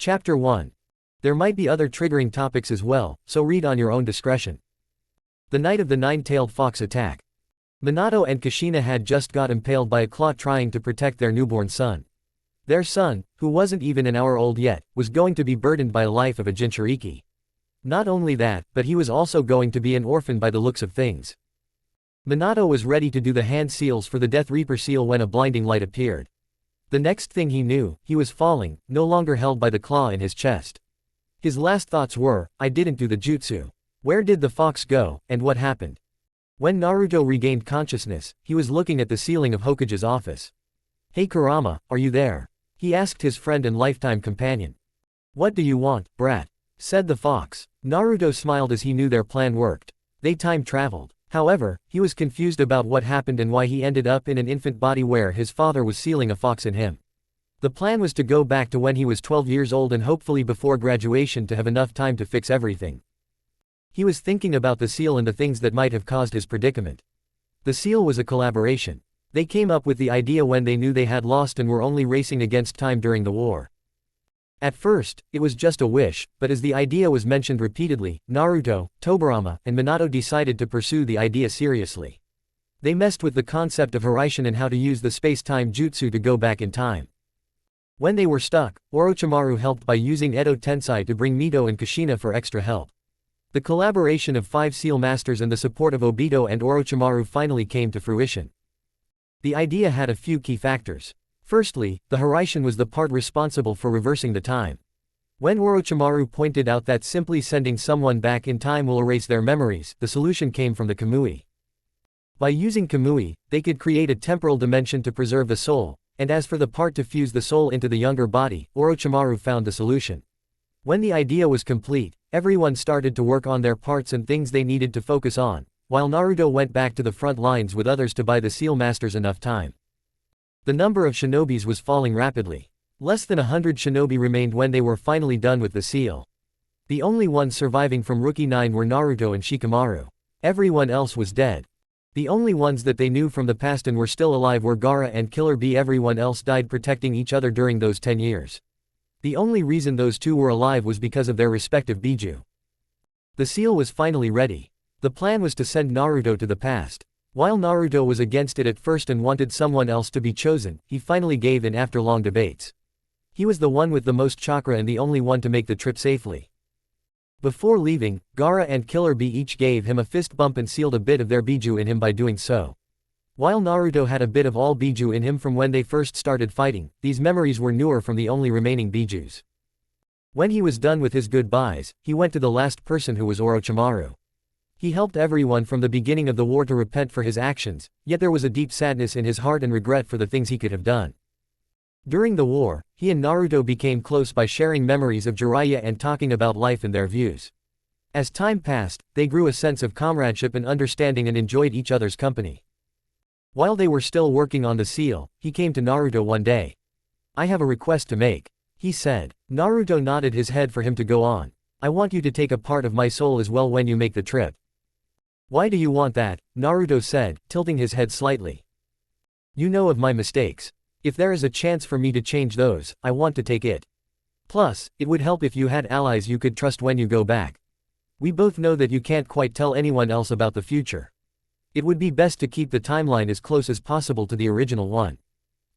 Chapter 1. There might be other triggering topics as well, so read on your own discretion. The night of the nine-tailed fox attack. Minato and Kushina had just got impaled by a claw trying to protect their newborn son. Their son, who wasn't even an hour old yet, was going to be burdened by a life of a Jinchuriki. Not only that, but he was also going to be an orphan by the looks of things. Minato was ready to do the hand seals for the Death Reaper seal when a blinding light appeared. The next thing he knew, he was falling, no longer held by the claw in his chest. His last thoughts were, I didn't do the jutsu. Where did the fox go, and what happened? When Naruto regained consciousness, he was looking at the ceiling of Hokage's office. Hey Kurama, are you there? He asked his friend and lifetime companion. What do you want, brat? Said the fox. Naruto smiled as he knew their plan worked. They time traveled. However, he was confused about what happened and why he ended up in an infant body where his father was sealing a fox in him. The plan was to go back to when he was 12 years old and hopefully before graduation to have enough time to fix everything. He was thinking about the seal and the things that might have caused his predicament. The seal was a collaboration. They came up with the idea when they knew they had lost and were only racing against time during the war. At first, it was just a wish, but as the idea was mentioned repeatedly, Naruto, Tobirama, and Minato decided to pursue the idea seriously. They messed with the concept of Hiraishin and how to use the space-time jutsu to go back in time. When they were stuck, Orochimaru helped by using Edo Tensei to bring Mito and Kushina for extra help. The collaboration of 5 seal masters and the support of Obito and Orochimaru finally came to fruition. The idea had a few key factors. Firstly, the Hiraishin was the part responsible for reversing the time. When Orochimaru pointed out that simply sending someone back in time will erase their memories, the solution came from the Kamui. By using Kamui, they could create a temporal dimension to preserve the soul, and as for the part to fuse the soul into the younger body, Orochimaru found the solution. When the idea was complete, everyone started to work on their parts and things they needed to focus on, while Naruto went back to the front lines with others to buy the seal masters enough time. The number of shinobis was falling rapidly. Less than 100 shinobi remained when they were finally done with the seal. The only ones surviving from Rookie 9 were Naruto and Shikamaru. Everyone else was dead. The only ones that they knew from the past and were still alive were Gaara and Killer Bee. Everyone else died protecting each other during those 10 years. The only reason those two were alive was because of their respective Biju. The seal was finally ready. The plan was to send Naruto to the past. While Naruto was against it at first and wanted someone else to be chosen, he finally gave in after long debates. He was the one with the most chakra and the only one to make the trip safely. Before leaving, Gaara and Killer Bee each gave him a fist bump and sealed a bit of their Biju in him by doing so. While Naruto had a bit of all Biju in him from when they first started fighting, these memories were newer from the only remaining Bijus. When he was done with his goodbyes, he went to the last person who was Orochimaru. He helped everyone from the beginning of the war to repent for his actions, yet there was a deep sadness in his heart and regret for the things he could have done. During the war, he and Naruto became close by sharing memories of Jiraiya and talking about life and their views. As time passed, they grew a sense of comradeship and understanding and enjoyed each other's company. While they were still working on the seal, he came to Naruto one day. I have a request to make, he said. Naruto nodded his head for him to go on. I want you to take a part of my soul as well when you make the trip. Why do you want that? Naruto said, tilting his head slightly. You know of my mistakes. If there is a chance for me to change those, I want to take it. Plus, it would help if you had allies you could trust when you go back. We both know that you can't quite tell anyone else about the future. It would be best to keep the timeline as close as possible to the original one.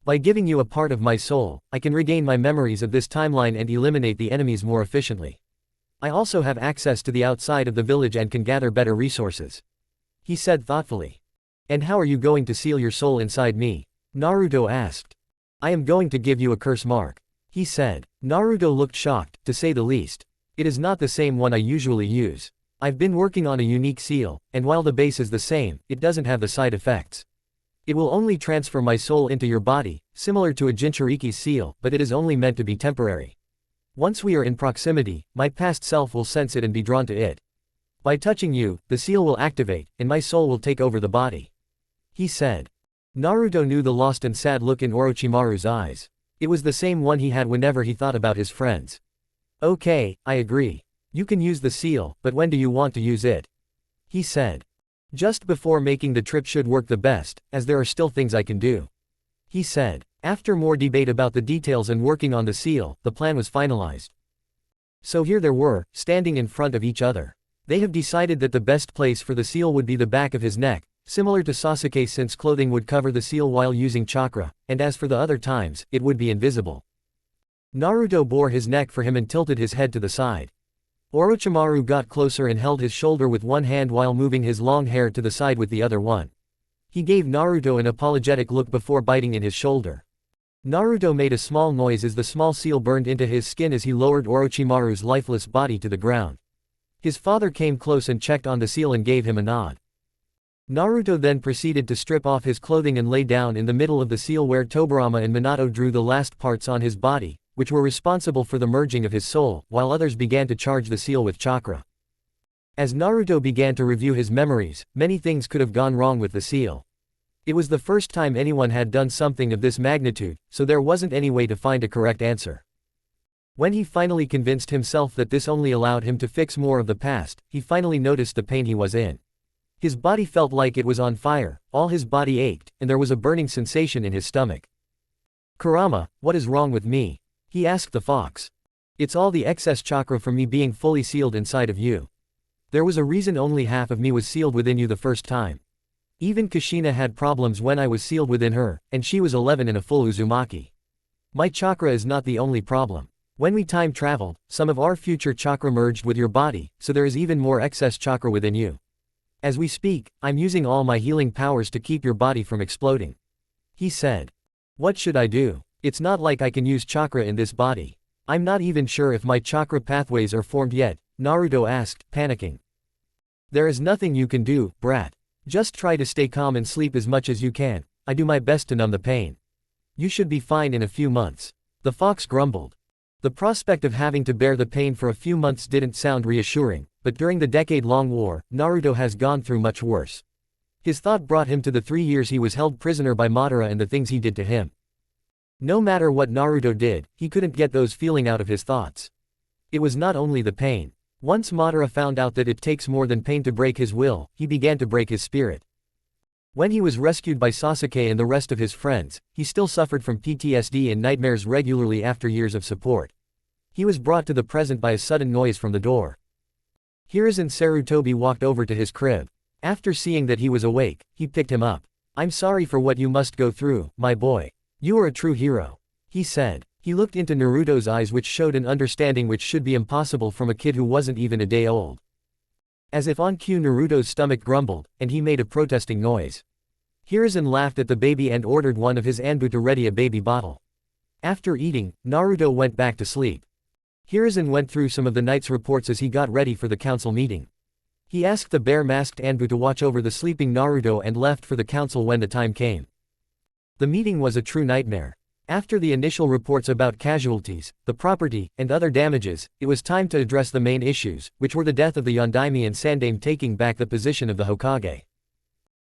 By giving you a part of my soul, I can regain my memories of this timeline and eliminate the enemies more efficiently. I also have access to the outside of the village and can gather better resources. He said thoughtfully. And how are you going to seal your soul inside me? Naruto asked. I am going to give you a curse mark, he said. Naruto looked shocked, to say the least. It is not the same one I usually use. I've been working on a unique seal, and while the base is the same, it doesn't have the side effects. It will only transfer my soul into your body, similar to a Jinchuriki's seal, but it is only meant to be temporary. Once we are in proximity, my past self will sense it and be drawn to it. By touching you, the seal will activate, and my soul will take over the body, he said. Naruto knew the lost and sad look in Orochimaru's eyes. It was the same one he had whenever he thought about his friends. Okay, I agree. You can use the seal, but when do you want to use it? He said. Just before making the trip should work the best, as there are still things I can do, he said. After more debate about the details and working on the seal, the plan was finalized. So here they were, standing in front of each other. They have decided that the best place for the seal would be the back of his neck, similar to Sasuke since clothing would cover the seal while using chakra, and as for the other times, it would be invisible. Naruto bore his neck for him and tilted his head to the side. Orochimaru got closer and held his shoulder with one hand while moving his long hair to the side with the other one. He gave Naruto an apologetic look before biting in his shoulder. Naruto made a small noise as the small seal burned into his skin as he lowered Orochimaru's lifeless body to the ground. His father came close and checked on the seal and gave him a nod. Naruto then proceeded to strip off his clothing and lay down in the middle of the seal where Tobirama and Minato drew the last parts on his body, which were responsible for the merging of his soul, while others began to charge the seal with chakra. As Naruto began to review his memories, many things could have gone wrong with the seal. It was the first time anyone had done something of this magnitude, so there wasn't any way to find a correct answer. When he finally convinced himself that this only allowed him to fix more of the past, he finally noticed the pain he was in. His body felt like it was on fire, all his body ached, and there was a burning sensation in his stomach. "Kurama, what is wrong with me?" he asked the fox. "It's all the excess chakra from me being fully sealed inside of you. There was a reason only half of me was sealed within you the first time. Even Kushina had problems when I was sealed within her, and she was 11 and a full Uzumaki. My chakra is not the only problem. When we time traveled, some of our future chakra merged with your body, so there is even more excess chakra within you. As we speak, I'm using all my healing powers to keep your body from exploding," he said. "What should I do? It's not like I can use chakra in this body. I'm not even sure if my chakra pathways are formed yet," Naruto asked, panicking. "There is nothing you can do, brat. Just try to stay calm and sleep as much as you can. I do my best to numb the pain. You should be fine in a few months," the fox grumbled. The prospect of having to bear the pain for a few months didn't sound reassuring, but during the decade-long war, Naruto has gone through much worse. His thought brought him to the 3 years he was held prisoner by Madara and the things he did to him. No matter what Naruto did, he couldn't get those feelings out of his thoughts. It was not only the pain. Once Madara found out that it takes more than pain to break his will, he began to break his spirit. When he was rescued by Sasuke and the rest of his friends, he still suffered from PTSD and nightmares regularly after years of support. He was brought to the present by a sudden noise from the door. Hiruzen Sarutobi walked over to his crib. After seeing that he was awake, he picked him up. "I'm sorry for what you must go through, my boy. You are a true hero," he said. He looked into Naruto's eyes which showed an understanding which should be impossible from a kid who wasn't even a day old. As if on cue, Naruto's stomach grumbled, and he made a protesting noise. Hiruzen laughed at the baby and ordered one of his Anbu to ready a baby bottle. After eating, Naruto went back to sleep. Hiruzen went through some of the night's reports as he got ready for the council meeting. He asked the bear-masked Anbu to watch over the sleeping Naruto and left for the council when the time came. The meeting was a true nightmare. After the initial reports about casualties, the property, and other damages, it was time to address the main issues, which were the death of the Yondaime and Sandaime taking back the position of the Hokage.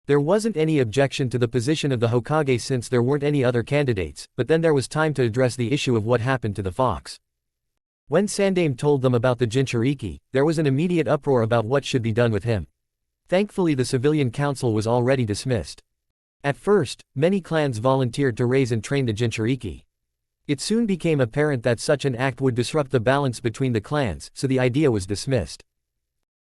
There wasn't any objection to the position of the Hokage since there weren't any other candidates, but then there was time to address the issue of what happened to the fox. When Sandaime told them about the Jinchuriki, there was an immediate uproar about what should be done with him. Thankfully the civilian council was already dismissed. At first, many clans volunteered to raise and train the Jinchuriki. It soon became apparent that such an act would disrupt the balance between the clans, so the idea was dismissed.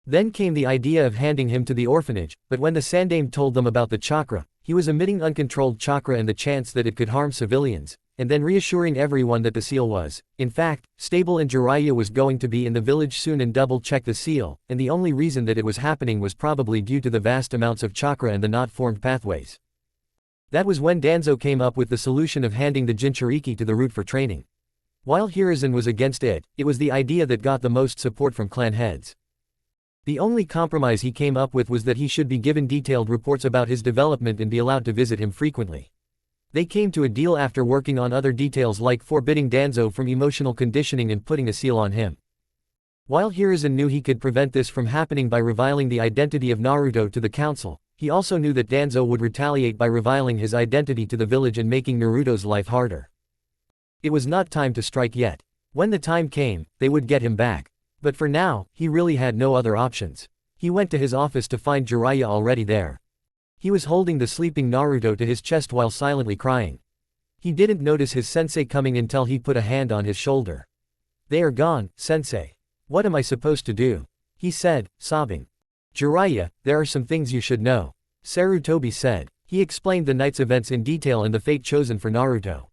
Then came the idea of handing him to the orphanage, but when the Sandaime told them about the chakra, he was emitting uncontrolled chakra and the chance that it could harm civilians, and then reassuring everyone that the seal was, in fact, stable and Jiraiya was going to be in the village soon and double-check the seal, and the only reason that it was happening was probably due to the vast amounts of chakra and the not-formed pathways. That was when Danzo came up with the solution of handing the Jinchuriki to the root for training. While Hiruzen was against it, it was the idea that got the most support from clan heads. The only compromise he came up with was that he should be given detailed reports about his development and be allowed to visit him frequently. They came to a deal after working on other details like forbidding Danzo from emotional conditioning and putting a seal on him. While Hiruzen knew he could prevent this from happening by revealing the identity of Naruto to the council, he also knew that Danzo would retaliate by revealing his identity to the village and making Naruto's life harder. It was not time to strike yet. When the time came, they would get him back. But for now, he really had no other options. He went to his office to find Jiraiya already there. He was holding the sleeping Naruto to his chest while silently crying. He didn't notice his sensei coming until he put a hand on his shoulder. "They are gone, sensei," What am I supposed to do? He said, sobbing. Jiraiya, there are some things you should know. Sarutobi said. He explained the night's events in detail and the fate chosen for Naruto.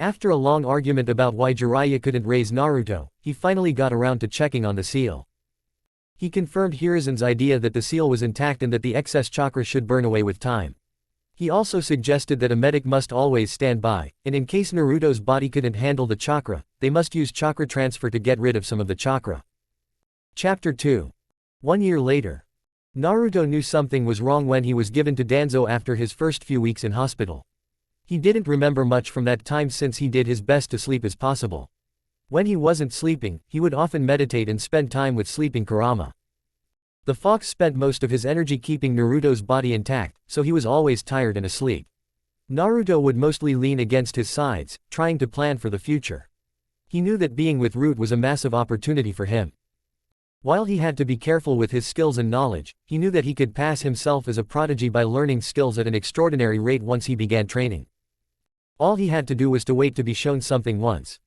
After a long argument about why Jiraiya couldn't raise Naruto, he finally got around to checking on the seal. He confirmed Hiruzen's idea that the seal was intact and that the excess chakra should burn away with time. He also suggested that a medic must always stand by, and in case Naruto's body couldn't handle the chakra, they must use chakra transfer to get rid of some of the chakra. Chapter 2. 1 year later. Naruto knew something was wrong when he was given to Danzo after his first few weeks in hospital. He didn't remember much from that time since he did his best to sleep as possible. When he wasn't sleeping, he would often meditate and spend time with sleeping Kurama. The fox spent most of his energy keeping Naruto's body intact, so he was always tired and asleep. Naruto would mostly lean against his sides, trying to plan for the future. He knew that being with Root was a massive opportunity for him. While he had to be careful with his skills and knowledge, he knew that he could pass himself as a prodigy by learning skills at an extraordinary rate once he began training. All he had to do was to wait to be shown something once.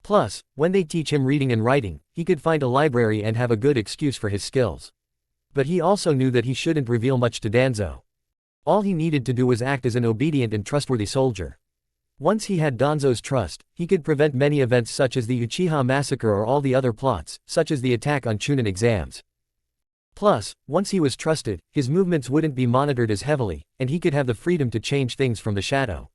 Plus, when they teach him reading and writing, he could find a library and have a good excuse for his skills. But he also knew that he shouldn't reveal much to Danzo. All he needed to do was act as an obedient and trustworthy soldier. Once he had Danzo's trust, he could prevent many events such as the Uchiha massacre or all the other plots, such as the attack on Chunin exams. Plus, once he was trusted, his movements wouldn't be monitored as heavily, and he could have the freedom to change things from the shadow.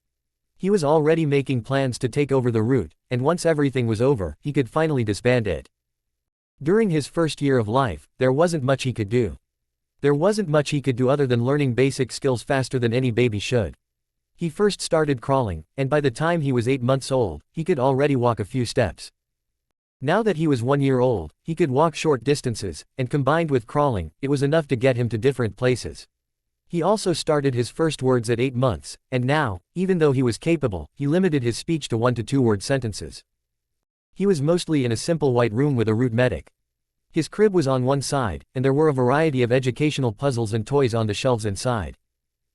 He was already making plans to take over the Root, and once everything was over, he could finally disband it. During his first year of life, there wasn't much he could do. There wasn't much he could do other than learning basic skills faster than any baby should. He first started crawling, and by the time he was 8 months old, he could already walk a few steps. Now that he was 1 year old, he could walk short distances, and combined with crawling, it was enough to get him to different places. He also started his first words at 8 months, and now, even though he was capable, he limited his speech to 1 to 2 word sentences. He was mostly in a simple white room with a Root medic. His crib was on one side, and there were a variety of educational puzzles and toys on the shelves inside.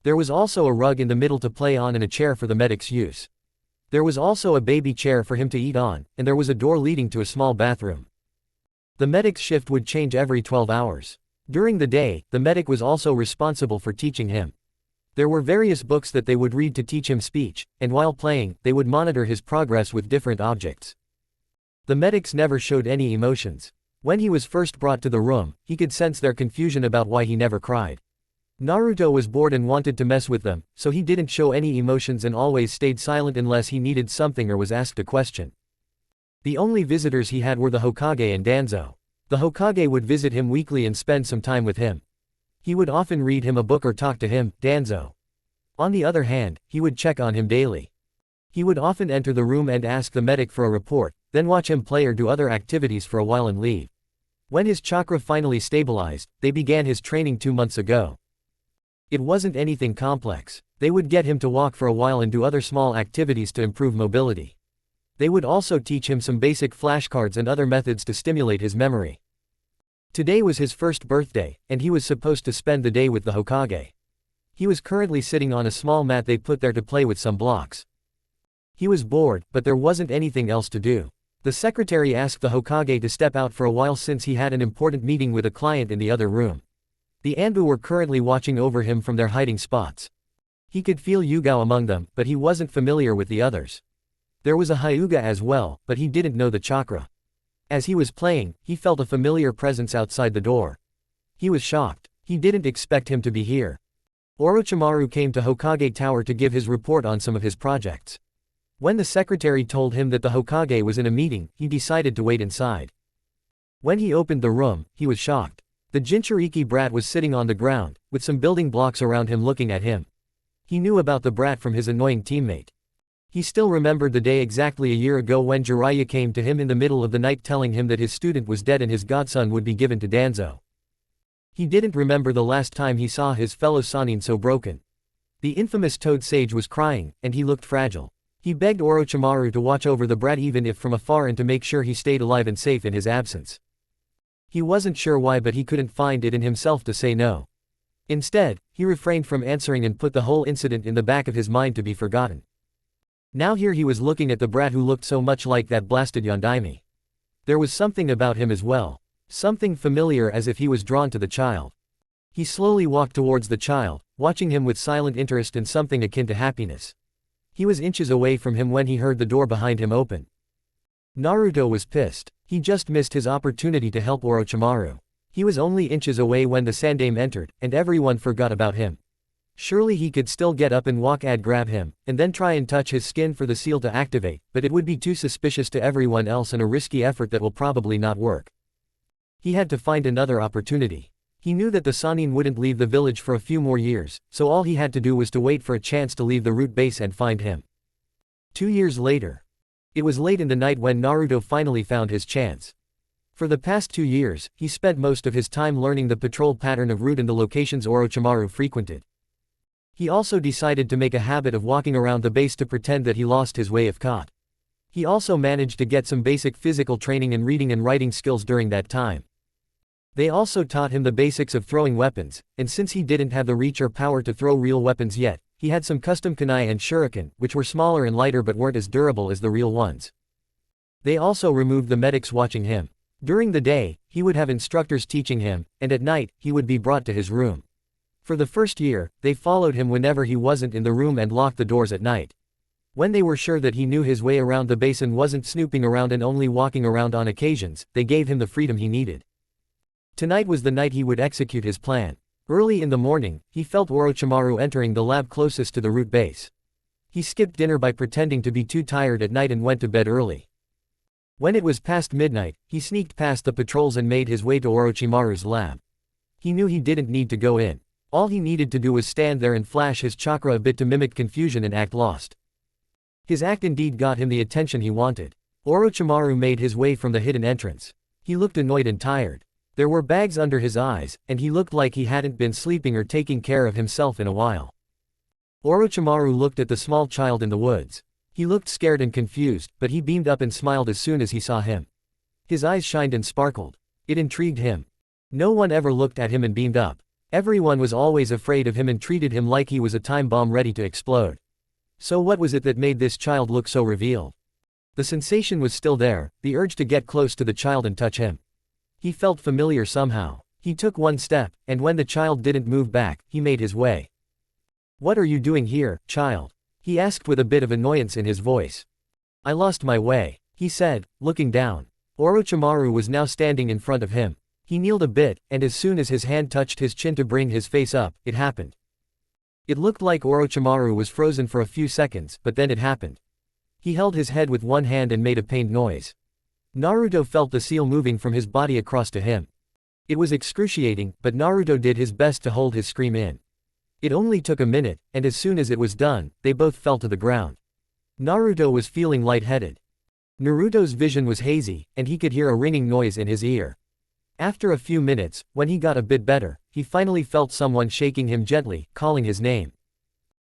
There was also a rug in the middle to play on and a chair for the medic's use. There was also a baby chair for him to eat on, and there was a door leading to a small bathroom. The medic's shift would change every 12 hours. During the day, the medic was also responsible for teaching him. There were various books that they would read to teach him speech, and while playing, they would monitor his progress with different objects. The medics never showed any emotions. When he was first brought to the room, he could sense their confusion about why he never cried. Naruto was bored and wanted to mess with them, so he didn't show any emotions and always stayed silent unless he needed something or was asked a question. The only visitors he had were the Hokage and Danzo. The Hokage would visit him weekly and spend some time with him. He would often read him a book or talk to him, Danzo. On the other hand, he would check on him daily. He would often enter the room and ask the medic for a report, then watch him play or do other activities for a while and leave. When his chakra finally stabilized, they began his training 2 months ago. It wasn't anything complex. They would get him to walk for a while and do other small activities to improve mobility. They would also teach him some basic flashcards and other methods to stimulate his memory. Today was his first birthday, and he was supposed to spend the day with the Hokage. He was currently sitting on a small mat they put there to play with some blocks. He was bored, but there wasn't anything else to do. The secretary asked the Hokage to step out for a while since he had an important meeting with a client in the other room. The Anbu were currently watching over him from their hiding spots. He could feel Yugao among them, but he wasn't familiar with the others. There was a Hyuga as well, but he didn't know the chakra. As he was playing, he felt a familiar presence outside the door. He was shocked. He didn't expect him to be here. Orochimaru came to Hokage Tower to give his report on some of his projects. When the secretary told him that the Hokage was in a meeting, he decided to wait inside. When he opened the room, he was shocked. The Jinchuriki brat was sitting on the ground, with some building blocks around him looking at him. He knew about the brat from his annoying teammate. He still remembered the day exactly a year ago when Jiraiya came to him in the middle of the night telling him that his student was dead and his godson would be given to Danzo. He didn't remember the last time he saw his fellow Sannin so broken. The infamous Toad Sage was crying, and he looked fragile. He begged Orochimaru to watch over the brat even if from afar and to make sure he stayed alive and safe in his absence. He wasn't sure why, but he couldn't find it in himself to say no. Instead, he refrained from answering and put the whole incident in the back of his mind to be forgotten. Now here he was looking at the brat who looked so much like that blasted Yondaime. There was something about him as well. Something familiar, as if he was drawn to the child. He slowly walked towards the child, watching him with silent interest and something akin to happiness. He was inches away from him when he heard the door behind him open. Naruto was pissed. He just missed his opportunity to help Orochimaru. He was only inches away when the Sandame entered, and everyone forgot about him. Surely he could still get up and walk and grab him, and then try and touch his skin for the seal to activate, but it would be too suspicious to everyone else and a risky effort that will probably not work. He had to find another opportunity. He knew that the Sannin wouldn't leave the village for a few more years, so all he had to do was to wait for a chance to leave the root base and find him. 2 years later. It was late in the night when Naruto finally found his chance. For the past 2 years, he spent most of his time learning the patrol pattern of route and the locations Orochimaru frequented. He also decided to make a habit of walking around the base to pretend that he lost his way if caught. He also managed to get some basic physical training and reading and writing skills during that time. They also taught him the basics of throwing weapons, and since he didn't have the reach or power to throw real weapons yet, he had some custom kunai and shuriken, which were smaller and lighter but weren't as durable as the real ones. They also removed the medics watching him. During the day, he would have instructors teaching him, and at night, he would be brought to his room. For the first year, they followed him whenever he wasn't in the room and locked the doors at night. When they were sure that he knew his way around the base and wasn't snooping around and only walking around on occasions, they gave him the freedom he needed. Tonight was the night he would execute his plan. Early in the morning, he felt Orochimaru entering the lab closest to the root base. He skipped dinner by pretending to be too tired at night and went to bed early. When it was past midnight, he sneaked past the patrols and made his way to Orochimaru's lab. He knew he didn't need to go in. All he needed to do was stand there and flash his chakra a bit to mimic confusion and act lost. His act indeed got him the attention he wanted. Orochimaru made his way from the hidden entrance. He looked annoyed and tired. There were bags under his eyes, and he looked like he hadn't been sleeping or taking care of himself in a while. Orochimaru looked at the small child in the woods. He looked scared and confused, but he beamed up and smiled as soon as he saw him. His eyes shined and sparkled. It intrigued him. No one ever looked at him and beamed up. Everyone was always afraid of him and treated him like he was a time bomb ready to explode. So what was it that made this child look so revealed? The sensation was still there, the urge to get close to the child and touch him. He felt familiar somehow. He took one step, and when the child didn't move back, he made his way. "What are you doing here, child?" he asked with a bit of annoyance in his voice. "I lost my way," he said, looking down. Orochimaru was now standing in front of him. He kneeled a bit, and as soon as his hand touched his chin to bring his face up, it happened. It looked like Orochimaru was frozen for a few seconds, but then it happened. He held his head with one hand and made a pained noise. Naruto felt the seal moving from his body across to him. It was excruciating, but Naruto did his best to hold his scream in. It only took a minute, and as soon as it was done, they both fell to the ground. Naruto was feeling lightheaded. Naruto's vision was hazy, and he could hear a ringing noise in his ear. After a few minutes, when he got a bit better, he finally felt someone shaking him gently, calling his name.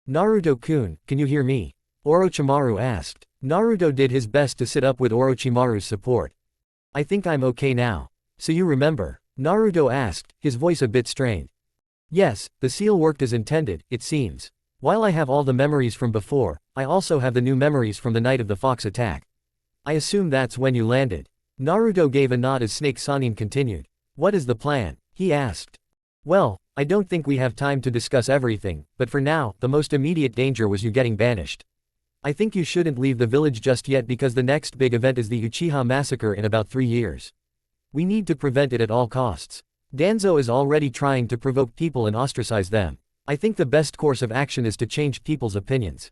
"Naruto-kun, can you hear me?" Orochimaru asked. Naruto did his best to sit up with Orochimaru's support. "I think I'm okay now. So you remember?" Naruto asked, his voice a bit strained. "Yes, the seal worked as intended, it seems. While I have all the memories from before, I also have the new memories from the night of the fox attack. I assume that's when you landed." Naruto gave a nod as Snake Sannin continued. "What is the plan?" he asked. "Well, I don't think we have time to discuss everything, but for now, the most immediate danger was you getting banished. I think you shouldn't leave the village just yet because the next big event is the Uchiha massacre in about 3 years. We need to prevent it at all costs. Danzo is already trying to provoke people and ostracize them. I think the best course of action is to change people's opinions.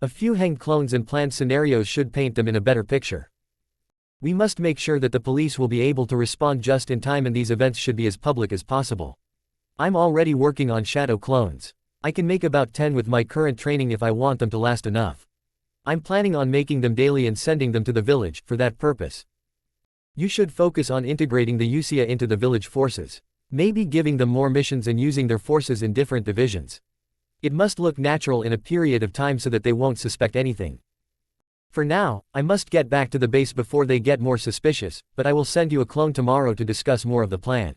A few hanged clones and planned scenarios should paint them in a better picture. We must make sure that the police will be able to respond just in time and these events should be as public as possible. I'm already working on shadow clones. I can make about 10 with my current training if I want them to last enough. I'm planning on making them daily and sending them to the village, for that purpose. You should focus on integrating the Uchiha into the village forces. Maybe giving them more missions and using their forces in different divisions. It must look natural in a period of time so that they won't suspect anything. For now, I must get back to the base before they get more suspicious, but I will send you a clone tomorrow to discuss more of the plan.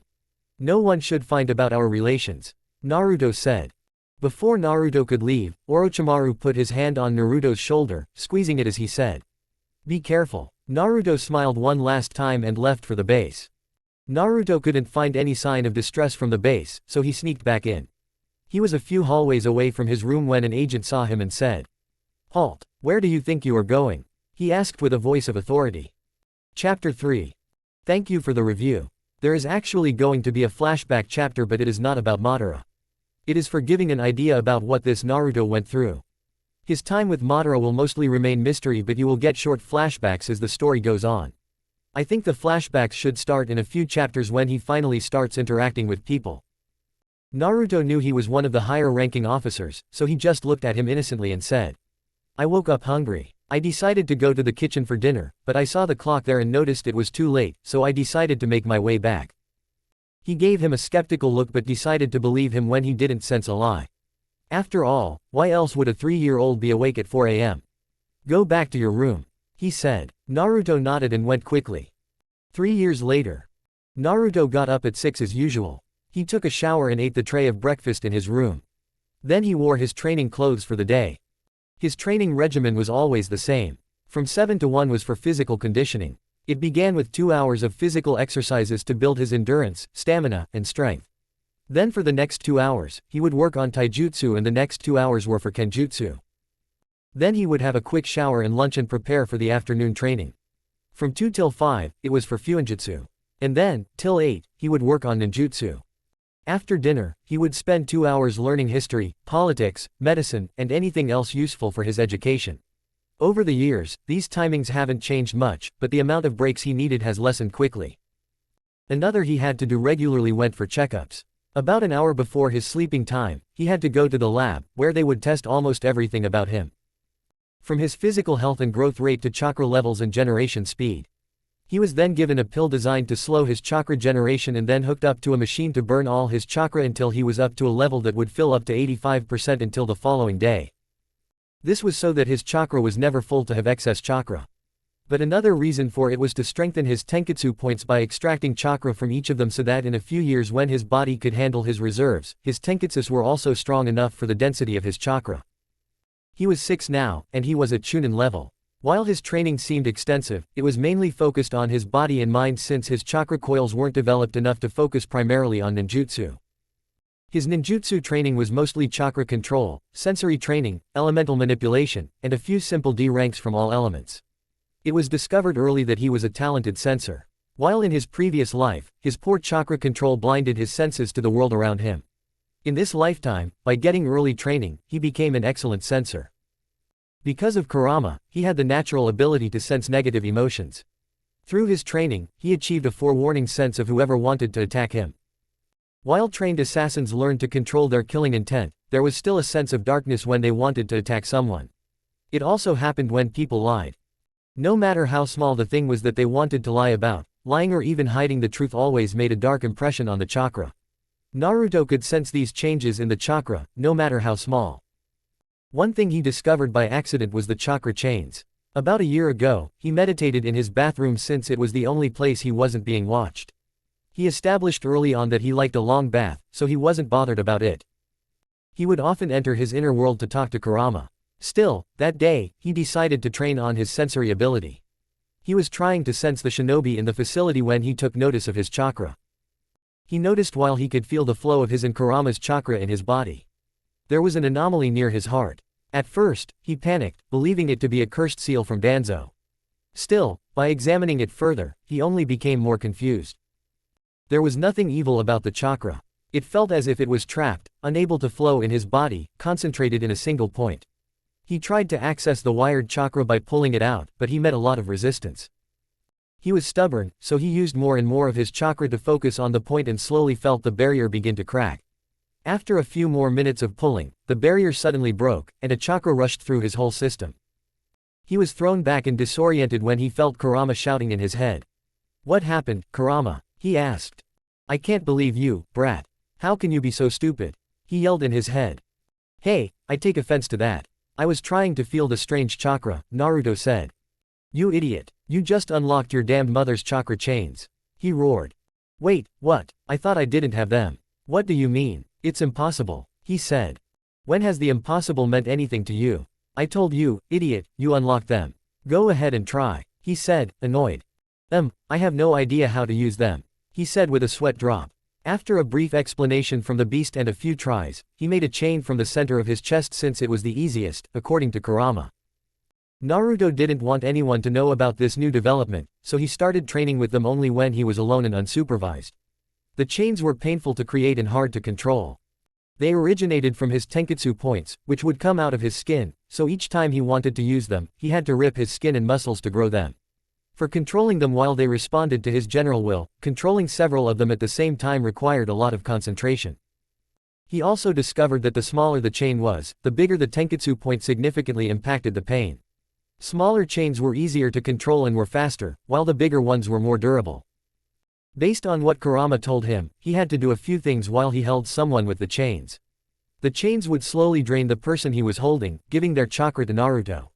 No one should find about our relations," Naruto said. Before Naruto could leave, Orochimaru put his hand on Naruto's shoulder, squeezing it as he said. "Be careful." Naruto smiled one last time and left for the base. Naruto couldn't find any sign of distress from the base, so he sneaked back in. He was a few hallways away from his room when an agent saw him and said, "Halt, where do you think you are going?" he asked with a voice of authority. Chapter 3. Thank you for the review. There is actually going to be a flashback chapter, but it is not about Madara. It is for giving an idea about what this Naruto went through. His time with Madara will mostly remain mystery, but you will get short flashbacks as the story goes on. I think the flashbacks should start in a few chapters when he finally starts interacting with people. Naruto knew he was one of the higher-ranking officers, so he just looked at him innocently and said, "I woke up hungry. I decided to go to the kitchen for dinner, but I saw the clock there and noticed it was too late, so I decided to make my way back." He gave him a skeptical look but decided to believe him when he didn't sense a lie. After all, why else would a 3-year-old be awake at 4 a.m.? "Go back to your room," he said. Naruto nodded and went quickly. 3 years later. Naruto got up at 6 as usual. He took a shower and ate the tray of breakfast in his room. Then he wore his training clothes for the day. His training regimen was always the same. From 7 to 1 was for physical conditioning. It began with 2 hours of physical exercises to build his endurance, stamina, and strength. Then for the next 2 hours, he would work on taijutsu, and the next 2 hours were for kenjutsu. Then he would have a quick shower and lunch and prepare for the afternoon training. From 2 till 5, it was for fuinjutsu. And then, till 8, he would work on ninjutsu. After dinner, he would spend 2 hours learning history, politics, medicine, and anything else useful for his education. Over the years, these timings haven't changed much, but the amount of breaks he needed has lessened quickly. Another he had to do regularly went for checkups. About an hour before his sleeping time, he had to go to the lab, where they would test almost everything about him. From his physical health and growth rate to chakra levels and generation speed. He was then given a pill designed to slow his chakra generation and then hooked up to a machine to burn all his chakra until he was up to a level that would fill up to 85% until the following day. This was so that his chakra was never full to have excess chakra. But another reason for it was to strengthen his tenketsu points by extracting chakra from each of them so that in a few years when his body could handle his reserves, his tenketsus were also strong enough for the density of his chakra. He was 6 now, and he was at Chunin level. While his training seemed extensive, it was mainly focused on his body and mind since his chakra coils weren't developed enough to focus primarily on ninjutsu. His ninjutsu training was mostly chakra control, sensory training, elemental manipulation, and a few simple D ranks from all elements. It was discovered early that he was a talented sensor. While in his previous life, his poor chakra control blinded his senses to the world around him. In this lifetime, by getting early training, he became an excellent sensor. Because of Kurama, he had the natural ability to sense negative emotions. Through his training, he achieved a forewarning sense of whoever wanted to attack him. While trained assassins learned to control their killing intent, there was still a sense of darkness when they wanted to attack someone. It also happened when people lied. No matter how small the thing was that they wanted to lie about, lying or even hiding the truth always made a dark impression on the chakra. Naruto could sense these changes in the chakra, no matter how small. One thing he discovered by accident was the chakra chains. About a year ago, he meditated in his bathroom since it was the only place he wasn't being watched. He established early on that he liked a long bath, so he wasn't bothered about it. He would often enter his inner world to talk to Kurama. Still, that day, he decided to train on his sensory ability. He was trying to sense the shinobi in the facility when he took notice of his chakra. He noticed while he could feel the flow of his and Kurama's chakra in his body. There was an anomaly near his heart. At first, he panicked, believing it to be a cursed seal from Danzo. Still, by examining it further, he only became more confused. There was nothing evil about the chakra. It felt as if it was trapped, unable to flow in his body, concentrated in a single point. He tried to access the wired chakra by pulling it out, but he met a lot of resistance. He was stubborn, so he used more and more of his chakra to focus on the point and slowly felt the barrier begin to crack. After a few more minutes of pulling, the barrier suddenly broke, and a chakra rushed through his whole system. He was thrown back and disoriented when he felt Kurama shouting in his head. "What happened, Kurama?" he asked. "I can't believe you, brat. How can you be so stupid?" he yelled in his head. "Hey, I take offense to that. I was trying to feel the strange chakra," Naruto said. "You idiot, you just unlocked your damned mother's chakra chains," he roared. "Wait, what? I thought I didn't have them." "What do you mean? It's impossible," he said. "When has the impossible meant anything to you? I told you, idiot, you unlocked them. Go ahead and try." he said, annoyed. I have no idea how to use them, he said with a sweat drop. After a brief explanation from the beast and a few tries, he made a chain from the center of his chest since it was the easiest, according to Kurama. Naruto didn't want anyone to know about this new development, so he started training with them only when he was alone and unsupervised. The chains were painful to create and hard to control. They originated from his tenketsu points, which would come out of his skin, so each time he wanted to use them, he had to rip his skin and muscles to grow them. For controlling them while they responded to his general will, controlling several of them at the same time required a lot of concentration. He also discovered that the smaller the chain was, the bigger the tenketsu point significantly impacted the pain. Smaller chains were easier to control and were faster, while the bigger ones were more durable. Based on what Kurama told him, he had to do a few things while he held someone with the chains. The chains would slowly drain the person he was holding, giving their chakra to Naruto.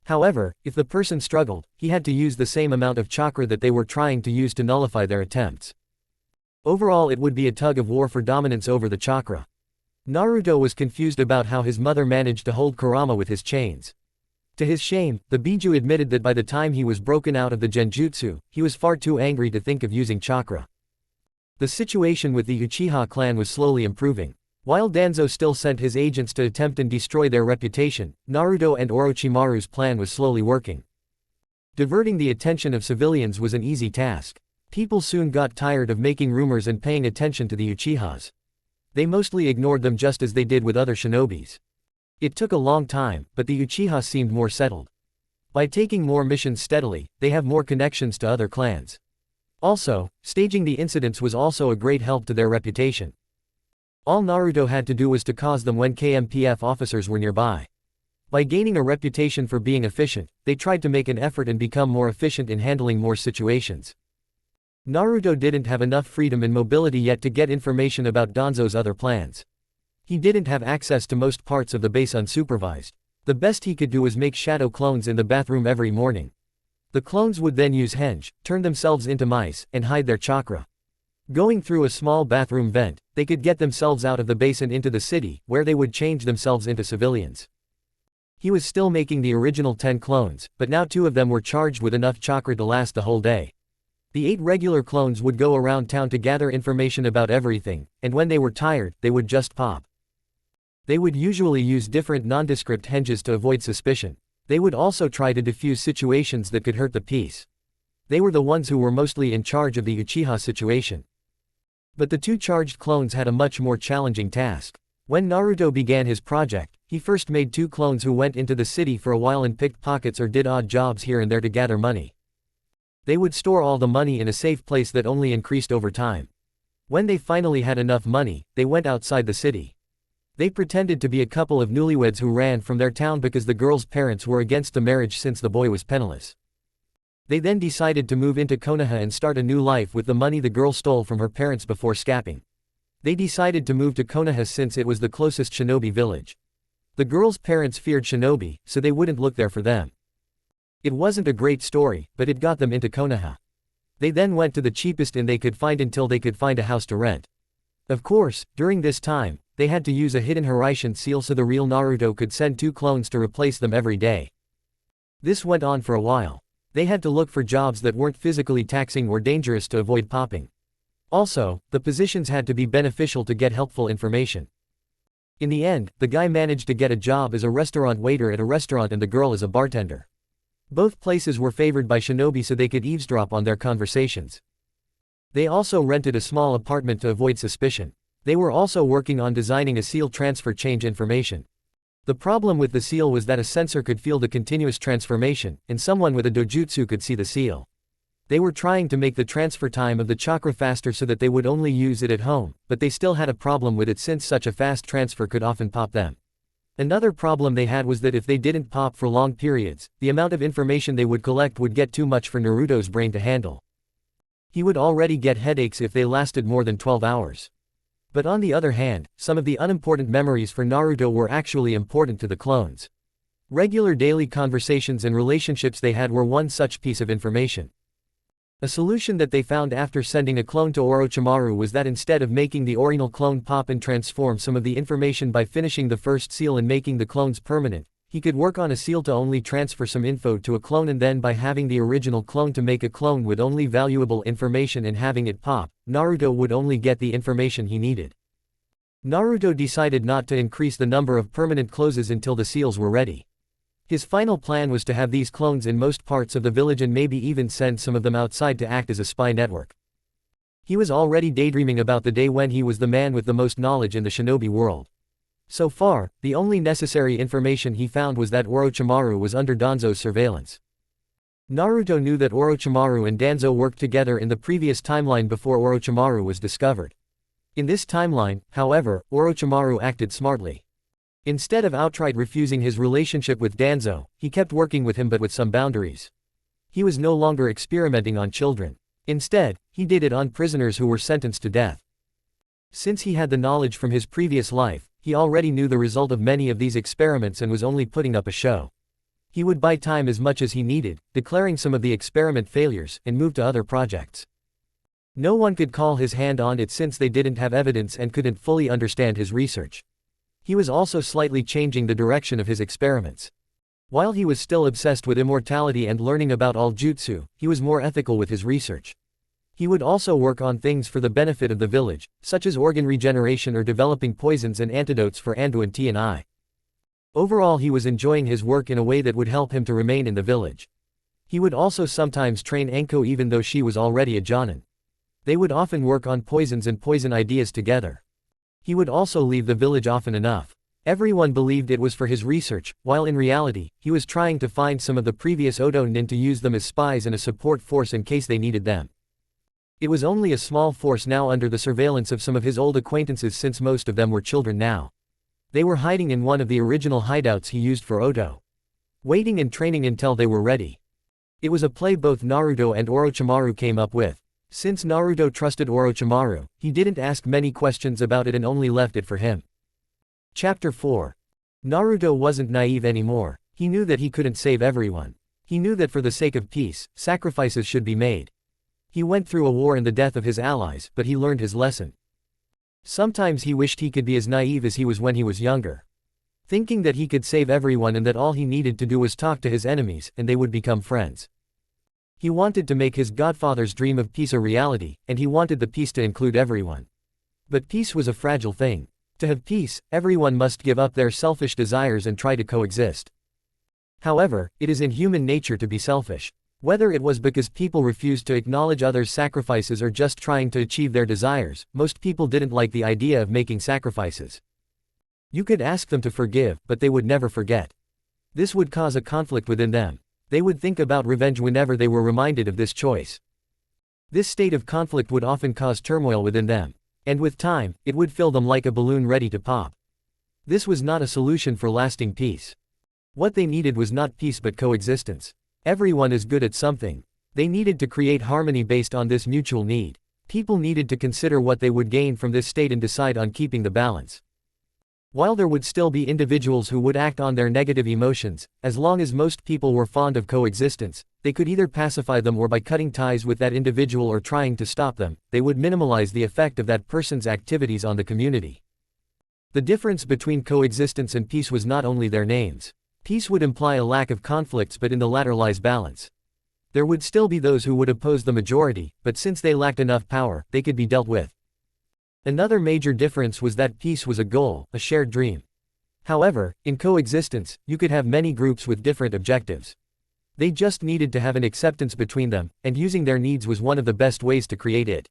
However, if the person struggled, he had to use the same amount of chakra that they were trying to use to nullify their attempts. Overall, it would be a tug of war for dominance over the chakra. Naruto was confused about how his mother managed to hold Kurama with his chains. To his shame, the Biju admitted that by the time he was broken out of the genjutsu, he was far too angry to think of using chakra. The situation with the Uchiha clan was slowly improving. While Danzo still sent his agents to attempt and destroy their reputation, Naruto and Orochimaru's plan was slowly working. Diverting the attention of civilians was an easy task. People soon got tired of making rumors and paying attention to the Uchihas. They mostly ignored them just as they did with other shinobis. It took a long time, but the Uchiha seemed more settled. By taking more missions steadily, they have more connections to other clans. Also, staging the incidents was also a great help to their reputation. All Naruto had to do was to cause them when KMPF officers were nearby. By gaining a reputation for being efficient, they tried to make an effort and become more efficient in handling more situations. Naruto didn't have enough freedom and mobility yet to get information about Danzo's other plans. He didn't have access to most parts of the base unsupervised. The best he could do was make shadow clones in the bathroom every morning. The clones would then use henge, turn themselves into mice, and hide their chakra. Going through a small bathroom vent, they could get themselves out of the base and into the city, where they would change themselves into civilians. He was still making the original 10 clones, but now 2 of them were charged with enough chakra to last the whole day. The 8 regular clones would go around town to gather information about everything, and when they were tired, they would just pop. They would usually use different nondescript henges to avoid suspicion. They would also try to defuse situations that could hurt the peace. They were the ones who were mostly in charge of the Uchiha situation. But the 2 charged clones had a much more challenging task. When Naruto began his project, he first made 2 clones who went into the city for a while and picked pockets or did odd jobs here and there to gather money. They would store all the money in a safe place that only increased over time. When they finally had enough money, they went outside the city. They pretended to be a couple of newlyweds who ran from their town because the girl's parents were against the marriage since the boy was penniless. They then decided to move into Konoha and start a new life with the money the girl stole from her parents before scapping. They decided to move to Konoha since it was the closest shinobi village. The girl's parents feared shinobi, so they wouldn't look there for them. It wasn't a great story, but it got them into Konoha. They then went to the cheapest inn they could find until they could find a house to rent. Of course, during this time, they had to use a hidden Horizon seal so the real Naruto could send 2 clones to replace them every day. This went on for a while. They had to look for jobs that weren't physically taxing or dangerous to avoid popping. Also, the positions had to be beneficial to get helpful information. In the end, the guy managed to get a job as a restaurant waiter at a restaurant and the girl as a bartender. Both places were favored by shinobi so they could eavesdrop on their conversations. They also rented a small apartment to avoid suspicion. They were also working on designing a seal transfer change information. The problem with the seal was that a sensor could feel the continuous transformation, and someone with a dojutsu could see the seal. They were trying to make the transfer time of the chakra faster so that they would only use it at home, but they still had a problem with it since such a fast transfer could often pop them. Another problem they had was that if they didn't pop for long periods, the amount of information they would collect would get too much for Naruto's brain to handle. He would already get headaches if they lasted more than 12 hours. But on the other hand, some of the unimportant memories for Naruto were actually important to the clones. Regular daily conversations and relationships they had were one such piece of information. A solution that they found after sending a clone to Orochimaru was that instead of making the original clone pop and transform some of the information by finishing the first seal and making the clones permanent, He could work on a seal to only transfer some info to a clone, and then by having the original clone to make a clone with only valuable information and having it pop, Naruto would only get the information he needed. Naruto decided not to increase the number of permanent closes until the seals were ready. His final plan was to have these clones in most parts of the village and maybe even send some of them outside to act as a spy network. He was already daydreaming about the day when he was the man with the most knowledge in the shinobi world. So far, the only necessary information he found was that Orochimaru was under Danzo's surveillance. Naruto knew that Orochimaru and Danzo worked together in the previous timeline before Orochimaru was discovered. In this timeline, however, Orochimaru acted smartly. Instead of outright refusing his relationship with Danzo, he kept working with him but with some boundaries. He was no longer experimenting on children. Instead, he did it on prisoners who were sentenced to death. Since he had the knowledge from his previous life, he already knew the result of many of these experiments and was only putting up a show. He would buy time as much as he needed, declaring some of the experiment failures, and move to other projects. No one could call his hand on it since they didn't have evidence and couldn't fully understand his research. He was also slightly changing the direction of his experiments. While he was still obsessed with immortality and learning about all jutsu, he was more ethical with his research. He would also work on things for the benefit of the village, such as organ regeneration or developing poisons and antidotes for Andu and T&I. Overall, he was enjoying his work in a way that would help him to remain in the village. He would also sometimes train Enko even though she was already a jonin. They would often work on poisons and poison ideas together. He would also leave the village often enough. Everyone believed it was for his research, while in reality, he was trying to find some of the previous Odo Nin to use them as spies and a support force in case they needed them. It was only a small force now under the surveillance of some of his old acquaintances since most of them were children now. They were hiding in one of the original hideouts he used for Odo. Waiting and training until they were ready. It was a play both Naruto and Orochimaru came up with. Since Naruto trusted Orochimaru, he didn't ask many questions about it and only left it for him. Chapter 4. Naruto wasn't naive anymore. He knew that he couldn't save everyone. He knew that for the sake of peace, sacrifices should be made. He went through a war and the death of his allies, but he learned his lesson. Sometimes he wished he could be as naive as he was when he was younger. Thinking that he could save everyone and that all he needed to do was talk to his enemies, and they would become friends. He wanted to make his godfather's dream of peace a reality, and he wanted the peace to include everyone. But peace was a fragile thing. To have peace, everyone must give up their selfish desires and try to coexist. However, it is in human nature to be selfish. Whether it was because people refused to acknowledge others' sacrifices or just trying to achieve their desires, most people didn't like the idea of making sacrifices. You could ask them to forgive, but they would never forget. This would cause a conflict within them. They would think about revenge whenever they were reminded of this choice. This state of conflict would often cause turmoil within them. And with time, it would fill them like a balloon ready to pop. This was not a solution for lasting peace. What they needed was not peace but coexistence. Everyone is good at something. They needed to create harmony based on this mutual need. People needed to consider what they would gain from this state and decide on keeping the balance. While there would still be individuals who would act on their negative emotions, as long as most people were fond of coexistence, they could either pacify them or by cutting ties with that individual or trying to stop them, they would minimize the effect of that person's activities on the community. The difference between coexistence and peace was not only their names. Peace would imply a lack of conflicts, but in the latter lies balance. There would still be those who would oppose the majority, but since they lacked enough power, they could be dealt with. Another major difference was that peace was a goal, a shared dream. However, in coexistence, you could have many groups with different objectives. They just needed to have an acceptance between them, and using their needs was one of the best ways to create it.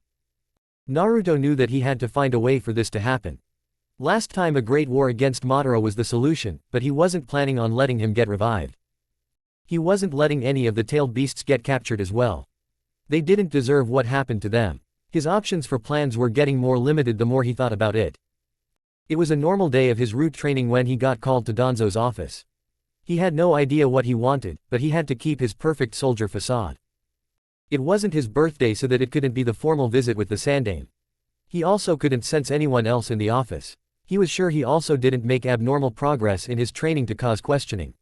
Naruto knew that he had to find a way for this to happen. Last time a great war against Madara was the solution, but he wasn't planning on letting him get revived. He wasn't letting any of the tailed beasts get captured as well. They didn't deserve what happened to them. His options for plans were getting more limited the more he thought about it. It was a normal day of his root training when he got called to Danzo's office. He had no idea what he wanted, but he had to keep his perfect soldier facade. It wasn't his birthday, so that it couldn't be the formal visit with the Sandame. He also couldn't sense anyone else in the office. He was sure he also didn't make abnormal progress in his training to cause questioning.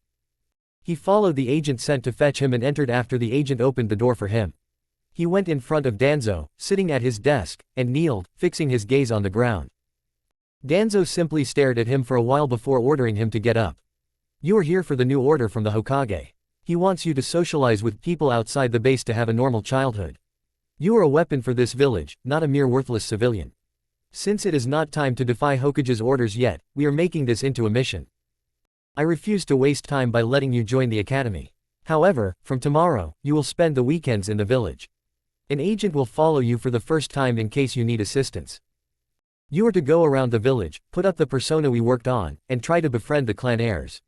He followed the agent sent to fetch him and entered after the agent opened the door for him. He went in front of Danzo, sitting at his desk, and kneeled, fixing his gaze on the ground. Danzo simply stared at him for a while before ordering him to get up. You are here for the new order from the Hokage. He wants you to socialize with people outside the base to have a normal childhood. You are a weapon for this village, not a mere worthless civilian. Since it is not time to defy Hokage's orders yet, we are making this into a mission. I refuse to waste time by letting you join the academy. However, from tomorrow, you will spend the weekends in the village. An agent will follow you for the first time in case you need assistance. You are to go around the village, put up the persona we worked on, and try to befriend the clan heirs.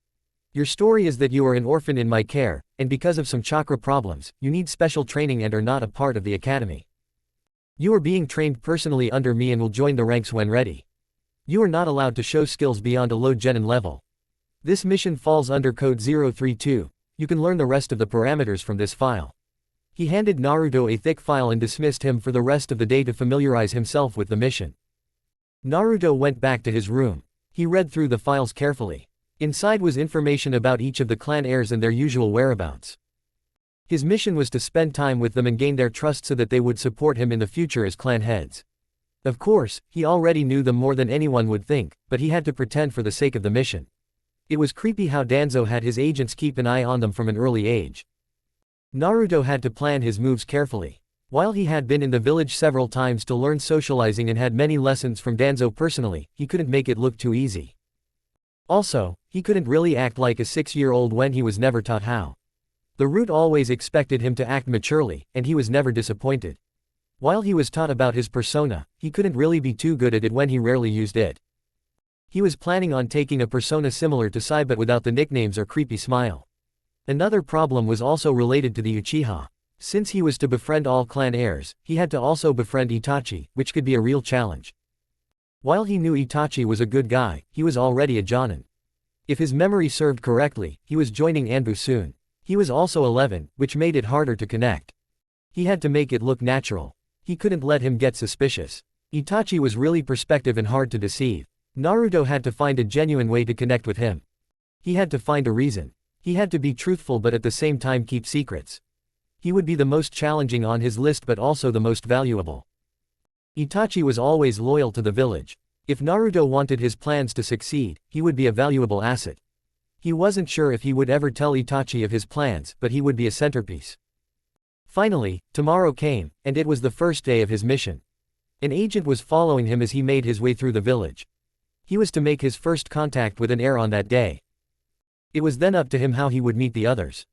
Your story is that you are an orphan in my care, and because of some chakra problems, you need special training and are not a part of the academy. You are being trained personally under me and will join the ranks when ready. You are not allowed to show skills beyond a low genin level. This mission falls under code 032, you can learn the rest of the parameters from this file. He handed Naruto a thick file and dismissed him for the rest of the day to familiarize himself with the mission. Naruto went back to his room. He read through the files carefully. Inside was information about each of the clan heirs and their usual whereabouts. His mission was to spend time with them and gain their trust so that they would support him in the future as clan heads. Of course, he already knew them more than anyone would think, but he had to pretend for the sake of the mission. It was creepy how Danzo had his agents keep an eye on them from an early age. Naruto had to plan his moves carefully. While he had been in the village several times to learn socializing and had many lessons from Danzo personally, he couldn't make it look too easy. Also, he couldn't really act like a 6-year-old when he was never taught how. The root always expected him to act maturely, and he was never disappointed. While he was taught about his persona, he couldn't really be too good at it when he rarely used it. He was planning on taking a persona similar to Sai but without the nicknames or creepy smile. Another problem was also related to the Uchiha. Since he was to befriend all clan heirs, he had to also befriend Itachi, which could be a real challenge. While he knew Itachi was a good guy, he was already a jonin. If his memory served correctly, he was joining Anbu soon. He was also 11, which made it harder to connect. He had to make it look natural. He couldn't let him get suspicious. Itachi was really perspective and hard to deceive. Naruto had to find a genuine way to connect with him. He had to find a reason. He had to be truthful but at the same time keep secrets. He would be the most challenging on his list but also the most valuable. Itachi was always loyal to the village. If Naruto wanted his plans to succeed, he would be a valuable asset. He wasn't sure if he would ever tell Itachi of his plans, but he would be a centerpiece. Finally, tomorrow came, and it was the first day of his mission. An agent was following him as he made his way through the village. He was to make his first contact with an heir on that day. It was then up to him how he would meet the others.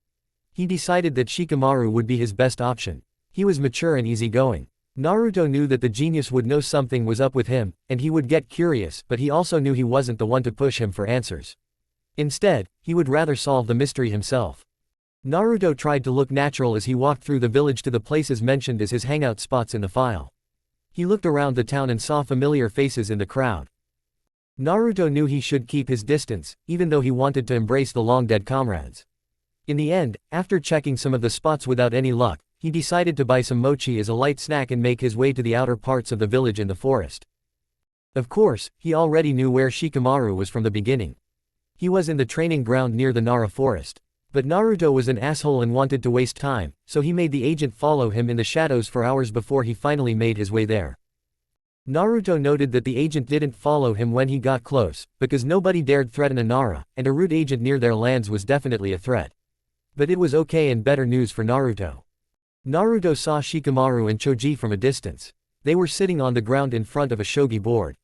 He decided that Shikamaru would be his best option. He was mature and easygoing. Naruto knew that the genius would know something was up with him, and he would get curious, but he also knew he wasn't the one to push him for answers. Instead, he would rather solve the mystery himself. Naruto tried to look natural as he walked through the village to the places mentioned as his hangout spots in the file. He looked around the town and saw familiar faces in the crowd. Naruto knew he should keep his distance, even though he wanted to embrace the long-dead comrades. In the end, after checking some of the spots without any luck, he decided to buy some mochi as a light snack and make his way to the outer parts of the village in the forest. Of course, he already knew where Shikamaru was from the beginning. He was in the training ground near the Nara forest. But Naruto was an asshole and wanted to waste time, so he made the agent follow him in the shadows for hours before he finally made his way there. Naruto noted that the agent didn't follow him when he got close, because nobody dared threaten a Nara, and a root agent near their lands was definitely a threat. But it was okay and better news for Naruto. Naruto saw Shikamaru and Choji from a distance. They were sitting on the ground in front of a shogi board.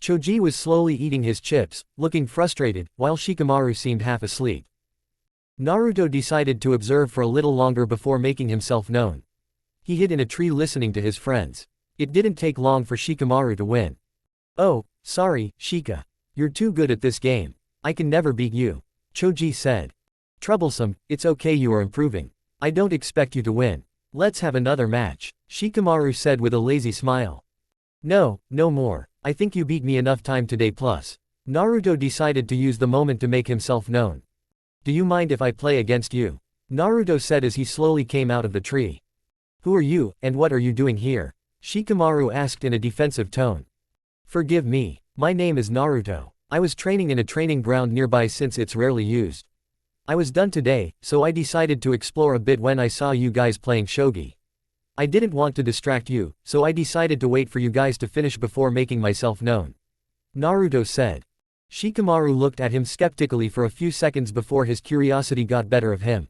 Choji was slowly eating his chips, looking frustrated, while Shikamaru seemed half asleep. Naruto decided to observe for a little longer before making himself known. He hid in a tree listening to his friends. It didn't take long for Shikamaru to win. "Oh, sorry, Shika. You're too good at this game. I can never beat you," Choji said. "Troublesome, it's okay, you are improving. I don't expect you to win. Let's have another match," Shikamaru said with a lazy smile. "No, no more. I think you beat me enough time today plus." Naruto decided to use the moment to make himself known. "Do you mind if I play against you?" Naruto said as he slowly came out of the tree. "Who are you, and what are you doing here?" Shikamaru asked in a defensive tone. "Forgive me. My name is Naruto. I was training in a training ground nearby since it's rarely used. I was done today, so I decided to explore a bit when I saw you guys playing shogi. I didn't want to distract you, so I decided to wait for you guys to finish before making myself known," Naruto said. Shikamaru looked at him skeptically for a few seconds before his curiosity got better of him.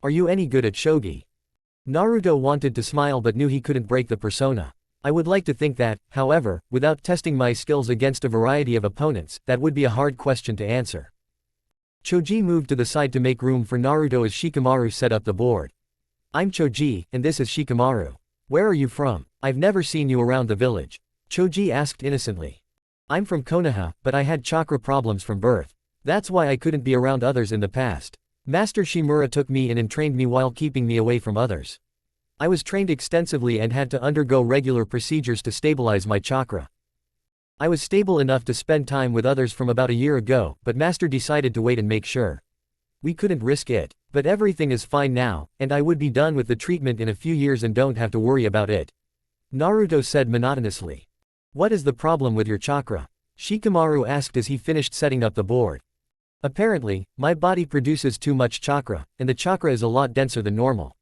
Are you any good at shogi? Naruto wanted to smile but knew he couldn't break the persona. I would like to think that, however, without testing my skills against a variety of opponents, that would be a hard question to answer. Choji moved to the side to make room for Naruto as Shikamaru set up the board. I'm Choji, and this is Shikamaru. Where are you from? I've never seen you around the village. Choji asked innocently. I'm from Konoha, but I had chakra problems from birth. That's why I couldn't be around others in the past. Master Shimura took me in and trained me while keeping me away from others. I was trained extensively and had to undergo regular procedures to stabilize my chakra. I was stable enough to spend time with others from about a year ago, but Master decided to wait and make sure. We couldn't risk it. But everything is fine now, and I would be done with the treatment in a few years and don't have to worry about it. Naruto said monotonously. What is the problem with your chakra? Shikamaru asked as he finished setting up the board. Apparently, my body produces too much chakra, and the chakra is a lot denser than normal.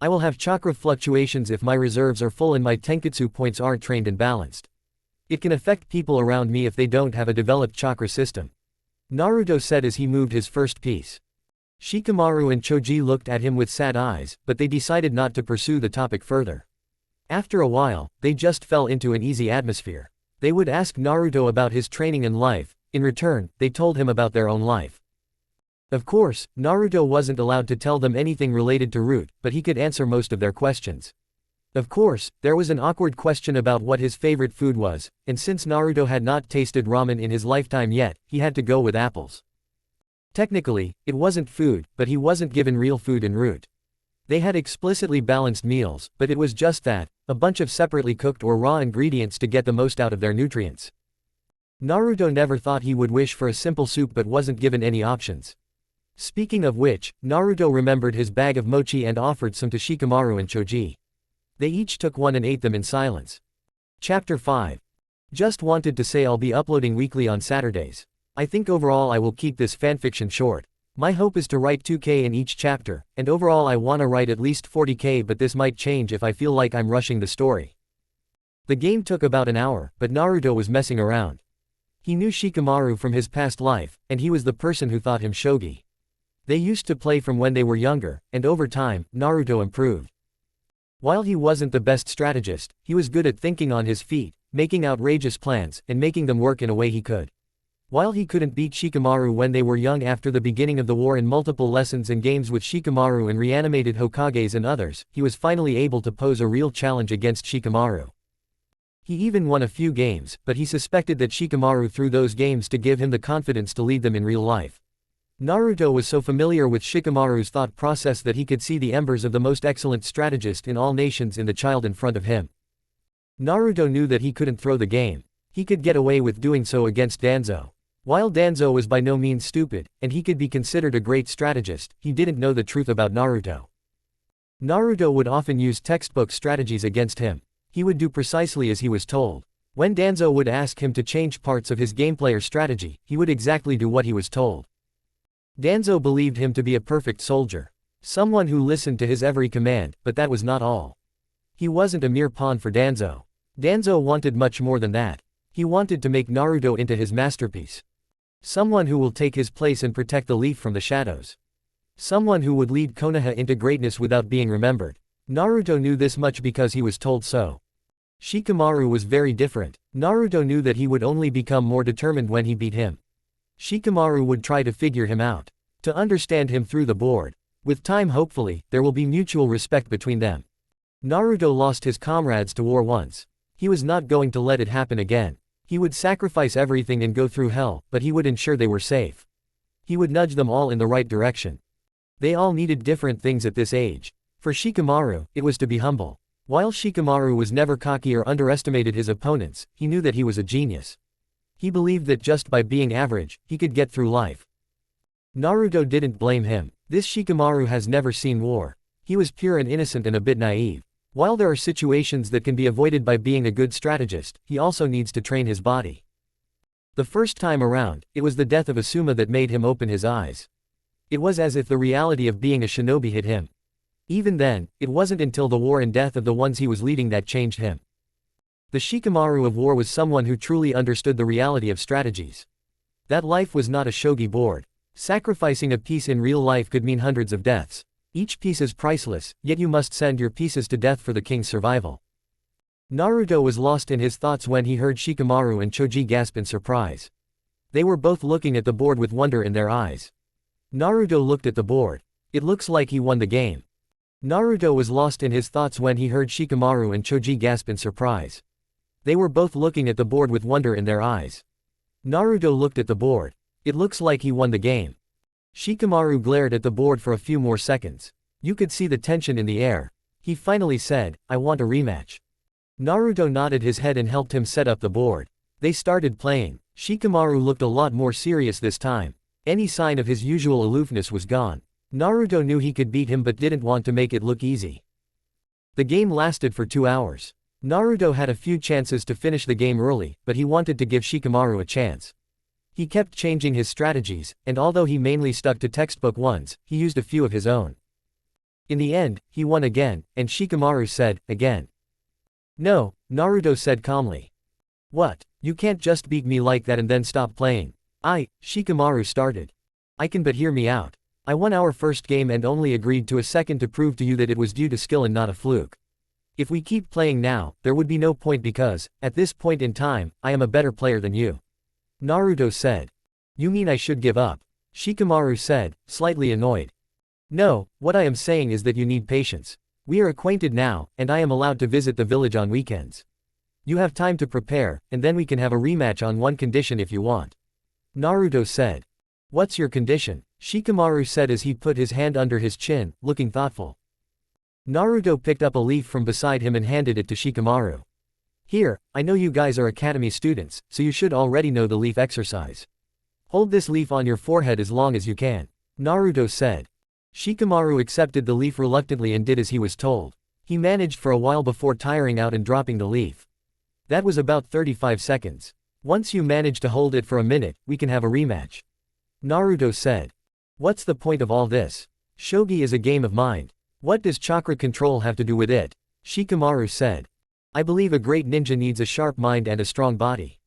I will have chakra fluctuations if my reserves are full and my tenketsu points aren't trained and balanced. It can affect people around me if they don't have a developed chakra system. Naruto said as he moved his first piece. Shikamaru and Choji looked at him with sad eyes, but they decided not to pursue the topic further. After a while, they just fell into an easy atmosphere. They would ask Naruto about his training and life. In return, they told him about their own life. Of course, Naruto wasn't allowed to tell them anything related to Root, but he could answer most of their questions. Of course, there was an awkward question about what his favorite food was, and since Naruto had not tasted ramen in his lifetime yet, he had to go with apples. Technically, it wasn't food, but he wasn't given real food in Root. They had explicitly balanced meals, but it was just that, a bunch of separately cooked or raw ingredients to get the most out of their nutrients. Naruto never thought he would wish for a simple soup but wasn't given any options. Speaking of which, Naruto remembered his bag of mochi and offered some to Shikamaru and Choji. They each took one and ate them in silence. Chapter 5. Just wanted to say I'll be uploading weekly on Saturdays. I think overall I will keep this fanfiction short. My hope is to write 2k in each chapter, and overall I wanna write at least 40k, but this might change if I feel like I'm rushing the story. The game took about an hour, but Naruto was messing around. He knew Shikamaru from his past life, and he was the person who taught him shogi. They used to play from when they were younger, and over time, Naruto improved. While he wasn't the best strategist, he was good at thinking on his feet, making outrageous plans, and making them work in a way he could. While he couldn't beat Shikamaru when they were young after the beginning of the war in multiple lessons and games with Shikamaru and reanimated Hokages and others, he was finally able to pose a real challenge against Shikamaru. He even won a few games, but he suspected that Shikamaru threw those games to give him the confidence to lead them in real life. Naruto was so familiar with Shikamaru's thought process that he could see the embers of the most excellent strategist in all nations in the child in front of him. Naruto knew that he couldn't throw the game. He could get away with doing so against Danzo. While Danzo was by no means stupid, and he could be considered a great strategist, he didn't know the truth about Naruto. Naruto would often use textbook strategies against him. He would do precisely as he was told. When Danzo would ask him to change parts of his gameplay or strategy, he would exactly do what he was told. Danzo believed him to be a perfect soldier. Someone who listened to his every command, but that was not all. He wasn't a mere pawn for Danzo. Danzo wanted much more than that. He wanted to make Naruto into his masterpiece. Someone who will take his place and protect the leaf from the shadows. Someone who would lead Konoha into greatness without being remembered. Naruto knew this much because he was told so. Shikamaru was very different. Naruto knew that he would only become more determined when he beat him. Shikamaru would try to figure him out. To understand him through the board. With time, hopefully, there will be mutual respect between them. Naruto lost his comrades to war once. He was not going to let it happen again. He would sacrifice everything and go through hell, but he would ensure they were safe. He would nudge them all in the right direction. They all needed different things at this age. For Shikamaru, it was to be humble. While Shikamaru was never cocky or underestimated his opponents, he knew that he was a genius. He believed that just by being average, he could get through life. Naruto didn't blame him. This Shikamaru has never seen war. He was pure and innocent and a bit naive. While there are situations that can be avoided by being a good strategist, he also needs to train his body. The first time around, it was the death of Asuma that made him open his eyes. It was as if the reality of being a shinobi hit him. Even then, it wasn't until the war and death of the ones he was leading that changed him. The Shikamaru of war was someone who truly understood the reality of strategies. That life was not a shogi board. Sacrificing a piece in real life could mean hundreds of deaths. Each piece is priceless, yet you must send your pieces to death for the king's survival. Naruto was lost in his thoughts when he heard Shikamaru and Choji gasp in surprise. They were both looking at the board with wonder in their eyes. Naruto looked at the board. It looks like he won the game. Naruto was lost in his thoughts when he heard Shikamaru and Choji gasp in surprise. They were both looking at the board with wonder in their eyes. Naruto looked at the board. It looks like he won the game. Shikamaru glared at the board for a few more seconds. You could see the tension in the air. He finally said, "I want a rematch." Naruto nodded his head and helped him set up the board. They started playing. Shikamaru looked a lot more serious this time. Any sign of his usual aloofness was gone. Naruto knew he could beat him but didn't want to make it look easy. The game lasted for 2 hours. Naruto had a few chances to finish the game early, but he wanted to give Shikamaru a chance. He kept changing his strategies, and although he mainly stuck to textbook ones, he used a few of his own. In the end, he won again, and Shikamaru said, "Again." "No," Naruto said calmly. "What? You can't just beat me like that and then stop playing." Shikamaru started. "I can but hear me out. I won our first game and only agreed to a second to prove to you that it was due to skill and not a fluke. If we keep playing now, there would be no point because, at this point in time, I am a better player than you." Naruto said. "You mean I should give up?" Shikamaru said, slightly annoyed. "No, what I am saying is that you need patience. We are acquainted now, and I am allowed to visit the village on weekends. You have time to prepare, and then we can have a rematch on one condition if you want." Naruto said. "What's your condition?" Shikamaru said as he put his hand under his chin, looking thoughtful. Naruto picked up a leaf from beside him and handed it to Shikamaru. "Here, I know you guys are academy students, so you should already know the leaf exercise. Hold this leaf on your forehead as long as you can," Naruto said. Shikamaru accepted the leaf reluctantly and did as he was told. He managed for a while before tiring out and dropping the leaf. That was about 35 seconds. "Once you manage to hold it for a minute, we can have a rematch," Naruto said. "What's the point of all this? Shogi is a game of mind. What does chakra control have to do with it?" Shikamaru said. "I believe a great ninja needs a sharp mind and a strong body.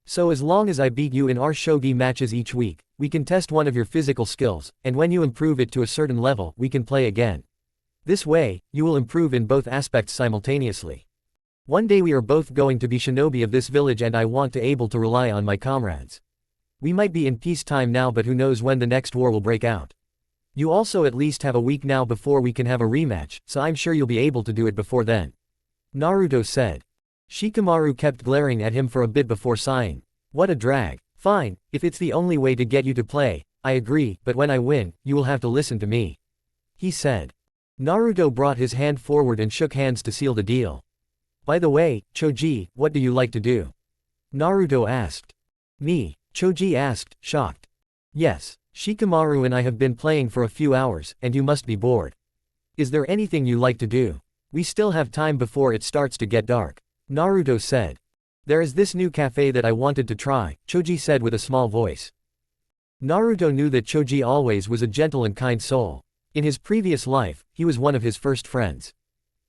So as long as I beat you in our shogi matches each week, we can test one of your physical skills, and when you improve it to a certain level, we can play again. This way, you will improve in both aspects simultaneously. One day we are both going to be shinobi of this village and I want to able to rely on my comrades. We might be in peacetime now but who knows when the next war will break out. You also at least have a week now before we can have a rematch, so I'm sure you'll be able to do it before then," Naruto said. Shikamaru kept glaring at him for a bit before sighing. "What a drag. Fine, if it's the only way to get you to play, I agree, but when I win, you will have to listen to me," he said. Naruto brought his hand forward and shook hands to seal the deal. "By the way, Choji, what do you like to do?" Naruto asked. "Me?" Choji asked, shocked. "Yes, Shikamaru and I have been playing for a few hours, and you must be bored. Is there anything you like to do? We still have time before it starts to get dark," Naruto said. "There is this new cafe that I wanted to try," Choji said with a small voice. Naruto knew that Choji always was a gentle and kind soul. In his previous life, he was one of his first friends.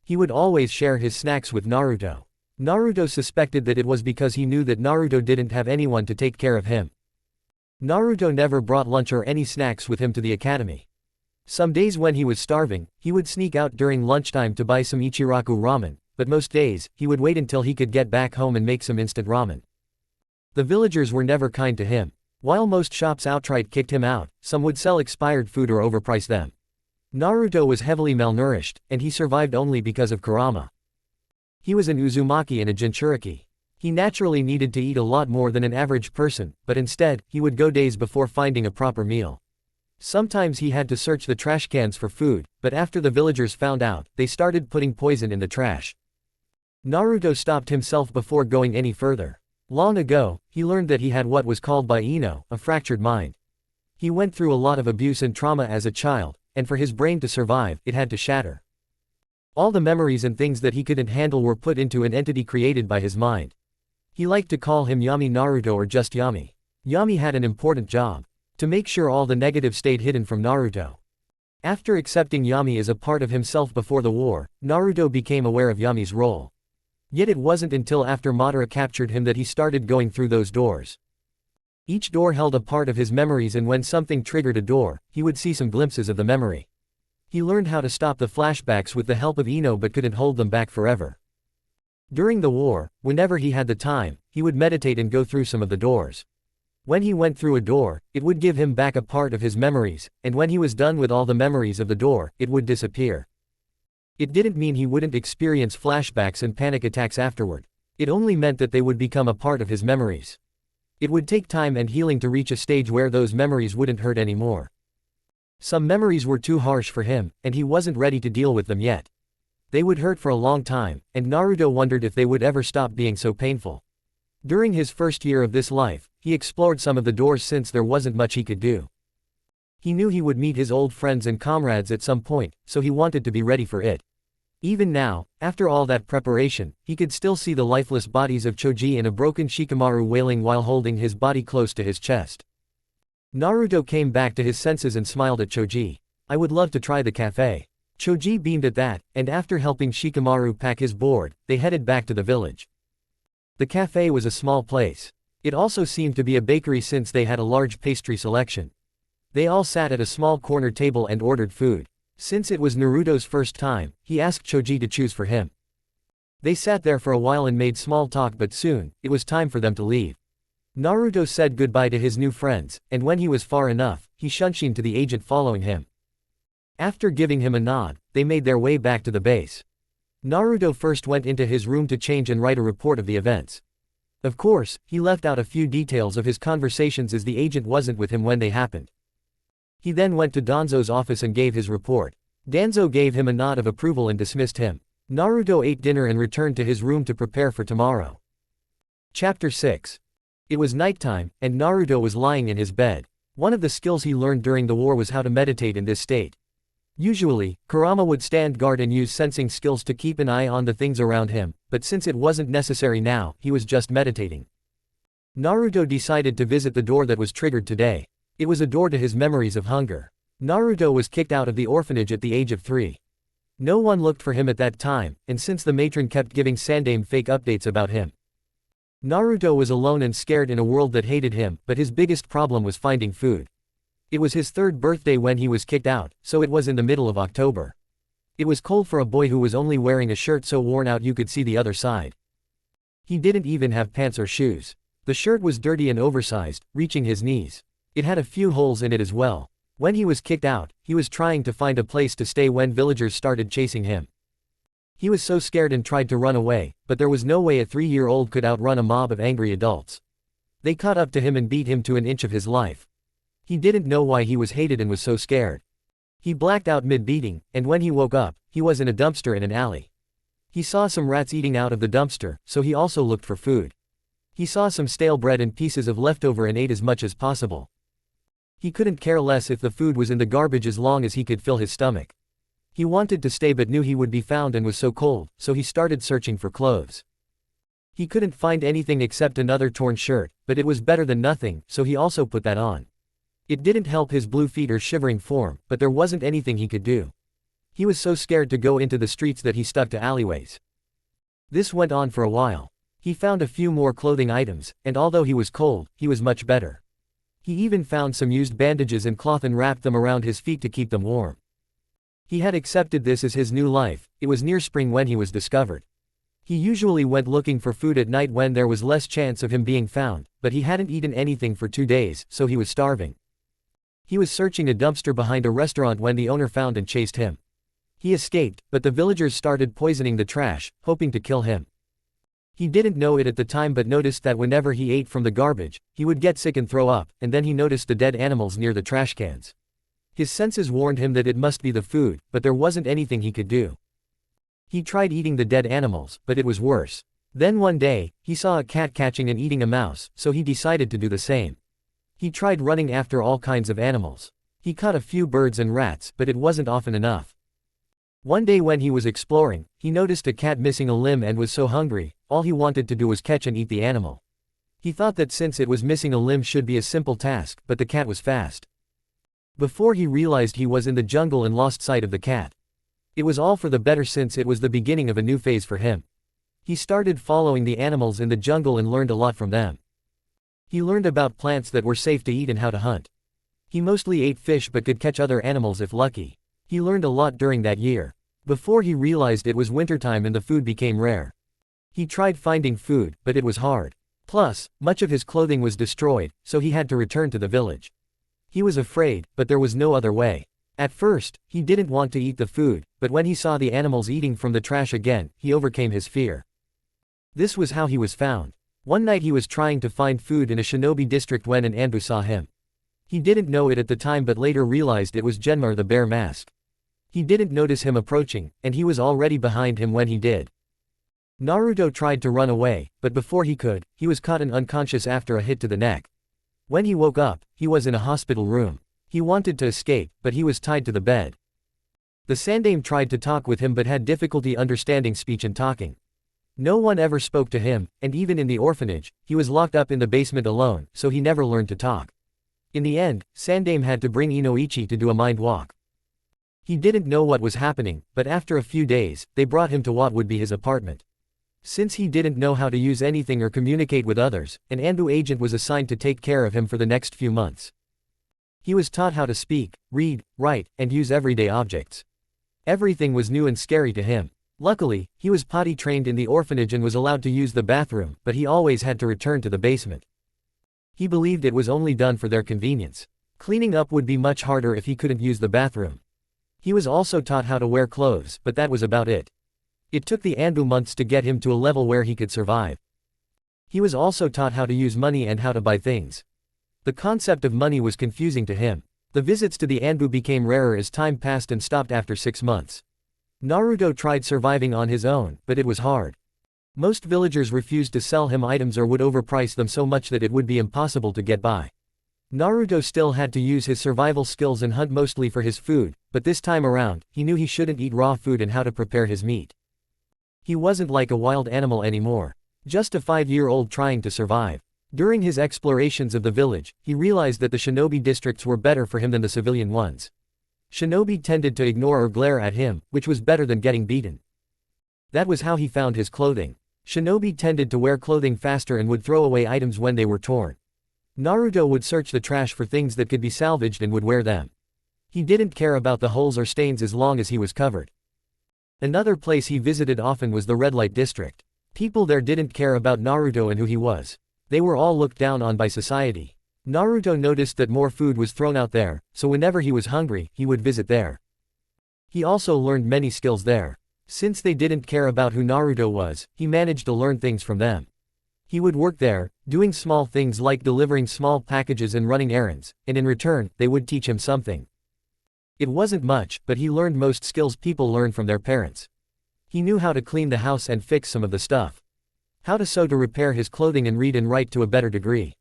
He would always share his snacks with Naruto. Naruto suspected that it was because he knew that Naruto didn't have anyone to take care of him. Naruto never brought lunch or any snacks with him to the academy. Some days when he was starving, he would sneak out during lunchtime to buy some Ichiraku ramen, but most days, he would wait until he could get back home and make some instant ramen. The villagers were never kind to him. While most shops outright kicked him out, some would sell expired food or overprice them. Naruto was heavily malnourished, and he survived only because of Kurama. He was an Uzumaki and a Jinchuriki. He naturally needed to eat a lot more than an average person, but instead, he would go days before finding a proper meal. Sometimes he had to search the trash cans for food, but after the villagers found out, they started putting poison in the trash. Naruto stopped himself before going any further. Long ago, he learned that he had what was called by Ino, a fractured mind. He went through a lot of abuse and trauma as a child, and for his brain to survive, it had to shatter. All the memories and things that he couldn't handle were put into an entity created by his mind. He liked to call him Yami Naruto or just Yami. Yami had an important job: to make sure all the negative stayed hidden from Naruto. After accepting Yami as a part of himself before the war, Naruto became aware of Yami's role. Yet it wasn't until after Madara captured him that he started going through those doors. Each door held a part of his memories, and when something triggered a door, he would see some glimpses of the memory. He learned how to stop the flashbacks with the help of Ino but couldn't hold them back forever. During the war, whenever he had the time, he would meditate and go through some of the doors. When he went through a door, it would give him back a part of his memories, and when he was done with all the memories of the door, it would disappear. It didn't mean he wouldn't experience flashbacks and panic attacks afterward. It only meant that they would become a part of his memories. It would take time and healing to reach a stage where those memories wouldn't hurt anymore. Some memories were too harsh for him, and he wasn't ready to deal with them yet. They would hurt for a long time, and Naruto wondered if they would ever stop being so painful. During his first year of this life, he explored some of the doors since there wasn't much he could do. He knew he would meet his old friends and comrades at some point, so he wanted to be ready for it. Even now, after all that preparation, he could still see the lifeless bodies of Choji and a broken Shikamaru wailing while holding his body close to his chest. Naruto came back to his senses and smiled at Choji. "I would love to try the cafe." Choji beamed at that, and after helping Shikamaru pack his board, they headed back to the village. The cafe was a small place. It also seemed to be a bakery since they had a large pastry selection. They all sat at a small corner table and ordered food. Since it was Naruto's first time, he asked Choji to choose for him. They sat there for a while and made small talk, but soon, it was time for them to leave. Naruto said goodbye to his new friends, and when he was far enough, he shunshined to the agent following him. After giving him a nod, they made their way back to the base. Naruto first went into his room to change and write a report of the events. Of course, he left out a few details of his conversations as the agent wasn't with him when they happened. He then went to Danzo's office and gave his report. Danzo gave him a nod of approval and dismissed him. Naruto ate dinner and returned to his room to prepare for tomorrow. Chapter 6. It was nighttime, and Naruto was lying in his bed. One of the skills he learned during the war was how to meditate in this state. Usually, Kurama would stand guard and use sensing skills to keep an eye on the things around him, but since it wasn't necessary now, he was just meditating. Naruto decided to visit the door that was triggered today. It was a door to his memories of hunger. Naruto was kicked out of the orphanage at the age of 3. No one looked for him at that time, and since the matron kept giving Sandame fake updates about him. Naruto was alone and scared in a world that hated him, but his biggest problem was finding food. It was his 3rd birthday when he was kicked out, so it was in the middle of October. It was cold for a boy who was only wearing a shirt so worn out you could see the other side. He didn't even have pants or shoes. The shirt was dirty and oversized, reaching his knees. It had a few holes in it as well. When he was kicked out, he was trying to find a place to stay when villagers started chasing him. He was so scared and tried to run away, but there was no way a 3-year-old could outrun a mob of angry adults. They caught up to him and beat him to an inch of his life. He didn't know why he was hated and was so scared. He blacked out mid-beating, and when he woke up, he was in a dumpster in an alley. He saw some rats eating out of the dumpster, so he also looked for food. He saw some stale bread and pieces of leftover and ate as much as possible. He couldn't care less if the food was in the garbage as long as he could fill his stomach. He wanted to stay but knew he would be found and was so cold, so he started searching for clothes. He couldn't find anything except another torn shirt, but it was better than nothing, so he also put that on. It didn't help his blue feet or shivering form, but there wasn't anything he could do. He was so scared to go into the streets that he stuck to alleyways. This went on for a while. He found a few more clothing items, and although he was cold, he was much better. He even found some used bandages and cloth and wrapped them around his feet to keep them warm. He had accepted this as his new life. It was near spring when he was discovered. He usually went looking for food at night when there was less chance of him being found, but he hadn't eaten anything for 2 days, so he was starving. He was searching a dumpster behind a restaurant when the owner found and chased him. He escaped, but the villagers started poisoning the trash, hoping to kill him. He didn't know it at the time but noticed that whenever he ate from the garbage, he would get sick and throw up, and then he noticed the dead animals near the trash cans. His senses warned him that it must be the food, but there wasn't anything he could do. He tried eating the dead animals, but it was worse. Then one day, he saw a cat catching and eating a mouse, so he decided to do the same. He tried running after all kinds of animals. He caught a few birds and rats, but it wasn't often enough. One day when he was exploring, he noticed a cat missing a limb and was so hungry, all he wanted to do was catch and eat the animal. He thought that since it was missing a limb should be a simple task, but the cat was fast. Before he realized he was in the jungle and lost sight of the cat. It was all for the better since it was the beginning of a new phase for him. He started following the animals in the jungle and learned a lot from them. He learned about plants that were safe to eat and how to hunt. He mostly ate fish but could catch other animals if lucky. He learned a lot during that year. Before he realized it was wintertime and the food became rare. He tried finding food, but it was hard. Plus, much of his clothing was destroyed, so he had to return to the village. He was afraid, but there was no other way. At first, he didn't want to eat the food, but when he saw the animals eating from the trash again, he overcame his fear. This was how he was found. One night he was trying to find food in a shinobi district when an Anbu saw him. He didn't know it at the time but later realized it was Genmar the bear mask. He didn't notice him approaching, and he was already behind him when he did. Naruto tried to run away, but before he could, he was caught and unconscious after a hit to the neck. When he woke up, he was in a hospital room. He wanted to escape, but he was tied to the bed. The Sandaime tried to talk with him but had difficulty understanding speech and talking. No one ever spoke to him, and even in the orphanage, he was locked up in the basement alone, so he never learned to talk. In the end, Sandaime had to bring Inoichi to do a mind walk. He didn't know what was happening, but after a few days, they brought him to what would be his apartment. Since he didn't know how to use anything or communicate with others, an Anbu agent was assigned to take care of him for the next few months. He was taught how to speak, read, write, and use everyday objects. Everything was new and scary to him. Luckily, he was potty trained in the orphanage and was allowed to use the bathroom, but he always had to return to the basement. He believed it was only done for their convenience. Cleaning up would be much harder if he couldn't use the bathroom. He was also taught how to wear clothes, but that was about it. It took the Anbu months to get him to a level where he could survive. He was also taught how to use money and how to buy things. The concept of money was confusing to him. The visits to the Anbu became rarer as time passed and stopped after 6 months. Naruto tried surviving on his own, but it was hard. Most villagers refused to sell him items or would overprice them so much that it would be impossible to get by. Naruto still had to use his survival skills and hunt mostly for his food, but this time around, he knew he shouldn't eat raw food and how to prepare his meat. He wasn't like a wild animal anymore. Just a 5-year-old trying to survive. During his explorations of the village, he realized that the shinobi districts were better for him than the civilian ones. Shinobi tended to ignore or glare at him, which was better than getting beaten. That was how he found his clothing. Shinobi tended to wear clothing faster and would throw away items when they were torn. Naruto would search the trash for things that could be salvaged and would wear them. He didn't care about the holes or stains as long as he was covered. Another place he visited often was the red light district. People there didn't care about Naruto and who he was. They were all looked down on by society. Naruto noticed that more food was thrown out there, so whenever he was hungry, he would visit there. He also learned many skills there. Since they didn't care about who Naruto was, he managed to learn things from them. He would work there, doing small things like delivering small packages and running errands, and in return, they would teach him something. It wasn't much, but he learned most skills people learn from their parents. He knew how to clean the house and fix some of the stuff. How to sew to repair his clothing and read and write to a better degree.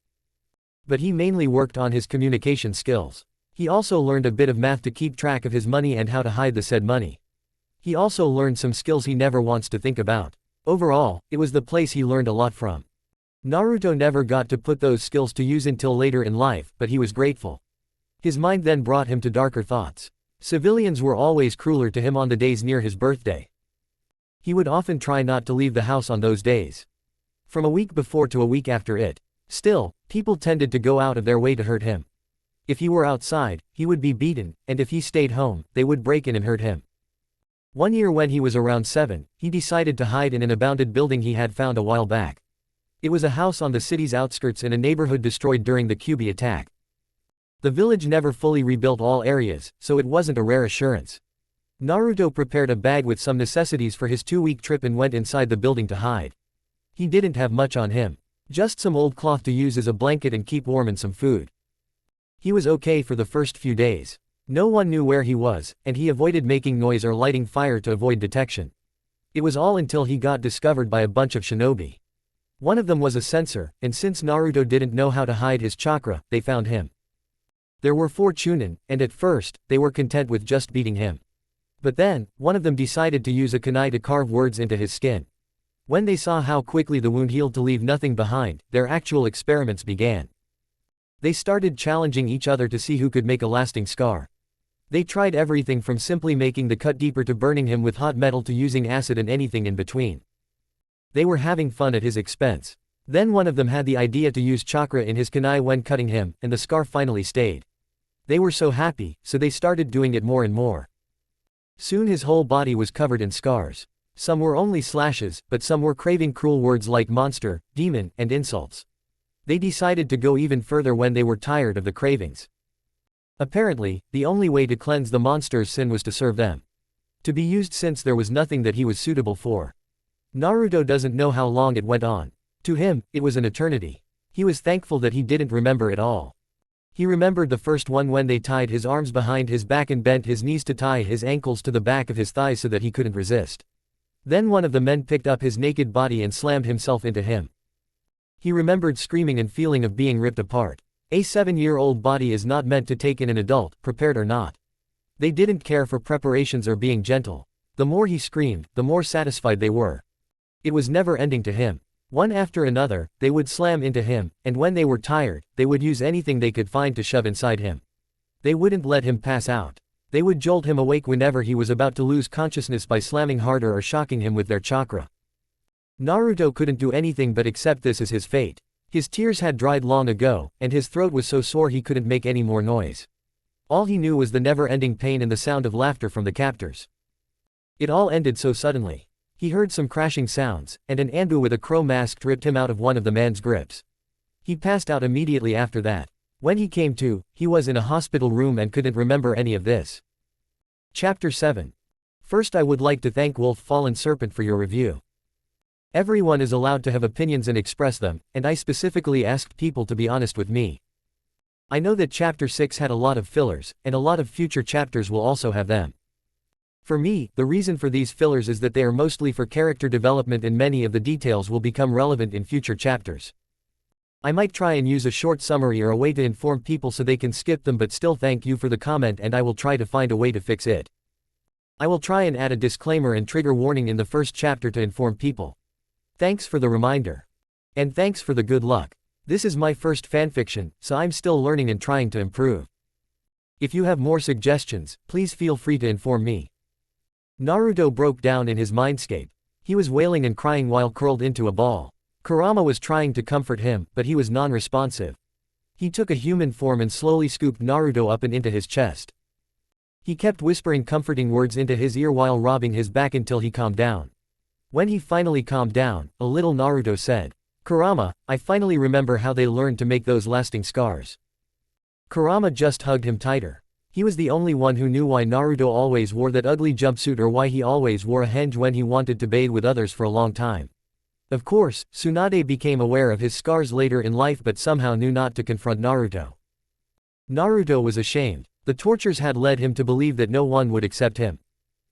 But he mainly worked on his communication skills. He also learned a bit of math to keep track of his money and how to hide the said money. He also learned some skills he never wants to think about. Overall, it was the place he learned a lot from. Naruto never got to put those skills to use until later in life, but he was grateful. His mind then brought him to darker thoughts. Civilians were always crueler to him on the days near his birthday. He would often try not to leave the house on those days. From a week before to a week after it. Still, people tended to go out of their way to hurt him. If he were outside, he would be beaten, and if he stayed home, they would break in and hurt him. One year when he was around 7, he decided to hide in an abandoned building he had found a while back. It was a house on the city's outskirts in a neighborhood destroyed during the Kyubi attack. The village never fully rebuilt all areas, so it wasn't a rare assurance. Naruto prepared a bag with some necessities for his 2-week trip and went inside the building to hide. He didn't have much on him. Just some old cloth to use as a blanket and keep warm and some food. He was okay for the first few days. No one knew where he was, and he avoided making noise or lighting fire to avoid detection. It was all until he got discovered by a bunch of shinobi. One of them was a censor, and since Naruto didn't know how to hide his chakra, they found him. There were 4 chunin, and at first, they were content with just beating him. But then, one of them decided to use a kunai to carve words into his skin. When they saw how quickly the wound healed to leave nothing behind, their actual experiments began. They started challenging each other to see who could make a lasting scar. They tried everything from simply making the cut deeper to burning him with hot metal to using acid and anything in between. They were having fun at his expense. Then one of them had the idea to use chakra in his kunai when cutting him, and the scar finally stayed. They were so happy, so they started doing it more and more. Soon his whole body was covered in scars. Some were only slashes, but some were craving cruel words like monster, demon, and insults. They decided to go even further when they were tired of the cravings. Apparently, the only way to cleanse the monster's sin was to serve them. To be used since there was nothing that he was suitable for. Naruto doesn't know how long it went on. To him, it was an eternity. He was thankful that he didn't remember it all. He remembered the first one when they tied his arms behind his back and bent his knees to tie his ankles to the back of his thighs so that he couldn't resist. Then one of the men picked up his naked body and slammed himself into him. He remembered screaming and feeling of being ripped apart. A 7-year-old body is not meant to take in an adult, prepared or not. They didn't care for preparations or being gentle. The more he screamed, the more satisfied they were. It was never ending to him. One after another, they would slam into him, and when they were tired, they would use anything they could find to shove inside him. They wouldn't let him pass out. They would jolt him awake whenever he was about to lose consciousness by slamming harder or shocking him with their chakra. Naruto couldn't do anything but accept this as his fate. His tears had dried long ago, and his throat was so sore he couldn't make any more noise. All he knew was the never-ending pain and the sound of laughter from the captors. It all ended so suddenly. He heard some crashing sounds, and an Anbu with a crow mask ripped him out of one of the man's grips. He passed out immediately after that. When he came to, he was in a hospital room and couldn't remember any of this. Chapter 7. First I would like to thank Wolf Fallen Serpent for your review. Everyone is allowed to have opinions and express them, and I specifically asked people to be honest with me. I know that Chapter 6 had a lot of fillers, and a lot of future chapters will also have them. For me, the reason for these fillers is that they are mostly for character development and many of the details will become relevant in future chapters. I might try and use a short summary or a way to inform people so they can skip them, but still thank you for the comment and I will try to find a way to fix it. I will try and add a disclaimer and trigger warning in the first chapter to inform people. Thanks for the reminder. And thanks for the good luck. This is my first fanfiction, so I'm still learning and trying to improve. If you have more suggestions, please feel free to inform me. Naruto broke down in his mindscape. He was wailing and crying while curled into a ball. Kurama was trying to comfort him, but he was non-responsive. He took a human form and slowly scooped Naruto up and into his chest. He kept whispering comforting words into his ear while rubbing his back until he calmed down. When he finally calmed down, a little Naruto said, "Kurama, I finally remember how they learned to make those lasting scars." Kurama just hugged him tighter. He was the only one who knew why Naruto always wore that ugly jumpsuit or why he always wore a henge when he wanted to bathe with others for a long time. Of course, Tsunade became aware of his scars later in life but somehow knew not to confront Naruto. Naruto was ashamed. The tortures had led him to believe that no one would accept him.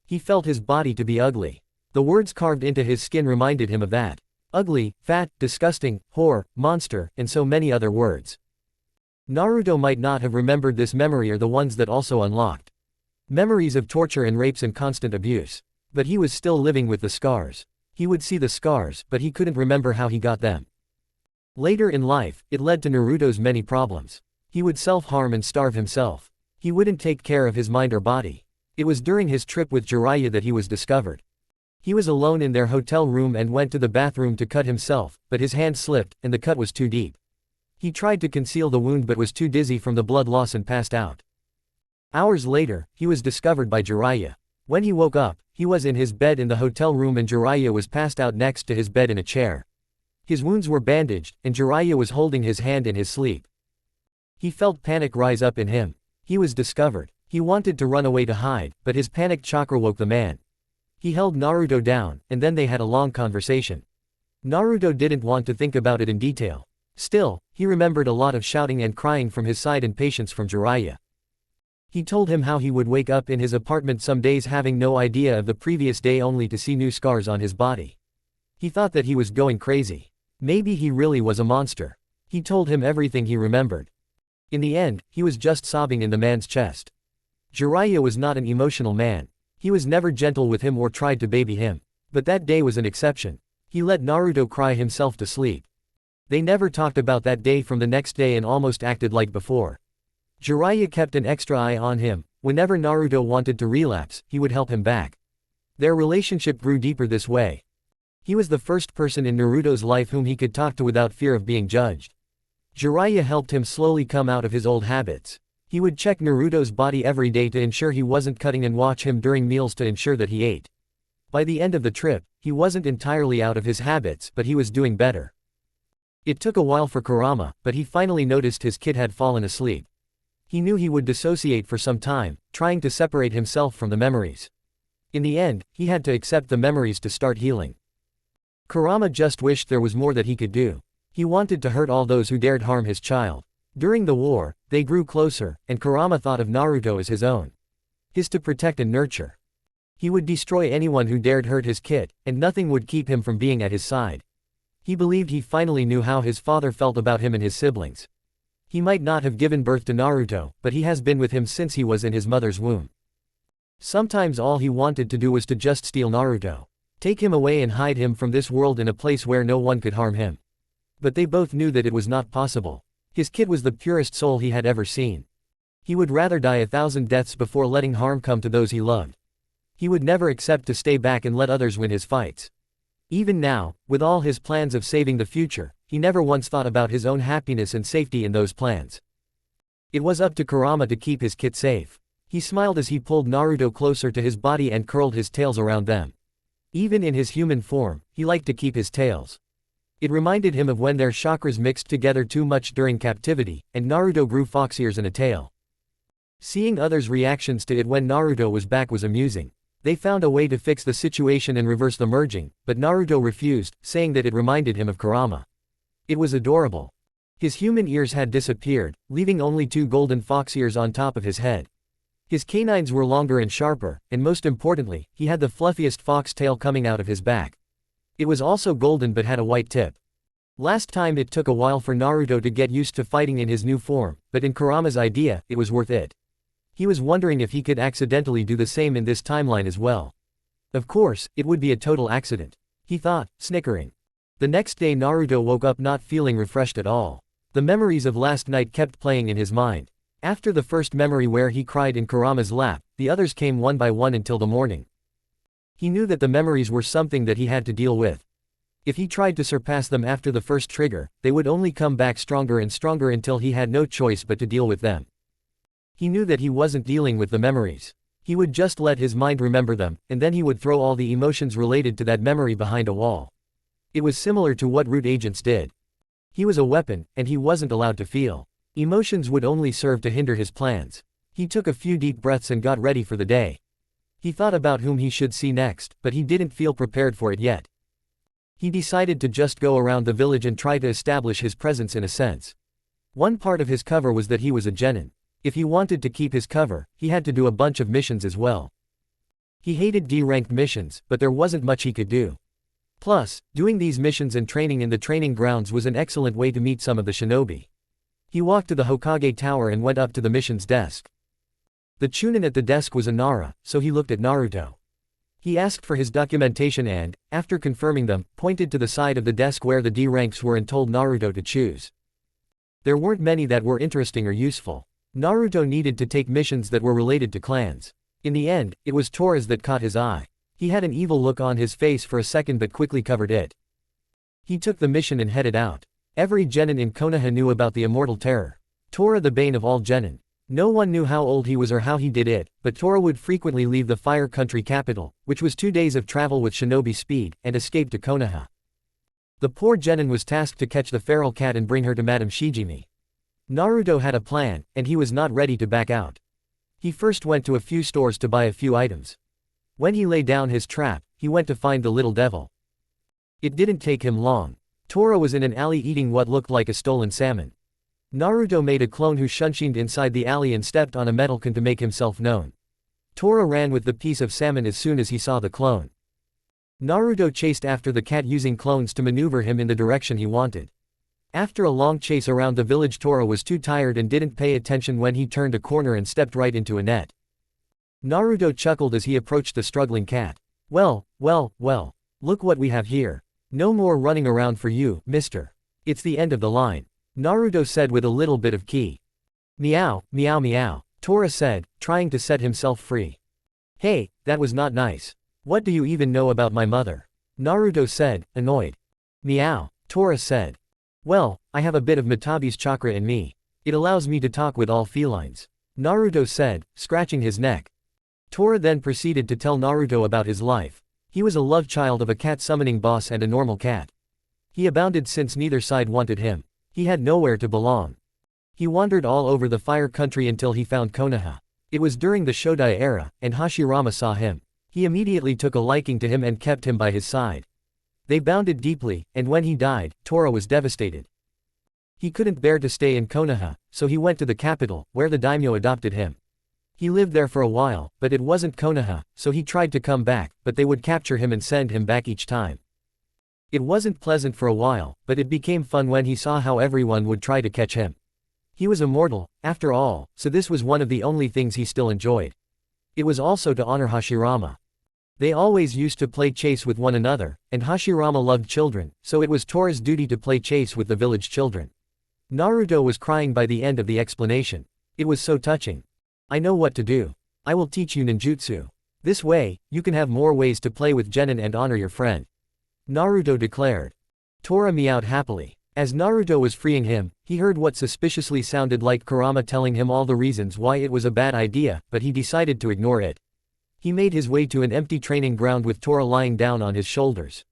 He felt his body to be ugly. The words carved into his skin reminded him of that. Ugly, fat, disgusting, whore, monster, and so many other words. Naruto might not have remembered this memory or the ones that also unlocked. Memories of torture and rapes and constant abuse. But he was still living with the scars. He would see the scars, but he couldn't remember how he got them. Later in life, it led to Naruto's many problems. He would self-harm and starve himself. He wouldn't take care of his mind or body. It was during his trip with Jiraiya that he was discovered. He was alone in their hotel room and went to the bathroom to cut himself, but his hand slipped, and the cut was too deep. He tried to conceal the wound but was too dizzy from the blood loss and passed out. Hours later, he was discovered by Jiraiya. When he woke up, he was in his bed in the hotel room and Jiraiya was passed out next to his bed in a chair. His wounds were bandaged, and Jiraiya was holding his hand in his sleep. He felt panic rise up in him. He was discovered. He wanted to run away to hide, but his panicked chakra woke the man. He held Naruto down, and then they had a long conversation. Naruto didn't want to think about it in detail. Still, he remembered a lot of shouting and crying from his side and patience from Jiraiya. He told him how he would wake up in his apartment some days having no idea of the previous day only to see new scars on his body. He thought that he was going crazy. Maybe he really was a monster. He told him everything he remembered. In the end, he was just sobbing in the man's chest. Jiraiya was not an emotional man. He was never gentle with him or tried to baby him. But that day was an exception. He let Naruto cry himself to sleep. They never talked about that day from the next day and almost acted like before. Jiraiya kept an extra eye on him. Whenever Naruto wanted to relapse, he would help him back. Their relationship grew deeper this way. He was the first person in Naruto's life whom he could talk to without fear of being judged. Jiraiya helped him slowly come out of his old habits. He would check Naruto's body every day to ensure he wasn't cutting and watch him during meals to ensure that he ate. By the end of the trip, he wasn't entirely out of his habits, but he was doing better. It took a while for Kurama, but he finally noticed his kid had fallen asleep. He knew he would dissociate for some time, trying to separate himself from the memories. In the end, he had to accept the memories to start healing. Kurama just wished there was more that he could do. He wanted to hurt all those who dared harm his child. During the war, they grew closer, and Kurama thought of Naruto as his own. His to protect and nurture. He would destroy anyone who dared hurt his kid, and nothing would keep him from being at his side. He believed he finally knew how his father felt about him and his siblings. He might not have given birth to Naruto, but he has been with him since he was in his mother's womb. Sometimes all he wanted to do was to just steal Naruto. Take him away and hide him from this world in a place where no one could harm him. But they both knew that it was not possible. His kid was the purest soul he had ever seen. He would rather die 1,000 deaths before letting harm come to those he loved. He would never accept to stay back and let others win his fights. Even now, with all his plans of saving the future, he never once thought about his own happiness and safety in those plans. It was up to Kurama to keep his kid safe. He smiled as he pulled Naruto closer to his body and curled his tails around them. Even in his human form, he liked to keep his tails. It reminded him of when their chakras mixed together too much during captivity, and Naruto grew fox ears and a tail. Seeing others' reactions to it when Naruto was back was amusing. They found a way to fix the situation and reverse the merging, but Naruto refused, saying that it reminded him of Kurama. It was adorable. His human ears had disappeared, leaving only 2 golden fox ears on top of his head. His canines were longer and sharper, and most importantly, he had the fluffiest fox tail coming out of his back. It was also golden but had a white tip. Last time it took a while for Naruto to get used to fighting in his new form, but in Kurama's idea, it was worth it. He was wondering if he could accidentally do the same in this timeline as well. Of course, it would be a total accident, he thought, snickering. The next day Naruto woke up not feeling refreshed at all. The memories of last night kept playing in his mind. After the first memory where he cried in Kurama's lap, the others came one by one until the morning. He knew that the memories were something that he had to deal with. If he tried to surpass them after the first trigger, they would only come back stronger and stronger until he had no choice but to deal with them. He knew that he wasn't dealing with the memories. He would just let his mind remember them, and then he would throw all the emotions related to that memory behind a wall. It was similar to what root agents did. He was a weapon, and he wasn't allowed to feel. Emotions would only serve to hinder his plans. He took a few deep breaths and got ready for the day. He thought about whom he should see next, but he didn't feel prepared for it yet. He decided to just go around the village and try to establish his presence in a sense. One part of his cover was that he was a genin. If he wanted to keep his cover, he had to do a bunch of missions as well. He hated D-ranked missions, but there wasn't much he could do. Plus, doing these missions and training in the training grounds was an excellent way to meet some of the shinobi. He walked to the Hokage Tower and went up to the mission's desk. The chunin at the desk was a Nara, so he looked at Naruto. He asked for his documentation and, after confirming them, pointed to the side of the desk where the D ranks were and told Naruto to choose. There weren't many that were interesting or useful. Naruto needed to take missions that were related to clans. In the end, it was Tora's that caught his eye. He had an evil look on his face for a second but quickly covered it. He took the mission and headed out. Every genin in Konoha knew about the immortal terror. Tora, the bane of all genin. No one knew how old he was or how he did it, but Tora would frequently leave the Fire Country capital, which was 2 days of travel with shinobi speed, and escape to Konoha. The poor genin was tasked to catch the feral cat and bring her to Madame Shijimi. Naruto had a plan, and he was not ready to back out. He first went to a few stores to buy a few items. When he laid down his trap, he went to find the little devil. It didn't take him long. Tora was in an alley eating what looked like a stolen salmon. Naruto made a clone who shunshined inside the alley and stepped on a metal can to make himself known. Tora ran with the piece of salmon as soon as he saw the clone. Naruto chased after the cat using clones to maneuver him in the direction he wanted. After a long chase around the village, Tora was too tired and didn't pay attention when he turned a corner and stepped right into a net. Naruto chuckled as he approached the struggling cat. Well, look what we have here. No more running around for you, mister. It's the end of the line. Naruto said with a little bit of ki. Meow, meow meow, Tora said, trying to set himself free. Hey, that was not nice. What do you even know about my mother? Naruto said, annoyed. Meow. Tora said. Well, I have a bit of Mitabi's chakra in me. It allows me to talk with all felines. Naruto said, scratching his neck. Tora then proceeded to tell Naruto about his life. He was a love child of a cat summoning boss and a normal cat. He abounded since neither side wanted him. He had nowhere to belong. He wandered all over the fire country until he found Konoha. It was during the Shodai era, and Hashirama saw him. He immediately took a liking to him and kept him by his side. They bonded deeply, and when he died, Tora was devastated. He couldn't bear to stay in Konoha, so he went to the capital, where the daimyo adopted him. He lived there for a while, but it wasn't Konoha, so he tried to come back, but they would capture him and send him back each time. It wasn't pleasant for a while, but it became fun when he saw how everyone would try to catch him. He was immortal, after all, so this was one of the only things he still enjoyed. It was also to honor Hashirama. They always used to play chase with one another, and Hashirama loved children, so it was Tora's duty to play chase with the village children. Naruto was crying by the end of the explanation. It was so touching. I know what to do. I will teach you ninjutsu. This way, you can have more ways to play with genin and honor your friend. Naruto declared. Tora meowed happily. As Naruto was freeing him, he heard what suspiciously sounded like Kurama telling him all the reasons why it was a bad idea, but he decided to ignore it. He made his way to an empty training ground with Tora lying down on his shoulders.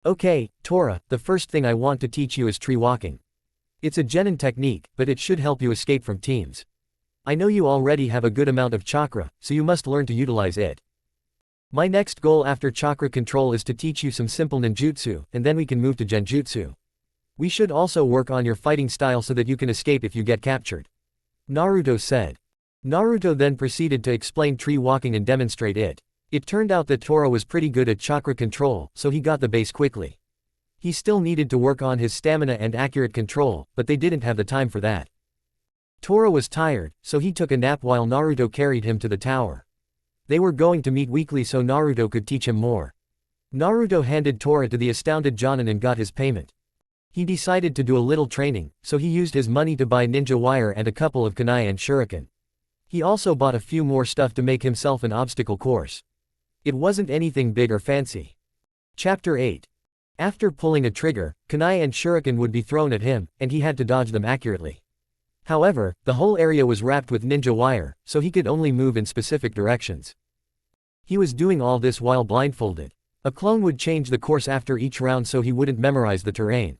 Okay, Tora, the first thing I want to teach you is tree walking. It's a genin technique, but it should help you escape from teams. I know you already have a good amount of chakra, so you must learn to utilize it. My next goal after chakra control is to teach you some simple ninjutsu, and then we can move to genjutsu. We should also work on your fighting style so that you can escape if you get captured. Naruto said. Naruto then proceeded to explain tree walking and demonstrate it. It turned out that Tora was pretty good at chakra control, so he got the base quickly. He still needed to work on his stamina and accurate control, but they didn't have the time for that. Tora was tired, so he took a nap while Naruto carried him to the tower. They were going to meet weekly so Naruto could teach him more. Naruto handed Tora to the astounded Jonin and got his payment. He decided to do a little training, so he used his money to buy ninja wire and a couple of kunai and shuriken. He also bought a few more stuff to make himself an obstacle course. It wasn't anything big or fancy. Chapter 8. After pulling a trigger, kunai and shuriken would be thrown at him, and he had to dodge them accurately. However, the whole area was wrapped with ninja wire, so he could only move in specific directions. He was doing all this while blindfolded. A clone would change the course after each round so he wouldn't memorize the terrain.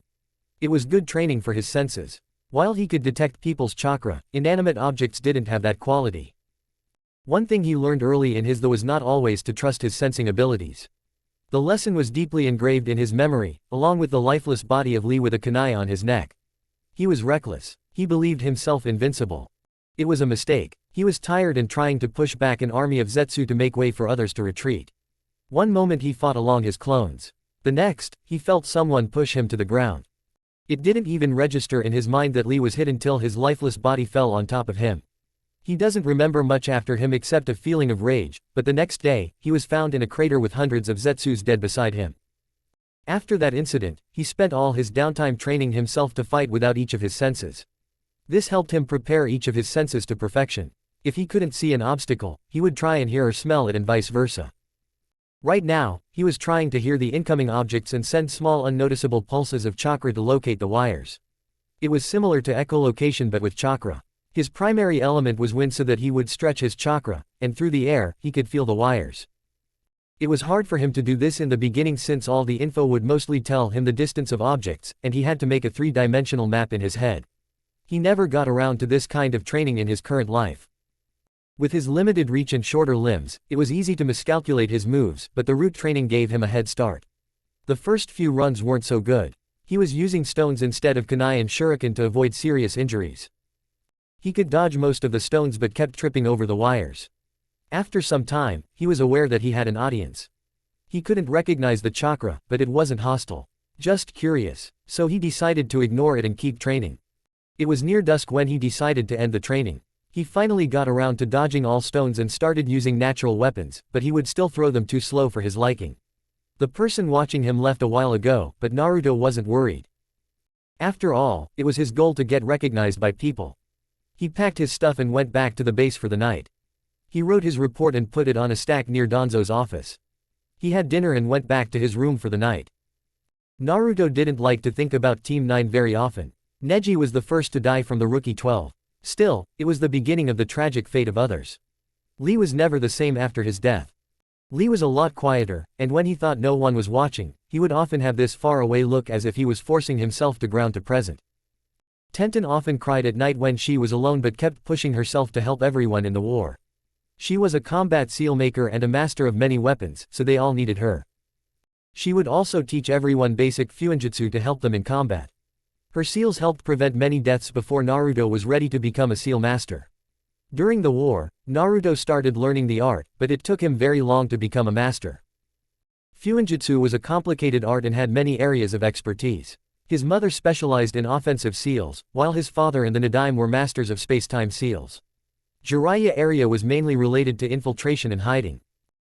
It was good training for his senses. While he could detect people's chakra, inanimate objects didn't have that quality. One thing he learned early in his though was not always to trust his sensing abilities. The lesson was deeply engraved in his memory, along with the lifeless body of Lee with a kunai on his neck. He was reckless. He believed himself invincible. It was a mistake. He was tired and trying to push back an army of Zetsu to make way for others to retreat. One moment he fought along his clones. The next, he felt someone push him to the ground. It didn't even register in his mind that Lee was hit until his lifeless body fell on top of him. He doesn't remember much after him except a feeling of rage, but the next day, he was found in a crater with hundreds of Zetsus dead beside him. After that incident, he spent all his downtime training himself to fight without each of his senses. This helped him prepare each of his senses to perfection. If he couldn't see an obstacle, he would try and hear or smell it and vice versa. Right now, he was trying to hear the incoming objects and send small unnoticeable pulses of chakra to locate the wires. It was similar to echolocation but with chakra. His primary element was wind so that he would stretch his chakra, and through the air, he could feel the wires. It was hard for him to do this in the beginning since all the info would mostly tell him the distance of objects, and he had to make a three-dimensional map in his head. He never got around to this kind of training in his current life. With his limited reach and shorter limbs, it was easy to miscalculate his moves, but the root training gave him a head start. The first few runs weren't so good. He was using stones instead of kunai and shuriken to avoid serious injuries. He could dodge most of the stones but kept tripping over the wires. After some time, he was aware that he had an audience. He couldn't recognize the chakra, but it wasn't hostile. Just curious. So he decided to ignore it and keep training. It was near dusk when he decided to end the training. He finally got around to dodging all stones and started using natural weapons, but he would still throw them too slow for his liking. The person watching him left a while ago, but Naruto wasn't worried. After all, it was his goal to get recognized by people. He packed his stuff and went back to the base for the night. He wrote his report and put it on a stack near Danzo's office. He had dinner and went back to his room for the night. Naruto didn't like to think about Team 9 very often. Neji was the first to die from the Rookie 12. Still, it was the beginning of the tragic fate of others. Lee was never the same after his death. Lee was a lot quieter, and when he thought no one was watching, he would often have this far-away look as if he was forcing himself to ground to present. Tenten often cried at night when she was alone but kept pushing herself to help everyone in the war. She was a combat seal maker and a master of many weapons, so they all needed her. She would also teach everyone basic fuinjutsu to help them in combat. Her seals helped prevent many deaths before Naruto was ready to become a seal master. During the war, Naruto started learning the art, but it took him very long to become a master. Fuinjutsu was a complicated art and had many areas of expertise. His mother specialized in offensive seals, while his father and the Nadaime were masters of space-time seals. Jiraiya area was mainly related to infiltration and hiding.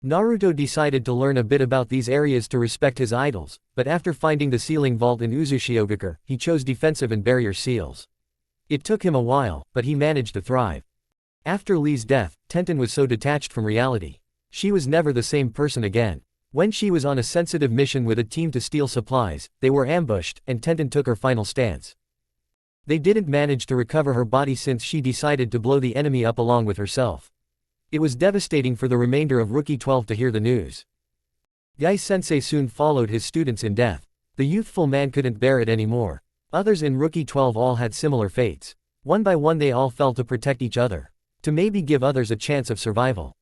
Naruto decided to learn a bit about these areas to respect his idols, but after finding the sealing vault in Uzushiogakure, he chose defensive and barrier seals. It took him a while, but he managed to thrive. After Lee's death, Tenten was so detached from reality. She was never the same person again. When she was on a sensitive mission with a team to steal supplies, they were ambushed, and Tenten took her final stance. They didn't manage to recover her body since she decided to blow the enemy up along with herself. It was devastating for the remainder of Rookie 12 to hear the news. Guy-sensei soon followed his students in death. The youthful man couldn't bear it anymore. Others in Rookie 12 all had similar fates. One by one they all fell to protect each other. To maybe give others a chance of survival.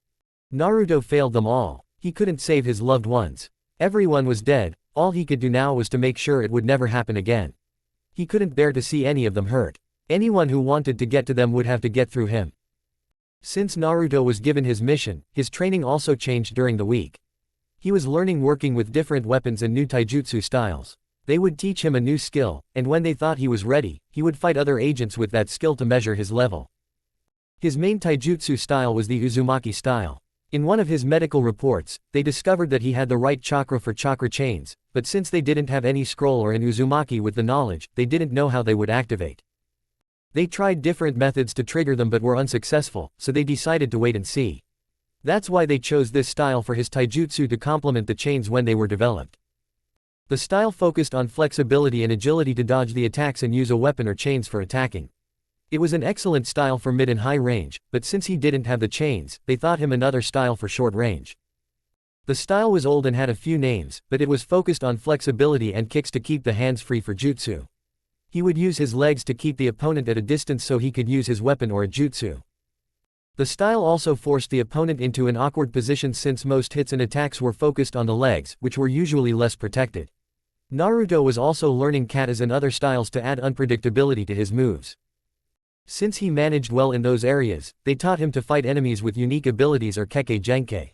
Naruto failed them all. He couldn't save his loved ones. Everyone was dead, all he could do now was to make sure it would never happen again. He couldn't bear to see any of them hurt. Anyone who wanted to get to them would have to get through him. Since Naruto was given his mission, his training also changed during the week. He was learning working with different weapons and new taijutsu styles. They would teach him a new skill, and when they thought he was ready, he would fight other agents with that skill to measure his level. His main taijutsu style was the Uzumaki style. In one of his medical reports, they discovered that he had the right chakra for chakra chains, but since they didn't have any scroll or an Uzumaki with the knowledge, they didn't know how they would activate. They tried different methods to trigger them but were unsuccessful, so they decided to wait and see. That's why they chose this style for his taijutsu to complement the chains when they were developed. The style focused on flexibility and agility to dodge the attacks and use a weapon or chains for attacking. It was an excellent style for mid and high range, but since he didn't have the chains, they thought him another style for short range. The style was old and had a few names, but it was focused on flexibility and kicks to keep the hands free for jutsu. He would use his legs to keep the opponent at a distance so he could use his weapon or a jutsu. The style also forced the opponent into an awkward position since most hits and attacks were focused on the legs, which were usually less protected. Naruto was also learning katas and other styles to add unpredictability to his moves. Since he managed well in those areas, they taught him to fight enemies with unique abilities or kekkei genkei.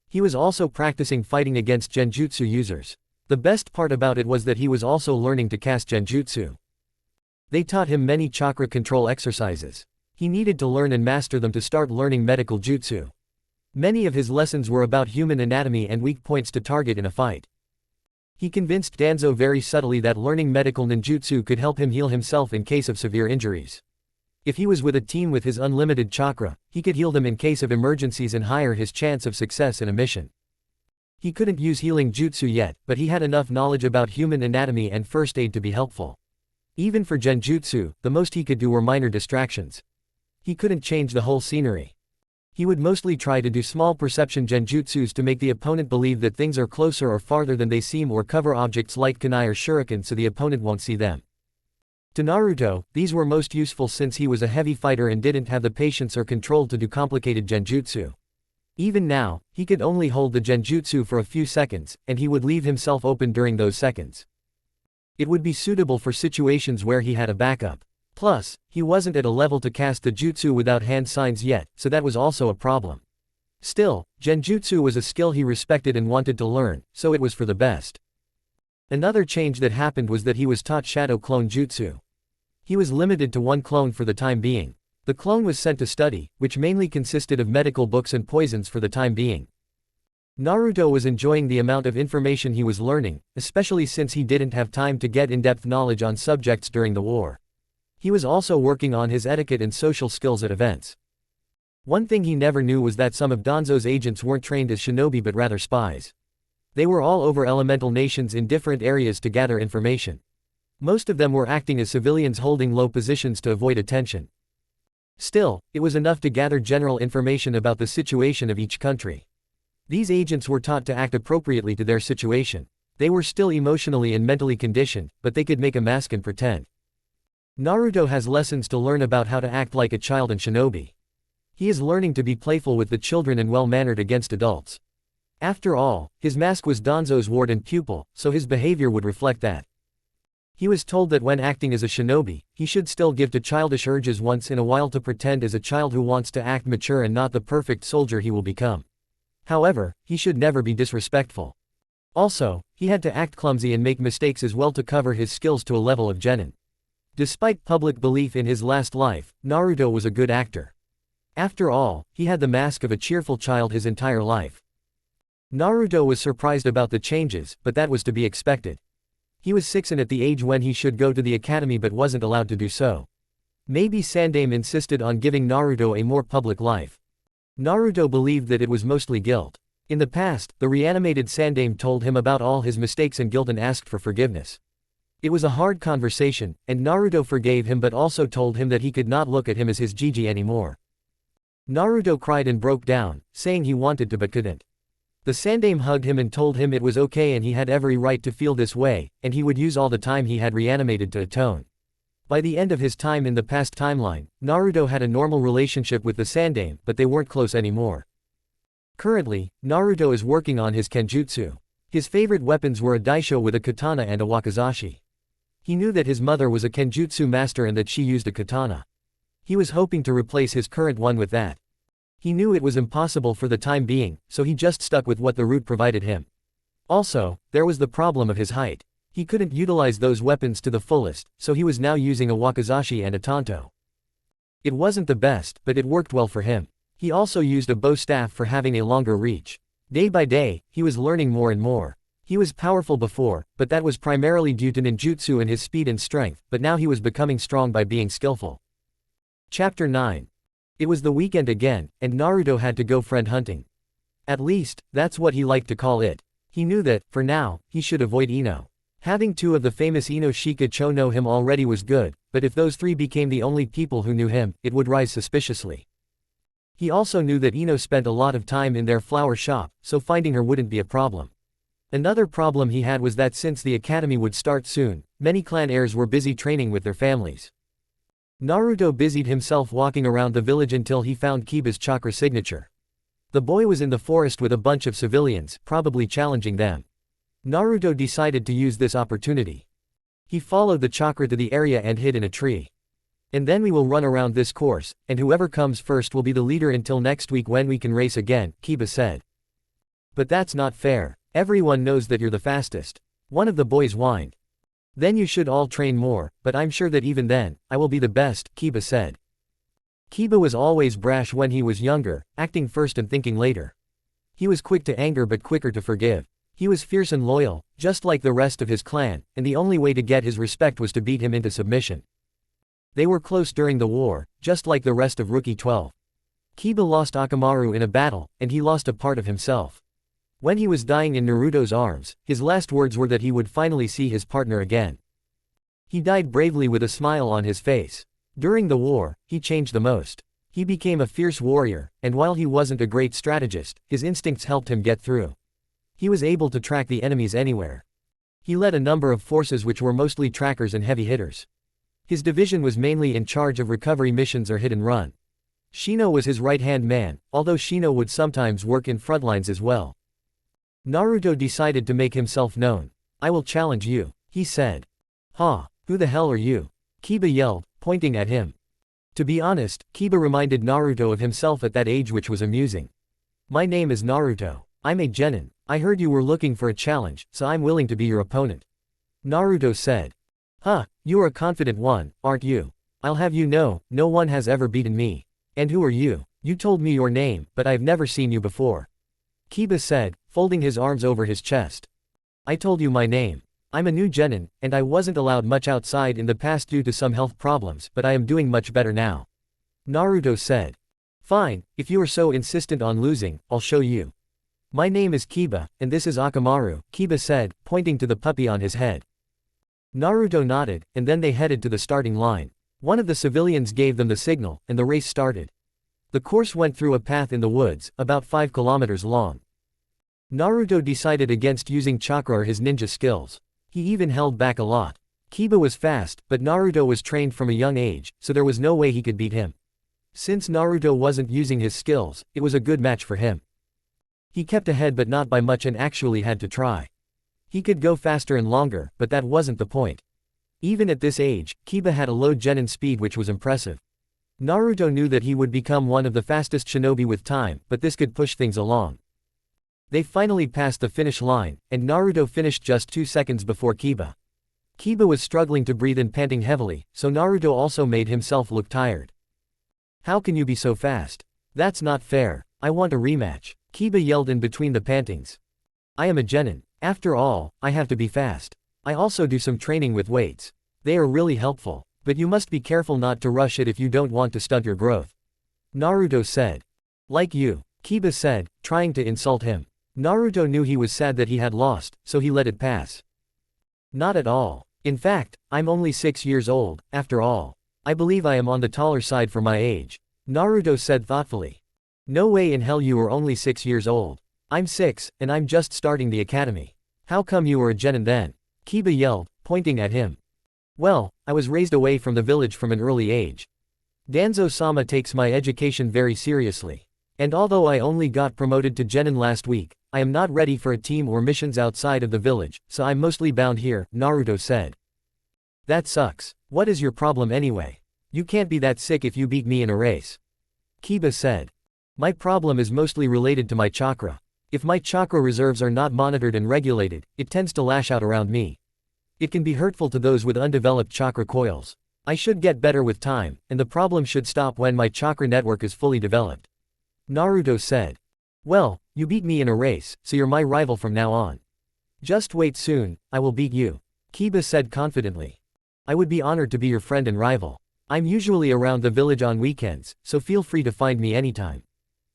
He was also practicing fighting against genjutsu users. The best part about it was that he was also learning to cast genjutsu. They taught him many chakra control exercises. He needed to learn and master them to start learning medical jutsu. Many of his lessons were about human anatomy and weak points to target in a fight. He convinced Danzo very subtly that learning medical ninjutsu could help him heal himself in case of severe injuries. If he was with a team with his unlimited chakra, he could heal them in case of emergencies and higher his chance of success in a mission. He couldn't use healing jutsu yet, but he had enough knowledge about human anatomy and first aid to be helpful. Even for genjutsu, the most he could do were minor distractions. He couldn't change the whole scenery. He would mostly try to do small perception genjutsus to make the opponent believe that things are closer or farther than they seem or cover objects like kunai or shuriken so the opponent won't see them. To Naruto, these were most useful since he was a heavy fighter and didn't have the patience or control to do complicated genjutsu. Even now, he could only hold the genjutsu for a few seconds, and he would leave himself open during those seconds. It would be suitable for situations where he had a backup. Plus, he wasn't at a level to cast the jutsu without hand signs yet, so that was also a problem. Still, genjutsu was a skill he respected and wanted to learn, so it was for the best. Another change that happened was that he was taught shadow clone jutsu. He was limited to one clone for the time being. The clone was sent to study, which mainly consisted of medical books and poisons for the time being. Naruto was enjoying the amount of information he was learning, especially since he didn't have time to get in-depth knowledge on subjects during the war. He was also working on his etiquette and social skills at events. One thing he never knew was that some of Danzo's agents weren't trained as shinobi but rather spies. They were all over elemental nations in different areas to gather information. Most of them were acting as civilians holding low positions to avoid attention. Still, it was enough to gather general information about the situation of each country. These agents were taught to act appropriately to their situation. They were still emotionally and mentally conditioned, but they could make a mask and pretend. Naruto has lessons to learn about how to act like a child and shinobi. He is learning to be playful with the children and well-mannered against adults. After all, his mask was Danzo's ward and pupil, so his behavior would reflect that. He was told that when acting as a shinobi, he should still give to childish urges once in a while to pretend as a child who wants to act mature and not the perfect soldier he will become. However, he should never be disrespectful. Also, he had to act clumsy and make mistakes as well to cover his skills to a level of genin. Despite public belief in his last life, Naruto was a good actor. After all, he had the mask of a cheerful child his entire life. Naruto was surprised about the changes, but that was to be expected. He was 6 and at the age when he should go to the academy but wasn't allowed to do so. Maybe Sandame insisted on giving Naruto a more public life. Naruto believed that it was mostly guilt. In the past, the reanimated Sandame told him about all his mistakes and guilt and asked for forgiveness. It was a hard conversation, and Naruto forgave him but also told him that he could not look at him as his Gigi anymore. Naruto cried and broke down, saying he wanted to but couldn't. The Sandame hugged him and told him it was okay and he had every right to feel this way, and he would use all the time he had reanimated to atone. By the end of his time in the past timeline, Naruto had a normal relationship with the Sandame, but they weren't close anymore. Currently, Naruto is working on his kenjutsu. His favorite weapons were a daisho with a katana and a wakizashi. He knew that his mother was a kenjutsu master and that she used a katana. He was hoping to replace his current one with that. He knew it was impossible for the time being, so he just stuck with what the route provided him. Also, there was the problem of his height. He couldn't utilize those weapons to the fullest, so he was now using a wakizashi and a tanto. It wasn't the best, but it worked well for him. He also used a bow staff for having a longer reach. Day by day, he was learning more and more. He was powerful before, but that was primarily due to ninjutsu and his speed and strength, but now he was becoming strong by being skillful. Chapter 9. It was the weekend again, and Naruto had to go friend hunting. At least, that's what he liked to call it. He knew that, for now, he should avoid Ino. Having 2 of the famous Ino Shikacho know him already was good, but if those 3 became the only people who knew him, it would rise suspiciously. He also knew that Ino spent a lot of time in their flower shop, so finding her wouldn't be a problem. Another problem he had was that since the academy would start soon, many clan heirs were busy training with their families. Naruto busied himself walking around the village until he found Kiba's chakra signature. The boy was in the forest with a bunch of civilians, probably challenging them. Naruto decided to use this opportunity. He followed the chakra to the area and hid in a tree. And then we will run around this course, and whoever comes first will be the leader until next week when we can race again, Kiba said. But that's not fair. Everyone knows that you're the fastest. One of the boys whined. Then you should all train more, but I'm sure that even then, I will be the best, Kiba said. Kiba was always brash when he was younger, acting first and thinking later. He was quick to anger but quicker to forgive. He was fierce and loyal, just like the rest of his clan, and the only way to get his respect was to beat him into submission. They were close during the war, just like the rest of Rookie 12. Kiba lost Akamaru in a battle, and he lost a part of himself. When he was dying in Naruto's arms, his last words were that he would finally see his partner again. He died bravely with a smile on his face. During the war, he changed the most. He became a fierce warrior, and while he wasn't a great strategist, his instincts helped him get through. He was able to track the enemies anywhere. He led a number of forces which were mostly trackers and heavy hitters. His division was mainly in charge of recovery missions or hit and run. Shino was his right-hand man, although Shino would sometimes work in frontlines as well. Naruto decided to make himself known. I will challenge you, he said. Ha, who the hell are you? Kiba yelled, pointing at him. To be honest, Kiba reminded Naruto of himself at that age, which was amusing. My name is Naruto. I'm a genin. I heard you were looking for a challenge, so I'm willing to be your opponent. Naruto said. Huh, you are a confident one, aren't you? I'll have you know, no one has ever beaten me. And who are you? You told me your name, but I've never seen you before. Kiba said, folding his arms over his chest. I told you my name. I'm a new genin, and I wasn't allowed much outside in the past due to some health problems, but I am doing much better now. Naruto said. Fine, if you are so insistent on losing, I'll show you. My name is Kiba, and this is Akamaru, Kiba said, pointing to the puppy on his head. Naruto nodded, and then they headed to the starting line. One of the civilians gave them the signal, and the race started. The course went through a path in the woods, about 5 kilometers long. Naruto decided against using chakra or his ninja skills. He even held back a lot. Kiba was fast, but Naruto was trained from a young age, so there was no way he could beat him. Since Naruto wasn't using his skills, it was a good match for him. He kept ahead but not by much and actually had to try. He could go faster and longer, but that wasn't the point. Even at this age, Kiba had a low genin speed which was impressive. Naruto knew that he would become one of the fastest shinobi with time, but this could push things along. They finally passed the finish line, and Naruto finished just 2 seconds before Kiba. Kiba was struggling to breathe and panting heavily, so Naruto also made himself look tired. How can you be so fast? That's not fair. I want a rematch, Kiba yelled in between the pantings. I am a genin. After all, I have to be fast. I also do some training with weights. They are really helpful, but you must be careful not to rush it if you don't want to stunt your growth. Naruto said. Like you, Kiba said, trying to insult him. Naruto knew he was sad that he had lost, so he let it pass. Not at all. In fact, I'm only 6 years old, after all. I believe I am on the taller side for my age, Naruto said thoughtfully. No way in hell you are only 6 years old. I'm 6, and I'm just starting the academy. How come you were a genin then? Kiba yelled, pointing at him. Well, I was raised away from the village from an early age. Danzo-sama takes my education very seriously. And although I only got promoted to genin last week, I am not ready for a team or missions outside of the village, so I'm mostly bound here, Naruto said. That sucks. What is your problem anyway? You can't be that sick if you beat me in a race. Kiba said. My problem is mostly related to my chakra. If my chakra reserves are not monitored and regulated, it tends to lash out around me. It can be hurtful to those with undeveloped chakra coils. I should get better with time, and the problem should stop when my chakra network is fully developed. Naruto said. Well, you beat me in a race, so you're my rival from now on. Just wait soon, I will beat you, Kiba said confidently. I would be honored to be your friend and rival. I'm usually around the village on weekends, so feel free to find me anytime.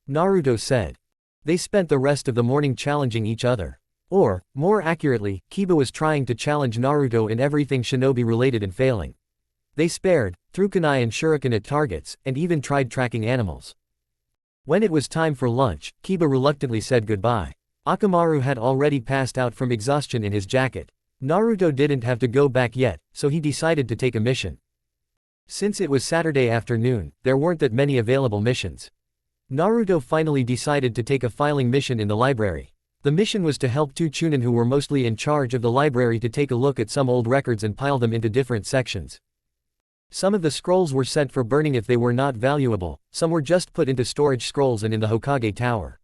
Naruto said. They spent the rest of the morning challenging each other. Or, more accurately, Kiba was trying to challenge Naruto in everything shinobi related and failing. They spared, threw kunai and shuriken at targets, and even tried tracking animals. When it was time for lunch, Kiba reluctantly said goodbye. Akamaru had already passed out from exhaustion in his jacket. Naruto didn't have to go back yet, so he decided to take a mission. Since it was Saturday afternoon, there weren't that many available missions. Naruto finally decided to take a filing mission in the library. The mission was to help 2 chunin who were mostly in charge of the library to take a look at some old records and pile them into different sections. Some of the scrolls were sent for burning if they were not valuable, some were just put into storage scrolls and in the Hokage Tower.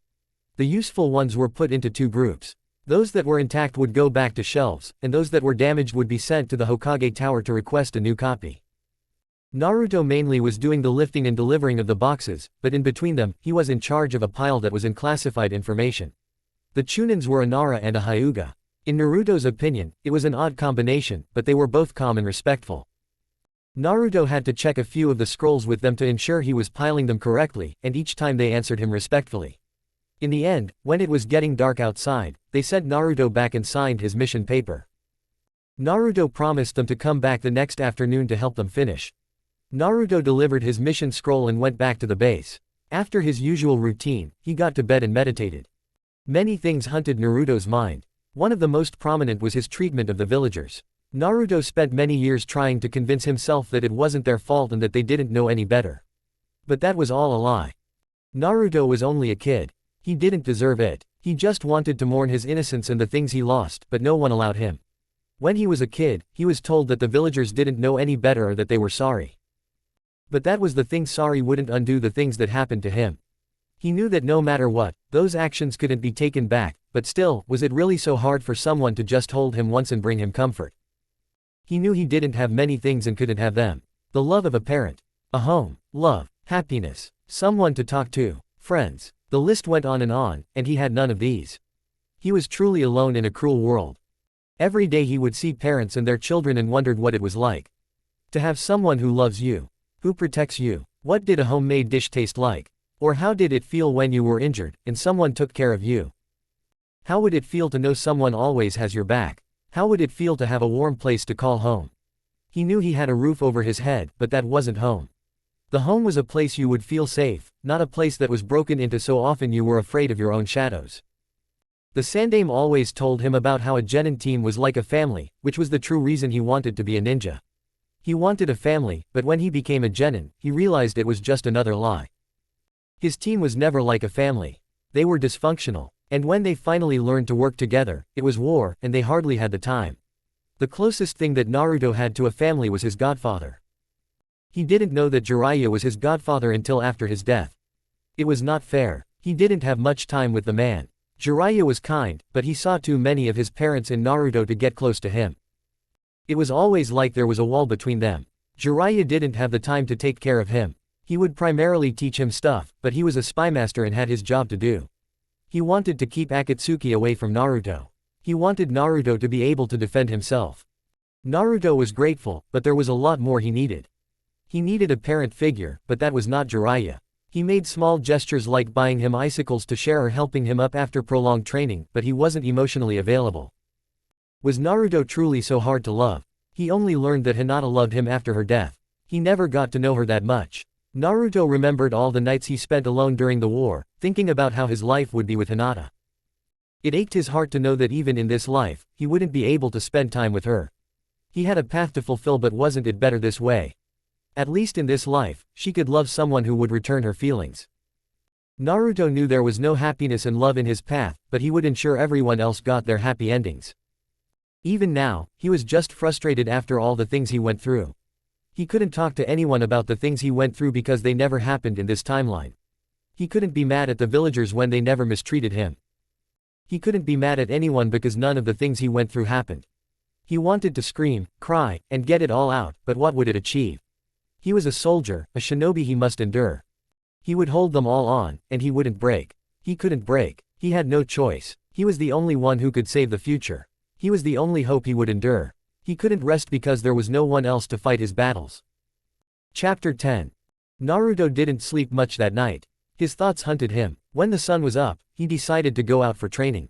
The useful ones were put into 2 groups. Those that were intact would go back to shelves, and those that were damaged would be sent to the Hokage Tower to request a new copy. Naruto mainly was doing the lifting and delivering of the boxes, but in between them, he was in charge of a pile that was in classified information. The chunins were a Nara and a Hyuga. In Naruto's opinion, it was an odd combination, but they were both calm and respectful. Naruto had to check a few of the scrolls with them to ensure he was piling them correctly, and each time they answered him respectfully. In the end, when it was getting dark outside, they sent Naruto back and signed his mission paper. Naruto promised them to come back the next afternoon to help them finish. Naruto delivered his mission scroll and went back to the base. After his usual routine, he got to bed and meditated. Many things haunted Naruto's mind. One of the most prominent was his treatment of the villagers. Naruto spent many years trying to convince himself that it wasn't their fault and that they didn't know any better. But that was all a lie. Naruto was only a kid. He didn't deserve it. He just wanted to mourn his innocence and the things he lost, but no one allowed him. When he was a kid, he was told that the villagers didn't know any better or that they were sorry. But that was the thing, sorry wouldn't undo the things that happened to him. He knew that no matter what, those actions couldn't be taken back, but still, was it really so hard for someone to just hold him once and bring him comfort? He knew he didn't have many things and couldn't have them. The love of a parent. A home. Love. Happiness. Someone to talk to. Friends. The list went on, and he had none of these. He was truly alone in a cruel world. Every day he would see parents and their children and wondered what it was like. To have someone who loves you. Who protects you? What did a homemade dish taste like? Or how did it feel when you were injured, and someone took care of you? How would it feel to know someone always has your back? How would it feel to have a warm place to call home? He knew he had a roof over his head, but that wasn't home. The home was a place you would feel safe, not a place that was broken into so often you were afraid of your own shadows. The Sandaime always told him about how a genin team was like a family, which was the true reason he wanted to be a ninja. He wanted a family, but when he became a genin, he realized it was just another lie. His team was never like a family. They were dysfunctional. And when they finally learned to work together, it was war, and they hardly had the time. The closest thing that Naruto had to a family was his godfather. He didn't know that Jiraiya was his godfather until after his death. It was not fair. He didn't have much time with the man. Jiraiya was kind, but he saw too many of his parents in Naruto to get close to him. It was always like there was a wall between them. Jiraiya didn't have the time to take care of him. He would primarily teach him stuff, but he was a spymaster and had his job to do. He wanted to keep Akatsuki away from Naruto. He wanted Naruto to be able to defend himself. Naruto was grateful, but there was a lot more he needed. He needed a parent figure, but that was not Jiraiya. He made small gestures like buying him icicles to share or helping him up after prolonged training, but he wasn't emotionally available. Was Naruto truly so hard to love? He only learned that Hinata loved him after her death. He never got to know her that much. Naruto remembered all the nights he spent alone during the war, thinking about how his life would be with Hinata. It ached his heart to know that even in this life, he wouldn't be able to spend time with her. He had a path to fulfill, but wasn't it better this way? At least in this life, she could love someone who would return her feelings. Naruto knew there was no happiness and love in his path, but he would ensure everyone else got their happy endings. Even now, he was just frustrated after all the things he went through. He couldn't talk to anyone about the things he went through because they never happened in this timeline. He couldn't be mad at the villagers when they never mistreated him. He couldn't be mad at anyone because none of the things he went through happened. He wanted to scream, cry, and get it all out, but what would it achieve? He was a soldier, a shinobi. He must endure. He would hold them all on, and he wouldn't break. He couldn't break. He had no choice. He was the only one who could save the future. He was the only hope he would endure. He couldn't rest because there was no one else to fight his battles. Chapter 10. Naruto didn't sleep much that night. His thoughts hunted him. When the sun was up, he decided to go out for training.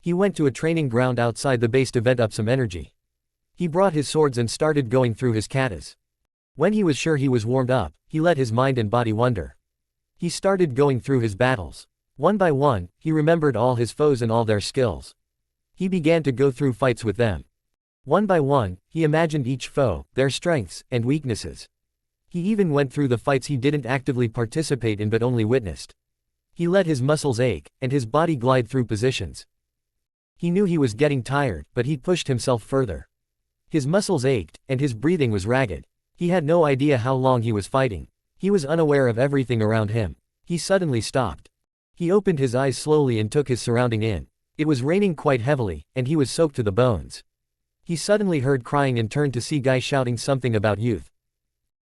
He went to a training ground outside the base to vent up some energy. He brought his swords and started going through his katas. When he was sure he was warmed up, he let his mind and body wander. He started going through his battles. One by one, he remembered all his foes and all their skills. He began to go through fights with them. One by one, he imagined each foe, their strengths, and weaknesses. He even went through the fights he didn't actively participate in but only witnessed. He let his muscles ache, and his body glide through positions. He knew he was getting tired, but he pushed himself further. His muscles ached, and his breathing was ragged. He had no idea how long he was fighting. He was unaware of everything around him. He suddenly stopped. He opened his eyes slowly and took his surrounding in. It was raining quite heavily, and he was soaked to the bones. He suddenly heard crying and turned to see Guy shouting something about youth.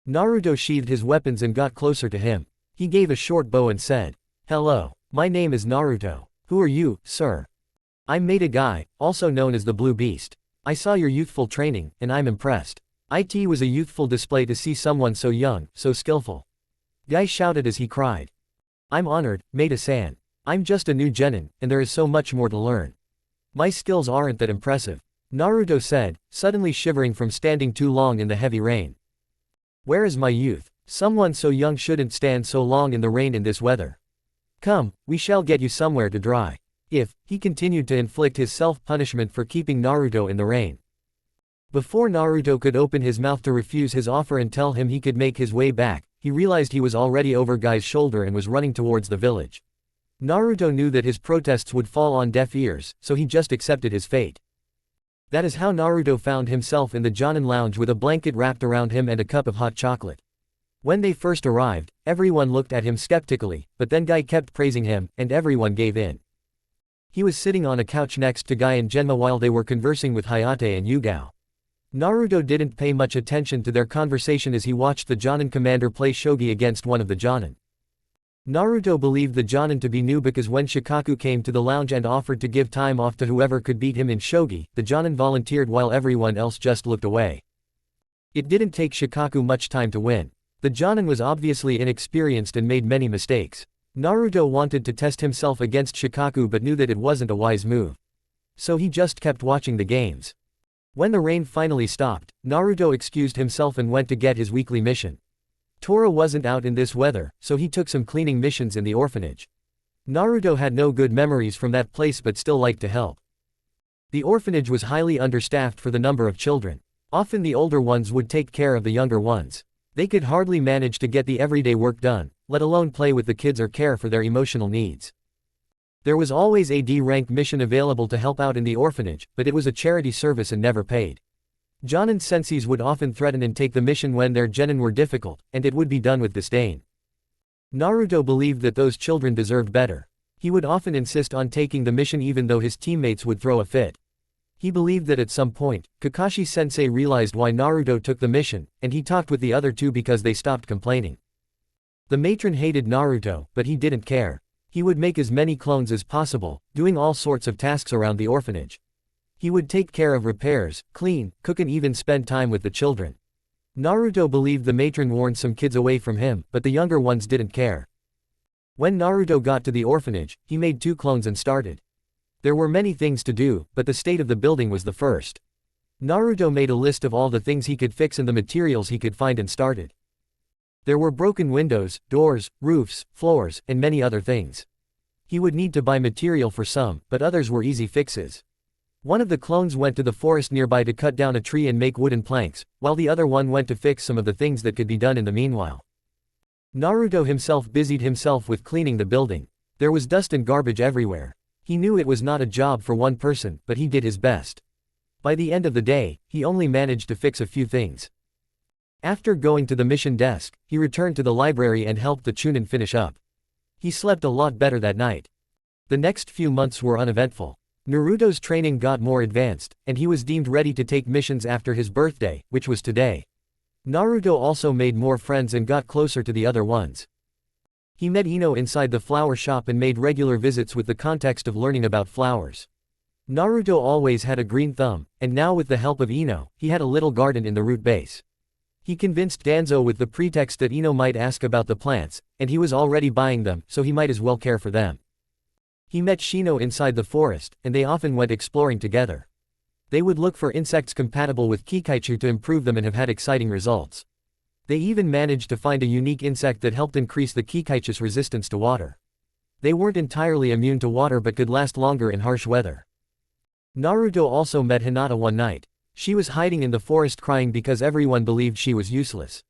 Naruto sheathed his weapons and got closer to him. He gave a short bow and said, "Hello. My name is Naruto. Who are you, sir?" "I'm Meta Guy, also known as the Blue Beast. I saw your youthful training, and I'm impressed." It was a youthful display to see someone so young, so skillful. Guy shouted as he cried. "I'm honored, Meta-san. I'm just a new genin, and there is so much more to learn. My skills aren't that impressive," Naruto said, suddenly shivering from standing too long in the heavy rain. "Where is my youth? Someone so young shouldn't stand so long in the rain in this weather. Come, we shall get you somewhere to dry." He continued to inflict his self-punishment for keeping Naruto in the rain. Before Naruto could open his mouth to refuse his offer and tell him he could make his way back, he realized he was already over Guy's shoulder and was running towards the village. Naruto knew that his protests would fall on deaf ears, so he just accepted his fate. That is how Naruto found himself in the Jonin lounge with a blanket wrapped around him and a cup of hot chocolate. When they first arrived, everyone looked at him skeptically, but then Guy kept praising him, and everyone gave in. He was sitting on a couch next to Guy and Genma while they were conversing with Hayate and Yugao. Naruto didn't pay much attention to their conversation as he watched the Jonin commander play shogi against one of the Jonin. Naruto believed the Jonin to be new because when Shikaku came to the lounge and offered to give time off to whoever could beat him in shogi, the Jonin volunteered while everyone else just looked away. It didn't take Shikaku much time to win. The Jonin was obviously inexperienced and made many mistakes. Naruto wanted to test himself against Shikaku but knew that it wasn't a wise move. So he just kept watching the games. When the rain finally stopped, Naruto excused himself and went to get his weekly mission. Tora wasn't out in this weather, so he took some cleaning missions in the orphanage. Naruto had no good memories from that place but still liked to help. The orphanage was highly understaffed for the number of children. Often the older ones would take care of the younger ones. They could hardly manage to get the everyday work done, let alone play with the kids or care for their emotional needs. There was always a D-rank mission available to help out in the orphanage, but it was a charity service and never paid. Jonin senseis would often threaten and take the mission when their genin were difficult, and it would be done with disdain. Naruto believed that those children deserved better. He would often insist on taking the mission even though his teammates would throw a fit. He believed that at some point, Kakashi-sensei realized why Naruto took the mission, and he talked with the other two because they stopped complaining. The matron hated Naruto, but he didn't care. He would make as many clones as possible, doing all sorts of tasks around the orphanage. He would take care of repairs, clean, cook and even spend time with the children. Naruto believed the matron warned some kids away from him, but the younger ones didn't care. When Naruto got to the orphanage, he made 2 clones and started. There were many things to do, but the state of the building was the first. Naruto made a list of all the things he could fix and the materials he could find and started. There were broken windows, doors, roofs, floors, and many other things. He would need to buy material for some, but others were easy fixes. One of the clones went to the forest nearby to cut down a tree and make wooden planks, while the other one went to fix some of the things that could be done in the meanwhile. Naruto himself busied himself with cleaning the building. There was dust and garbage everywhere. He knew it was not a job for one person, but he did his best. By the end of the day, he only managed to fix a few things. After going to the mission desk, he returned to the library and helped the Chunin finish up. He slept a lot better that night. The next few months were uneventful. Naruto's training got more advanced, and he was deemed ready to take missions after his birthday, which was today. Naruto also made more friends and got closer to the other ones. He met Ino inside the flower shop and made regular visits with the context of learning about flowers. Naruto always had a green thumb, and now with the help of Ino, he had a little garden in the root base. He convinced Danzo with the pretext that Ino might ask about the plants, and he was already buying them, so he might as well care for them. He met Shino inside the forest, and they often went exploring together. They would look for insects compatible with Kikaichu to improve them and have had exciting results. They even managed to find a unique insect that helped increase the Kikaichu's resistance to water. They weren't entirely immune to water but could last longer in harsh weather. Naruto also met Hinata one night. She was hiding in the forest crying because everyone believed she was useless.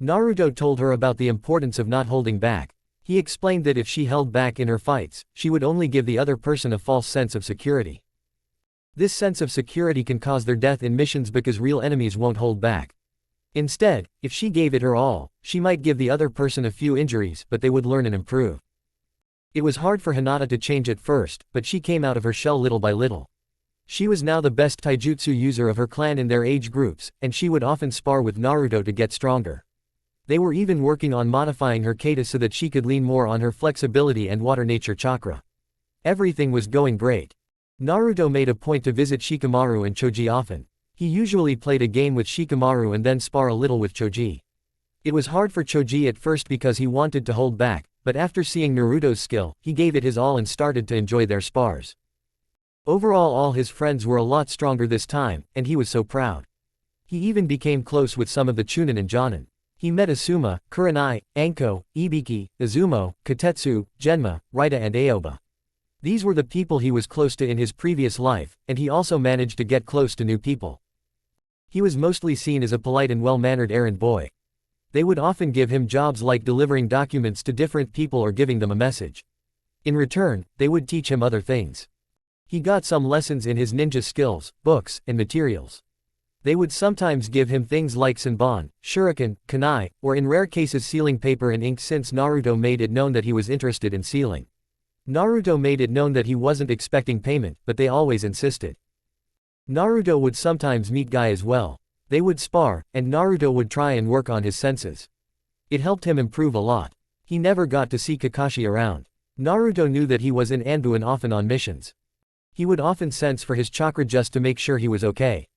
Naruto told her about the importance of not holding back. He explained that if she held back in her fights, she would only give the other person a false sense of security. This sense of security can cause their death in missions because real enemies won't hold back. Instead, if she gave it her all, she might give the other person a few injuries but they would learn and improve. It was hard for Hinata to change at first, but she came out of her shell little by little. She was now the best taijutsu user of her clan in their age groups, and she would often spar with Naruto to get stronger. They were even working on modifying her kata so that she could lean more on her flexibility and water nature chakra. Everything was going great. Naruto made a point to visit Shikamaru and Choji often. He usually played a game with Shikamaru and then spar a little with Choji. It was hard for Choji at first because he wanted to hold back, but after seeing Naruto's skill, he gave it his all and started to enjoy their spars. Overall, all his friends were a lot stronger this time, and he was so proud. He even became close with some of the Chunin and Jonin. He met Asuma, Kurenai, Anko, Ibiki, Izumo, Katetsu, Genma, Raita and Aoba. These were the people he was close to in his previous life, and he also managed to get close to new people. He was mostly seen as a polite and well-mannered errand boy. They would often give him jobs like delivering documents to different people or giving them a message. In return, they would teach him other things. He got some lessons in his ninja skills, books, and materials. They would sometimes give him things like senbon, shuriken, kunai, or in rare cases sealing paper and ink since Naruto made it known that he was interested in sealing. Naruto made it known that he wasn't expecting payment, but they always insisted. Naruto would sometimes meet Guy as well. They would spar, and Naruto would try and work on his senses. It helped him improve a lot. He never got to see Kakashi around. Naruto knew that he was in Anbu and often on missions. He would often sense for his chakra just to make sure he was okay.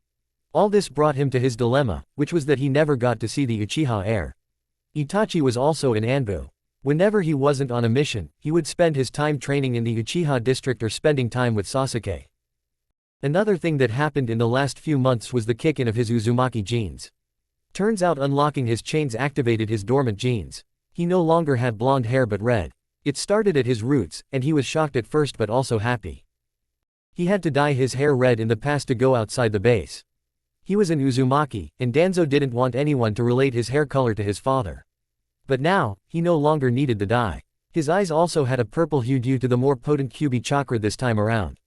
All this brought him to his dilemma, which was that he never got to see the Uchiha heir. Itachi was also in Anbu. Whenever he wasn't on a mission, he would spend his time training in the Uchiha district or spending time with Sasuke. Another thing that happened in the last few months was the kick-in of his Uzumaki genes. Turns out unlocking his chains activated his dormant genes. He no longer had blonde hair but red. It started at his roots, and he was shocked at first but also happy. He had to dye his hair red in the past to go outside the base. He was an Uzumaki, and Danzo didn't want anyone to relate his hair color to his father. But now, he no longer needed the dye. His eyes also had a purple hue due to the more potent Kyuubi chakra this time around.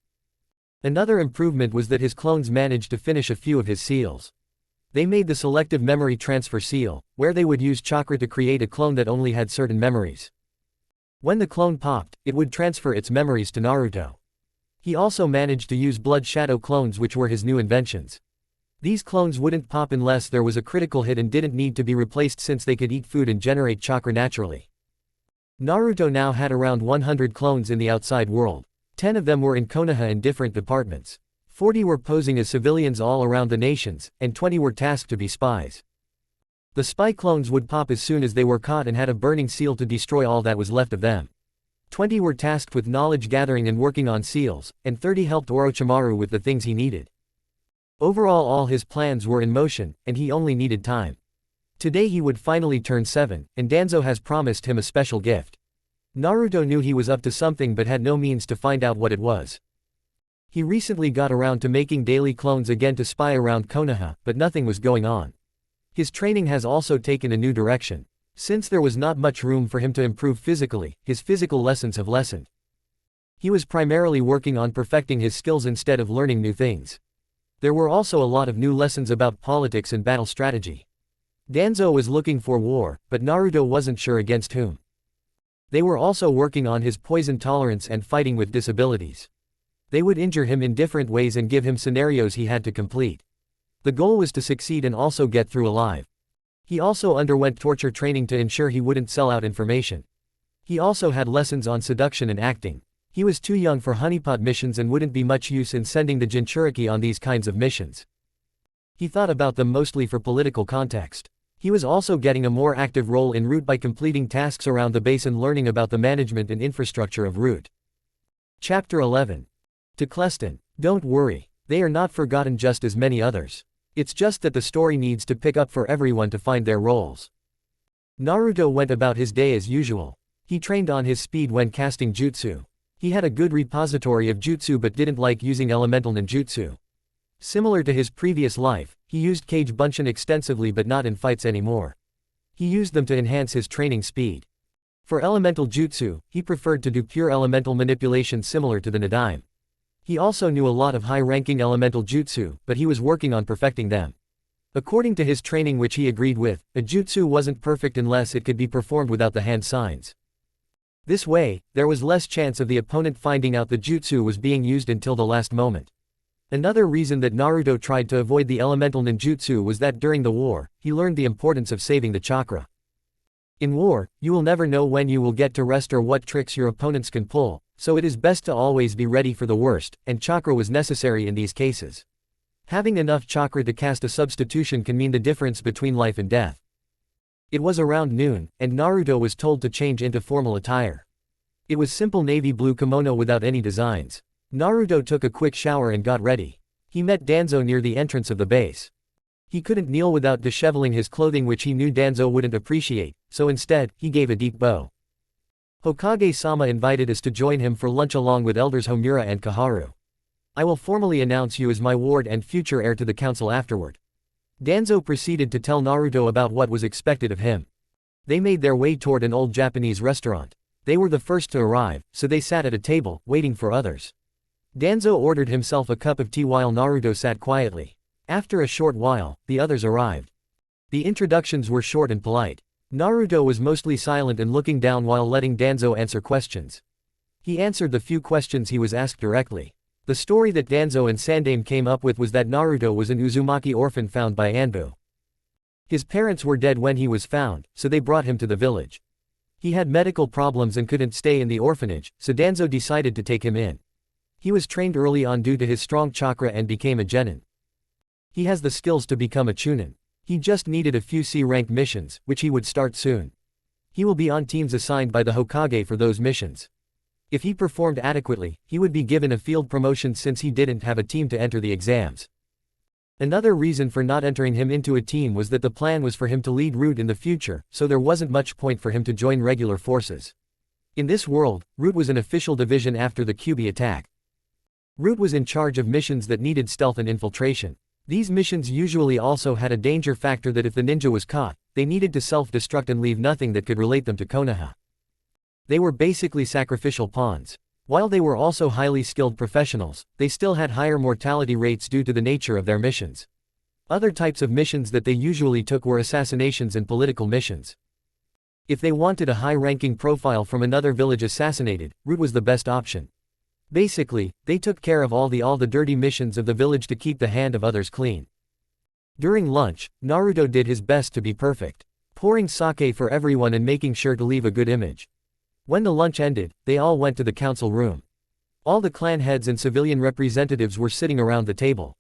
Another improvement was that his clones managed to finish a few of his seals. They made the selective memory transfer seal, where they would use chakra to create a clone that only had certain memories. When the clone popped, it would transfer its memories to Naruto. He also managed to use blood shadow clones, which were his new inventions. These clones wouldn't pop unless there was a critical hit and didn't need to be replaced since they could eat food and generate chakra naturally. Naruto now had around 100 clones in the outside world. 10 of them were in Konoha in different departments. 40 were posing as civilians all around the nations, and 20 were tasked to be spies. The spy clones would pop as soon as they were caught and had a burning seal to destroy all that was left of them. 20 were tasked with knowledge gathering and working on seals, and 30 helped Orochimaru with the things he needed. Overall, all his plans were in motion, and he only needed time. Today he would finally turn 7, and Danzo has promised him a special gift. Naruto knew he was up to something but had no means to find out what it was. He recently got around to making daily clones again to spy around Konoha, but nothing was going on. His training has also taken a new direction. Since there was not much room for him to improve physically, his physical lessons have lessened. He was primarily working on perfecting his skills instead of learning new things. There were also a lot of new lessons about politics and battle strategy. Danzo was looking for war, but Naruto wasn't sure against whom. They were also working on his poison tolerance and fighting with disabilities. They would injure him in different ways and give him scenarios he had to complete. The goal was to succeed and also get through alive. He also underwent torture training to ensure he wouldn't sell out information. He also had lessons on seduction and acting. He was too young for honeypot missions and wouldn't be much use in sending the Jinchuriki on these kinds of missions. He thought about them mostly for political context. He was also getting a more active role in Root by completing tasks around the base and learning about the management and infrastructure of Root. Chapter 11. To Cleston. Don't worry, they are not forgotten just as many others. It's just that the story needs to pick up for everyone to find their roles. Naruto went about his day as usual. He trained on his speed when casting jutsu. He had a good repository of jutsu but didn't like using elemental ninjutsu. Similar to his previous life, he used Kage Bunshin extensively but not in fights anymore. He used them to enhance his training speed. For elemental jutsu, he preferred to do pure elemental manipulation similar to the Nadaime. He also knew a lot of high-ranking elemental jutsu, but he was working on perfecting them. According to his training, which he agreed with, a jutsu wasn't perfect unless it could be performed without the hand signs. This way, there was less chance of the opponent finding out the jutsu was being used until the last moment. Another reason that Naruto tried to avoid the elemental ninjutsu was that during the war, he learned the importance of saving the chakra. In war, you will never know when you will get to rest or what tricks your opponents can pull, so it is best to always be ready for the worst, and chakra was necessary in these cases. Having enough chakra to cast a substitution can mean the difference between life and death. It was around noon, and Naruto was told to change into formal attire. It was simple navy blue kimono without any designs. Naruto took a quick shower and got ready. He met Danzo near the entrance of the base. He couldn't kneel without disheveling his clothing, which he knew Danzo wouldn't appreciate, so instead, he gave a deep bow. Hokage-sama invited us to join him for lunch along with elders Homura and Kaharu. I will formally announce you as my ward and future heir to the council afterward. Danzo proceeded to tell Naruto about what was expected of him. They made their way toward an old Japanese restaurant. They were the first to arrive, so they sat at a table, waiting for others. Danzo ordered himself a cup of tea while Naruto sat quietly. After a short while, the others arrived. The introductions were short and polite. Naruto was mostly silent and looking down while letting Danzo answer questions. He answered the few questions he was asked directly. The story that Danzo and Sandaime came up with was that Naruto was an Uzumaki orphan found by Anbu. His parents were dead when he was found, so they brought him to the village. He had medical problems and couldn't stay in the orphanage, so Danzo decided to take him in. He was trained early on due to his strong chakra and became a genin. He has the skills to become a chunin. He just needed a few C-rank missions, which he would start soon. He will be on teams assigned by the Hokage for those missions. If he performed adequately, he would be given a field promotion since he didn't have a team to enter the exams. Another reason for not entering him into a team was that the plan was for him to lead Root in the future, so there wasn't much point for him to join regular forces. In this world, Root was an official division after the Kyuubi attack. Root was in charge of missions that needed stealth and infiltration. These missions usually also had a danger factor that if the ninja was caught, they needed to self-destruct and leave nothing that could relate them to Konoha. They were basically sacrificial pawns. While they were also highly skilled professionals, they still had higher mortality rates due to the nature of their missions. Other types of missions that they usually took were assassinations and political missions. If they wanted a high-ranking profile from another village assassinated, Root was the best option. Basically, they took care of all the dirty missions of the village to keep the hand of others clean. During lunch, Naruto did his best to be perfect, pouring sake for everyone and making sure to leave a good image. When the lunch ended, they all went to the council room. All the clan heads and civilian representatives were sitting around the table.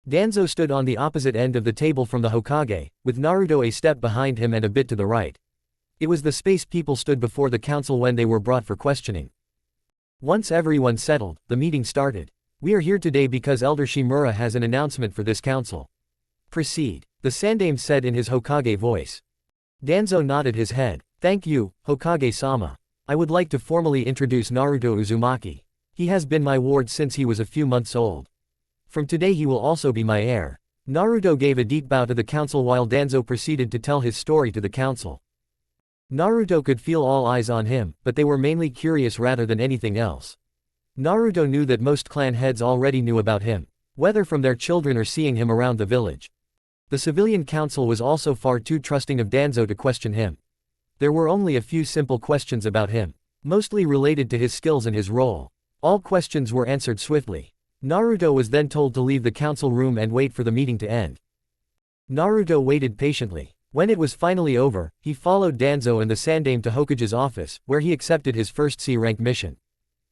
Danzo stood on the opposite end of the table from the Hokage, with Naruto a step behind him and a bit to the right. It was the space people stood before the council when they were brought for questioning. Once everyone settled, the meeting started. We are here today because Elder Shimura has an announcement for this council. Proceed, the Sandaime said in his Hokage voice. Danzo nodded his head. Thank you, Hokage-sama. I would like to formally introduce Naruto Uzumaki. He has been my ward since he was a few months old. From today he will also be my heir. Naruto gave a deep bow to the council while Danzo proceeded to tell his story to the council. Naruto could feel all eyes on him, but they were mainly curious rather than anything else. Naruto knew that most clan heads already knew about him, whether from their children or seeing him around the village. The civilian council was also far too trusting of Danzo to question him. There were only a few simple questions about him, mostly related to his skills and his role. All questions were answered swiftly. Naruto was then told to leave the council room and wait for the meeting to end. Naruto waited patiently. When it was finally over, he followed Danzo and the Sandaime to Hokage's office, where he accepted his first C-rank mission.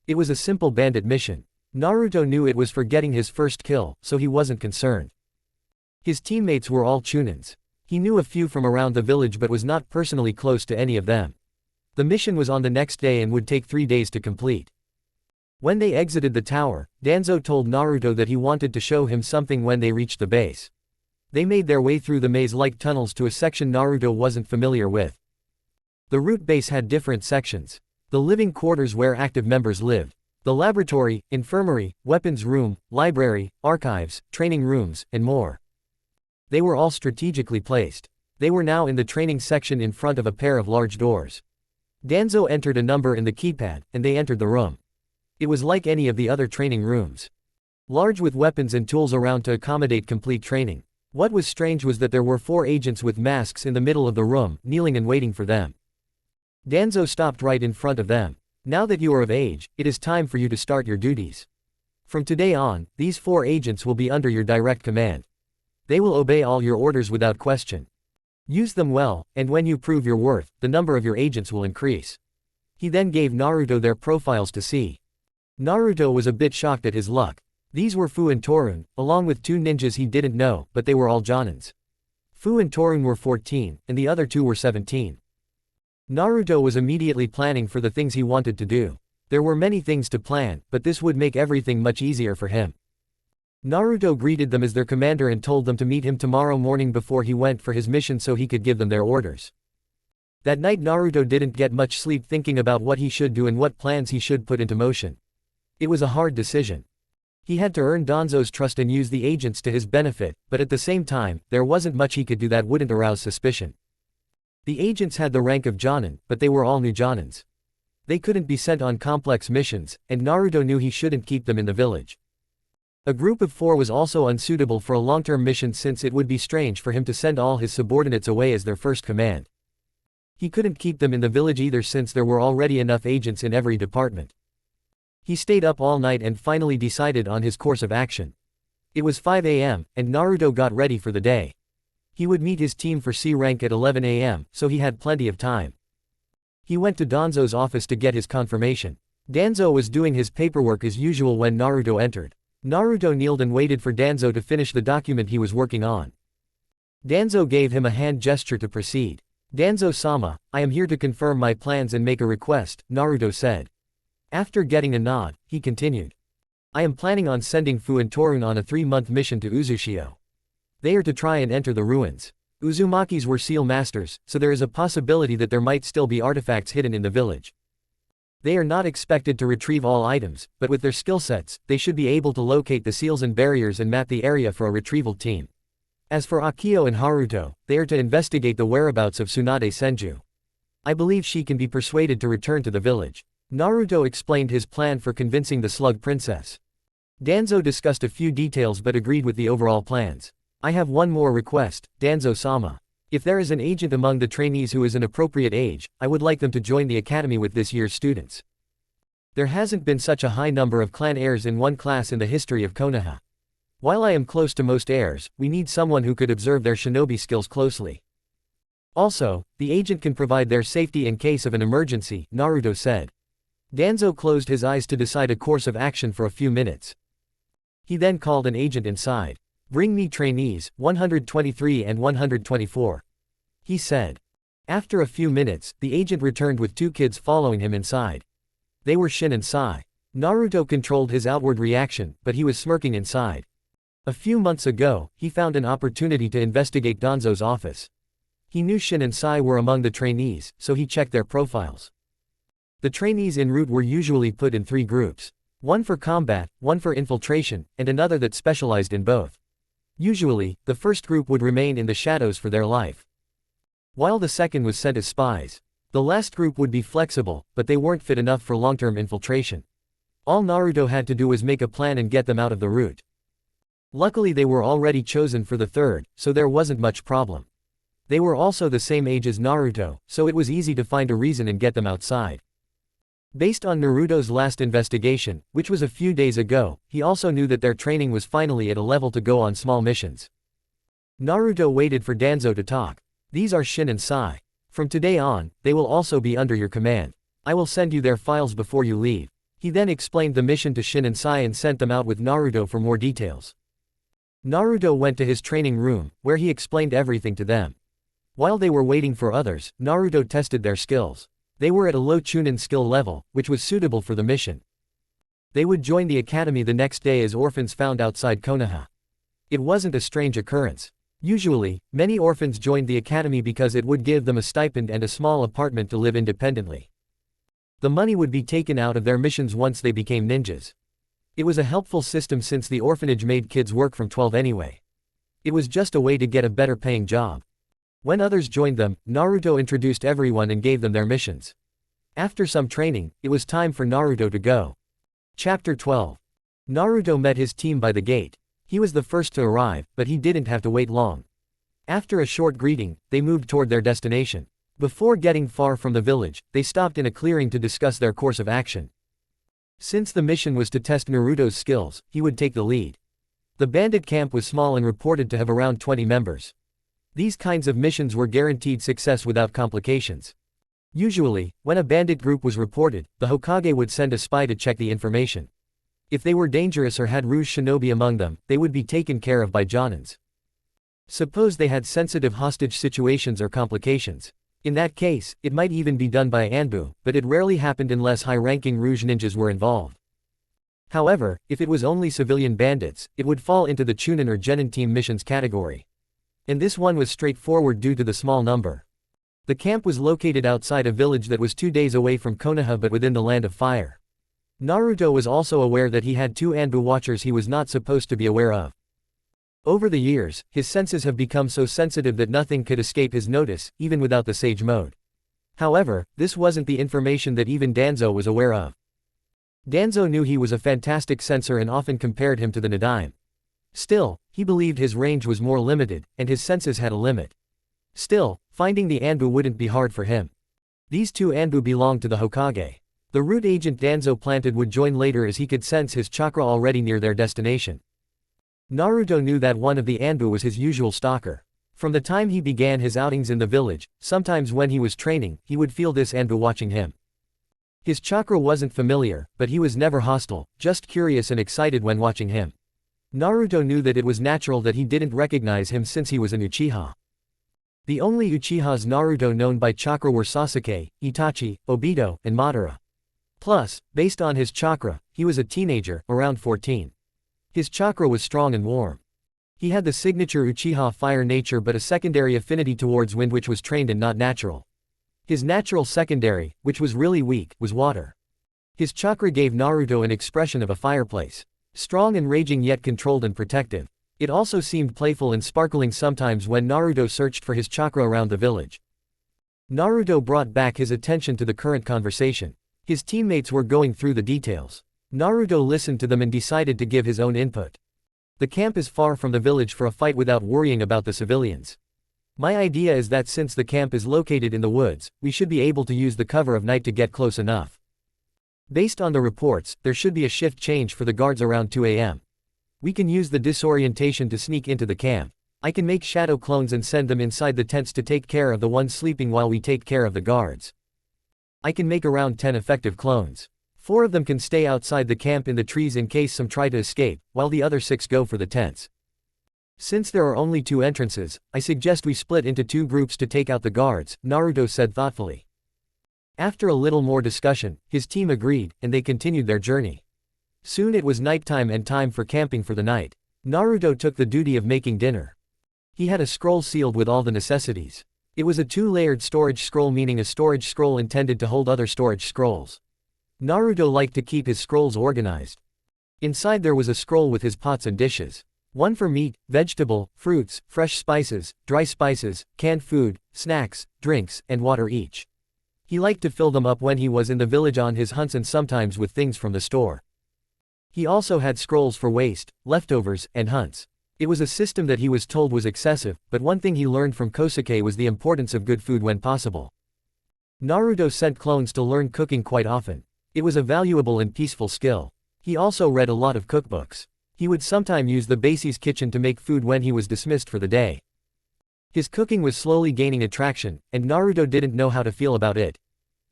It was a simple bandit mission. Naruto knew it was for getting his first kill, so he wasn't concerned. His teammates were all Chunins. He knew a few from around the village but was not personally close to any of them. The mission was on the next day and would take 3 days to complete. When they exited the tower, Danzo told Naruto that he wanted to show him something when they reached the base. They made their way through the maze-like tunnels to a section Naruto wasn't familiar with. The Root base had different sections. The living quarters where active members lived. The laboratory, infirmary, weapons room, library, archives, training rooms, and more. They were all strategically placed. They were now in the training section in front of a pair of large doors. Danzo entered a number in the keypad, and they entered the room. It was like any of the other training rooms. Large with weapons and tools around to accommodate complete training. What was strange was that there were 4 agents with masks in the middle of the room, kneeling and waiting for them. Danzo stopped right in front of them. Now that you are of age, it is time for you to start your duties. From today on, these 4 agents will be under your direct command. They will obey all your orders without question. Use them well, and when you prove your worth, the number of your agents will increase. He then gave Naruto their profiles to see. Naruto was a bit shocked at his luck. These were Fu and Torun, along with 2 ninjas he didn't know, but they were all Jonins. Fu and Torun were 14, and the other 2 were 17. Naruto was immediately planning for the things he wanted to do. There were many things to plan, but this would make everything much easier for him. Naruto greeted them as their commander and told them to meet him tomorrow morning before he went for his mission so he could give them their orders. That night Naruto didn't get much sleep thinking about what he should do and what plans he should put into motion. It was a hard decision. He had to earn Danzo's trust and use the agents to his benefit, but at the same time, there wasn't much he could do that wouldn't arouse suspicion. The agents had the rank of Jonin, but they were all new Jonins. They couldn't be sent on complex missions, and Naruto knew he shouldn't keep them in the village. A group of 4 was also unsuitable for a long-term mission since it would be strange for him to send all his subordinates away as their first command. He couldn't keep them in the village either since there were already enough agents in every department. He stayed up all night and finally decided on his course of action. It was 5 a.m., and Naruto got ready for the day. He would meet his team for C rank at 11 a.m., so he had plenty of time. He went to Danzo's office to get his confirmation. Danzo was doing his paperwork as usual when Naruto entered. Naruto kneeled and waited for Danzo to finish the document he was working on. Danzo gave him a hand gesture to proceed. Danzo-sama, I am here to confirm my plans and make a request, Naruto said. After getting a nod, he continued. I am planning on sending Fu and Torun on a 3-month mission to Uzushio. They are to try and enter the ruins. Uzumaki's were seal masters, so there is a possibility that there might still be artifacts hidden in the village. They are not expected to retrieve all items, but with their skill sets, they should be able to locate the seals and barriers and map the area for a retrieval team. As for Akio and Haruto, they are to investigate the whereabouts of Tsunade Senju. I believe she can be persuaded to return to the village. Naruto explained his plan for convincing the Slug Princess. Danzo discussed a few details but agreed with the overall plans. I have one more request, Danzo-sama. If there is an agent among the trainees who is an appropriate age, I would like them to join the academy with this year's students. There hasn't been such a high number of clan heirs in one class in the history of Konoha. While I am close to most heirs, we need someone who could observe their shinobi skills closely. Also, the agent can provide their safety in case of an emergency, Naruto said. Danzo closed his eyes to decide a course of action for a few minutes. He then called an agent inside. Bring me trainees, 123 and 124. He said. After a few minutes, the agent returned with 2 kids following him inside. They were Shin and Sai. Naruto controlled his outward reaction, but he was smirking inside. A few months ago, he found an opportunity to investigate Danzo's office. He knew Shin and Sai were among the trainees, so he checked their profiles. The trainees en route were usually put in 3 groups. One for combat, one for infiltration, and another that specialized in both. Usually, the first group would remain in the shadows for their life, while the second was sent as spies. The last group would be flexible, but they weren't fit enough for long-term infiltration. All Naruto had to do was make a plan and get them out of the route. Luckily they were already chosen for the third, so there wasn't much problem. They were also the same age as Naruto, so it was easy to find a reason and get them outside. Based on Naruto's last investigation, which was a few days ago, he also knew that their training was finally at a level to go on small missions. Naruto waited for Danzo to talk. These are Shin and Sai. From today on, they will also be under your command. I will send you their files before you leave. He then explained the mission to Shin and Sai and sent them out with Naruto for more details. Naruto went to his training room, where he explained everything to them. While they were waiting for others, Naruto tested their skills. They were at a low Chunin skill level, which was suitable for the mission. They would join the academy the next day as orphans found outside Konoha. It wasn't a strange occurrence. Usually, many orphans joined the academy because it would give them a stipend and a small apartment to live independently. The money would be taken out of their missions once they became ninjas. It was a helpful system since the orphanage made kids work from 12 anyway. It was just a way to get a better paying job. When others joined them, Naruto introduced everyone and gave them their missions. After some training, it was time for Naruto to go. Chapter 12. Naruto met his team by the gate. He was the first to arrive, but he didn't have to wait long. After a short greeting, they moved toward their destination. Before getting far from the village, they stopped in a clearing to discuss their course of action. Since the mission was to test Naruto's skills, he would take the lead. The bandit camp was small and reported to have around 20 members. These kinds of missions were guaranteed success without complications. Usually, when a bandit group was reported, the Hokage would send a spy to check the information. If they were dangerous or had Rouge shinobi among them, they would be taken care of by Jonins. Suppose they had sensitive hostage situations or complications. In that case, it might even be done by Anbu, but it rarely happened unless high-ranking Rouge ninjas were involved. However, if it was only civilian bandits, it would fall into the Chunin or Genin team missions category. And this one was straightforward due to the small number. The camp was located outside a village that was 2 days away from Konoha but within the Land of Fire. Naruto was also aware that he had 2 Anbu watchers he was not supposed to be aware of. Over the years, his senses have become so sensitive that nothing could escape his notice, even without the Sage Mode. However, this wasn't the information that even Danzo was aware of. Danzo knew he was a fantastic sensor and often compared him to the Nadaime. Still, he believed his range was more limited, and his senses had a limit. Still, finding the Anbu wouldn't be hard for him. These 2 Anbu belonged to the Hokage. The route agent Danzo planted would join later as he could sense his chakra already near their destination. Naruto knew that one of the Anbu was his usual stalker. From the time he began his outings in the village, sometimes when he was training, he would feel this Anbu watching him. His chakra wasn't familiar, but he was never hostile, just curious and excited when watching him. Naruto knew that it was natural that he didn't recognize him since he was an Uchiha. The only Uchihas Naruto known by chakra were Sasuke, Itachi, Obito, and Madara. Plus, based on his chakra, he was a teenager, around 14. His chakra was strong and warm. He had the signature Uchiha fire nature but a secondary affinity towards wind which was trained and not natural. His natural secondary, which was really weak, was water. His chakra gave Naruto an expression of a fireplace. Strong and raging yet controlled and protective. It also seemed playful and sparkling sometimes when Naruto searched for his chakra around the village. Naruto brought back his attention to the current conversation. His teammates were going through the details. Naruto listened to them and decided to give his own input. The camp is far from the village for a fight without worrying about the civilians. My idea is that since the camp is located in the woods, we should be able to use the cover of night to get close enough. Based on the reports, there should be a shift change for the guards around 2 a.m. We can use the disorientation to sneak into the camp. I can make shadow clones and send them inside the tents to take care of the ones sleeping while we take care of the guards. I can make around 10 effective clones. 4 of them can stay outside the camp in the trees in case some try to escape, while the other 6 go for the tents. Since there are only 2 entrances, I suggest we split into 2 groups to take out the guards, Naruto said thoughtfully. After a little more discussion, his team agreed, and they continued their journey. Soon it was nighttime and time for camping for the night. Naruto took the duty of making dinner. He had a scroll sealed with all the necessities. It was a 2-layered storage scroll, meaning a storage scroll intended to hold other storage scrolls. Naruto liked to keep his scrolls organized. Inside there was a scroll with his pots and dishes. One for meat, vegetable, fruits, fresh spices, dry spices, canned food, snacks, drinks, and water each. He liked to fill them up when he was in the village on his hunts and sometimes with things from the store. He also had scrolls for waste, leftovers, and hunts. It was a system that he was told was excessive, but one thing he learned from Kosuke was the importance of good food when possible. Naruto sent clones to learn cooking quite often. It was a valuable and peaceful skill. He also read a lot of cookbooks. He would sometimes use the base's kitchen to make food when he was dismissed for the day. His cooking was slowly gaining attraction, and Naruto didn't know how to feel about it.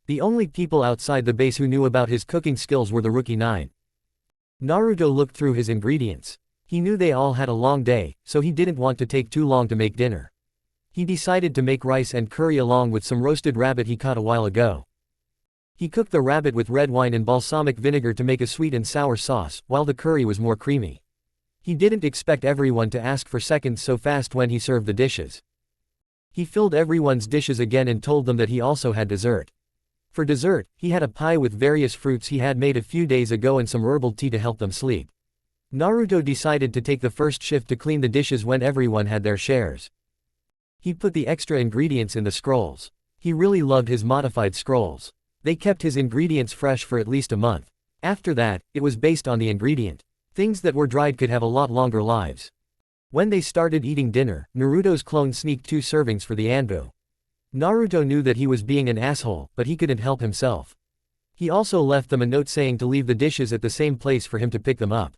The only people outside the base who knew about his cooking skills were the Rookie 9. Naruto looked through his ingredients. He knew they all had a long day, so he didn't want to take too long to make dinner. He decided to make rice and curry along with some roasted rabbit he caught a while ago. He cooked the rabbit with red wine and balsamic vinegar to make a sweet and sour sauce, while the curry was more creamy. He didn't expect everyone to ask for seconds so fast when he served the dishes. He filled everyone's dishes again and told them that he also had dessert. For dessert, he had a pie with various fruits he had made a few days ago and some herbal tea to help them sleep. Naruto decided to take the first shift to clean the dishes when everyone had their shares. He put the extra ingredients in the scrolls. He really loved his modified scrolls. They kept his ingredients fresh for at least a month. After that, it was based on the ingredient. Things that were dried could have a lot longer lives. When they started eating dinner, Naruto's clone sneaked 2 servings for the Anbu. Naruto knew that he was being an asshole, but he couldn't help himself. He also left them a note saying to leave the dishes at the same place for him to pick them up.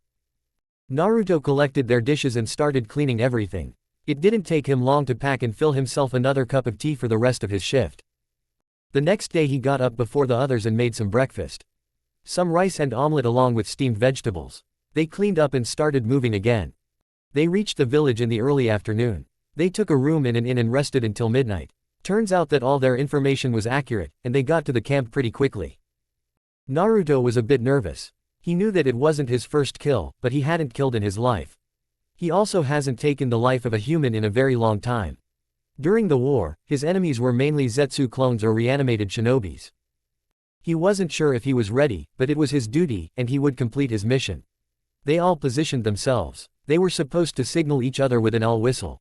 Naruto collected their dishes and started cleaning everything. It didn't take him long to pack and fill himself another cup of tea for the rest of his shift. The next day he got up before the others and made some breakfast. Some rice and omelette along with steamed vegetables. They cleaned up and started moving again. They reached the village in the early afternoon. They took a room in an inn and rested until midnight. Turns out that all their information was accurate, and they got to the camp pretty quickly. Naruto was a bit nervous. He knew that it wasn't his first kill, but he hadn't killed in his life. He also hasn't taken the life of a human in a very long time. During the war, his enemies were mainly Zetsu clones or reanimated shinobis. He wasn't sure if he was ready, but it was his duty, and he would complete his mission. They all positioned themselves. They were supposed to signal each other with an all whistle.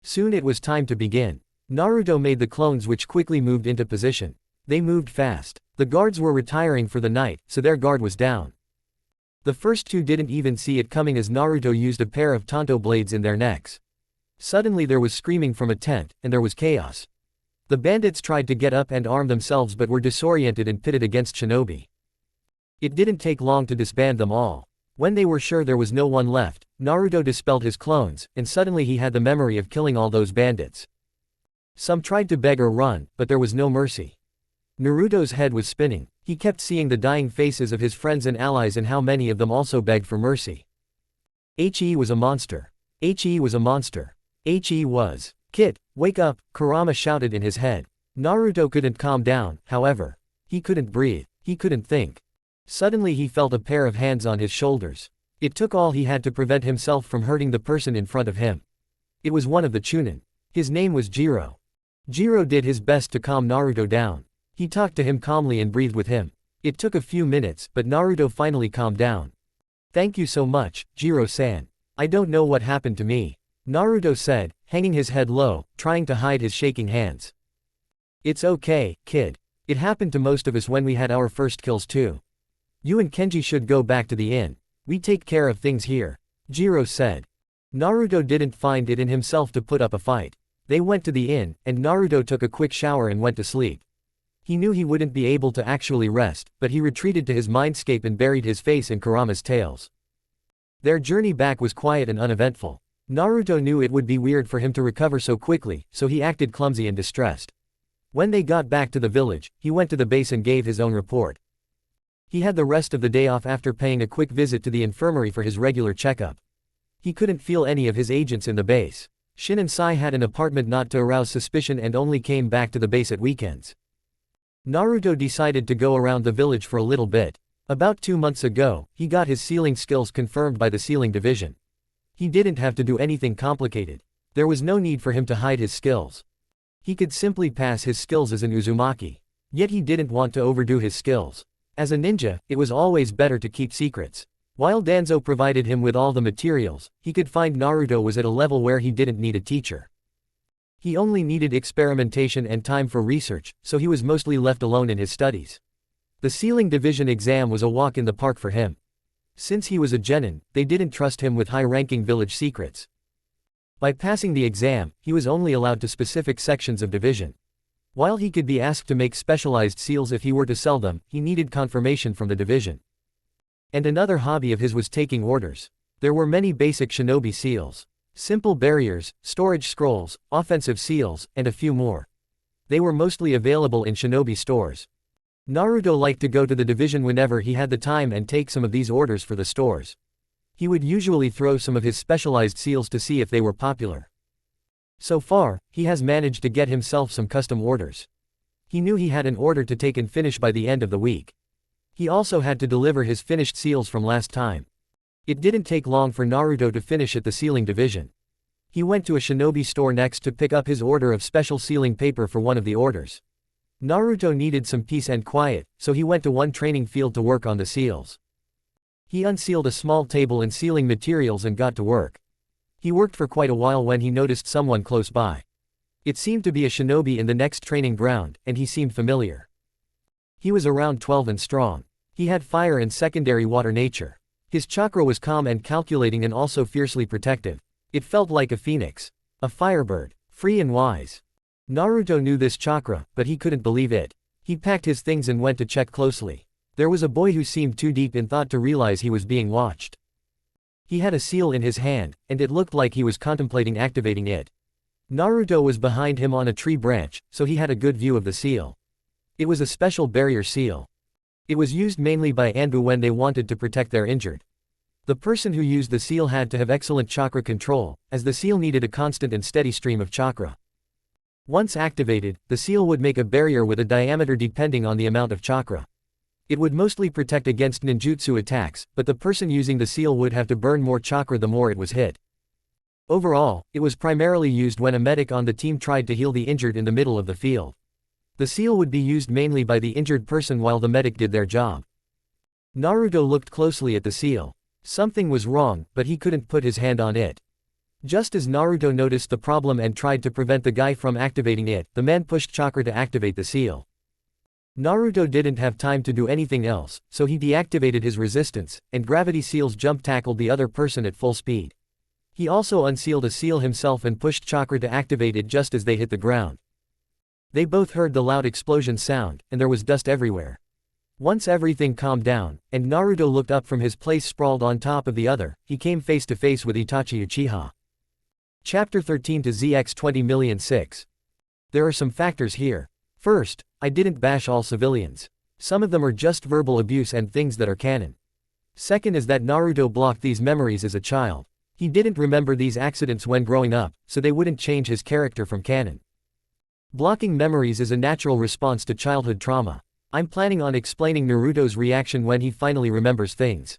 Soon it was time to begin. Naruto made the clones which quickly moved into position. They moved fast. The guards were retiring for the night, so their guard was down. The first 2 didn't even see it coming as Naruto used a pair of tanto blades in their necks. Suddenly there was screaming from a tent, and there was chaos. The bandits tried to get up and arm themselves but were disoriented and pitted against shinobi. It didn't take long to disband them all. When they were sure there was no one left, Naruto dispelled his clones, and suddenly he had the memory of killing all those bandits. Some tried to beg or run, but there was no mercy. Naruto's head was spinning. He kept seeing the dying faces of his friends and allies and how many of them also begged for mercy. He was a monster. He was a monster. He was. "Kid, wake up," Kurama shouted in his head. Naruto couldn't calm down, however. He couldn't breathe. He couldn't think. Suddenly he felt a pair of hands on his shoulders. It took all he had to prevent himself from hurting the person in front of him. It was one of the Chunin. His name was Jiro. Jiro did his best to calm Naruto down. He talked to him calmly and breathed with him. It took a few minutes, but Naruto finally calmed down. "Thank you so much, Jiro-san. I don't know what happened to me," Naruto said, hanging his head low, trying to hide his shaking hands. "It's okay, kid. It happened to most of us when we had our first kills too. You and Kenji should go back to the inn. We take care of things here," Jiro said. Naruto didn't find it in himself to put up a fight. They went to the inn, and Naruto took a quick shower and went to sleep. He knew he wouldn't be able to actually rest, but he retreated to his mindscape and buried his face in Kurama's tales. Their journey back was quiet and uneventful. Naruto knew it would be weird for him to recover so quickly, so he acted clumsy and distressed. When they got back to the village, he went to the base and gave his own report. He had the rest of the day off after paying a quick visit to the infirmary for his regular checkup. He couldn't feel any of his agents in the base. Shin and Sai had an apartment not to arouse suspicion and only came back to the base at weekends. Naruto decided to go around the village for a little bit. About 2 months ago, he got his sealing skills confirmed by the sealing division. He didn't have to do anything complicated. There was no need for him to hide his skills. He could simply pass his skills as an Uzumaki. Yet he didn't want to overdo his skills. As a ninja, it was always better to keep secrets. While Danzo provided him with all the materials, he could find Naruto was at a level where he didn't need a teacher. He only needed experimentation and time for research, so he was mostly left alone in his studies. The sealing division exam was a walk in the park for him. Since he was a genin, they didn't trust him with high-ranking village secrets. By passing the exam, he was only allowed to specific sections of division. While he could be asked to make specialized seals if he were to sell them, he needed confirmation from the division. And another hobby of his was taking orders. There were many basic shinobi seals. Simple barriers, storage scrolls, offensive seals, and a few more. They were mostly available in shinobi stores. Naruto liked to go to the division whenever he had the time and take some of these orders for the stores. He would usually throw some of his specialized seals to see if they were popular. So far, he has managed to get himself some custom orders. He knew he had an order to take and finish by the end of the week. He also had to deliver his finished seals from last time. It didn't take long for Naruto to finish at the sealing division. He went to a shinobi store next to pick up his order of special sealing paper for one of the orders. Naruto needed some peace and quiet, so he went to one training field to work on the seals. He unsealed a small table and sealing materials and got to work. He worked for quite a while when he noticed someone close by. It seemed to be a shinobi in the next training ground, and he seemed familiar. He was around 12 and strong. He had fire and secondary water nature. His chakra was calm and calculating and also fiercely protective. It felt like a phoenix. A firebird. Free and wise. Naruto knew this chakra, but he couldn't believe it. He packed his things and went to check closely. There was a boy who seemed too deep in thought to realize he was being watched. He had a seal in his hand, and it looked like he was contemplating activating it. Naruto was behind him on a tree branch, so he had a good view of the seal. It was a special barrier seal. It was used mainly by Anbu when they wanted to protect their injured. The person who used the seal had to have excellent chakra control, as the seal needed a constant and steady stream of chakra. Once activated, the seal would make a barrier with a diameter depending on the amount of chakra. It would mostly protect against ninjutsu attacks, but the person using the seal would have to burn more chakra the more it was hit. Overall, it was primarily used when a medic on the team tried to heal the injured in the middle of the field. The seal would be used mainly by the injured person while the medic did their job. Naruto looked closely at the seal. Something was wrong, but he couldn't put his hand on it. Just as Naruto noticed the problem and tried to prevent the guy from activating it, the man pushed chakra to activate the seal. Naruto didn't have time to do anything else, so he deactivated his resistance, and gravity seals jump tackled the other person at full speed. He also unsealed a seal himself and pushed chakra to activate it just as they hit the ground. They both heard the loud explosion sound, and there was dust everywhere. Once everything calmed down, and Naruto looked up from his place sprawled on top of the other, he came face to face with Itachi Uchiha. Chapter 13 to ZX 20,000,006. There are some factors here. First, I didn't bash all civilians. Some of them are just verbal abuse and things that are canon. Second is that Naruto blocked these memories as a child. He didn't remember these accidents when growing up, so they wouldn't change his character from canon. Blocking memories is a natural response to childhood trauma. I'm planning on explaining Naruto's reaction when he finally remembers things.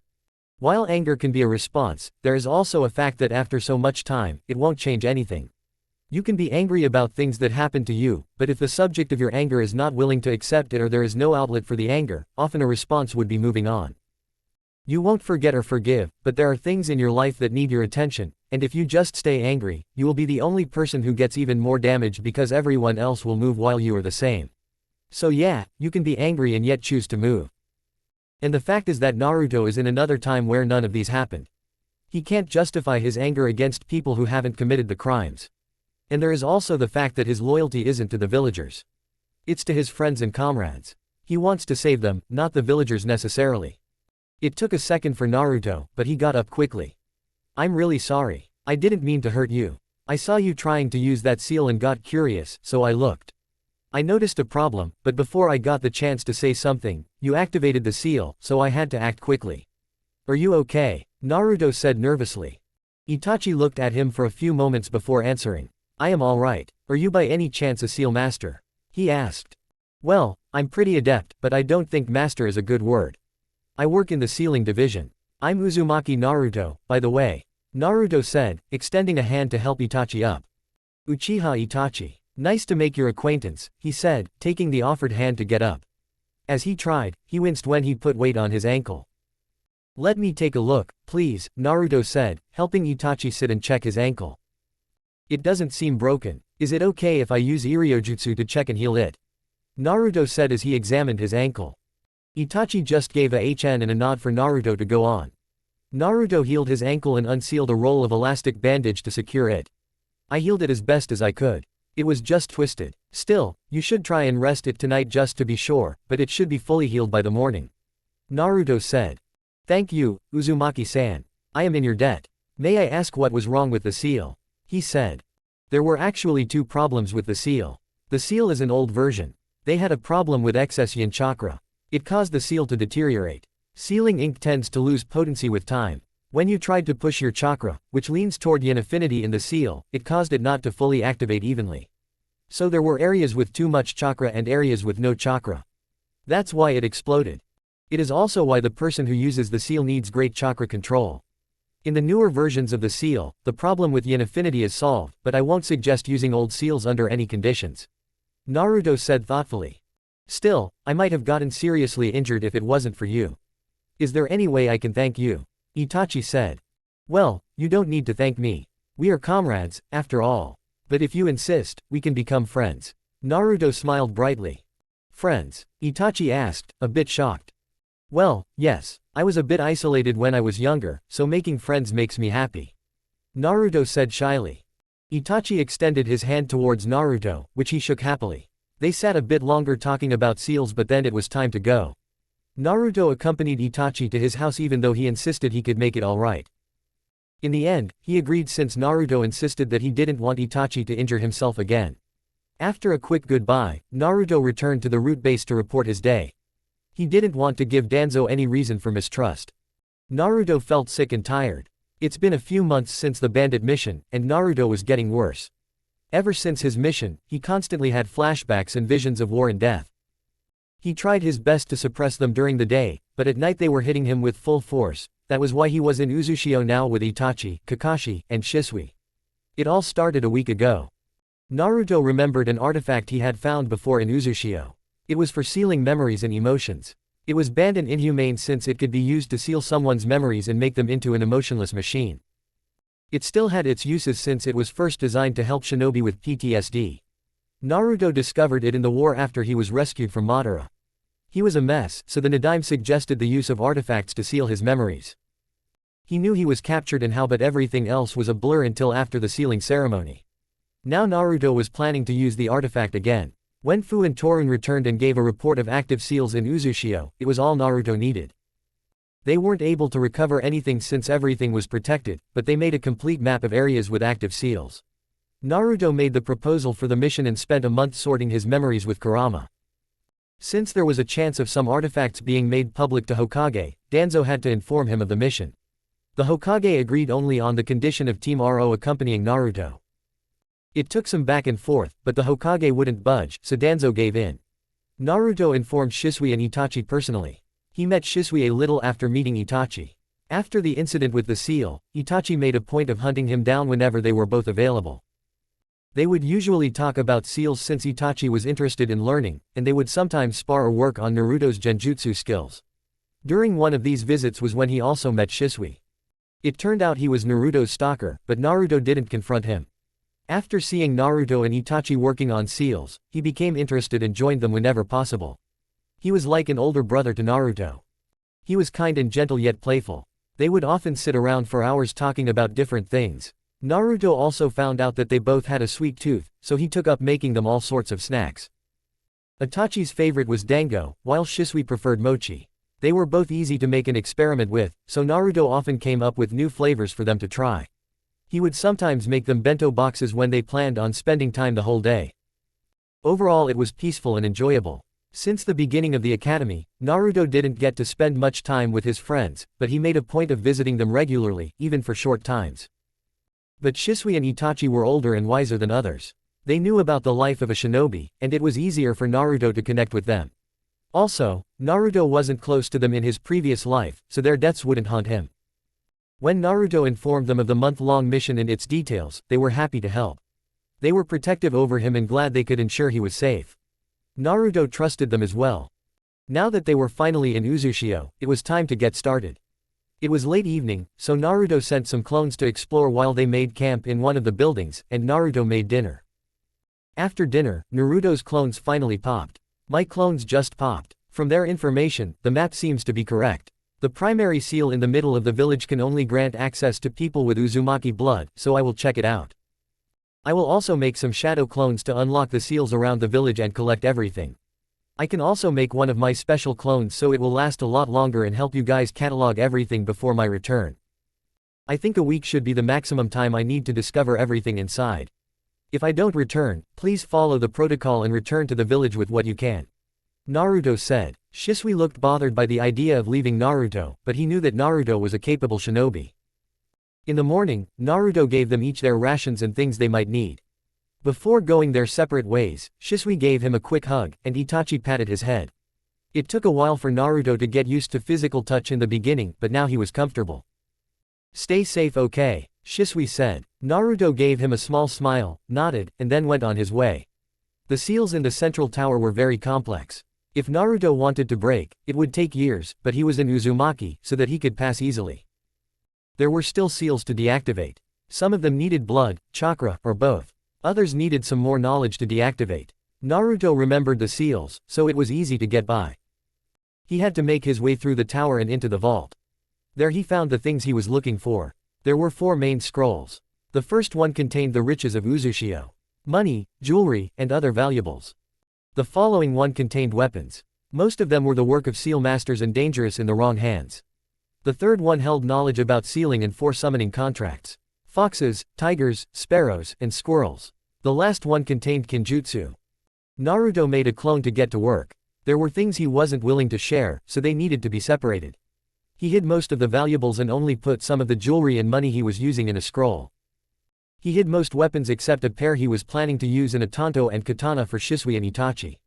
While anger can be a response, there is also a fact that after so much time, it won't change anything. You can be angry about things that happen to you, but if the subject of your anger is not willing to accept it or there is no outlet for the anger, often a response would be moving on. You won't forget or forgive, but there are things in your life that need your attention, and if you just stay angry, you will be the only person who gets even more damage because everyone else will move while you are the same. So yeah, you can be angry and yet choose to move. And the fact is that Naruto is in another time where none of these happened. He can't justify his anger against people who haven't committed the crimes. And there is also the fact that his loyalty isn't to the villagers. It's to his friends and comrades. He wants to save them, not the villagers necessarily. It took a second for Naruto, but he got up quickly. I'm really sorry. I didn't mean to hurt you. I saw you trying to use that seal and got curious, so I looked. I noticed a problem, but before I got the chance to say something, you activated the seal, so I had to act quickly. Are you okay? Naruto said nervously. Itachi looked at him for a few moments before answering. I am alright. Are you by any chance a seal master? He asked. Well, I'm pretty adept, but I don't think master is a good word. I work in the sealing division. I'm Uzumaki Naruto, by the way. Naruto said, extending a hand to help Itachi up. Uchiha Itachi. Nice to make your acquaintance, he said, taking the offered hand to get up. As he tried, he winced when he put weight on his ankle. Let me take a look, please, Naruto said, helping Itachi sit and check his ankle. It doesn't seem broken. Is it okay if I use Iryojutsu to check and heal it? Naruto said as he examined his ankle. Itachi just gave a HN and a nod for Naruto to go on. Naruto healed his ankle and unsealed a roll of elastic bandage to secure it. I healed it as best as I could. It was just twisted. Still, you should try and rest it tonight just to be sure, but it should be fully healed by the morning. Naruto said. Thank you, Uzumaki-san. I am in your debt. May I ask what was wrong with the seal? He said. There were actually two problems with the seal. The seal is an old version. They had a problem with excess yin chakra. It caused the seal to deteriorate. Sealing ink tends to lose potency with time. When you tried to push your chakra, which leans toward yin affinity in the seal, it caused it not to fully activate evenly. So there were areas with too much chakra and areas with no chakra. That's why it exploded. It is also why the person who uses the seal needs great chakra control. In the newer versions of the seal, the problem with yin affinity is solved, but I won't suggest using old seals under any conditions. Naruto said thoughtfully. Still, I might have gotten seriously injured if it wasn't for you. Is there any way I can thank you? Itachi said. Well, you don't need to thank me. We are comrades, after all. But if you insist, we can become friends. Naruto smiled brightly. Friends? Itachi asked, a bit shocked. Well, yes, I was a bit isolated when I was younger, so making friends makes me happy. Naruto said shyly. Itachi extended his hand towards Naruto, which he shook happily. They sat a bit longer talking about seals, but then it was time to go. Naruto accompanied Itachi to his house even though he insisted he could make it alright. In the end, he agreed since Naruto insisted that he didn't want Itachi to injure himself again. After a quick goodbye, Naruto returned to the root base to report his day. He didn't want to give Danzo any reason for mistrust. Naruto felt sick and tired. It's been a few months since the bandit mission, and Naruto was getting worse. Ever since his mission, he constantly had flashbacks and visions of war and death. He tried his best to suppress them during the day, but at night they were hitting him with full force. That was why he was in Uzushio now with Itachi, Kakashi, and Shisui. It all started a week ago. Naruto remembered an artifact he had found before in Uzushio. It was for sealing memories and emotions. It was banned and inhumane since it could be used to seal someone's memories and make them into an emotionless machine. It still had its uses since it was first designed to help shinobi with PTSD. Naruto discovered it in the war after he was rescued from Madara. He was a mess, so the Nadaime suggested the use of artifacts to seal his memories. He knew he was captured and how, but everything else was a blur until after the sealing ceremony. Now Naruto was planning to use the artifact again. When Fu and Torun returned and gave a report of active seals in Uzushio, it was all Naruto needed. They weren't able to recover anything since everything was protected, but they made a complete map of areas with active seals. Naruto made the proposal for the mission and spent a month sorting his memories with Kurama. Since there was a chance of some artifacts being made public to Hokage, Danzo had to inform him of the mission. The Hokage agreed only on the condition of Team Ro accompanying Naruto. It took some back and forth, but the Hokage wouldn't budge, so Danzo gave in. Naruto informed Shisui and Itachi personally. He met Shisui a little after meeting Itachi. After the incident with the seal, Itachi made a point of hunting him down whenever they were both available. They would usually talk about seals since Itachi was interested in learning, and they would sometimes spar or work on Naruto's genjutsu skills. During one of these visits was when he also met Shisui. It turned out he was Naruto's stalker, but Naruto didn't confront him. After seeing Naruto and Itachi working on seals, he became interested and joined them whenever possible. He was like an older brother to Naruto. He was kind and gentle yet playful. They would often sit around for hours talking about different things. Naruto also found out that they both had a sweet tooth, so he took up making them all sorts of snacks. Itachi's favorite was dango, while Shisui preferred mochi. They were both easy to make an experiment with, so Naruto often came up with new flavors for them to try. He would sometimes make them bento boxes when they planned on spending time the whole day. Overall, it was peaceful and enjoyable. Since the beginning of the academy, Naruto didn't get to spend much time with his friends, but he made a point of visiting them regularly, even for short times. But Shisui and Itachi were older and wiser than others. They knew about the life of a shinobi, and it was easier for Naruto to connect with them. Also, Naruto wasn't close to them in his previous life, so their deaths wouldn't haunt him. When Naruto informed them of the month-long mission and its details, they were happy to help. They were protective over him and glad they could ensure he was safe. Naruto trusted them as well. Now that they were finally in Uzushio, it was time to get started. It was late evening, so Naruto sent some clones to explore while they made camp in one of the buildings, and Naruto made dinner. After dinner, Naruto's clones finally popped. My clones just popped. From their information, the map seems to be correct. The primary seal in the middle of the village can only grant access to people with Uzumaki blood, so I will check it out. I will also make some shadow clones to unlock the seals around the village and collect everything. I can also make one of my special clones so it will last a lot longer and help you guys catalog everything before my return. I think a week should be the maximum time I need to discover everything inside. If I don't return, please follow the protocol and return to the village with what you can. Naruto said. Shisui looked bothered by the idea of leaving Naruto, but he knew that Naruto was a capable shinobi. In the morning, Naruto gave them each their rations and things they might need. Before going their separate ways, Shisui gave him a quick hug, and Itachi patted his head. It took a while for Naruto to get used to physical touch in the beginning, but now he was comfortable. Stay safe, okay? Shisui said. Naruto gave him a small smile, nodded, and then went on his way. The seals in the central tower were very complex. If Naruto wanted to break, it would take years, but he was an Uzumaki, so that he could pass easily. There were still seals to deactivate. Some of them needed blood, chakra, or both. Others needed some more knowledge to deactivate. Naruto remembered the seals, so it was easy to get by. He had to make his way through the tower and into the vault. There he found the things he was looking for. There were 4 main scrolls. The first one contained the riches of Uzushio. Money, jewelry, and other valuables. The following one contained weapons. Most of them were the work of seal masters and dangerous in the wrong hands. The third one held knowledge about sealing and 4 summoning contracts. Foxes, tigers, sparrows, and squirrels. The last one contained kinjutsu. Naruto made a clone to get to work. There were things he wasn't willing to share, so they needed to be separated. He hid most of the valuables and only put some of the jewelry and money he was using in a scroll. He hid most weapons except a pair he was planning to use in a tanto and katana for Shisui and Itachi.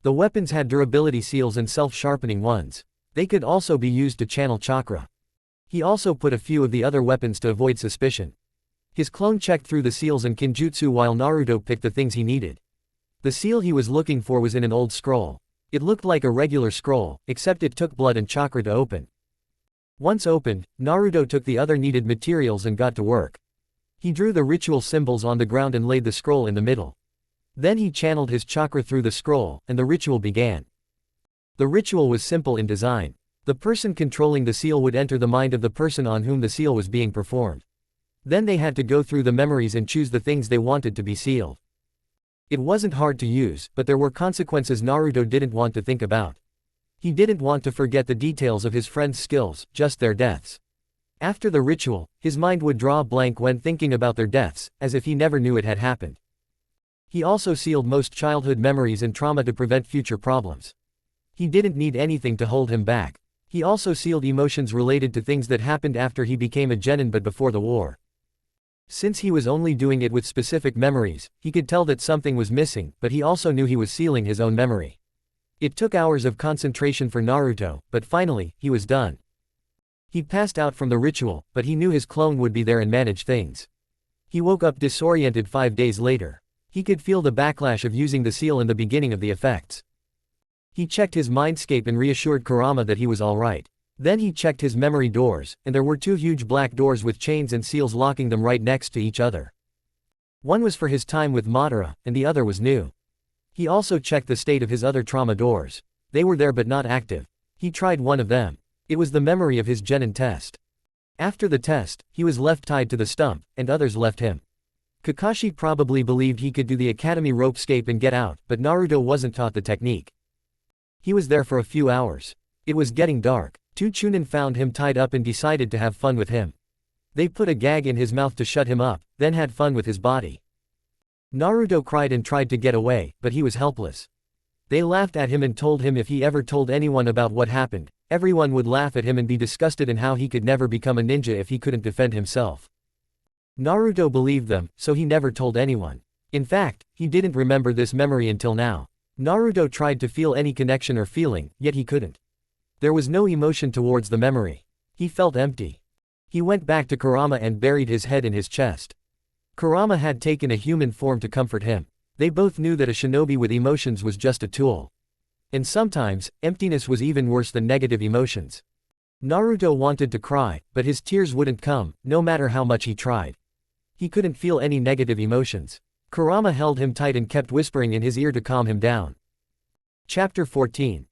The weapons had durability seals and self-sharpening ones. They could also be used to channel chakra. He also put a few of the other weapons to avoid suspicion. His clone checked through the seals and kinjutsu while Naruto picked the things he needed. The seal he was looking for was in an old scroll. It looked like a regular scroll, except it took blood and chakra to open. Once opened, Naruto took the other needed materials and got to work. He drew the ritual symbols on the ground and laid the scroll in the middle. Then he channeled his chakra through the scroll, and the ritual began. The ritual was simple in design. The person controlling the seal would enter the mind of the person on whom the seal was being performed. Then they had to go through the memories and choose the things they wanted to be sealed. It wasn't hard to use, but there were consequences Naruto didn't want to think about. He didn't want to forget the details of his friends' skills, just their deaths. After the ritual, his mind would draw a blank when thinking about their deaths, as if he never knew it had happened. He also sealed most childhood memories and trauma to prevent future problems. He didn't need anything to hold him back. He also sealed emotions related to things that happened after he became a genin but before the war. Since he was only doing it with specific memories, he could tell that something was missing, but he also knew he was sealing his own memory. It took hours of concentration for Naruto, but finally, he was done. He passed out from the ritual, but he knew his clone would be there and manage things. He woke up disoriented 5 days later. He could feel the backlash of using the seal in the beginning of the effects. He checked his mindscape and reassured Kurama that he was alright. Then he checked his memory doors, and there were 2 huge black doors with chains and seals locking them right next to each other. One was for his time with Madara, and the other was new. He also checked the state of his other trauma doors. They were there but not active. He tried one of them. It was the memory of his genin test. After the test, he was left tied to the stump, and others left him. Kakashi probably believed he could do the academy ropescape and get out, but Naruto wasn't taught the technique. He was there for a few hours. It was getting dark. 2 Chunin found him tied up and decided to have fun with him. They put a gag in his mouth to shut him up, then had fun with his body. Naruto cried and tried to get away, but he was helpless. They laughed at him and told him if he ever told anyone about what happened, everyone would laugh at him and be disgusted in how he could never become a ninja if he couldn't defend himself. Naruto believed them, so he never told anyone. In fact, he didn't remember this memory until now. Naruto tried to feel any connection or feeling, yet he couldn't. There was no emotion towards the memory. He felt empty. He went back to Kurama and buried his head in his chest. Kurama had taken a human form to comfort him. They both knew that a shinobi with emotions was just a tool. And sometimes, emptiness was even worse than negative emotions. Naruto wanted to cry, but his tears wouldn't come, no matter how much he tried. He couldn't feel any negative emotions. Kurama held him tight and kept whispering in his ear to calm him down. Chapter 14.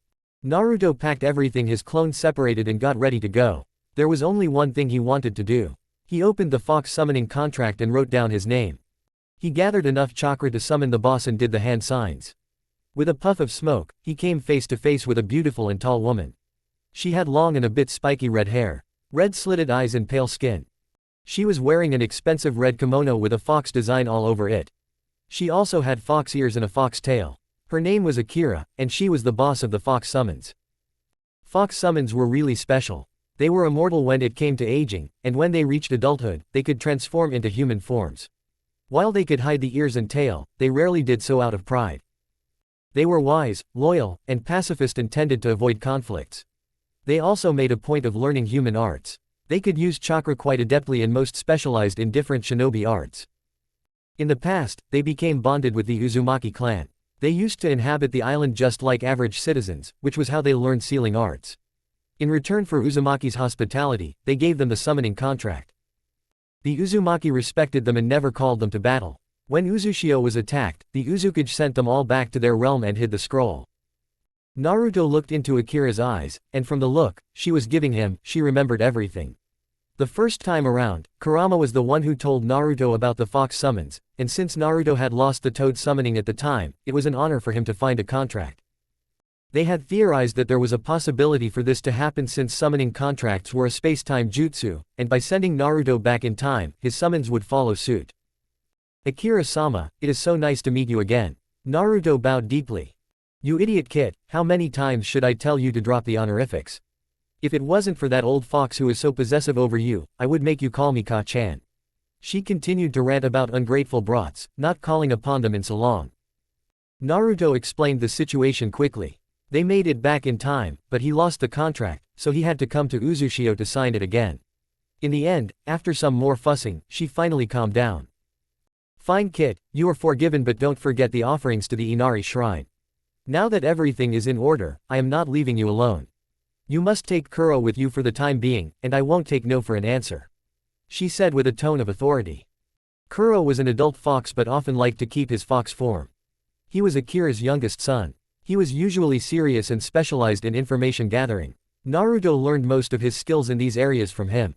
Naruto packed everything his clone separated and got ready to go. There was only one thing he wanted to do. He opened the fox summoning contract and wrote down his name. He gathered enough chakra to summon the boss and did the hand signs. With a puff of smoke, he came face to face with a beautiful and tall woman. She had long and a bit spiky red hair, red slitted eyes and pale skin. She was wearing an expensive red kimono with a fox design all over it. She also had fox ears and a fox tail. Her name was Akira, and she was the boss of the fox summons. Fox summons were really special. They were immortal when it came to aging, and when they reached adulthood, they could transform into human forms. While they could hide the ears and tail, they rarely did so out of pride. They were wise, loyal, and pacifist and tended to avoid conflicts. They also made a point of learning human arts. They could use chakra quite adeptly and most specialized in different shinobi arts. In the past, they became bonded with the Uzumaki clan. They used to inhabit the island just like average citizens, which was how they learned sealing arts. In return for Uzumaki's hospitality, they gave them the summoning contract. The Uzumaki respected them and never called them to battle. When Uzushio was attacked, the Uzukage sent them all back to their realm and hid the scroll. Naruto looked into Akira's eyes, and from the look she was giving him, she remembered everything. The first time around, Kurama was the one who told Naruto about the fox summons, and since Naruto had lost the toad summoning at the time, it was an honor for him to find a contract. They had theorized that there was a possibility for this to happen since summoning contracts were a space-time jutsu, and by sending Naruto back in time, his summons would follow suit. Akira-sama, it is so nice to meet you again. Naruto bowed deeply. You idiot kid, how many times should I tell you to drop the honorifics? If it wasn't for that old fox who is so possessive over you, I would make you call me Ka-chan. She continued to rant about ungrateful brats, not calling upon them in so long. Naruto explained the situation quickly. They made it back in time, but he lost the contract, so he had to come to Uzushio to sign it again. In the end, after some more fussing, she finally calmed down. Fine kid, you are forgiven, but don't forget the offerings to the Inari shrine. Now that everything is in order, I am not leaving you alone. You must take Kuro with you for the time being, and I won't take no for an answer. She said with a tone of authority. Kuro was an adult fox but often liked to keep his fox form. He was Akira's youngest son. He was usually serious and specialized in information gathering. Naruto learned most of his skills in these areas from him.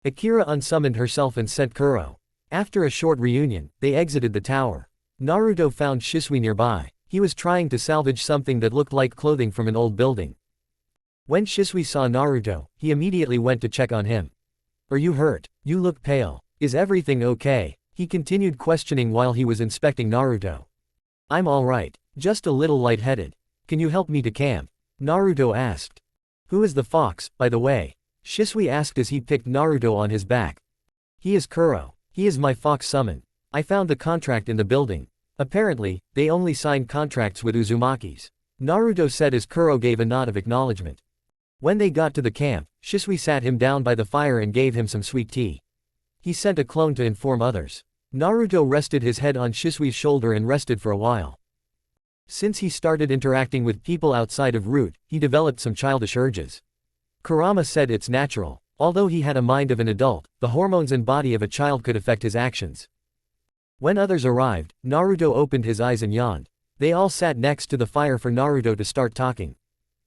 Akira unsummoned herself and sent Kuro. After a short reunion, they exited the tower. Naruto found Shisui nearby. He was trying to salvage something that looked like clothing from an old building. When Shisui saw Naruto, he immediately went to check on him. Are you hurt? You look pale. Is everything okay? He continued questioning while he was inspecting Naruto. I'm alright. Just a little lightheaded. Can you help me to camp? Naruto asked. Who is the fox, by the way? Shisui asked as he picked Naruto on his back. He is Kuro. He is my fox summon. I found the contract in the building. Apparently, they only sign contracts with Uzumakis. Naruto said as Kuro gave a nod of acknowledgement. When they got to the camp, Shisui sat him down by the fire and gave him some sweet tea. He sent a clone to inform others. Naruto rested his head on Shisui's shoulder and rested for a while. Since he started interacting with people outside of Root, he developed some childish urges. Kurama said it's natural. Although he had a mind of an adult, the hormones and body of a child could affect his actions. When others arrived, Naruto opened his eyes and yawned. They all sat next to the fire for Naruto to start talking.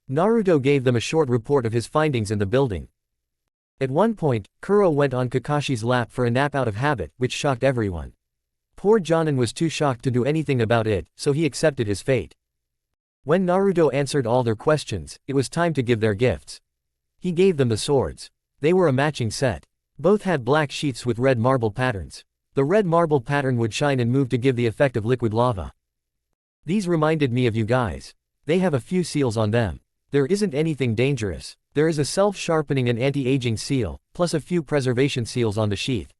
Naruto gave them a short report of his findings in the building. At one point, Kuro went on Kakashi's lap for a nap out of habit, which shocked everyone. Poor Jonin was too shocked to do anything about it, so he accepted his fate. When Naruto answered all their questions, it was time to give their gifts. He gave them the swords. They were a matching set. Both had black sheaths with red marble patterns. The red marble pattern would shine and move to give the effect of liquid lava. These reminded me of you guys. They have a few seals on them. There isn't anything dangerous. There is a self-sharpening and anti-aging seal, plus a few preservation seals on the sheath.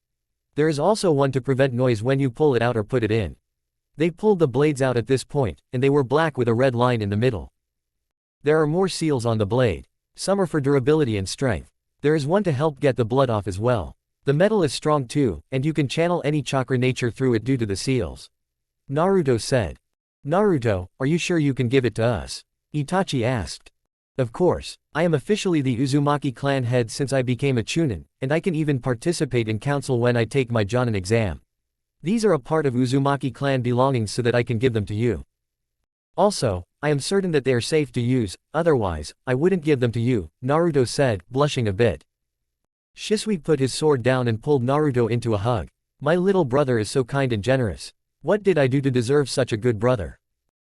There is also one to prevent noise when you pull it out or put it in. They pulled the blades out at this point, and they were black with a red line in the middle. There are more seals on the blade. Some are for durability and strength. There is one to help get the blood off as well. The metal is strong too, and you can channel any chakra nature through it due to the seals. Naruto said. Naruto, are you sure you can give it to us? Itachi asked. Of course, I am officially the Uzumaki clan head since I became a chunin, and I can even participate in council when I take my Jonin exam. These are a part of Uzumaki clan belongings so that I can give them to you. Also, I am certain that they are safe to use, otherwise, I wouldn't give them to you, Naruto said, blushing a bit. Shisui put his sword down and pulled Naruto into a hug. My little brother is so kind and generous. What did I do to deserve such a good brother?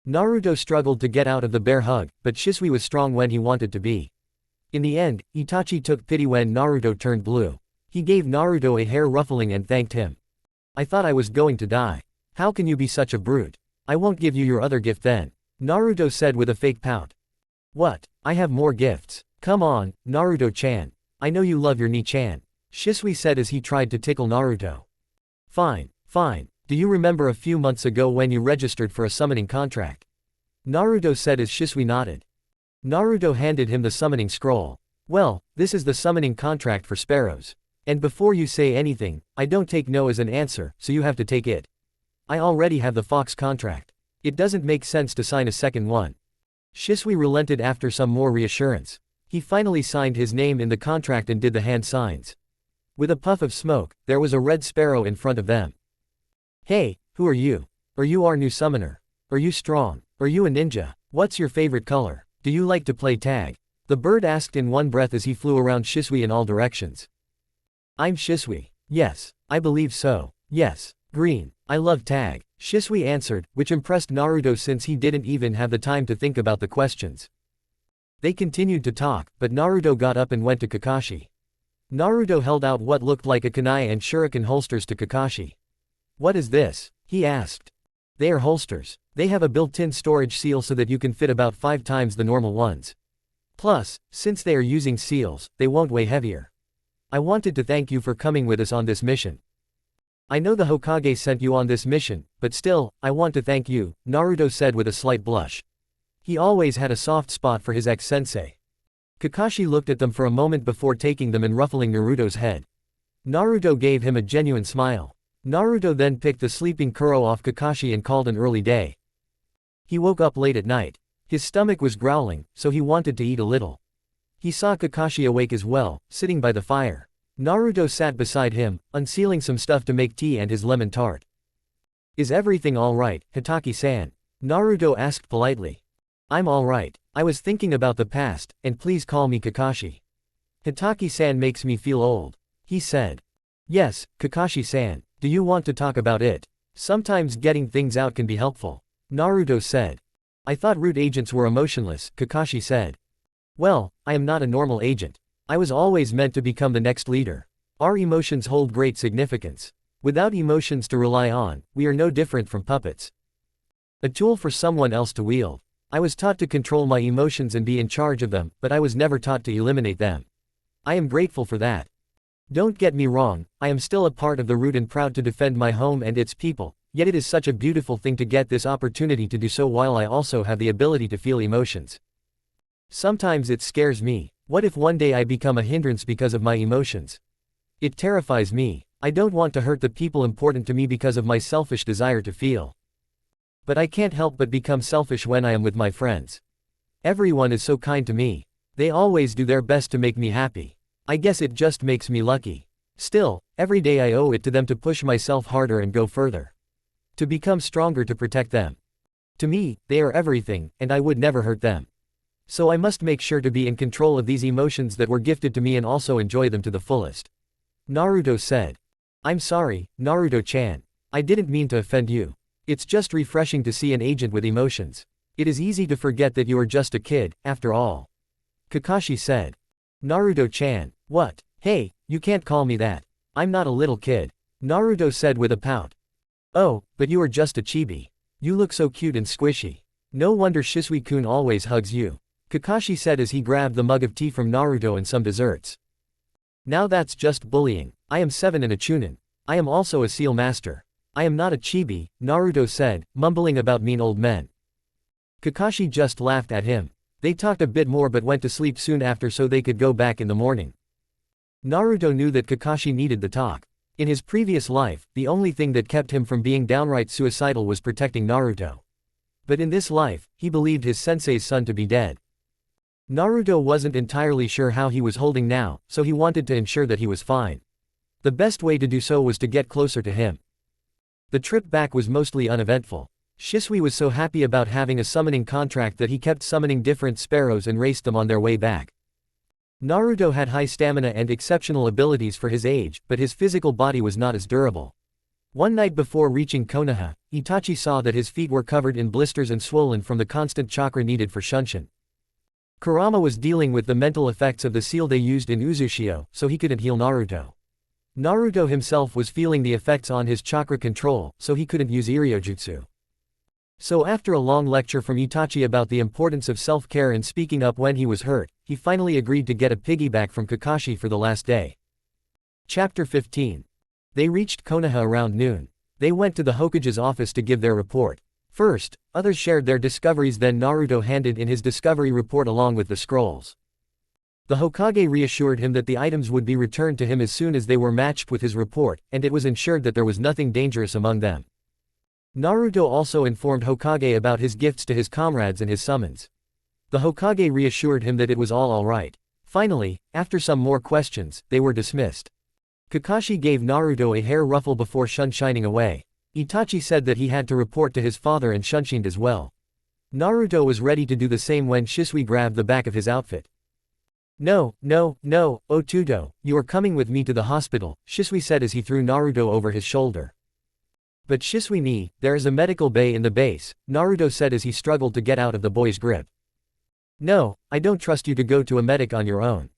Naruto struggled to get out of the bear hug, but Shisui was strong when he wanted to be. In the end, Itachi took pity when Naruto turned blue. He gave Naruto a hair ruffling and thanked him. I thought I was going to die. How can you be such a brute? I won't give you your other gift then. Naruto said with a fake pout. What? I have more gifts. Come on, Naruto-chan. I know you love your Ni-chan. Shisui said as he tried to tickle Naruto. Fine, fine. Do you remember a few months ago when you registered for a summoning contract? Naruto said as Shisui nodded. Naruto handed him the summoning scroll. Well, this is the summoning contract for sparrows. And before you say anything, I don't take no as an answer, so you have to take it. I already have the fox contract. It doesn't make sense to sign a second one. Shisui relented after some more reassurance. He finally signed his name in the contract and did the hand signs. With a puff of smoke, there was a red sparrow in front of them. Hey, who are you? Are you our new summoner? Are you strong? Are you a ninja? What's your favorite color? Do you like to play tag? The bird asked in one breath as he flew around Shisui in all directions. I'm Shisui. Yes, I believe so. Yes, green. I love tag. Shisui answered, which impressed Naruto since he didn't even have the time to think about the questions. They continued to talk, but Naruto got up and went to Kakashi. Naruto held out what looked like a kunai and shuriken holsters to Kakashi. What is this? He asked. They are holsters. They have a built-in storage seal so that you can fit about 5 times the normal ones. Plus, since they are using seals, they won't weigh heavier. I wanted to thank you for coming with us on this mission. I know the Hokage sent you on this mission, but still, I want to thank you, Naruto said with a slight blush. He always had a soft spot for his ex-sensei. Kakashi looked at them for a moment before taking them and ruffling Naruto's head. Naruto gave him a genuine smile. Naruto then picked the sleeping Kuro off Kakashi and called an early day. He woke up late at night. His stomach was growling, so he wanted to eat a little. He saw Kakashi awake as well, sitting by the fire. Naruto sat beside him, unsealing some stuff to make tea and his lemon tart. Is everything alright, Hitaki-san? Naruto asked politely. I'm alright. I was thinking about the past, and please call me Kakashi. Hitaki-san makes me feel old. He said. Yes, Kakashi-san. Do you want to talk about it? Sometimes getting things out can be helpful. Naruto said. I thought root agents were emotionless, Kakashi said. Well, I am not a normal agent. I was always meant to become the next leader. Our emotions hold great significance. Without emotions to rely on, we are no different from puppets. A tool for someone else to wield. I was taught to control my emotions and be in charge of them, but I was never taught to eliminate them. I am grateful for that. Don't get me wrong, I am still a part of the root and proud to defend my home and its people, yet it is such a beautiful thing to get this opportunity to do so while I also have the ability to feel emotions. Sometimes it scares me. What if one day I become a hindrance because of my emotions? It terrifies me. I don't want to hurt the people important to me because of my selfish desire to feel. But I can't help but become selfish when I am with my friends. Everyone is so kind to me. They always do their best to make me happy. I guess it just makes me lucky. Still, every day I owe it to them to push myself harder and go further. To become stronger to protect them. To me, they are everything, and I would never hurt them. So I must make sure to be in control of these emotions that were gifted to me and also enjoy them to the fullest. Naruto said. I'm sorry, Naruto-chan. I didn't mean to offend you. It's just refreshing to see an agent with emotions. It is easy to forget that you are just a kid, after all. Kakashi said. Naruto-chan. What? Hey, you can't call me that. I'm not a little kid. Naruto said with a pout. Oh, but you are just a chibi. You look so cute and squishy. No wonder Shisui-kun always hugs you. Kakashi said as he grabbed the mug of tea from Naruto and some desserts. Now that's just bullying. I am 7 and a chunin. I am also a seal master. I am not a chibi, Naruto said, mumbling about mean old men. Kakashi just laughed at him. They talked a bit more but went to sleep soon after so they could go back in the morning. Naruto knew that Kakashi needed the talk. In his previous life, the only thing that kept him from being downright suicidal was protecting Naruto. But in this life, he believed his sensei's son to be dead. Naruto wasn't entirely sure how he was holding now, so he wanted to ensure that he was fine. The best way to do so was to get closer to him. The trip back was mostly uneventful. Shisui was so happy about having a summoning contract that he kept summoning different sparrows and raced them on their way back. Naruto had high stamina and exceptional abilities for his age, but his physical body was not as durable. One night before reaching Konoha, Itachi saw that his feet were covered in blisters and swollen from the constant chakra needed for Shunshin. Kurama was dealing with the mental effects of the seal they used in Uzushio, so he couldn't heal Naruto. Naruto himself was feeling the effects on his chakra control, so he couldn't use Iryojutsu. So after a long lecture from Itachi about the importance of self-care and speaking up when he was hurt, he finally agreed to get a piggyback from Kakashi for the last day. Chapter 15. They reached Konoha around noon. They went to the Hokage's office to give their report. First, others shared their discoveries, then Naruto handed in his discovery report along with the scrolls. The Hokage reassured him that the items would be returned to him as soon as they were matched with his report, and it was ensured that there was nothing dangerous among them. Naruto also informed Hokage about his gifts to his comrades and his summons. The Hokage reassured him that it was all alright. Finally, after some more questions, they were dismissed. Kakashi gave Naruto a hair ruffle before shining away. Itachi said that he had to report to his father and shunshined as well. Naruto was ready to do the same when Shisui grabbed the back of his outfit. No, Otudo, you are coming with me to the hospital, Shisui said as he threw Naruto over his shoulder. But Shisui-ni, there is a medical bay in the base, Naruto said as he struggled to get out of the boy's grip. No, I don't trust you to go to a medic on your own.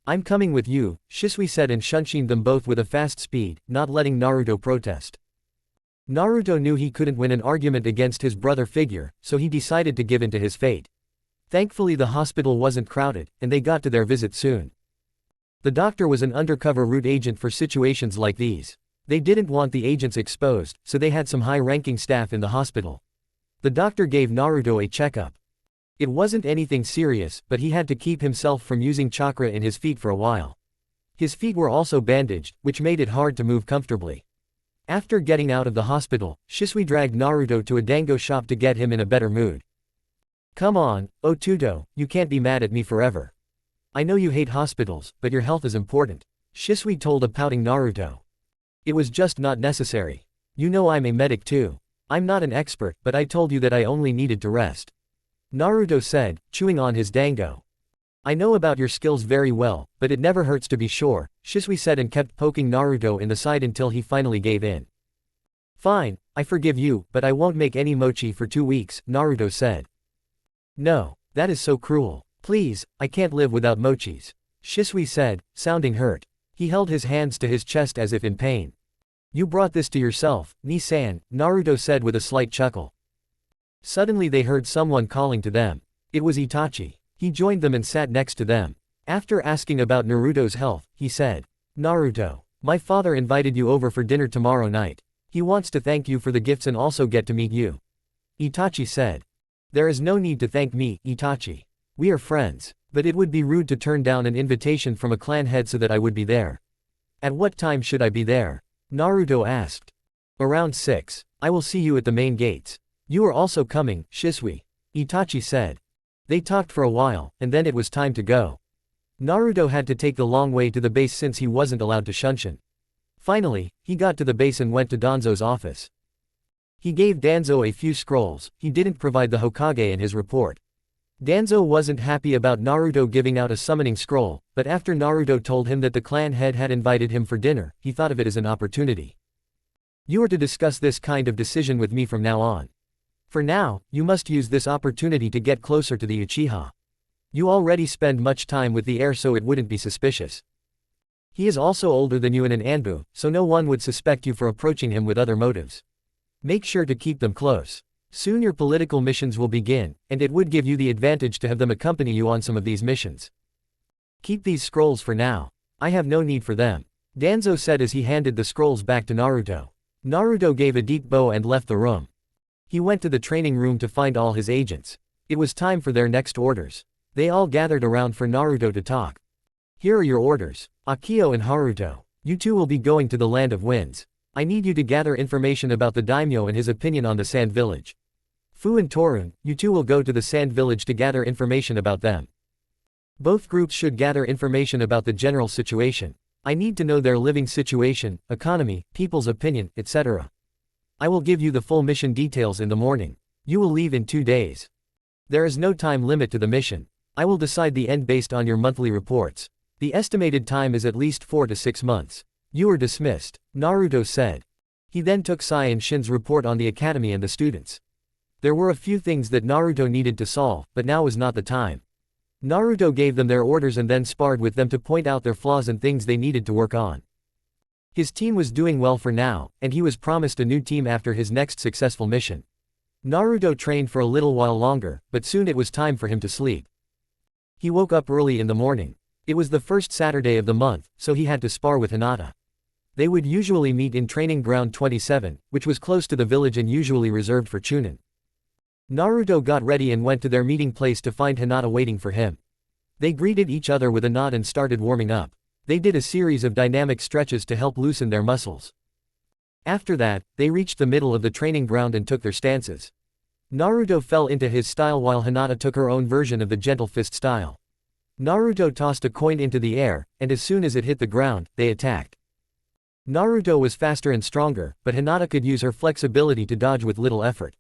I'm coming with you, Shisui said and shunshined them both with a fast speed, not letting Naruto protest. Naruto knew he couldn't win an argument against his brother figure, so he decided to give in to his fate. Thankfully the hospital wasn't crowded, and they got to their visit soon. The doctor was an undercover root agent for situations like these. They didn't want the agents exposed, so they had some high-ranking staff in the hospital. The doctor gave Naruto a checkup. It wasn't anything serious, but he had to keep himself from using chakra in his feet for a while. His feet were also bandaged, which made it hard to move comfortably. After getting out of the hospital, Shisui dragged Naruto to a dango shop to get him in a better mood. Come on, Otudo, you can't be mad at me forever. I know you hate hospitals, but your health is important, Shisui told a pouting Naruto. It was just not necessary. You know I'm a medic too. I'm not an expert, but I told you that I only needed to rest. Naruto said, chewing on his dango. I know about your skills very well, but it never hurts to be sure, Shisui said and kept poking Naruto in the side until he finally gave in. Fine, I forgive you, but I won't make any mochi for 2 weeks, Naruto said. No, that is so cruel. Please, I can't live without mochis, Shisui said, sounding hurt. He held his hands to his chest as if in pain. You brought this to yourself, Ni-san, Naruto said with a slight chuckle. Suddenly they heard someone calling to them. It was Itachi. He joined them and sat next to them. After asking about Naruto's health, he said, "Naruto, my father invited you over for dinner tomorrow night. He wants to thank you for the gifts and also get to meet you." Itachi said, "There is no need to thank me, Itachi. We are friends. But it would be rude to turn down an invitation from a clan head so that I would be there." "At what time should I be there?" Naruto asked. "Around 6. I will see you at the main gates." "You are also coming, Shisui," Itachi said. They talked for a while, and then it was time to go. Naruto had to take the long way to the base since he wasn't allowed to shunshin. Finally, he got to the base and went to Danzo's office. He gave Danzo a few scrolls. He didn't provide the Hokage in his report. Danzo wasn't happy about Naruto giving out a summoning scroll, but after Naruto told him that the clan head had invited him for dinner, he thought of it as an opportunity. "You are to discuss this kind of decision with me from now on. For now, you must use this opportunity to get closer to the Uchiha. You already spend much time with the heir so it wouldn't be suspicious. He is also older than you in an Anbu, so no one would suspect you for approaching him with other motives. Make sure to keep them close. Soon your political missions will begin, and it would give you the advantage to have them accompany you on some of these missions. Keep these scrolls for now. I have no need for them," Danzo said as he handed the scrolls back to Naruto. Naruto gave a deep bow and left the room. He went to the training room to find all his agents. It was time for their next orders. They all gathered around for Naruto to talk. "Here are your orders. Akio and Haruto. You two will be going to the Land of Winds. I need you to gather information about the daimyo and his opinion on the Sand Village. Fu and Torun, you two will go to the Sand Village to gather information about them. Both groups should gather information about the general situation. I need to know their living situation, economy, people's opinion, etc. I will give you the full mission details in the morning. You will leave in 2 days. There is no time limit to the mission. I will decide the end based on your monthly reports. The estimated time is at least 4 to 6 months. You are dismissed," Naruto said. He then took Sai and Shin's report on the academy and the students. There were a few things that Naruto needed to solve, but now was not the time. Naruto gave them their orders and then sparred with them to point out their flaws and things they needed to work on. His team was doing well for now, and he was promised a new team after his next successful mission. Naruto trained for a little while longer, but soon it was time for him to sleep. He woke up early in the morning. It was the first Saturday of the month, so he had to spar with Hinata. They would usually meet in Training Ground 27, which was close to the village and usually reserved for Chunin. Naruto got ready and went to their meeting place to find Hinata waiting for him. They greeted each other with a nod and started warming up. They did a series of dynamic stretches to help loosen their muscles. After that, they reached the middle of the training ground and took their stances. Naruto fell into his style while Hinata took her own version of the gentle fist style. Naruto tossed a coin into the air, and as soon as it hit the ground, they attacked. Naruto was faster and stronger, but Hinata could use her flexibility to dodge with little effort.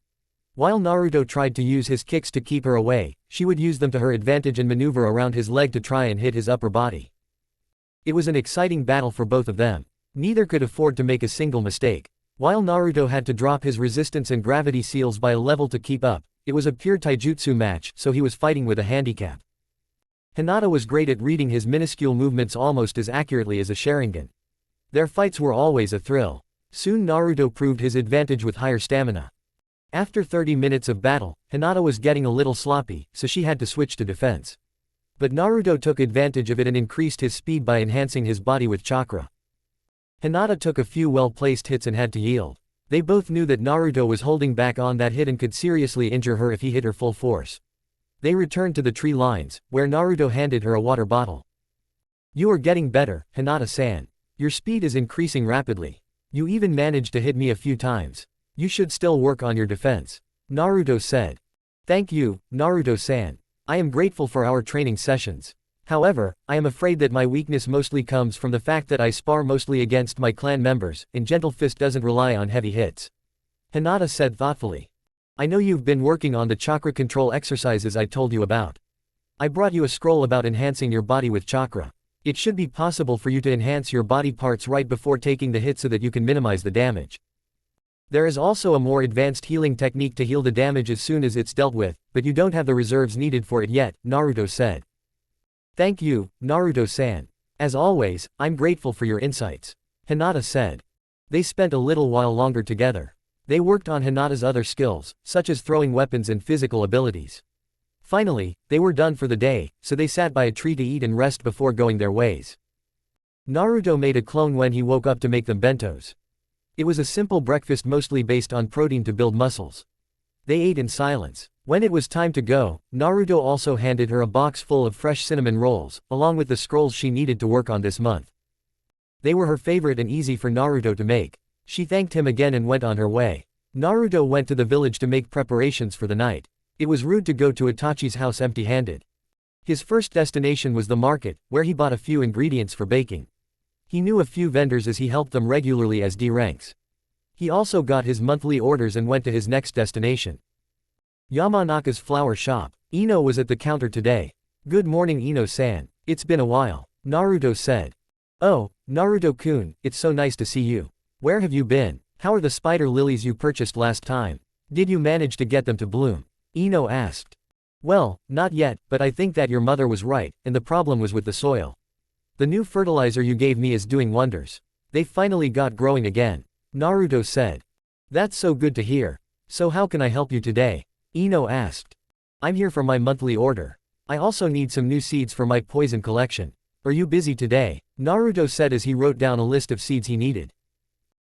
While Naruto tried to use his kicks to keep her away, she would use them to her advantage and maneuver around his leg to try and hit his upper body. It was an exciting battle for both of them. Neither could afford to make a single mistake. While Naruto had to drop his resistance and gravity seals by a level to keep up, it was a pure taijutsu match, so he was fighting with a handicap. Hinata was great at reading his minuscule movements almost as accurately as a Sharingan. Their fights were always a thrill. Soon Naruto proved his advantage with higher stamina. After 30 minutes of battle, Hinata was getting a little sloppy, so she had to switch to defense. But Naruto took advantage of it and increased his speed by enhancing his body with chakra. Hinata took a few well-placed hits and had to yield. They both knew that Naruto was holding back on that hit and could seriously injure her if he hit her full force. They returned to the tree lines, where Naruto handed her a water bottle. "You are getting better, Hinata-san. Your speed is increasing rapidly. You even managed to hit me a few times. You should still work on your defense," Naruto said. "Thank you, Naruto-san. I am grateful for our training sessions. However, I am afraid that my weakness mostly comes from the fact that I spar mostly against my clan members, and Gentle Fist doesn't rely on heavy hits," Hinata said thoughtfully. "I know you've been working on the chakra control exercises I told you about. I brought you a scroll about enhancing your body with chakra. It should be possible for you to enhance your body parts right before taking the hit so that you can minimize the damage. There is also a more advanced healing technique to heal the damage as soon as it's dealt with, but you don't have the reserves needed for it yet," Naruto said. "Thank you, Naruto-san. As always, I'm grateful for your insights," Hinata said. They spent a little while longer together. They worked on Hinata's other skills, such as throwing weapons and physical abilities. Finally, they were done for the day, so they sat by a tree to eat and rest before going their ways. Naruto made a clone when he woke up to make them bentos. It was a simple breakfast mostly based on protein to build muscles. They ate in silence. When it was time to go, Naruto also handed her a box full of fresh cinnamon rolls, along with the scrolls she needed to work on this month. They were her favorite and easy for Naruto to make. She thanked him again and went on her way. Naruto went to the village to make preparations for the night. It was rude to go to Itachi's house empty-handed. His first destination was the market, where he bought a few ingredients for baking. He knew a few vendors as he helped them regularly as D ranks. He also got his monthly orders and went to his next destination. Yamanaka's flower shop. Ino was at the counter today. "Good morning, Ino-san. It's been a while," Naruto said. "Oh, Naruto-kun, it's so nice to see you. Where have you been? How are the spider lilies you purchased last time? Did you manage to get them to bloom?" Ino asked. "Well, not yet, but I think that your mother was right, and the problem was with the soil. The new fertilizer you gave me is doing wonders. They finally got growing again," Naruto said. "That's so good to hear. So how can I help you today?" Ino asked. "I'm here for my monthly order. I also need some new seeds for my poison collection. Are you busy today?" Naruto said as he wrote down a list of seeds he needed.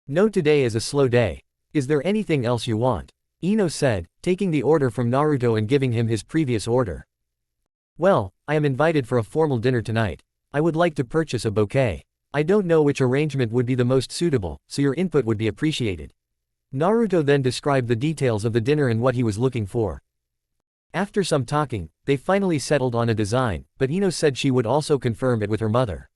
"No, today is a slow day. Is there anything else you want?" Ino said, taking the order from Naruto and giving him his previous order. "Well, I am invited for a formal dinner tonight. I would like to purchase a bouquet. I don't know which arrangement would be the most suitable, so your input would be appreciated." Naruto then described the details of the dinner and what he was looking for. After some talking, they finally settled on a design, but Ino said she would also confirm it with her mother.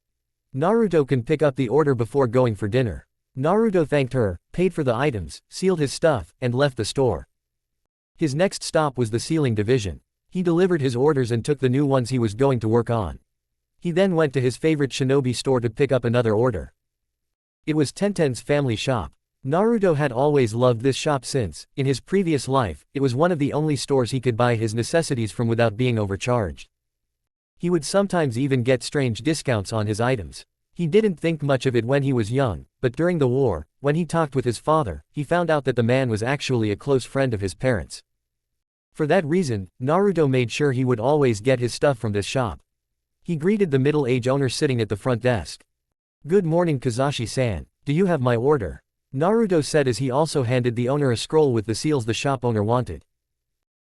Naruto can pick up the order before going for dinner. Naruto thanked her, paid for the items, sealed his stuff, and left the store. His next stop was the sealing division. He delivered his orders and took the new ones he was going to work on. He then went to his favorite shinobi store to pick up another order. It was Tenten's family shop. Naruto had always loved this shop since, in his previous life, it was one of the only stores he could buy his necessities from without being overcharged. He would sometimes even get strange discounts on his items. He didn't think much of it when he was young, but during the war, when he talked with his father, he found out that the man was actually a close friend of his parents. For that reason, Naruto made sure he would always get his stuff from this shop. He greeted the middle-aged owner sitting at the front desk. "Good morning, Kakashi-san. Do you have my order?" Naruto said as he also handed the owner a scroll with the seals the shop owner wanted.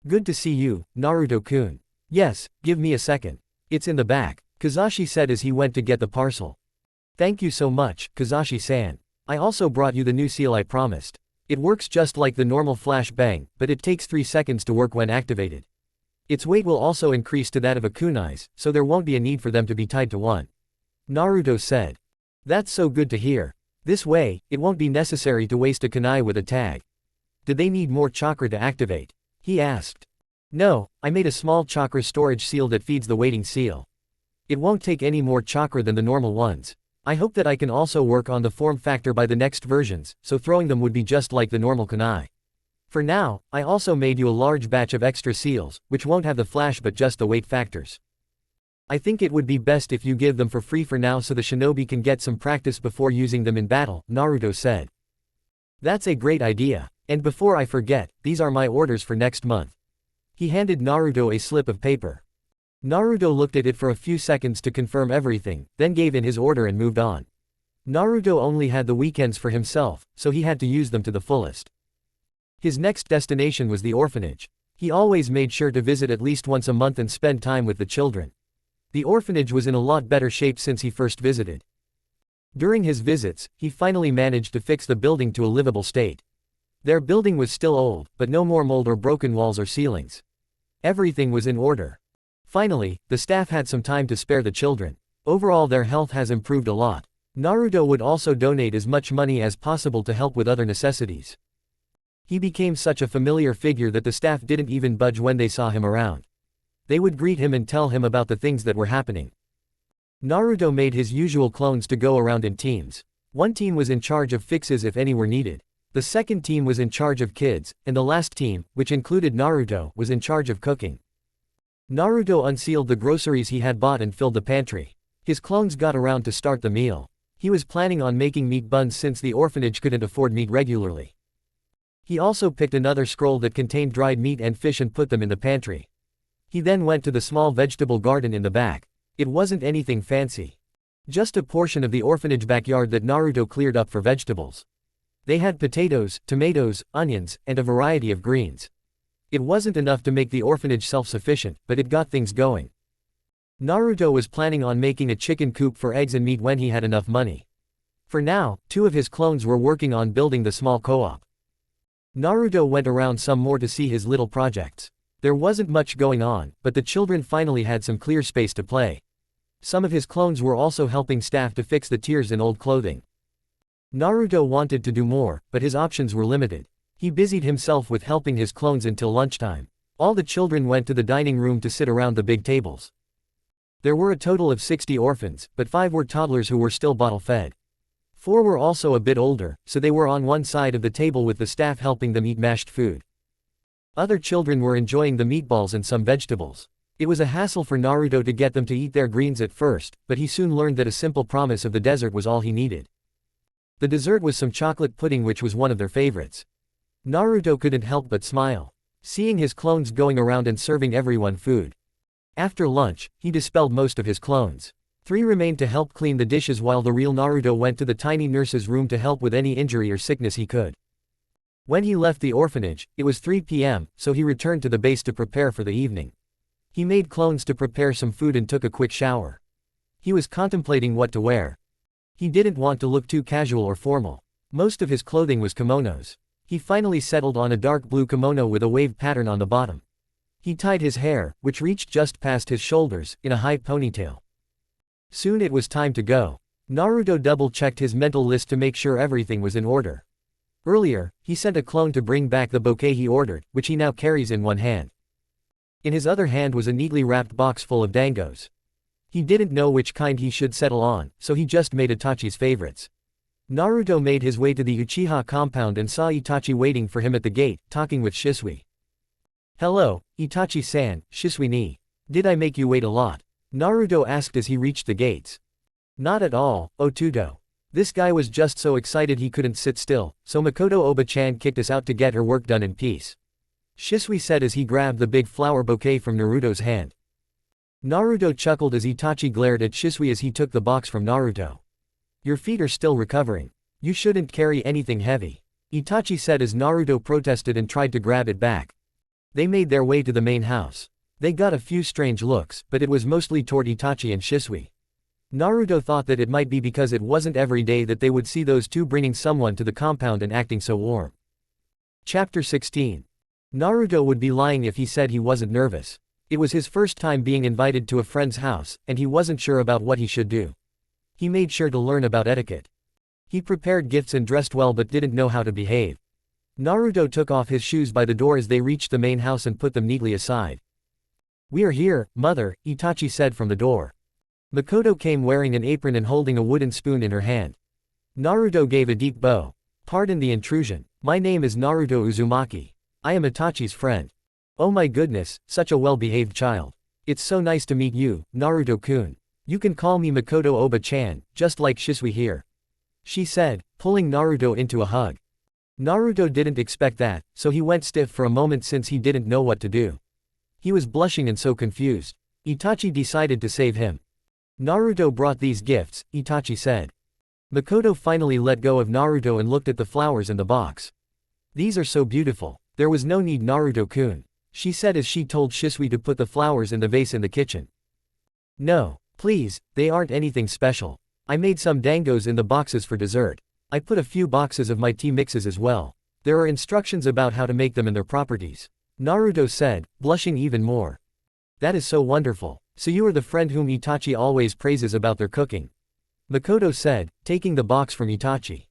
"Good to see you, Naruto-kun. Yes, give me a second. It's in the back," Kakashi said as he went to get the parcel. "Thank you so much, Kakashi-san. I also brought you the new seal I promised. It works just like the normal flash bang, but it takes 3 seconds to work when activated. Its weight will also increase to that of a kunai's, so there won't be a need for them to be tied to one," Naruto said. "That's so good to hear. This way, it won't be necessary to waste a kunai with a tag." "Did they need more chakra to activate?" he asked. "No, I made a small chakra storage seal that feeds the waiting seal. It won't take any more chakra than the normal ones. I hope that I can also work on the form factor by the next versions, so throwing them would be just like the normal kunai. For now, I also made you a large batch of extra seals, which won't have the flash but just the weight factors. I think it would be best if you give them for free for now so the shinobi can get some practice before using them in battle," Naruto said. "That's a great idea. And before I forget, these are my orders for next month." He handed Naruto a slip of paper. Naruto looked at it for a few seconds to confirm everything, then gave in his order and moved on. Naruto only had the weekends for himself, so he had to use them to the fullest. His next destination was the orphanage. He always made sure to visit at least once a month and spend time with the children. The orphanage was in a lot better shape since he first visited. During his visits, he finally managed to fix the building to a livable state. Their building was still old, but no more mold or broken walls or ceilings. Everything was in order. Finally, the staff had some time to spare the children. Overall, their health has improved a lot. Naruto would also donate as much money as possible to help with other necessities. He became such a familiar figure that the staff didn't even budge when they saw him around. They would greet him and tell him about the things that were happening. Naruto made his usual clones to go around in teams. One team was in charge of fixes if any were needed. The second team was in charge of kids, and the last team, which included Naruto, was in charge of cooking. Naruto unsealed the groceries he had bought and filled the pantry. His clones got around to start the meal. He was planning on making meat buns since the orphanage couldn't afford meat regularly. He also picked another scroll that contained dried meat and fish and put them in the pantry. He then went to the small vegetable garden in the back. It wasn't anything fancy. Just a portion of the orphanage backyard that Naruto cleared up for vegetables. They had potatoes, tomatoes, onions, and a variety of greens. It wasn't enough to make the orphanage self-sufficient, but it got things going. Naruto was planning on making a chicken coop for eggs and meat when he had enough money. For now, 2 of his clones were working on building the small co-op. Naruto went around some more to see his little projects. There wasn't much going on, but the children finally had some clear space to play. Some of his clones were also helping staff to fix the tears in old clothing. Naruto wanted to do more, but his options were limited. He busied himself with helping his clones until lunchtime. All the children went to the dining room to sit around the big tables. There were a total of 60 orphans, but 5 were toddlers who were still bottle-fed. 4 were also a bit older, so they were on one side of the table with the staff helping them eat mashed food. Other children were enjoying the meatballs and some vegetables. It was a hassle for Naruto to get them to eat their greens at first, but he soon learned that a simple promise of the desert was all he needed. The dessert was some chocolate pudding, which was one of their favorites. Naruto couldn't help but smile, seeing his clones going around and serving everyone food. After lunch, he dispelled most of his clones. 3 remained to help clean the dishes while the real Naruto went to the tiny nurse's room to help with any injury or sickness he could. When he left the orphanage, it was 3 p.m., so he returned to the base to prepare for the evening. He made clones to prepare some food and took a quick shower. He was contemplating what to wear. He didn't want to look too casual or formal. Most of his clothing was kimonos. He finally settled on a dark blue kimono with a wave pattern on the bottom. He tied his hair, which reached just past his shoulders, in a high ponytail. Soon it was time to go. Naruto double-checked his mental list to make sure everything was in order. Earlier, he sent a clone to bring back the bouquet he ordered, which he now carries in one hand. In his other hand was a neatly wrapped box full of dangos. He didn't know which kind he should settle on, so he just made Itachi's favorites. Naruto made his way to the Uchiha compound and saw Itachi waiting for him at the gate, talking with Shisui. "Hello, Itachi-san, Shisui ni. Did I make you wait a lot?" Naruto asked as he reached the gates. "Not at all, Otudo. This guy was just so excited he couldn't sit still, so Makoto Oba-chan kicked us out to get her work done in peace," Shisui said as he grabbed the big flower bouquet from Naruto's hand. Naruto chuckled as Itachi glared at Shisui as he took the box from Naruto. "Your feet are still recovering. You shouldn't carry anything heavy," Itachi said as Naruto protested and tried to grab it back. They made their way to the main house. They got a few strange looks, but it was mostly toward Itachi and Shisui. Naruto thought that it might be because it wasn't every day that they would see those two bringing someone to the compound and acting so warm. Chapter 16. Naruto would be lying if he said he wasn't nervous. It was his first time being invited to a friend's house, and he wasn't sure about what he should do. He made sure to learn about etiquette. He prepared gifts and dressed well but didn't know how to behave. Naruto took off his shoes by the door as they reached the main house and put them neatly aside. "We are here, mother," Itachi said from the door. Makoto came wearing an apron and holding a wooden spoon in her hand. Naruto gave a deep bow. "Pardon the intrusion. My name is Naruto Uzumaki. I am Itachi's friend." "Oh my goodness, such a well-behaved child. It's so nice to meet you, Naruto-kun. You can call me Makoto Oba-chan, just like Shisui here," she said, pulling Naruto into a hug. Naruto didn't expect that, so he went stiff for a moment since he didn't know what to do. He was blushing and so confused. Itachi decided to save him. "Naruto brought these gifts," Itachi said. Makoto finally let go of Naruto and looked at the flowers in the box. "These are so beautiful. There was no need, Naruto-kun," she said as she told Shisui to put the flowers in the vase in the kitchen. "No, please, they aren't anything special. I made some dangos in the boxes for dessert. I put a few boxes of my tea mixes as well. There are instructions about how to make them and their properties," Naruto said, blushing even more. "That is so wonderful. So you are the friend whom Itachi always praises about their cooking," Makoto said, taking the box from Itachi.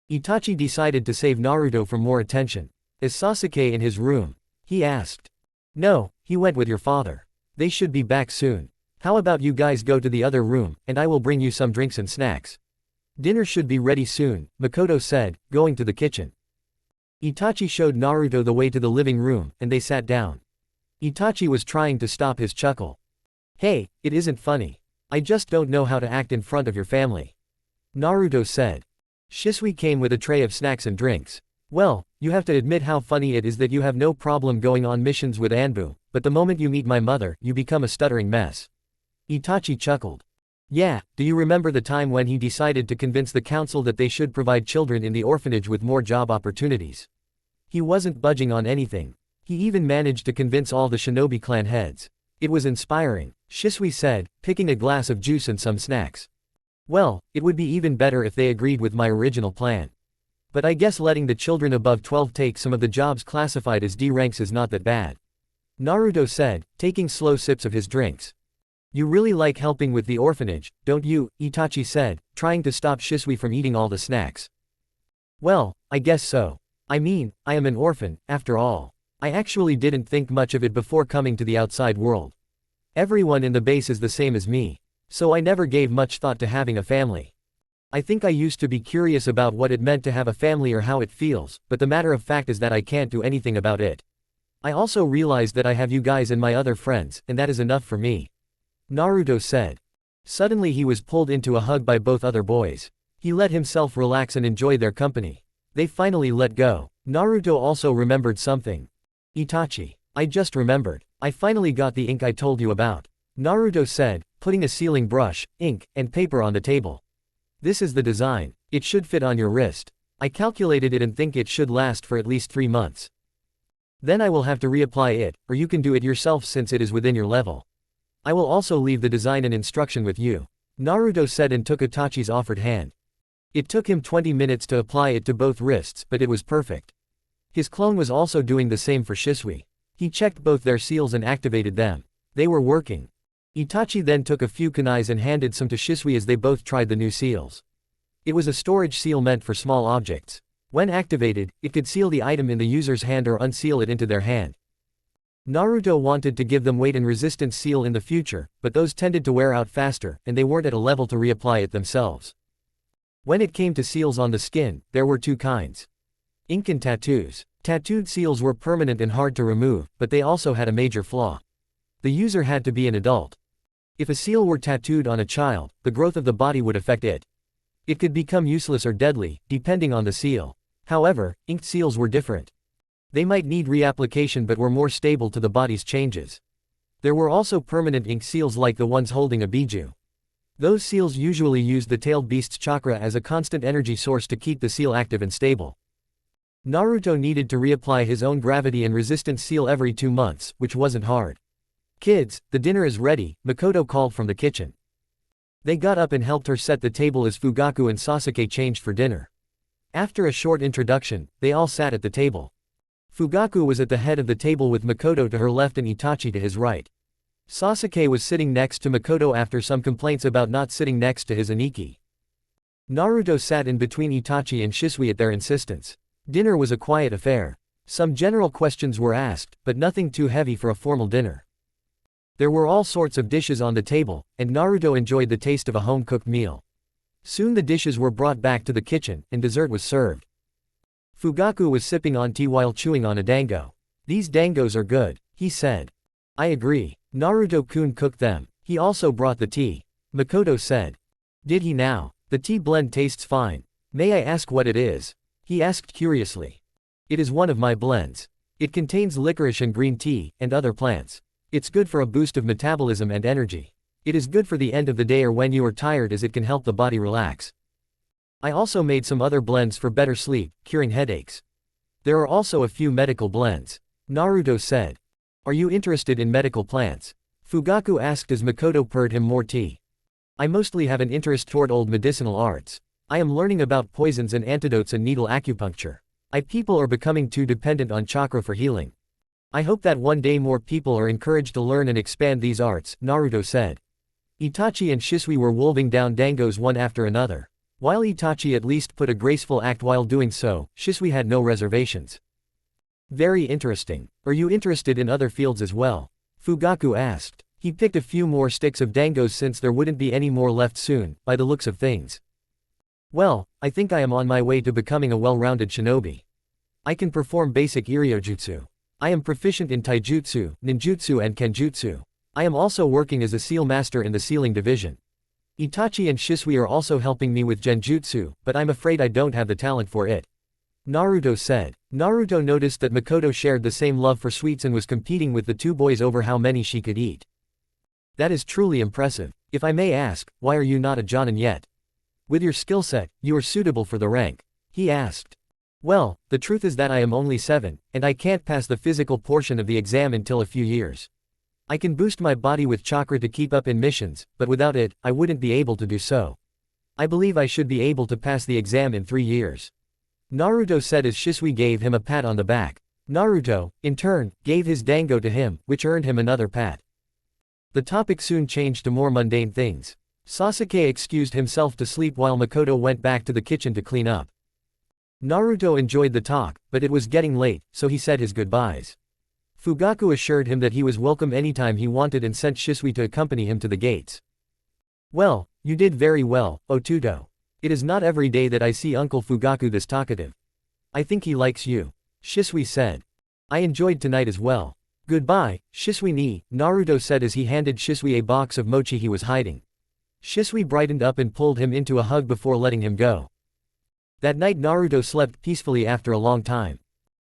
Itachi decided to save Naruto from more attention. "Is Sasuke in his room?" he asked. "No, he went with your father. They should be back soon. How about you guys go to the other room, and I will bring you some drinks and snacks. Dinner should be ready soon," Makoto said, going to the kitchen. Itachi showed Naruto the way to the living room, and they sat down. Itachi was trying to stop his chuckle. "Hey, it isn't funny. I just don't know how to act in front of your family," Naruto said. Shisui came with a tray of snacks and drinks. "Well, You have to admit how funny it is that you have no problem going on missions with Anbu, but the moment you meet my mother, you become a stuttering mess. Itachi chuckled. Yeah, do you remember the time when he decided to convince the council that they should provide children in the orphanage with more job opportunities? He wasn't budging on anything. He even managed to convince all the shinobi clan heads. It was inspiring, Shisui said, picking a glass of juice and some snacks. Well, it would be even better if they agreed with my original plan. But I guess letting the children above 12 take some of the jobs classified as D ranks is not that bad. Naruto said, taking slow sips of his drinks. You really like helping with the orphanage, don't you? Itachi said, trying to stop Shisui from eating all the snacks. Well, I guess so. I mean, I am an orphan, after all. I actually didn't think much of it before coming to the outside world. Everyone in the base is the same as me. So I never gave much thought to having a family. I think I used to be curious about what it meant to have a family or how it feels, but the matter of fact is that I can't do anything about it. I also realized that I have you guys and my other friends, and that is enough for me. Naruto said. Suddenly he was pulled into a hug by both other boys. He let himself relax and enjoy their company. They finally let go. Naruto also remembered something. Itachi. I just remembered. I finally got the ink I told you about. Naruto said, putting a sealing brush, ink, and paper on the table. This is the design. It should fit on your wrist. I calculated it and think it should last for at least 3 months. Then I will have to reapply it, or you can do it yourself since it is within your level. I will also leave the design and instruction with you. Naruto said and took Itachi's offered hand. It took him 20 minutes to apply it to both wrists, but it was perfect. His clone was also doing the same for Shisui. He checked both their seals and activated them. They were working. Itachi then took a few kunais and handed some to Shisui as they both tried the new seals. It was a storage seal meant for small objects. When activated, it could seal the item in the user's hand or unseal it into their hand. Naruto wanted to give them weight and resistance seal in the future, but those tended to wear out faster, and they weren't at a level to reapply it themselves. When it came to seals on the skin, there were 2 kinds. Ink and tattoos. Tattooed seals were permanent and hard to remove, but they also had a major flaw. The user had to be an adult. If a seal were tattooed on a child, the growth of the body would affect it. It could become useless or deadly, depending on the seal. However, inked seals were different. They might need reapplication but were more stable to the body's changes. There were also permanent ink seals like the ones holding a biju. Those seals usually used the tailed beast's chakra as a constant energy source to keep the seal active and stable. Naruto needed to reapply his own gravity and resistance seal every 2 months, which wasn't hard. Kids, the dinner is ready, Makoto called from the kitchen. They got up and helped her set the table as Fugaku and Sasuke changed for dinner. After a short introduction, they all sat at the table. Fugaku was at the head of the table with Makoto to her left and Itachi to his right. Sasuke was sitting next to Makoto after some complaints about not sitting next to his Aniki. Naruto sat in between Itachi and Shisui at their insistence. Dinner was a quiet affair. Some general questions were asked, but nothing too heavy for a formal dinner. There were all sorts of dishes on the table, and Naruto enjoyed the taste of a home-cooked meal. Soon the dishes were brought back to the kitchen, and dessert was served. Fugaku was sipping on tea while chewing on a dango. These dangos are good, he said. I agree. Naruto-kun cooked them. He also brought the tea. Makoto said. Did he now? The tea blend tastes fine. May I ask what it is? He asked curiously. It is one of my blends. It contains licorice and green tea, and other plants. It's good for a boost of metabolism and energy. It is good for the end of the day or when you are tired as it can help the body relax. I also made some other blends for better sleep, curing headaches. There are also a few medical blends. Naruto said. Are you interested in medical plants? Fugaku asked as Makoto poured him more tea. I mostly have an interest toward old medicinal arts. I am learning about poisons and antidotes and needle acupuncture. People are becoming too dependent on chakra for healing. I hope that one day more people are encouraged to learn and expand these arts, Naruto said. Itachi and Shisui were wolving down dangos one after another. While Itachi at least put a graceful act while doing so, Shisui had no reservations. Very interesting. Are you interested in other fields as well? Fugaku asked. He picked a few more sticks of dangos since there wouldn't be any more left soon, by the looks of things. Well, I think I am on my way to becoming a well-rounded shinobi. I can perform basic iryojutsu. I am proficient in taijutsu, ninjutsu and kenjutsu. I am also working as a seal master in the sealing division. Itachi and Shisui are also helping me with genjutsu, but I'm afraid I don't have the talent for it. Naruto said. Naruto noticed that Makoto shared the same love for sweets and was competing with the two boys over how many she could eat. That is truly impressive. If I may ask, why are you not a Jonin yet? With your skill set, you are suitable for the rank, he asked. Well, the truth is that I am only 7, and I can't pass the physical portion of the exam until a few years. I can boost my body with chakra to keep up in missions, but without it, I wouldn't be able to do so. I believe I should be able to pass the exam in 3 years. Naruto said as Shisui gave him a pat on the back. Naruto, in turn, gave his dango to him, which earned him another pat. The topic soon changed to more mundane things. Sasuke excused himself to sleep while Makoto went back to the kitchen to clean up. Naruto enjoyed the talk, but it was getting late, so he said his goodbyes. Fugaku assured him that he was welcome anytime he wanted and sent Shisui to accompany him to the gates. Well, you did very well, Otuto. It is not every day that I see Uncle Fugaku this talkative. I think he likes you, Shisui said. I enjoyed tonight as well. Goodbye, Shisui ni, Naruto said as he handed Shisui a box of mochi he was hiding. Shisui brightened up and pulled him into a hug before letting him go. That night Naruto slept peacefully after a long time.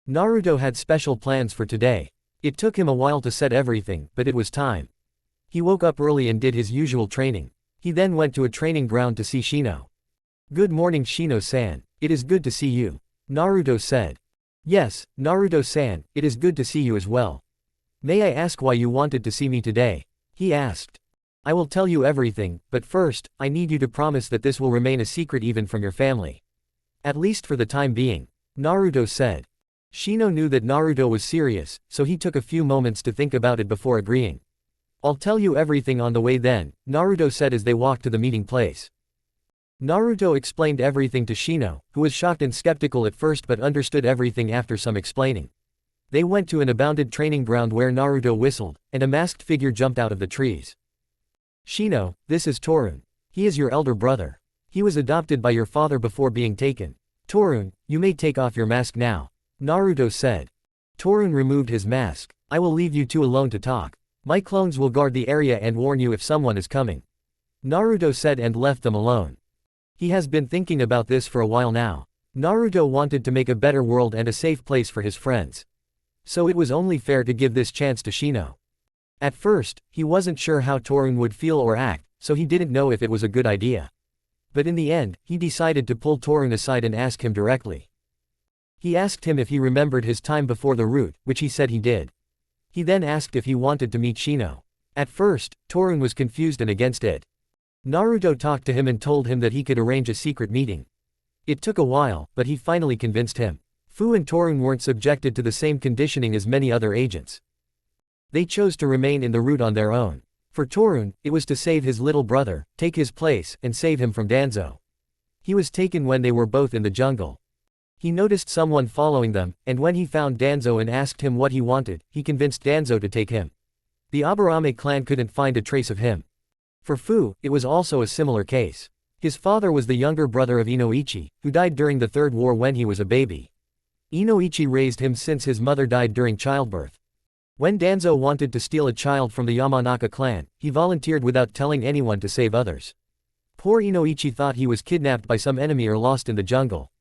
Naruto had special plans for today. It took him a while to set everything, but it was time. He woke up early and did his usual training. He then went to a training ground to see Shino. Good morning Shino-san, it is good to see you, Naruto said. Yes, Naruto-san, it is good to see you as well. May I ask why you wanted to see me today? He asked. I will tell you everything, but first, I need you to promise that this will remain a secret even from your family. At least for the time being, Naruto said. Shino knew that Naruto was serious, so he took a few moments to think about it before agreeing. I'll tell you everything on the way then, Naruto said as they walked to the meeting place. Naruto explained everything to Shino, who was shocked and skeptical at first but understood everything after some explaining. They went to an abandoned training ground where Naruto whistled, and a masked figure jumped out of the trees. Shino, this is Torun. He is your elder brother. He was adopted by your father before being taken. Torun, you may take off your mask now, Naruto said. Torun removed his mask. I will leave you two alone to talk. My clones will guard the area and warn you if someone is coming, Naruto said and left them alone. He has been thinking about this for a while now. Naruto wanted to make a better world and a safe place for his friends. So it was only fair to give this chance to Shino. At first, he wasn't sure how Torun would feel or act, so he didn't know if it was a good idea. But in the end, he decided to pull Torun aside and ask him directly. He asked him if he remembered his time before the route, which he said he did. He then asked if he wanted to meet Shino. At first, Torun was confused and against it. Naruto talked to him and told him that he could arrange a secret meeting. It took a while, but he finally convinced him. Fu and Torun weren't subjected to the same conditioning as many other agents. They chose to remain in the route on their own. For Torun, it was to save his little brother, take his place, and save him from Danzo. He was taken when they were both in the jungle. He noticed someone following them, and when he found Danzo and asked him what he wanted, he convinced Danzo to take him. The Aburame clan couldn't find a trace of him. For Fu, it was also a similar case. His father was the younger brother of Inoichi, who died during the Third War when he was a baby. Inoichi raised him since his mother died during childbirth. When Danzo wanted to steal a child from the Yamanaka clan, he volunteered without telling anyone to save others. Poor Inoichi thought he was kidnapped by some enemy or lost in the jungle.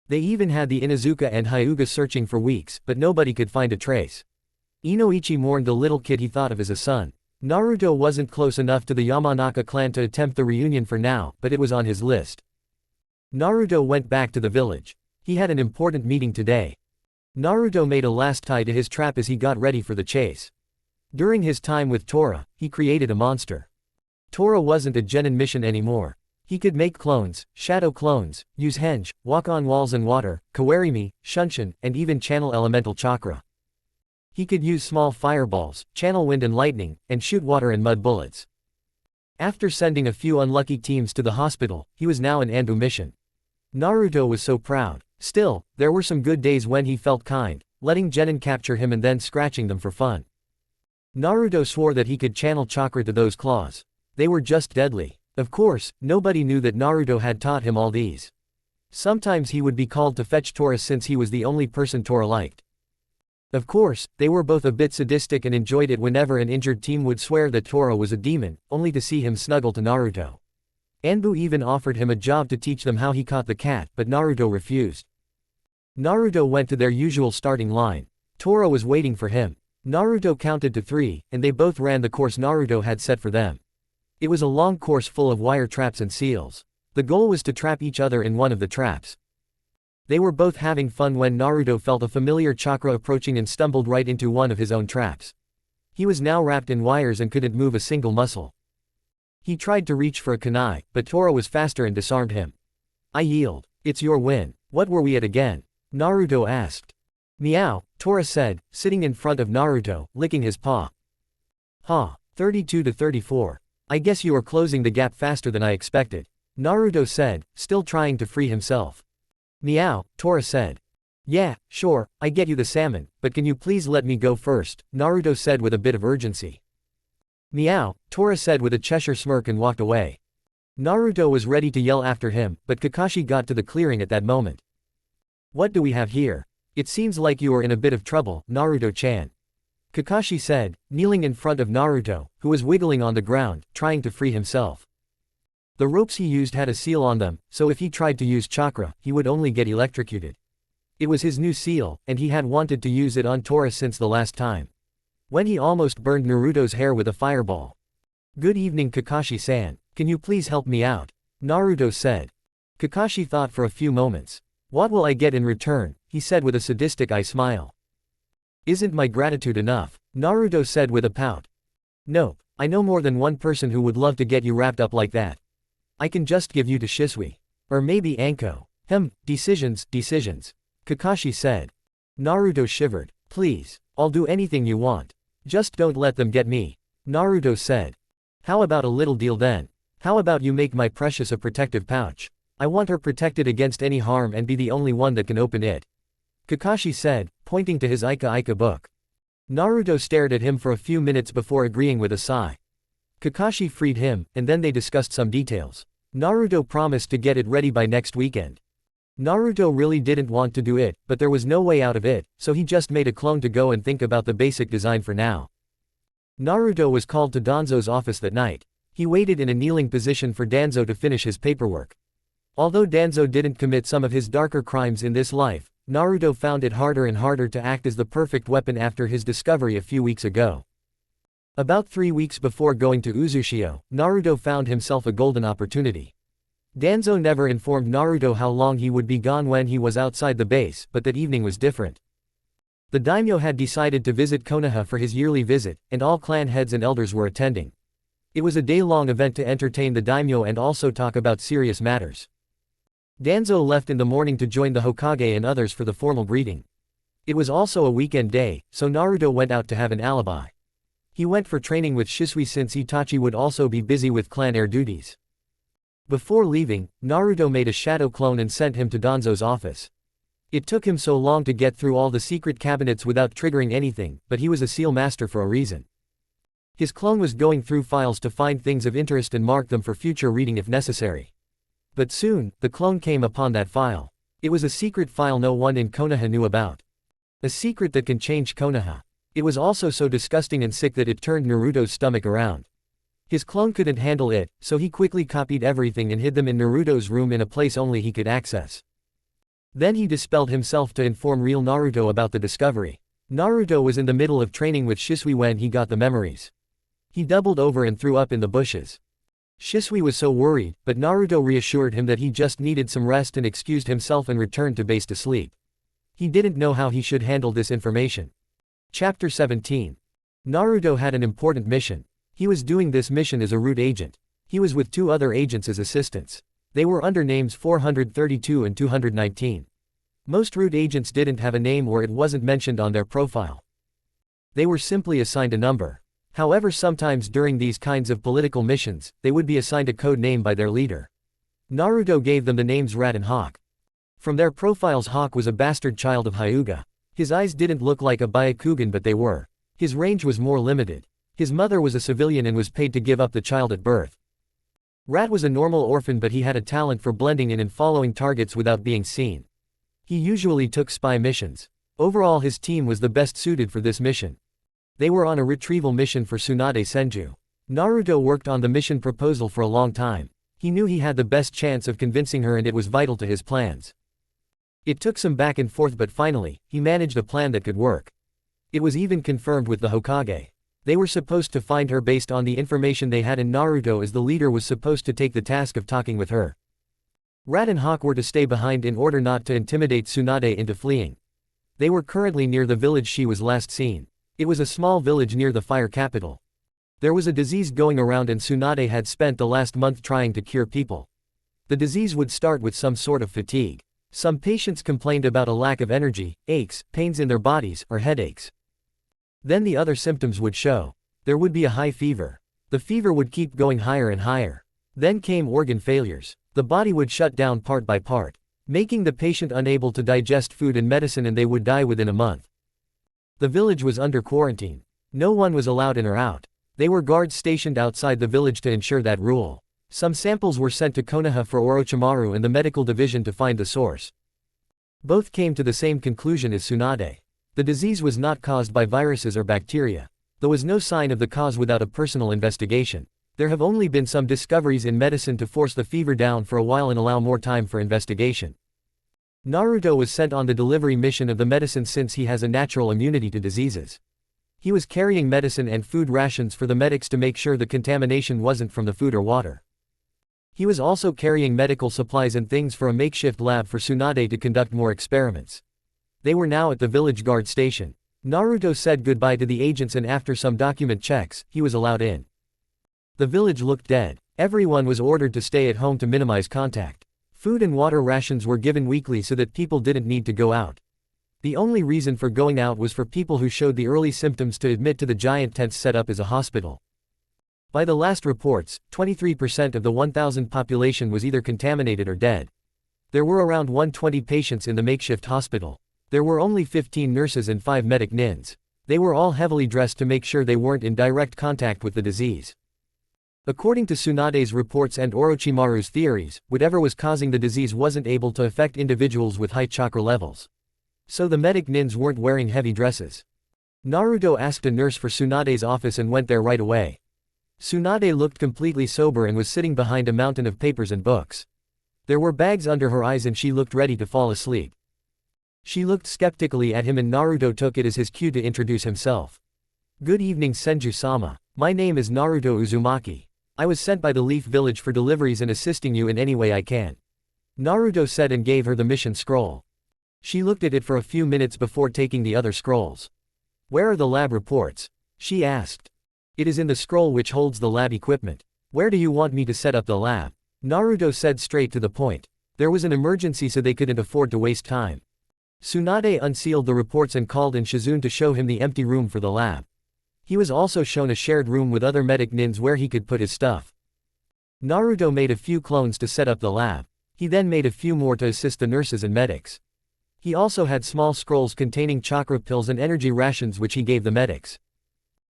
They even had the Inuzuka and Hyuga searching for weeks, but nobody could find a trace. Inoichi mourned the little kid he thought of as a son. Naruto wasn't close enough to the Yamanaka clan to attempt the reunion for now, but it was on his list. Naruto went back to the village. He had an important meeting today. Naruto made a last tie to his trap as he got ready for the chase. During his time with Tora, he created a monster. Tora wasn't a genin mission anymore. He could make clones, shadow clones, use henge, walk on walls and water, kawarimi, shunshin, and even channel elemental chakra. He could use small fireballs, channel wind and lightning, and shoot water and mud bullets. After sending a few unlucky teams to the hospital, he was now an Anbu mission. Naruto was so proud. Still, there were some good days when he felt kind, letting genin capture him and then scratching them for fun. Naruto swore that he could channel chakra to those claws. They were just deadly. Of course, nobody knew that Naruto had taught him all these. Sometimes he would be called to fetch Tora since he was the only person Tora liked. Of course, they were both a bit sadistic and enjoyed it whenever an injured team would swear that Tora was a demon, only to see him snuggle to Naruto. Anbu even offered him a job to teach them how he caught the cat, but Naruto refused. Naruto went to their usual starting line. Tora was waiting for him. Naruto counted to 3, and they both ran the course Naruto had set for them. It was a long course full of wire traps and seals. The goal was to trap each other in one of the traps. They were both having fun when Naruto felt a familiar chakra approaching and stumbled right into one of his own traps. He was now wrapped in wires and couldn't move a single muscle. He tried to reach for a kunai, but Tora was faster and disarmed him. I yield. It's your win. What were we at again? Naruto asked. Meow, Tora said, sitting in front of Naruto, licking his paw. 32 to 34. I guess you are closing the gap faster than I expected. Naruto said, still trying to free himself. Meow, Tora said. Yeah, sure, I get you the salmon, but can you please let me go first, Naruto said with a bit of urgency. Meow, Tora said with a Cheshire smirk and walked away. Naruto was ready to yell after him, but Kakashi got to the clearing at that moment. What do we have here? It seems like you are in a bit of trouble, Naruto-chan. Kakashi said, kneeling in front of Naruto, who was wiggling on the ground, trying to free himself. The ropes he used had a seal on them, so if he tried to use chakra, he would only get electrocuted. It was his new seal, and he had wanted to use it on Tora since the last time. When he almost burned Naruto's hair with a fireball. Good evening Kakashi-san, can you please help me out? Naruto said. Kakashi thought for a few moments. What will I get in return? He said with a sadistic eye smile. Isn't my gratitude enough? Naruto said with a pout. Nope, I know more than one person who would love to get you wrapped up like that. I can just give you to Shisui. Or maybe Anko. Decisions. Kakashi said. Naruto shivered. Please, I'll do anything you want. Just don't let them get me. Naruto said. How about a little deal then? How about you make my precious a protective pouch? I want her protected against any harm and be the only one that can open it. Kakashi said, pointing to his Ika book. Naruto stared at him for a few minutes before agreeing with a sigh. Kakashi freed him, and then they discussed some details. Naruto promised to get it ready by next weekend. Naruto really didn't want to do it, but there was no way out of it, so he just made a clone to go and think about the basic design for now. Naruto was called to Danzo's office that night. He waited in a kneeling position for Danzo to finish his paperwork. Although Danzo didn't commit some of his darker crimes in this life, Naruto found it harder and harder to act as the perfect weapon after his discovery a few weeks ago. About 3 weeks before going to Uzushio, Naruto found himself a golden opportunity. Danzo never informed Naruto how long he would be gone when he was outside the base, but that evening was different. The daimyo had decided to visit Konoha for his yearly visit, and all clan heads and elders were attending. It was a day-long event to entertain the daimyo and also talk about serious matters. Danzo left in the morning to join the Hokage and others for the formal greeting. It was also a weekend day, so Naruto went out to have an alibi. He went for training with Shisui since Itachi would also be busy with clan heir duties. Before leaving, Naruto made a shadow clone and sent him to Danzo's office. It took him so long to get through all the secret cabinets without triggering anything, but he was a seal master for a reason. His clone was going through files to find things of interest and mark them for future reading if necessary. But soon, the clone came upon that file. It was a secret file no one in Konoha knew about. A secret that can change Konoha. It was also so disgusting and sick that it turned Naruto's stomach around. His clone couldn't handle it, so he quickly copied everything and hid them in Naruto's room in a place only he could access. Then he dispelled himself to inform real Naruto about the discovery. Naruto was in the middle of training with Shisui when he got the memories. He doubled over and threw up in the bushes. Shisui was so worried, but Naruto reassured him that he just needed some rest and excused himself and returned to base to sleep. He didn't know how he should handle this information. Chapter 17. Naruto had an important mission. He was doing this mission as a root agent. He was with 2 other agents as assistants. They were under names 432 and 219. Most root agents didn't have a name or it wasn't mentioned on their profile. They were simply assigned a number. However, sometimes during these kinds of political missions, they would be assigned a code name by their leader. Naruto gave them the names Rat and Hawk. From their profiles, Hawk was a bastard child of Hyuga. His eyes didn't look like a Byakugan, but they were. His range was more limited. His mother was a civilian and was paid to give up the child at birth. Rat was a normal orphan, but he had a talent for blending in and following targets without being seen. He usually took spy missions. Overall, his team was the best suited for this mission. They were on a retrieval mission for Tsunade Senju. Naruto worked on the mission proposal for a long time. He knew he had the best chance of convincing her and it was vital to his plans. It took some back and forth, but finally, he managed a plan that could work. It was even confirmed with the Hokage. They were supposed to find her based on the information they had, in Naruto as the leader was supposed to take the task of talking with her. Rat and Hawk were to stay behind in order not to intimidate Tsunade into fleeing. They were currently near the village she was last seen. It was a small village near the fire capital. There was a disease going around and Tsunade had spent the last month trying to cure people. The disease would start with some sort of fatigue. Some patients complained about a lack of energy, aches, pains in their bodies, or headaches. Then the other symptoms would show. There would be a high fever. The fever would keep going higher and higher. Then came organ failures. The body would shut down part by part, making the patient unable to digest food and medicine, and they would die within a month. The village was under quarantine. No one was allowed in or out. There were guards stationed outside the village to ensure that rule. Some samples were sent to Konoha for Orochimaru and the medical division to find the source. Both came to the same conclusion as Tsunade. The disease was not caused by viruses or bacteria. There was no sign of the cause without a personal investigation. There have only been some discoveries in medicine to force the fever down for a while and allow more time for investigation. Naruto was sent on the delivery mission of the medicine since he has a natural immunity to diseases. He was carrying medicine and food rations for the medics to make sure the contamination wasn't from the food or water. He was also carrying medical supplies and things for a makeshift lab for Tsunade to conduct more experiments. They were now at the village guard station. Naruto said goodbye to the agents and after some document checks, he was allowed in. The village looked dead. Everyone was ordered to stay at home to minimize contact. Food and water rations were given weekly so that people didn't need to go out. The only reason for going out was for people who showed the early symptoms to admit to the giant tents set up as a hospital. By the last reports, 23% of the 1,000 population was either contaminated or dead. There were around 120 patients in the makeshift hospital. There were only 15 nurses and 5 medic nins. They were all heavily dressed to make sure they weren't in direct contact with the disease. According to Tsunade's reports and Orochimaru's theories, whatever was causing the disease wasn't able to affect individuals with high chakra levels. So the medic nins weren't wearing heavy dresses. Naruto asked a nurse for Tsunade's office and went there right away. Tsunade looked completely sober and was sitting behind a mountain of papers and books. There were bags under her eyes and she looked ready to fall asleep. She looked skeptically at him and Naruto took it as his cue to introduce himself. "Good evening, Senju-sama. My name is Naruto Uzumaki. I was sent by the Leaf Village for deliveries and assisting you in any way I can," Naruto said and gave her the mission scroll. She looked at it for a few minutes before taking the other scrolls. "Where are the lab reports?" she asked. "It is in the scroll which holds the lab equipment. Where do you want me to set up the lab?" Naruto said straight to the point. There was an emergency so they couldn't afford to waste time. Tsunade unsealed the reports and called in Shizune to show him the empty room for the lab. He was also shown a shared room with other medic nins where he could put his stuff. Naruto made a few clones to set up the lab. He then made a few more to assist the nurses and medics. He also had small scrolls containing chakra pills and energy rations which he gave the medics.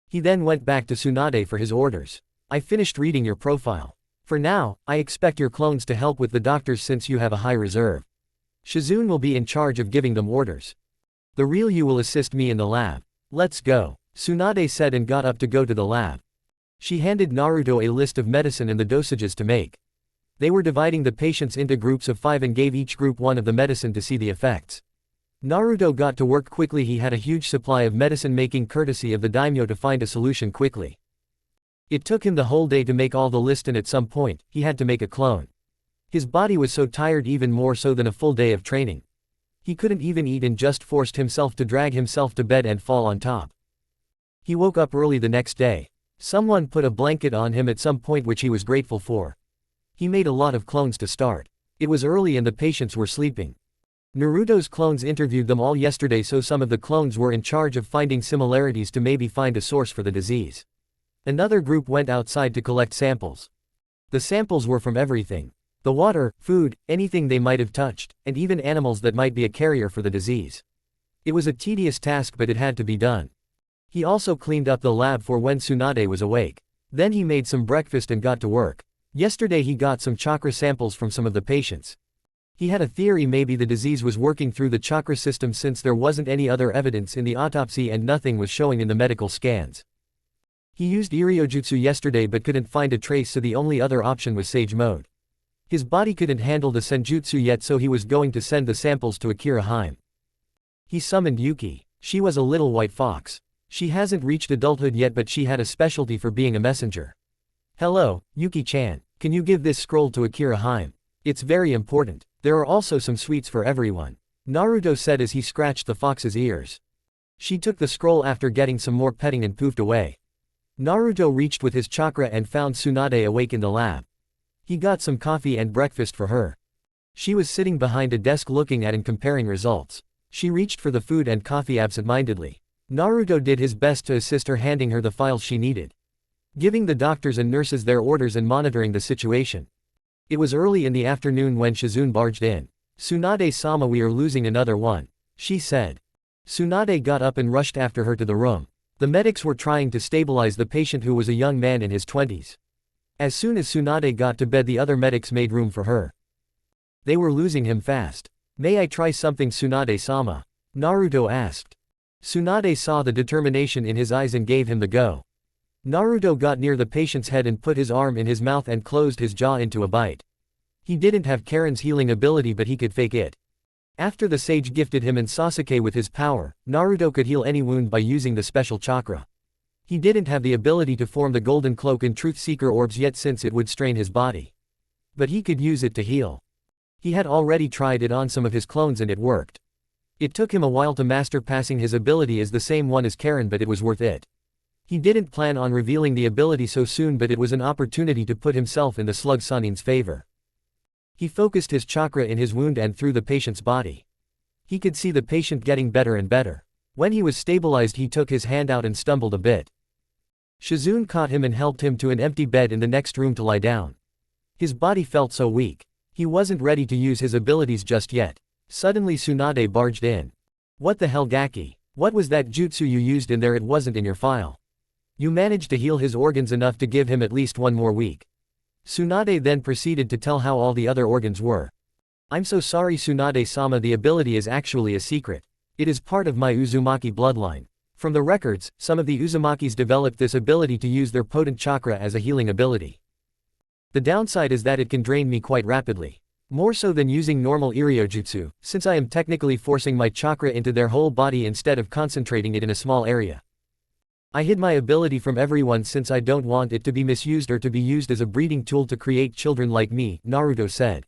He then went back to Tsunade for his orders. "I finished reading your profile. For now, I expect your clones to help with the doctors since you have a high reserve. Shizune will be in charge of giving them orders. The real you will assist me in the lab. Let's go," Tsunade said and got up to go to the lab. She handed Naruto a list of medicine and the dosages to make. They were dividing the patients into groups of 5 and gave each group one of the medicine to see the effects. Naruto got to work quickly. He had a huge supply of medicine, making courtesy of the daimyo to find a solution quickly. It took him the whole day to make all the list and at some point, he had to make a clone. His body was so tired, even more so than a full day of training. He couldn't even eat and just forced himself to drag himself to bed and fall on top. He woke up early the next day. Someone put a blanket on him at some point which he was grateful for. He made a lot of clones to start. It was early and the patients were sleeping. Naruto's clones interviewed them all yesterday, so some of the clones were in charge of finding similarities to maybe find a source for the disease. Another group went outside to collect samples. The samples were from everything. The water, food, anything they might have touched, and even animals that might be a carrier for the disease. It was a tedious task, but it had to be done. He also cleaned up the lab for when Tsunade was awake. Then he made some breakfast and got to work. Yesterday he got some chakra samples from some of the patients. He had a theory maybe the disease was working through the chakra system since there wasn't any other evidence in the autopsy and nothing was showing in the medical scans. He used Iriojutsu yesterday but couldn't find a trace, so the only other option was Sage Mode. His body couldn't handle the senjutsu yet, so he was going to send the samples to Akira Hime. He summoned Yuki. She was a little white fox. She hasn't reached adulthood yet, but she had a specialty for being a messenger. Hello, Yuki-chan. Can you give this scroll to Akira Hime? It's very important. There are also some sweets for everyone. Naruto said as he scratched the fox's ears. She took the scroll after getting some more petting and poofed away. Naruto reached with his chakra and found Tsunade awake in the lab. He got some coffee and breakfast for her. She was sitting behind a desk looking at and comparing results. She reached for the food and coffee absent-mindedly. Naruto did his best to assist her, handing her the files she needed, giving the doctors and nurses their orders and monitoring the situation. It was early in the afternoon when Shizune barged in. "Tsunade-sama, we are losing another one," she said. Tsunade got up and rushed after her to the room. The medics were trying to stabilize the patient, who was a young man in his 20s. As soon as Tsunade got to bed, the other medics made room for her. They were losing him fast. "May I try something, Tsunade-sama?" Naruto asked. Tsunade saw the determination in his eyes and gave him the go. Naruto got near the patient's head and put his arm in his mouth and closed his jaw into a bite. He didn't have Karen's healing ability, but he could fake it. After the sage gifted him and Sasuke with his power, Naruto could heal any wound by using the special chakra. He didn't have the ability to form the golden cloak and truth seeker orbs yet, since it would strain his body. But he could use it to heal. He had already tried it on some of his clones and it worked. It took him a while to master passing his ability as the same one as Karen, but it was worth it. He didn't plan on revealing the ability so soon, but it was an opportunity to put himself in the slug Sanin's favor. He focused his chakra in his wound and through the patient's body. He could see the patient getting better and better. When he was stabilized, he took his hand out and stumbled a bit. Shizune caught him and helped him to an empty bed in the next room to lie down. His body felt so weak. He wasn't ready to use his abilities just yet. Suddenly Tsunade barged in. "What the hell, Gaki? What was that jutsu you used in there? It wasn't in your file. You managed to heal his organs enough to give him at least one more week." Tsunade then proceeded to tell how all the other organs were. "I'm so sorry, Tsunade-sama, the ability is actually a secret. It is part of my Uzumaki bloodline. From the records, some of the Uzumakis developed this ability to use their potent chakra as a healing ability. The downside is that it can drain me quite rapidly. More so than using normal Iriojutsu, since I am technically forcing my chakra into their whole body instead of concentrating it in a small area. I hid my ability from everyone since I don't want it to be misused or to be used as a breeding tool to create children like me," Naruto said.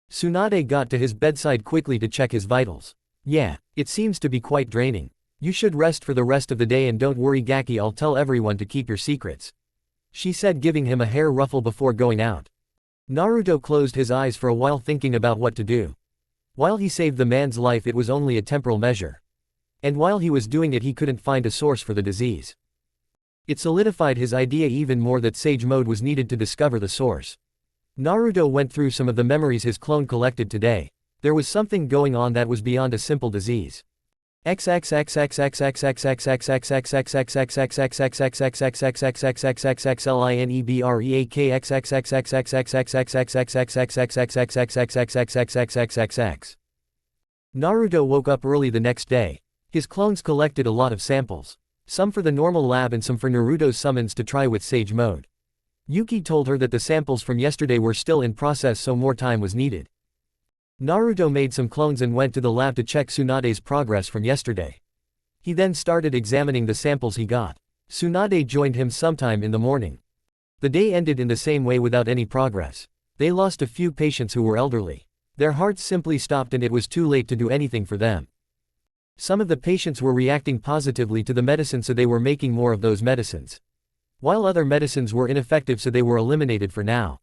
Tsunade got to his bedside quickly to check his vitals. "Yeah, it seems to be quite draining. You should rest for the rest of the day and don't worry, Gaki, I'll tell everyone to keep your secrets," she said, giving him a hair ruffle before going out. Naruto closed his eyes for a while, thinking about what to do. While he saved the man's life, it was only a temporal measure. And while he was doing it, he couldn't find a source for the disease. It solidified his idea even more that Sage Mode was needed to discover the source. Naruto went through some of the memories his clone collected today. There was something going on that was beyond a simple disease. Naruto woke up early the next day. His clones collected a lot of samples. Some for the normal lab and some for Naruto's summons to try with Sage Mode. Yuki told her that the samples from yesterday were still in process, so more time was needed. Naruto made some clones and went to the lab to check Tsunade's progress from yesterday. He then started examining the samples he got. Tsunade joined him sometime in the morning. The day ended in the same way without any progress. They lost a few patients who were elderly. Their hearts simply stopped and it was too late to do anything for them. Some of the patients were reacting positively to the medicine, so they were making more of those medicines. While other medicines were ineffective, so they were eliminated for now.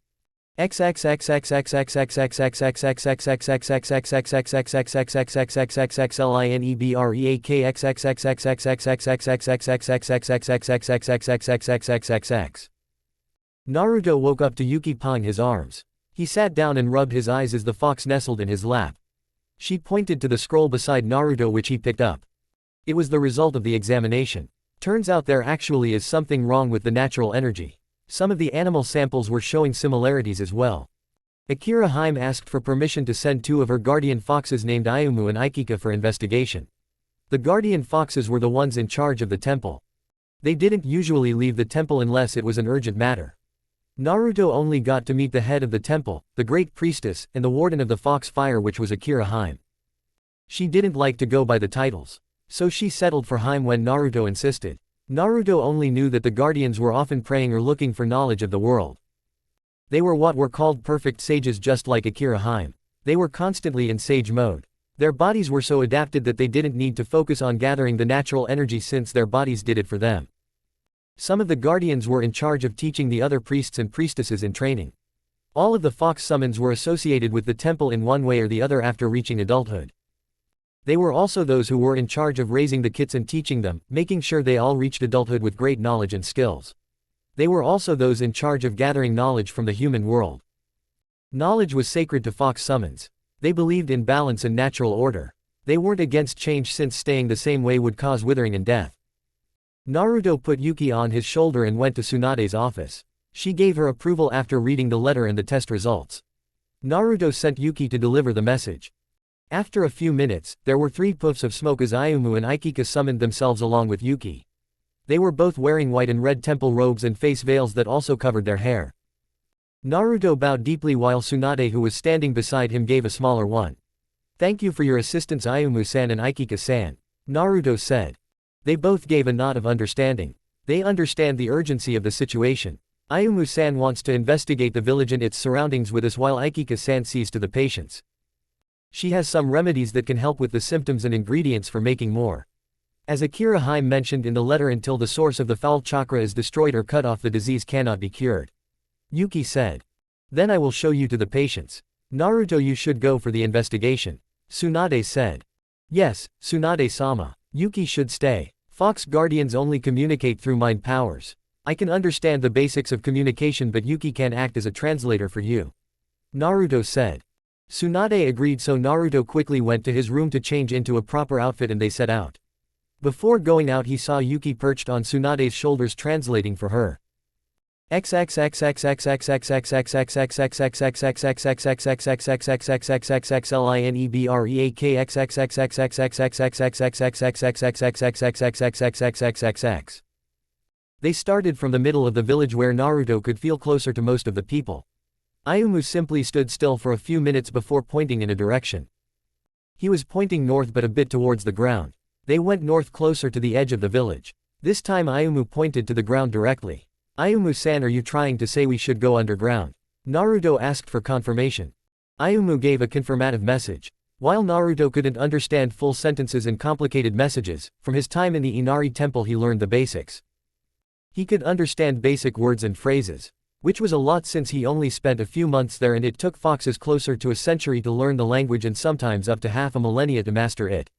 Naruto woke up to Yuki pawing his arms. He sat down and rubbed his eyes as the fox nestled in his lap. She pointed to the scroll beside Naruto, which he picked up. It was the result of the examination. Turns out there actually is something wrong with the natural energy. Some of the animal samples were showing similarities as well. Akira Hime asked for permission to send 2 of her guardian foxes named Ayumu and Aikika for investigation. The guardian foxes were the ones in charge of the temple. They didn't usually leave the temple unless it was an urgent matter. Naruto only got to meet the head of the temple, the great priestess, and the warden of the fox fire, which was Akira Hime. She didn't like to go by the titles. So she settled for Hime when Naruto insisted. Naruto only knew that the guardians were often praying or looking for knowledge of the world. They were what were called perfect sages, just like Akira Hime. They were constantly in sage mode. Their bodies were so adapted that they didn't need to focus on gathering the natural energy since their bodies did it for them. Some of the guardians were in charge of teaching the other priests and priestesses in training. All of the fox summons were associated with the temple in one way or the other after reaching adulthood. They were also those who were in charge of raising the kids and teaching them, making sure they all reached adulthood with great knowledge and skills. They were also those in charge of gathering knowledge from the human world. Knowledge was sacred to fox summons. They believed in balance and natural order. They weren't against change since staying the same way would cause withering and death. Naruto put Yuki on his shoulder and went to Tsunade's office. She gave her approval after reading the letter and the test results. Naruto sent Yuki to deliver the message. After a few minutes, there were 3 puffs of smoke as Ayumu and Aikika summoned themselves along with Yuki. They were both wearing white and red temple robes and face veils that also covered their hair. Naruto bowed deeply while Tsunade, who was standing beside him, gave a smaller one. "Thank you for your assistance, Ayumu-san and Aikika-san," Naruto said. They both gave a nod of understanding. They understand the urgency of the situation. Ayumu-san wants to investigate the village and its surroundings with us while Aikika-san sees to the patients. She has some remedies that can help with the symptoms and ingredients for making more. As Akira Hime mentioned in the letter, until the source of the foul chakra is destroyed or cut off, the disease cannot be cured. Yuki said. "Then I will show you to the patients. Naruto, you should go for the investigation," Tsunade said. "Yes, Tsunade-sama. Yuki should stay. Fox guardians only communicate through mind powers. I can understand the basics of communication, but Yuki can act as a translator for you," Naruto said. Tsunade agreed, so Naruto quickly went to his room to change into a proper outfit and they set out. Before going out, he saw Yuki perched on Tsunade's shoulders translating for her. They started from the middle of the village where Naruto could feel closer to most of the people. Ayumu simply stood still for a few minutes before pointing in a direction. He was pointing north but a bit towards the ground. They went north closer to the edge of the village. This time Ayumu pointed to the ground directly. "Ayumu-san, are you trying to say we should go underground?" Naruto asked for confirmation. Ayumu gave a confirmative message. While Naruto couldn't understand full sentences and complicated messages, from his time in the Inari temple he learned the basics. He could understand basic words and phrases, which was a lot since he only spent a few months there, and it took foxes closer to a century to learn the language and sometimes up to half a millennia to master it.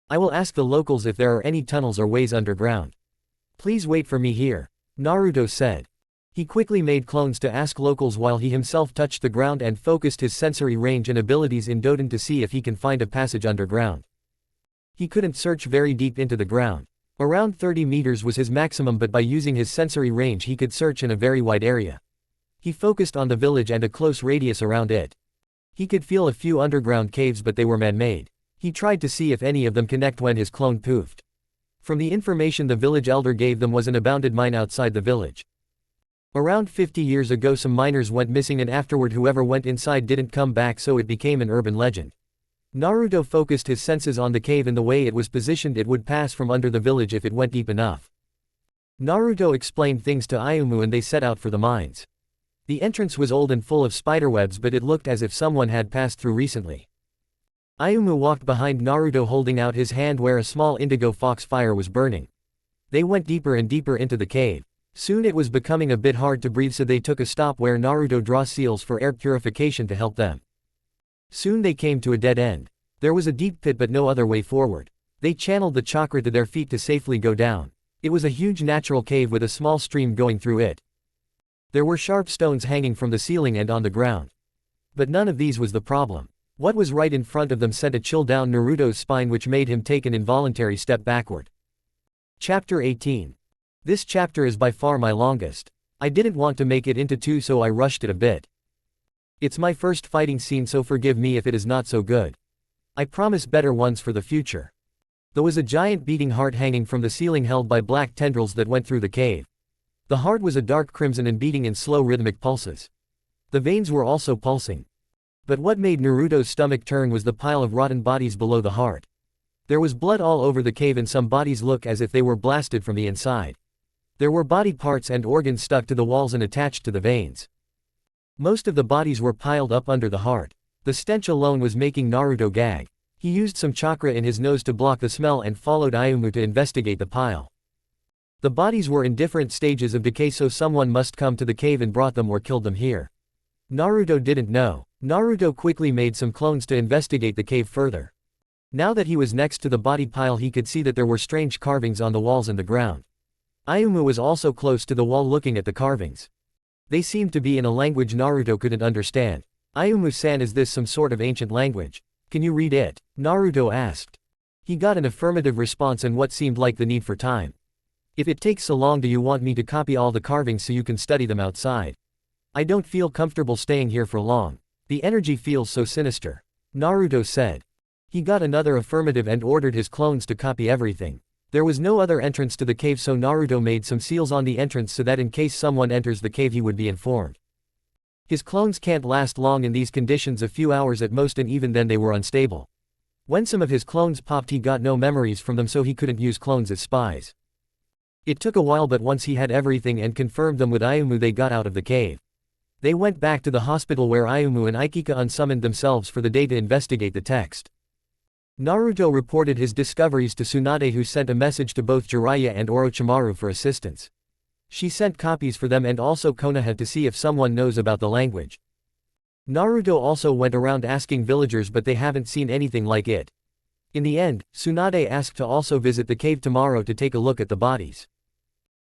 "I will ask the locals if there are any tunnels or ways underground. Please wait for me here," Naruto said. He quickly made clones to ask locals while he himself touched the ground and focused his sensory range and abilities in Doden to see if he can find a passage underground. He couldn't search very deep into the ground. Around 30 meters was his maximum, but by using his sensory range he could search in a very wide area. He focused on the village and a close radius around it. He could feel a few underground caves, but they were man-made. He tried to see if any of them connect when his clone poofed. From the information the village elder gave them was an abandoned mine outside the village. Around 50 years ago some miners went missing and afterward whoever went inside didn't come back, so it became an urban legend. Naruto focused his senses on the cave and the way it was positioned, it would pass from under the village if it went deep enough. Naruto explained things to Ayumu and they set out for the mines. The entrance was old and full of spiderwebs, but it looked as if someone had passed through recently. Ayumu walked behind Naruto holding out his hand where a small indigo fox fire was burning. They went deeper and deeper into the cave. Soon it was becoming a bit hard to breathe, so they took a stop where Naruto drew seals for air purification to help them. Soon they came to a dead end. There was a deep pit but no other way forward. They channeled the chakra to their feet to safely go down. It was a huge natural cave with a small stream going through it. There were sharp stones hanging from the ceiling and on the ground. But none of these was the problem. What was right in front of them sent a chill down Naruto's spine, which made him take an involuntary step backward. Chapter 18. This chapter is by far my longest. I didn't want to make it into 2, so I rushed it a bit. It's my first fighting scene, so forgive me if it is not so good. I promise better ones for the future. There was a giant beating heart hanging from the ceiling held by black tendrils that went through the cave. The heart was a dark crimson and beating in slow rhythmic pulses. The veins were also pulsing. But what made Naruto's stomach turn was the pile of rotten bodies below the heart. There was blood all over the cave and some bodies looked as if they were blasted from the inside. There were body parts and organs stuck to the walls and attached to the veins. Most of the bodies were piled up under the heart. The stench alone was making Naruto gag. He used some chakra in his nose to block the smell and followed Ayumu to investigate the pile. The bodies were in different stages of decay, so someone must come to the cave and brought them or killed them here. Naruto didn't know. Naruto quickly made some clones to investigate the cave further. Now that he was next to the body pile, he could see that there were strange carvings on the walls and the ground. Ayumu was also close to the wall looking at the carvings. They seemed to be in a language Naruto couldn't understand. Ayumu-san, is this some sort of ancient language? Can you read it? Naruto asked. He got an affirmative response and what seemed like the need for time. If it takes so long, do you want me to copy all the carvings so you can study them outside? I don't feel comfortable staying here for long. The energy feels so sinister. Naruto said. He got another affirmative and ordered his clones to copy everything. There was no other entrance to the cave, so Naruto made some seals on the entrance so that in case someone enters the cave he would be informed. His clones can't last long in these conditions, a few hours at most, and even then they were unstable. When some of his clones popped, he got no memories from them, so he couldn't use clones as spies. It took a while, but once he had everything and confirmed them with Ayumu, they got out of the cave. They went back to the hospital where Ayumu and Ikika unsummoned themselves for the day to investigate the text. Naruto reported his discoveries to Tsunade, who sent a message to both Jiraiya and Orochimaru for assistance. She sent copies for them and also Konoha to see if someone knows about the language. Naruto also went around asking villagers, but they haven't seen anything like it. In the end, Tsunade asked to also visit the cave tomorrow to take a look at the bodies.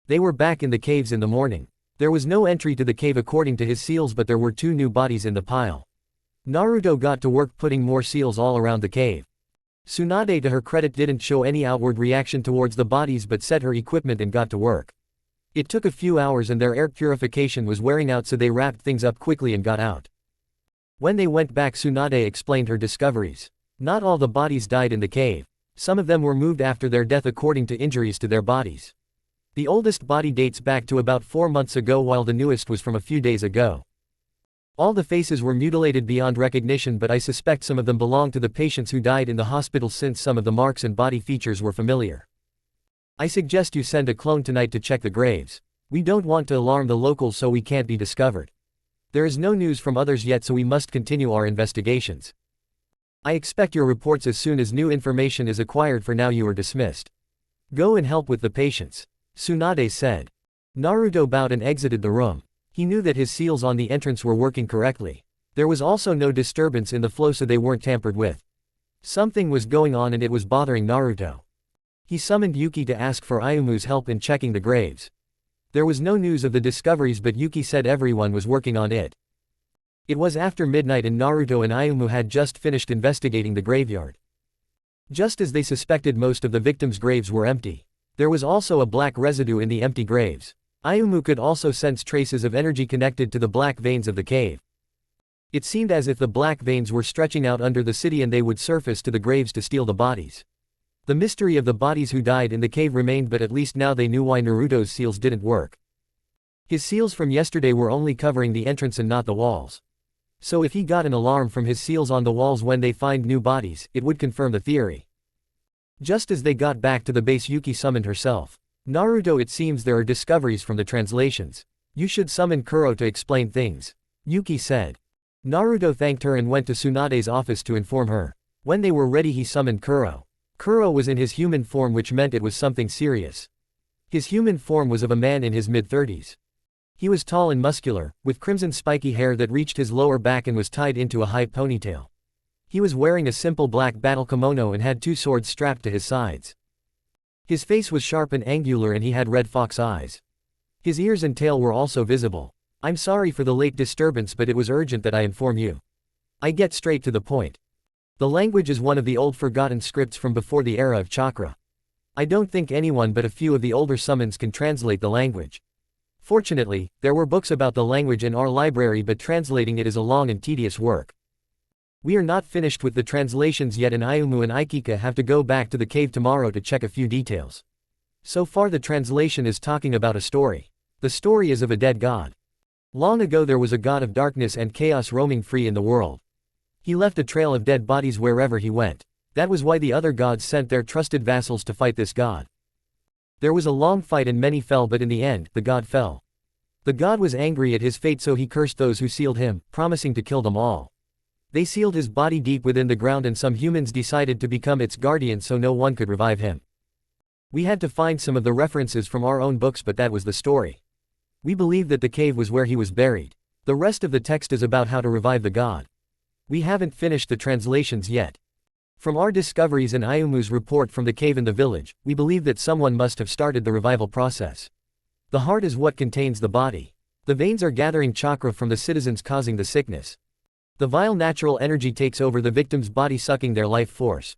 They were back in the caves in the morning. There was no entry to the cave according to his seals, but there were 2 new bodies in the pile. Naruto got to work putting more seals all around the cave. Tsunade, to her credit, didn't show any outward reaction towards the bodies but set her equipment and got to work. It took a few hours and their air purification was wearing out, so they wrapped things up quickly and got out. When they went back, Tsunade explained her discoveries. Not all the bodies died in the cave. Some of them were moved after their death according to injuries to their bodies. The oldest body dates back to about 4 months ago, while the newest was from a few days ago. All the faces were mutilated beyond recognition, but I suspect some of them belong to the patients who died in the hospital, since some of the marks and body features were familiar. I suggest you send a clone tonight to check the graves. We don't want to alarm the locals so we can't be discovered. There is no news from others yet, so we must continue our investigations. I expect your reports as soon as new information is acquired. For now you are dismissed. Go and help with the patients, Tsunade said. Naruto bowed and exited the room. He knew that his seals on the entrance were working correctly. There was also no disturbance in the flow, so they weren't tampered with. Something was going on and it was bothering Naruto. He summoned Yuki to ask for Ayumu's help in checking the graves. There was no news of the discoveries, but Yuki said everyone was working on it. It was after midnight and Naruto and Ayumu had just finished investigating the graveyard. Just as they suspected, most of the victims' graves were empty. There was also a black residue in the empty graves. Ayumu could also sense traces of energy connected to the black veins of the cave. It seemed as if the black veins were stretching out under the city and they would surface to the graves to steal the bodies. The mystery of the bodies who died in the cave remained, but at least now they knew why Naruto's seals didn't work. His seals from yesterday were only covering the entrance and not the walls. So if he got an alarm from his seals on the walls when they find new bodies, it would confirm the theory. Just as they got back to the base, Yuki summoned herself. Naruto, it seems there are discoveries from the translations. You should summon Kuro to explain things, Yuki said. Naruto thanked her and went to Tsunade's office to inform her. When they were ready, he summoned Kuro. Kuro was in his human form, which meant it was something serious. His human form was of a man in his mid-30s. He was tall and muscular, with crimson spiky hair that reached his lower back and was tied into a high ponytail. He was wearing a simple black battle kimono and had 2 swords strapped to his sides. His face was sharp and angular and he had red fox eyes. His ears and tail were also visible. I'm sorry for the late disturbance, but it was urgent that I inform you. I get straight to the point. The language is one of the old forgotten scripts from before the era of chakra. I don't think anyone but a few of the older summons can translate the language. Fortunately, there were books about the language in our library, but translating it is a long and tedious work. We are not finished with the translations yet, and Ayumu and Ikika have to go back to the cave tomorrow to check a few details. So far the translation is talking about a story. The story is of a dead god. Long ago there was a god of darkness and chaos roaming free in the world. He left a trail of dead bodies wherever he went. That was why the other gods sent their trusted vassals to fight this god. There was a long fight and many fell, but in the end, the god fell. The god was angry at his fate, so he cursed those who sealed him, promising to kill them all. They sealed his body deep within the ground, and some humans decided to become its guardians so no one could revive him. We had to find some of the references from our own books, but that was the story. We believe that the cave was where he was buried. The rest of the text is about how to revive the god. We haven't finished the translations yet. From our discoveries and Ayumu's report from the cave in the village, we believe that someone must have started the revival process. The heart is what contains the body. The veins are gathering chakra from the citizens, causing the sickness. The vile natural energy takes over the victim's body, sucking their life force.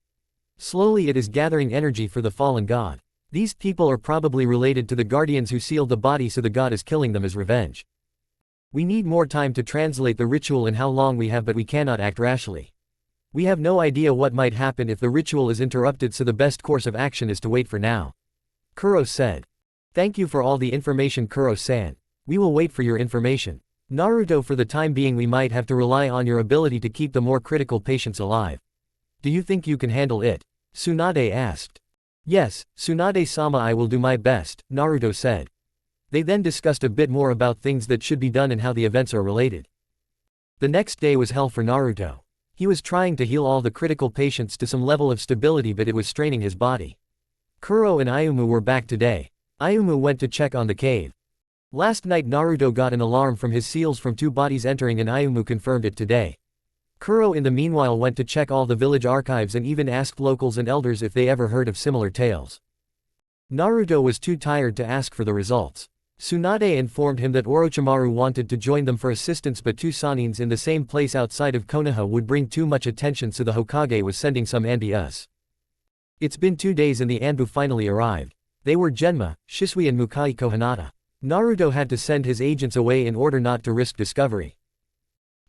Slowly it is gathering energy for the fallen god. These people are probably related to the guardians who sealed the body, so the god is killing them as revenge. We need more time to translate the ritual and how long we have, but we cannot act rashly. We have no idea what might happen if the ritual is interrupted, so the best course of action is to wait for now. Kuro said. Thank you for all the information, Kuro-san. We will wait for your information. Naruto, for the time being we might have to rely on your ability to keep the more critical patients alive. Do you think you can handle it? Tsunade asked. Yes, Tsunade-sama, I will do my best, Naruto said. They then discussed a bit more about things that should be done and how the events are related. The next day was hell for Naruto. He was trying to heal all the critical patients to some level of stability, but it was straining his body. Kuro and Ayumu were back today. Ayumu went to check on the cave. Last night Naruto got an alarm from his seals from two bodies entering, and Ayumu confirmed it today. Kuro in the meanwhile went to check all the village archives and even asked locals and elders if they ever heard of similar tales. Naruto was too tired to ask for the results. Tsunade informed him that Orochimaru wanted to join them for assistance, but two Sanins in the same place outside of Konoha would bring too much attention, so the Hokage was sending some Anbi-us. It's been 2 days and the Anbu finally arrived. They were Genma, Shisui and Mukaiko Hinata. Naruto had to send his agents away in order not to risk discovery.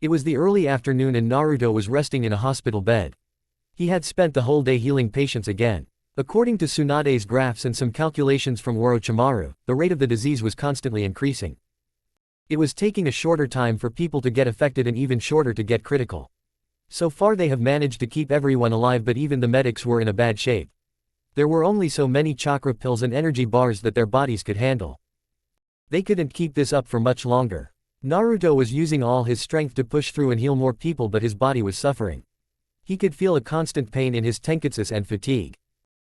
It was the early afternoon and Naruto was resting in a hospital bed. He had spent the whole day healing patients again. According to Tsunade's graphs and some calculations from Orochimaru, the rate of the disease was constantly increasing. It was taking a shorter time for people to get affected and even shorter to get critical. So far they have managed to keep everyone alive, but even the medics were in a bad shape. There were only so many chakra pills and energy bars that their bodies could handle. They couldn't keep this up for much longer. Naruto was using all his strength to push through and heal more people, but his body was suffering. He could feel a constant pain in his tenketsu and fatigue.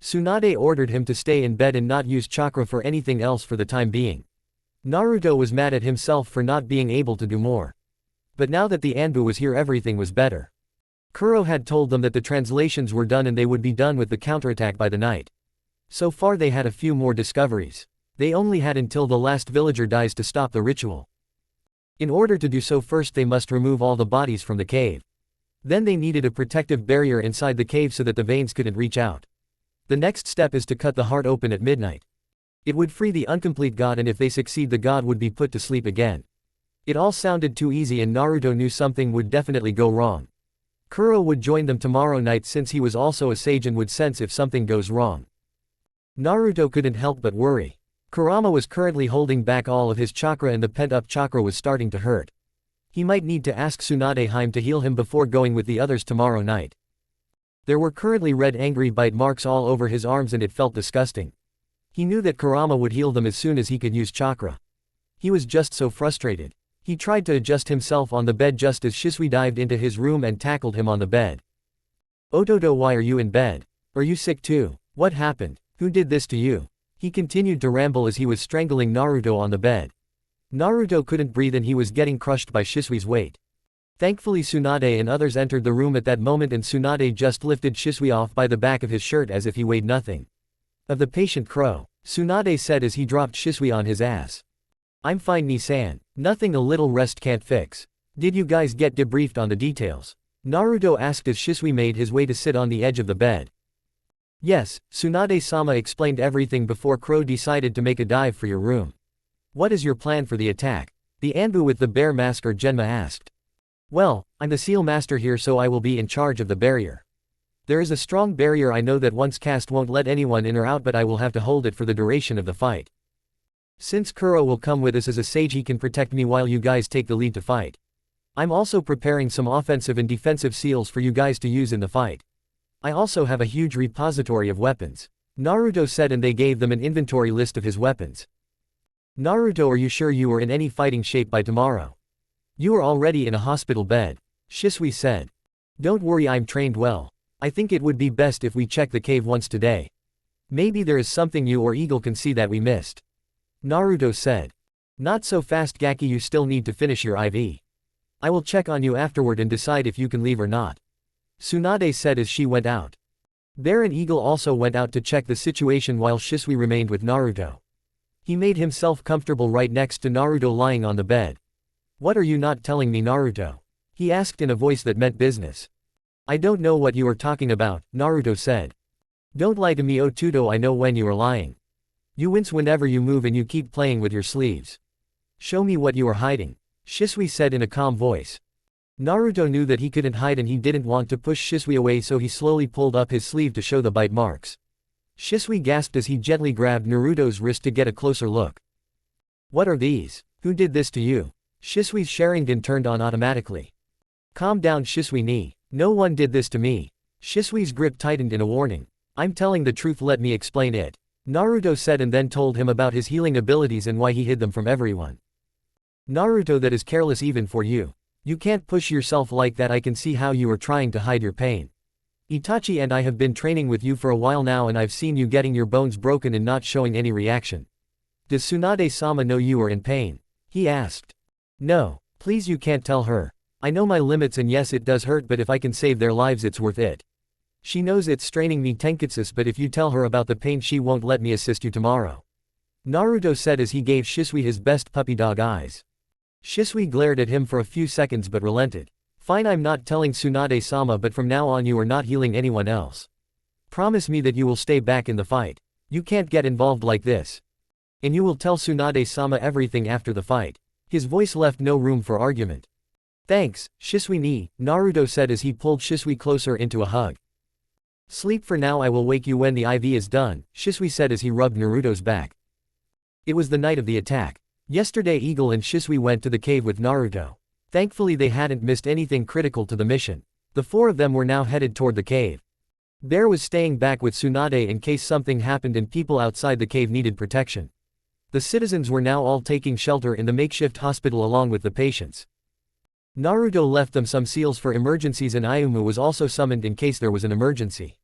Tsunade ordered him to stay in bed and not use chakra for anything else for the time being. Naruto was mad at himself for not being able to do more. But now that the Anbu was here, everything was better. Kuro had told them that the translations were done and they would be done with the counterattack by the night. So far they had a few more discoveries. They only had until the last villager dies to stop the ritual. In order to do so, first they must remove all the bodies from the cave. Then they needed a protective barrier inside the cave so that the veins couldn't reach out. The next step is to cut the heart open at midnight. It would free the incomplete god, and if they succeed the god would be put to sleep again. It all sounded too easy and Naruto knew something would definitely go wrong. Kuro would join them tomorrow night since he was also a sage and would sense if something goes wrong. Naruto couldn't help but worry. Kurama was currently holding back all of his chakra and the pent-up chakra was starting to hurt. He might need to ask Tsunade to heal him before going with the others tomorrow night. There were currently red angry bite marks all over his arms and it felt disgusting. He knew that Kurama would heal them as soon as he could use chakra. He was just so frustrated. He tried to adjust himself on the bed just as Shisui dived into his room and tackled him on the bed. Ototo, why are you in bed? Are you sick too? What happened? Who did this to you? He continued to ramble as he was strangling Naruto on the bed. Naruto couldn't breathe and he was getting crushed by Shisui's weight. Thankfully Tsunade and others entered the room at that moment and Tsunade just lifted Shisui off by the back of his shirt as if he weighed nothing. Of the patient crow, Tsunade said as he dropped Shisui on his ass. I'm fine, Ni-san. Nothing a little rest can't fix. Did you guys get debriefed on the details? Naruto asked as Shisui made his way to sit on the edge of the bed. Yes, Tsunade-sama explained everything before Crow decided to make a dive for your room. What is your plan for the attack? The Anbu with the bear mask or Genma asked. Well, I'm the seal master here, so I will be in charge of the barrier. There is a strong barrier I know that once cast won't let anyone in or out, but I will have to hold it for the duration of the fight. Since Kuro will come with us as a sage, he can protect me while you guys take the lead to fight. I'm also preparing some offensive and defensive seals for you guys to use in the fight. I also have a huge repository of weapons, Naruto said, and they gave them an inventory list of his weapons. Naruto, are you sure you are in any fighting shape by tomorrow? You are already in a hospital bed, Shisui said. Don't worry, I'm trained well. I think it would be best if we check the cave once today. Maybe there is something you or Eagle can see that we missed, Naruto said. Not so fast, Gaki, you still need to finish your IV. I will check on you afterward and decide if you can leave or not, Tsunade said as she went out. Bear and Eagle also went out to check the situation while Shisui remained with Naruto. He made himself comfortable right next to Naruto lying on the bed. What are you not telling me, Naruto? He asked in a voice that meant business. I don't know what you are talking about, Naruto said. Don't lie to me, Otudo, I know when you are lying. You wince whenever you move and you keep playing with your sleeves. Show me what you are hiding, Shisui said in a calm voice. Naruto knew that he couldn't hide and he didn't want to push Shisui away, so he slowly pulled up his sleeve to show the bite marks. Shisui gasped as he gently grabbed Naruto's wrist to get a closer look. What are these? Who did this to you? Shisui's Sharingan turned on automatically. Calm down, Shisui ni. No one did this to me. Shisui's grip tightened in a warning. I'm telling the truth, let me explain it, Naruto said, and then told him about his healing abilities and why he hid them from everyone. Naruto, that is careless even for you. You can't push yourself like that, I can see how you are trying to hide your pain. Itachi and I have been training with you for a while now and I've seen you getting your bones broken and not showing any reaction. Does Tsunade-sama know you are in pain? He asked. No, please, you can't tell her. I know my limits and yes, it does hurt, but if I can save their lives it's worth it. She knows it's straining me, Tenketsu, but if you tell her about the pain she won't let me assist you tomorrow, Naruto said as he gave Shisui his best puppy dog eyes. Shisui glared at him for a few seconds but relented. Fine, I'm not telling Tsunade-sama, but from now on you are not healing anyone else. Promise me that you will stay back in the fight. You can't get involved like this. And you will tell Tsunade-sama everything after the fight. His voice left no room for argument. Thanks, Shisui ni, Naruto said as he pulled Shisui closer into a hug. Sleep for now, I will wake you when the IV is done, Shisui said as he rubbed Naruto's back. It was the night of the attack. Yesterday Eagle and Shisui went to the cave with Naruto. Thankfully they hadn't missed anything critical to the mission. The four of them were now headed toward the cave. Bear was staying back with Tsunade in case something happened and people outside the cave needed protection. The citizens were now all taking shelter in the makeshift hospital along with the patients. Naruto left them some seals for emergencies and Ayumu was also summoned in case there was an emergency.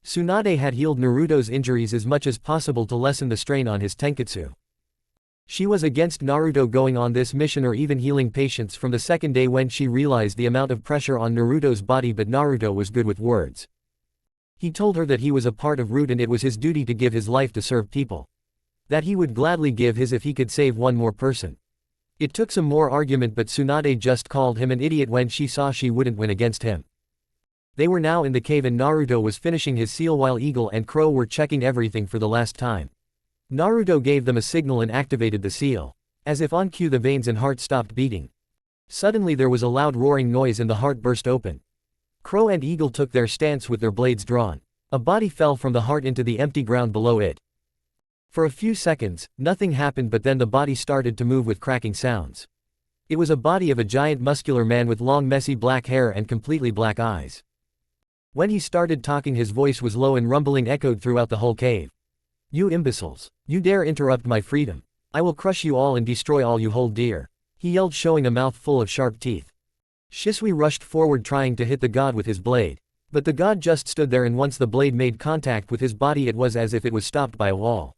Tsunade had healed Naruto's injuries as much as possible to lessen the strain on his Tenketsu. She was against Naruto going on this mission or even healing patients from the second day when she realized the amount of pressure on Naruto's body, but Naruto was good with words. He told her that he was a part of Root and it was his duty to give his life to serve people. That he would gladly give his if he could save one more person. It took some more argument, but Tsunade just called him an idiot when she saw she wouldn't win against him. They were now in the cave and Naruto was finishing his seal while Eagle and Crow were checking everything for the last time. Naruto gave them a signal and activated the seal. As if on cue, the veins and heart stopped beating. Suddenly there was a loud roaring noise and the heart burst open. Crow and Eagle took their stance with their blades drawn. A body fell from the heart into the empty ground below it. For a few seconds, nothing happened, but then the body started to move with cracking sounds. It was a body of a giant muscular man with long messy black hair and completely black eyes. When he started talking, his voice was low and rumbling echoed throughout the whole cave. You imbeciles! You dare interrupt my freedom! I will crush you all and destroy all you hold dear! He yelled, showing a mouth full of sharp teeth. Shisui rushed forward trying to hit the god with his blade. But the god just stood there, and once the blade made contact with his body it was as if it was stopped by a wall.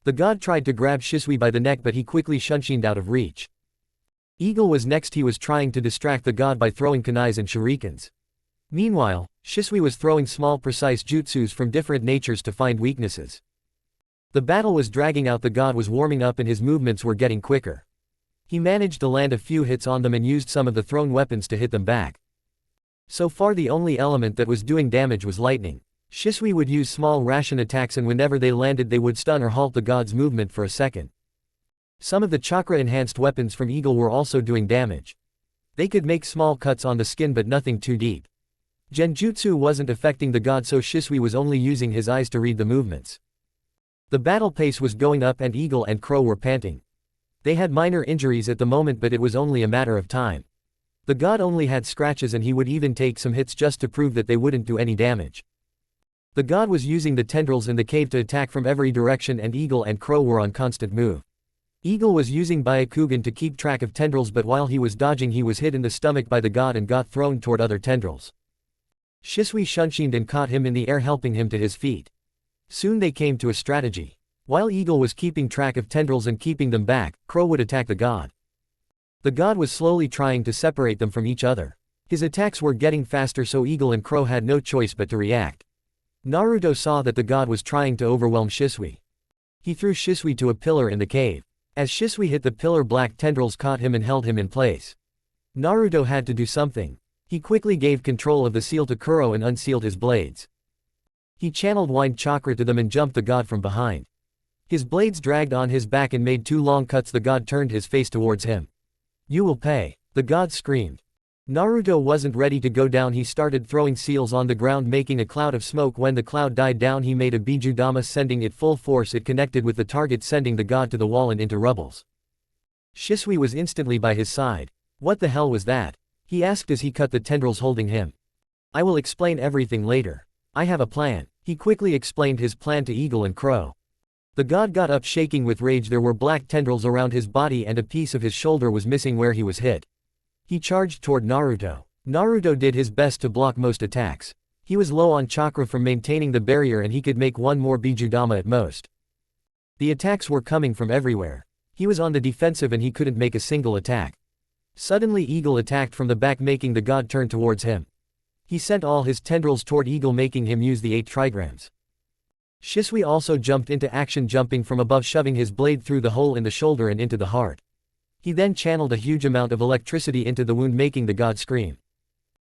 The god tried to grab Shisui by the neck, but he quickly shunshined out of reach. Eagle was next. He was trying to distract the god by throwing kunais and shurikens. Meanwhile, Shisui was throwing small precise jutsus from different natures to find weaknesses. The battle was dragging out. The god was warming up and his movements were getting quicker. He managed to land a few hits on them and used some of the thrown weapons to hit them back. So far the only element that was doing damage was lightning. Shisui would use small ration attacks, and whenever they landed they would stun or halt the god's movement for a second. Some of the chakra-enhanced weapons from Eagle were also doing damage. They could make small cuts on the skin but nothing too deep. Genjutsu wasn't affecting the god, so Shisui was only using his eyes to read the movements. The battle pace was going up and Eagle and Crow were panting. They had minor injuries at the moment, but it was only a matter of time. The god only had scratches and he would even take some hits just to prove that they wouldn't do any damage. The god was using the tendrils in the cave to attack from every direction and Eagle and Crow were on constant move. Eagle was using Byakugan to keep track of tendrils, but while he was dodging he was hit in the stomach by the god and got thrown toward other tendrils. Shisui shunshined and caught him in the air, helping him to his feet. Soon they came to a strategy. While Eagle was keeping track of tendrils and keeping them back, Crow would attack the god. The god was slowly trying to separate them from each other. His attacks were getting faster, so Eagle and Crow had no choice but to react. Naruto saw that the god was trying to overwhelm Shisui. He threw Shisui to a pillar in the cave. As Shisui hit the pillar, black tendrils caught him and held him in place. Naruto had to do something. He quickly gave control of the seal to Kuro and unsealed his blades. He channeled wind chakra to them and jumped the god from behind. His blades dragged on his back and made 2 long cuts. The god turned his face towards him. "You will pay," the god screamed. Naruto wasn't ready to go down. He started throwing seals on the ground, making a cloud of smoke. When the cloud died down, he made a bijudama, sending it full force. It connected with the target, sending the god to the wall and into rubbles. Shisui was instantly by his side. "What the hell was that?" he asked as he cut the tendrils holding him. "I will explain everything later. I have a plan." He quickly explained his plan to Eagle and Crow. The god got up shaking with rage. There were black tendrils around his body and a piece of his shoulder was missing where he was hit. He charged toward Naruto. Naruto did his best to block most attacks. He was low on chakra from maintaining the barrier and he could make 1 more bijudama at most. The attacks were coming from everywhere. He was on the defensive and he couldn't make a single attack. Suddenly Eagle attacked from the back, making the god turn towards him. He sent all his tendrils toward Eagle, making him use the 8 trigrams. Shisui also jumped into action, jumping from above, shoving his blade through the hole in the shoulder and into the heart. He then channeled a huge amount of electricity into the wound, making the god scream.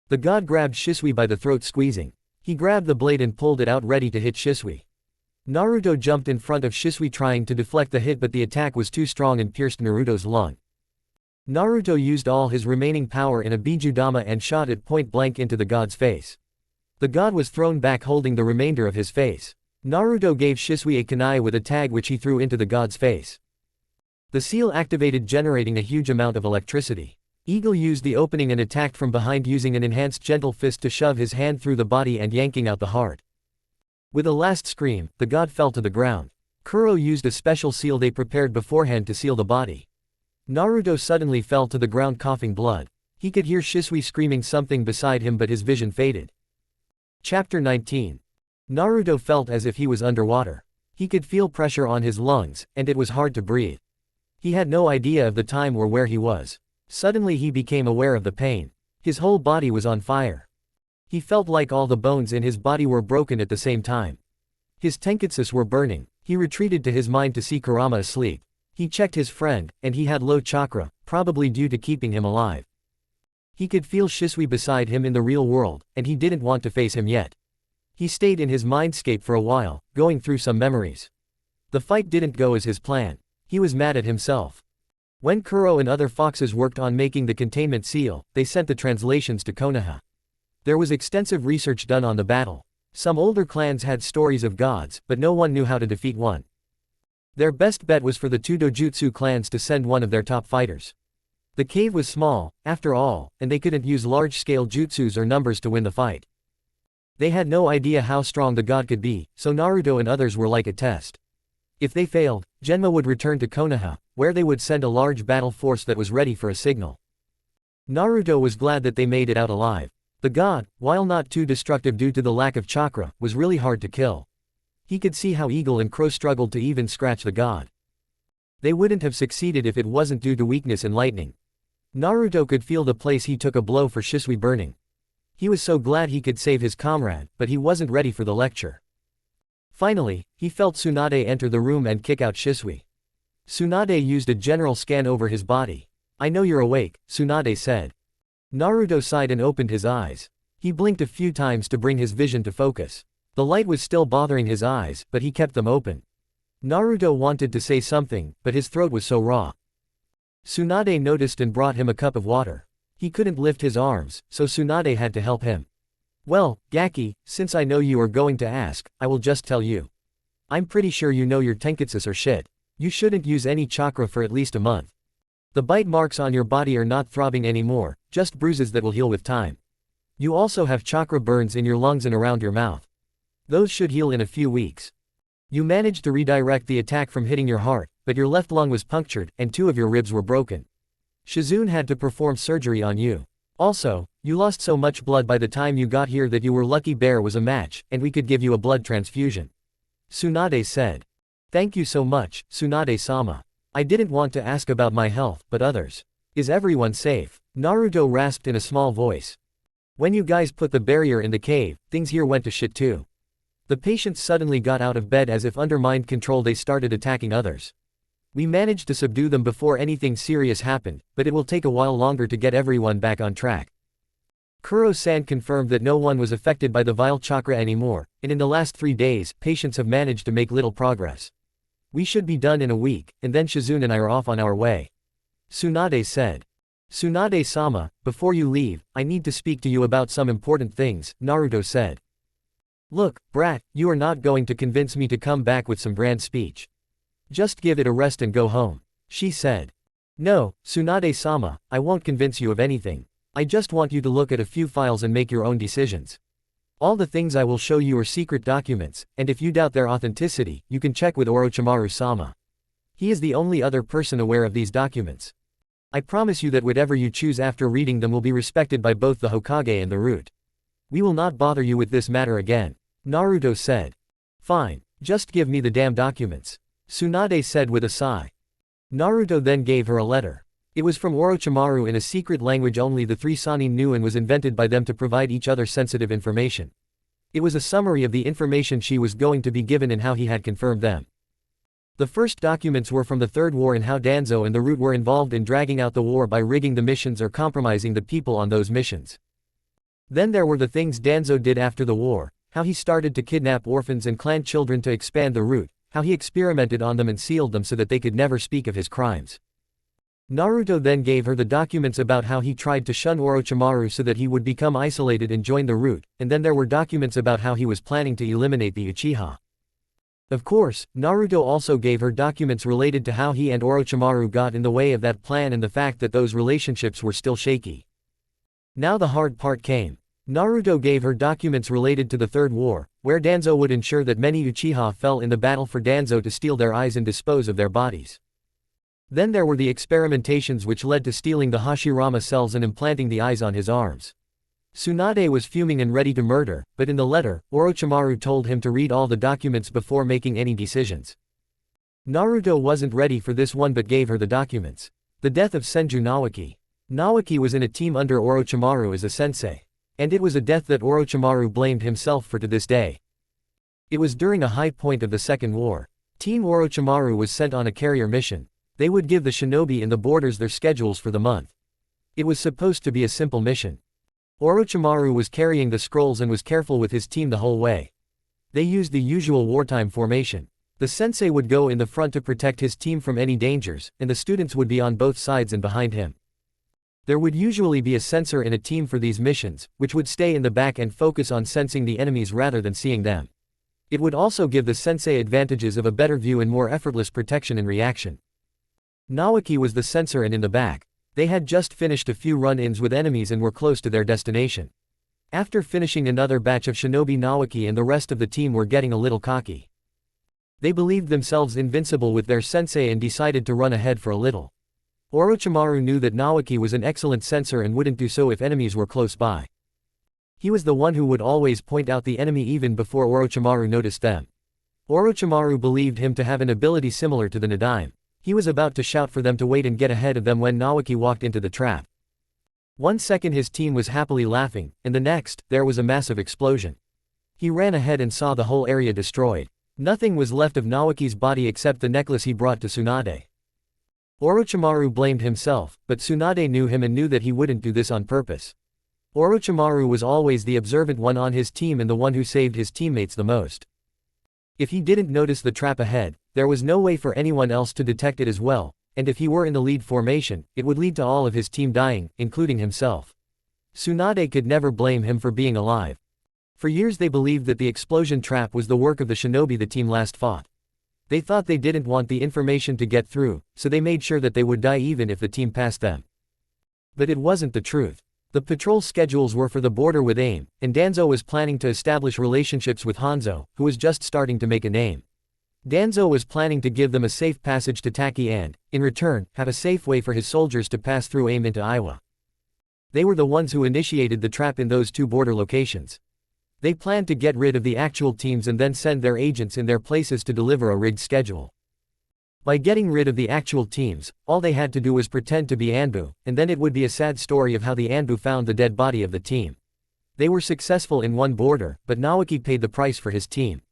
The god grabbed Shisui by the throat, squeezing. He grabbed the blade and pulled it out, ready to hit Shisui. Naruto jumped in front of Shisui trying to deflect the hit, but the attack was too strong and pierced Naruto's lung. Naruto used all his remaining power in a bijudama and shot it point blank into the god's face. The god was thrown back, holding the remainder of his face. Naruto gave Shisui a kunai with a tag which he threw into the god's face. The seal activated, generating a huge amount of electricity. Eagle used the opening and attacked from behind, using an enhanced gentle fist to shove his hand through the body and yanking out the heart. With a last scream, the god fell to the ground. Kuro used a special seal they prepared beforehand to seal the body. Naruto suddenly fell to the ground, coughing blood. He could hear Shisui screaming something beside him, but his vision faded. Chapter 19. Naruto felt as if he was underwater. He could feel pressure on his lungs, and it was hard to breathe. He had no idea of the time or where he was. Suddenly he became aware of the pain. His whole body was on fire. He felt like all the bones in his body were broken at the same time. His tenketsus were burning. He retreated to his mind to see Kurama asleep. He checked his friend, and he had low chakra, probably due to keeping him alive. He could feel Shisui beside him in the real world, and he didn't want to face him yet. He stayed in his mindscape for a while, going through some memories. The fight didn't go as his plan. He was mad at himself. When Kuro and other foxes worked on making the containment seal, they sent the translations to Konoha. There was extensive research done on the battle. Some older clans had stories of gods, but no one knew how to defeat one. Their best bet was for the 2 dojutsu clans to send one of their top fighters. The cave was small, after all, and they couldn't use large-scale jutsus or numbers to win the fight. They had no idea how strong the god could be, so Naruto and others were like a test. If they failed, Genma would return to Konoha, where they would send a large battle force that was ready for a signal. Naruto was glad that they made it out alive. The god, while not too destructive due to the lack of chakra, was really hard to kill. He could see how Eagle and Crow struggled to even scratch the god. They wouldn't have succeeded if it wasn't due to weakness in lightning. Naruto could feel the place he took a blow for Shisui burning. He was so glad he could save his comrade, but he wasn't ready for the lecture. Finally, he felt Tsunade enter the room and kick out Shisui. Tsunade used a general scan over his body. "I know you're awake," Tsunade said. Naruto sighed and opened his eyes. He blinked a few times to bring his vision to focus. The light was still bothering his eyes, but he kept them open. Naruto wanted to say something, but his throat was so raw. Tsunade noticed and brought him a cup of water. He couldn't lift his arms, so Tsunade had to help him. "Well, Gaki, since I know you are going to ask, I will just tell you. I'm pretty sure you know your tenketsus are shit. You shouldn't use any chakra for at least a month. The bite marks on your body are not throbbing anymore, just bruises that will heal with time. You also have chakra burns in your lungs and around your mouth. Those should heal in a few weeks. You managed to redirect the attack from hitting your heart, but your left lung was punctured, and 2 of your ribs were broken. Shizune had to perform surgery on you. Also, you lost so much blood by the time you got here that you were lucky Bear was a match, and we could give you a blood transfusion. Tsunade said. Thank you so much, Tsunade-sama. I didn't want to ask about my health, but others. Is everyone safe? Naruto rasped in a small voice. When you guys put the barrier in the cave, things here went to shit too. The patients suddenly got out of bed as if under mind control they started attacking others. We managed to subdue them before anything serious happened, but it will take a while longer to get everyone back on track. Kuro-san confirmed that no one was affected by the vile chakra anymore, and in the last 3 days, patients have managed to make little progress. We should be done in a week, and then Shizune and I are off on our way. Tsunade said. Tsunade-sama, before you leave, I need to speak to you about some important things, Naruto said. Look, brat, you are not going to convince me to come back with some grand speech. Just give it a rest and go home, she said. No, Tsunade-sama, I won't convince you of anything. I just want you to look at a few files and make your own decisions. All the things I will show you are secret documents, and if you doubt their authenticity, you can check with Orochimaru-sama. He is the only other person aware of these documents. I promise you that whatever you choose after reading them will be respected by both the Hokage and the root. We will not bother you with this matter again, Naruto said. Fine, just give me the damn documents, Tsunade said with a sigh. Naruto then gave her a letter. It was from Orochimaru in a secret language only the 3 Sannin knew and was invented by them to provide each other sensitive information. It was a summary of the information she was going to be given and how he had confirmed them. The first documents were from the Third War and how Danzo and the Root were involved in dragging out the war by rigging the missions or compromising the people on those missions. Then there were the things Danzo did after the war, how he started to kidnap orphans and clan children to expand the Root, how he experimented on them and sealed them so that they could never speak of his crimes. Naruto then gave her the documents about how he tried to shun Orochimaru so that he would become isolated and join the Root, and then there were documents about how he was planning to eliminate the Uchiha. Of course, Naruto also gave her documents related to how he and Orochimaru got in the way of that plan and the fact that those relationships were still shaky. Now the hard part came. Naruto gave her documents related to the Third War, where Danzo would ensure that many Uchiha fell in the battle for Danzo to steal their eyes and dispose of their bodies. Then there were the experimentations which led to stealing the Hashirama cells and implanting the eyes on his arms. Tsunade was fuming and ready to murder, but in the letter, Orochimaru told him to read all the documents before making any decisions. Naruto wasn't ready for this one but gave her the documents. The death of Senju Nawaki. Nawaki was in a team under Orochimaru as a sensei. And it was a death that Orochimaru blamed himself for to this day. It was during a high point of the Second War. Team Orochimaru was sent on a carrier mission. They would give the shinobi in the borders their schedules for the month. It was supposed to be a simple mission. Orochimaru was carrying the scrolls and was careful with his team the whole way. They used the usual wartime formation. The sensei would go in the front to protect his team from any dangers, and the students would be on both sides and behind him. There would usually be a sensor in a team for these missions, which would stay in the back and focus on sensing the enemies rather than seeing them. It would also give the sensei advantages of a better view and more effortless protection and reaction. Nawaki was the sensor and in the back. They had just finished a few run-ins with enemies and were close to their destination. After finishing another batch of shinobi, Nawaki and the rest of the team were getting a little cocky. They believed themselves invincible with their sensei and decided to run ahead for a little. Orochimaru knew that Nawaki was an excellent sensor and wouldn't do so if enemies were close by. He was the one who would always point out the enemy even before Orochimaru noticed them. Orochimaru believed him to have an ability similar to the Nadaime. He was about to shout for them to wait and get ahead of them when Nawaki walked into the trap. 1 second his team was happily laughing, and the next, there was a massive explosion. He ran ahead and saw the whole area destroyed. Nothing was left of Nawaki's body except the necklace he brought to Tsunade. Orochimaru blamed himself, but Tsunade knew him and knew that he wouldn't do this on purpose. Orochimaru was always the observant one on his team and the one who saved his teammates the most. If he didn't notice the trap ahead, there was no way for anyone else to detect it as well, and if he were in the lead formation, it would lead to all of his team dying, including himself. Tsunade could never blame him for being alive. For years they believed that the explosion trap was the work of the shinobi the team last fought. They thought they didn't want the information to get through, so they made sure that they would die even if the team passed them. But it wasn't the truth. The patrol schedules were for the border with AIM, and Danzo was planning to establish relationships with Hanzo, who was just starting to make a name. Danzo was planning to give them a safe passage to Taki and, in return, have a safe way for his soldiers to pass through AIM into Iwa. They were the ones who initiated the trap in those two border locations. They planned to get rid of the actual teams and then send their agents in their places to deliver a rigged schedule. By getting rid of the actual teams, all they had to do was pretend to be Anbu, and then it would be a sad story of how the Anbu found the dead body of the team. They were successful in one border, but Naoki paid the price for his team.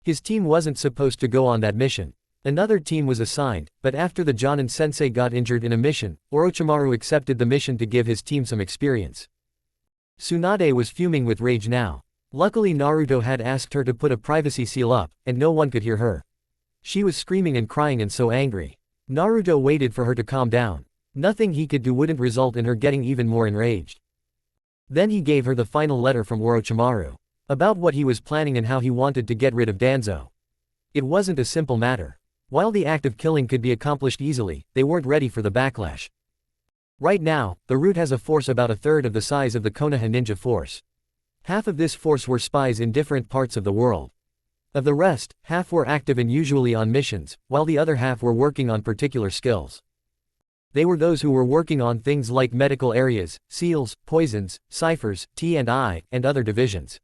His team wasn't supposed to go on that mission. Another team was assigned, but after the Jonin sensei got injured in a mission, Orochimaru accepted the mission to give his team some experience. Tsunade was fuming with rage now. Luckily Naruto had asked her to put a privacy seal up, and no one could hear her. She was screaming and crying and so angry. Naruto waited for her to calm down. Nothing he could do wouldn't result in her getting even more enraged. Then he gave her the final letter from Orochimaru. About what he was planning and how he wanted to get rid of Danzo. It wasn't a simple matter. While the act of killing could be accomplished easily, they weren't ready for the backlash. Right now, the Root has a force about a third of the size of the Konoha ninja force. Half of this force were spies in different parts of the world. Of the rest, half were active and usually on missions, while the other half were working on particular skills. They were those who were working on things like medical areas, seals, poisons, ciphers, T&I, and other divisions.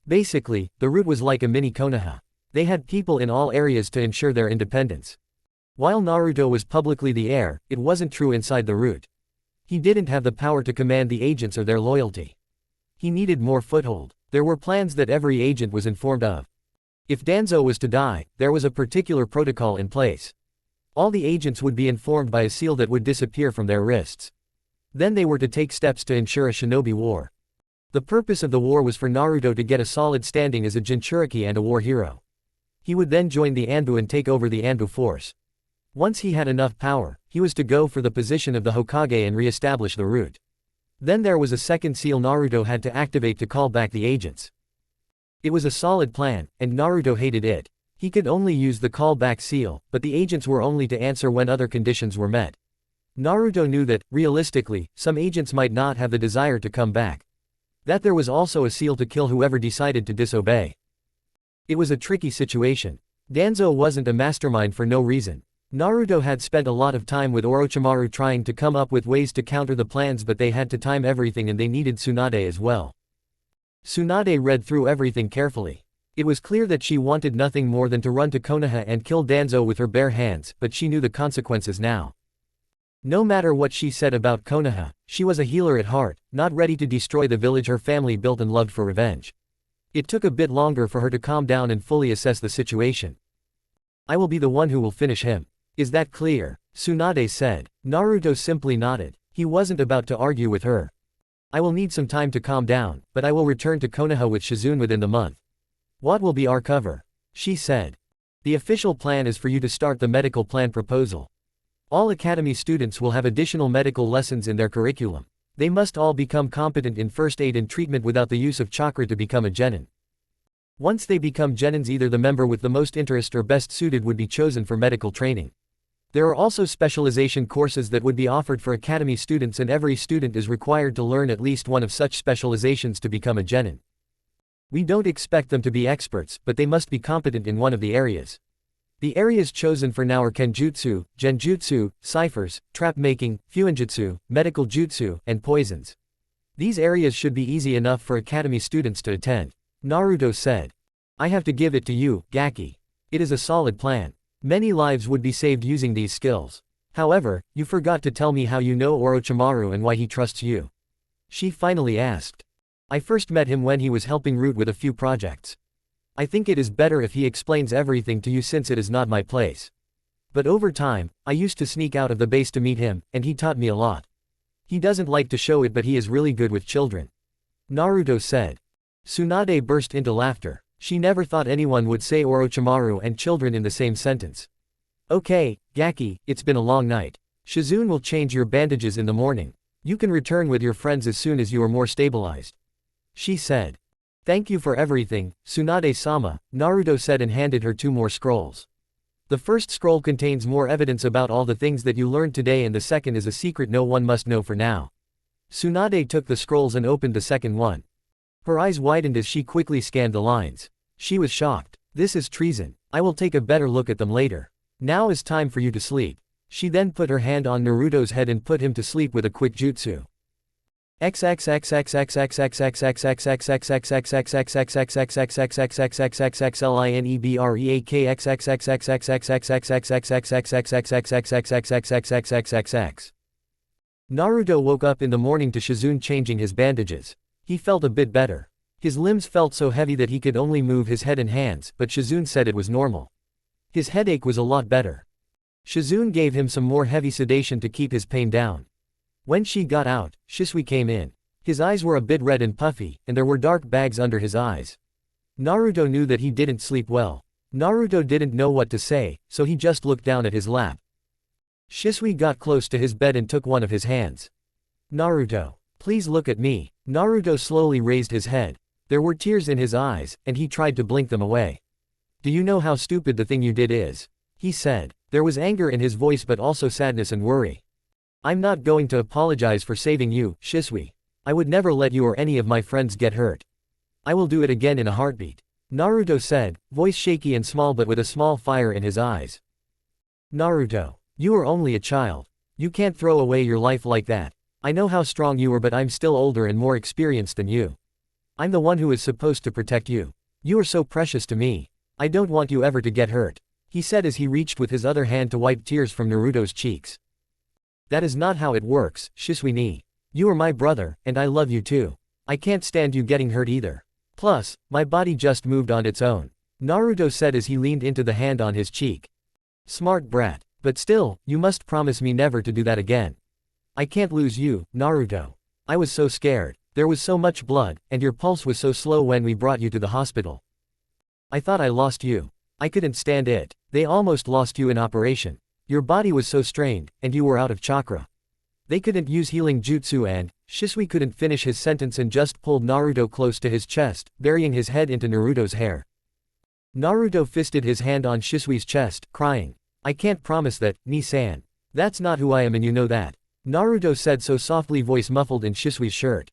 Basically, the Root was like a mini Konoha. They had people in all areas to ensure their independence. While Naruto was publicly the heir, it wasn't true inside the Root. He didn't have the power to command the agents or their loyalty. He needed more foothold. There were plans that every agent was informed of. If Danzo was to die, there was a particular protocol in place. All the agents would be informed by a seal that would disappear from their wrists. Then they were to take steps to ensure a shinobi war. The purpose of the war was for Naruto to get a solid standing as a Jinchuriki and a war hero. He would then join the Anbu and take over the Anbu force. Once he had enough power, he was to go for the position of the Hokage and re-establish the Root. Then there was a second seal Naruto had to activate to call back the agents. It was a solid plan, and Naruto hated it. He could only use the callback seal, but the agents were only to answer when other conditions were met. Naruto knew that, realistically, some agents might not have the desire to come back. That there was also a seal to kill whoever decided to disobey. It was a tricky situation. Danzo wasn't a mastermind for no reason. Naruto had spent a lot of time with Orochimaru trying to come up with ways to counter the plans, but they had to time everything and they needed Tsunade as well. Tsunade read through everything carefully. It was clear that she wanted nothing more than to run to Konoha and kill Danzo with her bare hands, but she knew the consequences now. No matter what she said about Konoha, she was a healer at heart, not ready to destroy the village her family built and loved for revenge. It took a bit longer for her to calm down and fully assess the situation. I will be the one who will finish him. Is that clear? Tsunade said. Naruto simply nodded. He wasn't about to argue with her. I will need some time to calm down, but I will return to Konoha with Shizune within the month. What will be our cover? She said. The official plan is for you to start the medical plan proposal. All academy students will have additional medical lessons in their curriculum. They must all become competent in first aid and treatment without the use of chakra to become a genin. Once they become genins, either the member with the most interest or best suited would be chosen for medical training. There are also specialization courses that would be offered for academy students, and every student is required to learn at least one of such specializations to become a genin. We don't expect them to be experts, but they must be competent in one of the areas. The areas chosen for now are Kenjutsu, Genjutsu, ciphers, trap making, Fuinjutsu, medical jutsu, and poisons. These areas should be easy enough for academy students to attend. Naruto said. I have to give it to you, Gaki. It is a solid plan. Many lives would be saved using these skills. However, you forgot to tell me how you know Orochimaru and why he trusts you. She finally asked. I first met him when he was helping Root with a few projects. I think it is better if he explains everything to you since it is not my place. But over time, I used to sneak out of the base to meet him, and he taught me a lot. He doesn't like to show it, but he is really good with children. Naruto said. Tsunade burst into laughter. She never thought anyone would say Orochimaru and children in the same sentence. Okay, Gaki, it's been a long night. Shizune will change your bandages in the morning. You can return with your friends as soon as you are more stabilized. She said. Thank you for everything, Tsunade-sama, Naruto said and handed her 2 more scrolls. The first scroll contains more evidence about all the things that you learned today and the second is a secret no one must know for now. Tsunade took the scrolls and opened the second one. Her eyes widened as she quickly scanned the lines. She was shocked. This is treason. I will take a better look at them later. Now is time for you to sleep. She then put her hand on Naruto's head and put him to sleep with a quick jutsu. Naruto woke up in the morning to Shizune changing his bandages. He felt a bit better. His limbs felt so heavy that he could only move his head and hands, but Shizune said it was normal. His headache was a lot better. Shizune gave him some more heavy sedation to keep his pain down. When she got out, Shisui came in. His eyes were a bit red and puffy, and there were dark bags under his eyes. Naruto knew that he didn't sleep well. Naruto didn't know what to say, so he just looked down at his lap. Shisui got close to his bed and took one of his hands. Naruto, please look at me. Naruto slowly raised his head. There were tears in his eyes, and he tried to blink them away. Do you know how stupid the thing you did is? He said. There was anger in his voice but also sadness and worry. I'm not going to apologize for saving you, Shisui. I would never let you or any of my friends get hurt. I will do it again in a heartbeat. Naruto said, voice shaky and small but with a small fire in his eyes. Naruto, you are only a child. You can't throw away your life like that. I know how strong you are but I'm still older and more experienced than you. I'm the one who is supposed to protect you. You are so precious to me. I don't want you ever to get hurt. He said as he reached with his other hand to wipe tears from Naruto's cheeks. That is not how it works, Shisui-ni. You are my brother, and I love you too. I can't stand you getting hurt either. Plus, my body just moved on its own. Naruto said as he leaned into the hand on his cheek. Smart brat. But still, you must promise me never to do that again. I can't lose you, Naruto. I was so scared. There was so much blood, and your pulse was so slow when we brought you to the hospital. I thought I lost you. I couldn't stand it. They almost lost you in operation. Your body was so strained, and you were out of chakra. They couldn't use healing jutsu and, Shisui couldn't finish his sentence and just pulled Naruto close to his chest, burying his head into Naruto's hair. Naruto fisted his hand on Shisui's chest, crying. I can't promise that, Ni-san. That's not who I am and you know that. Naruto said so softly, voice muffled in Shisui's shirt.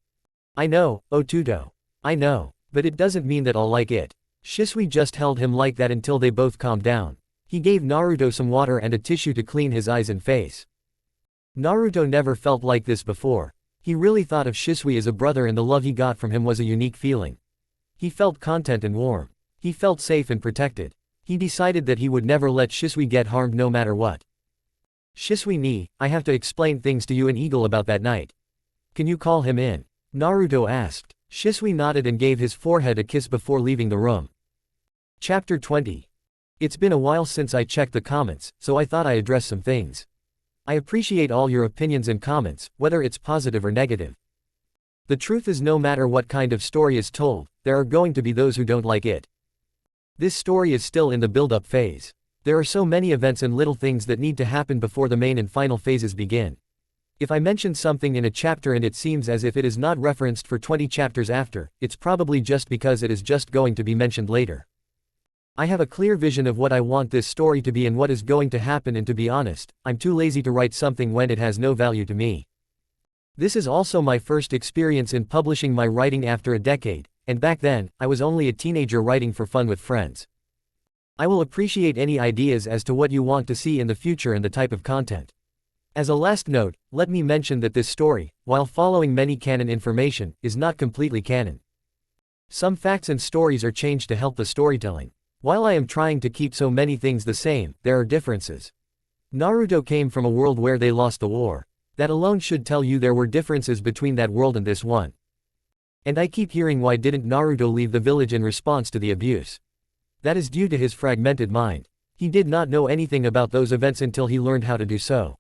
I know, Otuto. I know. But it doesn't mean that I'll like it. Shisui just held him like that until they both calmed down. He gave Naruto some water and a tissue to clean his eyes and face. Naruto never felt like this before. He really thought of Shisui as a brother and the love he got from him was a unique feeling. He felt content and warm. He felt safe and protected. He decided that he would never let Shisui get harmed no matter what. Shisui-ni, I have to explain things to you and Eagle about that night. Can you call him in? Naruto asked. Shisui nodded and gave his forehead a kiss before leaving the room. Chapter 20. It's been a while since I checked the comments, so I thought I'd address some things. I appreciate all your opinions and comments, whether it's positive or negative. The truth is, no matter what kind of story is told, there are going to be those who don't like it. This story is still in the build-up phase. There are so many events and little things that need to happen before the main and final phases begin. If I mention something in a chapter and it seems as if it is not referenced for 20 chapters after, it's probably just because it is just going to be mentioned later. I have a clear vision of what I want this story to be and what is going to happen, and to be honest, I'm too lazy to write something when it has no value to me. This is also my first experience in publishing my writing after a decade, and back then, I was only a teenager writing for fun with friends. I will appreciate any ideas as to what you want to see in the future and the type of content. As a last note, let me mention that this story, while following many canon information, is not completely canon. Some facts and stories are changed to help the storytelling. While I am trying to keep so many things the same, there are differences. Naruto came from a world where they lost the war. That alone should tell you there were differences between that world and this one. And I keep hearing, why didn't Naruto leave the village in response to the abuse? That is due to his fragmented mind. He did not know anything about those events until he learned how to do so.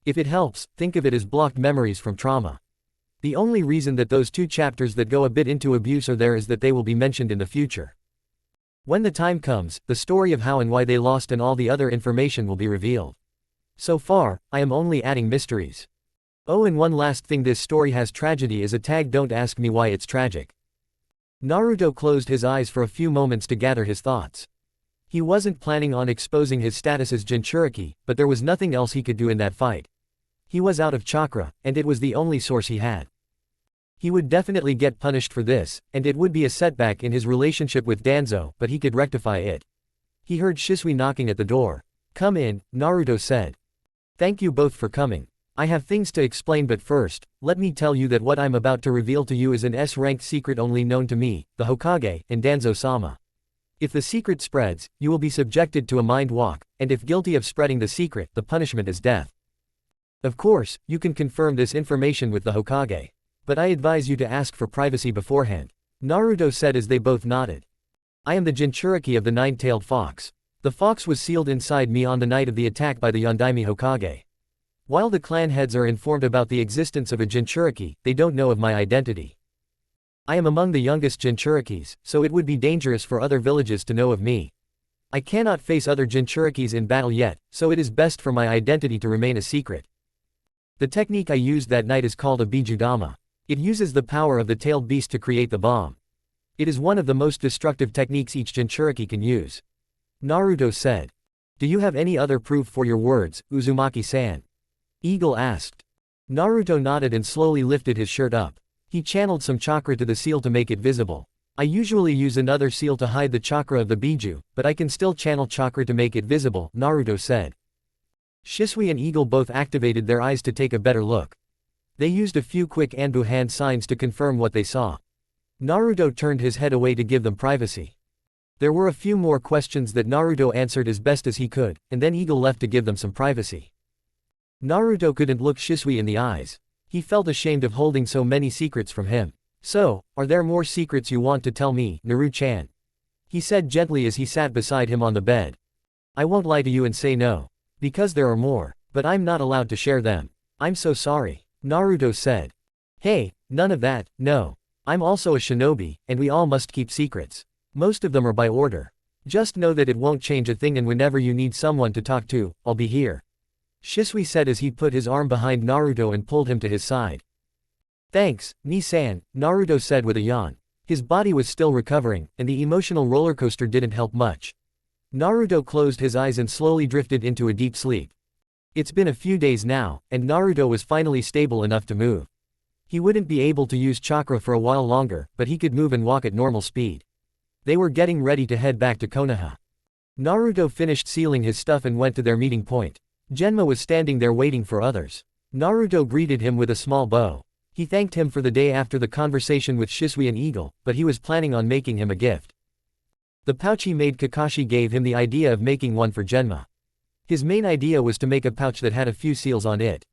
If it helps, think of it as blocked memories from trauma. The only reason that those 2 chapters that go a bit into abuse are there is that they will be mentioned in the future. When the time comes, the story of how and why they lost and all the other information will be revealed. So far, I am only adding mysteries. Oh, and one last thing, this story has tragedy as a tag. Don't ask me why it's tragic. Naruto closed his eyes for a few moments to gather his thoughts. He wasn't planning on exposing his status as Jinchuriki, but there was nothing else he could do in that fight. He was out of chakra, and it was the only source he had. He would definitely get punished for this, and it would be a setback in his relationship with Danzo, but he could rectify it. He heard Shisui knocking at the door. "Come in," Naruto said. "Thank you both for coming. I have things to explain, but first, let me tell you that what I'm about to reveal to you is an S-ranked secret only known to me, the Hokage, and Danzo-sama. If the secret spreads, you will be subjected to a mind walk, and if guilty of spreading the secret, the punishment is death. Of course, you can confirm this information with the Hokage. But I advise you to ask for privacy beforehand," Naruto said as they both nodded. "I am the Jinchuriki of the nine-tailed fox. The fox was sealed inside me on the night of the attack by the Yondaime Hokage. While the clan heads are informed about the existence of a Jinchuriki, they don't know of my identity. I am among the youngest Jinchurikis, so it would be dangerous for other villages to know of me. I cannot face other Jinchurikis in battle yet, so it is best for my identity to remain a secret. The technique I used that night is called a Bijudama. It uses the power of the tailed beast to create the bomb. It is one of the most destructive techniques each Jinchuriki can use," Naruto said. "Do you have any other proof for your words, Uzumaki-san?" Eagle asked. Naruto nodded and slowly lifted his shirt up. He channeled some chakra to the seal to make it visible. "I usually use another seal to hide the chakra of the Biju, but I can still channel chakra to make it visible," Naruto said. Shisui and Eagle both activated their eyes to take a better look. They used a few quick Anbu hand signs to confirm what they saw. Naruto turned his head away to give them privacy. There were a few more questions that Naruto answered as best as he could, and then Eagle left to give them some privacy. Naruto couldn't look Shisui in the eyes. He felt ashamed of holding so many secrets from him. "So, are there more secrets you want to tell me, Naru-chan?" he said gently as he sat beside him on the bed. "I won't lie to you and say no. Because there are more, but I'm not allowed to share them. I'm so sorry," Naruto said. "Hey, none of that, no. I'm also a shinobi, and we all must keep secrets. Most of them are by order. Just know that it won't change a thing, and whenever you need someone to talk to, I'll be here," Shisui said as he put his arm behind Naruto and pulled him to his side. "Thanks, Ni-san," Naruto said with a yawn. His body was still recovering, and the emotional rollercoaster didn't help much. Naruto closed his eyes and slowly drifted into a deep sleep. It's been a few days now, and Naruto was finally stable enough to move. He wouldn't be able to use chakra for a while longer, but he could move and walk at normal speed. They were getting ready to head back to Konoha. Naruto finished sealing his stuff and went to their meeting point. Genma was standing there waiting for others. Naruto greeted him with a small bow. He thanked him for the day after the conversation with Shisui and Eagle, but he was planning on making him a gift. The pouch he made Kakashi gave him the idea of making one for Genma. His main idea was to make a pouch that had a few seals on it.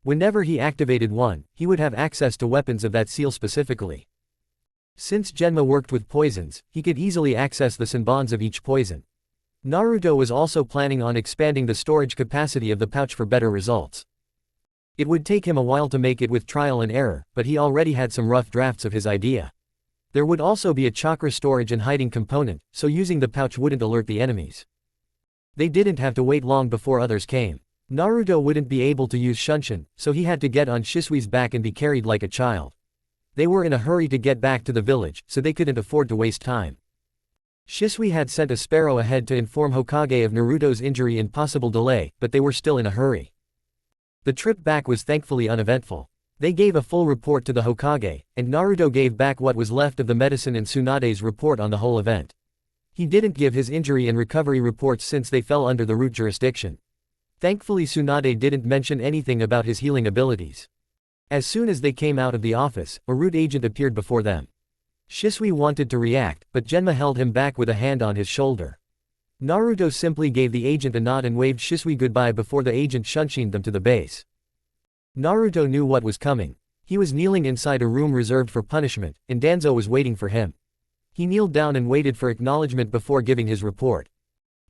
Whenever he activated one, he would have access to weapons of that seal specifically. Since Genma worked with poisons, he could easily access the senbons of each poison. Naruto was also planning on expanding the storage capacity of the pouch for better results. It would take him a while to make it with trial and error, but he already had some rough drafts of his idea. There would also be a chakra storage and hiding component, so using the pouch wouldn't alert the enemies. They didn't have to wait long before others came. Naruto wouldn't be able to use Shunshin, so he had to get on Shisui's back and be carried like a child. They were in a hurry to get back to the village, so they couldn't afford to waste time. Shisui had sent a sparrow ahead to inform Hokage of Naruto's injury and possible delay, but they were still in a hurry. The trip back was thankfully uneventful. They gave a full report to the Hokage, and Naruto gave back what was left of the medicine and Tsunade's report on the whole event. He didn't give his injury and recovery reports since they fell under the root jurisdiction. Thankfully Tsunade didn't mention anything about his healing abilities. As soon as they came out of the office, a root agent appeared before them. Shisui wanted to react, but Genma held him back with a hand on his shoulder. Naruto simply gave the agent a nod and waved Shisui goodbye before the agent shunshined them to the base. Naruto knew what was coming. He was kneeling inside a room reserved for punishment, and Danzo was waiting for him. He kneeled down and waited for acknowledgement before giving his report.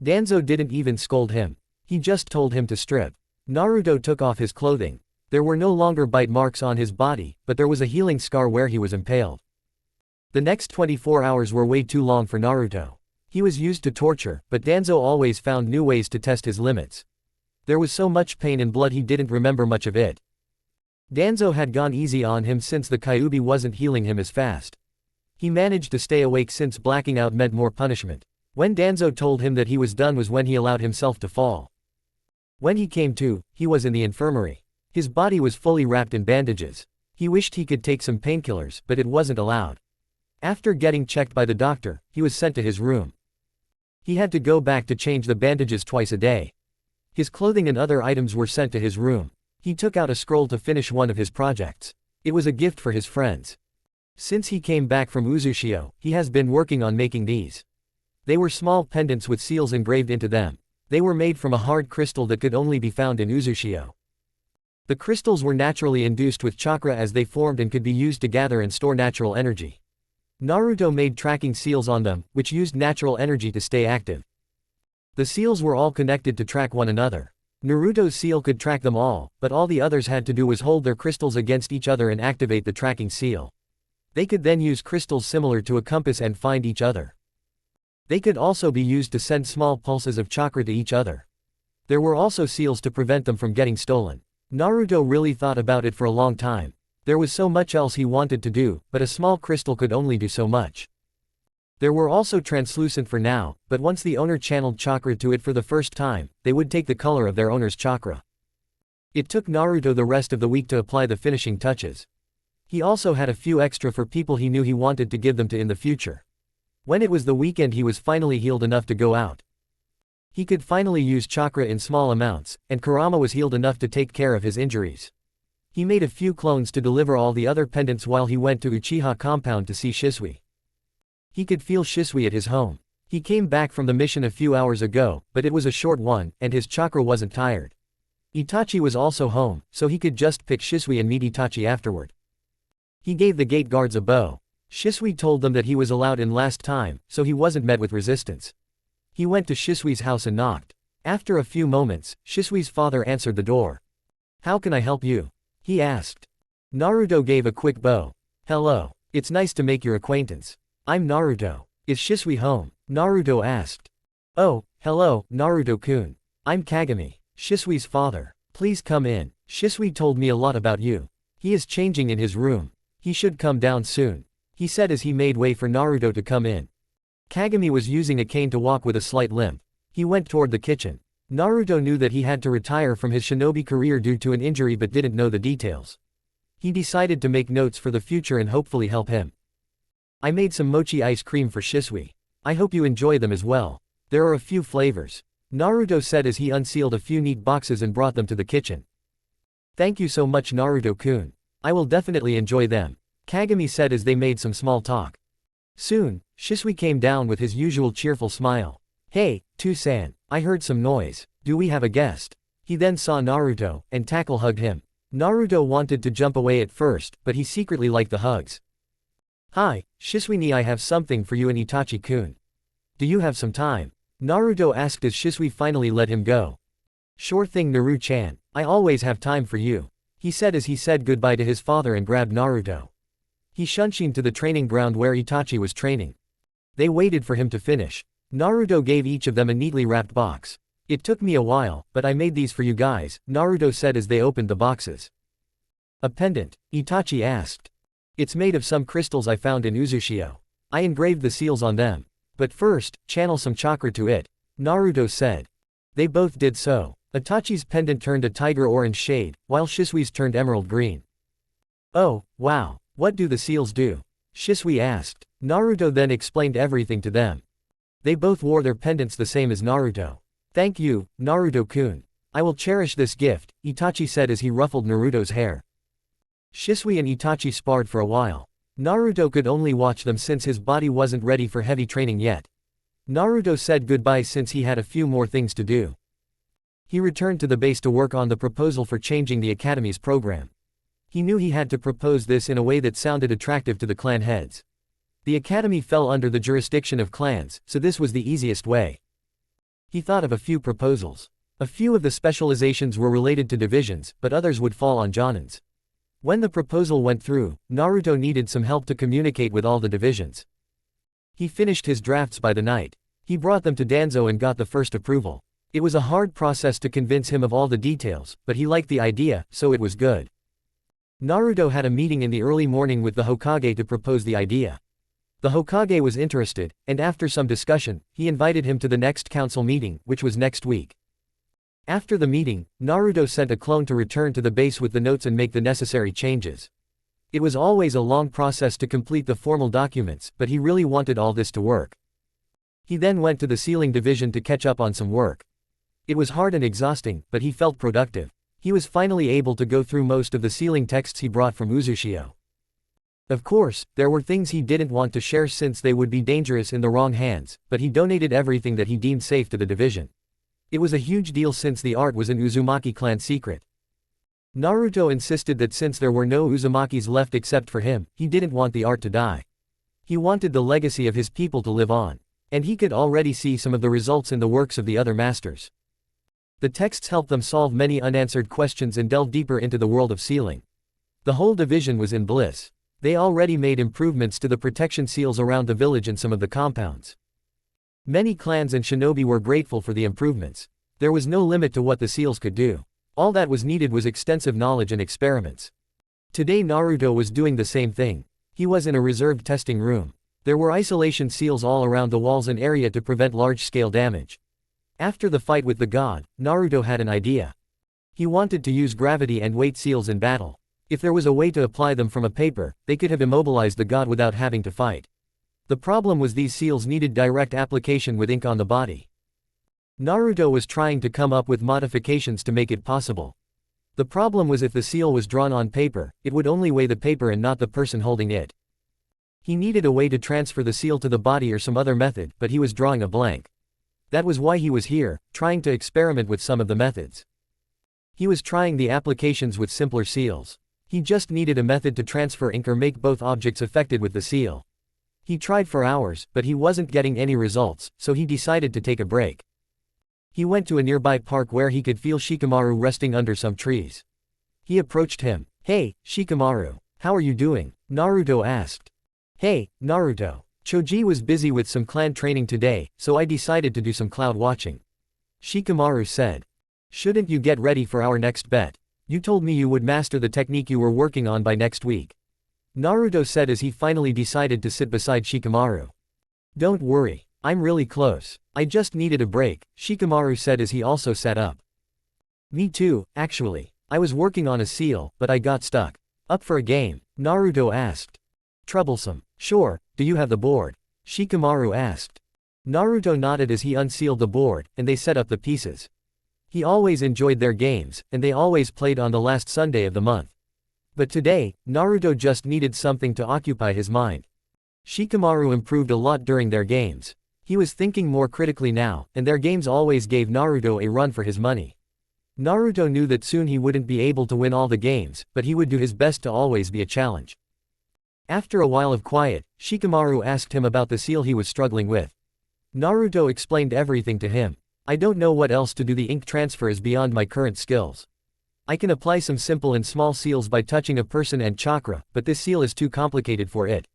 Danzo didn't even scold him. He just told him to strip. Naruto took off his clothing. There were no longer bite marks on his body, but there was a healing scar where he was impaled. The next 24 hours were way too long for Naruto. He was used to torture, but Danzo always found new ways to test his limits. There was so much pain and blood he didn't remember much of it. Danzo had gone easy on him since the Kyuubi wasn't healing him as fast. He managed to stay awake since blacking out meant more punishment. When Danzo told him that he was done was when he allowed himself to fall. When he came to, he was in the infirmary. His body was fully wrapped in bandages. He wished he could take some painkillers, but it wasn't allowed. After getting checked by the doctor, he was sent to his room. He had to go back to change the bandages twice a day. His clothing and other items were sent to his room. He took out a scroll to finish one of his projects. It was a gift for his friends. Since he came back from Uzushio, he has been working on making these. They were small pendants with seals engraved into them. They were made from a hard crystal that could only be found in Uzushio. The crystals were naturally induced with chakra as they formed and could be used to gather and store natural energy. Naruto made tracking seals on them, which used natural energy to stay active. The seals were all connected to track one another. Naruto's seal could track them all, but all the others had to do was hold their crystals against each other and activate the tracking seal. They could then use crystals similar to a compass and find each other. They could also be used to send small pulses of chakra to each other. There were also seals to prevent them from getting stolen. Naruto really thought about it for a long time. There was so much else he wanted to do, but a small crystal could only do so much. There were also translucent for now, but once the owner channeled chakra to it for the first time, they would take the color of their owner's chakra. It took Naruto the rest of the week to apply the finishing touches. He also had a few extra for people he knew he wanted to give them to in the future. When it was the weekend he was finally healed enough to go out. He could finally use chakra in small amounts, and Kurama was healed enough to take care of his injuries. He made a few clones to deliver all the other pendants while he went to Uchiha compound to see Shisui. He could feel Shisui at his home. He came back from the mission a few hours ago, but it was a short one, and his chakra wasn't tired. Itachi was also home, so he could just pick Shisui and meet Itachi afterward. He gave the gate guards a bow. Shisui told them that he was allowed in last time, so he wasn't met with resistance. He went to Shisui's house and knocked. After a few moments, Shisui's father answered the door. "How can I help you?" he asked. Naruto gave a quick bow. "Hello. It's nice to make your acquaintance. I'm Naruto. Is Shisui home?" Naruto asked. "Oh, hello, Naruto-kun. I'm Kagami, Shisui's father. Please come in. Shisui told me a lot about you. He is changing in his room. He should come down soon," he said as he made way for Naruto to come in. Kagami was using a cane to walk with a slight limp. He went toward the kitchen. Naruto knew that he had to retire from his shinobi career due to an injury but didn't know the details. He decided to make notes for the future and hopefully help him. "I made some mochi ice cream for Shisui. I hope you enjoy them as well. There are a few flavors," Naruto said as he unsealed a few neat boxes and brought them to the kitchen. "Thank you so much, Naruto-kun. I will definitely enjoy them," Kagami said as they made some small talk. Soon, Shisui came down with his usual cheerful smile. "Hey, Tu-san, I heard some noise. Do we have a guest?" He then saw Naruto, and tackle-hugged him. Naruto wanted to jump away at first, but he secretly liked the hugs. "Hi, Shisui, I have something for you and Itachi-kun. Do you have some time?" Naruto asked as Shisui finally let him go. "Sure thing, Naru-chan, I always have time for you," he said as he said goodbye to his father and grabbed Naruto. He shunshin to the training ground where Itachi was training. They waited for him to finish. Naruto gave each of them a neatly wrapped box. "It took me a while, but I made these for you guys," Naruto said as they opened the boxes. "A pendant?" Itachi asked. "It's made of some crystals I found in Uzushio. I engraved the seals on them. But first, channel some chakra to it," Naruto said. They both did so. Itachi's pendant turned a tiger orange shade, while Shisui's turned emerald green. "Oh, wow. What do the seals do?" Shisui asked. Naruto then explained everything to them. They both wore their pendants the same as Naruto. "Thank you, Naruto-kun. I will cherish this gift," Itachi said as he ruffled Naruto's hair. Shisui and Itachi sparred for a while. Naruto could only watch them since his body wasn't ready for heavy training yet. Naruto said goodbye since he had a few more things to do. He returned to the base to work on the proposal for changing the academy's program. He knew he had to propose this in a way that sounded attractive to the clan heads. The academy fell under the jurisdiction of clans, so this was the easiest way. He thought of a few proposals. A few of the specializations were related to divisions, but others would fall on jonins. When the proposal went through, Naruto needed some help to communicate with all the divisions. He finished his drafts by the night. He brought them to Danzo and got the first approval. It was a hard process to convince him of all the details, but he liked the idea, so it was good. Naruto had a meeting in the early morning with the Hokage to propose the idea. The Hokage was interested, and after some discussion, he invited him to the next council meeting, which was next week. After the meeting, Naruto sent a clone to return to the base with the notes and make the necessary changes. It was always a long process to complete the formal documents, but he really wanted all this to work. He then went to the sealing division to catch up on some work. It was hard and exhausting, but he felt productive. He was finally able to go through most of the sealing texts he brought from Uzushio. Of course, there were things he didn't want to share since they would be dangerous in the wrong hands, but he donated everything that he deemed safe to the division. It was a huge deal since the art was an Uzumaki clan secret. Naruto insisted that since there were no Uzumakis left except for him, he didn't want the art to die. He wanted the legacy of his people to live on. And he could already see some of the results in the works of the other masters. The texts helped them solve many unanswered questions and delve deeper into the world of sealing. The whole division was in bliss. They already made improvements to the protection seals around the village and some of the compounds. Many clans and shinobi were grateful for the improvements. There was no limit to what the seals could do. All that was needed was extensive knowledge and experiments. Today Naruto was doing the same thing. He was in a reserved testing room. There were isolation seals all around the walls and area to prevent large-scale damage. After the fight with the god, Naruto had an idea. He wanted to use gravity and weight seals in battle. If there was a way to apply them from a paper, they could have immobilized the god without having to fight. The problem was these seals needed direct application with ink on the body. Naruto was trying to come up with modifications to make it possible. The problem was if the seal was drawn on paper, it would only weigh the paper and not the person holding it. He needed a way to transfer the seal to the body or some other method, but he was drawing a blank. That was why he was here, trying to experiment with some of the methods. He was trying the applications with simpler seals. He just needed a method to transfer ink or make both objects affected with the seal. He tried for hours, but he wasn't getting any results, so he decided to take a break. He went to a nearby park where he could feel Shikamaru resting under some trees. He approached him. "Hey, Shikamaru. How are you doing?" Naruto asked. "Hey, Naruto. Choji was busy with some clan training today, so I decided to do some cloud watching." Shikamaru said. "Shouldn't you get ready for our next bet? You told me you would master the technique you were working on by next week." Naruto said as he finally decided to sit beside Shikamaru. "Don't worry, I'm really close. I just needed a break," Shikamaru said as he also sat up. "Me too, actually. I was working on a seal, but I got stuck." "Up for a game?" Naruto asked. "Troublesome. Sure, do you have the board?" Shikamaru asked. Naruto nodded as he unsealed the board, and they set up the pieces. He always enjoyed their games, and they always played on the last Sunday of the month. But today, Naruto just needed something to occupy his mind. Shikamaru improved a lot during their games. He was thinking more critically now, and their games always gave Naruto a run for his money. Naruto knew that soon he wouldn't be able to win all the games, but he would do his best to always be a challenge. After a while of quiet, Shikamaru asked him about the seal he was struggling with. Naruto explained everything to him. "I don't know what else to do. The ink transfer is beyond my current skills. I can apply some simple and small seals by touching a person and chakra, but this seal is too complicated for it,"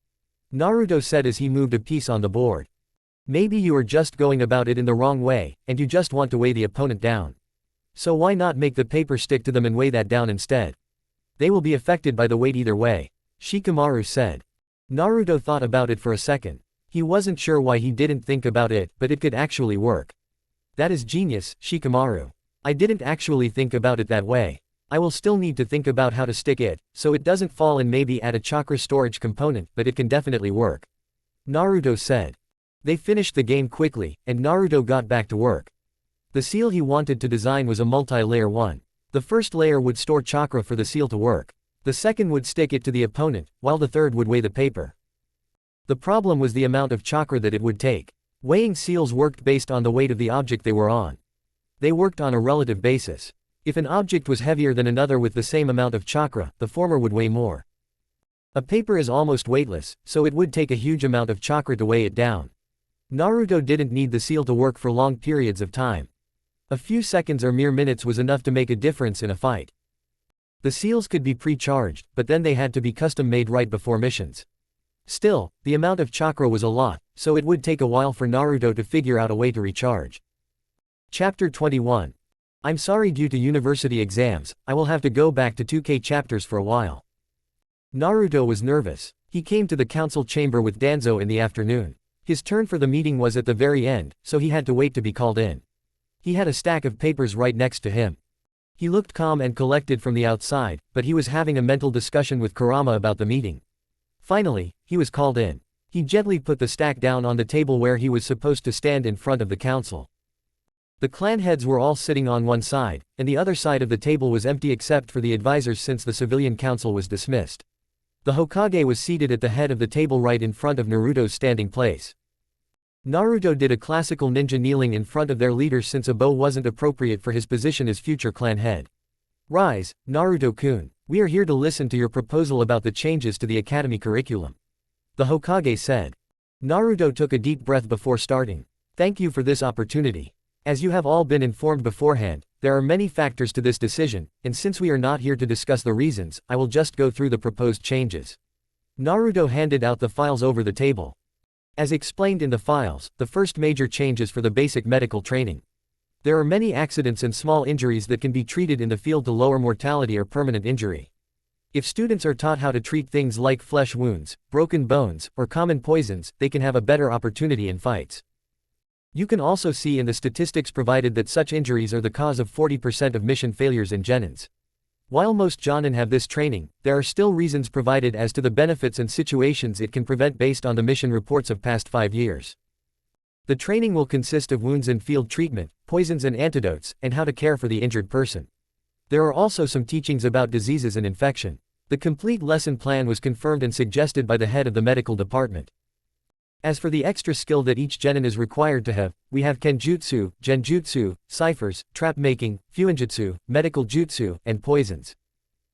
Naruto said as he moved a piece on the board. "Maybe you are just going about it in the wrong way, and you just want to weigh the opponent down. So why not make the paper stick to them and weigh that down instead? They will be affected by the weight either way," Shikamaru said. Naruto thought about it for a second. He wasn't sure why he didn't think about it, but it could actually work. "That is genius, Shikamaru. I didn't actually think about it that way. I will still need to think about how to stick it, so it doesn't fall and maybe add a chakra storage component, but it can definitely work," Naruto said. They finished the game quickly, and Naruto got back to work. The seal he wanted to design was a multi-layer one. The first layer would store chakra for the seal to work. The second would stick it to the opponent, while the third would weigh the paper. The problem was the amount of chakra that it would take. Weighing seals worked based on the weight of the object they were on. They worked on a relative basis. If an object was heavier than another with the same amount of chakra, the former would weigh more. A paper is almost weightless, so it would take a huge amount of chakra to weigh it down. Naruto didn't need the seal to work for long periods of time. A few seconds or mere minutes was enough to make a difference in a fight. The seals could be pre-charged, but then they had to be custom-made right before missions. Still, the amount of chakra was a lot, so it would take a while for Naruto to figure out a way to recharge. Chapter 21. I'm sorry, due to university exams, I will have to go back to 2K chapters for a while. Naruto was nervous. He came to the council chamber with Danzo in the afternoon. His turn for the meeting was at the very end, so he had to wait to be called in. He had a stack of papers right next to him. He looked calm and collected from the outside, but he was having a mental discussion with Kurama about the meeting. Finally, he was called in. He gently put the stack down on the table where he was supposed to stand in front of the council. The clan heads were all sitting on one side, and the other side of the table was empty except for the advisors since the civilian council was dismissed. The Hokage was seated at the head of the table right in front of Naruto's standing place. Naruto did a classical ninja kneeling in front of their leader since a bow wasn't appropriate for his position as future clan head. "Rise, Naruto-kun. We are here to listen to your proposal about the changes to the academy curriculum," the Hokage said. Naruto took a deep breath before starting. "Thank you for this opportunity. As you have all been informed beforehand, there are many factors to this decision, and since we are not here to discuss the reasons, I will just go through the proposed changes." Naruto handed out the files over the table. As explained in the files, the first major change is for the basic medical training. There are many accidents and small injuries that can be treated in the field to lower mortality or permanent injury. If students are taught how to treat things like flesh wounds, broken bones, or common poisons, they can have a better opportunity in fights. You can also see in the statistics provided that such injuries are the cause of 40% of mission failures in genins. While most jonin have this training, there are still reasons provided as to the benefits and situations it can prevent based on the mission reports of past 5 years. The training will consist of wounds and field treatment, poisons and antidotes, and how to care for the injured person. There are also some teachings about diseases and infection. The complete lesson plan was confirmed and suggested by the head of the medical department. As for the extra skill that each genin is required to have, we have kenjutsu, genjutsu, ciphers, trap making, fuinjutsu, medical jutsu, and poisons.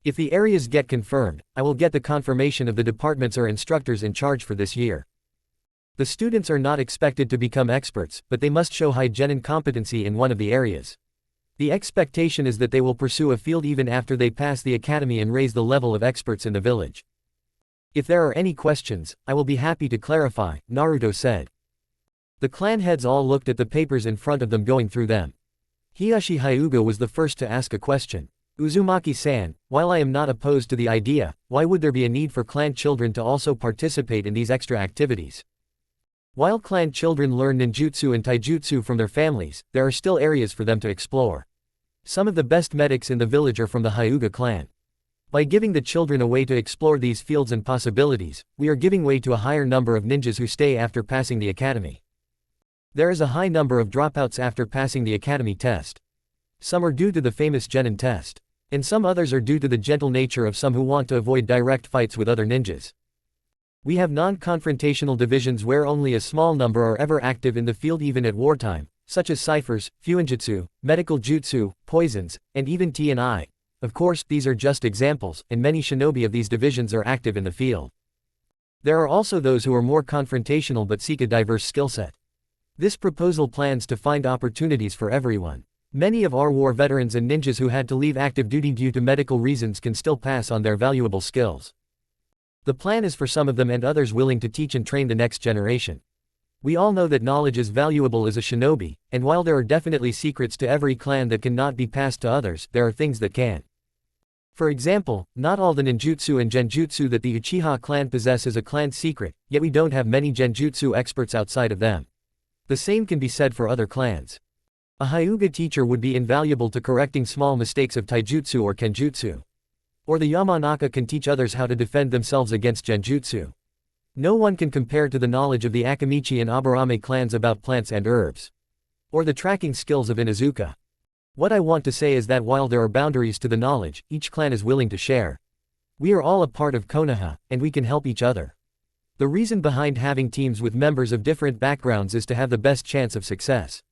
If the areas get confirmed, I will get the confirmation of the departments or instructors in charge for this year. The students are not expected to become experts, but they must show high genin competency in one of the areas. The expectation is that they will pursue a field even after they pass the academy and raise the level of experts in the village. If there are any questions, I will be happy to clarify, Naruto said. The clan heads all looked at the papers in front of them going through them. Hiyashi Hyuga was the first to ask a question. "Uzumaki-san, while I am not opposed to the idea, why would there be a need for clan children to also participate in these extra activities? While clan children learn ninjutsu and taijutsu from their families, there are still areas for them to explore. Some of the best medics in the village are from the Hyuga clan. By giving the children a way to explore these fields and possibilities, we are giving way to a higher number of ninjas who stay after passing the academy. There is a high number of dropouts after passing the academy test. Some are due to the famous genin test, and some others are due to the gentle nature of some who want to avoid direct fights with other ninjas. We have non-confrontational divisions where only a small number are ever active in the field even at wartime, such as ciphers, fuinjutsu, medical jutsu, poisons, and even T&I. Of course, these are just examples, and many shinobi of these divisions are active in the field. There are also those who are more confrontational but seek a diverse skill set. This proposal plans to find opportunities for everyone. Many of our war veterans and ninjas who had to leave active duty due to medical reasons can still pass on their valuable skills. The plan is for some of them and others willing to teach and train the next generation. We all know that knowledge is valuable as a shinobi, and while there are definitely secrets to every clan that cannot be passed to others, there are things that can. For example, not all the ninjutsu and genjutsu that the Uchiha clan possess is a clan secret, yet we don't have many genjutsu experts outside of them. The same can be said for other clans. A Hyuga teacher would be invaluable to correcting small mistakes of taijutsu or kenjutsu. Or the Yamanaka can teach others how to defend themselves against genjutsu. No one can compare to the knowledge of the Akamichi and Aburame clans about plants and herbs. Or the tracking skills of Inuzuka. What I want to say is that while there are boundaries to the knowledge, each clan is willing to share. We are all a part of Konoha, and we can help each other. The reason behind having teams with members of different backgrounds is to have the best chance of success.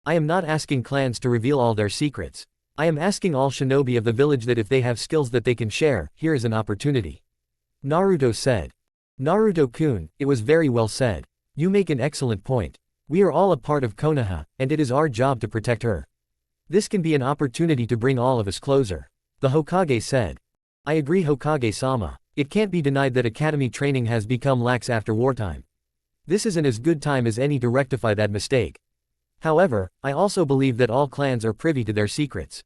I am not asking clans to reveal all their secrets. I am asking all shinobi of the village that if they have skills that they can share, here is an opportunity. Naruto said. Naruto-kun, it was very well said. You make an excellent point. We are all a part of Konoha, and it is our job to protect her. This can be an opportunity to bring all of us closer, the Hokage said. I agree, Hokage-sama. It can't be denied that academy training has become lax after wartime. This isn't as good time as any to rectify that mistake. However, I also believe that all clans are privy to their secrets.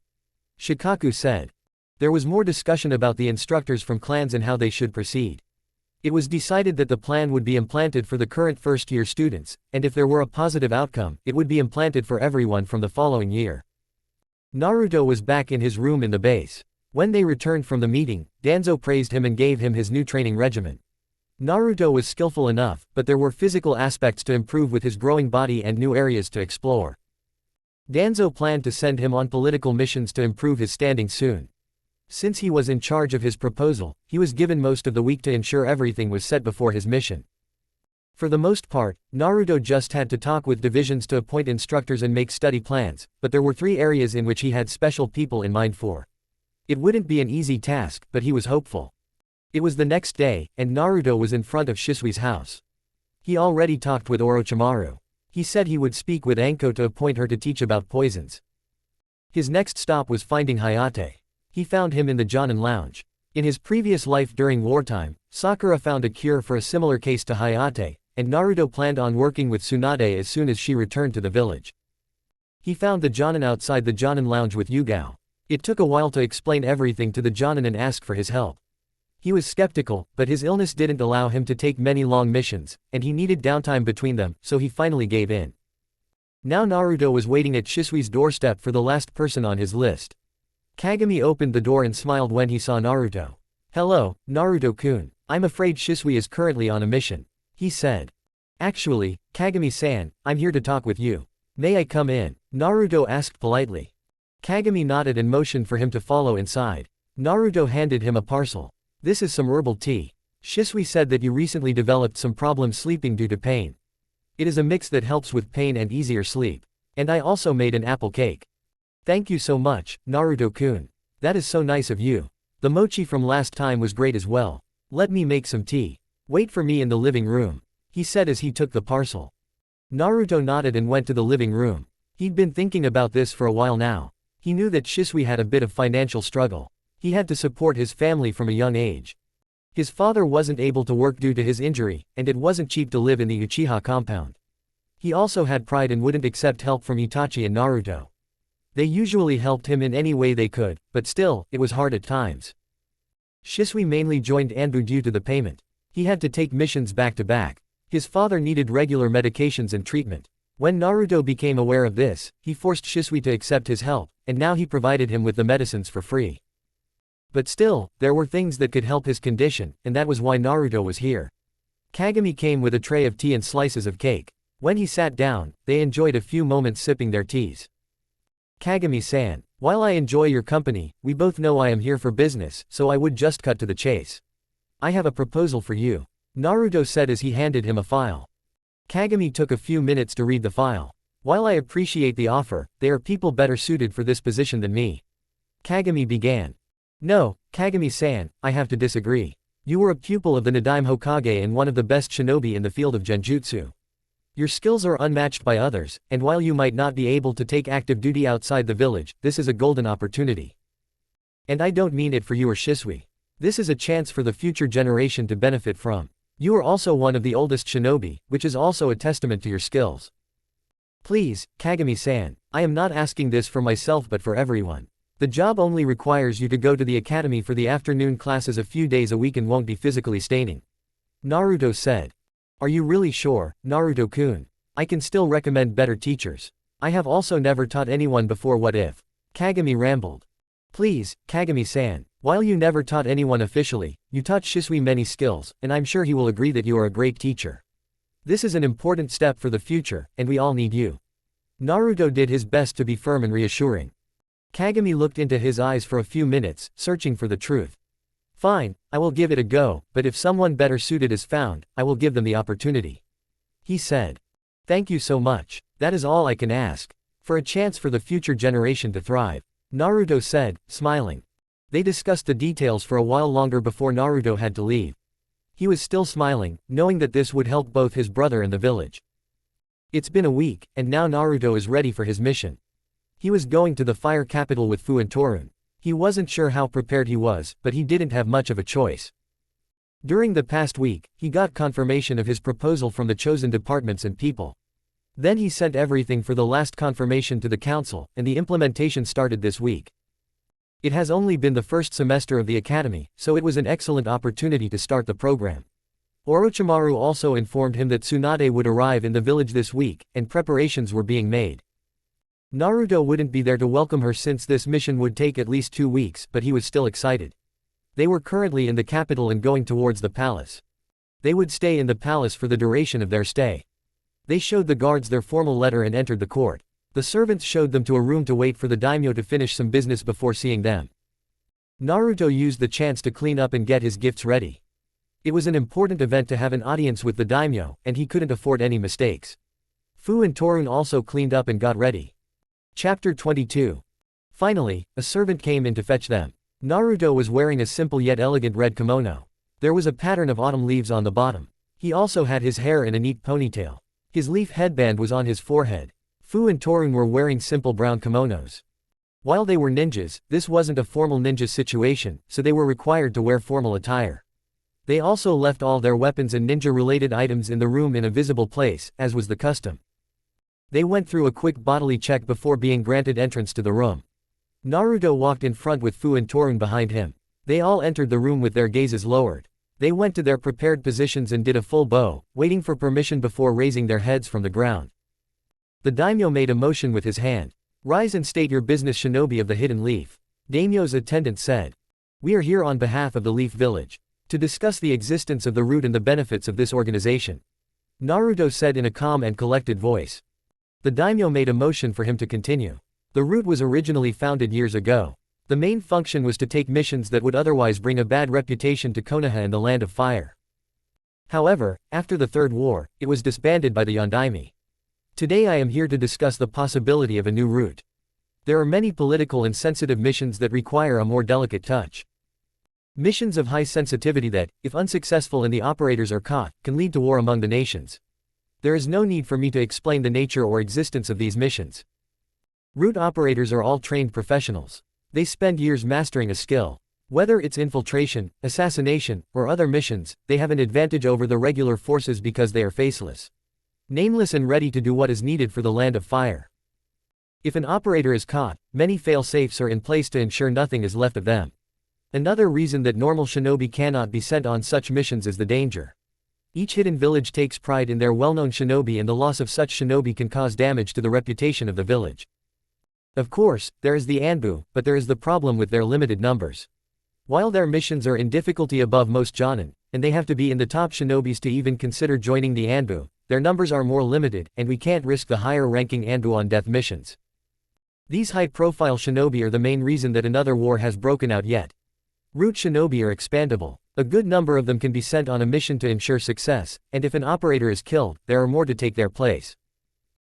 Shikaku said. There was more discussion about the instructors from clans and how they should proceed. It was decided that the plan would be implanted for the current first-year students, and if there were a positive outcome, it would be implanted for everyone from the following year. Naruto was back in his room in the base. When they returned from the meeting, Danzo praised him and gave him his new training regimen. Naruto was skillful enough, but there were physical aspects to improve with his growing body and new areas to explore. Danzo planned to send him on political missions to improve his standing soon. Since he was in charge of his proposal, he was given most of the week to ensure everything was set before his mission. For the most part, Naruto just had to talk with divisions to appoint instructors and make study plans, but there were 3 areas in which he had special people in mind for. It wouldn't be an easy task, but he was hopeful. It was the next day, and Naruto was in front of Shisui's house. He already talked with Orochimaru. He said he would speak with Anko to appoint her to teach about poisons. His next stop was finding Hayate. He found him in the Jonin lounge. In his previous life during wartime, Sakura found a cure for a similar case to Hayate, and Naruto planned on working with Tsunade as soon as she returned to the village. He found the Jonin outside the Jonin lounge with Yugao. It took a while to explain everything to the Jonin and ask for his help. He was skeptical, but his illness didn't allow him to take many long missions, and he needed downtime between them, so he finally gave in. Now Naruto was waiting at Shisui's doorstep for the last person on his list. Kagami opened the door and smiled when he saw Naruto. "Hello, Naruto-kun. I'm afraid Shisui is currently on a mission," he said. "Actually, Kagami-san, I'm here to talk with you. May I come in?" Naruto asked politely. Kagami nodded and motioned for him to follow inside. Naruto handed him a parcel. "This is some herbal tea. Shisui said that you recently developed some problems sleeping due to pain. It is a mix that helps with pain and easier sleep. And I also made an apple cake." "Thank you so much, Naruto-kun. That is so nice of you. The mochi from last time was great as well. Let me make some tea. Wait for me in the living room," he said as he took the parcel. Naruto nodded and went to the living room. He'd been thinking about this for a while now. He knew that Shisui had a bit of financial struggle. He had to support his family from a young age. His father wasn't able to work due to his injury, and it wasn't cheap to live in the Uchiha compound. He also had pride and wouldn't accept help from Itachi and Naruto. They usually helped him in any way they could, but still, it was hard at times. Shisui mainly joined Anbu due to the payment. He had to take missions back to back. His father needed regular medications and treatment. When Naruto became aware of this, he forced Shisui to accept his help, and now he provided him with the medicines for free. But still, there were things that could help his condition, and that was why Naruto was here. Kagami came with a tray of tea and slices of cake. When he sat down, they enjoyed a few moments sipping their teas. "Kagami-san, while I enjoy your company, we both know I am here for business, so I would just cut to the chase. I have a proposal for you," Naruto said as he handed him a file. Kagami took a few minutes to read the file. "While I appreciate the offer, there are people better suited for this position than me." Kagami began. "No, Kagami-san, I have to disagree. You were a pupil of the Nadaime Hokage and one of the best shinobi in the field of genjutsu. Your skills are unmatched by others, and while you might not be able to take active duty outside the village, this is a golden opportunity. And I don't mean it for you or Shisui. This is a chance for the future generation to benefit from. You are also one of the oldest shinobi, which is also a testament to your skills. Please, Kagami-san, I am not asking this for myself but for everyone. The job only requires you to go to the academy for the afternoon classes a few days a week and won't be physically staining," Naruto said. "Are you really sure, Naruto-kun? I can still recommend better teachers. I have also never taught anyone before. What if?" Kagami rambled. "Please, Kagami-san, while you never taught anyone officially, you taught Shisui many skills, and I'm sure he will agree that you are a great teacher. This is an important step for the future, and we all need you." Naruto did his best to be firm and reassuring. Kagami looked into his eyes for a few minutes, searching for the truth. "Fine, I will give it a go, but if someone better suited is found, I will give them the opportunity," he said. "Thank you so much. That is all I can ask. For a chance for the future generation to thrive," Naruto said, smiling. They discussed the details for a while longer before Naruto had to leave. He was still smiling, knowing that this would help both his brother and the village. It's been a week, and now Naruto is ready for his mission. He was going to the fire capital with Fu and Torun. He wasn't sure how prepared he was, but he didn't have much of a choice. During the past week, he got confirmation of his proposal from the chosen departments and people. Then he sent everything for the last confirmation to the council, and the implementation started this week. It has only been the first semester of the academy, so it was an excellent opportunity to start the program. Orochimaru also informed him that Tsunade would arrive in the village this week, and preparations were being made. Naruto wouldn't be there to welcome her since this mission would take at least 2 weeks, but he was still excited. They were currently in the capital and going towards the palace. They would stay in the palace for the duration of their stay. They showed the guards their formal letter and entered the court. The servants showed them to a room to wait for the daimyo to finish some business before seeing them. Naruto used the chance to clean up and get his gifts ready. It was an important event to have an audience with the daimyo, and he couldn't afford any mistakes. Fu and Torun also cleaned up and got ready. Chapter 22. Finally, a servant came in to fetch them. Naruto was wearing a simple yet elegant red kimono. There was a pattern of autumn leaves on the bottom. He also had his hair in a neat ponytail. His leaf headband was on his forehead. Fu and Torun were wearing simple brown kimonos. While they were ninjas, this wasn't a formal ninja situation, so they were required to wear formal attire. They also left all their weapons and ninja-related items in the room in a visible place, as was the custom. They went through a quick bodily check before being granted entrance to the room. Naruto walked in front with Fu and Torun behind him. They all entered the room with their gazes lowered. They went to their prepared positions and did a full bow, waiting for permission before raising their heads from the ground. The daimyo made a motion with his hand. "Rise and state your business, shinobi of the hidden leaf." Daimyo's attendant said. "We are here on behalf of the Leaf Village, to discuss the existence of the root and the benefits of this organization," Naruto said in a calm and collected voice. The daimyo made a motion for him to continue. The root was originally founded years ago. The main function was to take missions that would otherwise bring a bad reputation to Konoha and the Land of Fire. However, after the Third War, it was disbanded by the Yondaime. Today I am here to discuss the possibility of a new route. There are many political and sensitive missions that require a more delicate touch. Missions of high sensitivity that, if unsuccessful and the operators are caught, can lead to war among the nations. There is no need for me to explain the nature or existence of these missions. Route operators are all trained professionals. They spend years mastering a skill. Whether it's infiltration, assassination, or other missions, they have an advantage over the regular forces because they are faceless, nameless and ready to do what is needed for the Land of Fire. If an operator is caught, many fail-safes are in place to ensure nothing is left of them. Another reason that normal shinobi cannot be sent on such missions is the danger. Each hidden village takes pride in their well-known shinobi, and the loss of such shinobi can cause damage to the reputation of the village. Of course, there is the Anbu, but there is the problem with their limited numbers. While their missions are in difficulty above most jonin, and they have to be in the top shinobis to even consider joining the Anbu, their numbers are more limited, and we can't risk the higher-ranking Anbu on death missions. These high-profile shinobi are the main reason that another war has broken out yet. Root shinobi are expandable. A good number of them can be sent on a mission to ensure success, and if an operator is killed, there are more to take their place.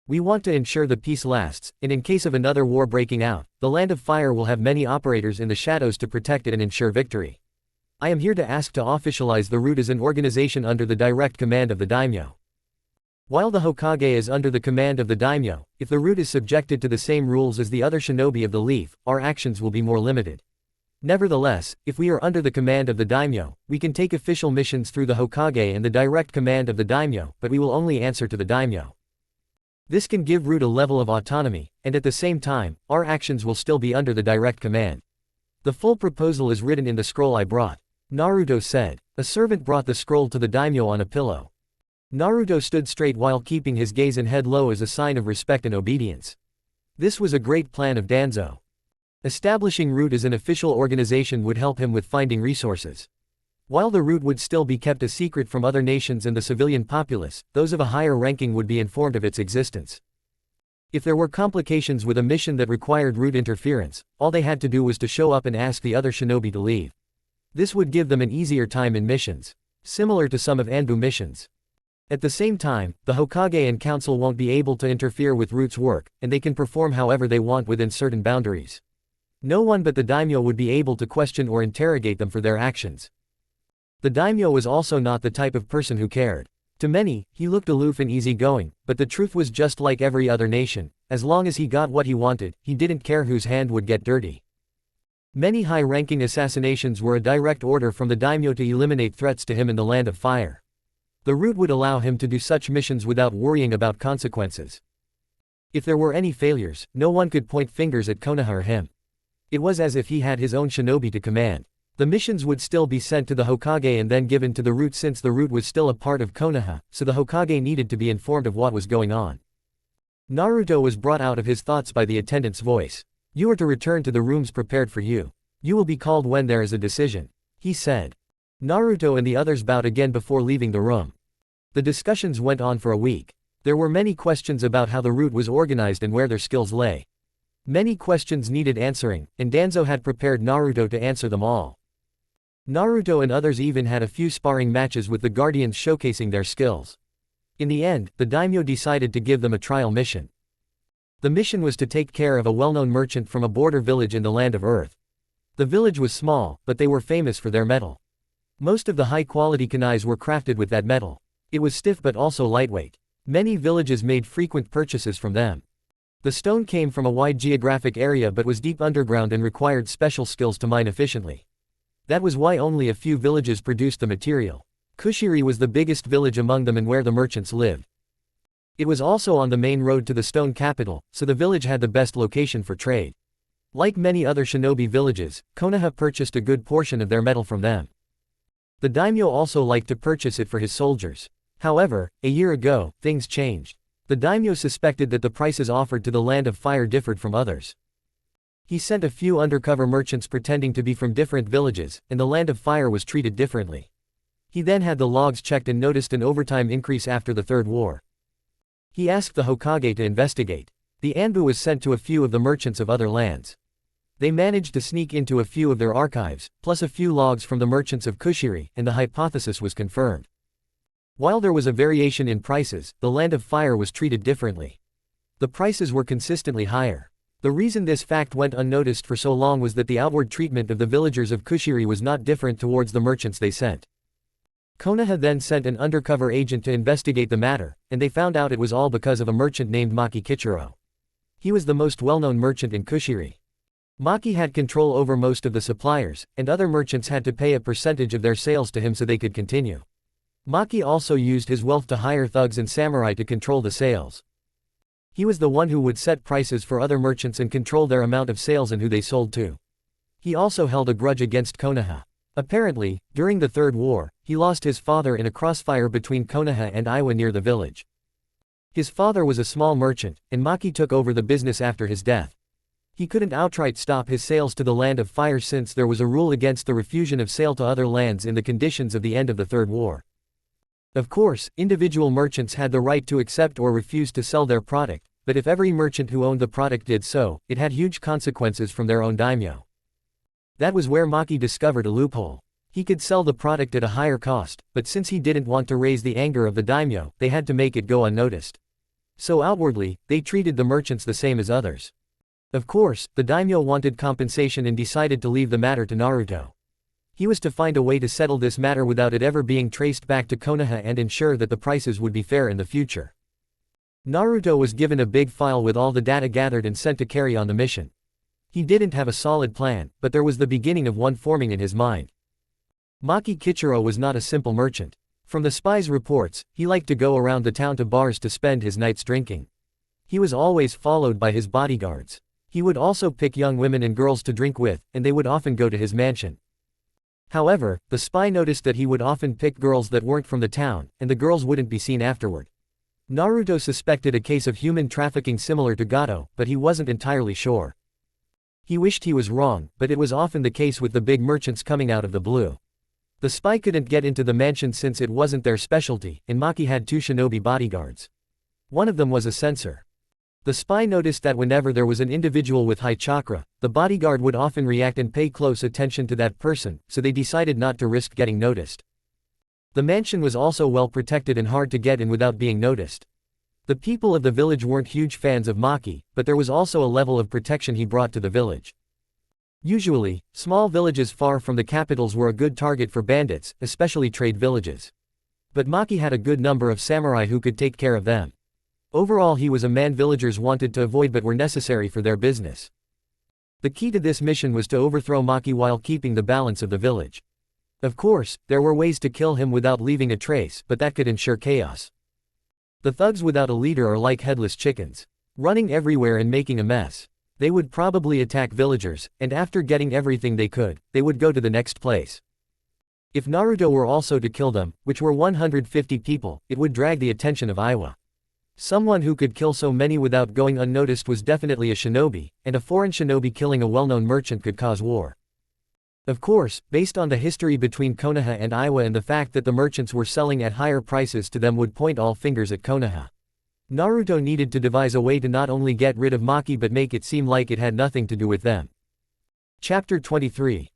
We want to ensure the peace lasts, and in case of another war breaking out, the Land of Fire will have many operators in the shadows to protect it and ensure victory. I am here to ask to officialize the root as an organization under the direct command of the daimyo. While the Hokage is under the command of the daimyo, if the root is subjected to the same rules as the other shinobi of the leaf, our actions will be more limited. Nevertheless, if we are under the command of the daimyo, we can take official missions through the Hokage and the direct command of the daimyo, but we will only answer to the daimyo. This can give root a level of autonomy, and at the same time, our actions will still be under the direct command. The full proposal is written in the scroll I brought, Naruto said. A servant brought the scroll to the daimyo on a pillow. Naruto stood straight while keeping his gaze and head low as a sign of respect and obedience. This was a great plan of Danzo. Establishing root as an official organization would help him with finding resources. While the root would still be kept a secret from other nations and the civilian populace, those of a higher ranking would be informed of its existence. If there were complications with a mission that required root interference, all they had to do was to show up and ask the other shinobi to leave. This would give them an easier time in missions, similar to some of Anbu missions. At the same time, the Hokage and council won't be able to interfere with root's work, and they can perform however they want within certain boundaries. No one but the daimyo would be able to question or interrogate them for their actions. The daimyo was also not the type of person who cared. To many, he looked aloof and easygoing, but the truth was just like every other nation, as long as he got what he wanted, he didn't care whose hand would get dirty. Many high-ranking assassinations were a direct order from the daimyo to eliminate threats to him in the Land of Fire. The root would allow him to do such missions without worrying about consequences. If there were any failures, no one could point fingers at Konoha or him. It was as if he had his own shinobi to command. The missions would still be sent to the Hokage and then given to the root since the root was still a part of Konoha, so the Hokage needed to be informed of what was going on. Naruto was brought out of his thoughts by the attendant's voice. "You are to return to the rooms prepared for you. You will be called when there is a decision," he said. Naruto and the others bowed again before leaving the room. The discussions went on for a week. There were many questions about how the root was organized and where their skills lay. Many questions needed answering, and Danzo had prepared Naruto to answer them all. Naruto and others even had a few sparring matches with the guardians showcasing their skills. In the end, the daimyo decided to give them a trial mission. The mission was to take care of a well-known merchant from a border village in the land of Earth. The village was small, but they were famous for their metal. Most of the high-quality kunais were crafted with that metal. It was stiff but also lightweight. Many villages made frequent purchases from them. The stone came from a wide geographic area but was deep underground and required special skills to mine efficiently. That was why only a few villages produced the material. Kushiri was the biggest village among them and where the merchants lived. It was also on the main road to the stone capital, so the village had the best location for trade. Like many other shinobi villages, Konoha purchased a good portion of their metal from them. The daimyo also liked to purchase it for his soldiers. However, a year ago, things changed. The daimyo suspected that the prices offered to the Land of Fire differed from others. He sent a few undercover merchants pretending to be from different villages, and the Land of Fire was treated differently. He then had the logs checked and noticed an overtime increase after the Third War. He asked the Hokage to investigate. The Anbu was sent to a few of the merchants of other lands. They managed to sneak into a few of their archives, plus a few logs from the merchants of Kushiri, and the hypothesis was confirmed. While there was a variation in prices, the Land of Fire was treated differently. The prices were consistently higher. The reason this fact went unnoticed for so long was that the outward treatment of the villagers of Kushiri was not different towards the merchants they sent. Konoha then sent an undercover agent to investigate the matter, and they found out it was all because of a merchant named Maki Kichiro. He was the most well-known merchant in Kushiri. Maki had control over most of the suppliers, and other merchants had to pay a percentage of their sales to him so they could continue. Maki also used his wealth to hire thugs and samurai to control the sales. He was the one who would set prices for other merchants and control their amount of sales and who they sold to. He also held a grudge against Konoha. Apparently, during the Third War, he lost his father in a crossfire between Konoha and Iwa near the village. His father was a small merchant, and Maki took over the business after his death. He couldn't outright stop his sales to the Land of Fire since there was a rule against the refusion of sale to other lands in the conditions of the end of the Third War. Of course, individual merchants had the right to accept or refuse to sell their product, but if every merchant who owned the product did so, it had huge consequences from their own daimyo. That was where Maki discovered a loophole. He could sell the product at a higher cost, but since he didn't want to raise the anger of the daimyo, they had to make it go unnoticed. So outwardly, they treated the merchants the same as others. Of course, the daimyo wanted compensation and decided to leave the matter to Naruto. He was to find a way to settle this matter without it ever being traced back to Konoha and ensure that the prices would be fair in the future. Naruto was given a big file with all the data gathered and sent to carry on the mission. He didn't have a solid plan, but there was the beginning of one forming in his mind. Maki Kichiro was not a simple merchant. From the spies' reports, he liked to go around the town to bars to spend his nights drinking. He was always followed by his bodyguards. He would also pick young women and girls to drink with, and they would often go to his mansion. However, the spy noticed that he would often pick girls that weren't from the town, and the girls wouldn't be seen afterward. Naruto suspected a case of human trafficking similar to Gato, but he wasn't entirely sure. He wished he was wrong, but it was often the case with the big merchants coming out of the blue. The spy couldn't get into the mansion since it wasn't their specialty, and Maki had 2 shinobi bodyguards. One of them was a censor. The spy noticed that whenever there was an individual with high chakra, the bodyguard would often react and pay close attention to that person, so they decided not to risk getting noticed. The mansion was also well protected and hard to get in without being noticed. The people of the village weren't huge fans of Maki, but there was also a level of protection he brought to the village. Usually, small villages far from the capitals were a good target for bandits, especially trade villages. But Maki had a good number of samurai who could take care of them. Overall, he was a man villagers wanted to avoid but were necessary for their business. The key to this mission was to overthrow Maki while keeping the balance of the village. Of course, there were ways to kill him without leaving a trace, but that could ensure chaos. The thugs without a leader are like headless chickens, running everywhere and making a mess. They would probably attack villagers, and after getting everything they could, they would go to the next place. If Naruto were also to kill them, which were 150 people, it would drag the attention of Iwa. Someone who could kill so many without going unnoticed was definitely a shinobi, and a foreign shinobi killing a well-known merchant could cause war. Of course, based on the history between Konoha and Iwa and the fact that the merchants were selling at higher prices to them would point all fingers at Konoha. Naruto needed to devise a way to not only get rid of Maki but make it seem like it had nothing to do with them. Chapter 23.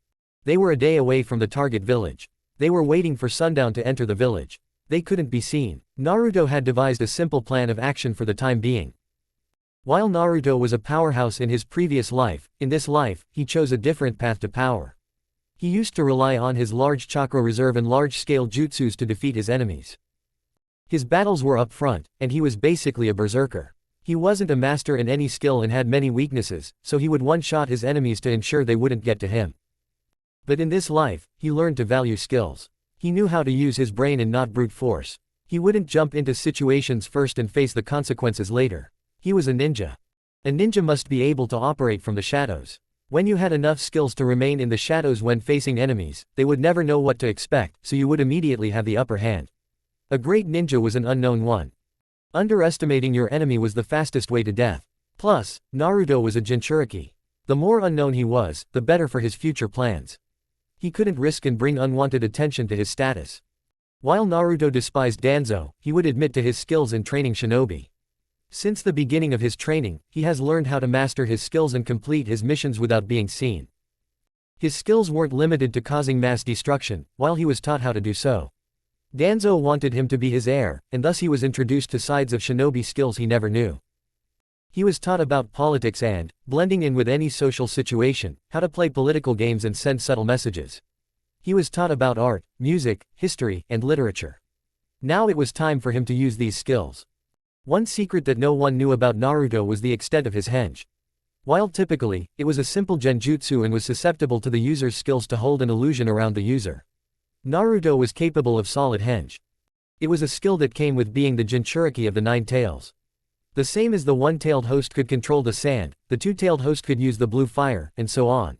They were a day away from the target village. They were waiting for sundown to enter the village. They couldn't be seen. Naruto had devised a simple plan of action for the time being. While Naruto was a powerhouse in his previous life, in this life, he chose a different path to power. He used to rely on his large chakra reserve and large-scale jutsus to defeat his enemies. His battles were up front, and he was basically a berserker. He wasn't a master in any skill and had many weaknesses, so he would one-shot his enemies to ensure they wouldn't get to him. But in this life, he learned to value skills. He knew how to use his brain and not brute force. He wouldn't jump into situations first and face the consequences later. He was a ninja. A ninja must be able to operate from the shadows. When you had enough skills to remain in the shadows when facing enemies, they would never know what to expect, so you would immediately have the upper hand. A great ninja was an unknown one. Underestimating your enemy was the fastest way to death. Plus, Naruto was a Jinchuriki. The more unknown he was, the better for his future plans. He couldn't risk and bring unwanted attention to his status. While Naruto despised Danzo, he would admit to his skills in training shinobi. Since the beginning of his training, he has learned how to master his skills and complete his missions without being seen. His skills weren't limited to causing mass destruction, while he was taught how to do so. Danzo wanted him to be his heir, and thus he was introduced to sides of shinobi skills he never knew. He was taught about politics and, blending in with any social situation, how to play political games and send subtle messages. He was taught about art, music, history, and literature. Now it was time for him to use these skills. One secret that no one knew about Naruto was the extent of his henge. While typically, it was a simple genjutsu and was susceptible to the user's skills to hold an illusion around the user. Naruto was capable of solid henge. It was a skill that came with being the Jinchuriki of the Nine Tails. The same as the one-tailed host could control the sand, the two-tailed host could use the blue fire, and so on.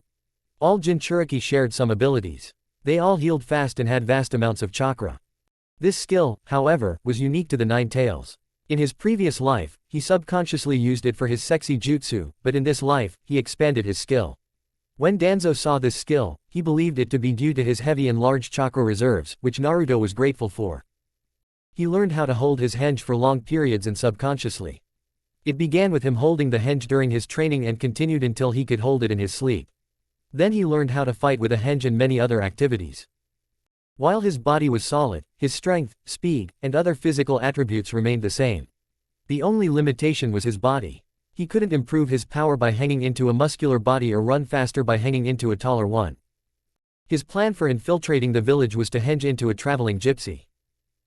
All Jinchuriki shared some abilities. They all healed fast and had vast amounts of chakra. This skill, however, was unique to the Nine Tails. In his previous life, he subconsciously used it for his sexy jutsu, but in this life, he expanded his skill. When Danzo saw this skill, he believed it to be due to his heavy and large chakra reserves, which Naruto was grateful for. He learned how to hold his henge for long periods and subconsciously. It began with him holding the henge during his training and continued until he could hold it in his sleep. Then he learned how to fight with a henge and many other activities. While his body was solid, his strength, speed, and other physical attributes remained the same. The only limitation was his body. He couldn't improve his power by hanging into a muscular body or run faster by hanging into a taller one. His plan for infiltrating the village was to henge into a traveling gypsy.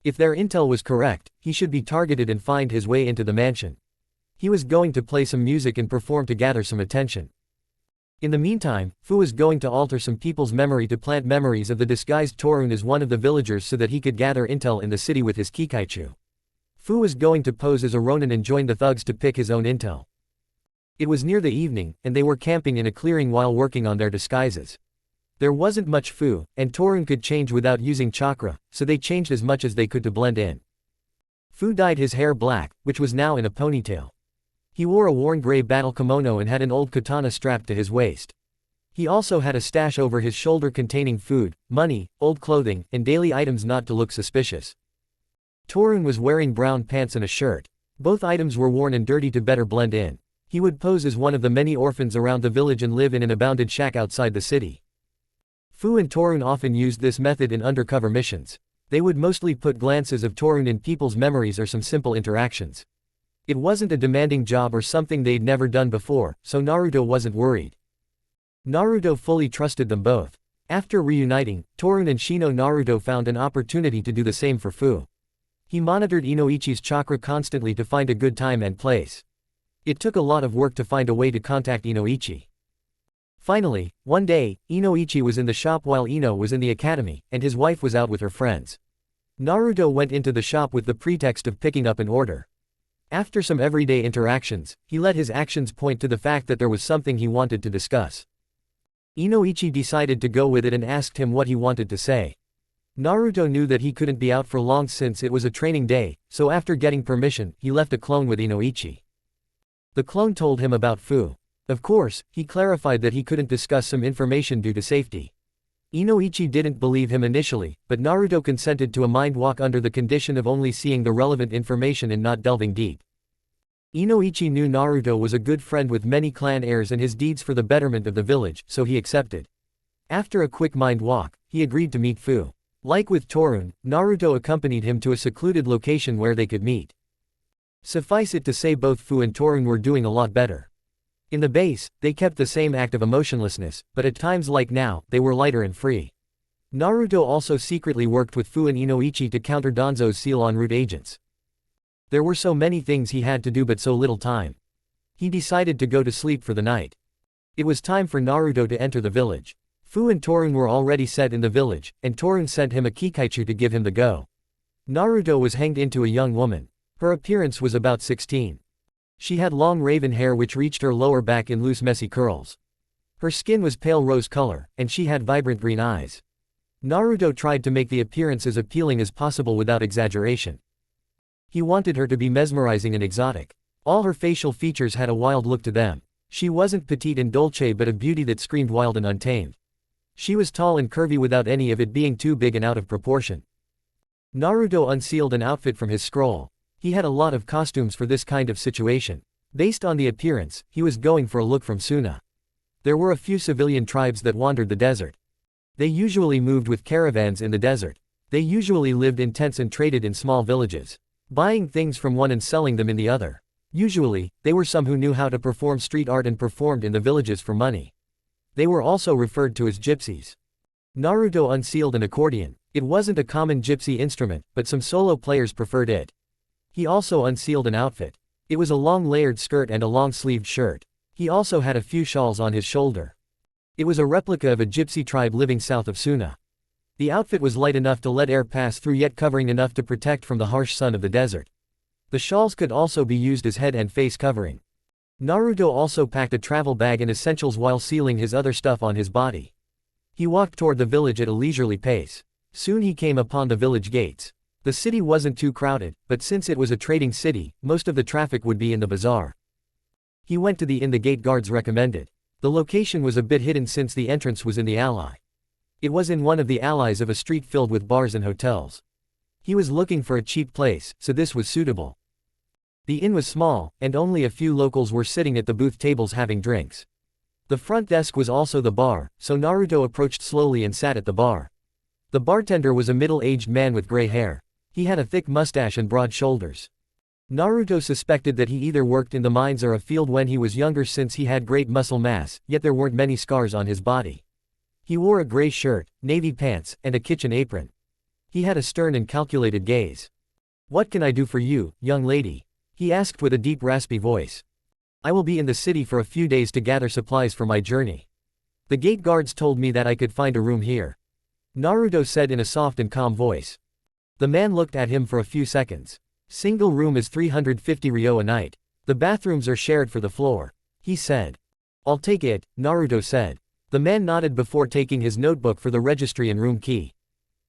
If their intel was correct, he should be targeted and find his way into the mansion. He was going to play some music and perform to gather some attention. In the meantime, Fu was going to alter some people's memory to plant memories of the disguised Torun as one of the villagers so that he could gather intel in the city with his Kikaichu. Fu was going to pose as a Ronin and join the thugs to pick his own intel. It was near the evening, and they were camping in a clearing while working on their disguises. There wasn't much Fu, and Torun could change without using chakra, so they changed as much as they could to blend in. Fu dyed his hair black, which was now in a ponytail. He wore a worn gray battle kimono and had an old katana strapped to his waist. He also had a stash over his shoulder containing food, money, old clothing, and daily items not to look suspicious. Torun was wearing brown pants and a shirt. Both items were worn and dirty to better blend in. He would pose as one of the many orphans around the village and live in an abandoned shack outside the city. Fu and Torun often used this method in undercover missions. They would mostly put glances of Torun in people's memories or some simple interactions. It wasn't a demanding job or something they'd never done before, so Naruto wasn't worried. Naruto fully trusted them both. After reuniting, Torun and Shino Naruto found an opportunity to do the same for Fu. He monitored Inoichi's chakra constantly to find a good time and place. It took a lot of work to find a way to contact Inoichi. Finally, one day, Inoichi was in the shop while Ino was in the academy, and his wife was out with her friends. Naruto went into the shop with the pretext of picking up an order. After some everyday interactions, he let his actions point to the fact that there was something he wanted to discuss. Inoichi decided to go with it and asked him what he wanted to say. Naruto knew that he couldn't be out for long since it was a training day, so after getting permission, he left a clone with Inoichi. The clone told him about Fu. Of course, he clarified that he couldn't discuss some information due to safety. Inoichi didn't believe him initially, but Naruto consented to a mind walk under the condition of only seeing the relevant information and not delving deep. Inoichi knew Naruto was a good friend with many clan heirs and his deeds for the betterment of the village, so he accepted. After a quick mind walk, he agreed to meet Fu. Like with Torun, Naruto accompanied him to a secluded location where they could meet. Suffice it to say both Fu and Torun were doing a lot better. In the base, they kept the same act of emotionlessness, but at times like now, they were lighter and free. Naruto also secretly worked with Fu and Inoichi to counter Danzo's seal en route agents. There were so many things he had to do but so little time. He decided to go to sleep for the night. It was time for Naruto to enter the village. Fu and Torun were already set in the village, and Torun sent him a kikaichu to give him the go. Naruto was hanged into a young woman. Her appearance was about 16. She had long raven hair which reached her lower back in loose messy curls. Her skin was pale rose color, and she had vibrant green eyes. Naruto tried to make the appearance as appealing as possible without exaggeration. He wanted her to be mesmerizing and exotic. All her facial features had a wild look to them. She wasn't petite and dolce but a beauty that screamed wild and untamed. She was tall and curvy without any of it being too big and out of proportion. Naruto unsealed an outfit from his scroll. He had a lot of costumes for this kind of situation. Based on the appearance, he was going for a look from Suna. There were a few civilian tribes that wandered the desert. They usually moved with caravans in the desert. They usually lived in tents and traded in small villages, buying things from one and selling them in the other. Usually, they were some who knew how to perform street art and performed in the villages for money. They were also referred to as gypsies. Naruto unsealed an accordion. It wasn't a common gypsy instrument, but some solo players preferred it. He also unsealed an outfit. It was a long layered skirt and a long-sleeved shirt. He also had a few shawls on his shoulder. It was a replica of a gypsy tribe living south of Suna. The outfit was light enough to let air pass through yet covering enough to protect from the harsh sun of the desert. The shawls could also be used as head and face covering. Naruto also packed a travel bag and essentials while sealing his other stuff on his body. He walked toward the village at a leisurely pace. Soon he came upon the village gates. The city wasn't too crowded, but since it was a trading city, most of the traffic would be in the bazaar. He went to the inn the gate guards recommended. The location was a bit hidden since the entrance was in the alley. It was in one of the alleys of a street filled with bars and hotels. He was looking for a cheap place, so this was suitable. The inn was small, and only a few locals were sitting at the booth tables having drinks. The front desk was also the bar, so Naruto approached slowly and sat at the bar. The bartender was a middle-aged man with gray hair. He had a thick mustache and broad shoulders. Naruto suspected that he either worked in the mines or a field when he was younger since he had great muscle mass, yet there weren't many scars on his body. He wore a gray shirt, navy pants, and a kitchen apron. He had a stern and calculated gaze. "What can I do for you, young lady?" he asked with a deep raspy voice. "I will be in the city for a few days to gather supplies for my journey. The gate guards told me that I could find a room here," Naruto said in a soft and calm voice. The man looked at him for a few seconds. "Single room is 350 ryo a night. The bathrooms are shared for the floor," he said. "I'll take it," Naruto said. The man nodded before taking his notebook for the registry and room key.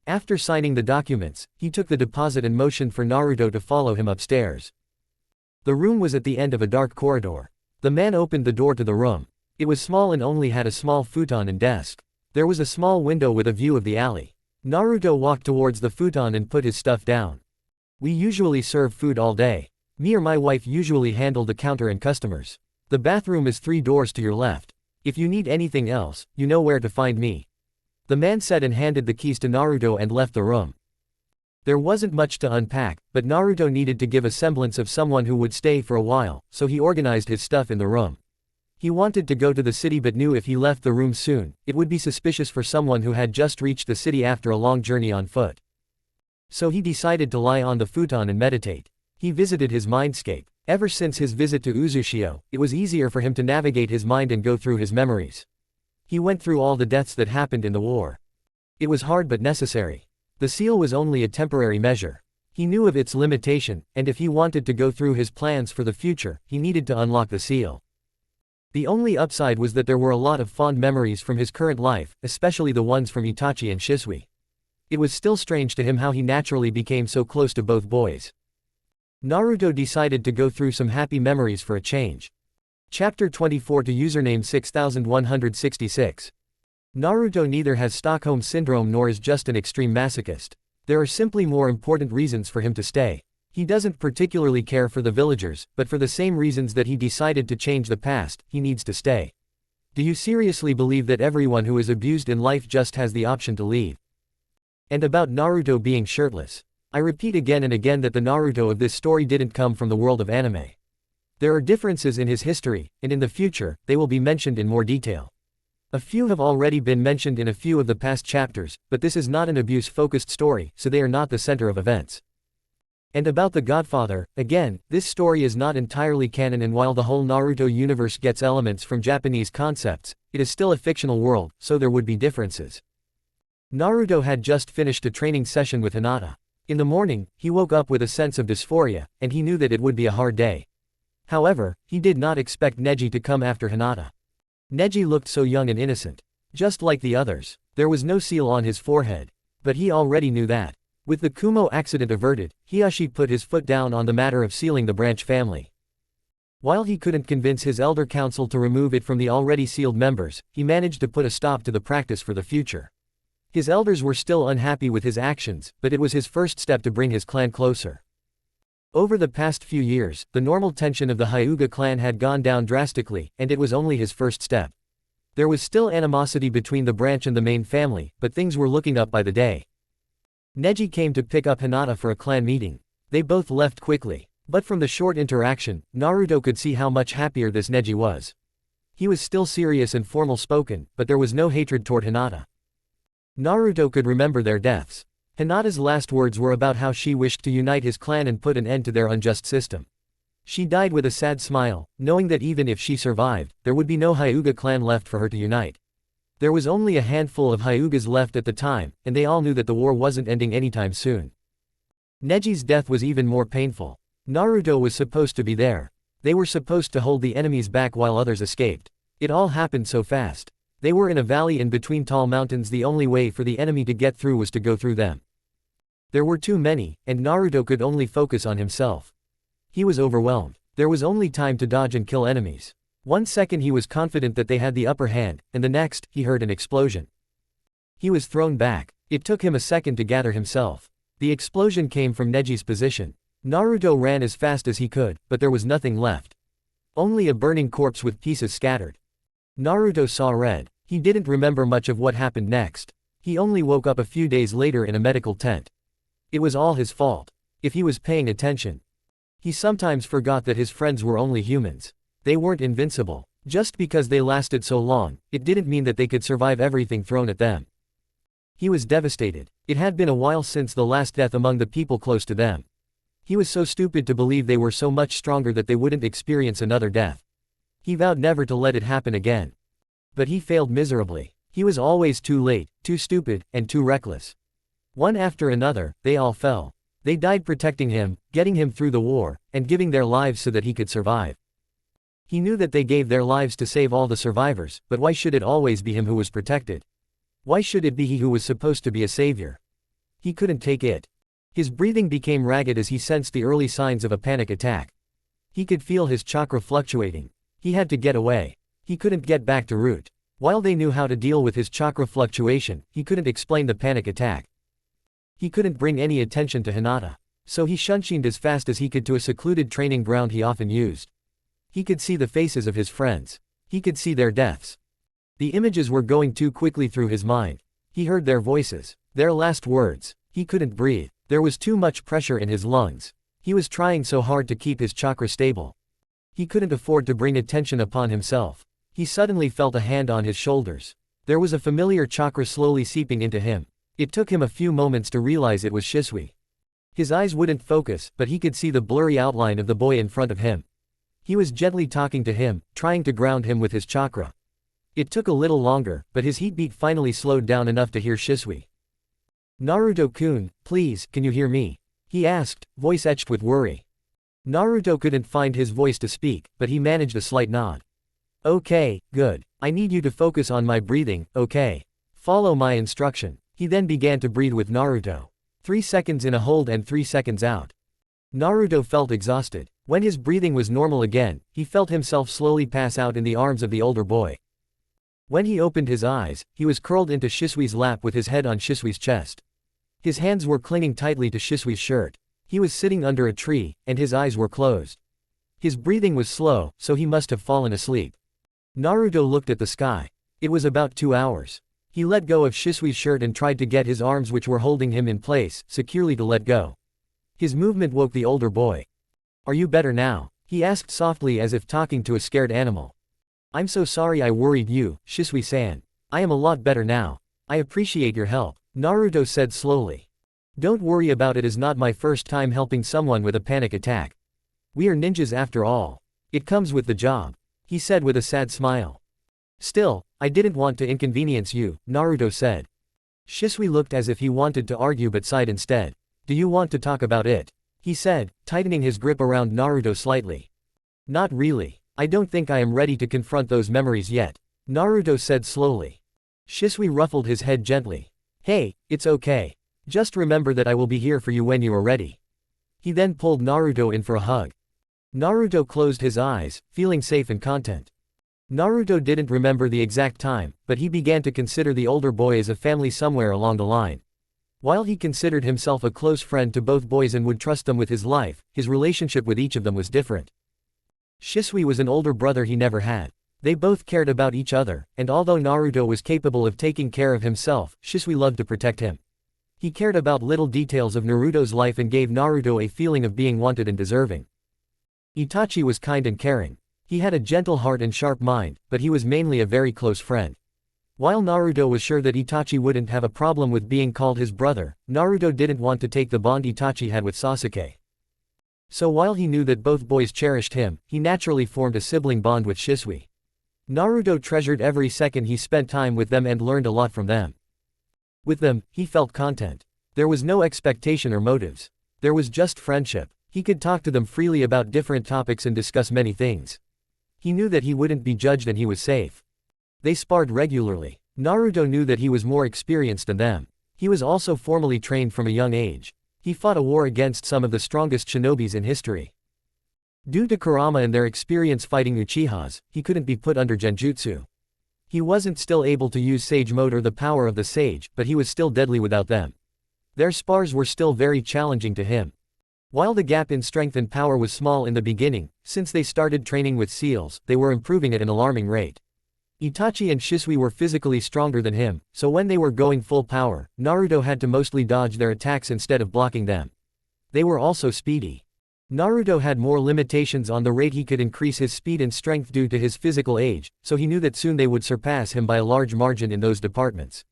After signing the documents, he took the deposit and motioned for Naruto to follow him upstairs. The room was at the end of a dark corridor. The man opened the door to the room. It was small and only had a small futon and desk. There was a small window with a view of the alley. Naruto walked towards the futon and put his stuff down. "We usually serve food all day. Me or my wife usually handle the counter and customers. The bathroom is 3 doors to your left. If you need anything else, you know where to find me," the man said and handed the keys to Naruto and left the room. There wasn't much to unpack, but Naruto needed to give a semblance of someone who would stay for a while, so he organized his stuff in the room. He wanted to go to the city but knew if he left the room soon, it would be suspicious for someone who had just reached the city after a long journey on foot. So he decided to lie on the futon and meditate. He visited his mindscape. Ever since his visit to Uzushio, it was easier for him to navigate his mind and go through his memories. He went through all the deaths that happened in the war. It was hard but necessary. The seal was only a temporary measure. He knew of its limitation, and if he wanted to go through his plans for the future, he needed to unlock the seal. The only upside was that there were a lot of fond memories from his current life, especially the ones from Itachi and Shisui. It was still strange to him how he naturally became so close to both boys. Naruto decided to go through some happy memories for a change. Chapter 24 to username 6166. Naruto neither has Stockholm Syndrome nor is just an extreme masochist. There are simply more important reasons for him to stay. He doesn't particularly care for the villagers, but for the same reasons that he decided to change the past, he needs to stay. Do you seriously believe that everyone who is abused in life just has the option to leave? And about Naruto being shirtless. I repeat again and again that the Naruto of this story didn't come from the world of anime. There are differences in his history, and in the future, they will be mentioned in more detail. A few have already been mentioned in a few of the past chapters, but this is not an abuse-focused story, so they are not the center of events. And about the Godfather, again, this story is not entirely canon, and while the whole Naruto universe gets elements from Japanese concepts, it is still a fictional world, so there would be differences. Naruto had just finished a training session with Hinata. In the morning, he woke up with a sense of dysphoria, and he knew that it would be a hard day. However, he did not expect Neji to come after Hinata. Neji looked so young and innocent. Just like the others, there was no seal on his forehead. But he already knew that. With the Kumo accident averted, Hiyashi put his foot down on the matter of sealing the branch family. While he couldn't convince his elder council to remove it from the already sealed members, he managed to put a stop to the practice for the future. His elders were still unhappy with his actions, but it was his first step to bring his clan closer. Over the past few years, the normal tension of the Hyuga clan had gone down drastically, and it was only his first step. There was still animosity between the branch and the main family, but things were looking up by the day. Neji came to pick up Hinata for a clan meeting. They both left quickly. But from the short interaction, Naruto could see how much happier this Neji was. He was still serious and formal spoken, but there was no hatred toward Hinata. Naruto could remember their deaths. Hinata's last words were about how she wished to unite his clan and put an end to their unjust system. She died with a sad smile, knowing that even if she survived, there would be no Hyuga clan left for her to unite. There was only a handful of Hyugas left at the time, and they all knew that the war wasn't ending anytime soon. Neji's death was even more painful. Naruto was supposed to be there. They were supposed to hold the enemies back while others escaped. It all happened so fast. They were in a valley in between tall mountains. The only way for the enemy to get through was to go through them. There were too many, and Naruto could only focus on himself. He was overwhelmed. There was only time to dodge and kill enemies. 1 second he was confident that they had the upper hand, and the next, he heard an explosion. He was thrown back. It took him a second to gather himself. The explosion came from Neji's position. Naruto ran as fast as he could, but there was nothing left. Only a burning corpse with pieces scattered. Naruto saw red. He didn't remember much of what happened next. He only woke up a few days later in a medical tent. It was all his fault. If he was paying attention. He sometimes forgot that his friends were only humans. They weren't invincible. Just because they lasted so long, it didn't mean that they could survive everything thrown at them. He was devastated. It had been a while since the last death among the people close to them. He was so stupid to believe they were so much stronger that they wouldn't experience another death. He vowed never to let it happen again. But he failed miserably. He was always too late, too stupid, and too reckless. One after another, they all fell. They died protecting him, getting him through the war, and giving their lives so that he could survive. He knew that they gave their lives to save all the survivors, but why should it always be him who was protected? Why should it be he who was supposed to be a savior? He couldn't take it. His breathing became ragged as he sensed the early signs of a panic attack. He could feel his chakra fluctuating. He had to get away. He couldn't get back to root. While they knew how to deal with his chakra fluctuation, he couldn't explain the panic attack. He couldn't bring any attention to Hinata. So he shunshined as fast as he could to a secluded training ground he often used. He could see the faces of his friends. He could see their deaths. The images were going too quickly through his mind. He heard their voices, their last words. He couldn't breathe. There was too much pressure in his lungs. He was trying so hard to keep his chakra stable. He couldn't afford to bring attention upon himself. He suddenly felt a hand on his shoulders. There was a familiar chakra slowly seeping into him. It took him a few moments to realize it was Shisui. His eyes wouldn't focus, but he could see the blurry outline of the boy in front of him. He was gently talking to him, trying to ground him with his chakra. It took a little longer, but his heartbeat finally slowed down enough to hear Shisui. "Naruto-kun, please, can you hear me?" he asked, voice etched with worry. Naruto couldn't find his voice to speak, but he managed a slight nod. Okay, good. I need you to focus on my breathing, okay? Follow my instruction. He then began to breathe with Naruto. 3 seconds in a hold and 3 seconds out. Naruto felt exhausted. When his breathing was normal again, he felt himself slowly pass out in the arms of the older boy. When he opened his eyes, he was curled into Shisui's lap with his head on Shisui's chest. His hands were clinging tightly to Shisui's shirt. He was sitting under a tree, and his eyes were closed. His breathing was slow, so he must have fallen asleep. Naruto looked at the sky. It was about 2 hours. He let go of Shisui's shirt and tried to get his arms which were holding him in place, securely to let go. His movement woke the older boy. Are you better now? He asked softly as if talking to a scared animal. I'm so sorry I worried you, Shisui-san. I am a lot better now. I appreciate your help, Naruto said slowly. Don't worry about it, is not my first time helping someone with a panic attack. We are ninjas after all. It comes with the job, he said with a sad smile. Still, I didn't want to inconvenience you, Naruto said. Shisui looked as if he wanted to argue but sighed instead. Do you want to talk about it? He said, tightening his grip around Naruto slightly. Not really. I don't think I am ready to confront those memories yet, Naruto said slowly. Shisui ruffled his head gently. Hey, it's okay. Just remember that I will be here for you when you are ready. He then pulled Naruto in for a hug. Naruto closed his eyes, feeling safe and content. Naruto didn't remember the exact time, but he began to consider the older boy as a family somewhere along the line. While he considered himself a close friend to both boys and would trust them with his life, his relationship with each of them was different. Shisui was an older brother he never had. They both cared about each other, and although Naruto was capable of taking care of himself, Shisui loved to protect him. He cared about little details of Naruto's life and gave Naruto a feeling of being wanted and deserving. Itachi was kind and caring. He had a gentle heart and sharp mind, but he was mainly a very close friend. While Naruto was sure that Itachi wouldn't have a problem with being called his brother, Naruto didn't want to take the bond Itachi had with Sasuke. So while he knew that both boys cherished him, he naturally formed a sibling bond with Shisui. Naruto treasured every second he spent time with them and learned a lot from them. With them, he felt content. There was no expectation or motives. There was just friendship. He could talk to them freely about different topics and discuss many things. He knew that he wouldn't be judged and he was safe. They sparred regularly. Naruto knew that he was more experienced than them. He was also formally trained from a young age. He fought a war against some of the strongest shinobis in history. Due to Kurama and their experience fighting Uchihas, he couldn't be put under genjutsu. He wasn't still able to use sage mode or the power of the sage, but he was still deadly without them. Their spars were still very challenging to him. While the gap in strength and power was small in the beginning, since they started training with seals, they were improving at an alarming rate. Itachi and Shisui were physically stronger than him, so when they were going full power, Naruto had to mostly dodge their attacks instead of blocking them. They were also speedy. Naruto had more limitations on the rate he could increase his speed and strength due to his physical age, so he knew that soon they would surpass him by a large margin in those departments.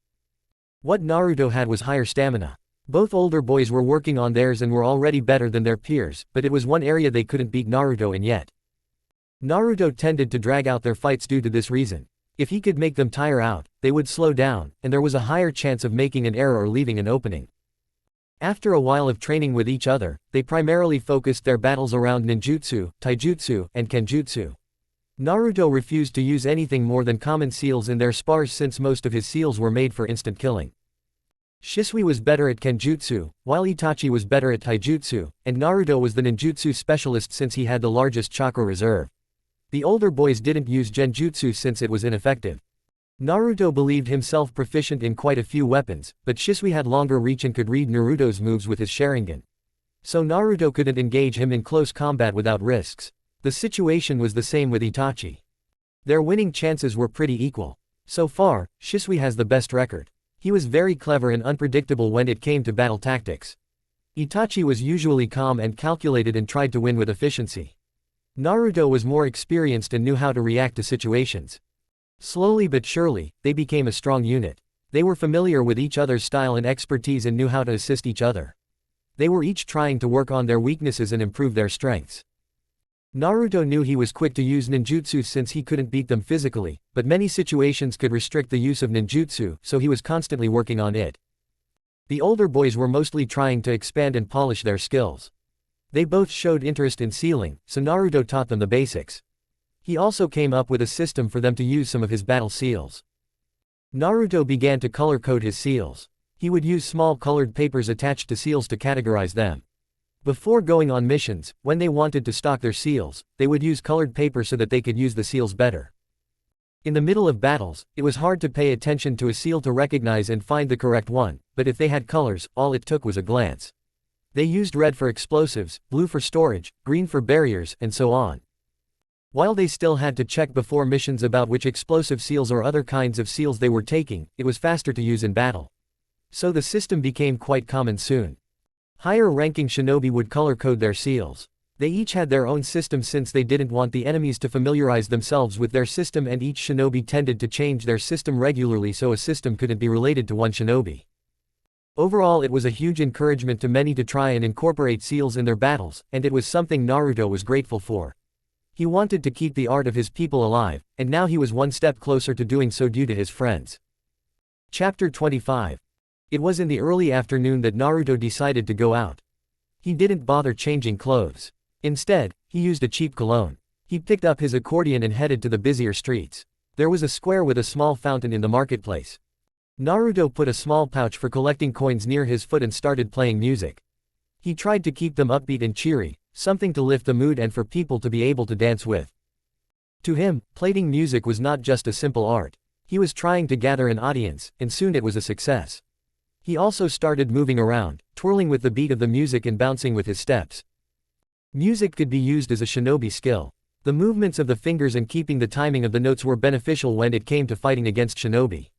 What Naruto had was higher stamina. Both older boys were working on theirs and were already better than their peers, but it was one area they couldn't beat Naruto in yet. Naruto tended to drag out their fights due to this reason. If he could make them tire out, they would slow down, and there was a higher chance of making an error or leaving an opening. After a while of training with each other, they primarily focused their battles around ninjutsu, taijutsu, and kenjutsu. Naruto refused to use anything more than common seals in their spars since most of his seals were made for instant killing. Shisui was better at kenjutsu, while Itachi was better at taijutsu, and Naruto was the ninjutsu specialist since he had the largest chakra reserve. The older boys didn't use genjutsu since it was ineffective. Naruto believed himself proficient in quite a few weapons, but Shisui had longer reach and could read Naruto's moves with his Sharingan. So Naruto couldn't engage him in close combat without risks. The situation was the same with Itachi. Their winning chances were pretty equal. So far, Shisui has the best record. He was very clever and unpredictable when it came to battle tactics. Itachi was usually calm and calculated and tried to win with efficiency. Naruto was more experienced and knew how to react to situations. Slowly but surely, they became a strong unit. They were familiar with each other's style and expertise and knew how to assist each other. They were each trying to work on their weaknesses and improve their strengths. Naruto knew he was quick to use ninjutsu since he couldn't beat them physically, but many situations could restrict the use of ninjutsu, so he was constantly working on it. The older boys were mostly trying to expand and polish their skills. They both showed interest in sealing, so Naruto taught them the basics. He also came up with a system for them to use some of his battle seals. Naruto began to color-code his seals. He would use small colored papers attached to seals to categorize them. Before going on missions, when they wanted to stock their seals, they would use colored paper so that they could use the seals better. In the middle of battles, it was hard to pay attention to a seal to recognize and find the correct one, but if they had colors, all it took was a glance. They used red for explosives, blue for storage, green for barriers, and so on. While they still had to check before missions about which explosive seals or other kinds of seals they were taking, it was faster to use in battle. So the system became quite common soon. Higher-ranking shinobi would color-code their seals. They each had their own system since they didn't want the enemies to familiarize themselves with their system, and each shinobi tended to change their system regularly so a system couldn't be related to one shinobi. Overall, it was a huge encouragement to many to try and incorporate seals in their battles, and it was something Naruto was grateful for. He wanted to keep the art of his people alive, and now he was one step closer to doing so due to his friends. Chapter 25. It was in the early afternoon that Naruto decided to go out. He didn't bother changing clothes. Instead, he used a cheap cologne. He picked up his accordion and headed to the busier streets. There was a square with a small fountain in the marketplace. Naruto put a small pouch for collecting coins near his foot and started playing music. He tried to keep them upbeat and cheery, something to lift the mood and for people to be able to dance with. To him, playing music was not just a simple art. He was trying to gather an audience, and soon it was a success. He also started moving around, twirling with the beat of the music and bouncing with his steps. Music could be used as a shinobi skill. The movements of the fingers and keeping the timing of the notes were beneficial when it came to fighting against shinobi.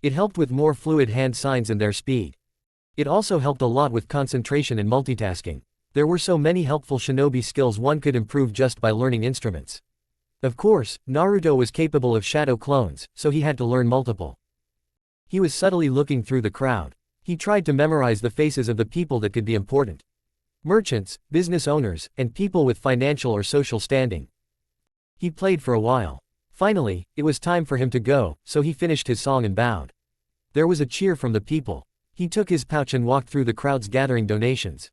It helped with more fluid hand signs and their speed. It also helped a lot with concentration and multitasking. There were so many helpful shinobi skills one could improve just by learning instruments. Of course, Naruto was capable of shadow clones, so he had to learn multiple. He was subtly looking through the crowd. He tried to memorize the faces of the people that could be important. Merchants, business owners, and people with financial or social standing. He played for a while. Finally, it was time for him to go, so he finished his song and bowed. There was a cheer from the people. He took his pouch and walked through the crowds gathering donations.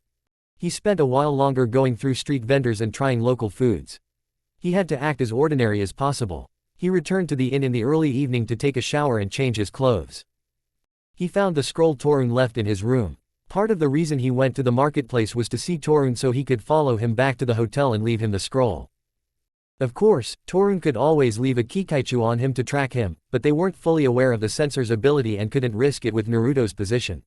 He spent a while longer going through street vendors and trying local foods. He had to act as ordinary as possible. He returned to the inn in the early evening to take a shower and change his clothes. He found the scroll Torun left in his room. Part of the reason he went to the marketplace was to see Torun so he could follow him back to the hotel and leave him the scroll. Of course, Torun could always leave a Kikaichu on him to track him, but they weren't fully aware of the sensor's ability and couldn't risk it with Naruto's position.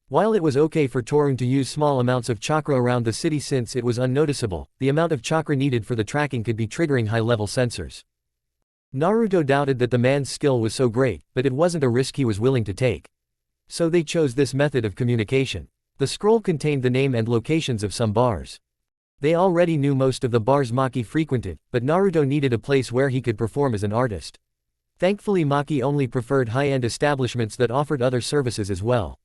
While it was okay for Torun to use small amounts of chakra around the city since it was unnoticeable, the amount of chakra needed for the tracking could be triggering high-level sensors. Naruto doubted that the man's skill was so great, but it wasn't a risk he was willing to take. So they chose this method of communication. The scroll contained the name and locations of some bars. They already knew most of the bars Maki frequented, but Naruto needed a place where he could perform as an artist. Thankfully, Maki only preferred high-end establishments that offered other services as well.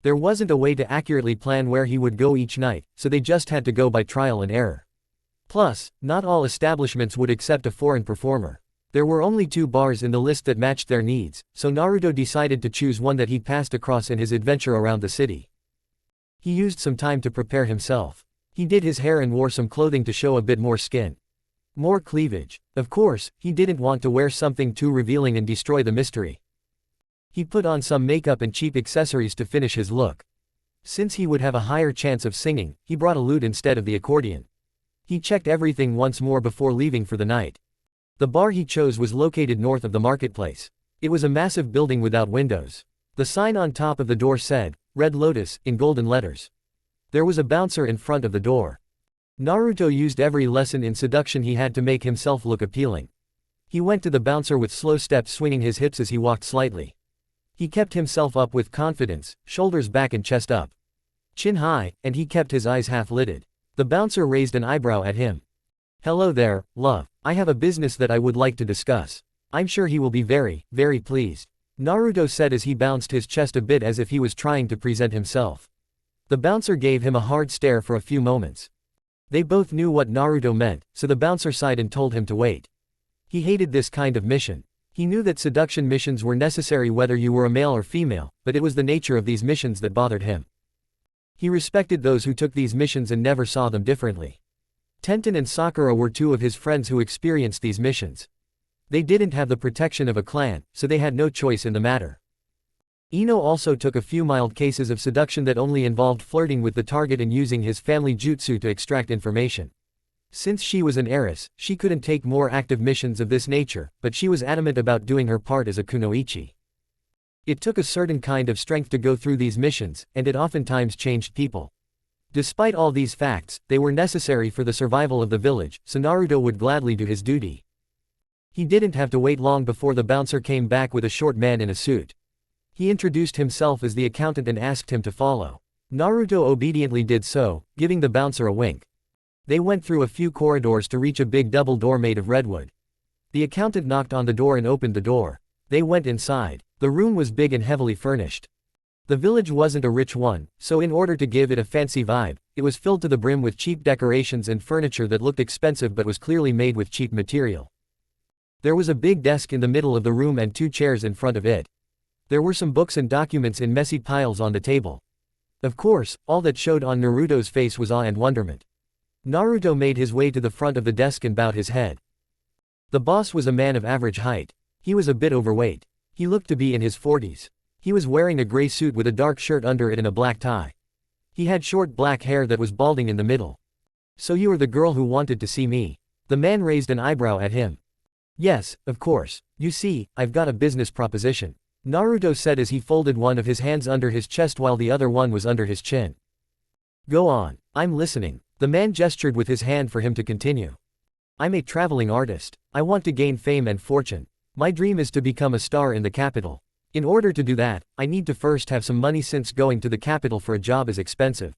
There wasn't a way to accurately plan where he would go each night, so they just had to go by trial and error. Plus, not all establishments would accept a foreign performer. There were only 2 bars in the list that matched their needs, so Naruto decided to choose one that he passed across in his adventure around the city. He used some time to prepare himself. He did his hair and wore some clothing to show a bit more skin. More cleavage. Of course, he didn't want to wear something too revealing and destroy the mystery. He put on some makeup and cheap accessories to finish his look. Since he would have a higher chance of singing, he brought a lute instead of the accordion. He checked everything once more before leaving for the night. The bar he chose was located north of the marketplace. It was a massive building without windows. The sign on top of the door said, "Red Lotus," in golden letters. There was a bouncer in front of the door. Naruto used every lesson in seduction he had to make himself look appealing. He went to the bouncer with slow steps, swinging his hips as he walked slightly. He kept himself up with confidence, shoulders back and chest up. Chin high, and he kept his eyes half-lidded. The bouncer raised an eyebrow at him. "Hello there, love. I have a business that I would like to discuss." "I'm sure he will be very, very pleased," Naruto said as he bounced his chest a bit as if he was trying to present himself. The bouncer gave him a hard stare for a few moments. They both knew what Naruto meant, so the bouncer sighed and told him to wait. He hated this kind of mission. He knew that seduction missions were necessary whether you were a male or female, but it was the nature of these missions that bothered him. He respected those who took these missions and never saw them differently. Tenten and Sakura were two of his friends who experienced these missions. They didn't have the protection of a clan, so they had no choice in the matter. Ino also took a few mild cases of seduction that only involved flirting with the target and using his family jutsu to extract information. Since she was an heiress, she couldn't take more active missions of this nature, but she was adamant about doing her part as a kunoichi. It took a certain kind of strength to go through these missions, and it oftentimes changed people. Despite all these facts, they were necessary for the survival of the village, so Naruto would gladly do his duty. He didn't have to wait long before the bouncer came back with a short man in a suit. He introduced himself as the accountant and asked him to follow. Naruto obediently did so, giving the bouncer a wink. They went through a few corridors to reach a big double door made of redwood. The accountant knocked on the door and opened the door. They went inside. The room was big and heavily furnished. The village wasn't a rich one, so in order to give it a fancy vibe, it was filled to the brim with cheap decorations and furniture that looked expensive but was clearly made with cheap material. There was a big desk in the middle of the room and two chairs in front of it. There were some books and documents in messy piles on the table. Of course, all that showed on Naruto's face was awe and wonderment. Naruto made his way to the front of the desk and bowed his head. The boss was a man of average height. He was a bit overweight. He looked to be in his 40s. He was wearing a gray suit with a dark shirt under it and a black tie. He had short black hair that was balding in the middle. "So you are the girl who wanted to see me?" The man raised an eyebrow at him. "Yes, of course. You see, I've got a business proposition," Naruto said as he folded one of his hands under his chest while the other one was under his chin. "Go on, I'm listening." The man gestured with his hand for him to continue. "I'm a traveling artist. I want to gain fame and fortune. My dream is to become a star in the capital. In order to do that, I need to first have some money since going to the capital for a job is expensive,"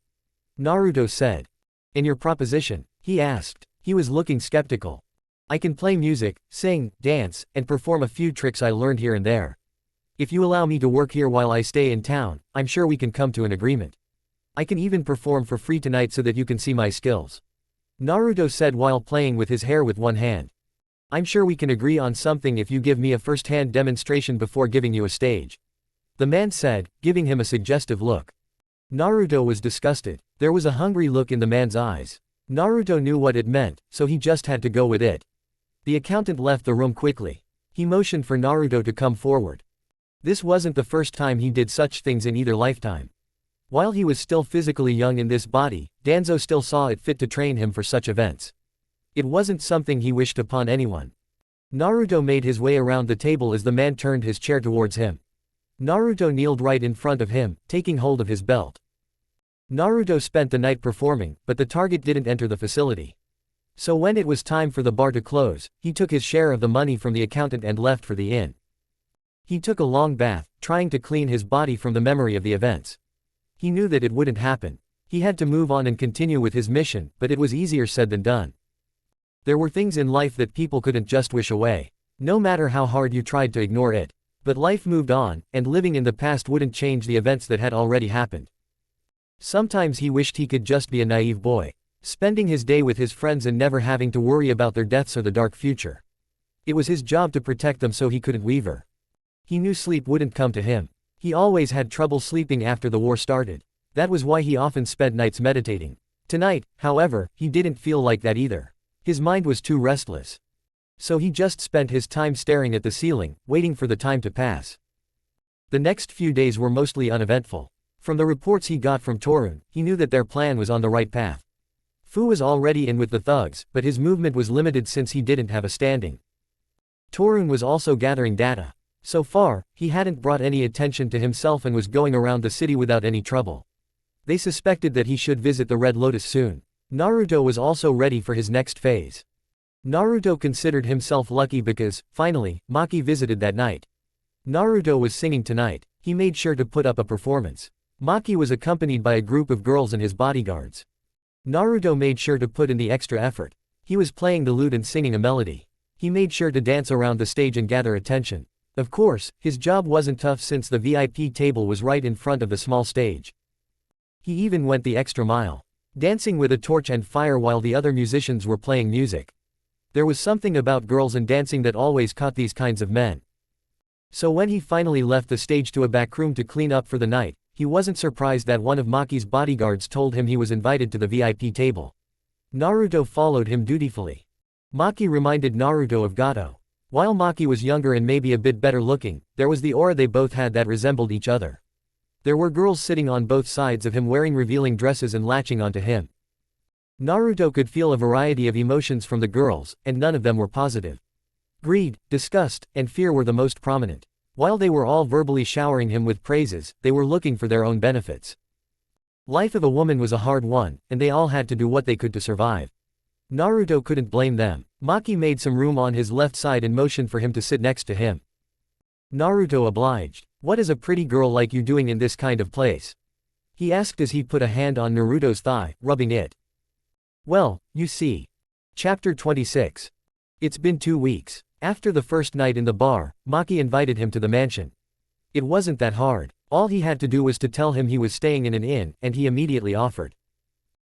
Naruto said. "And your proposition?" he asked. He was looking skeptical. "I can play music, sing, dance, and perform a few tricks I learned here and there. If you allow me to work here while I stay in town, I'm sure we can come to an agreement. I can even perform for free tonight so that you can see my skills," Naruto said while playing with his hair with one hand. "I'm sure we can agree on something if you give me a first-hand demonstration before giving you a stage," the man said, giving him a suggestive look. Naruto was disgusted. There was a hungry look in the man's eyes. Naruto knew what it meant, so he just had to go with it. The accountant left the room quickly. He motioned for Naruto to come forward. This wasn't the first time he did such things in either lifetime. While he was still physically young in this body, Danzo still saw it fit to train him for such events. It wasn't something he wished upon anyone. Naruto made his way around the table as the man turned his chair towards him. Naruto kneeled right in front of him, taking hold of his belt. Naruto spent the night performing, but the target didn't enter the facility. So when it was time for the bar to close, he took his share of the money from the accountant and left for the inn. He took a long bath, trying to clean his body from the memory of the events. He knew that it wouldn't happen. He had to move on and continue with his mission, but it was easier said than done. There were things in life that people couldn't just wish away, no matter how hard you tried to ignore it. But life moved on, and living in the past wouldn't change the events that had already happened. Sometimes he wished he could just be a naive boy, spending his day with his friends and never having to worry about their deaths or the dark future. It was his job to protect them so he couldn't waver. He knew sleep wouldn't come to him. He always had trouble sleeping after the war started. That was why he often spent nights meditating. Tonight, however, he didn't feel like that either. His mind was too restless. So he just spent his time staring at the ceiling, waiting for the time to pass. The next few days were mostly uneventful. From the reports he got from Torun, he knew that their plan was on the right path. Fu was already in with the thugs, but his movement was limited since he didn't have a standing. Torun was also gathering data. So far, he hadn't brought any attention to himself and was going around the city without any trouble. They suspected that he should visit the Red Lotus soon. Naruto was also ready for his next phase. Naruto considered himself lucky because, finally, Maki visited that night. Naruto was singing tonight. He made sure to put up a performance. Maki was accompanied by a group of girls and his bodyguards. Naruto made sure to put in the extra effort. He was playing the lute and singing a melody. He made sure to dance around the stage and gather attention. Of course, his job wasn't tough since the VIP table was right in front of the small stage. He even went the extra mile, dancing with a torch and fire while the other musicians were playing music. There was something about girls and dancing that always caught these kinds of men. So when he finally left the stage to a back room to clean up for the night, he wasn't surprised that one of Maki's bodyguards told him he was invited to the VIP table. Naruto followed him dutifully. Maki reminded Naruto of Gato. While Maki was younger and maybe a bit better looking, there was the aura they both had that resembled each other. There were girls sitting on both sides of him wearing revealing dresses and latching onto him. Naruto could feel a variety of emotions from the girls, and none of them were positive. Greed, disgust, and fear were the most prominent. While they were all verbally showering him with praises, they were looking for their own benefits. Life of a woman was a hard one, and they all had to do what they could to survive. Naruto couldn't blame them. Maki made some room on his left side and motioned for him to sit next to him. Naruto obliged. "What is a pretty girl like you doing in this kind of place?" he asked as he put a hand on Naruto's thigh, rubbing it. "Well, you see." Chapter 26. It's been 2 weeks. After the first night in the bar, Maki invited him to the mansion. It wasn't that hard. All he had to do was to tell him he was staying in an inn, and he immediately offered.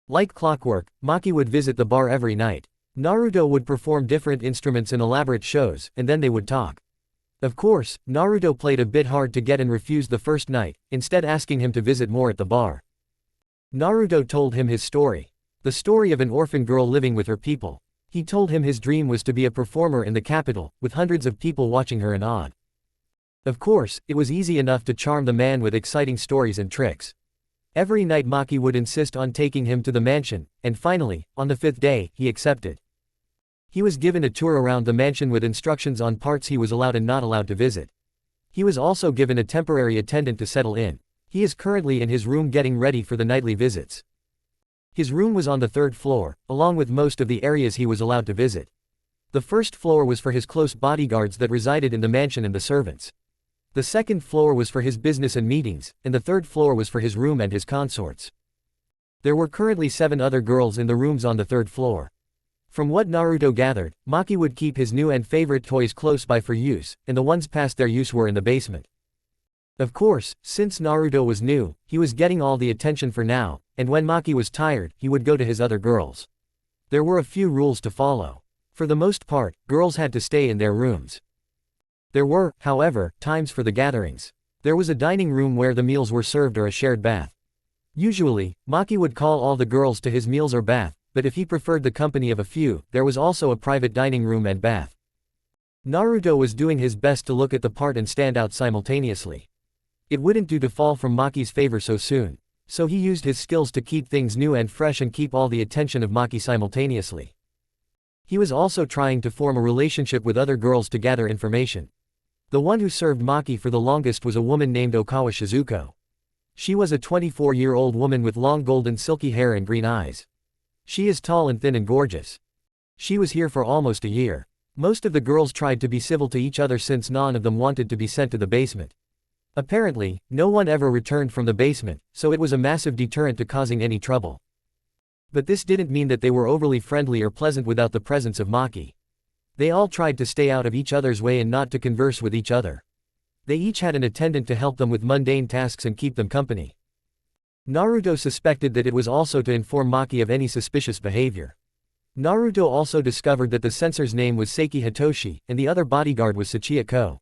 Like clockwork, Maki would visit the bar every night. Naruto would perform different instruments in elaborate shows, and then they would talk. Of course, Naruto played a bit hard to get and refused the first night, instead asking him to visit more at the bar. Naruto told him his story. The story of an orphan girl living with her people. He told him his dream was to be a performer in the capital, with hundreds of people watching her in awe. Of course, it was easy enough to charm the man with exciting stories and tricks. Every night Maki would insist on taking him to the mansion, and finally, on the 5th day, he accepted. He was given a tour around the mansion with instructions on parts he was allowed and not allowed to visit. He was also given a temporary attendant to settle in. He is currently in his room getting ready for the nightly visits. His room was on the 3rd floor, along with most of the areas he was allowed to visit. The 1st floor was for his close bodyguards that resided in the mansion and the servants. The 2nd floor was for his business and meetings, and the 3rd floor was for his room and his consorts. There were currently 7 other girls in the rooms on the 3rd floor. From what Naruto gathered, Maki would keep his new and favorite toys close by for use, and the ones past their use were in the basement. Of course, since Naruto was new, he was getting all the attention for now, and when Maki was tired, he would go to his other girls. There were a few rules to follow. For the most part, girls had to stay in their rooms. There were, however, times for the gatherings. There was a dining room where the meals were served or a shared bath. Usually, Maki would call all the girls to his meals or bath, but if he preferred the company of a few, there was also a private dining room and bath. Naruto was doing his best to look at the part and stand out simultaneously. It wouldn't do to fall from Maki's favor so soon, so he used his skills to keep things new and fresh and keep all the attention of Maki simultaneously. He was also trying to form a relationship with other girls to gather information. The one who served Maki for the longest was a woman named Okawa Shizuko. She was a 24-year-old woman with long golden silky hair and green eyes. She is tall and thin and gorgeous. She was here for almost a year. Most of the girls tried to be civil to each other since none of them wanted to be sent to the basement. Apparently, no one ever returned from the basement, so it was a massive deterrent to causing any trouble. But this didn't mean that they were overly friendly or pleasant without the presence of Maki. They all tried to stay out of each other's way and not to converse with each other. They each had an attendant to help them with mundane tasks and keep them company. Naruto suspected that it was also to inform Maki of any suspicious behavior. Naruto also discovered that the censor's name was Seiki Hitoshi, and the other bodyguard was Sachiya Ko.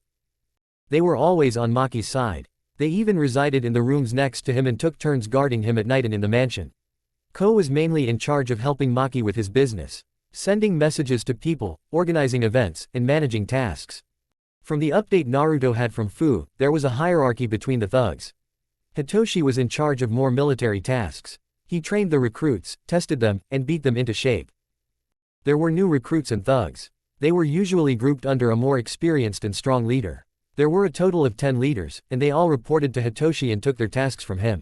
They were always on Maki's side. They even resided in the rooms next to him and took turns guarding him at night and in the mansion. Ko was mainly in charge of helping Maki with his business, sending messages to people, organizing events, and managing tasks. From the update Naruto had from Fu, there was a hierarchy between the thugs. Hitoshi was in charge of more military tasks. He trained the recruits, tested them, and beat them into shape. There were new recruits and thugs. They were usually grouped under a more experienced and strong leader. There were a total of 10 leaders, and they all reported to Hitoshi and took their tasks from him.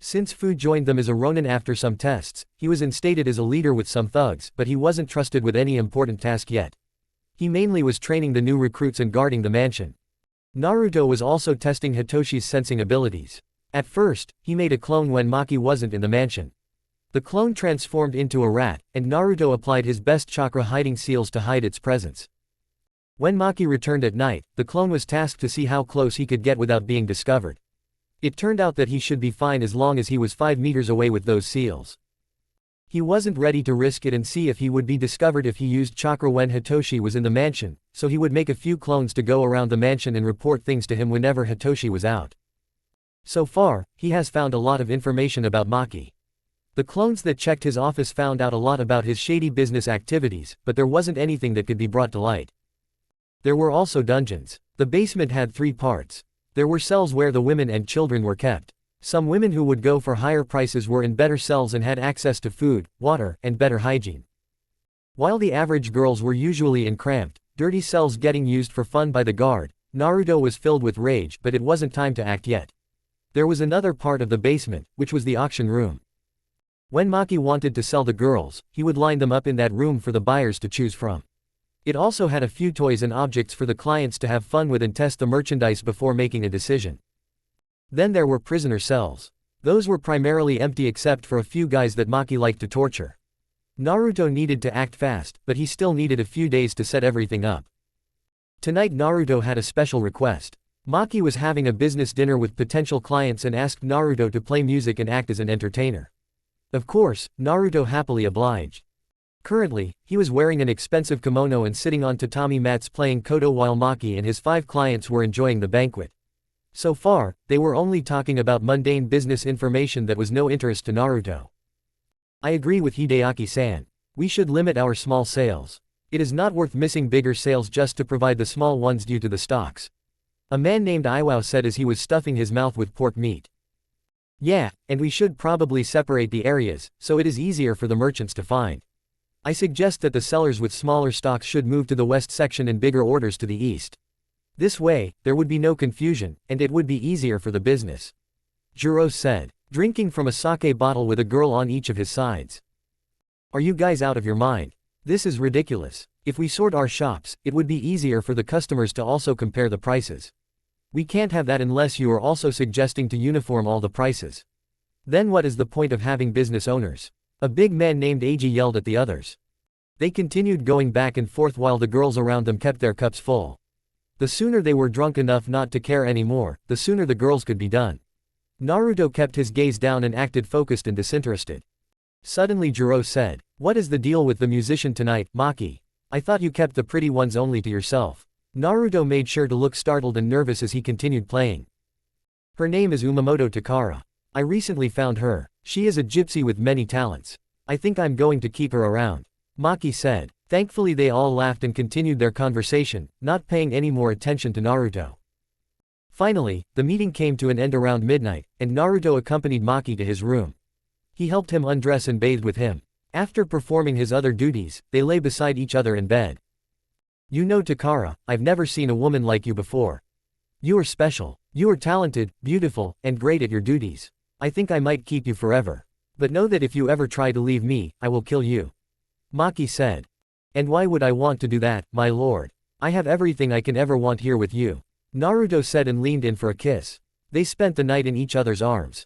Since Fu joined them as a Ronin after some tests, he was instated as a leader with some thugs, but he wasn't trusted with any important task yet. He mainly was training the new recruits and guarding the mansion. Naruto was also testing Hitoshi's sensing abilities. At first, he made a clone when Maki wasn't in the mansion. The clone transformed into a rat, and Naruto applied his best chakra hiding seals to hide its presence. When Maki returned at night, the clone was tasked to see how close he could get without being discovered. It turned out that he should be fine as long as he was 5 meters away with those seals. He wasn't ready to risk it and see if he would be discovered if he used chakra when Hitoshi was in the mansion, so he would make a few clones to go around the mansion and report things to him whenever Hitoshi was out. So far, he has found a lot of information about Maki. The clones that checked his office found out a lot about his shady business activities, but there wasn't anything that could be brought to light. There were also dungeons. The basement had 3 parts. There were cells where the women and children were kept. Some women who would go for higher prices were in better cells and had access to food, water, and better hygiene. While the average girls were usually in cramped, dirty cells getting used for fun by the guard, Naruto was filled with rage, but it wasn't time to act yet. There was another part of the basement, which was the auction room. When Maki wanted to sell the girls, he would line them up in that room for the buyers to choose from. It also had a few toys and objects for the clients to have fun with and test the merchandise before making a decision. Then there were prisoner cells. Those were primarily empty except for a few guys that Maki liked to torture. Naruto needed to act fast, but he still needed a few days to set everything up. Tonight Naruto had a special request. Maki was having a business dinner with potential clients and asked Naruto to play music and act as an entertainer. Of course, Naruto happily obliged. Currently, he was wearing an expensive kimono and sitting on tatami mats playing koto while Maki and his 5 clients were enjoying the banquet. So far, they were only talking about mundane business information that was no interest to Naruto. I agree with Hideaki-san. We should limit our small sales. It is not worth missing bigger sales just to provide the small ones due to the stocks. A man named Iwao said as he was stuffing his mouth with pork meat. Yeah, and we should probably separate the areas, so it is easier for the merchants to find. I suggest that the sellers with smaller stocks should move to the west section and bigger orders to the east. This way, there would be no confusion, and it would be easier for the business. Juro said, drinking from a sake bottle with a girl on each of his sides. Are you guys out of your mind? This is ridiculous. If we sort our shops, it would be easier for the customers to also compare the prices. We can't have that unless you are also suggesting to uniform all the prices. Then what is the point of having business owners? A big man named Eiji yelled at the others. They continued going back and forth while the girls around them kept their cups full. The sooner they were drunk enough not to care anymore, the sooner the girls could be done. Naruto kept his gaze down and acted focused and disinterested. Suddenly Juro said, "What is the deal with the musician tonight, Maki? I thought you kept the pretty ones only to yourself." Naruto made sure to look startled and nervous as he continued playing. Her name is Umamoto Takara. I recently found her. She is a gypsy with many talents. I think I'm going to keep her around. Maki said. Thankfully they all laughed and continued their conversation, not paying any more attention to Naruto. Finally, the meeting came to an end around midnight, and Naruto accompanied Maki to his room. He helped him undress and bathed with him. After performing his other duties, they lay beside each other in bed. You know Takara, I've never seen a woman like you before. You are special. You are talented, beautiful, and great at your duties. I think I might keep you forever. But know that if you ever try to leave me, I will kill you. Maki said. And why would I want to do that, my lord? I have everything I can ever want here with you. Naruto said and leaned in for a kiss. They spent the night in each other's arms.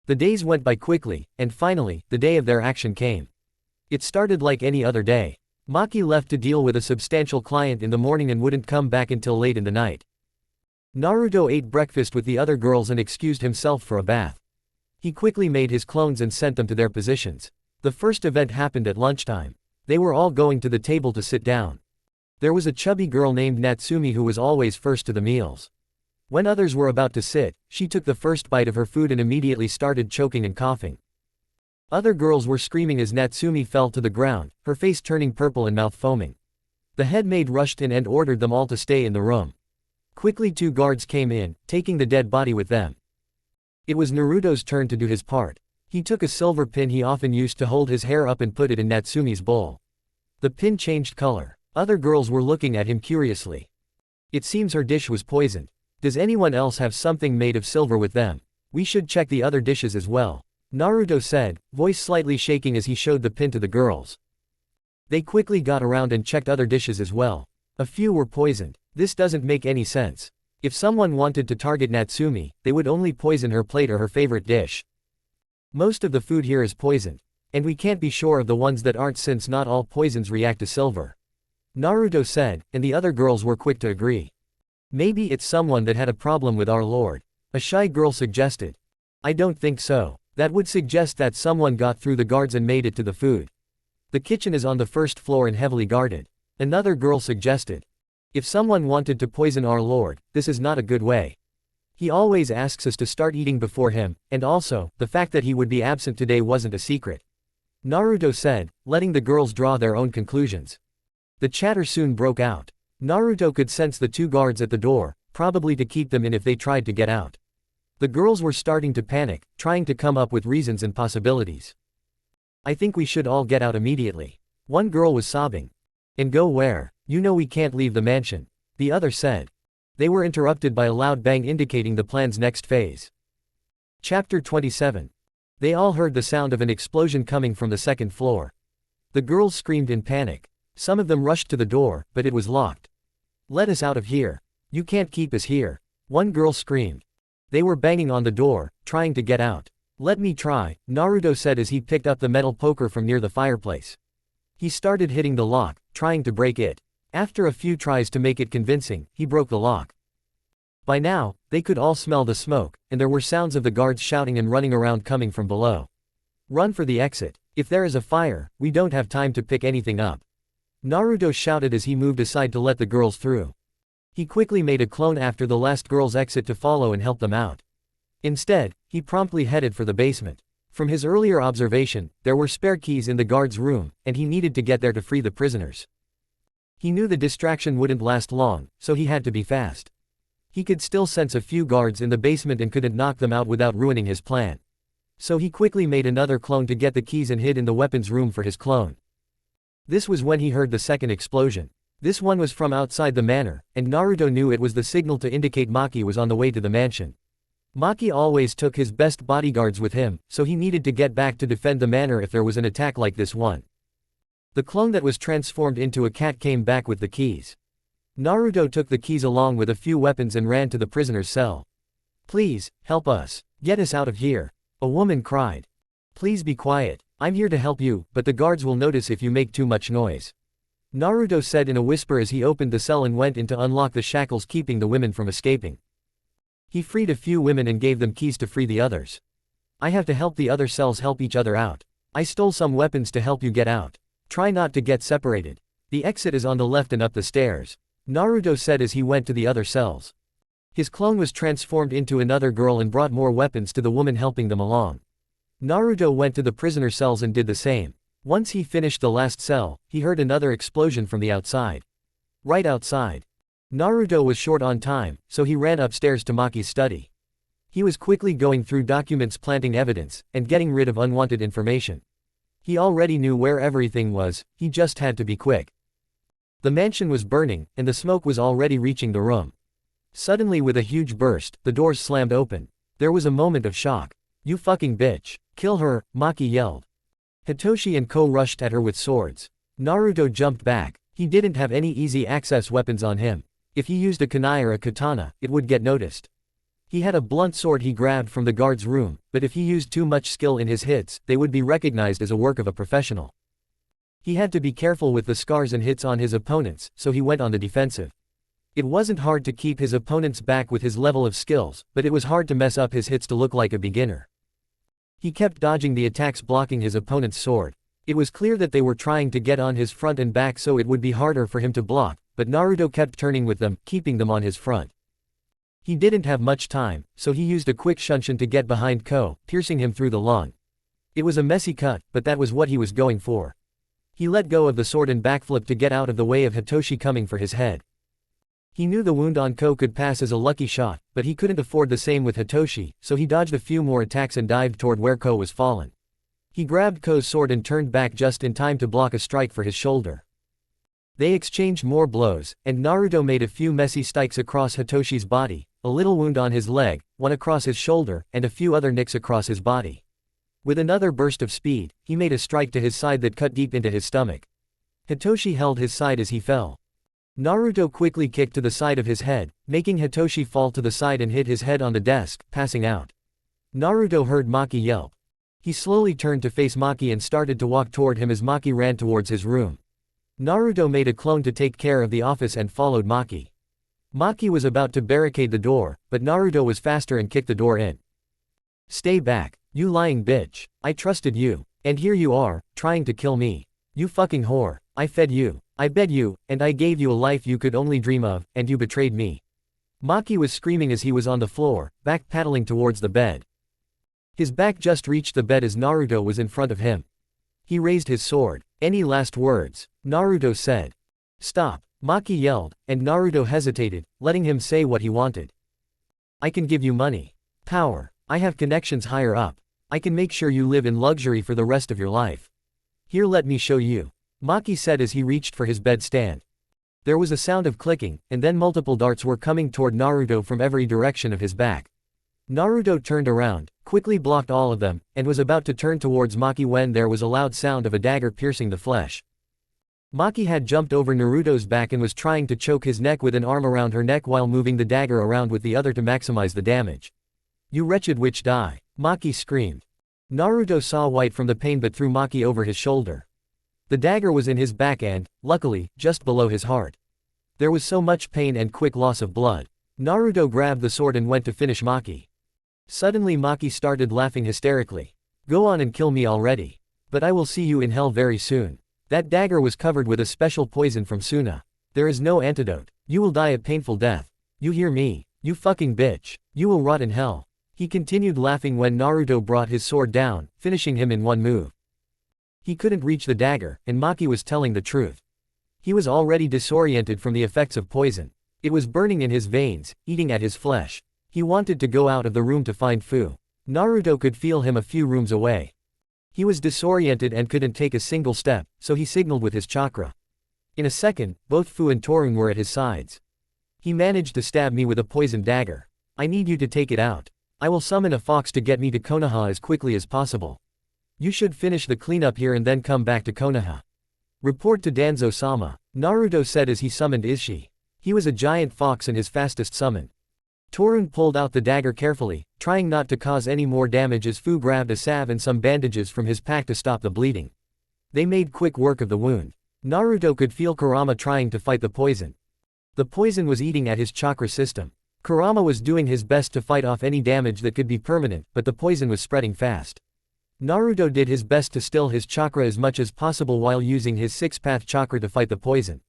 The days went by quickly, and finally, the day of their action came. It started like any other day. Maki left to deal with a substantial client in the morning and wouldn't come back until late in the night. Naruto ate breakfast with the other girls and excused himself for a bath. He quickly made his clones and sent them to their positions. The first event happened at lunchtime. They were all going to the table to sit down. There was a chubby girl named Natsumi who was always first to the meals. When others were about to sit, she took the first bite of her food and immediately started choking and coughing. Other girls were screaming as Natsumi fell to the ground, her face turning purple and mouth foaming. The head maid rushed in and ordered them all to stay in the room. Quickly 2 guards came in, taking the dead body with them. It was Naruto's turn to do his part. He took a silver pin he often used to hold his hair up and put it in Natsumi's bowl. The pin changed color. Other girls were looking at him curiously. It seems her dish was poisoned. Does anyone else have something made of silver with them? We should check the other dishes as well. Naruto said, voice slightly shaking as he showed the pin to the girls. They quickly got around and checked other dishes as well. A few were poisoned. This doesn't make any sense. If someone wanted to target Natsumi, they would only poison her plate or her favorite dish. Most of the food here is poisoned. And we can't be sure of the ones that aren't since not all poisons react to silver. Naruto said, and the other girls were quick to agree. Maybe it's someone that had a problem with our lord. A shy girl suggested. I don't think so. That would suggest that someone got through the guards and made it to the food. The kitchen is on the first floor and heavily guarded. Another girl suggested. If someone wanted to poison our lord, this is not a good way. He always asks us to start eating before him, and also, the fact that he would be absent today wasn't a secret. Naruto said, letting the girls draw their own conclusions. The chatter soon broke out. Naruto could sense the two guards at the door, probably to keep them in if they tried to get out. The girls were starting to panic, trying to come up with reasons and possibilities. I think we should all get out immediately. One girl was sobbing. And go where? You know we can't leave the mansion. The other said. They were interrupted by a loud bang indicating the plan's next phase. Chapter 27. They all heard the sound of an explosion coming from the second floor. The girls screamed in panic. Some of them rushed to the door, but it was locked. Let us out of here. You can't keep us here. One girl screamed. They were banging on the door, trying to get out. Let me try, Naruto said as he picked up the metal poker from near the fireplace. He started hitting the lock, trying to break it. After a few tries to make it convincing, he broke the lock. By now, they could all smell the smoke, and there were sounds of the guards shouting and running around coming from below. Run for the exit. If there is a fire, we don't have time to pick anything up. Naruto shouted as he moved aside to let the girls through. He quickly made a clone after the last girl's exit to follow and help them out. Instead, he promptly headed for the basement. From his earlier observation, there were spare keys in the guard's room, and he needed to get there to free the prisoners. He knew the distraction wouldn't last long, so he had to be fast. He could still sense a few guards in the basement and couldn't knock them out without ruining his plan. So he quickly made another clone to get the keys and hid in the weapons room for his clone. This was when he heard the second explosion. This one was from outside the manor, and Naruto knew it was the signal to indicate Maki was on the way to the mansion. Maki always took his best bodyguards with him, so he needed to get back to defend the manor if there was an attack like this one. The clone that was transformed into a cat came back with the keys. Naruto took the keys along with a few weapons and ran to the prisoner's cell. Please, help us. Get us out of here. A woman cried. Please be quiet. I'm here to help you, but the guards will notice if you make too much noise. Naruto said in a whisper as he opened the cell and went in to unlock the shackles keeping the women from escaping. He freed a few women and gave them keys to free the others. I have to help the other cells help each other out. I stole some weapons to help you get out. Try not to get separated. The exit is on the left and up the stairs, Naruto said as he went to the other cells. His clone was transformed into another girl and brought more weapons to the woman helping them along. Naruto went to the prisoner cells and did the same. Once he finished the last cell, he heard another explosion from the outside. Right outside. Naruto was short on time, so he ran upstairs to Maki's study. He was quickly going through documents planting evidence, and getting rid of unwanted information. He already knew where everything was, he just had to be quick. The mansion was burning, and the smoke was already reaching the room. Suddenly with a huge burst, the doors slammed open. There was a moment of shock. You fucking bitch. Kill her, Maki yelled. Hitoshi and Ko rushed at her with swords. Naruto jumped back. He didn't have any easy access weapons on him. If he used a kunai or a katana, it would get noticed. He had a blunt sword he grabbed from the guard's room, but if he used too much skill in his hits, they would be recognized as a work of a professional. He had to be careful with the scars and hits on his opponents, so he went on the defensive. It wasn't hard to keep his opponents back with his level of skills, but it was hard to mess up his hits to look like a beginner. He kept dodging the attacks blocking his opponent's sword. It was clear that they were trying to get on his front and back so it would be harder for him to block, but Naruto kept turning with them, keeping them on his front. He didn't have much time, so he used a quick shunshin to get behind Ko, piercing him through the lung. It was a messy cut, but that was what he was going for. He let go of the sword and backflipped to get out of the way of Hitoshi coming for his head. He knew the wound on Ko could pass as a lucky shot, but he couldn't afford the same with Hitoshi, so he dodged a few more attacks and dived toward where Ko was fallen. He grabbed Ko's sword and turned back just in time to block a strike for his shoulder. They exchanged more blows, and Naruto made a few messy strikes across Hitoshi's body, a little wound on his leg, one across his shoulder, and a few other nicks across his body. With another burst of speed, he made a strike to his side that cut deep into his stomach. Hitoshi held his side as he fell. Naruto quickly kicked to the side of his head, making Hitoshi fall to the side and hit his head on the desk, passing out. Naruto heard Maki yelp. He slowly turned to face Maki and started to walk toward him as Maki ran towards his room. Naruto made a clone to take care of the office and followed Maki. Maki was about to barricade the door, but Naruto was faster and kicked the door in. Stay back. You lying bitch. I trusted you. And here you are, trying to kill me. You fucking whore. I fed you. I bed you, and I gave you a life you could only dream of, and you betrayed me. Maki was screaming as he was on the floor, back-pedaling towards the bed. His back just reached the bed as Naruto was in front of him. He raised his sword. Any last words? Naruto said. Stop. Maki yelled, and Naruto hesitated, letting him say what he wanted. I can give you money. Power. I have connections higher up. I can make sure you live in luxury for the rest of your life. Here, let me show you. Maki said as he reached for his bedstand. There was a sound of clicking, and then multiple darts were coming toward Naruto from every direction of his back. Naruto turned around, quickly blocked all of them, and was about to turn towards Maki when there was a loud sound of a dagger piercing the flesh. Maki had jumped over Naruto's back and was trying to choke his neck with an arm around her neck while moving the dagger around with the other to maximize the damage. You wretched witch, die! Maki screamed. Naruto saw white from the pain but threw Maki over his shoulder. The dagger was in his back and, luckily, just below his heart. There was so much pain and quick loss of blood. Naruto grabbed the sword and went to finish Maki. Suddenly Maki started laughing hysterically. Go on and kill me already. But I will see you in hell very soon. That dagger was covered with a special poison from Suna. There is no antidote. You will die a painful death. You hear me? You fucking bitch. You will rot in hell. He continued laughing when Naruto brought his sword down, finishing him in one move. He couldn't reach the dagger, and Maki was telling the truth. He was already disoriented from the effects of poison. It was burning in his veins, eating at his flesh. He wanted to go out of the room to find Fu. Naruto could feel him a few rooms away. He was disoriented and couldn't take a single step, so he signaled with his chakra. In a second, both Fu and Torun were at his sides. He managed to stab me with a poisoned dagger. I need you to take it out. I will summon a fox to get me to Konoha as quickly as possible. You should finish the cleanup here and then come back to Konoha. Report to Danzo-sama, Naruto said as he summoned Ishi. He was a giant fox in his fastest summon. Torun pulled out the dagger carefully, trying not to cause any more damage as Fu grabbed a salve and some bandages from his pack to stop the bleeding. They made quick work of the wound. Naruto could feel Kurama trying to fight the poison. The poison was eating at his chakra system. Kurama was doing his best to fight off any damage that could be permanent, but the poison was spreading fast. Naruto did his best to still his chakra as much as possible while using his six-path chakra to fight the poison.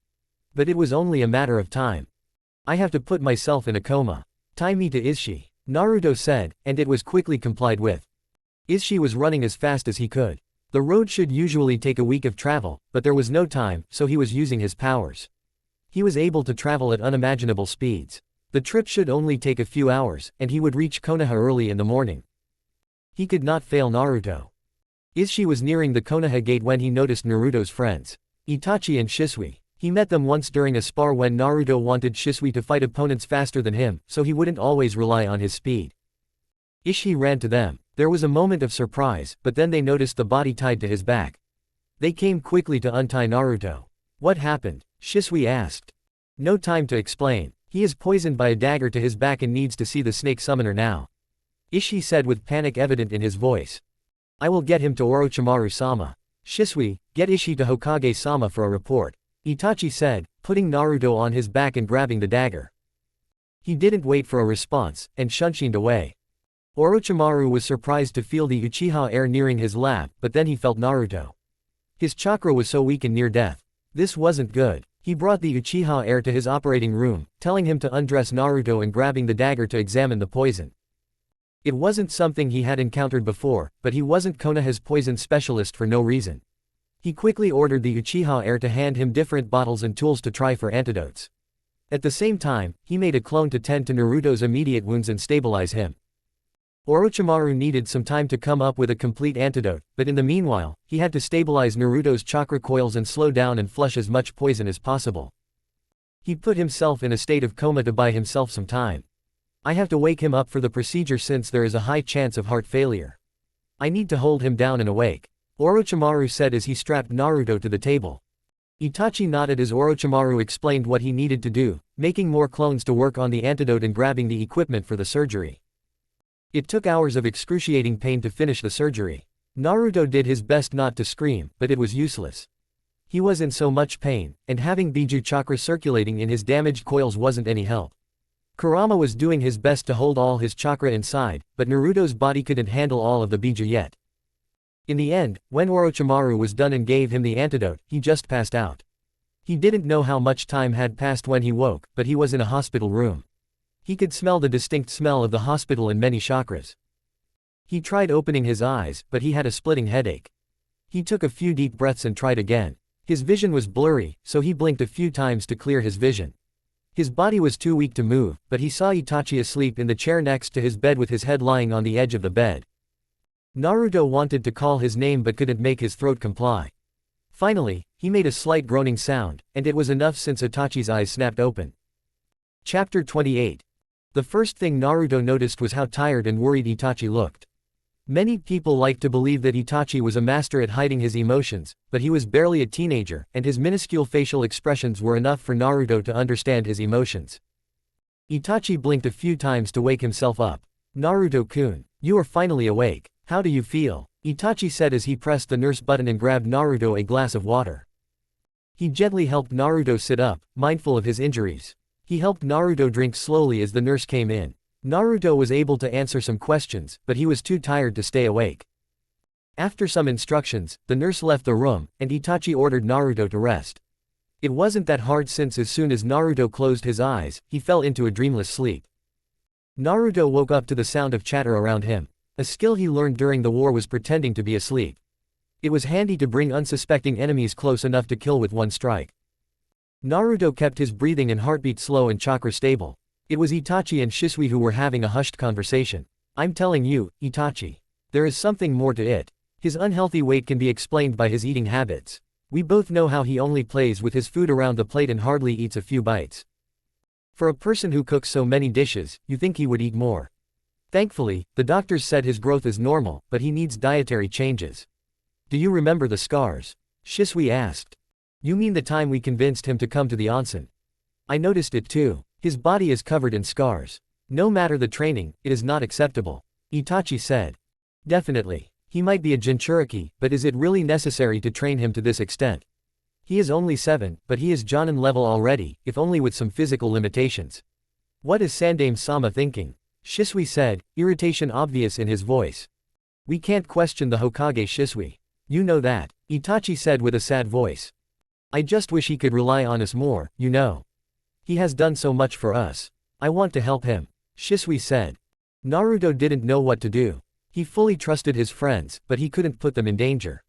But it was only a matter of time. I have to put myself in a coma. Tie me to Ishi, Naruto said, and it was quickly complied with. Ishi was running as fast as he could. The road should usually take a week of travel, but there was no time, so he was using his powers. He was able to travel at unimaginable speeds. The trip should only take a few hours, and he would reach Konoha early in the morning. He could not fail Naruto. Ishi was nearing the Konoha gate when he noticed Naruto's friends, Itachi and Shisui. He met them once during a spar when Naruto wanted Shisui to fight opponents faster than him, so he wouldn't always rely on his speed. Ishi ran to them. There was a moment of surprise, but then they noticed the body tied to his back. They came quickly to untie Naruto. What happened? Shisui asked. No time to explain. He is poisoned by a dagger to his back and needs to see the snake summoner now. Ishi said with panic evident in his voice. I will get him to Orochimaru-sama. Shisui, get Ishi to Hokage-sama for a report. Itachi said, putting Naruto on his back and grabbing the dagger. He didn't wait for a response, and shunshined away. Orochimaru was surprised to feel the Uchiha air nearing his lap, but then he felt Naruto. His chakra was so weak and near death. This wasn't good. He brought the Uchiha heir to his operating room, telling him to undress Naruto and grabbing the dagger to examine the poison. It wasn't something he had encountered before, but he wasn't Konoha's poison specialist for no reason. He quickly ordered the Uchiha heir to hand him different bottles and tools to try for antidotes. At the same time, he made a clone to tend to Naruto's immediate wounds and stabilize him. Orochimaru needed some time to come up with a complete antidote, but in the meanwhile, he had to stabilize Naruto's chakra coils and slow down and flush as much poison as possible. He put himself in a state of coma to buy himself some time. I have to wake him up for the procedure since there is a high chance of heart failure. I need to hold him down and awake, Orochimaru said as he strapped Naruto to the table. Itachi nodded as Orochimaru explained what he needed to do, making more clones to work on the antidote and grabbing the equipment for the surgery. It took hours of excruciating pain to finish the surgery. Naruto did his best not to scream, but it was useless. He was in so much pain, and having Biju chakra circulating in his damaged coils wasn't any help. Kurama was doing his best to hold all his chakra inside, but Naruto's body couldn't handle all of the bija yet. In the end, when Orochimaru was done and gave him the antidote, he just passed out. He didn't know how much time had passed when he woke, but he was in a hospital room. He could smell the distinct smell of the hospital and many chakras. He tried opening his eyes, but he had a splitting headache. He took a few deep breaths and tried again. His vision was blurry, so he blinked a few times to clear his vision. His body was too weak to move, but he saw Itachi asleep in the chair next to his bed with his head lying on the edge of the bed. Naruto wanted to call his name but couldn't make his throat comply. Finally, he made a slight groaning sound, and it was enough since Itachi's eyes snapped open. Chapter 28. The first thing Naruto noticed was how tired and worried Itachi looked. Many people like to believe that Itachi was a master at hiding his emotions, but he was barely a teenager, and his minuscule facial expressions were enough for Naruto to understand his emotions. Itachi blinked a few times to wake himself up. "Naruto-kun, you are finally awake. How do you feel?" Itachi said as he pressed the nurse button and grabbed Naruto a glass of water. He gently helped Naruto sit up, mindful of his injuries. He helped Naruto drink slowly as the nurse came in. Naruto was able to answer some questions, but he was too tired to stay awake. After some instructions, the nurse left the room, and Itachi ordered Naruto to rest. It wasn't that hard since as soon as Naruto closed his eyes, he fell into a dreamless sleep. Naruto woke up to the sound of chatter around him. A skill he learned during the war was pretending to be asleep. It was handy to bring unsuspecting enemies close enough to kill with one strike. Naruto kept his breathing and heartbeat slow and chakra stable. It was Itachi and Shisui who were having a hushed conversation. "I'm telling you, Itachi. There is something more to it. His unhealthy weight can be explained by his eating habits. We both know how he only plays with his food around the plate and hardly eats a few bites. For a person who cooks so many dishes, you think he would eat more. Thankfully, the doctors said his growth is normal, but he needs dietary changes." "Do you remember the scars?" Shisui asked. "You mean the time we convinced him to come to the onsen? I noticed it too. His body is covered in scars. No matter the training, it is not acceptable," Itachi said. "Definitely. He might be a Jinchuriki, but is it really necessary to train him to this extent? He is only 7, but he is Jonin level already, if only with some physical limitations. What is Sandaime-sama thinking?" Shisui said, irritation obvious in his voice. "We can't question the Hokage Shisui. You know that," Itachi said with a sad voice. "I just wish he could rely on us more, you know. He has done so much for us. I want to help him," Shisui said. Naruto didn't know what to do. He fully trusted his friends, but he couldn't put them in danger.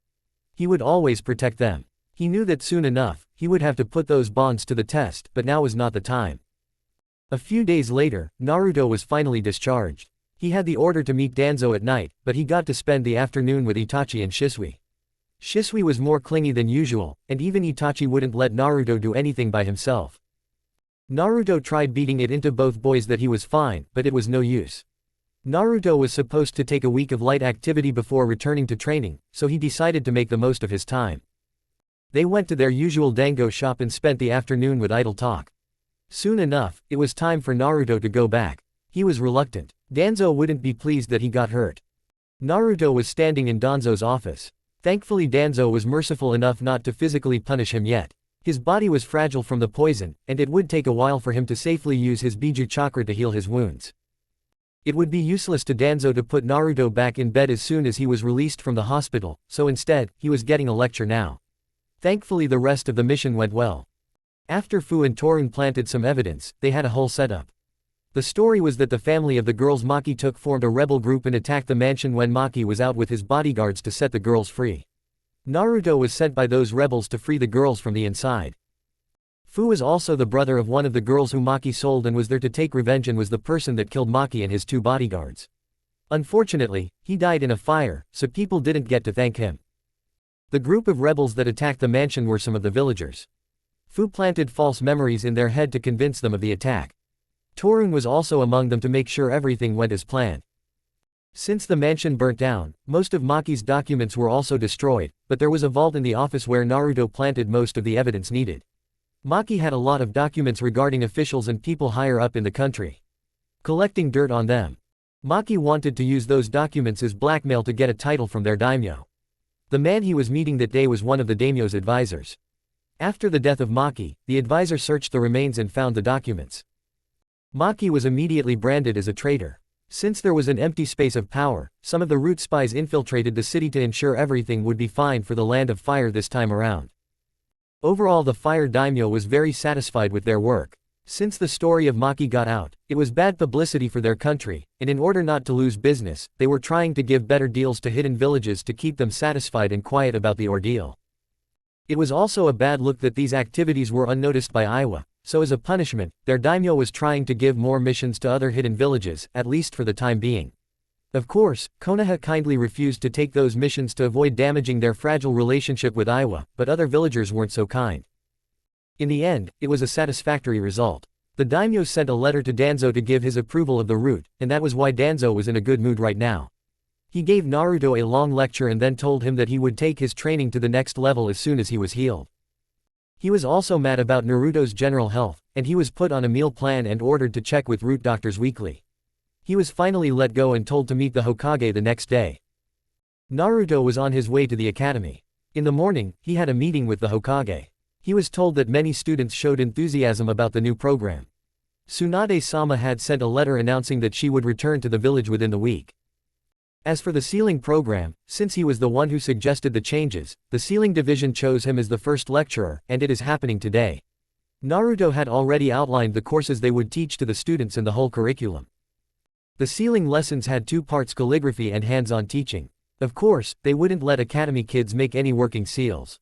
He would always protect them. He knew that soon enough, he would have to put those bonds to the test, but now was not the time. A few days later, Naruto was finally discharged. He had the order to meet Danzo at night, but he got to spend the afternoon with Itachi and Shisui. Shisui was more clingy than usual, and even Itachi wouldn't let Naruto do anything by himself. Naruto tried beating it into both boys that he was fine, but it was no use. Naruto was supposed to take a week of light activity before returning to training, so he decided to make the most of his time. They went to their usual dango shop and spent the afternoon with idle talk. Soon enough, it was time for Naruto to go back. He was reluctant. Danzo wouldn't be pleased that he got hurt. Naruto was standing in Danzo's office. Thankfully Danzo was merciful enough not to physically punish him yet. His body was fragile from the poison, and it would take a while for him to safely use his Biju chakra to heal his wounds. It would be useless to Danzo to put Naruto back in bed as soon as he was released from the hospital, so instead, he was getting a lecture now. Thankfully the rest of the mission went well. After Fu and Torun planted some evidence, they had a whole setup. The story was that the family of the girls Maki took formed a rebel group and attacked the mansion when Maki was out with his bodyguards to set the girls free. Naruto was sent by those rebels to free the girls from the inside. Fu was also the brother of one of the girls who Maki sold and was there to take revenge and was the person that killed Maki and his 2 bodyguards. Unfortunately, he died in a fire, so people didn't get to thank him. The group of rebels that attacked the mansion were some of the villagers. Fu planted false memories in their head to convince them of the attack. Torun was also among them to make sure everything went as planned. Since the mansion burnt down, most of Maki's documents were also destroyed, but there was a vault in the office where Naruto planted most of the evidence needed. Maki had a lot of documents regarding officials and people higher up in the country. Collecting dirt on them. Maki wanted to use those documents as blackmail to get a title from their daimyo. The man he was meeting that day was one of the daimyo's advisors. After the death of Maki, the advisor searched the remains and found the documents. Maki was immediately branded as a traitor. Since there was an empty space of power, some of the root spies infiltrated the city to ensure everything would be fine for the Land of Fire this time around. Overall, the Fire Daimyo was very satisfied with their work. Since the story of Maki got out, it was bad publicity for their country, and in order not to lose business, they were trying to give better deals to hidden villages to keep them satisfied and quiet about the ordeal. It was also a bad look that these activities were unnoticed by Iwa, so as a punishment, their daimyo was trying to give more missions to other hidden villages, at least for the time being. Of course, Konoha kindly refused to take those missions to avoid damaging their fragile relationship with Iwa, but other villagers weren't so kind. In the end, it was a satisfactory result. The daimyo sent a letter to Danzo to give his approval of the route, and that was why Danzo was in a good mood right now. He gave Naruto a long lecture and then told him that he would take his training to the next level as soon as he was healed. He was also mad about Naruto's general health, and he was put on a meal plan and ordered to check with root doctors weekly. He was finally let go and told to meet the Hokage the next day. Naruto was on his way to the academy. In the morning, he had a meeting with the Hokage. He was told that many students showed enthusiasm about the new program. Tsunade-sama had sent a letter announcing that she would return to the village within the week. As for the sealing program, since he was the one who suggested the changes, the sealing division chose him as the first lecturer, and it is happening today. Naruto had already outlined the courses they would teach to the students and the whole curriculum. The sealing lessons had two parts: calligraphy and hands-on teaching. Of course, they wouldn't let academy kids make any working seals.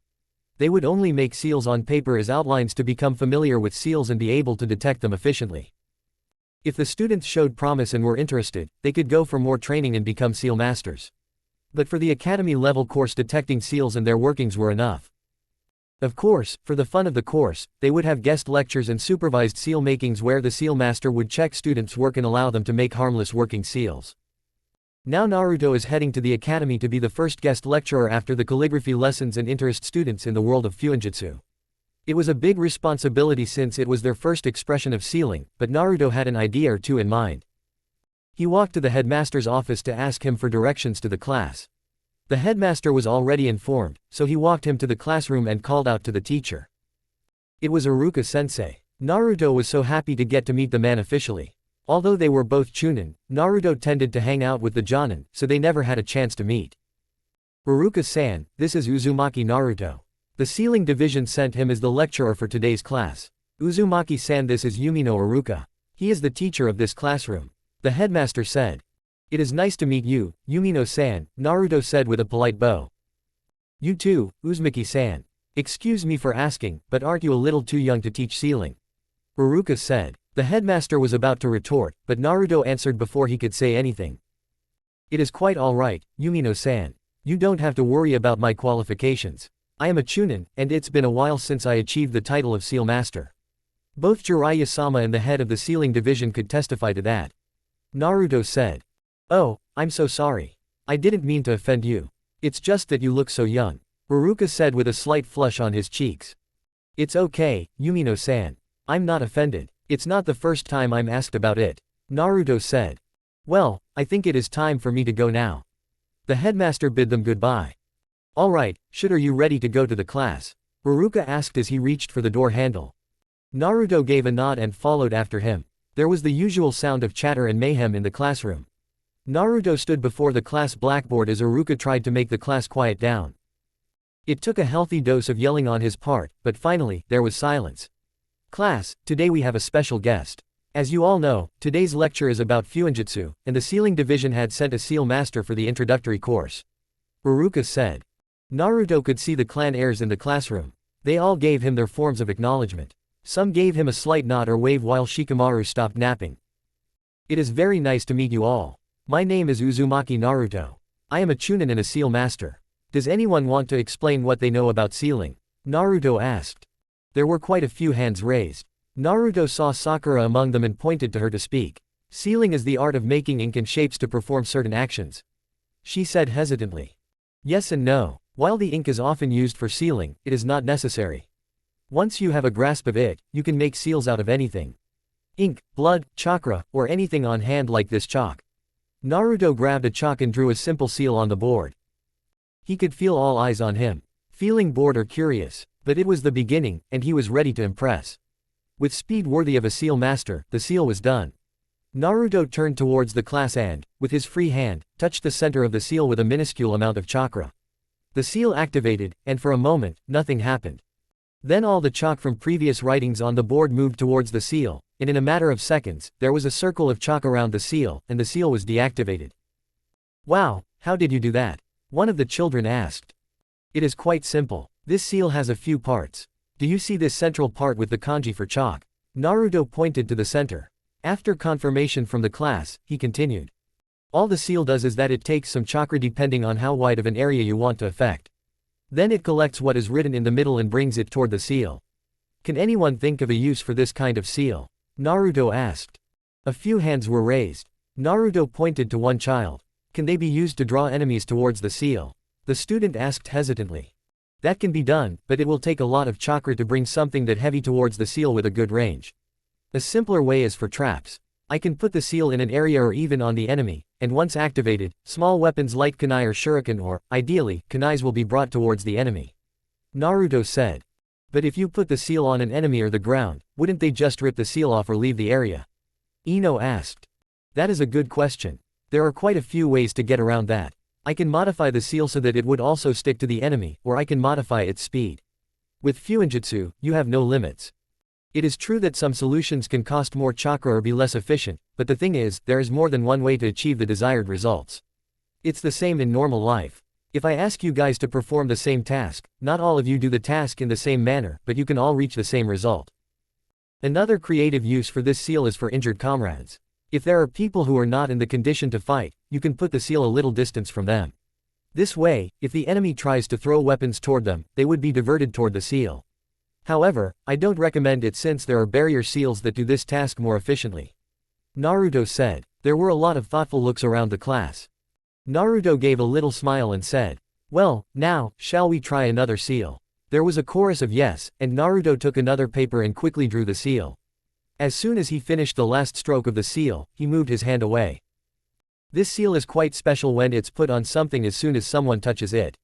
They would only make seals on paper as outlines to become familiar with seals and be able to detect them efficiently. If the students showed promise and were interested, they could go for more training and become seal masters. But for the academy level course, detecting seals and their workings were enough. Of course, for the fun of the course, they would have guest lectures and supervised seal makings where the seal master would check students' work and allow them to make harmless working seals. Now Naruto is heading to the academy to be the first guest lecturer after the calligraphy lessons and interest students in the world of Fuinjutsu. It was a big responsibility since it was their first expression of sealing, but Naruto had an idea or two in mind. He walked to the headmaster's office to ask him for directions to the class. The headmaster was already informed, so he walked him to the classroom and called out to the teacher. It was Iruka-sensei. Naruto was so happy to get to meet the man officially. Although they were both chunin, Naruto tended to hang out with the jonin, so they never had a chance to meet. Iruka-san, this is Uzumaki Naruto. The sealing division sent him as the lecturer for today's class. Uzumaki-san, this is Yumino Iruka. He is the teacher of this classroom. The headmaster said. It is nice to meet you, Yumino-san, Naruto said with a polite bow. You too, Uzumaki-san. Excuse me for asking, but aren't you a little too young to teach sealing? Iruka said. The headmaster was about to retort, but Naruto answered before he could say anything. It is quite alright, Yumino-san. You don't have to worry about my qualifications. I am a chunin, and it's been a while since I achieved the title of seal master. Both Jiraiya-sama and the head of the sealing division could testify to that. Naruto said. Oh, I'm so sorry. I didn't mean to offend you. It's just that you look so young. Iruka said with a slight flush on his cheeks. It's okay, Yumino-san. I'm not offended. It's not the first time I'm asked about it. Naruto said. Well, I think it is time for me to go now. The headmaster bid them goodbye. Alright, are you ready to go to the class? Iruka asked as he reached for the door handle. Naruto gave a nod and followed after him. There was the usual sound of chatter and mayhem in the classroom. Naruto stood before the class blackboard as Iruka tried to make the class quiet down. It took a healthy dose of yelling on his part, but finally, there was silence. Class, today we have a special guest. As you all know, today's lecture is about Fuinjutsu, and the sealing division had sent a seal master for the introductory course. Iruka said. Naruto could see the clan heirs in the classroom. They all gave him their forms of acknowledgement. Some gave him a slight nod or wave while Shikamaru stopped napping. It is very nice to meet you all. My name is Uzumaki Naruto. I am a chunin and a seal master. Does anyone want to explain what they know about sealing? Naruto asked. There were quite a few hands raised. Naruto saw Sakura among them and pointed to her to speak. Sealing is the art of making ink and shapes to perform certain actions. She said hesitantly. Yes and no. While the ink is often used for sealing, it is not necessary. Once you have a grasp of it, you can make seals out of anything. Ink, blood, chakra, or anything on hand like this chalk. Naruto grabbed a chalk and drew a simple seal on the board. He could feel all eyes on him. Feeling bored or curious, but it was the beginning, and he was ready to impress. With speed worthy of a seal master, the seal was done. Naruto turned towards the class and, with his free hand, touched the center of the seal with a minuscule amount of chakra. The seal activated, and for a moment, nothing happened. Then all the chalk from previous writings on the board moved towards the seal, and in a matter of seconds, there was a circle of chalk around the seal, and the seal was deactivated. Wow, how did you do that? One of the children asked. It is quite simple. This seal has a few parts. Do you see this central part with the kanji for chalk? Naruto pointed to the center. After confirmation from the class, he continued. All the seal does is that it takes some chakra depending on how wide of an area you want to affect. Then it collects what is written in the middle and brings it toward the seal. Can anyone think of a use for this kind of seal? Naruto asked. A few hands were raised. Naruto pointed to one child. Can they be used to draw enemies towards the seal? The student asked hesitantly. That can be done, but it will take a lot of chakra to bring something that heavy towards the seal with a good range. A simpler way is for traps. I can put the seal in an area or even on the enemy, and once activated, small weapons like kunai or shuriken or, ideally, kunais will be brought towards the enemy. Naruto said. But if you put the seal on an enemy or the ground, wouldn't they just rip the seal off or leave the area? Ino asked. That is a good question. There are quite a few ways to get around that. I can modify the seal so that it would also stick to the enemy, or I can modify its speed. With Fuinjutsu, you have no limits. It is true that some solutions can cost more chakra or be less efficient, but the thing is, there is more than one way to achieve the desired results. It's the same in normal life. If I ask you guys to perform the same task, not all of you do the task in the same manner, but you can all reach the same result. Another creative use for this seal is for injured comrades. If there are people who are not in the condition to fight, you can put the seal a little distance from them. This way, if the enemy tries to throw weapons toward them, they would be diverted toward the seal. However, I don't recommend it since there are barrier seals that do this task more efficiently. Naruto said. There were a lot of thoughtful looks around the class. Naruto gave a little smile and said, well, now, shall we try another seal? There was a chorus of yes, and Naruto took another paper and quickly drew the seal. As soon as he finished the last stroke of the seal, he moved his hand away. This seal is quite special when it's put on something as soon as someone touches it.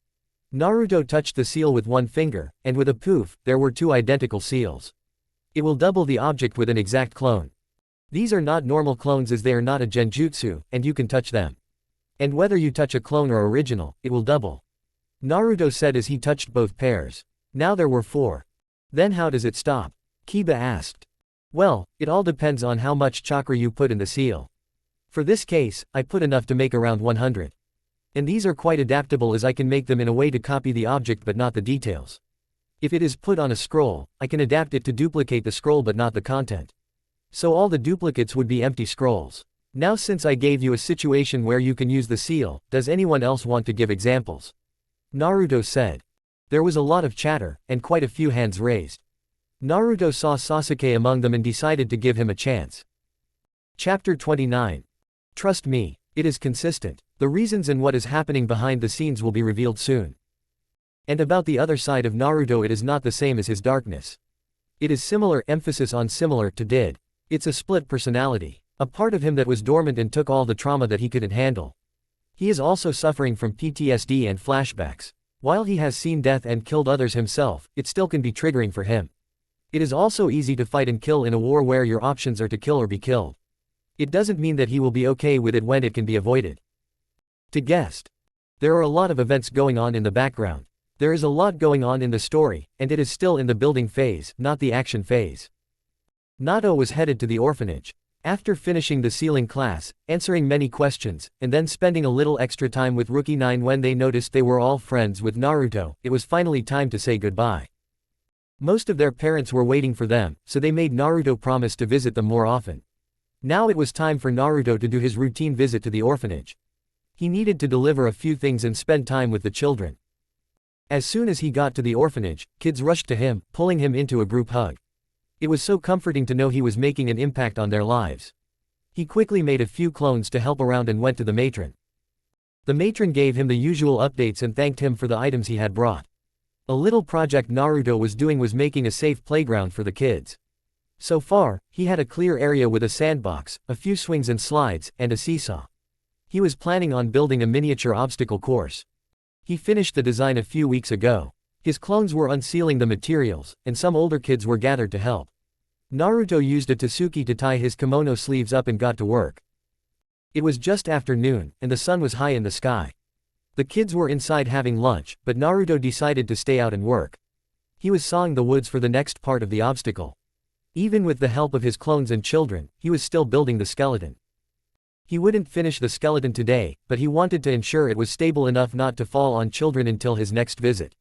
Naruto touched the seal with one finger, and with a poof, there were two identical seals. It will double the object with an exact clone. These are not normal clones as they are not a genjutsu, and you can touch them. And whether you touch a clone or original, it will double. Naruto said as he touched both pairs. Now there were four. Then how does it stop? Kiba asked. Well, it all depends on how much chakra you put in the seal. For this case, I put enough to make around 100. And these are quite adaptable as I can make them in a way to copy the object but not the details. If it is put on a scroll, I can adapt it to duplicate the scroll but not the content. So all the duplicates would be empty scrolls. Now since I gave you a situation where you can use the seal, does anyone else want to give examples? Naruto said. There was a lot of chatter, and quite a few hands raised. Naruto saw Sasuke among them and decided to give him a chance. Chapter 29. Trust me, it is consistent. The reasons and what is happening behind the scenes will be revealed soon. And about the other side of Naruto, it is not the same as his darkness. It is similar, emphasis on similar to did. It's a split personality. A part of him that was dormant and took all the trauma that he couldn't handle. He is also suffering from PTSD and flashbacks. While he has seen death and killed others himself, it still can be triggering for him. It is also easy to fight and kill in a war where your options are to kill or be killed. It doesn't mean that he will be okay with it when it can be avoided. To guest. There are a lot of events going on in the background. There is a lot going on in the story, and it is still in the building phase, not the action phase. Nato was headed to the orphanage. After finishing the sealing class, answering many questions, and then spending a little extra time with Rookie 9 when they noticed they were all friends with Naruto, it was finally time to say goodbye. Most of their parents were waiting for them, so they made Naruto promise to visit them more often. Now it was time for Naruto to do his routine visit to the orphanage. He needed to deliver a few things and spend time with the children. As soon as he got to the orphanage, kids rushed to him, pulling him into a group hug. It was so comforting to know he was making an impact on their lives. He quickly made a few clones to help around and went to the matron. The matron gave him the usual updates and thanked him for the items he had brought. A little project Naruto was doing was making a safe playground for the kids. So far, he had a clear area with a sandbox, a few swings and slides, and a seesaw. He was planning on building a miniature obstacle course. He finished the design a few weeks ago. His clones were unsealing the materials, and some older kids were gathered to help. Naruto used a tsuki to tie his kimono sleeves up and got to work. It was just after noon, and the sun was high in the sky. The kids were inside having lunch, but Naruto decided to stay out and work. He was sawing the woods for the next part of the obstacle. Even with the help of his clones and children, he was still building the skeleton. He wouldn't finish the skeleton today, but he wanted to ensure it was stable enough not to fall on children until his next visit.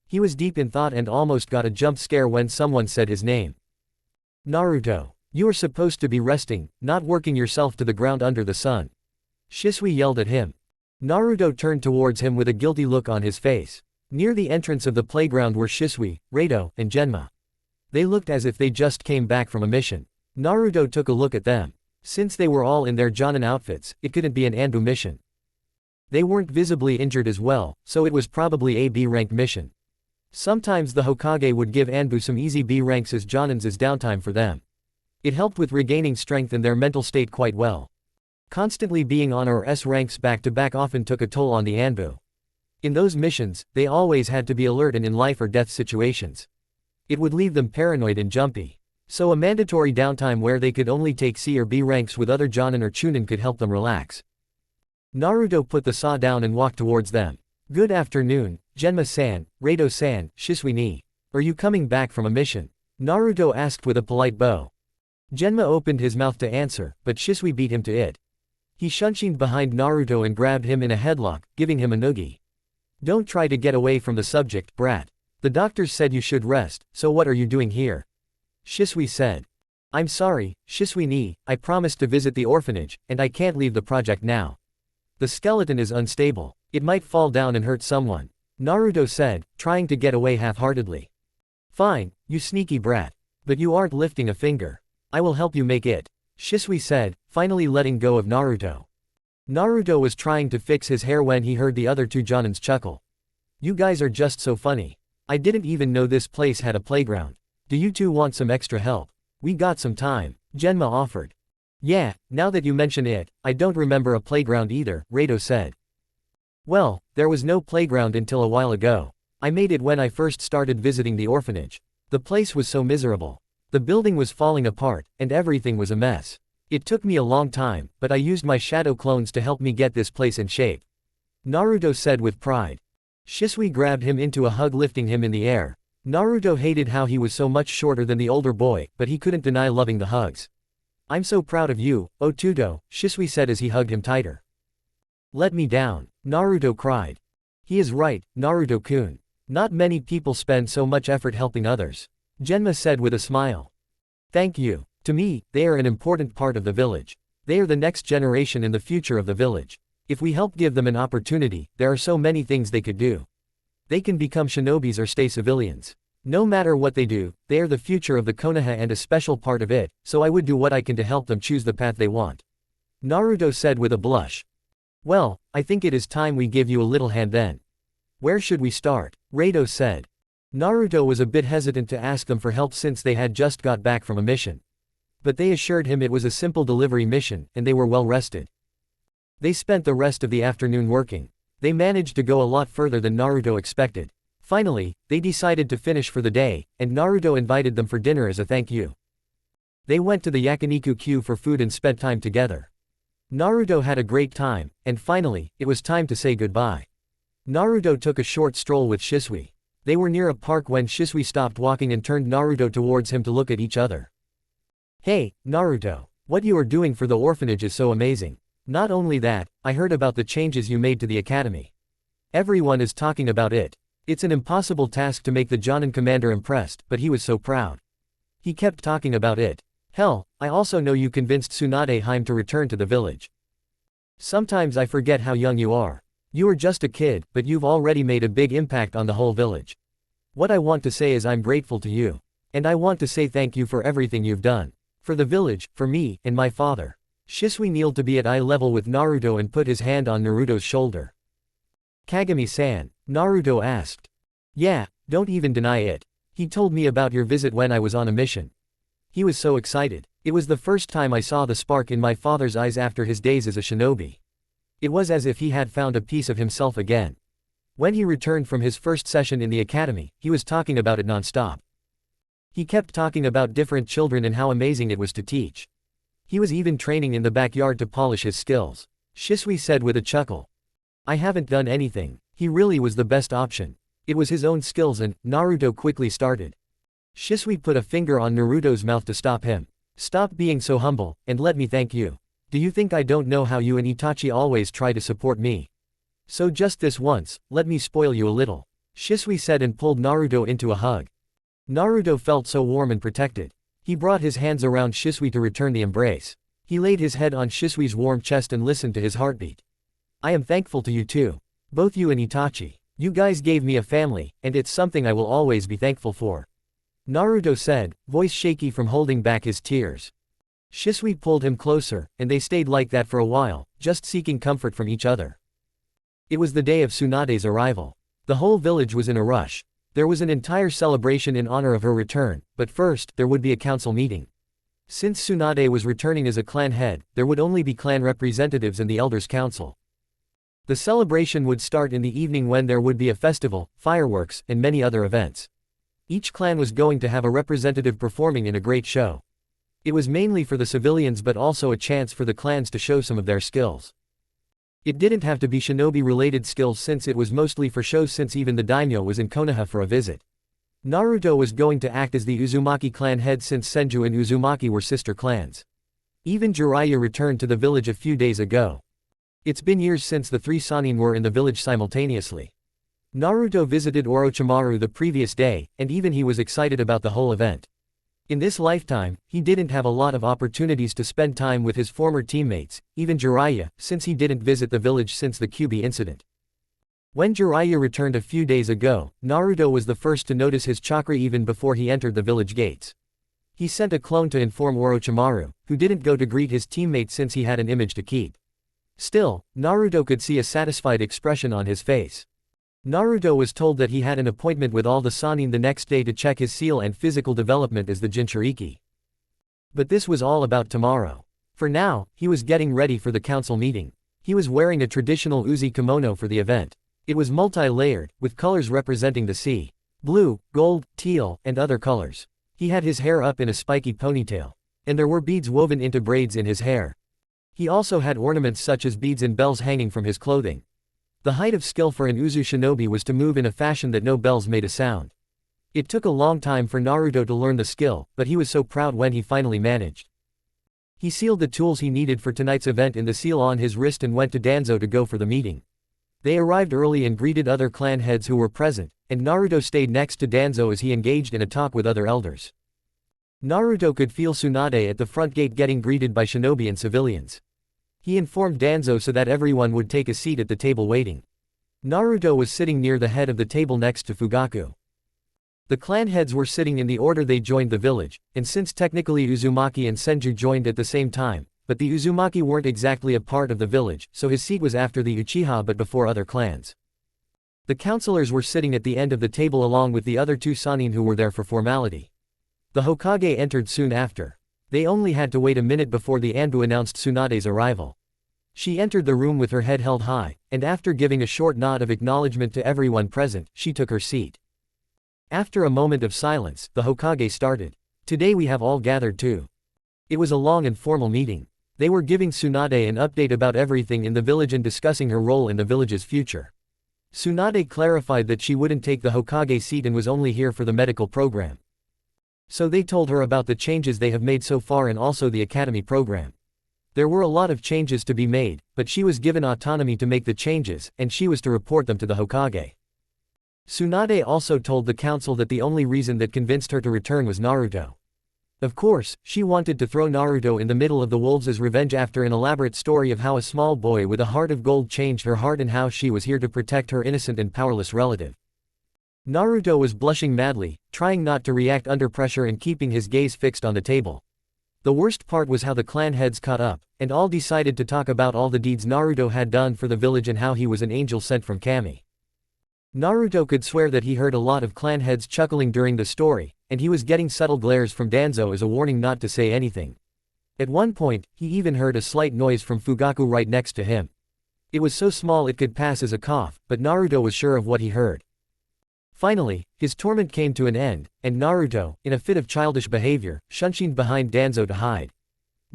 He was deep in thought and almost got a jump scare when someone said his name. Naruto. You are supposed to be resting, not working yourself to the ground under the sun. Shisui yelled at him. Naruto turned towards him with a guilty look on his face. Near the entrance of the playground were Shisui, Rado, and Genma. They looked as if they just came back from a mission. Naruto took a look at them. Since they were all in their Jonin outfits, it couldn't be an Anbu mission. They weren't visibly injured as well, so it was probably a B-rank mission. Sometimes the Hokage would give Anbu some easy B ranks as Jonins as downtime for them. It helped with regaining strength and their mental state quite well. Constantly being on or S ranks back to back often took a toll on the Anbu. In those missions, they always had to be alert and in life or death situations. It would leave them paranoid and jumpy. So a mandatory downtime where they could only take C or B ranks with other Jonin or Chunin could help them relax. Naruto put the saw down and walked towards them. Good afternoon, Genma-san, Rado-san, Shisui-ni. Are you coming back from a mission? Naruto asked with a polite bow. Genma opened his mouth to answer, but Shisui beat him to it. He shunshined behind Naruto and grabbed him in a headlock, giving him a noogie. Don't try to get away from the subject, brat. The doctors said you should rest, so what are you doing here? Shisui said. I'm sorry, Shisui-ni, I promised to visit the orphanage, and I can't leave the project now. The skeleton is unstable. It might fall down and hurt someone. Naruto said, trying to get away half-heartedly. Fine, you sneaky brat. But you aren't lifting a finger. I will help you make it. Shisui said, finally letting go of Naruto. Naruto was trying to fix his hair when he heard the other two Jonins chuckle. You guys are just so funny. I didn't even know this place had a playground. Do you two want some extra help? We got some time, Genma offered. Yeah, now that you mention it, I don't remember a playground either, Rado said. Well, there was no playground until a while ago. I made it when I first started visiting the orphanage. The place was so miserable. The building was falling apart, and everything was a mess. It took me a long time, but I used my shadow clones to help me get this place in shape. Naruto said with pride. Shisui grabbed him into a hug, lifting him in the air. Naruto hated how he was so much shorter than the older boy, but he couldn't deny loving the hugs. I'm so proud of you, Otudo, Shisui said as he hugged him tighter. Let me down, Naruto cried. He is right, Naruto-kun. Not many people spend so much effort helping others. Genma said with a smile. Thank you. To me, they are an important part of the village. They are the next generation and the future of the village. If we help give them an opportunity, there are so many things they could do. They can become shinobis or stay civilians. No matter what they do, they are the future of the Konoha and a special part of it, so I would do what I can to help them choose the path they want. Naruto said with a blush. Well, I think it is time we give you a little hand then. Where should we start? Rado said. Naruto was a bit hesitant to ask them for help since they had just got back from a mission. But they assured him it was a simple delivery mission, and they were well rested. They spent the rest of the afternoon working. They managed to go a lot further than Naruto expected. Finally, they decided to finish for the day, and Naruto invited them for dinner as a thank you. They went to the yakiniku queue for food and spent time together. Naruto had a great time, and finally, it was time to say goodbye. Naruto took a short stroll with Shisui. They were near a park when Shisui stopped walking and turned Naruto towards him to look at each other. Hey, Naruto, what you are doing for the orphanage is so amazing. Not only that, I heard about the changes you made to the academy. Everyone is talking about it. It's an impossible task to make the Jonin commander impressed, but he was so proud. He kept talking about it. Hell, I also know you convinced Tsunade Heim to return to the village. Sometimes I forget how young you are. You are just a kid, but you've already made a big impact on the whole village. What I want to say is I'm grateful to you. And I want to say thank you for everything you've done. For the village, for me, and my father. Shisui kneeled to be at eye level with Naruto and put his hand on Naruto's shoulder. Kagami-san, Naruto asked. Yeah, don't even deny it. He told me about your visit when I was on a mission. He was so excited. It was the first time I saw the spark in my father's eyes after his days as a shinobi. It was as if he had found a piece of himself again. When he returned from his first session in the academy, he was talking about it non-stop. He kept talking about different children and how amazing it was to teach. He was even training in the backyard to polish his skills. Shisui said with a chuckle. I haven't done anything. He really was the best option. It was his own skills and Naruto quickly started. Shisui put a finger on Naruto's mouth to stop him. Stop being so humble, and let me thank you. Do you think I don't know how you and Itachi always try to support me? So just this once, let me spoil you a little. Shisui said and pulled Naruto into a hug. Naruto felt so warm and protected. He brought his hands around Shisui to return the embrace. He laid his head on Shisui's warm chest and listened to his heartbeat. I am thankful to you too. Both you and Itachi. You guys gave me a family, and it's something I will always be thankful for. Naruto said, voice shaky from holding back his tears. Shisui pulled him closer, and they stayed like that for a while, just seeking comfort from each other. It was the day of Tsunade's arrival. The whole village was in a rush. There was an entire celebration in honor of her return, but first, there would be a council meeting. Since Tsunade was returning as a clan head, there would only be clan representatives and the elders' council. The celebration would start in the evening when there would be a festival, fireworks, and many other events. Each clan was going to have a representative performing in a great show. It was mainly for the civilians but also a chance for the clans to show some of their skills. It didn't have to be shinobi-related skills since it was mostly for shows since even the daimyo was in Konoha for a visit. Naruto was going to act as the Uzumaki clan head since Senju and Uzumaki were sister clans. Even Jiraiya returned to the village a few days ago. It's been years since the three Sannin were in the village simultaneously. Naruto visited Orochimaru the previous day, and even he was excited about the whole event. In this lifetime, he didn't have a lot of opportunities to spend time with his former teammates, even Jiraiya, since he didn't visit the village since the Kyuubi incident. When Jiraiya returned a few days ago, Naruto was the first to notice his chakra even before he entered the village gates. He sent a clone to inform Orochimaru, who didn't go to greet his teammate since he had an image to keep. Still, Naruto could see a satisfied expression on his face. Naruto was told that he had an appointment with all the Sannin the next day to check his seal and physical development as the Jinchuriki. But this was all about tomorrow. For now, he was getting ready for the council meeting. He was wearing a traditional Uzi kimono for the event. It was multi-layered, with colors representing the sea. Blue, gold, teal, and other colors. He had his hair up in a spiky ponytail. And there were beads woven into braids in his hair. He also had ornaments such as beads and bells hanging from his clothing. The height of skill for an Uzu shinobi was to move in a fashion that no bells made a sound. It took a long time for Naruto to learn the skill, but he was so proud when he finally managed. He sealed the tools he needed for tonight's event in the seal on his wrist and went to Danzo to go for the meeting. They arrived early and greeted other clan heads who were present, and Naruto stayed next to Danzo as he engaged in a talk with other elders. Naruto could feel Tsunade at the front gate getting greeted by shinobi and civilians. He informed Danzo so that everyone would take a seat at the table waiting. Naruto was sitting near the head of the table next to Fugaku. The clan heads were sitting in the order they joined the village, and since technically Uzumaki and Senju joined at the same time, but the Uzumaki weren't exactly a part of the village, so his seat was after the Uchiha but before other clans. The counselors were sitting at the end of the table along with the other two Sannin who were there for formality. The Hokage entered soon after. They only had to wait a minute before the Anbu announced Tsunade's arrival. She entered the room with her head held high, and after giving a short nod of acknowledgement to everyone present, she took her seat. After a moment of silence, the Hokage started. Today we have all gathered too. It was a long and formal meeting. They were giving Tsunade an update about everything in the village and discussing her role in the village's future. Tsunade clarified that she wouldn't take the Hokage seat and was only here for the medical program. So they told her about the changes they have made so far and also the academy program. There were a lot of changes to be made, but she was given autonomy to make the changes, and she was to report them to the Hokage. Tsunade also told the council that the only reason that convinced her to return was Naruto. Of course, she wanted to throw Naruto in the middle of the wolves as revenge after an elaborate story of how a small boy with a heart of gold changed her heart and how she was here to protect her innocent and powerless relative. Naruto was blushing madly, trying not to react under pressure and keeping his gaze fixed on the table. The worst part was how the clan heads caught up, and all decided to talk about all the deeds Naruto had done for the village and how he was an angel sent from Kami. Naruto could swear that he heard a lot of clan heads chuckling during the story, and he was getting subtle glares from Danzo as a warning not to say anything. At one point, he even heard a slight noise from Fugaku right next to him. It was so small it could pass as a cough, but Naruto was sure of what he heard. Finally, his torment came to an end, and Naruto, in a fit of childish behavior, shunshined behind Danzo to hide.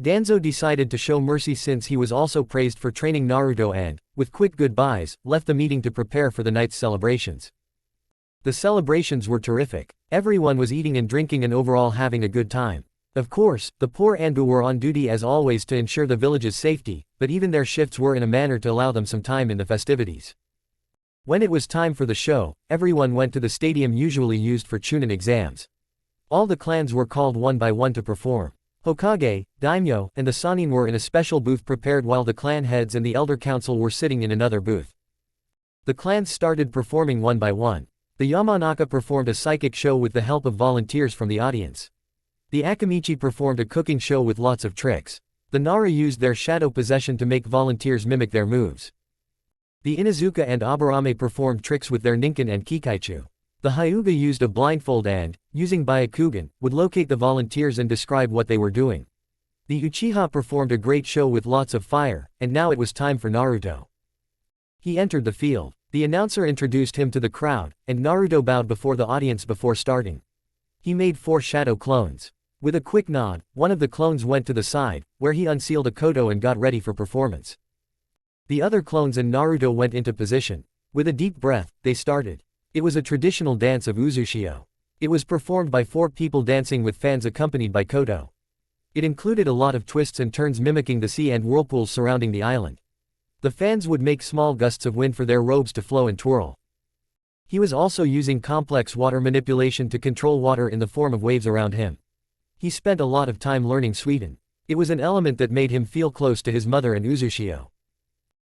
Danzo decided to show mercy since he was also praised for training Naruto and, with quick goodbyes, left the meeting to prepare for the night's celebrations. The celebrations were terrific. Everyone was eating and drinking and overall having a good time. Of course, the poor Anbu were on duty as always to ensure the village's safety, but even their shifts were in a manner to allow them some time in the festivities. When it was time for the show, everyone went to the stadium usually used for Chunin exams. All the clans were called one by one to perform. Hokage, Daimyo, and the Sannin were in a special booth prepared while the clan heads and the Elder Council were sitting in another booth. The clans started performing one by one. The Yamanaka performed a psychic show with the help of volunteers from the audience. The Akamichi performed a cooking show with lots of tricks. The Nara used their shadow possession to make volunteers mimic their moves. The Inuzuka and Aburame performed tricks with their Ninken and Kikaichu. The Hyuga used a blindfold and, using Byakugan, would locate the volunteers and describe what they were doing. The Uchiha performed a great show with lots of fire, and now it was time for Naruto. He entered the field. The announcer introduced him to the crowd, and Naruto bowed before the audience before starting. He made 4 shadow clones. With a quick nod, one of the clones went to the side, where he unsealed a kodo and got ready for performance. The other clones and Naruto went into position. With a deep breath, they started. It was a traditional dance of Uzushio. It was performed by 4 people dancing with fans accompanied by kodo. It included a lot of twists and turns mimicking the sea and whirlpools surrounding the island. The fans would make small gusts of wind for their robes to flow and twirl. He was also using complex water manipulation to control water in the form of waves around him. He spent a lot of time learning Sweden. It was an element that made him feel close to his mother and Uzushio.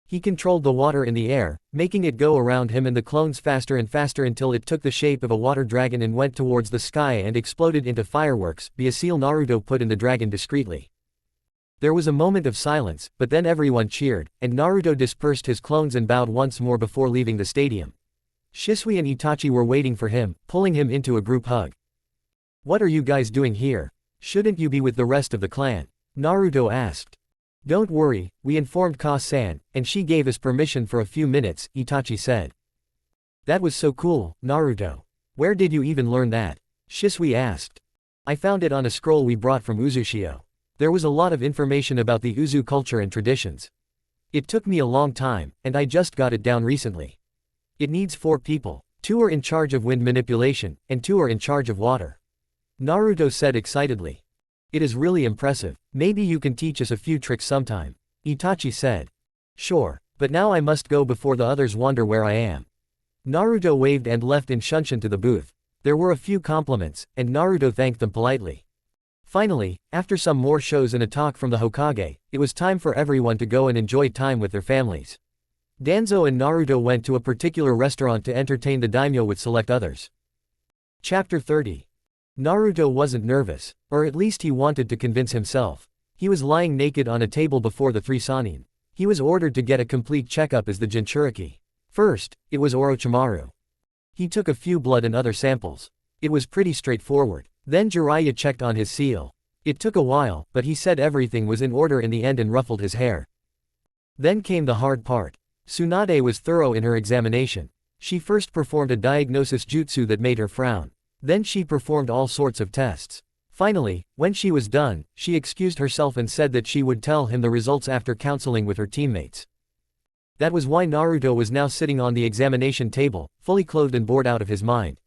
He controlled the water in the air, making it go around him and the clones faster and faster until it took the shape of a water dragon and went towards the sky and exploded into fireworks. Be a seal. Naruto put in the dragon discreetly. There was a moment of silence, but then everyone cheered, and Naruto dispersed his clones and bowed once more before leaving the stadium. Shisui and Itachi were waiting for him, pulling him into a group hug. "What are you guys doing here? Shouldn't you be with the rest of the clan?" Naruto asked. "Don't worry, we informed Ka-san, and she gave us permission for a few minutes," Itachi said. "That was so cool, Naruto. Where did you even learn that?" Shisui asked. "I found it on a scroll we brought from Uzushio. There was a lot of information about the Uzu culture and traditions. It took me a long time, and I just got it down recently. It needs 4 people. 2 are in charge of wind manipulation, and 2 are in charge of water," Naruto said excitedly. "It is really impressive. Maybe you can teach us a few tricks sometime," Itachi said. "Sure, but now I must go before the others wonder where I am." Naruto waved and left in Shunshin to the booth. There were a few compliments, and Naruto thanked them politely. Finally, after some more shows and a talk from the Hokage, it was time for everyone to go and enjoy time with their families. Danzo and Naruto went to a particular restaurant to entertain the daimyo with select others. Chapter 30. Naruto wasn't nervous, or at least he wanted to convince himself. He was lying naked on a table before the 3 Sannin. He was ordered to get a complete checkup as the Jinchuriki. First, it was Orochimaru. He took a few blood and other samples. It was pretty straightforward. Then Jiraiya checked on his seal. It took a while, but he said everything was in order in the end and ruffled his hair. Then came the hard part. Tsunade was thorough in her examination. She first performed a diagnosis jutsu that made her frown. Then she performed all sorts of tests. Finally, when she was done, she excused herself and said that she would tell him the results after counseling with her teammates. That was why Naruto was now sitting on the examination table, fully clothed and bored out of his mind.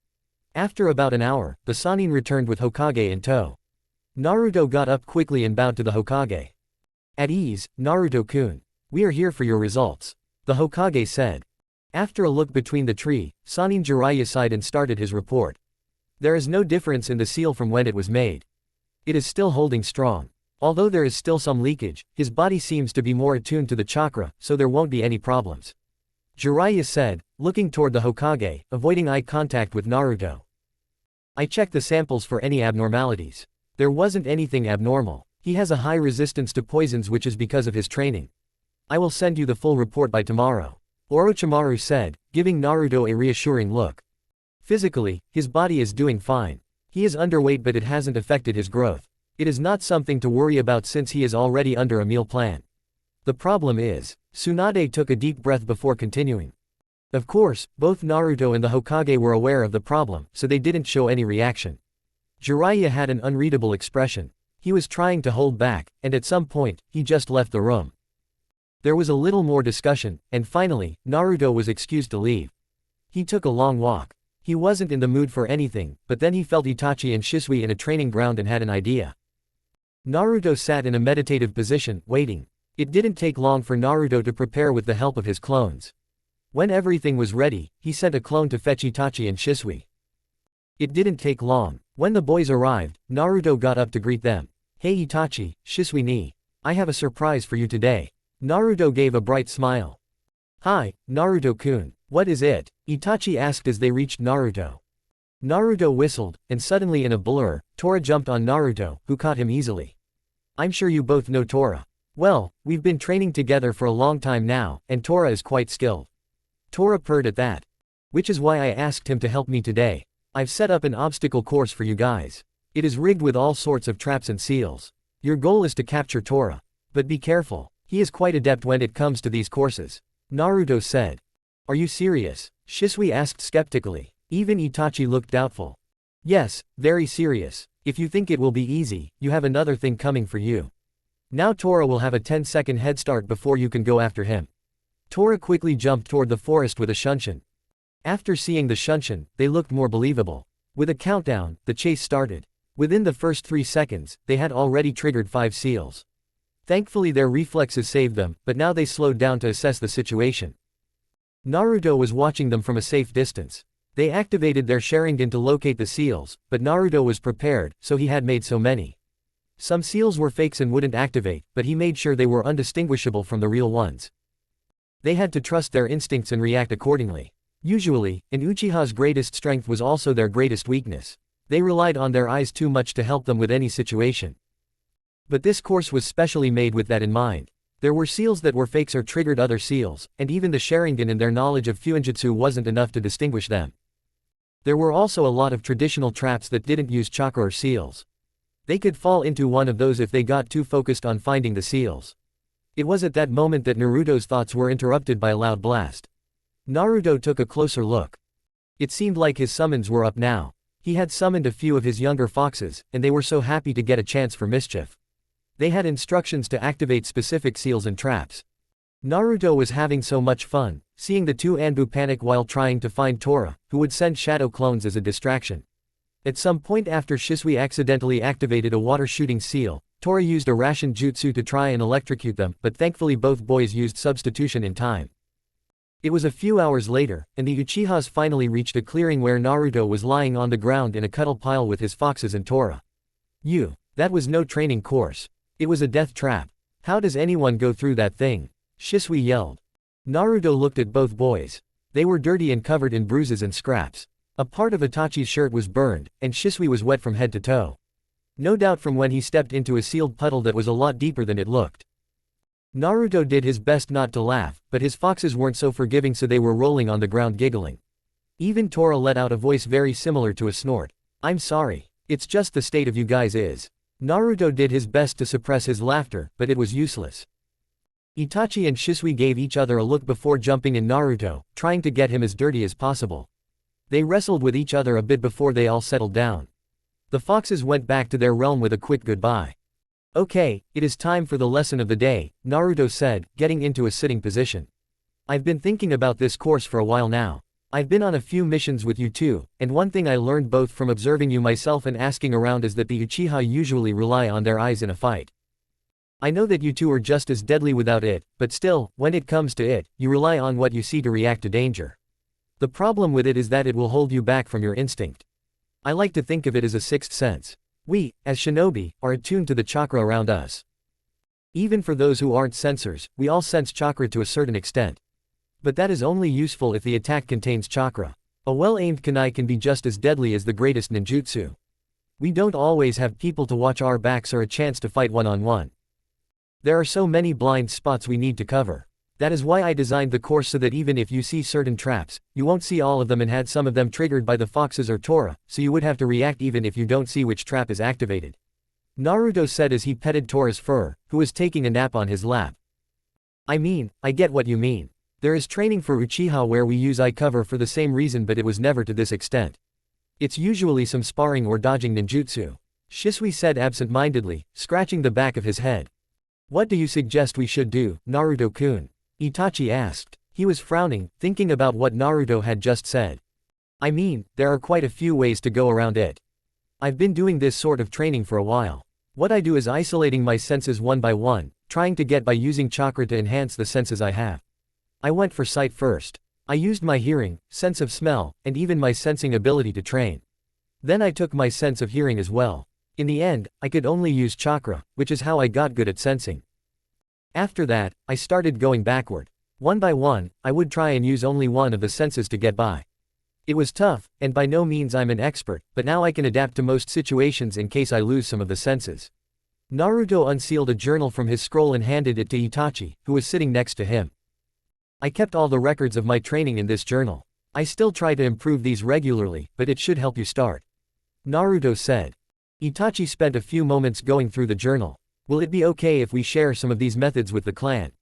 After about an hour, the Sannin returned with Hokage in tow. Naruto got up quickly and bowed to the Hokage. "At ease, Naruto-kun. We are here for your results," the Hokage said. After a look between the tree, Sannin Jiraiya sighed and started his report. "There is no difference in the seal from when it was made. It is still holding strong. Although there is still some leakage, his body seems to be more attuned to the chakra, so there won't be any problems," Jiraiya said, looking toward the Hokage, avoiding eye contact with Naruto. "I checked the samples for any abnormalities. There wasn't anything abnormal. He has a high resistance to poisons, which is because of his training. I will send you the full report by tomorrow," Orochimaru said, giving Naruto a reassuring look. Physically, his body is doing fine. He is underweight, but it hasn't affected his growth. It is not something to worry about since he is already under a meal plan. The problem is, Tsunade took a deep breath before continuing. Of course, both Naruto and the Hokage were aware of the problem, so they didn't show any reaction. Jiraiya had an unreadable expression. He was trying to hold back, and at some point, he just left the room. There was a little more discussion, and finally, Naruto was excused to leave. He took a long walk. He wasn't in the mood for anything, but then he felt Itachi and Shisui in a training ground and had an idea. Naruto sat in a meditative position, waiting. It didn't take long for Naruto to prepare with the help of his clones. When everything was ready, he sent a clone to fetch Itachi and Shisui. It didn't take long. When the boys arrived, Naruto got up to greet them. "Hey Itachi, Shisui ni. I have a surprise for you today." Naruto gave a bright smile. "Hi, Naruto-kun, what is it?" Itachi asked as they reached Naruto. Naruto whistled, and suddenly in a blur, Tora jumped on Naruto, who caught him easily. "I'm sure you both know Tora." "Well, we've been training together for a long time now, and Tora is quite skilled." Tora purred at that. "Which is why I asked him to help me today. I've set up an obstacle course for you guys. It is rigged with all sorts of traps and seals. Your goal is to capture Tora. But be careful, he is quite adept when it comes to these courses," Naruto said. "Are you serious?" Shisui asked skeptically. Even Itachi looked doubtful. "Yes, very serious. If you think it will be easy, you have another thing coming for you. Now Tora will have a 10-second head start before you can go after him." Tora quickly jumped toward the forest with a shunshin. After seeing the shunshin, they looked more believable. With a countdown, the chase started. Within the first 3 seconds, they had already triggered 5 seals. Thankfully their reflexes saved them, but now they slowed down to assess the situation. Naruto was watching them from a safe distance. They activated their Sharingan to locate the seals, but Naruto was prepared, so he had made so many. Some seals were fakes and wouldn't activate, but he made sure they were undistinguishable from the real ones. They had to trust their instincts and react accordingly. Usually, an Uchiha's greatest strength was also their greatest weakness. They relied on their eyes too much to help them with any situation. But this course was specially made with that in mind. There were seals that were fakes or triggered other seals, and even the Sharingan and their knowledge of Fuinjutsu wasn't enough to distinguish them. There were also a lot of traditional traps that didn't use chakra or seals. They could fall into one of those if they got too focused on finding the seals. It was at that moment that Naruto's thoughts were interrupted by a loud blast. Naruto took a closer look. It seemed like his summons were up now. He had summoned a few of his younger foxes, and they were so happy to get a chance for mischief. They had instructions to activate specific seals and traps. Naruto was having so much fun, seeing the two Anbu panic while trying to find Tora, who would send shadow clones as a distraction. At some point after Shisui accidentally activated a water-shooting seal, Tora used a ration jutsu to try and electrocute them, but thankfully both boys used substitution in time. It was a few hours later, and the Uchihas finally reached a clearing where Naruto was lying on the ground in a cuddle pile with his foxes and Tora. That was no training course. It was a death trap. How does anyone go through that thing?" Shisui yelled. Naruto looked at both boys. They were dirty and covered in bruises and scraps. A part of Itachi's shirt was burned, and Shisui was wet from head to toe. No doubt from when he stepped into a sealed puddle that was a lot deeper than it looked. Naruto did his best not to laugh, but his foxes weren't so forgiving, so they were rolling on the ground giggling. Even Tora let out a voice very similar to a snort. "I'm sorry. It's just the state of you guys is." Naruto did his best to suppress his laughter, but it was useless. Itachi and Shisui gave each other a look before jumping in Naruto, trying to get him as dirty as possible. They wrestled with each other a bit before they all settled down. The foxes went back to their realm with a quick goodbye. "Okay, it is time for the lesson of the day," Naruto said, getting into a sitting position. "I've been thinking about this course for a while now. I've been on a few missions with you too, and one thing I learned both from observing you myself and asking around is that the Uchiha usually rely on their eyes in a fight. I know that you two are just as deadly without it, but still, when it comes to it, you rely on what you see to react to danger. The problem with it is that it will hold you back from your instinct. I like to think of it as a sixth sense. We, as shinobi, are attuned to the chakra around us. Even for those who aren't sensors, we all sense chakra to a certain extent. But that is only useful if the attack contains chakra. A well-aimed kunai can be just as deadly as the greatest ninjutsu. We don't always have people to watch our backs or a chance to fight one-on-one. There are so many blind spots we need to cover. That is why I designed the course so that even if you see certain traps, you won't see all of them and had some of them triggered by the foxes or Tora, so you would have to react even if you don't see which trap is activated," Naruto said as he petted Tora's fur, who was taking a nap on his lap. "I mean, I get what you mean. There is training for Uchiha where we use eye cover for the same reason, but it was never to this extent. It's usually some sparring or dodging ninjutsu. Shisui said absent-mindedly, scratching the back of his head. What do you suggest we should do, Naruto-kun? Itachi asked. He was frowning, thinking about what Naruto had just said. I mean, there are quite a few ways to go around it. I've been doing this sort of training for a while. What I do is isolating my senses one by one, trying to get by using chakra to enhance the senses I have. I went for sight first. I used my hearing, sense of smell, and even my sensing ability to train. Then I took my sense of hearing as well. In the end, I could only use chakra, which is how I got good at sensing. After that, I started going backward. One by one, I would try and use only one of the senses to get by. It was tough, and by no means I'm an expert, but now I can adapt to most situations in case I lose some of the senses. Naruto unsealed a journal from his scroll and handed it to Itachi, who was sitting next to him. I kept all the records of my training in this journal. I still try to improve these regularly, but it should help you start. Naruto said. Itachi spent a few moments going through the journal. Will it be okay if we share some of these methods with the clan?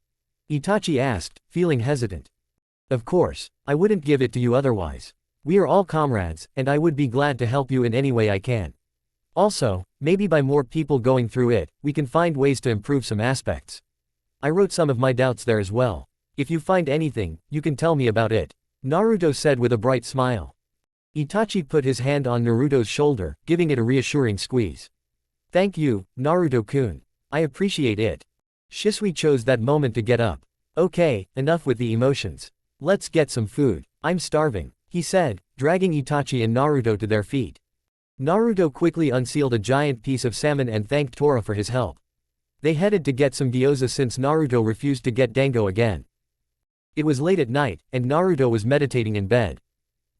Itachi asked, feeling hesitant. Of course, I wouldn't give it to you otherwise. We are all comrades, and I would be glad to help you in any way I can. Also, maybe by more people going through it, we can find ways to improve some aspects. I wrote some of my doubts there as well. If you find anything, you can tell me about it, Naruto said with a bright smile. Itachi put his hand on Naruto's shoulder, giving it a reassuring squeeze. Thank you, Naruto-kun. I appreciate it. Shisui chose that moment to get up. Okay, enough with the emotions. Let's get some food. I'm starving, he said, dragging Itachi and Naruto to their feet. Naruto quickly unsealed a giant piece of salmon and thanked Tora for his help. They headed to get some gyoza since Naruto refused to get dango again. It was late at night, and Naruto was meditating in bed.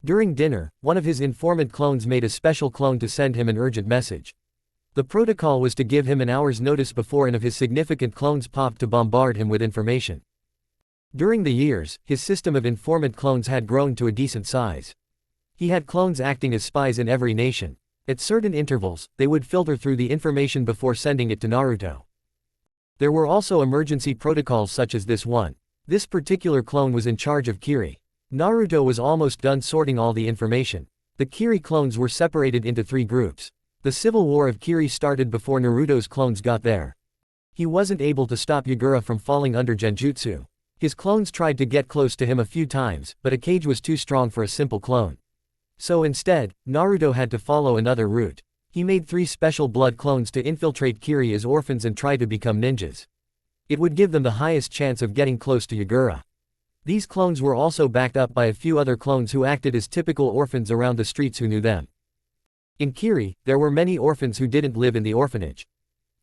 During dinner, one of his informant clones made a special clone to send him an urgent message. The protocol was to give him an hour's notice before any of his significant clones popped to bombard him with information. During the years, his system of informant clones had grown to a decent size. He had clones acting as spies in every nation. At certain intervals, they would filter through the information before sending it to Naruto. There were also emergency protocols such as this one. This particular clone was in charge of Kiri. Naruto was almost done sorting all the information. The Kiri clones were separated into 3 groups. The civil war of Kiri started before Naruto's clones got there. He wasn't able to stop Yagura from falling under genjutsu. His clones tried to get close to him a few times, but a cage was too strong for a simple clone. So instead, Naruto had to follow another route. He made 3 special blood clones to infiltrate Kiri as orphans and try to become ninjas. It would give them the highest chance of getting close to Yagura. These clones were also backed up by a few other clones who acted as typical orphans around the streets who knew them. In Kiri, there were many orphans who didn't live in the orphanage.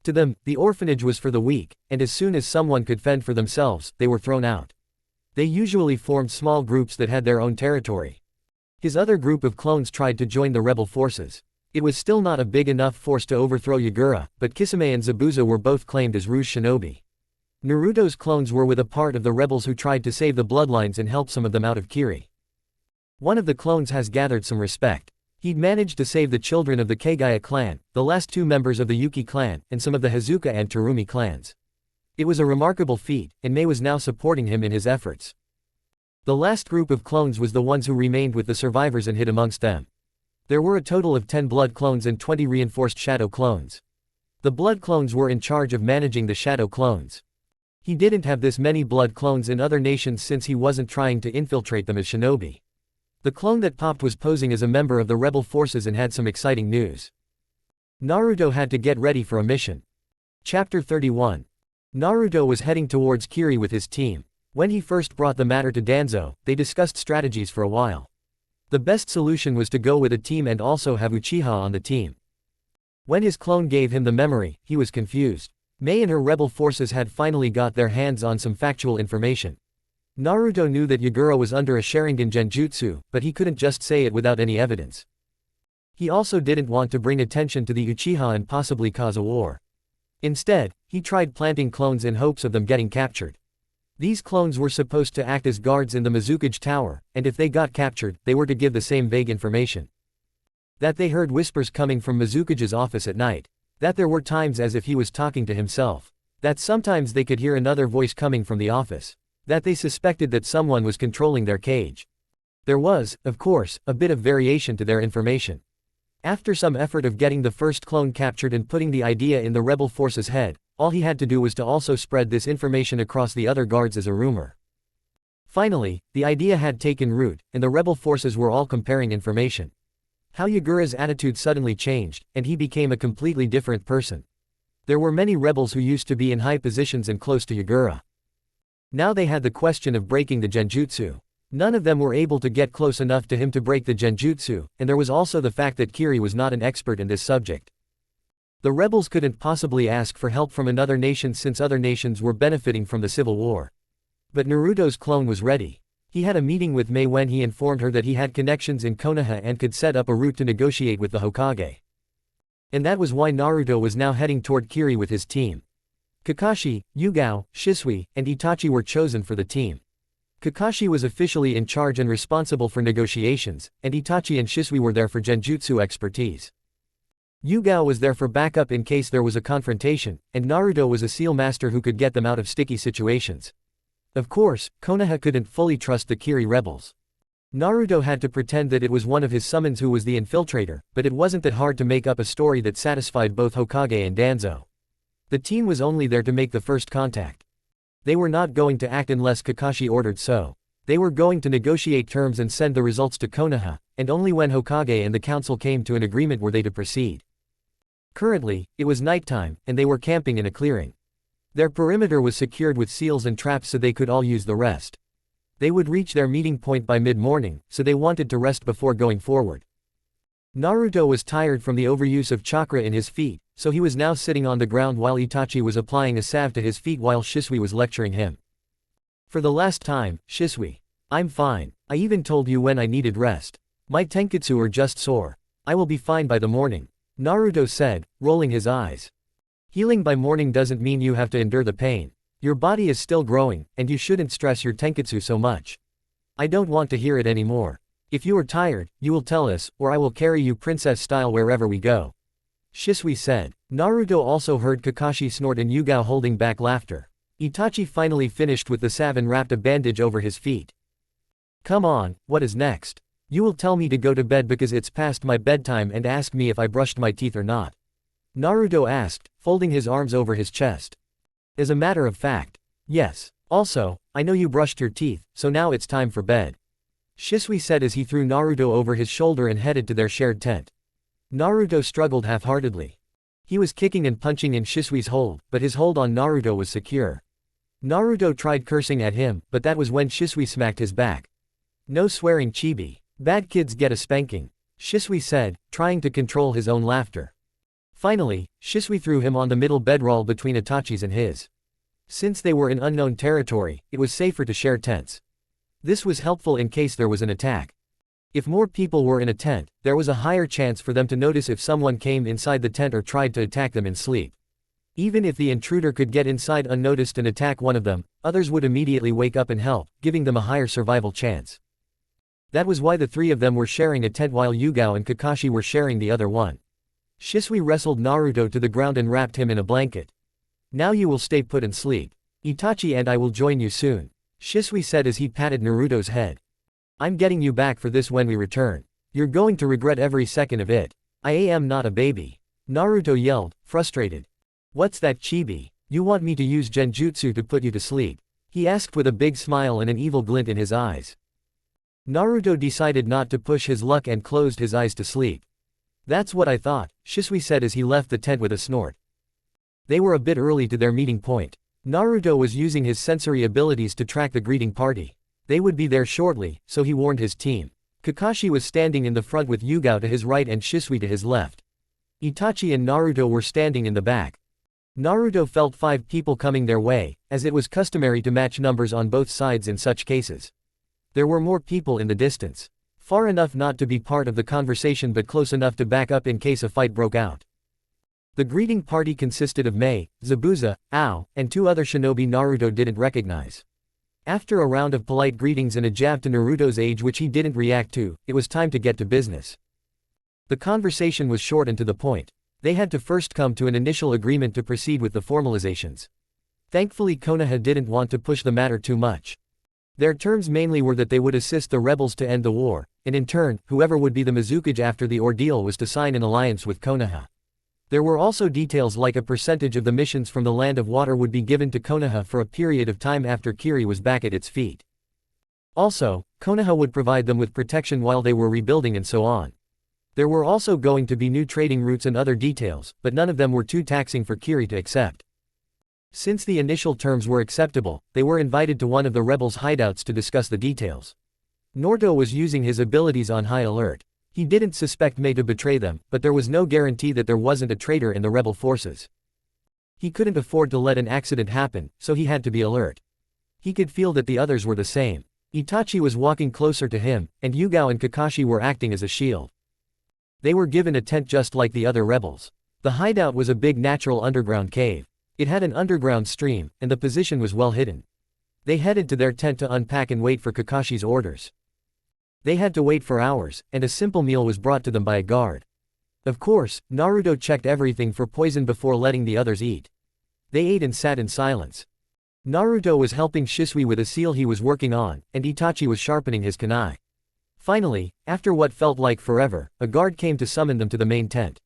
To them, the orphanage was for the weak, and as soon as someone could fend for themselves, they were thrown out. They usually formed small groups that had their own territory. His other group of clones tried to join the rebel forces. It was still not a big enough force to overthrow Yagura, but Kisame and Zabuza were both claimed as Rouge Shinobi. Naruto's clones were with a part of the rebels who tried to save the bloodlines and help some of them out of Kiri. One of the clones has gathered some respect. He'd managed to save the children of the Kagaya clan, the last 2 members of the Yuki clan, and some of the Hazuka and Terumi clans. It was a remarkable feat, and Mei was now supporting him in his efforts. The last group of clones was the ones who remained with the survivors and hid amongst them. There were a total of 10 blood clones and 20 reinforced shadow clones. The blood clones were in charge of managing the shadow clones. He didn't have this many blood clones in other nations since he wasn't trying to infiltrate them as shinobi. The clone that popped was posing as a member of the rebel forces and had some exciting news. Naruto had to get ready for a mission. Chapter 31. Naruto was heading towards Kiri with his team. When he first brought the matter to Danzo, they discussed strategies for a while. The best solution was to go with a team and also have Uchiha on the team. When his clone gave him the memory, he was confused. Mei and her rebel forces had finally got their hands on some factual information. Naruto knew that Yagura was under a Sharingan genjutsu, but he couldn't just say it without any evidence. He also didn't want to bring attention to the Uchiha and possibly cause a war. Instead, he tried planting clones in hopes of them getting captured. These clones were supposed to act as guards in the Mizukage Tower, and if they got captured, they were to give the same vague information. That they heard whispers coming from Mizukage's office at night. That there were times as if he was talking to himself. That sometimes they could hear another voice coming from the office. That they suspected that someone was controlling their cage. There was, of course, a bit of variation to their information. After some effort of getting the first clone captured and putting the idea in the rebel force's head, all he had to do was to also spread this information across the other guards as a rumor. Finally, the idea had taken root, and the rebel forces were all comparing information. How Yagura's attitude suddenly changed, and he became a completely different person. There were many rebels who used to be in high positions and close to Yagura. Now they had the question of breaking the genjutsu. None of them were able to get close enough to him to break the genjutsu, and there was also the fact that Kiri was not an expert in this subject. The rebels couldn't possibly ask for help from another nation since other nations were benefiting from the civil war. But Naruto's clone was ready. He had a meeting with Mei when he informed her that he had connections in Konoha and could set up a route to negotiate with the Hokage. And that was why Naruto was now heading toward Kiri with his team. Kakashi, Yugao, Shisui, and Itachi were chosen for the team. Kakashi was officially in charge and responsible for negotiations, and Itachi and Shisui were there for genjutsu expertise. Yugao was there for backup in case there was a confrontation, and Naruto was a seal master who could get them out of sticky situations. Of course, Konoha couldn't fully trust the Kiri rebels. Naruto had to pretend that it was one of his summons who was the infiltrator, but it wasn't that hard to make up a story that satisfied both Hokage and Danzo. The team was only there to make the first contact. They were not going to act unless Kakashi ordered so. They were going to negotiate terms and send the results to Konoha, and only when Hokage and the council came to an agreement were they to proceed. Currently, it was nighttime, and they were camping in a clearing. Their perimeter was secured with seals and traps so they could all use the rest. They would reach their meeting point by mid-morning, so they wanted to rest before going forward. Naruto was tired from the overuse of chakra in his feet, so he was now sitting on the ground while Itachi was applying a salve to his feet while Shisui was lecturing him. For the last time, Shisui. I'm fine. I even told you when I needed rest. My tenketsu are just sore. I will be fine by the morning, Naruto said, rolling his eyes. Healing by morning doesn't mean you have to endure the pain. Your body is still growing, and you shouldn't stress your tenketsu so much. I don't want to hear it anymore. If you are tired, you will tell us, or I will carry you princess style wherever we go. Shisui said. Naruto also heard Kakashi snort and Yugao holding back laughter. Itachi finally finished with the salve and wrapped a bandage over his feet. Come on, what is next? You will tell me to go to bed because it's past my bedtime and ask me if I brushed my teeth or not. Naruto asked, folding his arms over his chest. As a matter of fact, yes. Also, I know you brushed your teeth, so now it's time for bed. Shisui said as he threw Naruto over his shoulder and headed to their shared tent. Naruto struggled half-heartedly. He was kicking and punching in Shisui's hold, but his hold on Naruto was secure. Naruto tried cursing at him, but that was when Shisui smacked his back. No swearing, chibi. Bad kids get a spanking, Shisui said, trying to control his own laughter. Finally, Shisui threw him on the middle bedroll between Itachi's and his. Since they were in unknown territory, it was safer to share tents. This was helpful in case there was an attack. If more people were in a tent, there was a higher chance for them to notice if someone came inside the tent or tried to attack them in sleep. Even if the intruder could get inside unnoticed and attack one of them, others would immediately wake up and help, giving them a higher survival chance. That was why the three of them were sharing a tent while Yugao and Kakashi were sharing the other one. Shisui wrestled Naruto to the ground and wrapped him in a blanket. Now you will stay put and sleep. Itachi and I will join you soon, Shisui said as he patted Naruto's head. I'm getting you back for this when we return. You're going to regret every second of it. I am not a baby, Naruto yelled, frustrated. What's that, chibi? You want me to use genjutsu to put you to sleep? He asked with a big smile and an evil glint in his eyes. Naruto decided not to push his luck and closed his eyes to sleep. That's what I thought, Shisui said as he left the tent with a snort. They were a bit early to their meeting point. Naruto was using his sensory abilities to track the greeting party. They would be there shortly, so he warned his team. Kakashi was standing in the front with Yugao to his right and Shisui to his left. Itachi and Naruto were standing in the back. Naruto felt 5 people coming their way, as it was customary to match numbers on both sides in such cases. There were more people in the distance. Far enough not to be part of the conversation but close enough to back up in case a fight broke out. The greeting party consisted of Mei, Zabuza, Ao, and 2 other shinobi Naruto didn't recognize. After a round of polite greetings and a jab to Naruto's age which he didn't react to, it was time to get to business. The conversation was short and to the point. They had to first come to an initial agreement to proceed with the formalizations. Thankfully Konoha didn't want to push the matter too much. Their terms mainly were that they would assist the rebels to end the war, and in turn, whoever would be the Mizukage after the ordeal was to sign an alliance with Konoha. There were also details like a percentage of the missions from the Land of Water would be given to Konoha for a period of time after Kiri was back at its feet. Also, Konoha would provide them with protection while they were rebuilding and so on. There were also going to be new trading routes and other details, but none of them were too taxing for Kiri to accept. Since the initial terms were acceptable, they were invited to one of the rebels' hideouts to discuss the details. Naruto was using his abilities on high alert. He didn't suspect Mei to betray them, but there was no guarantee that there wasn't a traitor in the rebel forces. He couldn't afford to let an accident happen, so he had to be alert. He could feel that the others were the same. Itachi was walking closer to him, and Yugao and Kakashi were acting as a shield. They were given a tent just like the other rebels. The hideout was a big natural underground cave. It had an underground stream, and the position was well hidden. They headed to their tent to unpack and wait for Kakashi's orders. They had to wait for hours, and a simple meal was brought to them by a guard. Of course, Naruto checked everything for poison before letting the others eat. They ate and sat in silence. Naruto was helping Shisui with a seal he was working on, and Itachi was sharpening his kunai. Finally, after what felt like forever, a guard came to summon them to the main tent.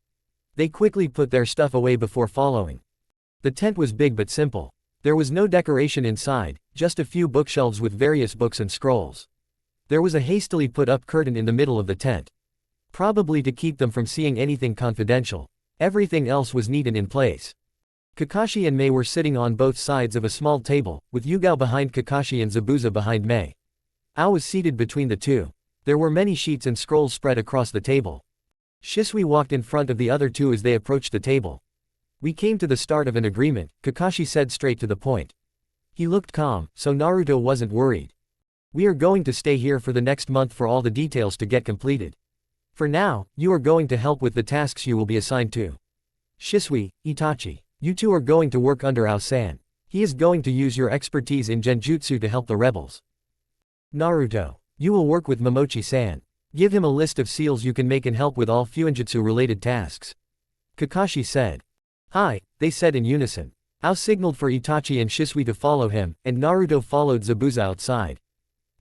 They quickly put their stuff away before following. The tent was big but simple. There was no decoration inside, just a few bookshelves with various books and scrolls. There was a hastily put up curtain in the middle of the tent. Probably to keep them from seeing anything confidential. Everything else was neat and in place. Kakashi and Mei were sitting on both sides of a small table, with Yugao behind Kakashi and Zabuza behind Mei. Ao was seated between the two. There were many sheets and scrolls spread across the table. Shisui walked in front of the other two as they approached the table. "We came to the start of an agreement," Kakashi said straight to the point. He looked calm, so Naruto wasn't worried. "We are going to stay here for the next month for all the details to get completed. For now, you are going to help with the tasks you will be assigned to. Shisui, Itachi, you two are going to work under Ao-san. He is going to use your expertise in genjutsu to help the rebels. Naruto, you will work with Momochi-san. Give him a list of seals you can make and help with all fuinjutsu-related tasks." Kakashi said. "Hi," they said in unison. Ao signaled for Itachi and Shisui to follow him, and Naruto followed Zabuza outside.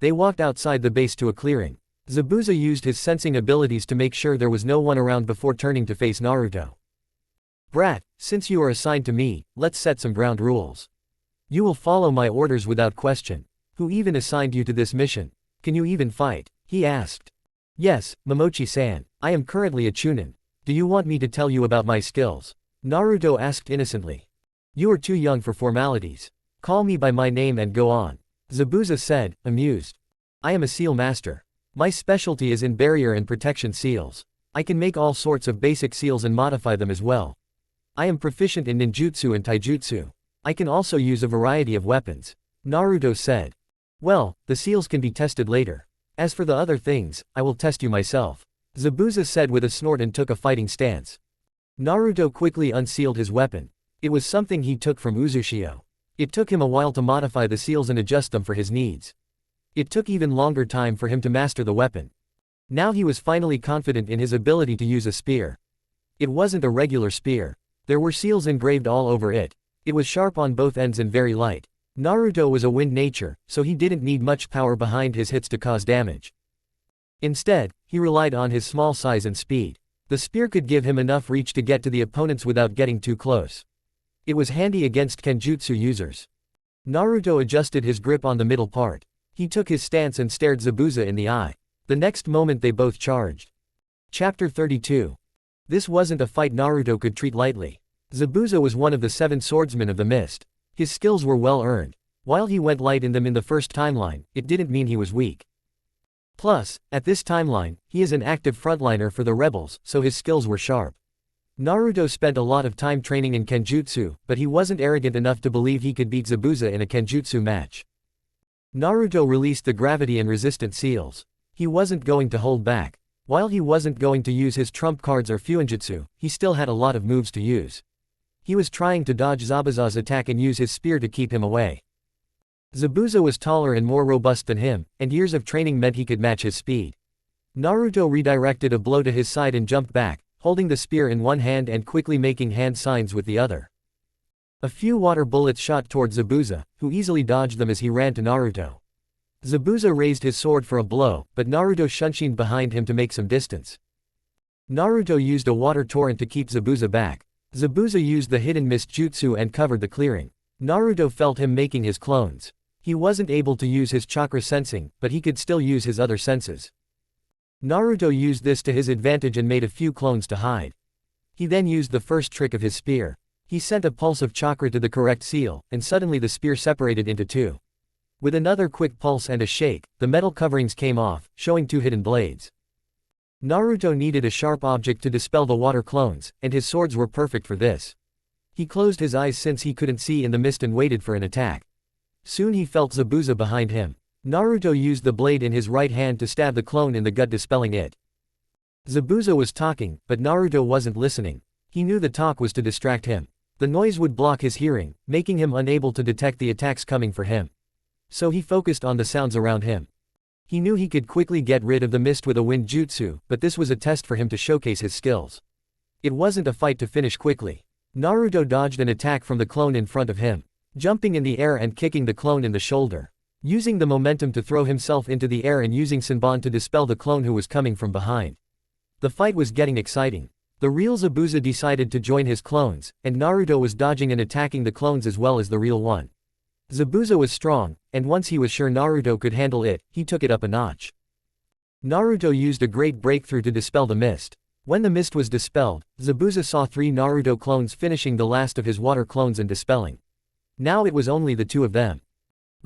They walked outside the base to a clearing. Zabuza used his sensing abilities to make sure there was no one around before turning to face Naruto. "Brat, since you are assigned to me, let's set some ground rules. You will follow my orders without question. Who even assigned you to this mission? Can you even fight?" he asked. "Yes, Momochi-san, I am currently a chunin. Do you want me to tell you about my skills?" Naruto asked innocently. "You are too young for formalities. Call me by my name and go on," Zabuza said, amused. "I am a seal master. My specialty is in barrier and protection seals. I can make all sorts of basic seals and modify them as well. I am proficient in ninjutsu and taijutsu. I can also use a variety of weapons," Naruto said. "Well, the seals can be tested later. As for the other things, I will test you myself," Zabuza said with a snort and took a fighting stance. Naruto quickly unsealed his weapon. It was something he took from Uzushio. It took him a while to modify the seals and adjust them for his needs. It took even longer time for him to master the weapon. Now he was finally confident in his ability to use a spear. It wasn't a regular spear. There were seals engraved all over it. It was sharp on both ends and very light. Naruto was a wind nature, so he didn't need much power behind his hits to cause damage. Instead, he relied on his small size and speed. The spear could give him enough reach to get to the opponents without getting too close. It was handy against kenjutsu users. Naruto adjusted his grip on the middle part. He took his stance and stared Zabuza in the eye. The next moment they both charged. Chapter 32. This wasn't a fight Naruto could treat lightly. Zabuza was one of the 7 swordsmen of the mist. His skills were well earned. While he went light in them in the first timeline, it didn't mean he was weak. Plus, at this timeline, he is an active frontliner for the rebels, so his skills were sharp. Naruto spent a lot of time training in kenjutsu, but he wasn't arrogant enough to believe he could beat Zabuza in a kenjutsu match. Naruto released the gravity and resistant seals. He wasn't going to hold back. While he wasn't going to use his trump cards or fuinjutsu, he still had a lot of moves to use. He was trying to dodge Zabuza's attack and use his spear to keep him away. Zabuza was taller and more robust than him, and years of training meant he could match his speed. Naruto redirected a blow to his side and jumped back, holding the spear in one hand and quickly making hand signs with the other. A few water bullets shot toward Zabuza, who easily dodged them as he ran to Naruto. Zabuza raised his sword for a blow, but Naruto shunshined behind him to make some distance. Naruto used a water torrent to keep Zabuza back. Zabuza used the hidden mist jutsu and covered the clearing. Naruto felt him making his clones. He wasn't able to use his chakra sensing, but he could still use his other senses. Naruto used this to his advantage and made a few clones to hide. He then used the first trick of his spear. He sent a pulse of chakra to the correct seal, and suddenly the spear separated into two. With another quick pulse and a shake, the metal coverings came off, showing two hidden blades. Naruto needed a sharp object to dispel the water clones, and his swords were perfect for this. He closed his eyes since he couldn't see in the mist and waited for an attack. Soon he felt Zabuza behind him. Naruto used the blade in his right hand to stab the clone in the gut, dispelling it. Zabuza was talking, but Naruto wasn't listening. He knew the talk was to distract him. The noise would block his hearing, making him unable to detect the attacks coming for him. So he focused on the sounds around him. He knew he could quickly get rid of the mist with a wind jutsu, but this was a test for him to showcase his skills. It wasn't a fight to finish quickly. Naruto dodged an attack from the clone in front of him, jumping in the air and kicking the clone in the shoulder, using the momentum to throw himself into the air and using Senbon to dispel the clone who was coming from behind. The fight was getting exciting. The real Zabuza decided to join his clones, and Naruto was dodging and attacking the clones as well as the real one. Zabuza was strong, and once he was sure Naruto could handle it, he took it up a notch. Naruto used a great breakthrough to dispel the mist. When the mist was dispelled, Zabuza saw 3 Naruto clones finishing the last of his water clones and dispelling. Now it was only the 2 of them.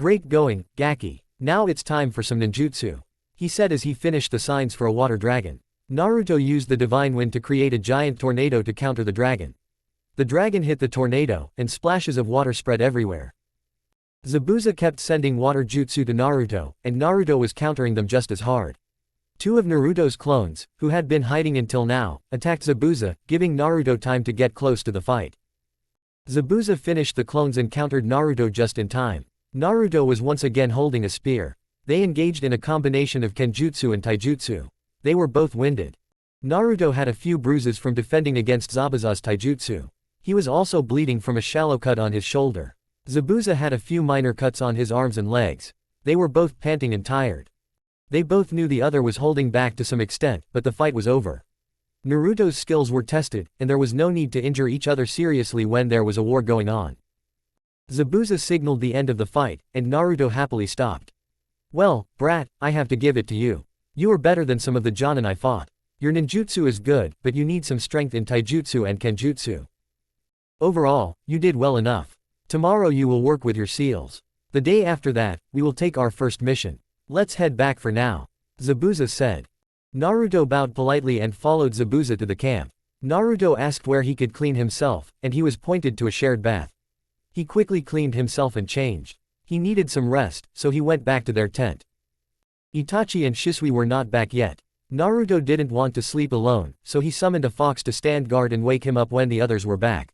Great going, Gaki. Now it's time for some ninjutsu, he said as he finished the signs for a water dragon. Naruto used the divine wind to create a giant tornado to counter the dragon. The dragon hit the tornado, and splashes of water spread everywhere. Zabuza kept sending water jutsu to Naruto, and Naruto was countering them just as hard. 2 of Naruto's clones, who had been hiding until now, attacked Zabuza, giving Naruto time to get close to the fight. Zabuza finished the clones and countered Naruto just in time. Naruto was once again holding a spear. They engaged in a combination of kenjutsu and taijutsu. They were both winded. Naruto had a few bruises from defending against Zabuza's taijutsu. He was also bleeding from a shallow cut on his shoulder. Zabuza had a few minor cuts on his arms and legs. They were both panting and tired. They both knew the other was holding back to some extent, but the fight was over. Naruto's skills were tested, and there was no need to injure each other seriously when there was a war going on. Zabuza signaled the end of the fight, and Naruto happily stopped. Well, brat, I have to give it to you. You are better than some of the Jonin I fought. Your ninjutsu is good, but you need some strength in taijutsu and kenjutsu. Overall, you did well enough. Tomorrow you will work with your seals. The day after that, we will take our first mission. Let's head back for now, Zabuza said. Naruto bowed politely and followed Zabuza to the camp. Naruto asked where he could clean himself, and he was pointed to a shared bath. He quickly cleaned himself and changed. He needed some rest, so he went back to their tent. Itachi and Shisui were not back yet. Naruto didn't want to sleep alone, so he summoned a fox to stand guard and wake him up when the others were back.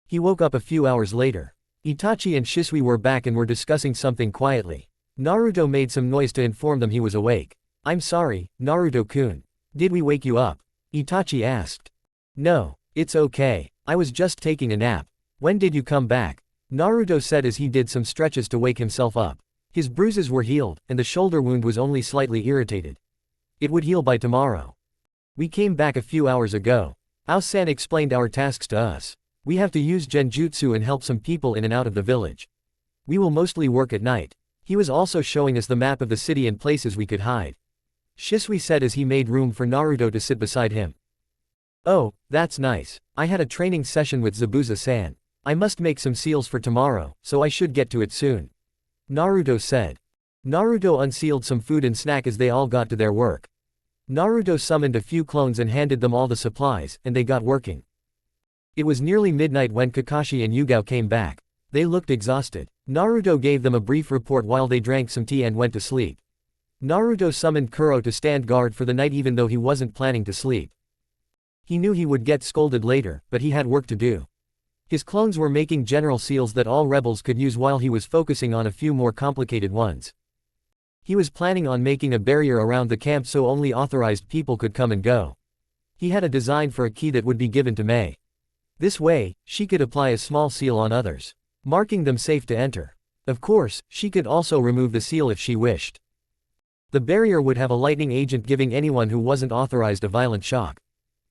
He woke up a few hours later. Itachi and Shisui were back and were discussing something quietly. Naruto made some noise to inform them he was awake. I'm sorry, Naruto-kun. Did we wake you up? Itachi asked. No, it's okay. I was just taking a nap. When did you come back? Naruto said as he did some stretches to wake himself up. His bruises were healed, and the shoulder wound was only slightly irritated. It would heal by tomorrow. We came back a few hours ago. Ao-san explained our tasks to us. We have to use genjutsu and help some people in and out of the village. We will mostly work at night. He was also showing us the map of the city and places we could hide. Shisui said as he made room for Naruto to sit beside him. Oh, that's nice. I had a training session with Zabuza-san. I must make some seals for tomorrow, so I should get to it soon, Naruto said. Naruto unsealed some food and snack as they all got to their work. Naruto summoned a few clones and handed them all the supplies, and they got working. It was nearly midnight when Kakashi and Yugao came back. They looked exhausted. Naruto gave them a brief report while they drank some tea and went to sleep. Naruto summoned Kuro to stand guard for the night even though he wasn't planning to sleep. He knew he would get scolded later, but he had work to do. His clones were making general seals that all rebels could use while he was focusing on a few more complicated ones. He was planning on making a barrier around the camp so only authorized people could come and go. He had a design for a key that would be given to Mei. This way, she could apply a small seal on others, marking them safe to enter. Of course, she could also remove the seal if she wished. The barrier would have a lightning agent giving anyone who wasn't authorized a violent shock.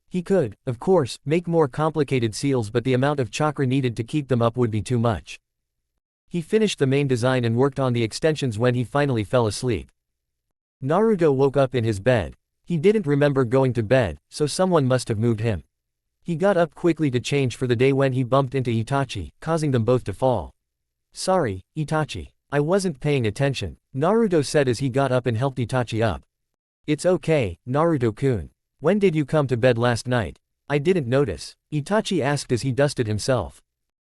He could, of course, make more complicated seals, but the amount of chakra needed to keep them up would be too much. He finished the main design and worked on the extensions when he finally fell asleep. Naruto woke up in his bed. He didn't remember going to bed, so someone must have moved him. He got up quickly to change for the day when he bumped into Itachi, causing them both to fall. "Sorry, Itachi. I wasn't paying attention," Naruto said as he got up and helped Itachi up. "It's okay, Naruto-kun. When did you come to bed last night? I didn't notice," Itachi asked as he dusted himself.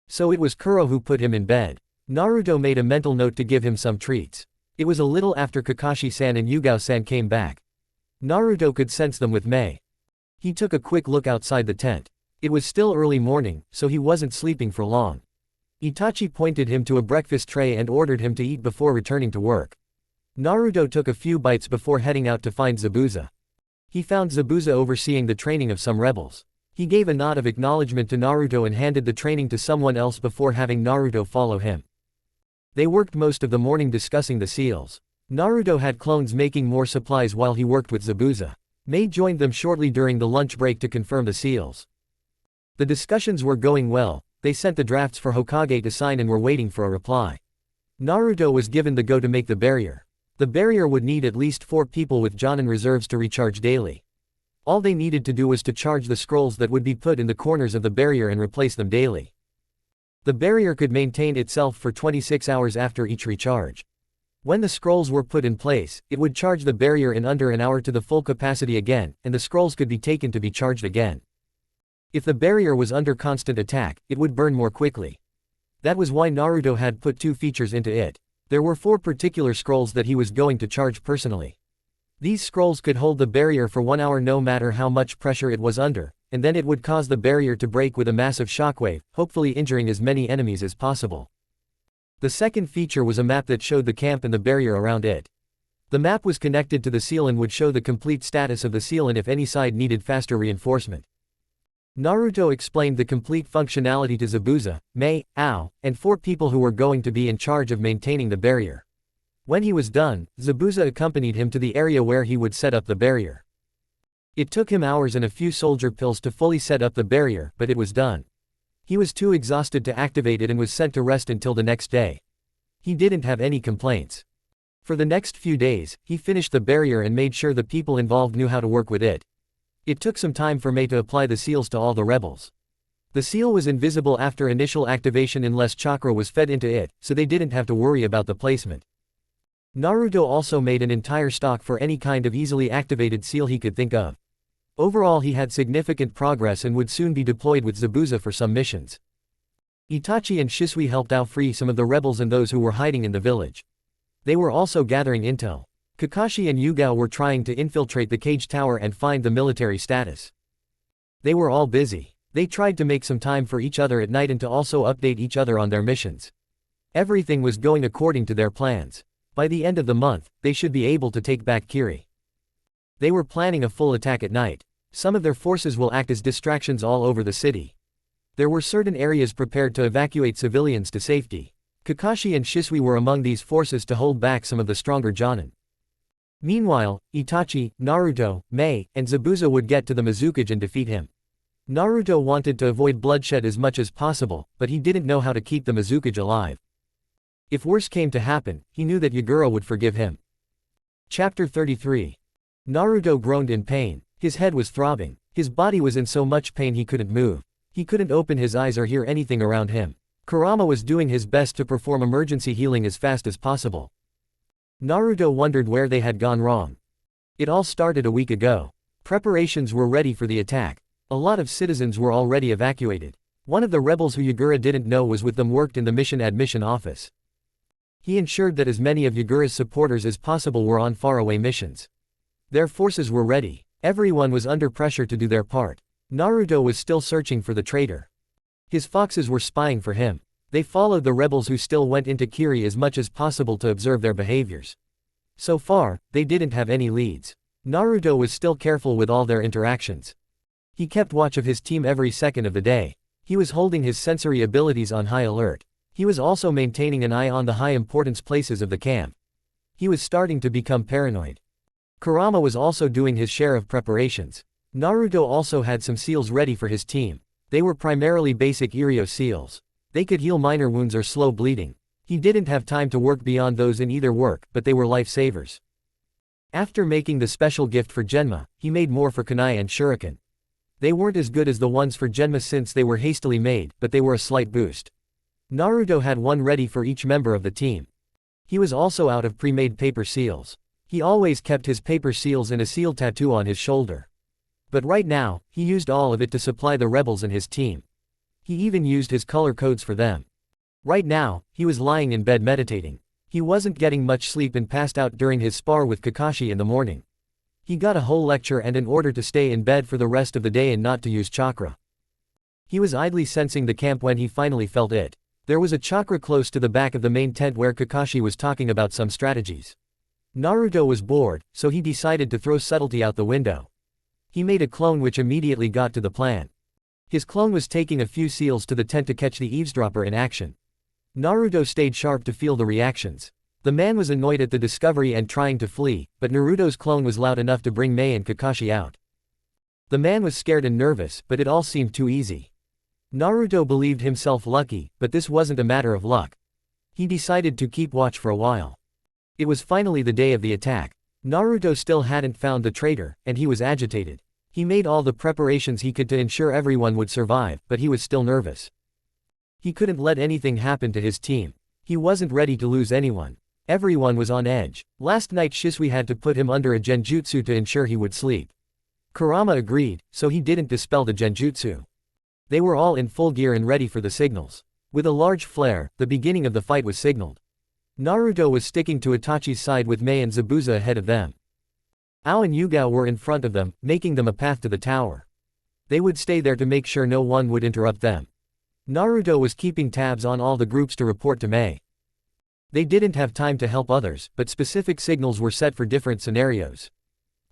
So it was Kuro who put him in bed. Naruto made a mental note to give him some treats. It was a little after Kakashi-san and Yugao-san came back. Naruto could sense them with Mei. He took a quick look outside the tent. It was still early morning, so he wasn't sleeping for long. Itachi pointed him to a breakfast tray and ordered him to eat before returning to work. Naruto took a few bites before heading out to find Zabuza. He found Zabuza overseeing the training of some rebels. He gave a nod of acknowledgement to Naruto and handed the training to someone else before having Naruto follow him. They worked most of the morning discussing the seals. Naruto had clones making more supplies while he worked with Zabuza. Mei joined them shortly during the lunch break to confirm the seals. The discussions were going well. They sent the drafts for Hokage to sign and were waiting for a reply. Naruto was given the go to make the barrier. The barrier would need at least 4 people with Jonin reserves to recharge daily. All they needed to do was to charge the scrolls that would be put in the corners of the barrier and replace them daily. The barrier could maintain itself for 26 hours after each recharge. When the scrolls were put in place, it would charge the barrier in under an hour to the full capacity again, and the scrolls could be taken to be charged again. If the barrier was under constant attack, it would burn more quickly. That was why Naruto had put 2 features into it. There were 4 particular scrolls that he was going to charge personally. These scrolls could hold the barrier for 1 hour no matter how much pressure it was under, and then it would cause the barrier to break with a massive shockwave, hopefully injuring as many enemies as possible. The second feature was a map that showed the camp and the barrier around it. The map was connected to the seal and would show the complete status of the seal and if any side needed faster reinforcement. Naruto explained the complete functionality to Zabuza, Mei, Ao, and 4 people who were going to be in charge of maintaining the barrier. When he was done, Zabuza accompanied him to the area where he would set up the barrier. It took him hours and a few soldier pills to fully set up the barrier, but it was done. He was too exhausted to activate it and was sent to rest until the next day. He didn't have any complaints. For the next few days, he finished the barrier and made sure the people involved knew how to work with it. It took some time for Mei to apply the seals to all the rebels. The seal was invisible after initial activation unless chakra was fed into it, so they didn't have to worry about the placement. Naruto also made an entire stock for any kind of easily activated seal he could think of. Overall he had significant progress and would soon be deployed with Zabuza for some missions. Itachi and Shisui helped out free some of the rebels and those who were hiding in the village. They were also gathering intel. Kakashi and Yugao were trying to infiltrate the cage tower and find the military status. They were all busy. They tried to make some time for each other at night and to also update each other on their missions. Everything was going according to their plans. By the end of the month, they should be able to take back Kiri. They were planning a full attack at night. Some of their forces will act as distractions all over the city. There were certain areas prepared to evacuate civilians to safety. Kakashi and Shisui were among these forces to hold back some of the stronger Jonin. Meanwhile, Itachi, Naruto, Mei, and Zabuza would get to the Mizukage and defeat him. Naruto wanted to avoid bloodshed as much as possible, but he didn't know how to keep the Mizukage alive. If worse came to happen, he knew that Yagura would forgive him. Chapter 33. Naruto groaned in pain. His head was throbbing. His body was in so much pain he couldn't move. He couldn't open his eyes or hear anything around him. Kurama was doing his best to perform emergency healing as fast as possible. Naruto wondered where they had gone wrong. It all started a week ago. Preparations were ready for the attack. A lot of citizens were already evacuated. One of the rebels who Yagura didn't know was with them worked in the mission admission office. He ensured that as many of Yagura's supporters as possible were on faraway missions. Their forces were ready. Everyone was under pressure to do their part. Naruto was still searching for the traitor. His foxes were spying for him. They followed the rebels who still went into Kiri as much as possible to observe their behaviors. So far, they didn't have any leads. Naruto was still careful with all their interactions. He kept watch of his team every second of the day. He was holding his sensory abilities on high alert. He was also maintaining an eye on the high-importance places of the camp. He was starting to become paranoid. Kurama was also doing his share of preparations. Naruto also had some seals ready for his team. They were primarily basic Iryo seals. They could heal minor wounds or slow bleeding. He didn't have time to work beyond those in either work, but they were lifesavers. After making the special gift for Genma, he made more for kunai and shuriken. They weren't as good as the ones for Genma since they were hastily made, but they were a slight boost. Naruto had one ready for each member of the team. He was also out of pre-made paper seals. He always kept his paper seals and a seal tattoo on his shoulder. But right now, he used all of it to supply the rebels and his team. He even used his color codes for them. Right now, he was lying in bed meditating. He wasn't getting much sleep and passed out during his spar with Kakashi in the morning. He got a whole lecture and an order to stay in bed for the rest of the day and not to use chakra. He was idly sensing the camp when he finally felt it. There was a chakra close to the back of the main tent where Kakashi was talking about some strategies. Naruto was bored, so he decided to throw subtlety out the window. He made a clone which immediately got to the plan. His clone was taking a few seals to the tent to catch the eavesdropper in action. Naruto stayed sharp to feel the reactions. The man was annoyed at the discovery and trying to flee, but Naruto's clone was loud enough to bring Mei and Kakashi out. The man was scared and nervous, but it all seemed too easy. Naruto believed himself lucky, but this wasn't a matter of luck. He decided to keep watch for a while. It was finally the day of the attack. Naruto still hadn't found the traitor, and he was agitated. He made all the preparations he could to ensure everyone would survive, but he was still nervous. He couldn't let anything happen to his team. He wasn't ready to lose anyone. Everyone was on edge. Last night Shisui had to put him under a genjutsu to ensure he would sleep. Kurama agreed, so he didn't dispel the genjutsu. They were all in full gear and ready for the signals. With a large flare, the beginning of the fight was signaled. Naruto was sticking to Itachi's side with Mei and Zabuza ahead of them. Ao and Yugao were in front of them, making them a path to the tower. They would stay there to make sure no one would interrupt them. Naruto was keeping tabs on all the groups to report to Mei. They didn't have time to help others, but specific signals were set for different scenarios.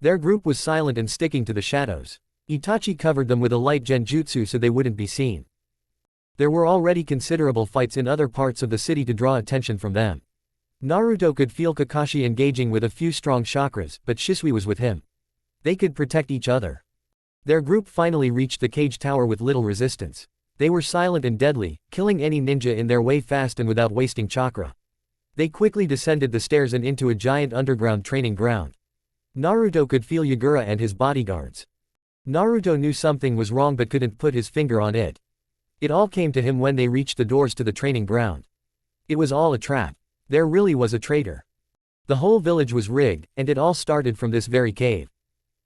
Their group was silent and sticking to the shadows. Itachi covered them with a light genjutsu so they wouldn't be seen. There were already considerable fights in other parts of the city to draw attention from them. Naruto could feel Kakashi engaging with a few strong chakras, but Shisui was with him. They could protect each other. Their group finally reached the cage tower with little resistance. They were silent and deadly, killing any ninja in their way fast and without wasting chakra. They quickly descended the stairs and into a giant underground training ground. Naruto could feel Yagura and his bodyguards. Naruto knew something was wrong but couldn't put his finger on it. It all came to him when they reached the doors to the training ground. It was all a trap. There really was a traitor. The whole village was rigged, and it all started from this very cave.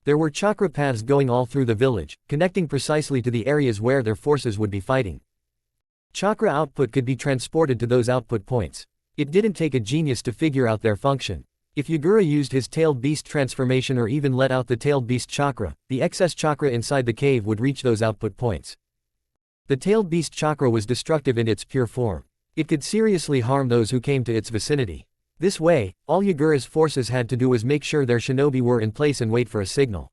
There were chakra paths going all through the village, connecting precisely to the areas where their forces would be fighting. Chakra output could be transported to those output points. It didn't take a genius to figure out their function. If Yagura used his tailed beast transformation or even let out the tailed beast chakra, the excess chakra inside the cave would reach those output points. The tailed beast chakra was destructive in its pure form. It could seriously harm those who came to its vicinity. This way, all Yagura's forces had to do was make sure their shinobi were in place and wait for a signal.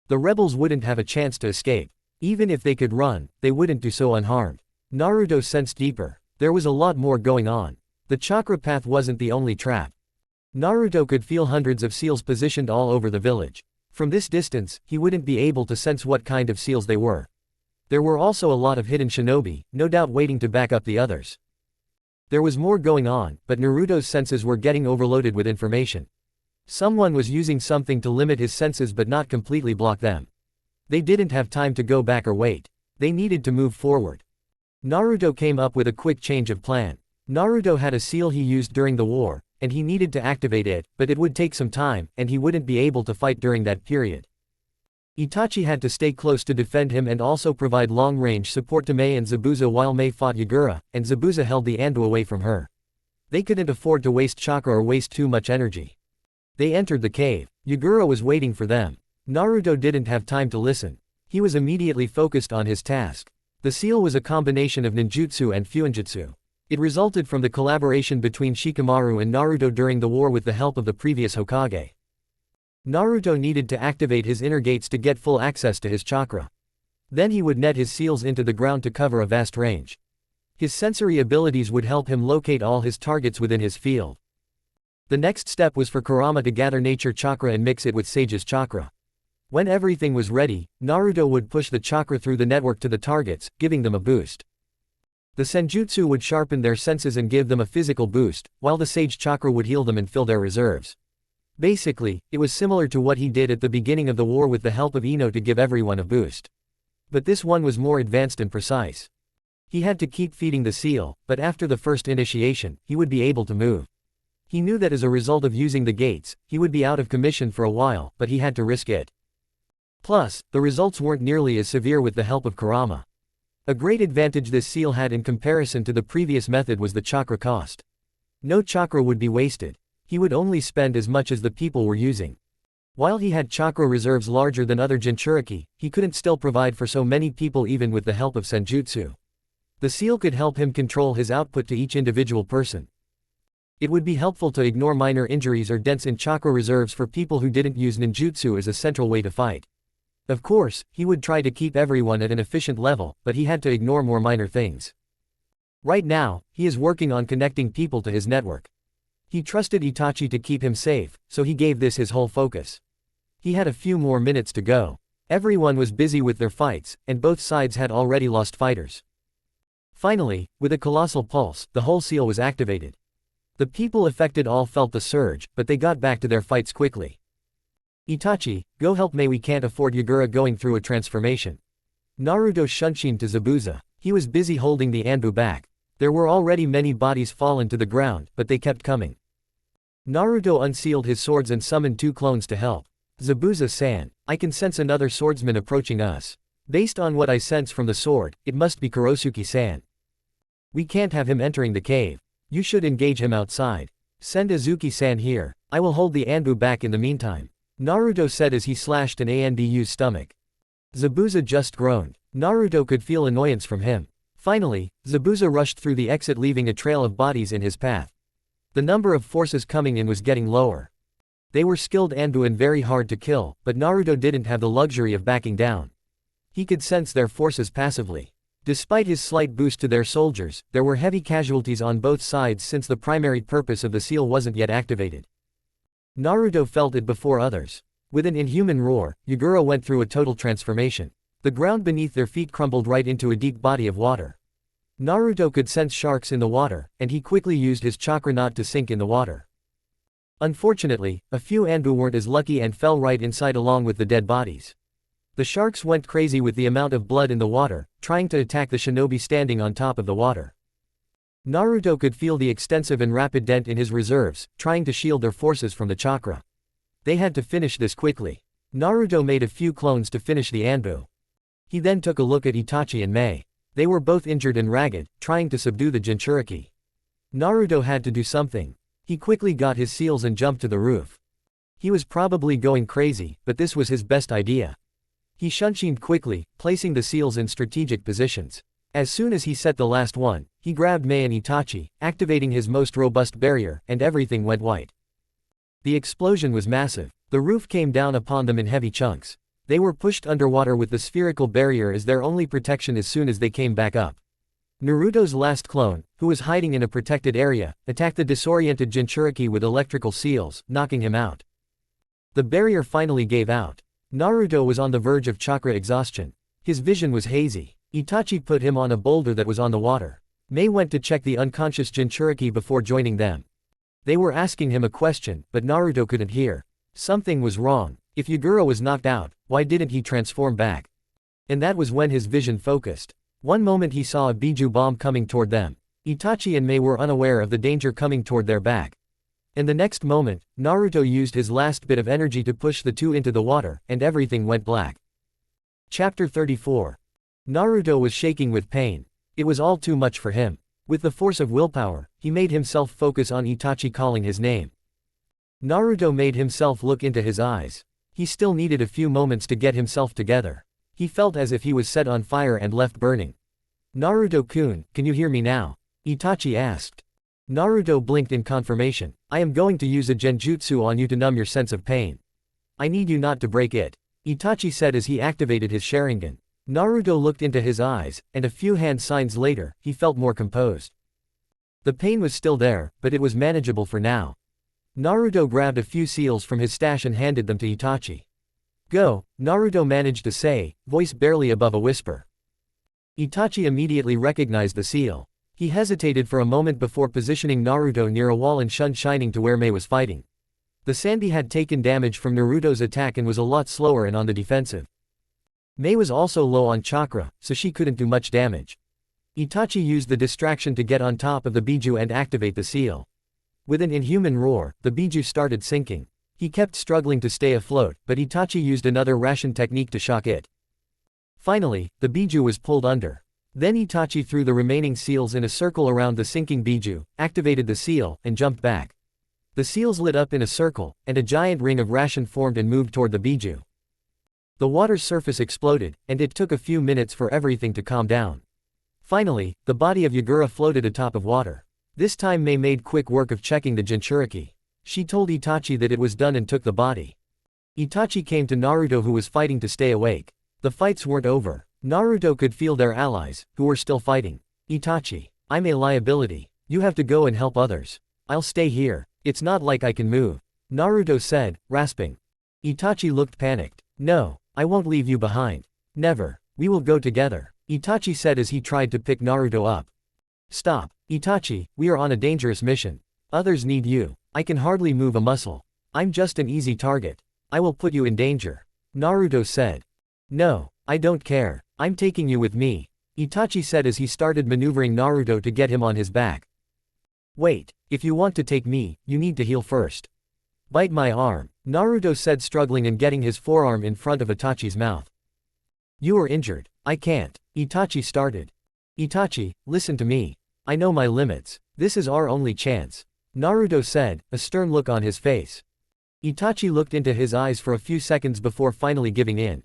The rebels wouldn't have a chance to escape. Even if they could run, they wouldn't do so unharmed. Naruto sensed deeper. There was a lot more going on. The chakra path wasn't the only trap. Naruto could feel hundreds of seals positioned all over the village. From this distance, he wouldn't be able to sense what kind of seals they were. There were also a lot of hidden shinobi, no doubt waiting to back up the others. There was more going on, but Naruto's senses were getting overloaded with information. Someone was using something to limit his senses but not completely block them. They didn't have time to go back or wait. They needed to move forward. Naruto came up with a quick change of plan. Naruto had a seal he used during the war, and he needed to activate it, but it would take some time, and he wouldn't be able to fight during that period. Itachi had to stay close to defend him and also provide long-range support to Mei and Zabuza while Mei fought Yagura, and Zabuza held the Ando away from her. They couldn't afford to waste chakra or waste too much energy. They entered the cave. Yagura was waiting for them. Naruto didn't have time to listen. He was immediately focused on his task. The seal was a combination of ninjutsu and fuinjutsu. It resulted from the collaboration between Shikamaru and Naruto during the war with the help of the previous Hokage. Naruto needed to activate his inner gates to get full access to his chakra. Then he would net his seals into the ground to cover a vast range. His sensory abilities would help him locate all his targets within his field. The next step was for Kurama to gather nature chakra and mix it with Sage's chakra. When everything was ready, Naruto would push the chakra through the network to the targets, giving them a boost. The senjutsu would sharpen their senses and give them a physical boost, while the Sage chakra would heal them and fill their reserves. Basically, it was similar to what he did at the beginning of the war with the help of Ino to give everyone a boost. But this one was more advanced and precise. He had to keep feeding the seal, but after the first initiation, he would be able to move. He knew that as a result of using the gates, he would be out of commission for a while, but he had to risk it. Plus, the results weren't nearly as severe with the help of Kurama. A great advantage this seal had in comparison to the previous method was the chakra cost. No chakra would be wasted. He would only spend as much as the people were using. While he had chakra reserves larger than other Jinchuriki, he couldn't still provide for so many people even with the help of senjutsu. The seal could help him control his output to each individual person. It would be helpful to ignore minor injuries or dents in chakra reserves for people who didn't use ninjutsu as a central way to fight. Of course, he would try to keep everyone at an efficient level, but he had to ignore more minor things. Right now, he is working on connecting people to his network. He trusted Itachi to keep him safe, so he gave this his whole focus. He had a few more minutes to go. Everyone was busy with their fights, and both sides had already lost fighters. Finally, with a colossal pulse, the whole seal was activated. The people affected all felt the surge, but they got back to their fights quickly. Itachi, go help Mei, we can't afford Yagura going through a transformation. Naruto shunshin to Zabuza. He was busy holding the Anbu back. There were already many bodies fallen to the ground, but they kept coming. Naruto unsealed his swords and summoned 2 clones to help. Zabuza-san, I can sense another swordsman approaching us. Based on what I sense from the sword, it must be Kurosuke-san. We can't have him entering the cave. You should engage him outside. Send Azuki-san here. I will hold the Anbu back in the meantime. Naruto said as he slashed an Anbu's stomach. Zabuza just groaned. Naruto could feel annoyance from him. Finally, Zabuza rushed through the exit, leaving a trail of bodies in his path. The number of forces coming in was getting lower. They were skilled Anbu and very hard to kill, but Naruto didn't have the luxury of backing down. He could sense their forces passively. Despite his slight boost to their soldiers, there were heavy casualties on both sides since the primary purpose of the seal wasn't yet activated. Naruto felt it before others. With an inhuman roar, Yagura went through a total transformation. The ground beneath their feet crumbled right into a deep body of water. Naruto could sense sharks in the water, and he quickly used his chakra knot to sink in the water. Unfortunately, a few Anbu weren't as lucky and fell right inside along with the dead bodies. The sharks went crazy with the amount of blood in the water, trying to attack the shinobi standing on top of the water. Naruto could feel the extensive and rapid dent in his reserves, trying to shield their forces from the chakra. They had to finish this quickly. Naruto made a few clones to finish the Anbu. He then took a look at Itachi and Mei. They were both injured and ragged, trying to subdue the Jinchuriki. Naruto had to do something. He quickly got his seals and jumped to the roof. He was probably going crazy, but this was his best idea. He shunshined quickly, placing the seals in strategic positions. As soon as he set the last one, he grabbed Mei and Itachi, activating his most robust barrier, and everything went white. The explosion was massive. The roof came down upon them in heavy chunks. They were pushed underwater with the spherical barrier as their only protection as soon as they came back up. Naruto's last clone, who was hiding in a protected area, attacked the disoriented Jinchuriki with electrical seals, knocking him out. The barrier finally gave out. Naruto was on the verge of chakra exhaustion. His vision was hazy. Itachi put him on a boulder that was on the water. Mei went to check the unconscious Jinchuriki before joining them. They were asking him a question, but Naruto couldn't hear. Something was wrong. If Yagura was knocked out, why didn't he transform back? And that was when his vision focused. One moment he saw a Biju bomb coming toward them. Itachi and Mei were unaware of the danger coming toward their back. And the next moment, Naruto used his last bit of energy to push the two into the water, and everything went black. Chapter 34. Naruto was shaking with pain. It was all too much for him. With the force of willpower, he made himself focus on Itachi calling his name. Naruto made himself look into his eyes. He still needed a few moments to get himself together. He felt as if he was set on fire and left burning. Naruto-kun, can you hear me now? Itachi asked. Naruto blinked in confirmation. I am going to use a genjutsu on you to numb your sense of pain. I need you not to break it. Itachi said as he activated his Sharingan. Naruto looked into his eyes, and a few hand signs later, he felt more composed. The pain was still there, but it was manageable for now. Naruto grabbed a few seals from his stash and handed them to Itachi. "Go," Naruto managed to say, voice barely above a whisper. Itachi immediately recognized the seal. He hesitated for a moment before positioning Naruto near a wall and shunned shining to where Mei was fighting. The Sandy had taken damage from Naruto's attack and was a lot slower and on the defensive. Mei was also low on chakra, so she couldn't do much damage. Itachi used the distraction to get on top of the Biju and activate the seal. With an inhuman roar, the Biju started sinking. He kept struggling to stay afloat, but Itachi used another ration technique to shock it. Finally, the Biju was pulled under. Then Itachi threw the remaining seals in a circle around the sinking Biju, activated the seal, and jumped back. The seals lit up in a circle, and a giant ring of ration formed and moved toward the Biju. The water's surface exploded, and it took a few minutes for everything to calm down. Finally, the body of Yagura floated atop of water. This time Mei made quick work of checking the Jinchuriki. She told Itachi that it was done and took the body. Itachi came to Naruto who was fighting to stay awake. The fights weren't over. Naruto could feel their allies, who were still fighting. "Itachi, I'm a liability. You have to go and help others. I'll stay here. It's not like I can move," Naruto said, rasping. Itachi looked panicked. "No, I won't leave you behind. Never. We will go together," Itachi said as he tried to pick Naruto up. "Stop, Itachi, we are on a dangerous mission. Others need you. I can hardly move a muscle. I'm just an easy target. I will put you in danger," Naruto said. "No, I don't care. I'm taking you with me," Itachi said as he started maneuvering Naruto to get him on his back. "Wait, if you want to take me, you need to heal first. Bite my arm," Naruto said, struggling and getting his forearm in front of Itachi's mouth. "You are injured. I can't," Itachi started. "Itachi, listen to me. I know my limits. This is our only chance," Naruto said, a stern look on his face. Itachi looked into his eyes for a few seconds before finally giving in.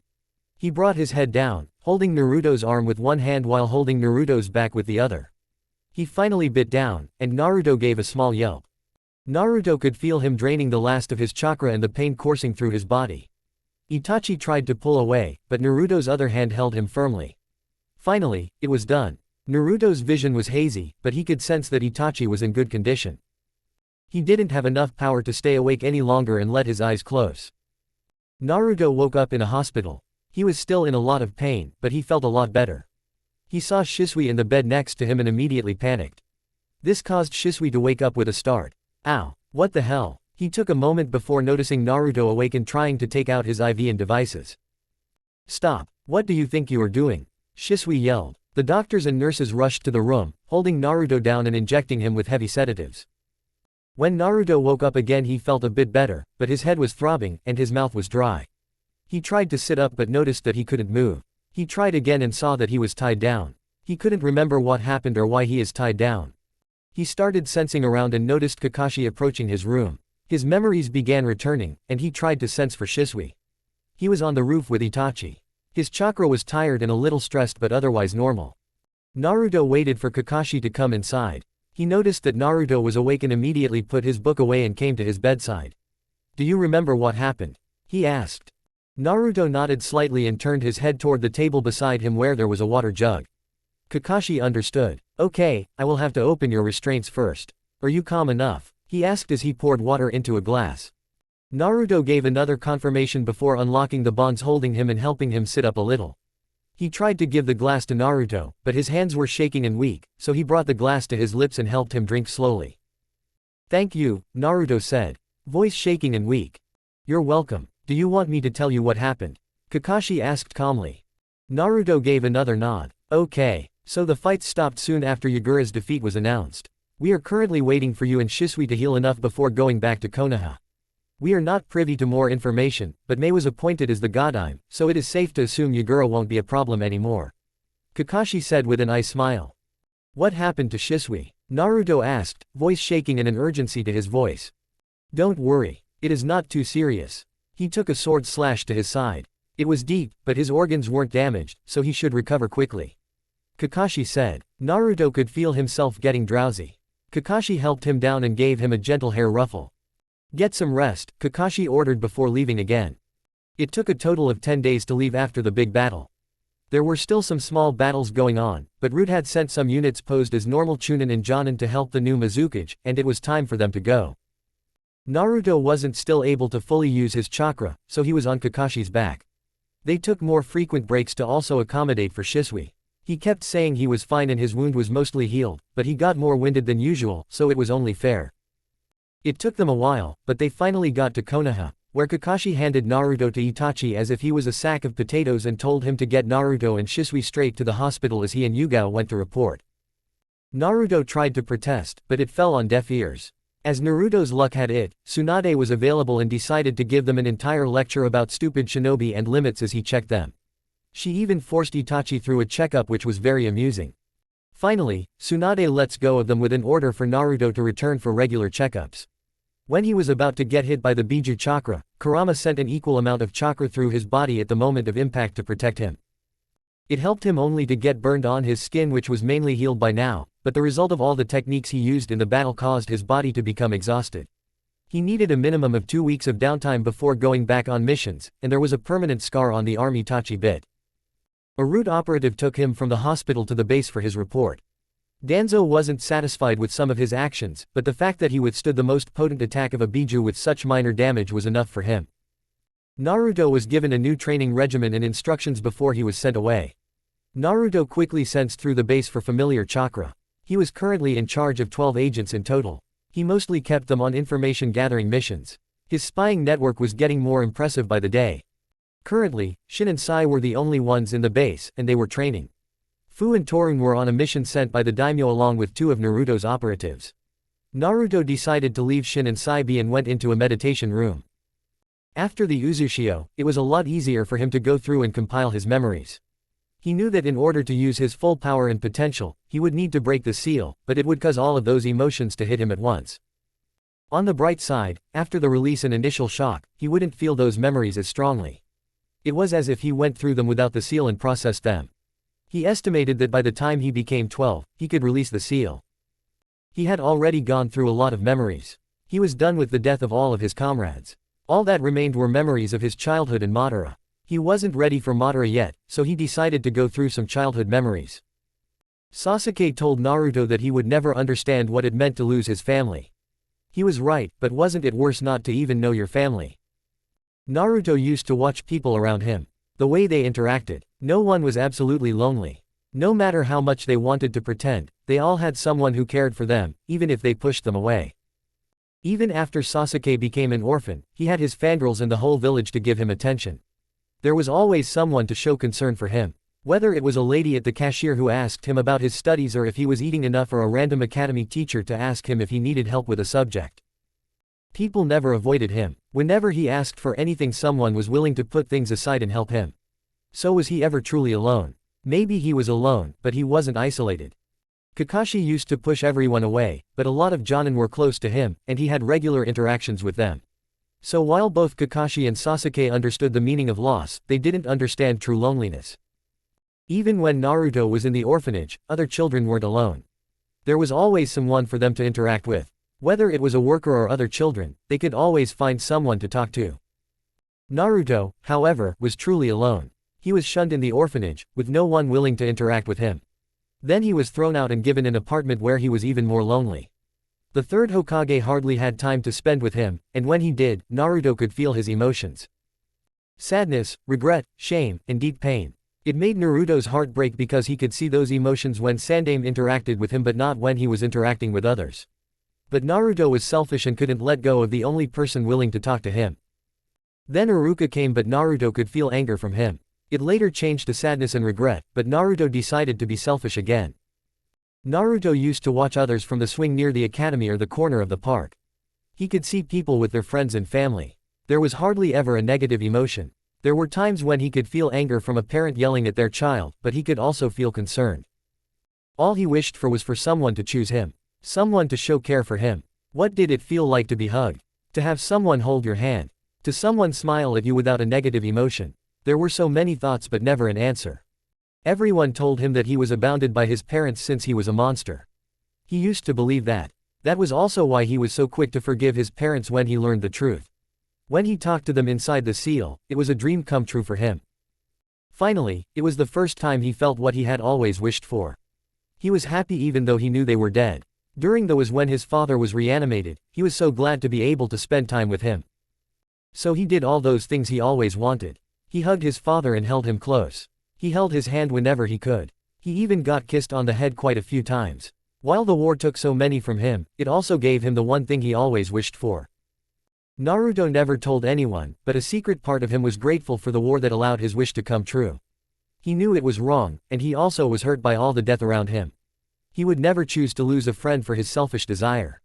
He brought his head down, holding Naruto's arm with one hand while holding Naruto's back with the other. He finally bit down, and Naruto gave a small yelp. Naruto could feel him draining the last of his chakra and the pain coursing through his body. Itachi tried to pull away, but Naruto's other hand held him firmly. Finally, it was done. Naruto's vision was hazy, but he could sense that Itachi was in good condition. He didn't have enough power to stay awake any longer and let his eyes close. Naruto woke up in a hospital. He was still in a lot of pain, but he felt a lot better. He saw Shisui in the bed next to him and immediately panicked. This caused Shisui to wake up with a start. "Ow, what the hell?" He took a moment before noticing Naruto awake and trying to take out his IV and devices. "Stop, what do you think you are doing?" Shisui yelled. The doctors and nurses rushed to the room, holding Naruto down and injecting him with heavy sedatives. When Naruto woke up again he felt a bit better, but his head was throbbing, and his mouth was dry. He tried to sit up but noticed that he couldn't move. He tried again and saw that he was tied down. He couldn't remember what happened or why he is tied down. He started sensing around and noticed Kakashi approaching his room. His memories began returning, and he tried to sense for Shisui. He was on the roof with Itachi. His chakra was tired and a little stressed but otherwise normal. Naruto waited for Kakashi to come inside. He noticed that Naruto was awake and immediately put his book away and came to his bedside. "Do you remember what happened?" he asked. Naruto nodded slightly and turned his head toward the table beside him where there was a water jug. Kakashi understood. "Okay, I will have to open your restraints first. Are you calm enough?" he asked as he poured water into a glass. Naruto gave another confirmation before unlocking the bonds holding him and helping him sit up a little. He tried to give the glass to Naruto, but his hands were shaking and weak, so he brought the glass to his lips and helped him drink slowly. "Thank you," Naruto said, voice shaking and weak. "You're welcome. Do you want me to tell you what happened?" Kakashi asked calmly. Naruto gave another nod. "Okay." So the fight stopped soon after Yagura's defeat was announced. "We are currently waiting for you and Shisui to heal enough before going back to Konoha. We are not privy to more information, but Mei was appointed as the Godime, so it is safe to assume Yagura won't be a problem anymore," Kakashi said with an eye smile. "What happened to Shisui?" Naruto asked, voice shaking and an urgency to his voice. "Don't worry. It is not too serious." He took a sword slash to his side. It was deep, but his organs weren't damaged, so he should recover quickly, Kakashi said. Naruto could feel himself getting drowsy. Kakashi helped him down and gave him a gentle hair ruffle. "Get some rest," Kakashi ordered before leaving again. It took a total of 10 days to leave after the big battle. There were still some small battles going on, but Root had sent some units posed as normal Chunin and Jonin to help the new Mizukage, and it was time for them to go. Naruto wasn't still able to fully use his chakra, so he was on Kakashi's back. They took more frequent breaks to also accommodate for Shisui. He kept saying he was fine and his wound was mostly healed, but he got more winded than usual, so it was only fair. It took them a while, but they finally got to Konoha, where Kakashi handed Naruto to Itachi as if he was a sack of potatoes and told him to get Naruto and Shisui straight to the hospital as he and Yugao went to report. Naruto tried to protest, but it fell on deaf ears. As Naruto's luck had it, Tsunade was available and decided to give them an entire lecture about stupid shinobi and limits as he checked them. She even forced Itachi through a checkup, which was very amusing. Finally, Tsunade lets go of them with an order for Naruto to return for regular checkups. When he was about to get hit by the Biju chakra, Kurama sent an equal amount of chakra through his body at the moment of impact to protect him. It helped him only to get burned on his skin, which was mainly healed by now, but the result of all the techniques he used in the battle caused his body to become exhausted. He needed a minimum of 2 weeks of downtime before going back on missions, and there was a permanent scar on the arm Itachi bit. A Root operative took him from the hospital to the base for his report. Danzo wasn't satisfied with some of his actions, but the fact that he withstood the most potent attack of a Biju with such minor damage was enough for him. Naruto was given a new training regimen and instructions before he was sent away. Naruto quickly sensed through the base for familiar chakra. He was currently in charge of 12 agents in total. He mostly kept them on information-gathering missions. His spying network was getting more impressive by the day. Currently, Shin and Sai were the only ones in the base, and they were training. Fu and Torun were on a mission sent by the daimyo along with 2 of Naruto's operatives. Naruto decided to leave Shin and Sai be and went into a meditation room. After the Uzushio, it was a lot easier for him to go through and compile his memories. He knew that in order to use his full power and potential, he would need to break the seal, but it would cause all of those emotions to hit him at once. On the bright side, after the release and initial shock, he wouldn't feel those memories as strongly. It was as if he went through them without the seal and processed them. He estimated that by the time he became 12, he could release the seal. He had already gone through a lot of memories. He was done with the death of all of his comrades. All that remained were memories of his childhood and Madara. He wasn't ready for Madara yet, so he decided to go through some childhood memories. Sasuke told Naruto that he would never understand what it meant to lose his family. He was right, but wasn't it worse not to even know your family? Naruto used to watch people around him. The way they interacted. No one was absolutely lonely. No matter how much they wanted to pretend, they all had someone who cared for them, even if they pushed them away. Even after Sasuke became an orphan, he had his fangirls and the whole village to give him attention. There was always someone to show concern for him. Whether it was a lady at the cashier who asked him about his studies or if he was eating enough, or a random academy teacher to ask him if he needed help with a subject. People never avoided him. Whenever he asked for anything, someone was willing to put things aside and help him. So was he ever truly alone? Maybe he was alone, but he wasn't isolated. Kakashi used to push everyone away, but a lot of Jonin were close to him, and he had regular interactions with them. So while both Kakashi and Sasuke understood the meaning of loss, they didn't understand true loneliness. Even when Naruto was in the orphanage, other children weren't alone. There was always someone for them to interact with. Whether it was a worker or other children, they could always find someone to talk to. Naruto, however, was truly alone. He was shunned in the orphanage, with no one willing to interact with him. Then he was thrown out and given an apartment where he was even more lonely. The third Hokage hardly had time to spend with him, and when he did, Naruto could feel his emotions. Sadness, regret, shame, and deep pain. It made Naruto's heart break because he could see those emotions when Sandaime interacted with him but not when he was interacting with others. But Naruto was selfish and couldn't let go of the only person willing to talk to him. Then Iruka came, but Naruto could feel anger from him. It later changed to sadness and regret, but Naruto decided to be selfish again. Naruto used to watch others from the swing near the academy or the corner of the park. He could see people with their friends and family. There was hardly ever a negative emotion. There were times when he could feel anger from a parent yelling at their child, but he could also feel concerned. All he wished for was for someone to choose him. Someone to show care for him. What did it feel like to be hugged? To have someone hold your hand? To someone smile at you without a negative emotion? There were so many thoughts but never an answer. Everyone told him that he was abounded by his parents since he was a monster. He used to believe that. That was also why he was so quick to forgive his parents when he learned the truth. When he talked to them inside the seal, it was a dream come true for him. Finally, it was the first time he felt what he had always wished for. He was happy even though he knew they were dead. During the was when his father was reanimated, he was so glad to be able to spend time with him. So he did all those things he always wanted. He hugged his father and held him close. He held his hand whenever he could. He even got kissed on the head quite a few times. While the war took so many from him, it also gave him the one thing he always wished for. Naruto never told anyone, but a secret part of him was grateful for the war that allowed his wish to come true. He knew it was wrong, and he also was hurt by all the death around him. He would never choose to lose a friend for his selfish desire.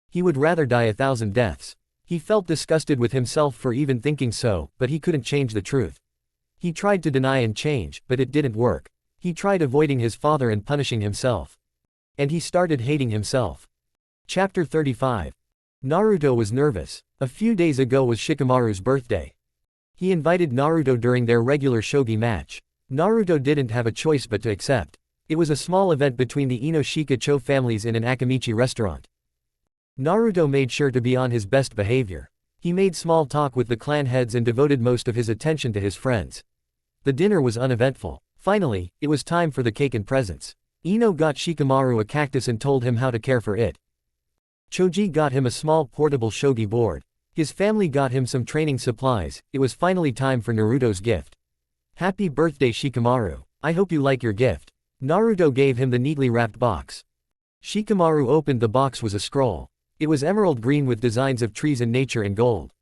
He would rather die 1,000 deaths. He felt disgusted with himself for even thinking so, but he couldn't change the truth. He tried to deny and change, but it didn't work. He tried avoiding his father and punishing himself. And he started hating himself. Chapter 35. Naruto was nervous. A few days ago was Shikamaru's birthday. He invited Naruto during their regular shogi match. Naruto didn't have a choice but to accept. It was a small event between the Inoshika-cho families in an Akamichi restaurant. Naruto made sure to be on his best behavior. He made small talk with the clan heads and devoted most of his attention to his friends. The dinner was uneventful. Finally, it was time for the cake and presents. Ino got Shikamaru a cactus and told him how to care for it. Choji got him a small portable shogi board. His family got him some training supplies. It was finally time for Naruto's gift. Happy birthday Shikamaru. I hope you like your gift. Naruto gave him the neatly wrapped box. Shikamaru opened the box was a scroll. It was emerald green with designs of trees and nature in gold.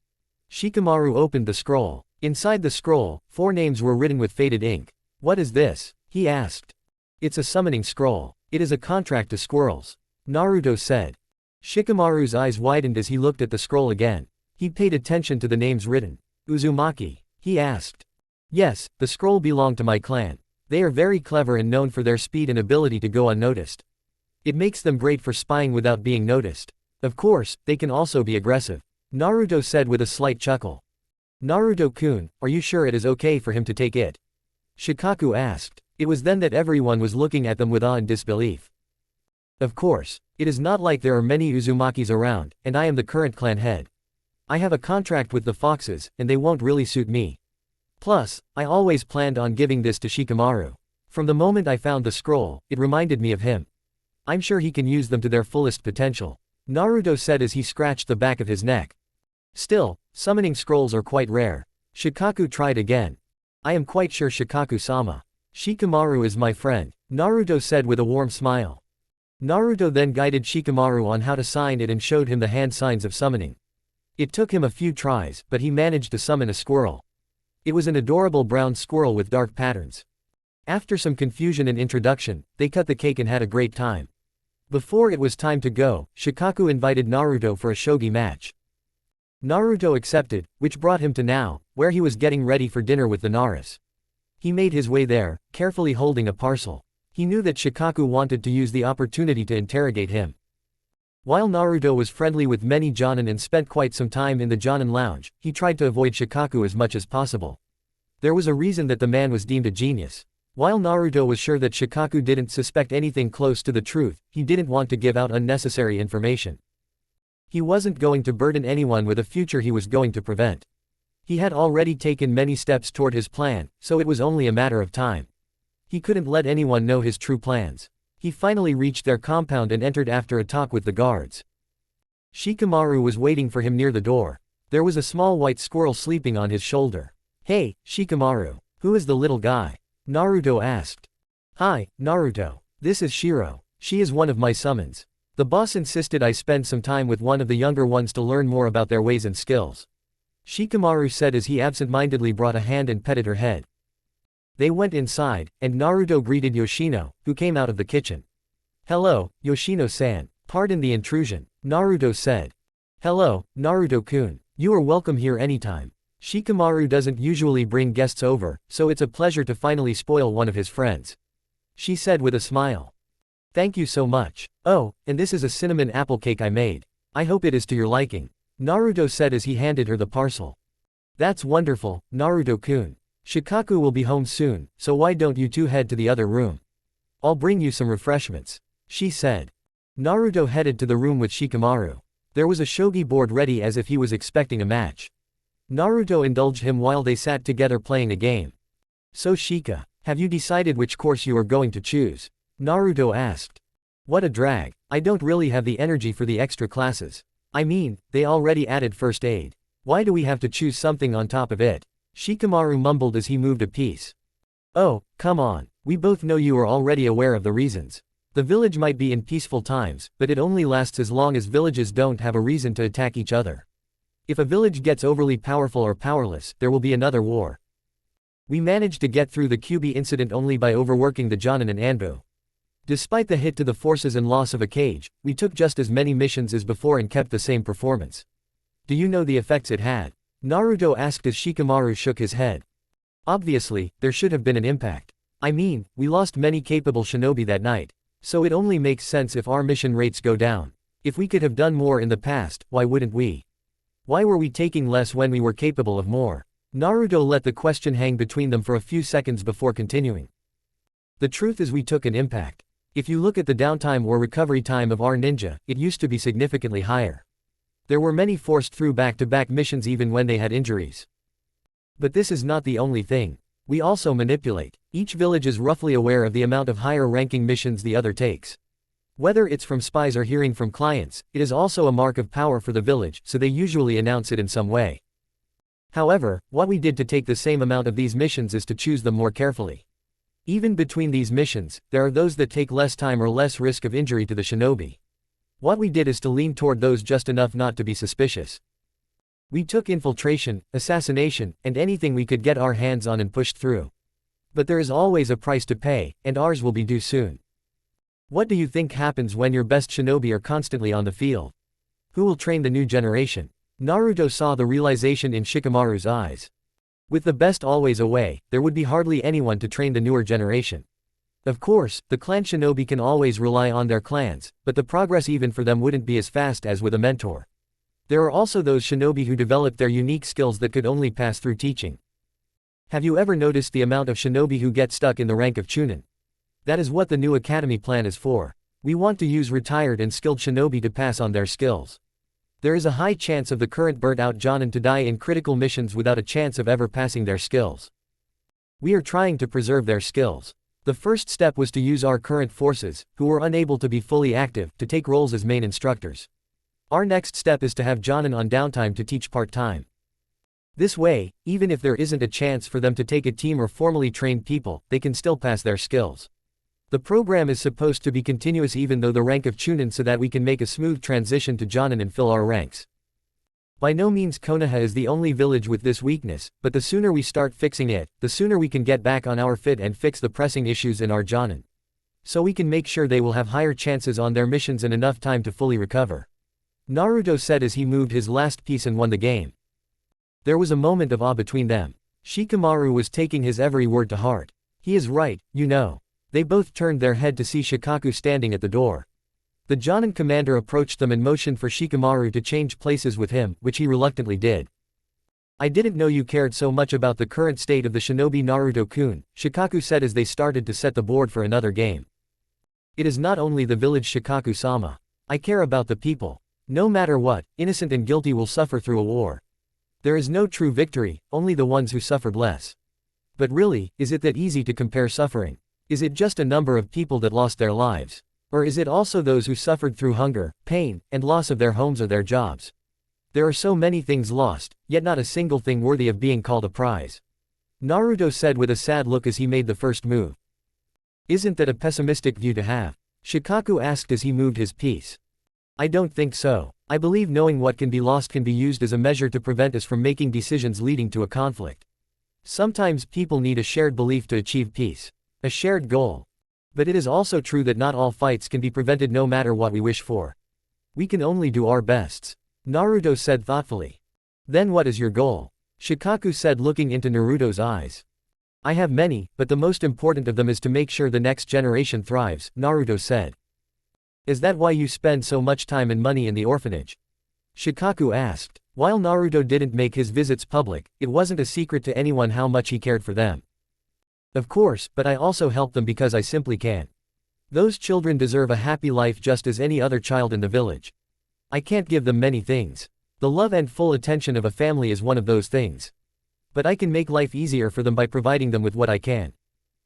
Shikamaru opened the scroll. Inside the scroll, 4 names were written with faded ink. What is this? He asked. It's a summoning scroll. It is a contract to squirrels. Naruto said. Shikamaru's eyes widened as he looked at the scroll again. He paid attention to the names written. Uzumaki. He asked. Yes, the scroll belonged to my clan. They are very clever and known for their speed and ability to go unnoticed. It makes them great for spying without being noticed. Of course, they can also be aggressive. Naruto said with a slight chuckle. Naruto-kun, are you sure it is okay for him to take it? Shikaku asked. It was then that everyone was looking at them with awe and disbelief. Of course. It is not like there are many Uzumakis around, and I am the current clan head. I have a contract with the foxes, and they won't really suit me. Plus, I always planned on giving this to Shikamaru. From the moment I found the scroll, it reminded me of him. I'm sure he can use them to their fullest potential. Naruto said as he scratched the back of his neck. Still, summoning scrolls are quite rare. Shikaku tried again. I am quite sure Shikaku-sama. Shikamaru is my friend, Naruto said with a warm smile. Naruto then guided Shikamaru on how to sign it and showed him the hand signs of summoning. It took him a few tries, but he managed to summon a squirrel. It was an adorable brown squirrel with dark patterns. After some confusion and introduction, they cut the cake and had a great time. Before it was time to go, Shikaku invited Naruto for a shogi match. Naruto accepted, which brought him to now, where he was getting ready for dinner with the Naras. He made his way there, carefully holding a parcel. He knew that Shikaku wanted to use the opportunity to interrogate him. While Naruto was friendly with many Jonin and spent quite some time in the Jonin lounge, he tried to avoid Shikaku as much as possible. There was a reason that the man was deemed a genius. While Naruto was sure that Shikaku didn't suspect anything close to the truth, he didn't want to give out unnecessary information. He wasn't going to burden anyone with a future he was going to prevent. He had already taken many steps toward his plan, so it was only a matter of time. He couldn't let anyone know his true plans. He finally reached their compound and entered after a talk with the guards. Shikamaru was waiting for him near the door. There was a small white squirrel sleeping on his shoulder. Hey, Shikamaru. Who is the little guy? Naruto asked. Hi, Naruto. This is Shiro. She is one of my summons. The boss insisted I spend some time with one of the younger ones to learn more about their ways and skills. Shikamaru said as he absent-mindedly brought a hand and petted her head. They went inside, and Naruto greeted Yoshino, who came out of the kitchen. Hello, Yoshino-san. Pardon the intrusion, Naruto said. Hello, Naruto-kun. You are welcome here anytime. Shikamaru doesn't usually bring guests over, so it's a pleasure to finally spoil one of his friends. She said with a smile. Thank you so much. Oh, and this is a cinnamon apple cake I made. I hope it is to your liking, Naruto said as he handed her the parcel. That's wonderful, Naruto-kun. Shikaku will be home soon, so why don't you two head to the other room? I'll bring you some refreshments, she said. Naruto headed to the room with Shikamaru. There was a shogi board ready as if he was expecting a match. Naruto indulged him while they sat together playing a game. So Shika, have you decided which course you are going to choose? Naruto asked. What a drag, I don't really have the energy for the extra classes. I mean, they already added first aid. Why do we have to choose something on top of it? Shikamaru mumbled as he moved a piece. Oh, come on, we both know you are already aware of the reasons. The village might be in peaceful times, but it only lasts as long as villages don't have a reason to attack each other. If a village gets overly powerful or powerless, there will be another war. We managed to get through the Kyuubi incident only by overworking the Jonin and Anbu. Despite the hit to the forces and loss of a cage, we took just as many missions as before and kept the same performance. Do you know the effects it had? Naruto asked as Shikamaru shook his head. Obviously, there should have been an impact. I mean, we lost many capable shinobi that night, so it only makes sense if our mission rates go down. If we could have done more in the past, why wouldn't we? Why were we taking less when we were capable of more? Naruto let the question hang between them for a few seconds before continuing. The truth is we took an impact. If you look at the downtime or recovery time of our ninja, it used to be significantly higher. There were many forced through back-to-back missions even when they had injuries. But this is not the only thing. We also manipulate. Each village is roughly aware of the amount of higher-ranking missions the other takes. Whether it's from spies or hearing from clients, it is also a mark of power for the village, so they usually announce it in some way. However, what we did to take the same amount of these missions is to choose them more carefully. Even between these missions, there are those that take less time or less risk of injury to the shinobi. What we did is to lean toward those just enough not to be suspicious. We took infiltration, assassination, and anything we could get our hands on and pushed through. But there is always a price to pay, and ours will be due soon. What do you think happens when your best shinobi are constantly on the field? Who will train the new generation? Naruto saw the realization in Shikamaru's eyes. With the best always away, there would be hardly anyone to train the newer generation. Of course, the clan shinobi can always rely on their clans, but the progress even for them wouldn't be as fast as with a mentor. There are also those shinobi who developed their unique skills that could only pass through teaching. Have you ever noticed the amount of shinobi who get stuck in the rank of chunin? That is what the new academy plan is for. We want to use retired and skilled shinobi to pass on their skills. There is a high chance of the current burnt-out Jonin to die in critical missions without a chance of ever passing their skills. We are trying to preserve their skills. The first step was to use our current forces, who were unable to be fully active, to take roles as main instructors. Our next step is to have Jonin on downtime to teach part-time. This way, even if there isn't a chance for them to take a team or formally trained people, they can still pass their skills. The program is supposed to be continuous even though the rank of Chunin so that we can make a smooth transition to Jonin and fill our ranks. By no means Konoha is the only village with this weakness, but the sooner we start fixing it, the sooner we can get back on our fit and fix the pressing issues in our Jonin. So we can make sure they will have higher chances on their missions and enough time to fully recover. Naruto said as he moved his last piece and won the game. There was a moment of awe between them. Shikamaru was taking his every word to heart. He is right, you know. They both turned their head to see Shikaku standing at the door. The Jonin commander approached them and motioned for Shikamaru to change places with him, which he reluctantly did. I didn't know you cared so much about the current state of the shinobi Naruto-kun, Shikaku said as they started to set the board for another game. It is not only the village Shikaku-sama. I care about the people. No matter what, innocent and guilty will suffer through a war. There is no true victory, only the ones who suffered less. But really, is it that easy to compare suffering? Is it just a number of people that lost their lives? Or is it also those who suffered through hunger, pain, and loss of their homes or their jobs? There are so many things lost, yet not a single thing worthy of being called a prize. Naruto said with a sad look as he made the first move. Isn't that a pessimistic view to have? Shikaku asked as he moved his piece. I don't think so. I believe knowing what can be lost can be used as a measure to prevent us from making decisions leading to a conflict. Sometimes people need a shared belief to achieve peace. A shared goal. But it is also true that not all fights can be prevented no matter what we wish for. We can only do our bests. Naruto said thoughtfully. Then what is your goal? Shikaku said looking into Naruto's eyes. I have many, but the most important of them is to make sure the next generation thrives, Naruto said. Is that why you spend so much time and money in the orphanage? Shikaku asked. While Naruto didn't make his visits public, it wasn't a secret to anyone how much he cared for them. Of course, but I also help them because I simply can. Those children deserve a happy life just as any other child in the village. I can't give them many things. The love and full attention of a family is one of those things. But I can make life easier for them by providing them with what I can.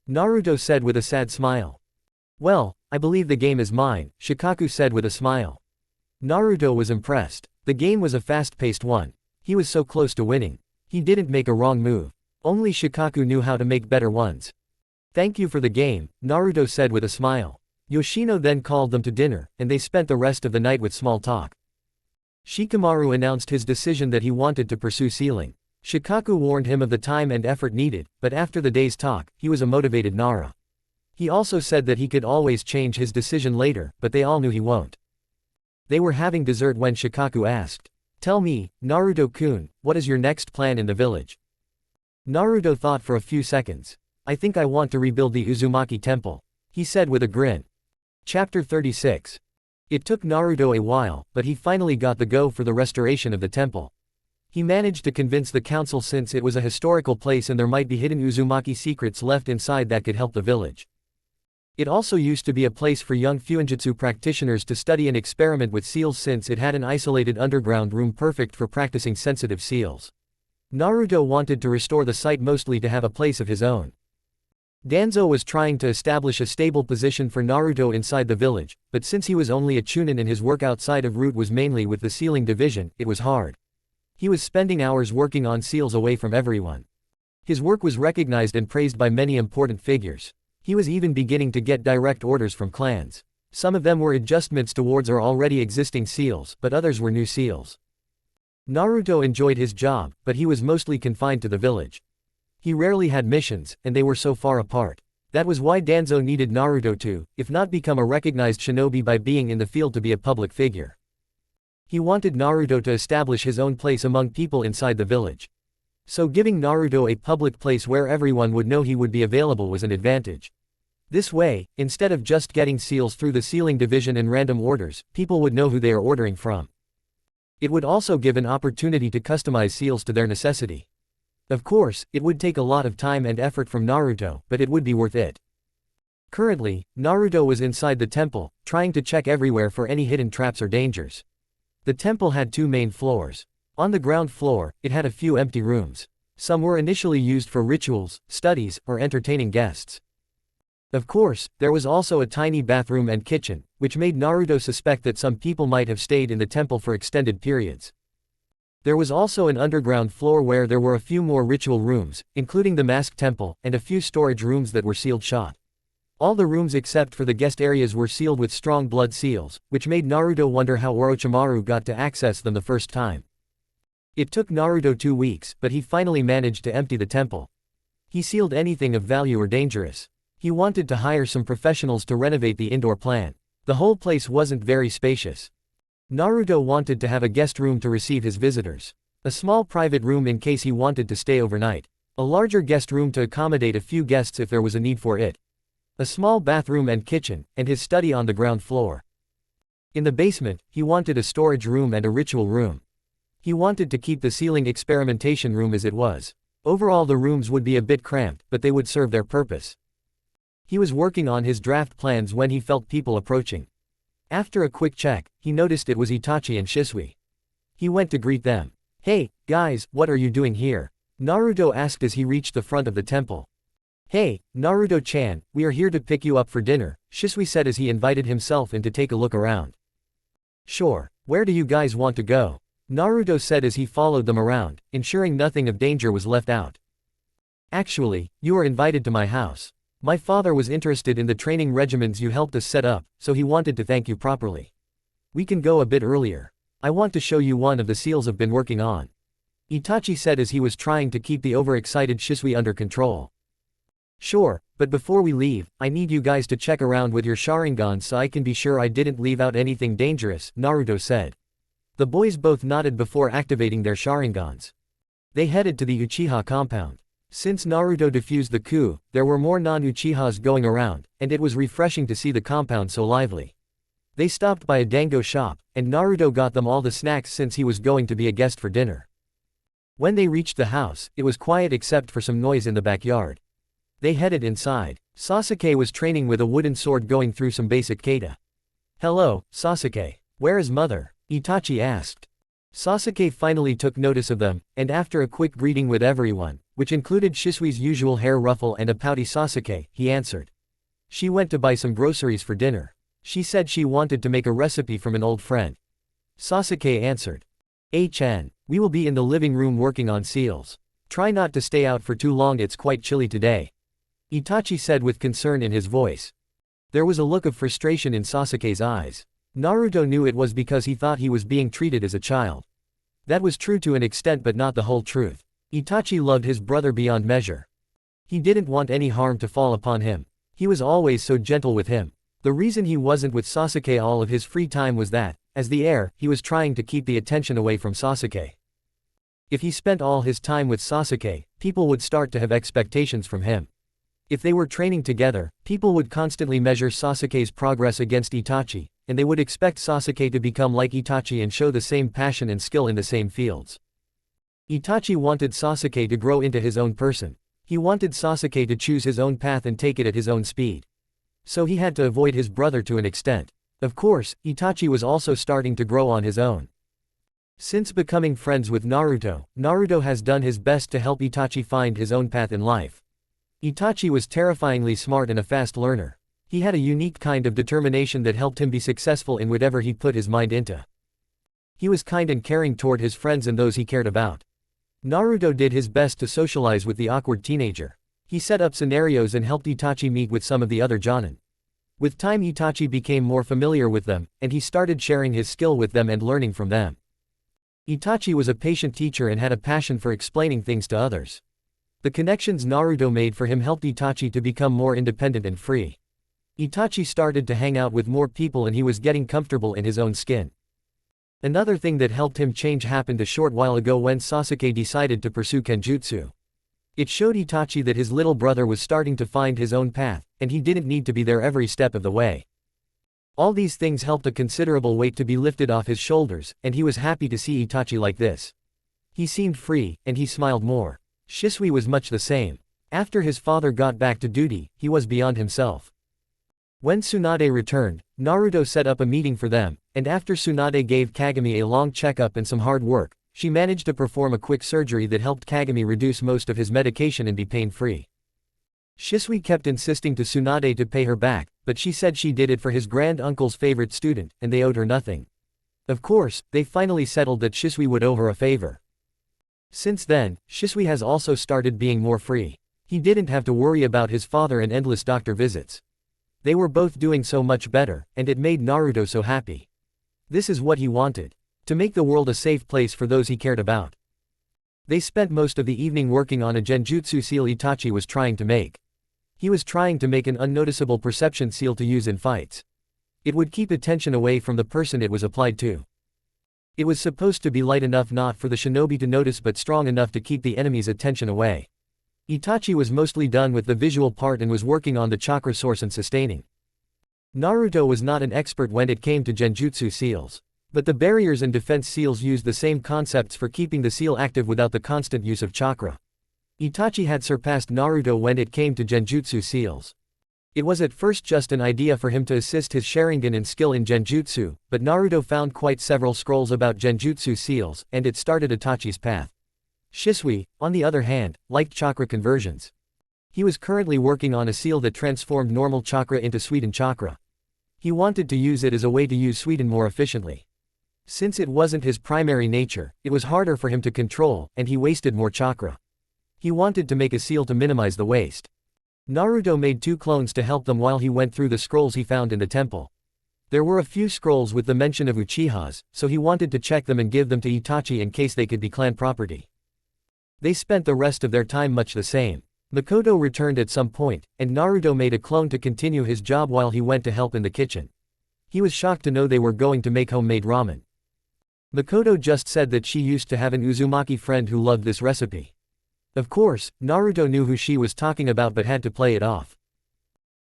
Naruto said with a sad smile. Well, I believe the game is mine, Shikaku said with a smile. Naruto was impressed. The game was a fast-paced one. He was so close to winning. He didn't make a wrong move. Only Shikaku knew how to make better ones. Thank you for the game, Naruto said with a smile. Yoshino then called them to dinner, and they spent the rest of the night with small talk. Shikamaru announced his decision that he wanted to pursue sealing. Shikaku warned him of the time and effort needed, but after the day's talk, he was a motivated Nara. He also said that he could always change his decision later, but they all knew he won't. They were having dessert when Shikaku asked, "Tell me, Naruto-kun, what is your next plan in the village?" Naruto thought for a few seconds. "I think I want to rebuild the Uzumaki temple," he said with a grin. Chapter 36. It took Naruto a while, but he finally got the go for the restoration of the temple. He managed to convince the council since it was a historical place and there might be hidden Uzumaki secrets left inside that could help the village. It also used to be a place for young Fuinjutsu practitioners to study and experiment with seals since it had an isolated underground room perfect for practicing sensitive seals. Naruto wanted to restore the site mostly to have a place of his own. Danzo was trying to establish a stable position for Naruto inside the village, but since he was only a chunin and his work outside of route was mainly with the sealing division, it was hard. He was spending hours working on seals away from everyone. His work was recognized and praised by many important figures. He was even beginning to get direct orders from clans. Some of them were adjustments towards our already existing seals, but others were new seals. Naruto enjoyed his job, but he was mostly confined to the village. He rarely had missions, and they were so far apart. That was why Danzo needed Naruto to, if not become a recognized shinobi by being in the field, to be a public figure. He wanted Naruto to establish his own place among people inside the village. So giving Naruto a public place where everyone would know he would be available was an advantage. This way, instead of just getting seals through the sealing division and random orders, people would know who they are ordering from. It would also give an opportunity to customize seals to their necessity. Of course, it would take a lot of time and effort from Naruto, but it would be worth it. Currently, Naruto was inside the temple, trying to check everywhere for any hidden traps or dangers. The temple had two main floors. On the ground floor, it had a few empty rooms. Some were initially used for rituals, studies, or entertaining guests. Of course, there was also a tiny bathroom and kitchen, which made Naruto suspect that some people might have stayed in the temple for extended periods. There was also an underground floor where there were a few more ritual rooms, including the mask temple, and a few storage rooms that were sealed shut. All the rooms except for the guest areas were sealed with strong blood seals, which made Naruto wonder how Orochimaru got to access them the first time. It took Naruto 2 weeks, but he finally managed to empty the temple. He sealed anything of value or dangerous. He wanted to hire some professionals to renovate the indoor plant. The whole place wasn't very spacious. Naruto wanted to have a guest room to receive his visitors. A small private room in case he wanted to stay overnight. A larger guest room to accommodate a few guests if there was a need for it. A small bathroom and kitchen, and his study on the ground floor. In the basement, he wanted a storage room and a ritual room. He wanted to keep the sealing experimentation room as it was. Overall, the rooms would be a bit cramped, but they would serve their purpose. He was working on his draft plans when he felt people approaching. After a quick check, he noticed it was Itachi and Shisui. He went to greet them. "Hey, guys, what are you doing here?" Naruto asked as he reached the front of the temple. "Hey, Naruto-chan, we are here to pick you up for dinner," Shisui said as he invited himself in to take a look around. "Sure, where do you guys want to go?" Naruto said as he followed them around, ensuring nothing of danger was left out. "Actually, you are invited to my house. My father was interested in the training regimens you helped us set up, so he wanted to thank you properly. We can go a bit earlier. I want to show you one of the seals I've been working on," Itachi said as he was trying to keep the overexcited Shisui under control. "Sure, but before we leave, I need you guys to check around with your Sharingan so I can be sure I didn't leave out anything dangerous," Naruto said. The boys both nodded before activating their Sharingans. They headed to the Uchiha compound. Since Naruto defused the coup, there were more non-Uchihas going around, and it was refreshing to see the compound so lively. They stopped by a dango shop, and Naruto got them all the snacks since he was going to be a guest for dinner. When they reached the house, it was quiet except for some noise in the backyard. They headed inside. Sasuke was training with a wooden sword going through some basic kata. "Hello, Sasuke. Where is mother?" Itachi asked. Sasuke finally took notice of them, and after a quick greeting with everyone, which included Shisui's usual hair ruffle and a pouty Sasuke, he answered. She went to buy some groceries for dinner. She said she wanted to make a recipe from an old friend. Sasuke answered. HN, we will be in the living room working on seals. Try not to stay out for too long, it's quite chilly today. Itachi said with concern in his voice. There was a look of frustration in Sasuke's eyes. Naruto knew it was because he thought he was being treated as a child. That was true to an extent but not the whole truth. Itachi loved his brother beyond measure. He didn't want any harm to fall upon him. He was always so gentle with him. The reason he wasn't with Sasuke all of his free time was that, as the heir, he was trying to keep the attention away from Sasuke. If he spent all his time with Sasuke, people would start to have expectations from him. If they were training together, people would constantly measure Sasuke's progress against Itachi, and they would expect Sasuke to become like Itachi and show the same passion and skill in the same fields. Itachi wanted Sasuke to grow into his own person. He wanted Sasuke to choose his own path and take it at his own speed. So he had to avoid his brother to an extent. Of course, Itachi was also starting to grow on his own. Since becoming friends with Naruto, Naruto has done his best to help Itachi find his own path in life. Itachi was terrifyingly smart and a fast learner. He had a unique kind of determination that helped him be successful in whatever he put his mind into. He was kind and caring toward his friends and those he cared about. Naruto did his best to socialize with the awkward teenager. He set up scenarios and helped Itachi meet with some of the other Jonin. With time Itachi became more familiar with them, and he started sharing his skill with them and learning from them. Itachi was a patient teacher and had a passion for explaining things to others. The connections Naruto made for him helped Itachi to become more independent and free. Itachi started to hang out with more people and he was getting comfortable in his own skin. Another thing that helped him change happened a short while ago when Sasuke decided to pursue Kenjutsu. It showed Itachi that his little brother was starting to find his own path, and he didn't need to be there every step of the way. All these things helped a considerable weight to be lifted off his shoulders, and he was happy to see Itachi like this. He seemed free, and he smiled more. Shisui was much the same. After his father got back to duty, he was beyond himself. When Tsunade returned, Naruto set up a meeting for them, and after Tsunade gave Kagami a long checkup and some hard work, she managed to perform a quick surgery that helped Kagami reduce most of his medication and be pain-free. Shisui kept insisting to Tsunade to pay her back, but she said she did it for his grand-uncle's favorite student, and they owed her nothing. Of course, they finally settled that Shisui would owe her a favor. Since then, Shisui has also started being more free. He didn't have to worry about his father and endless doctor visits. They were both doing so much better, and it made Naruto so happy. This is what he wanted. To make the world a safe place for those he cared about. They spent most of the evening working on a genjutsu seal Itachi was trying to make. He was trying to make an unnoticeable perception seal to use in fights. It would keep attention away from the person it was applied to. It was supposed to be light enough not for the shinobi to notice but strong enough to keep the enemy's attention away. Itachi was mostly done with the visual part and was working on the chakra source and sustaining. Naruto was not an expert when it came to genjutsu seals. But the barriers and defense seals used the same concepts for keeping the seal active without the constant use of chakra. Itachi had surpassed Naruto when it came to genjutsu seals. It was at first just an idea for him to assist his Sharingan in skill in genjutsu, but Naruto found quite several scrolls about genjutsu seals, and it started Itachi's path. Shisui, on the other hand, liked chakra conversions. He was currently working on a seal that transformed normal chakra into Suiden chakra. He wanted to use it as a way to use Suiden more efficiently. Since it wasn't his primary nature, it was harder for him to control, and he wasted more chakra. He wanted to make a seal to minimize the waste. Naruto made 2 clones to help them while he went through the scrolls he found in the temple. There were a few scrolls with the mention of Uchihas, so he wanted to check them and give them to Itachi in case they could be clan property. They spent the rest of their time much the same. Makoto returned at some point, and Naruto made a clone to continue his job while he went to help in the kitchen. He was shocked to know they were going to make homemade ramen. Makoto just said that she used to have an Uzumaki friend who loved this recipe. Of course, Naruto knew who she was talking about but had to play it off.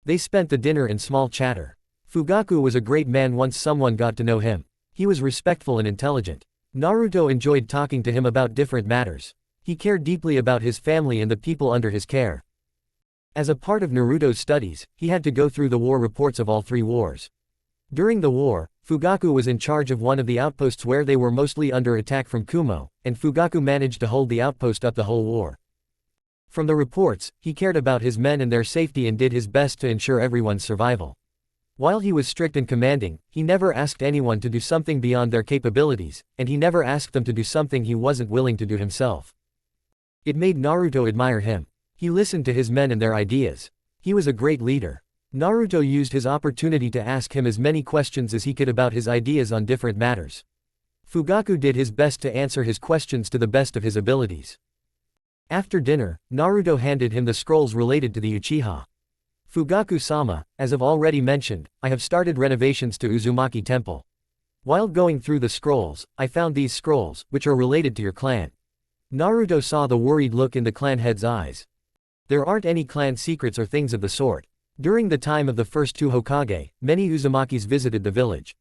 They spent the dinner in small chatter. Fugaku was a great man once someone got to know him. He was respectful and intelligent. Naruto enjoyed talking to him about different matters. He cared deeply about his family and the people under his care. As a part of Naruto's studies, he had to go through the war reports of all 3 wars. During the war, Fugaku was in charge of one of the outposts where they were mostly under attack from Kumo, and Fugaku managed to hold the outpost up the whole war. From the reports, he cared about his men and their safety and did his best to ensure everyone's survival. While he was strict and commanding, he never asked anyone to do something beyond their capabilities, and he never asked them to do something he wasn't willing to do himself. It made Naruto admire him. He listened to his men and their ideas. He was a great leader. Naruto used his opportunity to ask him as many questions as he could about his ideas on different matters. Fugaku did his best to answer his questions to the best of his abilities. After dinner, Naruto handed him the scrolls related to the Uchiha. Fugaku-sama, as I've already mentioned, I have started renovations to Uzumaki Temple. While going through the scrolls, I found these scrolls, which are related to your clan. Naruto saw the worried look in the clan head's eyes. There aren't any clan secrets or things of the sort. During the time of the first two Hokage, many Uzumakis visited the village.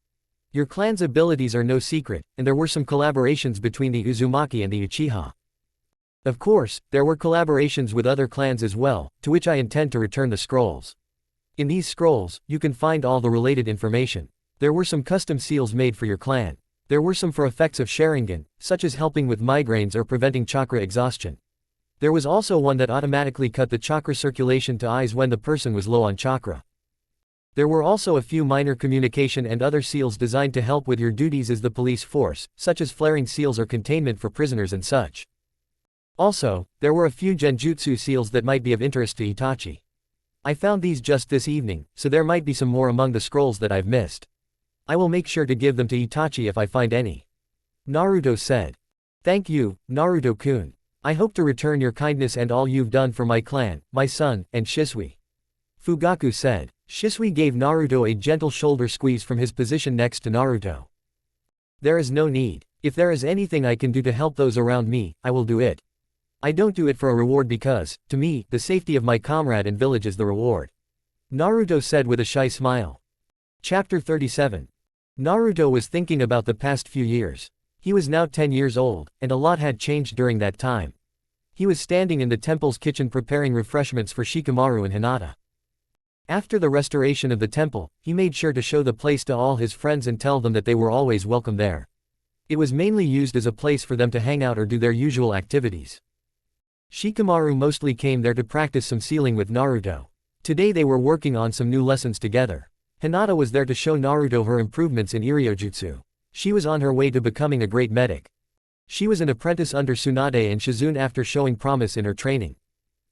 Your clan's abilities are no secret, and there were some collaborations between the Uzumaki and the Uchiha. Of course, there were collaborations with other clans as well, to which I intend to return the scrolls. In these scrolls, you can find all the related information. There were some custom seals made for your clan. There were some for effects of Sharingan, such as helping with migraines or preventing chakra exhaustion. There was also one that automatically cut the chakra circulation to eyes when the person was low on chakra. There were also a few minor communication and other seals designed to help with your duties as the police force, such as flaring seals or containment for prisoners and such. Also, there were a few genjutsu seals that might be of interest to Itachi. I found these just this evening, so there might be some more among the scrolls that I've missed. I will make sure to give them to Itachi if I find any. Naruto said. Thank you, Naruto-kun. I hope to return your kindness and all you've done for my clan, my son, and Shisui. Fugaku said. Shisui gave Naruto a gentle shoulder squeeze from his position next to Naruto. There is no need. If there is anything I can do to help those around me, I will do it. I don't do it for a reward because, to me, the safety of my comrade and village is the reward. Naruto said with a shy smile. Chapter 37. Naruto was thinking about the past few years. He was now 10 years old, and a lot had changed during that time. He was standing in the temple's kitchen preparing refreshments for Shikamaru and Hinata. After the restoration of the temple, he made sure to show the place to all his friends and tell them that they were always welcome there. It was mainly used as a place for them to hang out or do their usual activities. Shikamaru mostly came there to practice some sealing with Naruto. Today they were working on some new lessons together. Hinata was there to show Naruto her improvements in Iryojutsu. She was on her way to becoming a great medic. She was an apprentice under Tsunade and Shizune after showing promise in her training.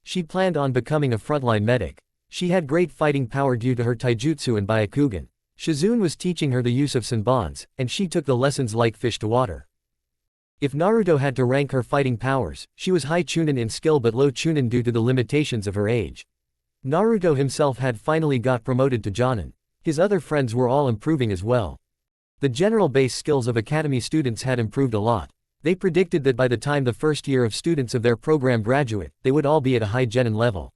She planned on becoming a frontline medic. She had great fighting power due to her taijutsu and byakugan. Shizune was teaching her the use of senbons, and she took the lessons like fish to water. If Naruto had to rank her fighting powers, she was high chunin in skill but low chunin due to the limitations of her age. Naruto himself had finally got promoted to Jonin. His other friends were all improving as well. The general base skills of academy students had improved a lot. They predicted that by the time the first year of students of their program graduate, they would all be at a high genin level.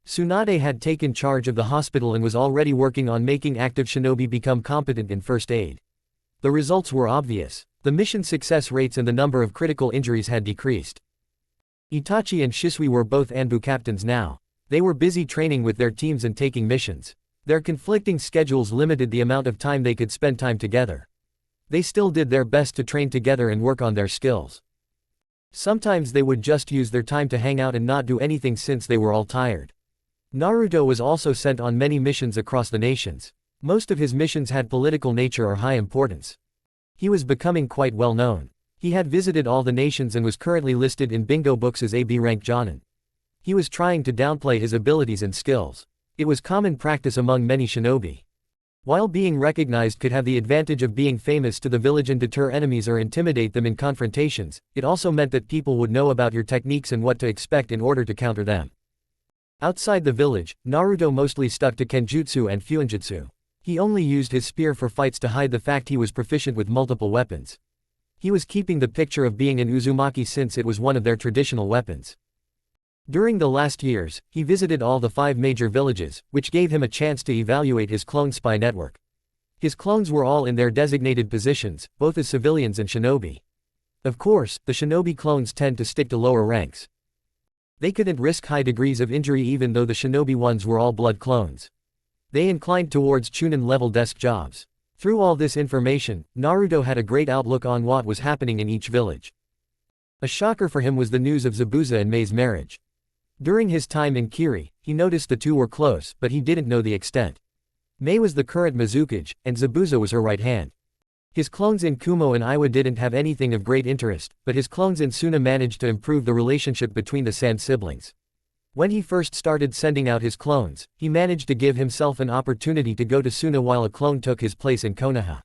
Tsunade had taken charge of the hospital and was already working on making active shinobi become competent in first aid. The results were obvious. The mission success rates and the number of critical injuries had decreased. Itachi and Shisui were both Anbu captains now. They were busy training with their teams and taking missions. Their conflicting schedules limited the amount of time they could spend time together. They still did their best to train together and work on their skills. Sometimes they would just use their time to hang out and not do anything since they were all tired. Naruto was also sent on many missions across the nations. Most of his missions had political nature or high importance. He was becoming quite well known. He had visited all the nations and was currently listed in bingo books as a B-rank Jonin. He was trying to downplay his abilities and skills. It was common practice among many shinobi. While being recognized could have the advantage of being famous to the village and deter enemies or intimidate them in confrontations, it also meant that people would know about your techniques and what to expect in order to counter them. Outside the village, Naruto mostly stuck to kenjutsu and fuinjutsu. He only used his spear for fights to hide the fact he was proficient with multiple weapons. He was keeping the picture of being an Uzumaki since it was one of their traditional weapons. During the last years, he visited all the 5 major villages, which gave him a chance to evaluate his clone spy network. His clones were all in their designated positions, both as civilians and shinobi. Of course, the shinobi clones tend to stick to lower ranks. They couldn't risk high degrees of injury even though the shinobi ones were all blood clones. They inclined towards chunin-level desk jobs. Through all this information, Naruto had a great outlook on what was happening in each village. A shocker for him was the news of Zabuza and Mei's marriage. During his time in Kiri, he noticed the two were close, but he didn't know the extent. Mei was the current Mizukage, and Zabuza was her right hand. His clones in Kumo and Iwa didn't have anything of great interest, but his clones in Suna managed to improve the relationship between the Sand siblings. When he first started sending out his clones, he managed to give himself an opportunity to go to Suna while a clone took his place in Konoha.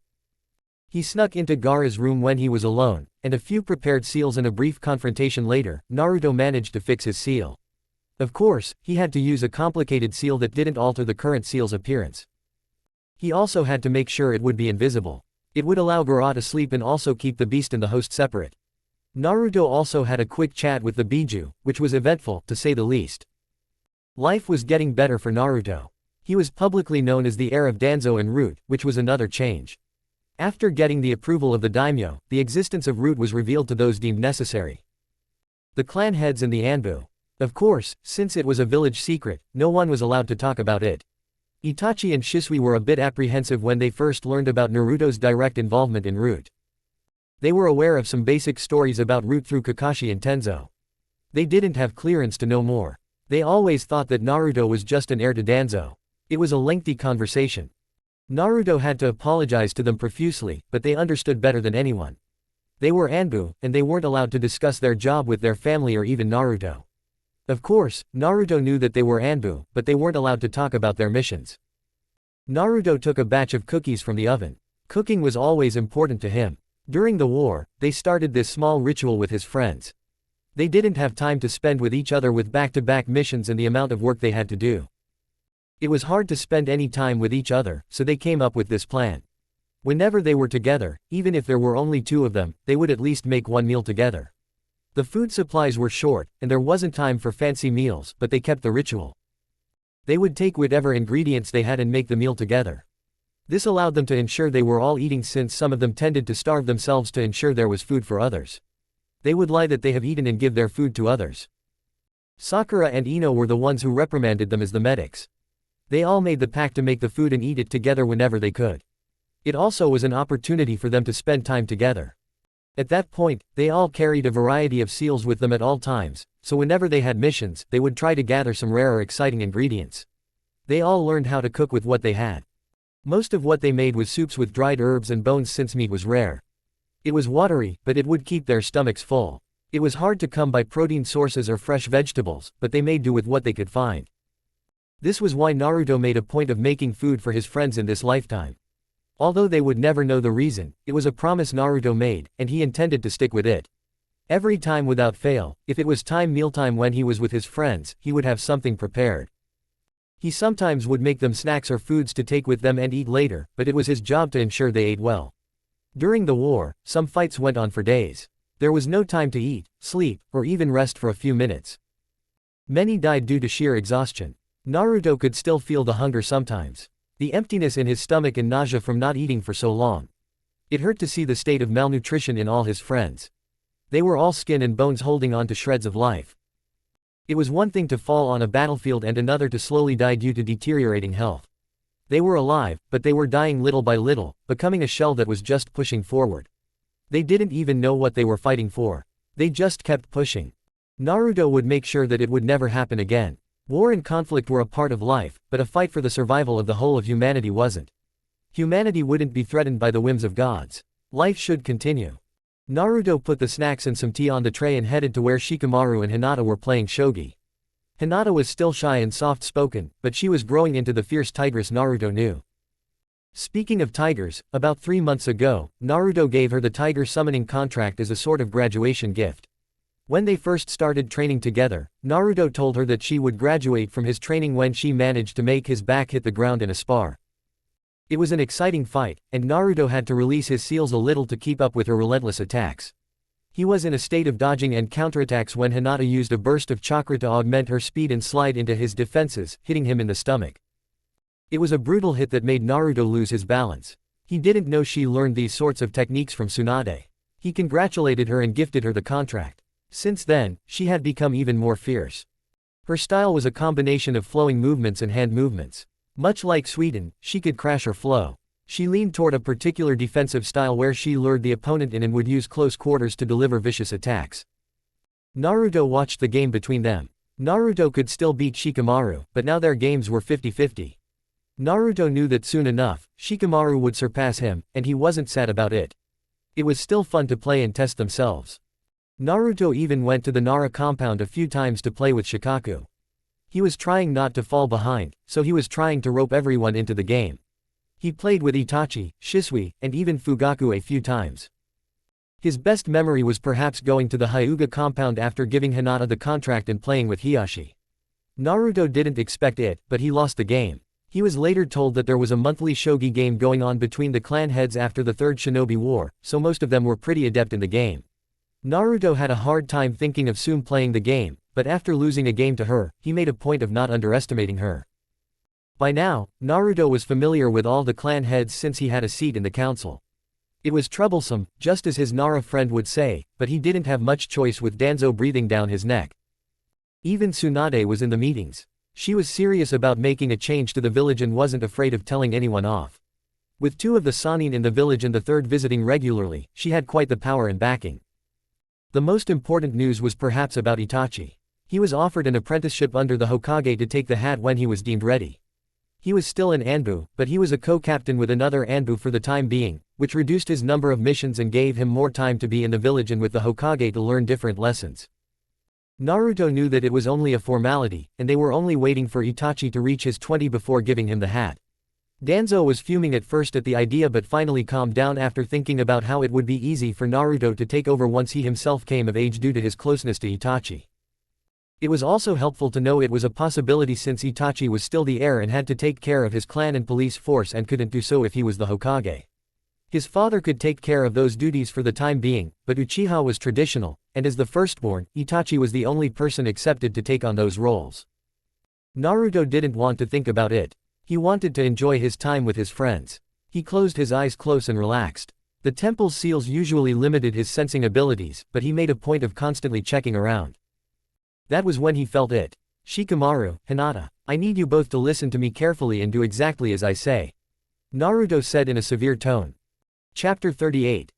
He snuck into Gaara's room when he was alone, and a few prepared seals and a brief confrontation later, Naruto managed to fix his seal. Of course, he had to use a complicated seal that didn't alter the current seal's appearance. He also had to make sure it would be invisible. It would allow Gaara to sleep and also keep the beast and the host separate. Naruto also had a quick chat with the Biju, which was eventful, to say the least. Life was getting better for Naruto. He was publicly known as the heir of Danzo and Root, which was another change. After getting the approval of the daimyo, the existence of Root was revealed to those deemed necessary. The clan heads and the Anbu. Of course, since it was a village secret, no one was allowed to talk about it. Itachi and Shisui were a bit apprehensive when they first learned about Naruto's direct involvement in Root. They were aware of some basic stories about Root through Kakashi and Tenzo. They didn't have clearance to know more. They always thought that Naruto was just an heir to Danzo. It was a lengthy conversation. Naruto had to apologize to them profusely, but they understood better than anyone. They were Anbu, and they weren't allowed to discuss their job with their family or even Naruto. Of course, Naruto knew that they were Anbu, but they weren't allowed to talk about their missions. Naruto took a batch of cookies from the oven. Cooking was always important to him. During the war, they started this small ritual with his friends. They didn't have time to spend with each other with back-to-back missions and the amount of work they had to do. It was hard to spend any time with each other, so they came up with this plan. Whenever they were together, even if there were only two of them, they would at least make one meal together. The food supplies were short, and there wasn't time for fancy meals, but they kept the ritual. They would take whatever ingredients they had and make the meal together. This allowed them to ensure they were all eating, since some of them tended to starve themselves to ensure there was food for others. They would lie that they have eaten and give their food to others. Sakura and Ino were the ones who reprimanded them as the medics. They all made the pact to make the food and eat it together whenever they could. It also was an opportunity for them to spend time together. At that point, they all carried a variety of seals with them at all times, so whenever they had missions, they would try to gather some rare or exciting ingredients. They all learned how to cook with what they had. Most of what they made was soups with dried herbs and bones, since meat was rare. It was watery, but it would keep their stomachs full. It was hard to come by protein sources or fresh vegetables, but they made do with what they could find. This was why Naruto made a point of making food for his friends in this lifetime. Although they would never know the reason, it was a promise Naruto made, and he intended to stick with it. Every time without fail, if it was mealtime when he was with his friends, he would have something prepared. He sometimes would make them snacks or foods to take with them and eat later, but it was his job to ensure they ate well. During the war, some fights went on for days. There was no time to eat, sleep, or even rest for a few minutes. Many died due to sheer exhaustion. Naruto could still feel the hunger sometimes. The emptiness in his stomach and nausea from not eating for so long. It hurt to see the state of malnutrition in all his friends. They were all skin and bones, holding on to shreds of life. It was one thing to fall on a battlefield and another to slowly die due to deteriorating health. They were alive, but they were dying little by little, becoming a shell that was just pushing forward. They didn't even know what they were fighting for. They just kept pushing. Naruto would make sure that it would never happen again. War and conflict were a part of life, but a fight for the survival of the whole of humanity wasn't. Humanity wouldn't be threatened by the whims of gods. Life should continue. Naruto put the snacks and some tea on the tray and headed to where Shikamaru and Hinata were playing shogi. Hinata was still shy and soft-spoken, but she was growing into the fierce tigress Naruto knew. Speaking of tigers, about 3 months ago, Naruto gave her the tiger summoning contract as a sort of graduation gift. When they first started training together, Naruto told her that she would graduate from his training when she managed to make his back hit the ground in a spar. It was an exciting fight, and Naruto had to release his seals a little to keep up with her relentless attacks. He was in a state of dodging and counterattacks when Hinata used a burst of chakra to augment her speed and slide into his defenses, hitting him in the stomach. It was a brutal hit that made Naruto lose his balance. He didn't know she learned these sorts of techniques from Tsunade. He congratulated her and gifted her the contract. Since then, she had become even more fierce. Her style was a combination of flowing movements and hand movements. Much like Sweden, she could crash or flow. She leaned toward a particular defensive style where she lured the opponent in and would use close quarters to deliver vicious attacks. Naruto watched the game between them. Naruto could still beat Shikamaru, but now their games were 50-50. Naruto knew that soon enough, Shikamaru would surpass him, and he wasn't sad about it. It was still fun to play and test themselves. Naruto even went to the Nara compound a few times to play with Shikaku. He was trying not to fall behind, so he was trying to rope everyone into the game. He played with Itachi, Shisui, and even Fugaku a few times. His best memory was perhaps going to the Hyuga compound after giving Hinata the contract and playing with Hiashi. Naruto didn't expect it, but he lost the game. He was later told that there was a monthly shogi game going on between the clan heads after the Third Shinobi War, so most of them were pretty adept in the game. Naruto had a hard time thinking of Tsume playing the game, but after losing a game to her, he made a point of not underestimating her. By now, Naruto was familiar with all the clan heads since he had a seat in the council. It was troublesome, just as his Nara friend would say, but he didn't have much choice with Danzo breathing down his neck. Even Tsunade was in the meetings. She was serious about making a change to the village and wasn't afraid of telling anyone off. With 2 of the Sannin in the village and the 3rd visiting regularly, she had quite the power and backing. The most important news was perhaps about Itachi. He was offered an apprenticeship under the Hokage to take the hat when he was deemed ready. He was still an Anbu, but he was a co-captain with another Anbu for the time being, which reduced his number of missions and gave him more time to be in the village and with the Hokage to learn different lessons. Naruto knew that it was only a formality, and they were only waiting for Itachi to reach his 20 before giving him the hat. Danzo was fuming at first at the idea but finally calmed down after thinking about how it would be easy for Naruto to take over once he himself came of age due to his closeness to Itachi. It was also helpful to know it was a possibility since Itachi was still the heir and had to take care of his clan and police force and couldn't do so if he was the Hokage. His father could take care of those duties for the time being, but Uchiha was traditional, and as the firstborn, Itachi was the only person accepted to take on those roles. Naruto didn't want to think about it. He wanted to enjoy his time with his friends. He closed his eyes close and relaxed. The temple's seals usually limited his sensing abilities, but he made a point of constantly checking around. That was when he felt it. Shikamaru, Hinata, I need you both to listen to me carefully and do exactly as I say. Naruto said in a severe tone. Chapter 38.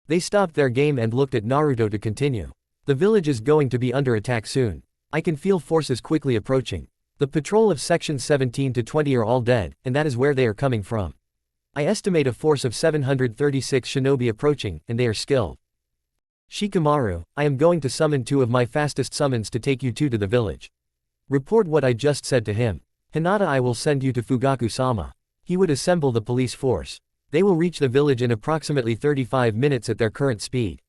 They stopped their game and looked at Naruto to continue. The village is going to be under attack soon. I can feel forces quickly approaching. The patrol of sections 17 to 20 are all dead, and that is where they are coming from. I estimate a force of 736 shinobi approaching, and they are skilled. Shikamaru, I am going to summon 2 of my fastest summons to take you 2 to the village. Report what I just said to him. Hinata, I will send you to Fugaku-sama. He would assemble the police force. They will reach the village in approximately 35 minutes at their current speed.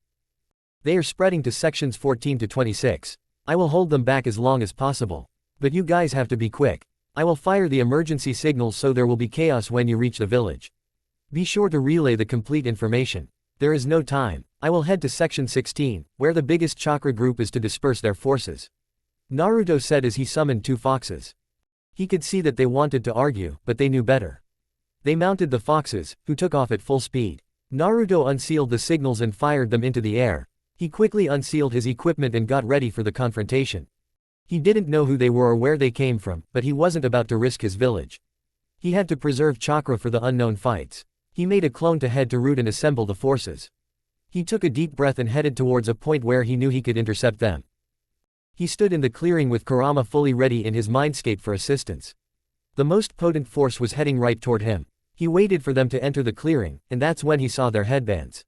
They are spreading to sections 14 to 26. I will hold them back as long as possible. But you guys have to be quick. I will fire the emergency signals so there will be chaos when you reach the village. Be sure to relay the complete information. There is no time. I will head to section 16, where the biggest chakra group is to disperse their forces. Naruto said as he summoned 2 foxes. He could see that they wanted to argue, but they knew better. They mounted the foxes, who took off at full speed. Naruto unsealed the signals and fired them into the air. He quickly unsealed his equipment and got ready for the confrontation. He didn't know who they were or where they came from, but he wasn't about to risk his village. He had to preserve chakra for the unknown fights. He made a clone to head to route and assemble the forces. He took a deep breath and headed towards a point where he knew he could intercept them. He stood in the clearing with Kurama fully ready in his mindscape for assistance. The most potent force was heading right toward him. He waited for them to enter the clearing, and that's when he saw their headbands.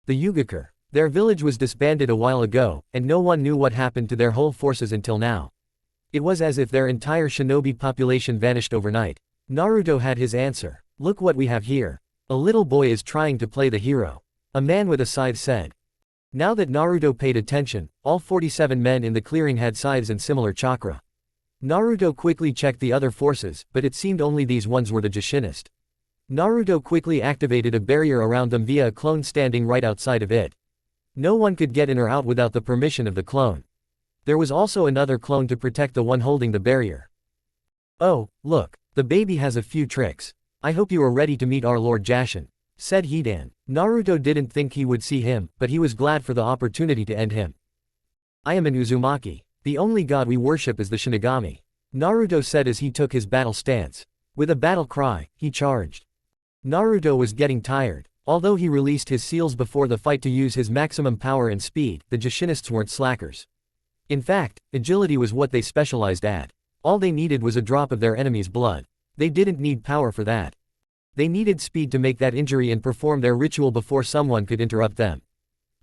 The Yugakur. Their village was disbanded a while ago, and no one knew what happened to their whole forces until now. It was as if their entire shinobi population vanished overnight. Naruto had his answer. Look what we have here. A little boy is trying to play the hero. A man with a scythe said. Now that Naruto paid attention, all 47 men in the clearing had scythes and similar chakra. Naruto quickly checked the other forces, but it seemed only these ones were the Jushinist. Naruto quickly activated a barrier around them via a clone standing right outside of it. No one could get in or out without the permission of the clone. There was also another clone to protect the one holding the barrier. Oh, look, the baby has a few tricks. I hope you are ready to meet our Lord Jashin, said Hidan. Naruto didn't think he would see him, but he was glad for the opportunity to end him. I am an Uzumaki. The only god we worship is the Shinigami, Naruto said as he took his battle stance. With a battle cry, he charged. Naruto was getting tired. Although he released his seals before the fight to use his maximum power and speed, the Jushinists weren't slackers. In fact, agility was what they specialized at. All they needed was a drop of their enemy's blood. They didn't need power for that. They needed speed to make that injury and perform their ritual before someone could interrupt them.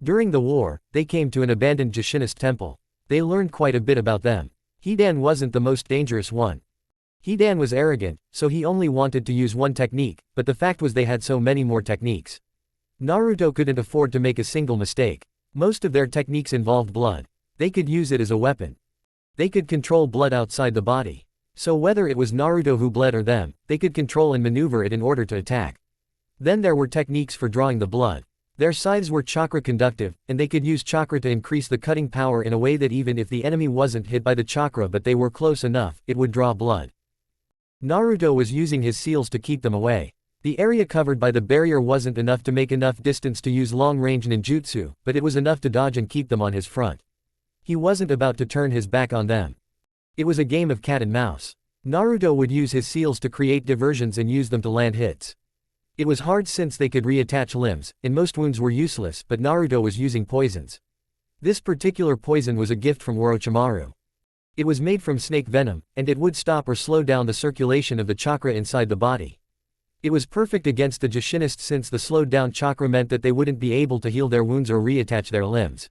During the war, they came to an abandoned Jushinist temple. They learned quite a bit about them. Hidan wasn't the most dangerous one. Hidan was arrogant, so he only wanted to use one technique, but the fact was they had so many more techniques. Naruto couldn't afford to make a single mistake. Most of their techniques involved blood. They could use it as a weapon. They could control blood outside the body. So whether it was Naruto who bled or them, they could control and maneuver it in order to attack. Then there were techniques for drawing the blood. Their scythes were chakra conductive, and they could use chakra to increase the cutting power in a way that even if the enemy wasn't hit by the chakra but they were close enough, it would draw blood. Naruto was using his seals to keep them away. The area covered by the barrier wasn't enough to make enough distance to use long-range ninjutsu, but it was enough to dodge and keep them on his front. He wasn't about to turn his back on them. It was a game of cat and mouse. Naruto would use his seals to create diversions and use them to land hits. It was hard since they could reattach limbs, and most wounds were useless, but Naruto was using poisons. This particular poison was a gift from Orochimaru. It was made from snake venom, and it would stop or slow down the circulation of the chakra inside the body. It was perfect against the Jushinists since the slowed down chakra meant that they wouldn't be able to heal their wounds or reattach their limbs.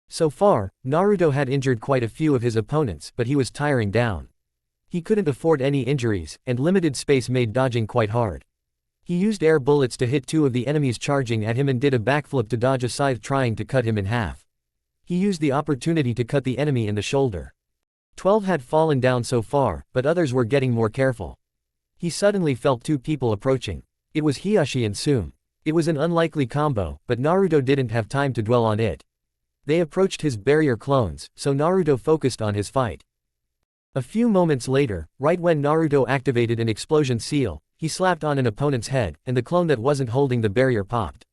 So far, Naruto had injured quite a few of his opponents, but he was tiring down. He couldn't afford any injuries, and limited space made dodging quite hard. He used air bullets to hit two of the enemies charging at him and did a backflip to dodge a scythe trying to cut him in half. He used the opportunity to cut the enemy in the shoulder. 12 had fallen down so far, but others were getting more careful. He suddenly felt two people approaching. It was Hiashi and Sum. It was an unlikely combo, but Naruto didn't have time to dwell on it. They approached his barrier clones, so Naruto focused on his fight. A few moments later, right when Naruto activated an explosion seal, he slapped on an opponent's head, and the clone that wasn't holding the barrier popped.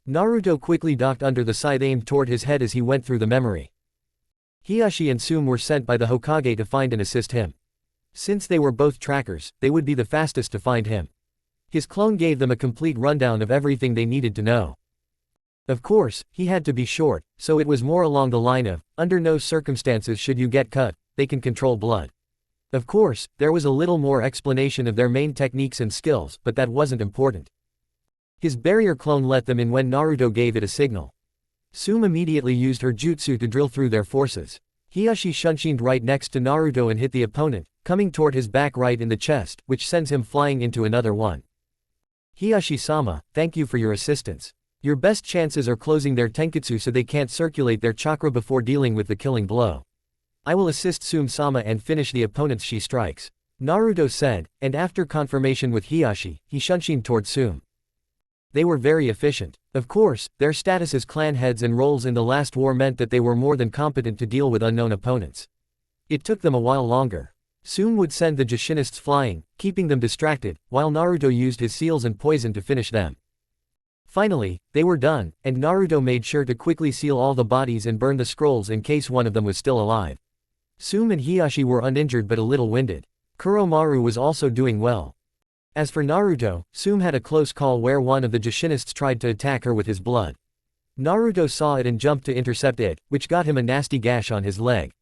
Naruto quickly ducked under the scythe aimed toward his head as he went through the memory. Hiashi and Sum were sent by the Hokage to find and assist him. Since they were both trackers, they would be the fastest to find him. His clone gave them a complete rundown of everything they needed to know. Of course, he had to be short, so it was more along the line of, under no circumstances should you get cut, they can control blood. Of course, there was a little more explanation of their main techniques and skills, but that wasn't important. His barrier clone let them in when Naruto gave it a signal. Sum immediately used her jutsu to drill through their forces. Hiashi shunshined right next to Naruto and hit the opponent, coming toward his back right in the chest, which sends him flying into another one. Hiashi-sama, thank you for your assistance. Your best chances are closing their tenketsu so they can't circulate their chakra before dealing with the killing blow. I will assist Sum-sama and finish the opponents she strikes, Naruto said, and after confirmation with Hiashi, he shunshined toward Sum. They were very efficient. Of course, their status as clan heads and roles in the last war meant that they were more than competent to deal with unknown opponents. It took them a while longer. Sum would send the Jushinists flying, keeping them distracted, while Naruto used his seals and poison to finish them. Finally, they were done, and Naruto made sure to quickly seal all the bodies and burn the scrolls in case one of them was still alive. Sum and Hiashi were uninjured but a little winded. Kuromaru was also doing well. As for Naruto, Sum had a close call where one of the Jushinists tried to attack her with his blood. Naruto saw it and jumped to intercept it, which got him a nasty gash on his leg.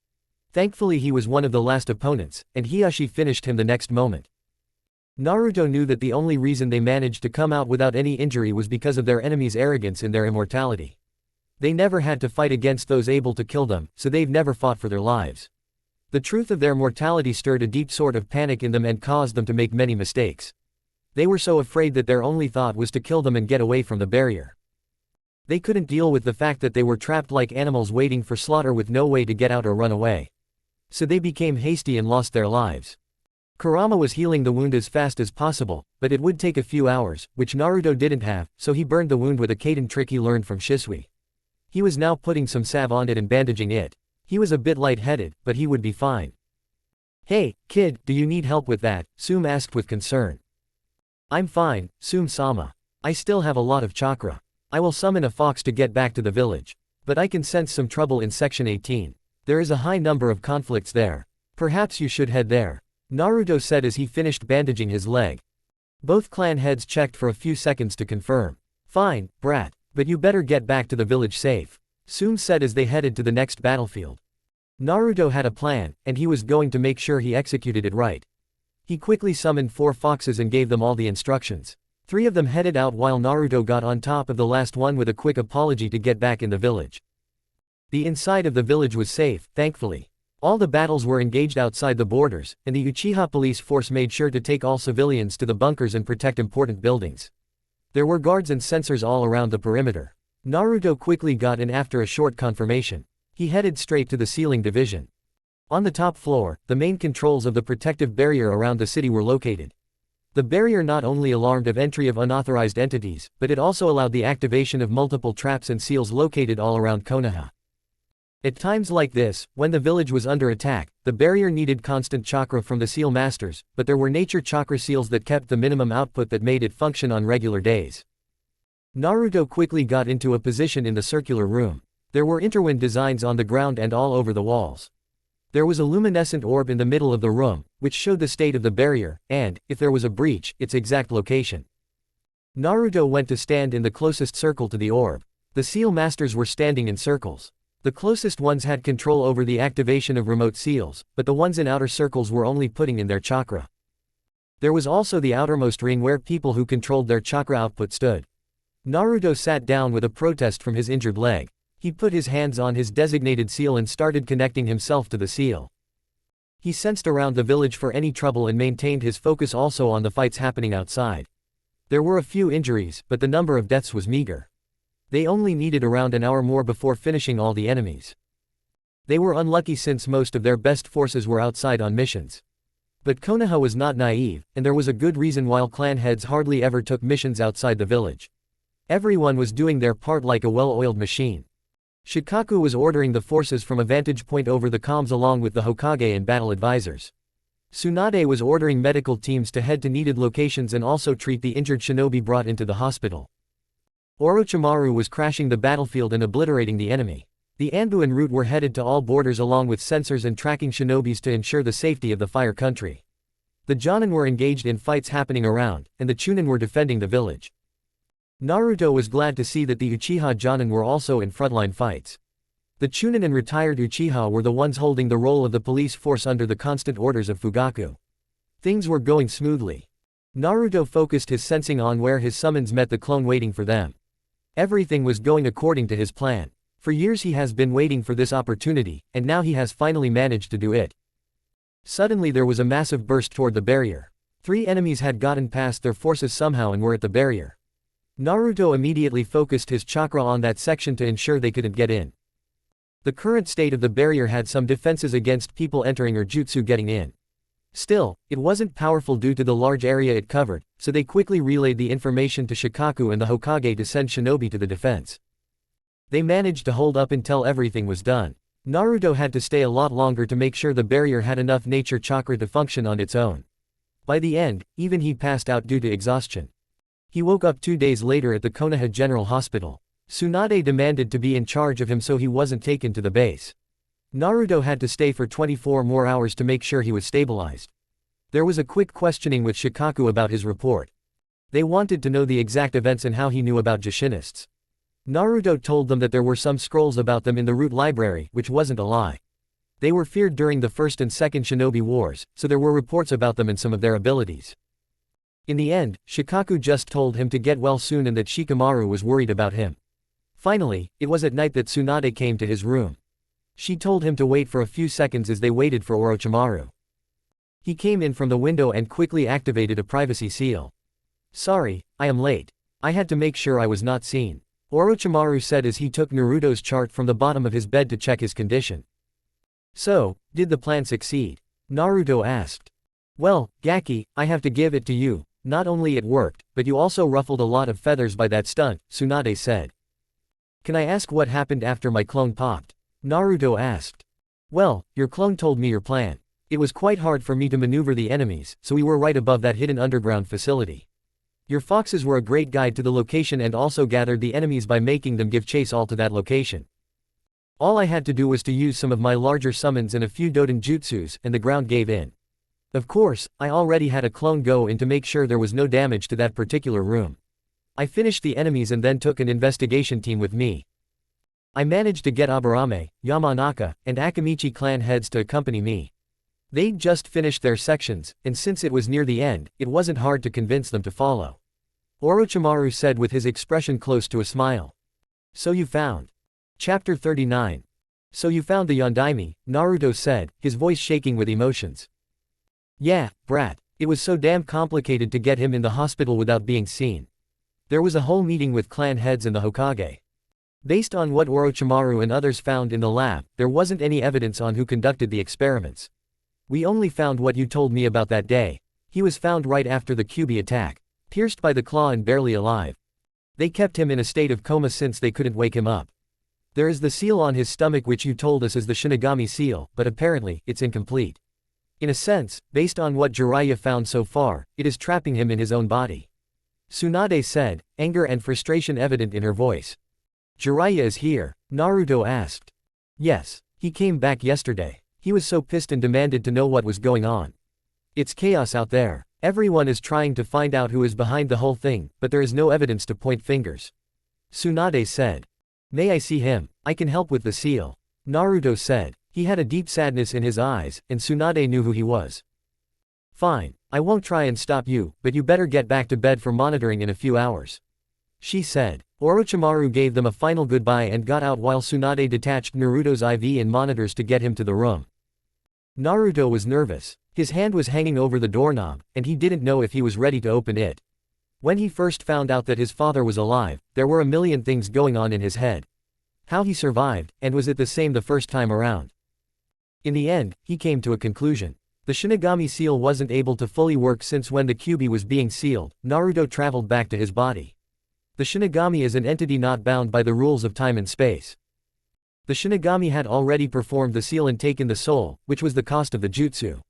Thankfully he was one of the last opponents, and Hiashi finished him the next moment. Naruto knew that the only reason they managed to come out without any injury was because of their enemy's arrogance and their immortality. They never had to fight against those able to kill them, so they've never fought for their lives. The truth of their mortality stirred a deep sort of panic in them and caused them to make many mistakes. They were so afraid that their only thought was to kill them and get away from the barrier. They couldn't deal with the fact that they were trapped like animals waiting for slaughter with no way to get out or run away. So they became hasty and lost their lives. Kurama was healing the wound as fast as possible, but it would take a few hours, which Naruto didn't have, so he burned the wound with a Kaden trick he learned from Shisui. He was now putting some salve on it and bandaging it. He was a bit lightheaded, but he would be fine. Hey, kid, do you need help with that? Sum asked with concern. I'm fine, Sum-sama. I still have a lot of chakra. I will summon a fox to get back to the village. But I can sense some trouble in Section 18. There is a high number of conflicts there. Perhaps you should head there, Naruto said as he finished bandaging his leg. Both clan heads checked for a few seconds to confirm. Fine, brat, but you better get back to the village safe, Soon said as they headed to the next battlefield. Naruto had a plan, and he was going to make sure he executed it right. He quickly summoned 4 foxes and gave them all the instructions. 3 of them headed out while Naruto got on top of the last one with a quick apology to get back in the village. The inside of the village was safe, thankfully. All the battles were engaged outside the borders, and the Uchiha police force made sure to take all civilians to the bunkers and protect important buildings. There were guards and sensors all around the perimeter. Naruto quickly got in after a short confirmation. He headed straight to the ceiling division. On the top floor, the main controls of the protective barrier around the city were located. The barrier not only alarmed of entry of unauthorized entities, but it also allowed the activation of multiple traps and seals located all around Konoha. At times like this, when the village was under attack, the barrier needed constant chakra from the seal masters, but there were nature chakra seals that kept the minimum output that made it function on regular days. Naruto quickly got into a position in the circular room. There were intertwined designs on the ground and all over the walls. There was a luminescent orb in the middle of the room, which showed the state of the barrier, and, if there was a breach, its exact location. Naruto went to stand in the closest circle to the orb. The seal masters were standing in circles. The closest ones had control over the activation of remote seals, but the ones in outer circles were only putting in their chakra. There was also the outermost ring where people who controlled their chakra output stood. Naruto sat down with a protest from his injured leg. He put his hands on his designated seal and started connecting himself to the seal. He sensed around the village for any trouble and maintained his focus also on the fights happening outside. There were a few injuries, but the number of deaths was meager. They only needed around an hour more before finishing all the enemies. They were unlucky since most of their best forces were outside on missions. But Konoha was not naive, and there was a good reason why clan heads hardly ever took missions outside the village. Everyone was doing their part like a well-oiled machine. Shikaku was ordering the forces from a vantage point over the comms along with the Hokage and battle advisors. Tsunade was ordering medical teams to head to needed locations and also treat the injured shinobi brought into the hospital. Orochimaru was crashing the battlefield and obliterating the enemy. The Anbu and Root were headed to all borders along with sensors and tracking shinobis to ensure the safety of the Fire Country. The Jonin were engaged in fights happening around, and the Chunin were defending the village. Naruto was glad to see that the Uchiha Jonin were also in frontline fights. The Chunin and retired Uchiha were the ones holding the role of the police force under the constant orders of Fugaku. Things were going smoothly. Naruto focused his sensing on where his summons met the clone waiting for them. Everything was going according to his plan. For years he has been waiting for this opportunity, and now he has finally managed to do it. Suddenly there was a massive burst toward the barrier. 3 enemies had gotten past their forces somehow and were at the barrier. Naruto immediately focused his chakra on that section to ensure they couldn't get in. The current state of the barrier had some defenses against people entering or jutsu getting in. Still, it wasn't powerful due to the large area it covered, so they quickly relayed the information to Shikaku and the Hokage to send shinobi to the defense. They managed to hold up until everything was done. Naruto had to stay a lot longer to make sure the barrier had enough nature chakra to function on its own. By the end, even he passed out due to exhaustion. He woke up 2 days later at the Konoha General Hospital. Tsunade demanded to be in charge of him so he wasn't taken to the base. Naruto had to stay for 24 more hours to make sure he was stabilized. There was a quick questioning with Shikaku about his report. They wanted to know the exact events and how he knew about Jashinists. Naruto told them that there were some scrolls about them in the Root Library, which wasn't a lie. They were feared during the First and Second Shinobi Wars, so there were reports about them and some of their abilities. In the end, Shikaku just told him to get well soon and that Shikamaru was worried about him. Finally, it was at night that Tsunade came to his room. She told him to wait for a few seconds as they waited for Orochimaru. He came in from the window and quickly activated a privacy seal. "Sorry, I am late. I had to make sure I was not seen," Orochimaru said as he took Naruto's chart from the bottom of his bed to check his condition. "So, did the plan succeed?" Naruto asked. "Well, Gaki, I have to give it to you. Not only it worked, but you also ruffled a lot of feathers by that stunt," Tsunade said. "Can I ask what happened after my clone popped?" Naruto asked. "Well, your clone told me your plan. It was quite hard for me to maneuver the enemies, so we were right above that hidden underground facility. Your foxes were a great guide to the location and also gathered the enemies by making them give chase all to that location. All I had to do was to use some of my larger summons and a few Doden jutsus, and the ground gave in. Of course, I already had a clone go in to make sure there was no damage to that particular room. I finished the enemies and then took an investigation team with me. I managed to get Aburame, Yamanaka, and Akamichi clan heads to accompany me. They'd just finished their sections, and since it was near the end, it wasn't hard to convince them to follow. Orochimaru said with his expression close to a smile. So you found. Chapter 39. So you found the Yondaime, Naruto said, his voice shaking with emotions. Yeah, brat. It was so damn complicated to get him in the hospital without being seen. There was a whole meeting with clan heads and the Hokage. Based on what Orochimaru and others found in the lab, there wasn't any evidence on who conducted the experiments. We only found what you told me about that day. He was found right after the Kyuubi attack, pierced by the claw and barely alive. They kept him in a state of coma since they couldn't wake him up. There is the seal on his stomach which you told us is the Shinigami seal, but apparently, it's incomplete. In a sense, based on what Jiraiya found so far, it is trapping him in his own body. Tsunade said, anger and frustration evident in her voice. Jiraiya is here? Naruto asked. Yes. He came back yesterday. He was so pissed and demanded to know what was going on. It's chaos out there. Everyone is trying to find out who is behind the whole thing, but there is no evidence to point fingers. Tsunade said. May I see him? I can help with the seal. Naruto said. He had a deep sadness in his eyes, and Tsunade knew who he was. Fine. I won't try and stop you, but you better get back to bed for monitoring in a few hours. She said. Orochimaru gave them a final goodbye and got out while Tsunade detached Naruto's IV and monitors to get him to the room. Naruto was nervous. His hand was hanging over the doorknob, and he didn't know if he was ready to open it. When he first found out that his father was alive, there were a million things going on in his head. How he survived, and was it the same the first time around? In the end, he came to a conclusion. The Shinigami seal wasn't able to fully work since when the Kyuubi was being sealed, Naruto traveled back to his body. The Shinigami is an entity not bound by the rules of time and space. The Shinigami had already performed the seal and taken the soul, which was the cost of the jutsu.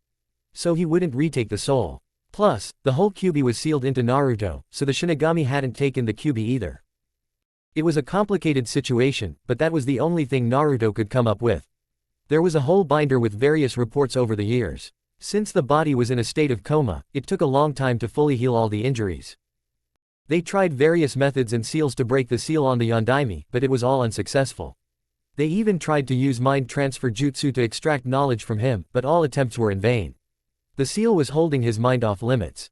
So he wouldn't retake the soul. Plus, the whole Kyuubi was sealed into Naruto, so the Shinigami hadn't taken the Kyuubi either. It was a complicated situation, but that was the only thing Naruto could come up with. There was a whole binder with various reports over the years. Since the body was in a state of coma, it took a long time to fully heal all the injuries. They tried various methods and seals to break the seal on the Yondaime, but it was all unsuccessful. They even tried to use mind transfer jutsu to extract knowledge from him, but all attempts were in vain. The seal was holding his mind off limits.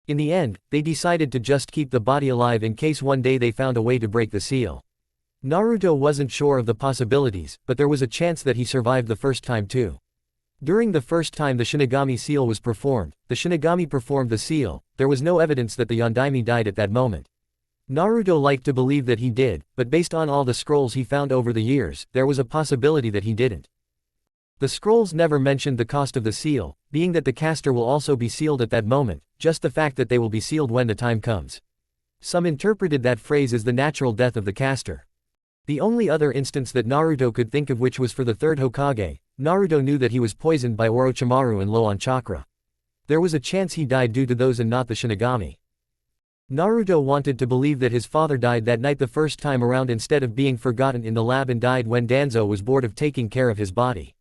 In the end, they decided to just keep the body alive in case one day they found a way to break the seal. Naruto wasn't sure of the possibilities, but there was a chance that he survived the first time too. During the first time the Shinigami seal was performed, the Shinigami performed the seal. There was no evidence that the Yondaime died at that moment. Naruto liked to believe that he did, but based on all the scrolls he found over the years, there was a possibility that he didn't. The scrolls never mentioned the cost of the seal, being that the caster will also be sealed at that moment, just the fact that they will be sealed when the time comes. Some interpreted that phrase as the natural death of the caster. The only other instance that Naruto could think of which was for the third Hokage. Naruto knew that he was poisoned by Orochimaru and low on chakra. There was a chance he died due to those and not the Shinigami. Naruto wanted to believe that his father died that night the first time around instead of being forgotten in the lab and died when Danzo was bored of taking care of his body.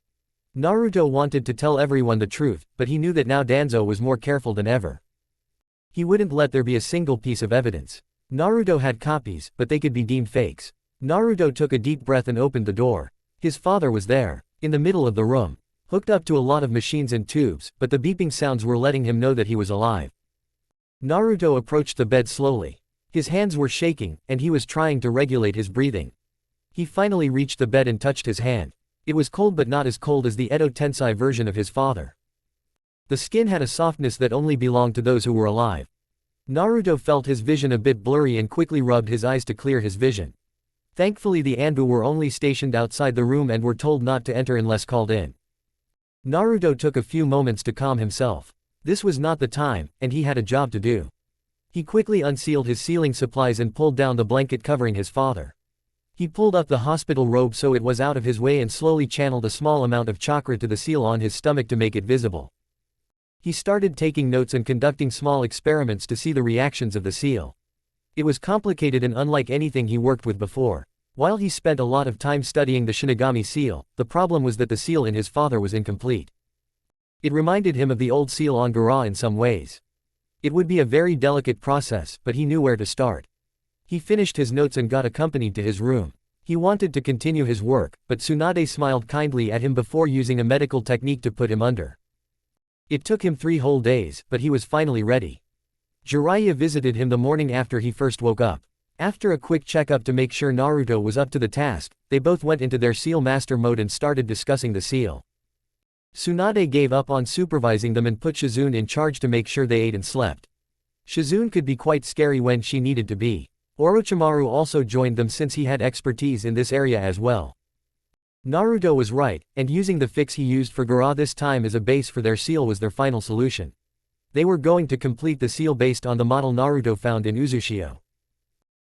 Naruto wanted to tell everyone the truth, but he knew that now Danzo was more careful than ever. He wouldn't let there be a single piece of evidence. Naruto had copies, but they could be deemed fakes. Naruto took a deep breath and opened the door. His father was there, in the middle of the room, hooked up to a lot of machines and tubes, but the beeping sounds were letting him know that he was alive. Naruto approached the bed slowly. His hands were shaking, and he was trying to regulate his breathing. He finally reached the bed and touched his hand. It was cold but not as cold as the Edo Tensei version of his father. The skin had a softness that only belonged to those who were alive. Naruto felt his vision a bit blurry and quickly rubbed his eyes to clear his vision. Thankfully the Anbu were only stationed outside the room and were told not to enter unless called in. Naruto took a few moments to calm himself. This was not the time, and he had a job to do. He quickly unsealed his sealing supplies and pulled down the blanket covering his father. He pulled up the hospital robe so it was out of his way and slowly channeled a small amount of chakra to the seal on his stomach to make it visible. He started taking notes and conducting small experiments to see the reactions of the seal. It was complicated and unlike anything he worked with before. While he spent a lot of time studying the Shinigami seal, the problem was that the seal in his father was incomplete. It reminded him of the old seal on Gaara in some ways. It would be a very delicate process, but he knew where to start. He finished his notes and got accompanied to his room. He wanted to continue his work, but Tsunade smiled kindly at him before using a medical technique to put him under. It took him 3 whole days, but he was finally ready. Jiraiya visited him the morning after he first woke up. After a quick checkup to make sure Naruto was up to the task, they both went into their seal master mode and started discussing the seal. Tsunade gave up on supervising them and put Shizune in charge to make sure they ate and slept. Shizune could be quite scary when she needed to be. Orochimaru also joined them since he had expertise in this area as well. Naruto was right, and using the fix he used for Gaara this time as a base for their seal was their final solution. They were going to complete the seal based on the model Naruto found in Uzushio.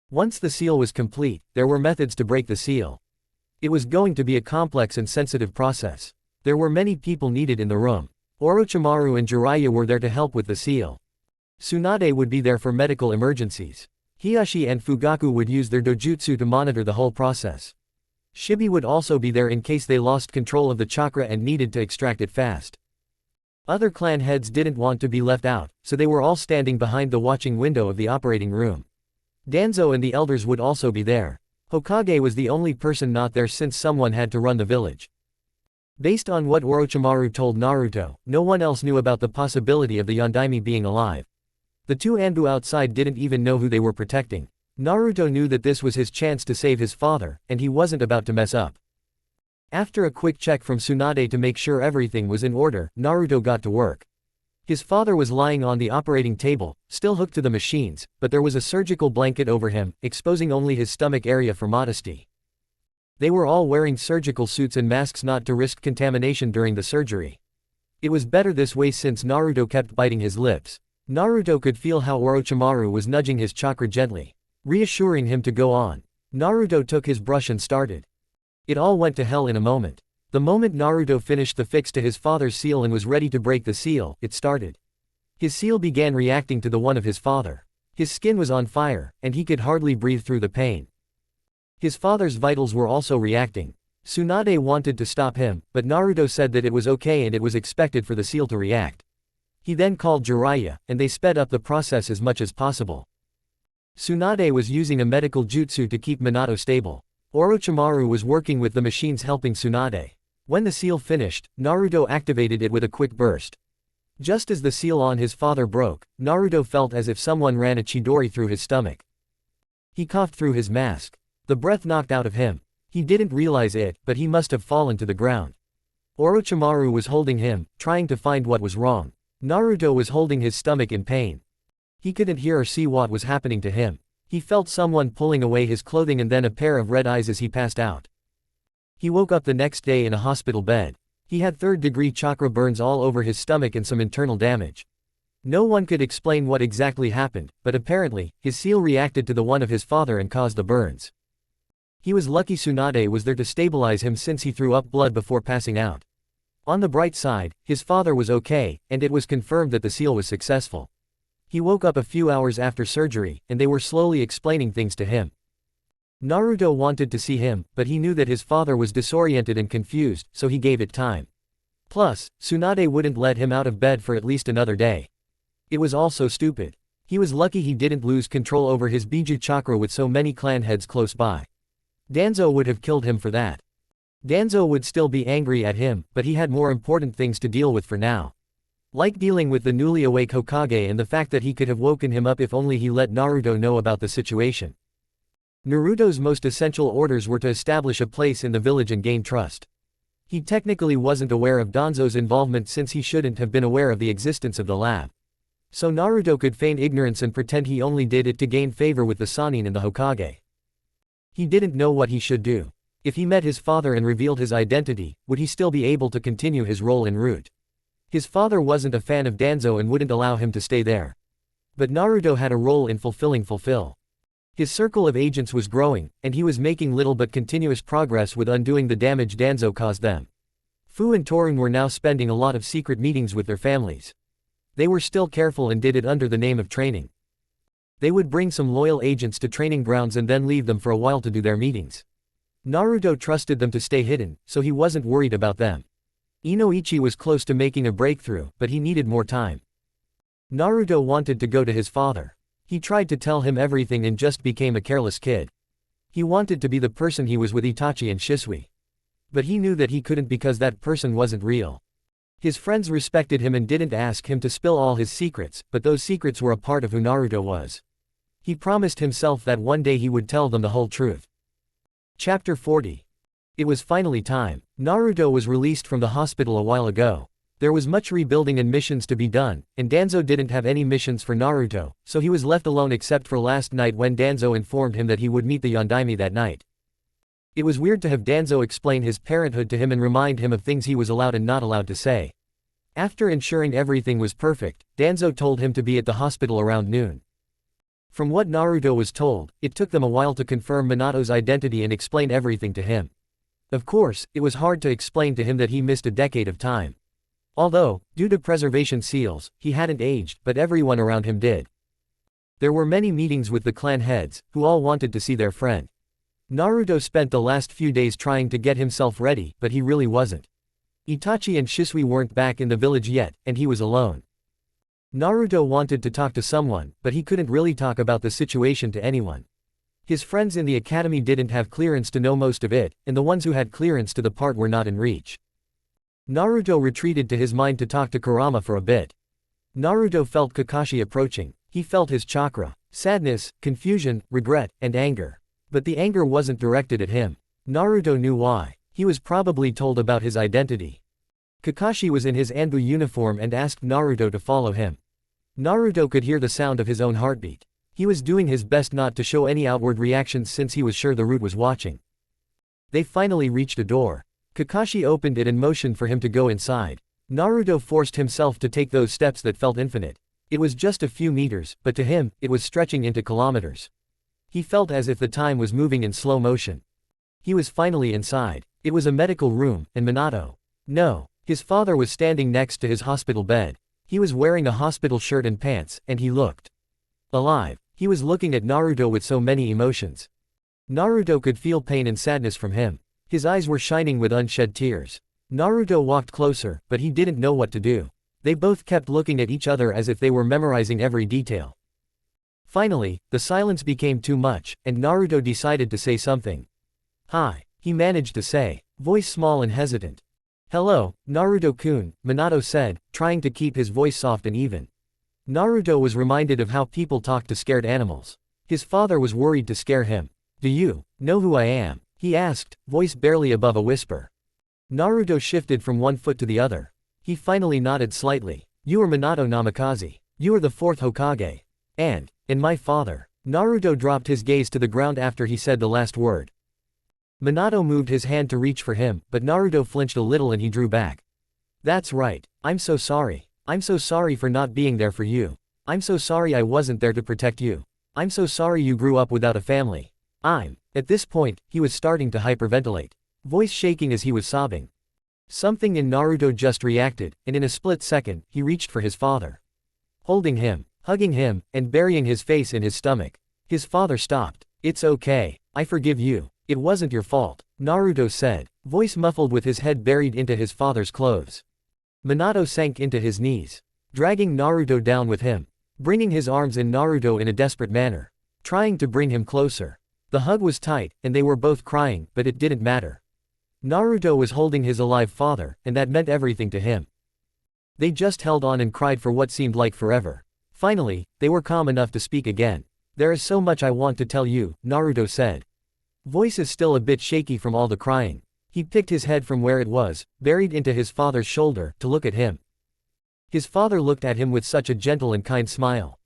Once the seal was complete, there were methods to break the seal. It was going to be a complex and sensitive process. There were many people needed in the room. Orochimaru and Jiraiya were there to help with the seal. Tsunade would be there for medical emergencies. Hiashi and Fugaku would use their dojutsu to monitor the whole process. Shibi would also be there in case they lost control of the chakra and needed to extract it fast. Other clan heads didn't want to be left out, so they were all standing behind the watching window of the operating room. Danzo and the elders would also be there. Hokage was the only person not there since someone had to run the village. Based on what Orochimaru told Naruto, no one else knew about the possibility of the Yondaime being alive. The 2 Anbu outside didn't even know who they were protecting. Naruto knew that this was his chance to save his father, and he wasn't about to mess up. After a quick check from Tsunade to make sure everything was in order, Naruto got to work. His father was lying on the operating table, still hooked to the machines, but there was a surgical blanket over him, exposing only his stomach area for modesty. They were all wearing surgical suits and masks not to risk contamination during the surgery. It was better this way since Naruto kept biting his lips. Naruto could feel how Orochimaru was nudging his chakra gently, reassuring him to go on. Naruto took his brush and started. It all went to hell in a moment. The moment Naruto finished the fix to his father's seal and was ready to break the seal, it started. His seal began reacting to the one of his father. His skin was on fire, and he could hardly breathe through the pain. His father's vitals were also reacting. Tsunade wanted to stop him, but Naruto said that it was okay and it was expected for the seal to react. He then called Jiraiya, and they sped up the process as much as possible. Tsunade was using a medical jutsu to keep Minato stable. Orochimaru was working with the machines helping Tsunade. When the seal finished, Naruto activated it with a quick burst. Just as the seal on his father broke, Naruto felt as if someone ran a chidori through his stomach. He coughed through his mask. The breath knocked out of him. He didn't realize it, but he must have fallen to the ground. Orochimaru was holding him, trying to find what was wrong. Naruto was holding his stomach in pain. He couldn't hear or see what was happening to him. He felt someone pulling away his clothing and then a pair of red eyes as he passed out. He woke up the next day in a hospital bed. He had 3rd-degree chakra burns all over his stomach and some internal damage. No one could explain what exactly happened, but apparently, his seal reacted to the one of his father and caused the burns. He was lucky Tsunade was there to stabilize him since he threw up blood before passing out. On the bright side, his father was okay, and it was confirmed that the seal was successful. He woke up a few hours after surgery, and they were slowly explaining things to him. Naruto wanted to see him, but he knew that his father was disoriented and confused, so he gave it time. Plus, Tsunade wouldn't let him out of bed for at least another day. It was all so stupid. He was lucky he didn't lose control over his Biju chakra with so many clan heads close by. Danzo would have killed him for that. Danzo would still be angry at him, but he had more important things to deal with for now. Like dealing with the newly awake Hokage and the fact that he could have woken him up if only he let Naruto know about the situation. Naruto's most essential orders were to establish a place in the village and gain trust. He technically wasn't aware of Danzo's involvement since he shouldn't have been aware of the existence of the lab. So Naruto could feign ignorance and pretend he only did it to gain favor with the Sannin and the Hokage. He didn't know what he should do. If he met his father and revealed his identity, would he still be able to continue his role en route? His father wasn't a fan of Danzo and wouldn't allow him to stay there. But Naruto had a role in fulfill. His circle of agents was growing, and he was making little but continuous progress with undoing the damage Danzo caused them. Fu and Torun were now spending a lot of secret meetings with their families. They were still careful and did it under the name of training. They would bring some loyal agents to training grounds and then leave them for a while to do their meetings. Naruto trusted them to stay hidden, so he wasn't worried about them. Inoichi was close to making a breakthrough, but he needed more time. Naruto wanted to go to his father. He tried to tell him everything and just became a careless kid. He wanted to be the person he was with Itachi and Shisui. But he knew that he couldn't because that person wasn't real. His friends respected him and didn't ask him to spill all his secrets, but those secrets were a part of who Naruto was. He promised himself that one day he would tell them the whole truth. Chapter 40. It was finally time. Naruto was released from the hospital a while ago. There was much rebuilding and missions to be done, and Danzo didn't have any missions for Naruto, so he was left alone except for last night when Danzo informed him that he would meet the Yondaime that night. It was weird to have Danzo explain his parenthood to him and remind him of things he was allowed and not allowed to say. After ensuring everything was perfect, Danzo told him to be at the hospital around noon. From what Naruto was told, it took them a while to confirm Minato's identity and explain everything to him. Of course, it was hard to explain to him that he missed a decade of time. Although, due to preservation seals, he hadn't aged, but everyone around him did. There were many meetings with the clan heads, who all wanted to see their friend. Naruto spent the last few days trying to get himself ready, but he really wasn't. Itachi and Shisui weren't back in the village yet, and he was alone. Naruto wanted to talk to someone, but he couldn't really talk about the situation to anyone. His friends in the academy didn't have clearance to know most of it, and the ones who had clearance to the part were not in reach. Naruto retreated to his mind to talk to Kurama for a bit. Naruto felt Kakashi approaching. He felt his chakra, sadness, confusion, regret, and anger. But the anger wasn't directed at him. Naruto knew why. He was probably told about his identity. Kakashi was in his Anbu uniform and asked Naruto to follow him. Naruto could hear the sound of his own heartbeat. He was doing his best not to show any outward reactions since he was sure the root was watching. They finally reached a door. Kakashi opened it and motioned for him to go inside. Naruto forced himself to take those steps that felt infinite. It was just a few meters, but to him, it was stretching into kilometers. He felt as if the time was moving in slow motion. He was finally inside. It was a medical room, and Minato. No. His father was standing next to his hospital bed. He was wearing a hospital shirt and pants, and he looked alive. He was looking at Naruto with so many emotions. Naruto could feel pain and sadness from him. His eyes were shining with unshed tears. Naruto walked closer, but he didn't know what to do. They both kept looking at each other as if they were memorizing every detail. Finally, the silence became too much, and Naruto decided to say something. "Hi," he managed to say, voice small and hesitant. "Hello, Naruto-kun," Minato said, trying to keep his voice soft and even. Naruto was reminded of how people talk to scared animals. His father was worried to scare him. "Do you know who I am?" he asked, voice barely above a whisper. Naruto shifted from one foot to the other. He finally nodded slightly. "You are Minato Namikaze. You are the fourth Hokage. And my father." Naruto dropped his gaze to the ground after he said the last word. Minato moved his hand to reach for him, but Naruto flinched a little and he drew back. "That's right. I'm so sorry. I'm so sorry for not being there for you. I'm so sorry I wasn't there to protect you. I'm so sorry you grew up without a family. At this point, he was starting to hyperventilate, voice shaking as he was sobbing. Something in Naruto just reacted, and in a split second, he reached for his father. Holding him, hugging him, and burying his face in his stomach. His father stopped. "It's okay. I forgive you. It wasn't your fault," Naruto said, voice muffled with his head buried into his father's clothes. Minato sank into his knees, dragging Naruto down with him, bringing his arms in Naruto in a desperate manner, trying to bring him closer. The hug was tight, and they were both crying, but it didn't matter. Naruto was holding his alive father, and that meant everything to him. They just held on and cried for what seemed like forever. Finally, they were calm enough to speak again. "There is so much I want to tell you," Naruto said. Voice is still a bit shaky from all the crying. He picked his head from where it was, buried into his father's shoulder, to look at him. His father looked at him with such a gentle and kind smile.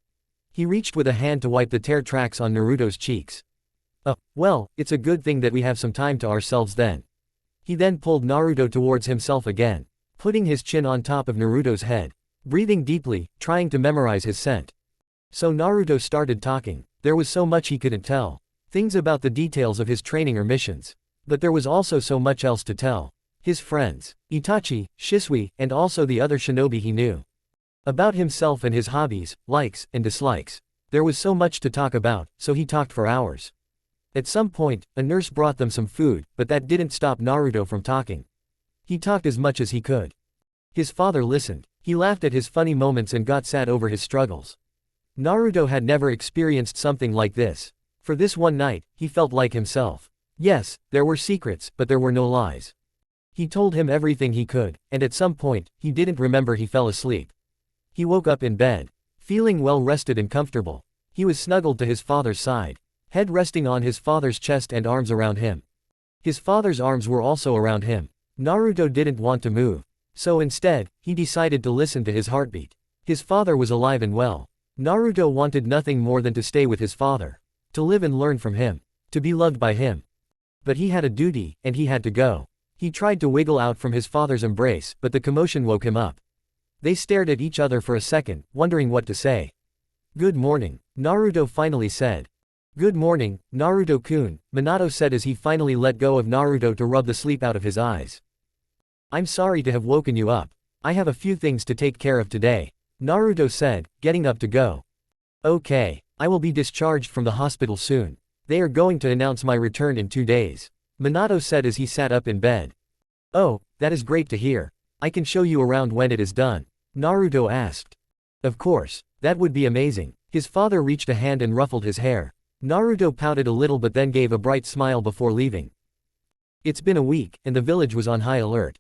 He reached with a hand to wipe the tear tracks on Naruto's cheeks. Well, it's a good thing that we have some time to ourselves then." He then pulled Naruto towards himself again, putting his chin on top of Naruto's head, breathing deeply, trying to memorize his scent. So Naruto started talking. There was so much he couldn't tell. Things about the details of his training or missions. But there was also so much else to tell. His friends, Itachi, Shisui, and also the other shinobi he knew. About himself and his hobbies, likes, and dislikes. There was so much to talk about, so he talked for hours. At some point, a nurse brought them some food, but that didn't stop Naruto from talking. He talked as much as he could. His father listened. He laughed at his funny moments and got sad over his struggles. Naruto had never experienced something like this. For this one night, he felt like himself. Yes, there were secrets, but there were no lies. He told him everything he could, and at some point, he didn't remember he fell asleep. He woke up in bed, feeling well rested and comfortable. He was snuggled to his father's side, head resting on his father's chest and arms around him. His father's arms were also around him. Naruto didn't want to move. So instead, he decided to listen to his heartbeat. His father was alive and well. Naruto wanted nothing more than to stay with his father. To live and learn from him. To be loved by him. But he had a duty, and he had to go. He tried to wiggle out from his father's embrace, but the commotion woke him up. They stared at each other for a second, wondering what to say. "Good morning," Naruto finally said. "Good morning, Naruto-kun," Minato said as he finally let go of Naruto to rub the sleep out of his eyes. "I'm sorry to have woken you up. I have a few things to take care of today," Naruto said, getting up to go. "Okay, I will be discharged from the hospital soon. They are going to announce my return in 2 days," Minato said as he sat up in bed. "Oh, that is great to hear. I can show you around when it is done," Naruto asked. "Of course, that would be amazing." His father reached a hand and ruffled his hair. Naruto pouted a little but then gave a bright smile before leaving. It's been a week, and the village was on high alert.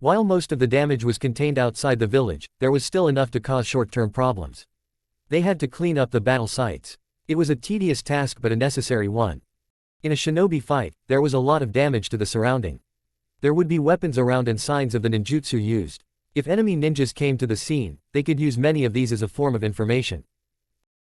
While most of the damage was contained outside the village, there was still enough to cause short-term problems. They had to clean up the battle sites. It was a tedious task but a necessary one. In a shinobi fight, there was a lot of damage to the surrounding. There would be weapons around and signs of the ninjutsu used. If enemy ninjas came to the scene, they could use many of these as a form of information.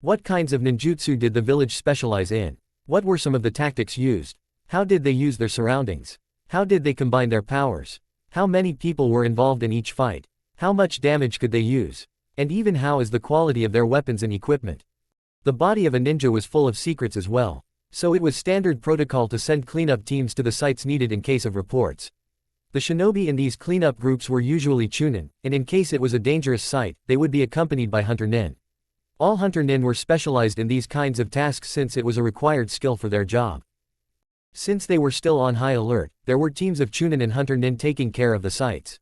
What kinds of ninjutsu did the village specialize in? What were some of the tactics used? How did they use their surroundings? How did they combine their powers? How many people were involved in each fight? How much damage could they use? And even how is the quality of their weapons and equipment? The body of a ninja was full of secrets as well. So it was standard protocol to send cleanup teams to the sites needed in case of reports. The shinobi in these cleanup groups were usually chunin, and in case it was a dangerous site, they would be accompanied by hunter nin. All hunter nin were specialized in these kinds of tasks since it was a required skill for their job. Since they were still on high alert, there were teams of chunin and hunter nin taking care of the sites.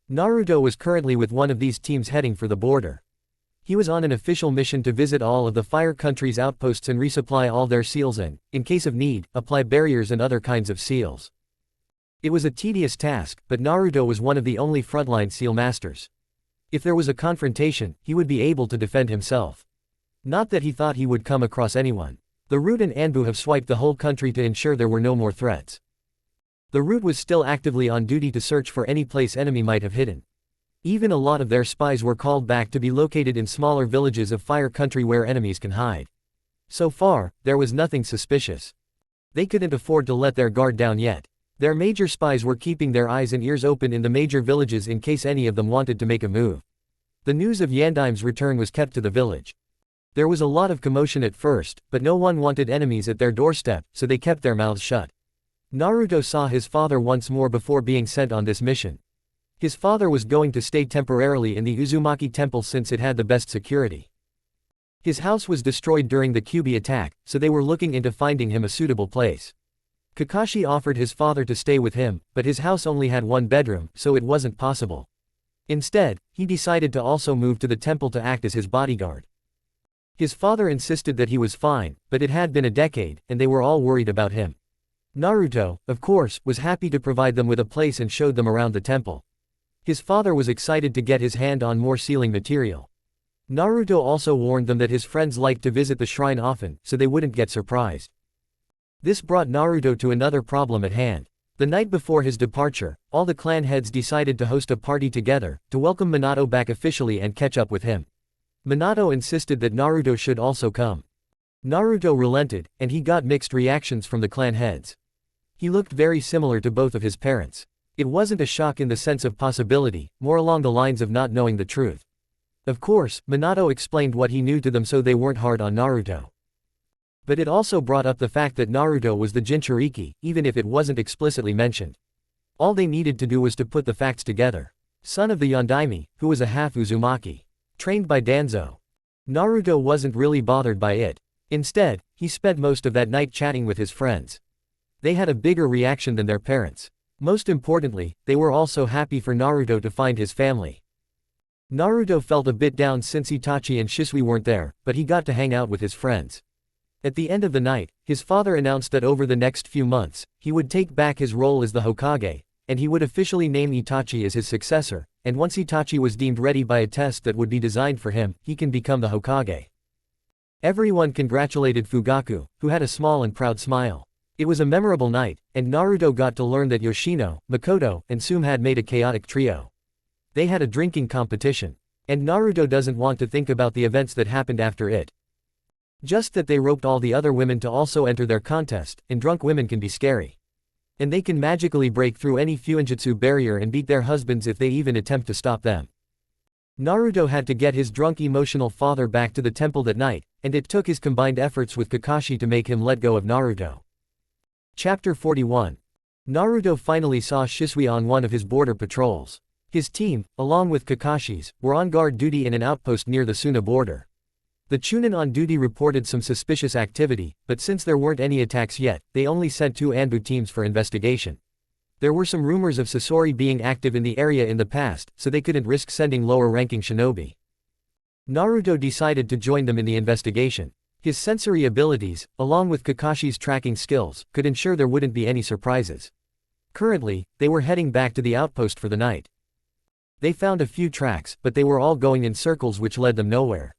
Naruto was currently with one of these teams heading for the border. He was on an official mission to visit all of the fire countries' outposts and resupply all their seals and, in case of need, apply barriers and other kinds of seals. It was a tedious task, but Naruto was one of the only frontline seal masters. If there was a confrontation, he would be able to defend himself. Not that he thought he would come across anyone. The Root and Anbu have swiped the whole country to ensure there were no more threats. The Root was still actively on duty to search for any place enemy might have hidden. Even a lot of their spies were called back to be located in smaller villages of fire country where enemies can hide. So far, there was nothing suspicious. They couldn't afford to let their guard down yet. Their major spies were keeping their eyes and ears open in the major villages in case any of them wanted to make a move. The news of Yandaim's return was kept to the village. There was a lot of commotion at first, but no one wanted enemies at their doorstep, so they kept their mouths shut. Naruto saw his father once more before being sent on this mission. His father was going to stay temporarily in the Uzumaki temple since it had the best security. His house was destroyed during the Kyuubi attack, so they were looking into finding him a suitable place. Kakashi offered his father to stay with him, but his house only had one bedroom, so it wasn't possible. Instead, he decided to also move to the temple to act as his bodyguard. His father insisted that he was fine, but it had been a decade, and they were all worried about him. Naruto, of course, was happy to provide them with a place and showed them around the temple. His father was excited to get his hand on more sealing material. Naruto also warned them that his friends liked to visit the shrine often, so they wouldn't get surprised. This brought Naruto to another problem at hand. The night before his departure, all the clan heads decided to host a party together, to welcome Minato back officially and catch up with him. Minato insisted that Naruto should also come. Naruto relented, and he got mixed reactions from the clan heads. He looked very similar to both of his parents. It wasn't a shock in the sense of possibility, more along the lines of not knowing the truth. Of course, Minato explained what he knew to them so they weren't hard on Naruto. But it also brought up the fact that Naruto was the Jinchuriki, even if it wasn't explicitly mentioned. All they needed to do was to put the facts together. Son of the Yondaime, who was a half Uzumaki. Trained by Danzo. Naruto wasn't really bothered by it. Instead, he spent most of that night chatting with his friends. They had a bigger reaction than their parents. Most importantly, they were also happy for Naruto to find his family. Naruto felt a bit down since Itachi and Shisui weren't there, but he got to hang out with his friends. At the end of the night, his father announced that over the next few months, he would take back his role as the Hokage, and he would officially name Itachi as his successor, and once Itachi was deemed ready by a test that would be designed for him, he can become the Hokage. Everyone congratulated Fugaku, who had a small and proud smile. It was a memorable night, and Naruto got to learn that Yoshino, Makoto, and Tsume had made a chaotic trio. They had a drinking competition. And Naruto doesn't want to think about the events that happened after it. Just that they roped all the other women to also enter their contest, and drunk women can be scary. And they can magically break through any Fuinjutsu barrier and beat their husbands if they even attempt to stop them. Naruto had to get his drunk emotional father back to the temple that night, and it took his combined efforts with Kakashi to make him let go of Naruto. Chapter 41. Naruto finally saw Shisui on one of his border patrols. His team, along with Kakashi's, were on guard duty in an outpost near the Suna border. The Chunin on duty reported some suspicious activity, but since there weren't any attacks yet, they only sent 2 Anbu teams for investigation. There were some rumors of Sasori being active in the area in the past, so they couldn't risk sending lower-ranking shinobi. Naruto decided to join them in the investigation. His sensory abilities, along with Kakashi's tracking skills, could ensure there wouldn't be any surprises. Currently, they were heading back to the outpost for the night. They found a few tracks, but they were all going in circles which led them nowhere.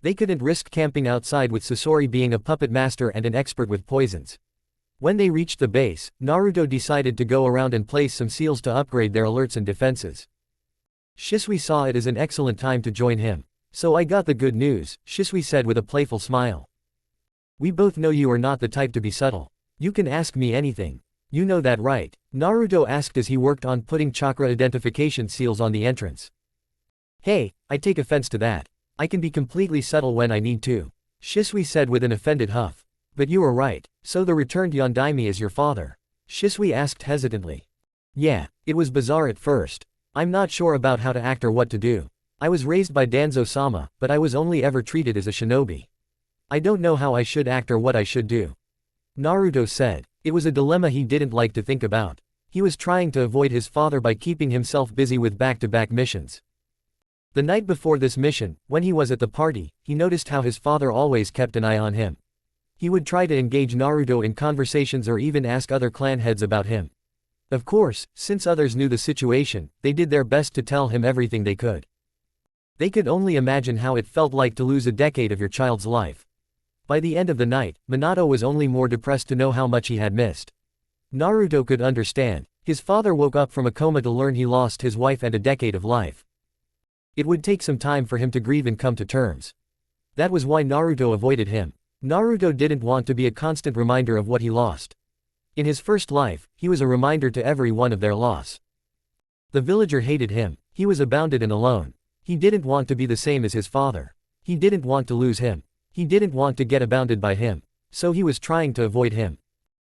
They couldn't risk camping outside with Sasori being a puppet master and an expert with poisons. When they reached the base, Naruto decided to go around and place some seals to upgrade their alerts and defenses. Shisui saw it as an excellent time to join him. So I got the good news, Shisui said with a playful smile. We both know you are not the type to be subtle. You can ask me anything. You know that, right? Naruto asked as he worked on putting chakra identification seals on the entrance. Hey, I take offense to that. I can be completely subtle when I need to, Shisui said with an offended huff. But you are right, so the returned Yondaime is your father? Shisui asked hesitantly. Yeah, it was bizarre at first. I'm not sure about how to act or what to do. I was raised by Danzo-sama, but I was only ever treated as a shinobi. I don't know how I should act or what I should do. Naruto said. It was a dilemma he didn't like to think about. He was trying to avoid his father by keeping himself busy with back-to-back missions. The night before this mission, when he was at the party, he noticed how his father always kept an eye on him. He would try to engage Naruto in conversations or even ask other clan heads about him. Of course, since others knew the situation, they did their best to tell him everything they could. They could only imagine how it felt like to lose a decade of your child's life. By the end of the night, Minato was only more depressed to know how much he had missed. Naruto could understand. His father woke up from a coma to learn he lost his wife and a decade of life. It would take some time for him to grieve and come to terms. That was why Naruto avoided him. Naruto didn't want to be a constant reminder of what he lost. In his first life, he was a reminder to everyone of their loss. The villager hated him. He was abounded and alone. He didn't want to be the same as his father. He didn't want to lose him. He didn't want to get abounded by him. So he was trying to avoid him.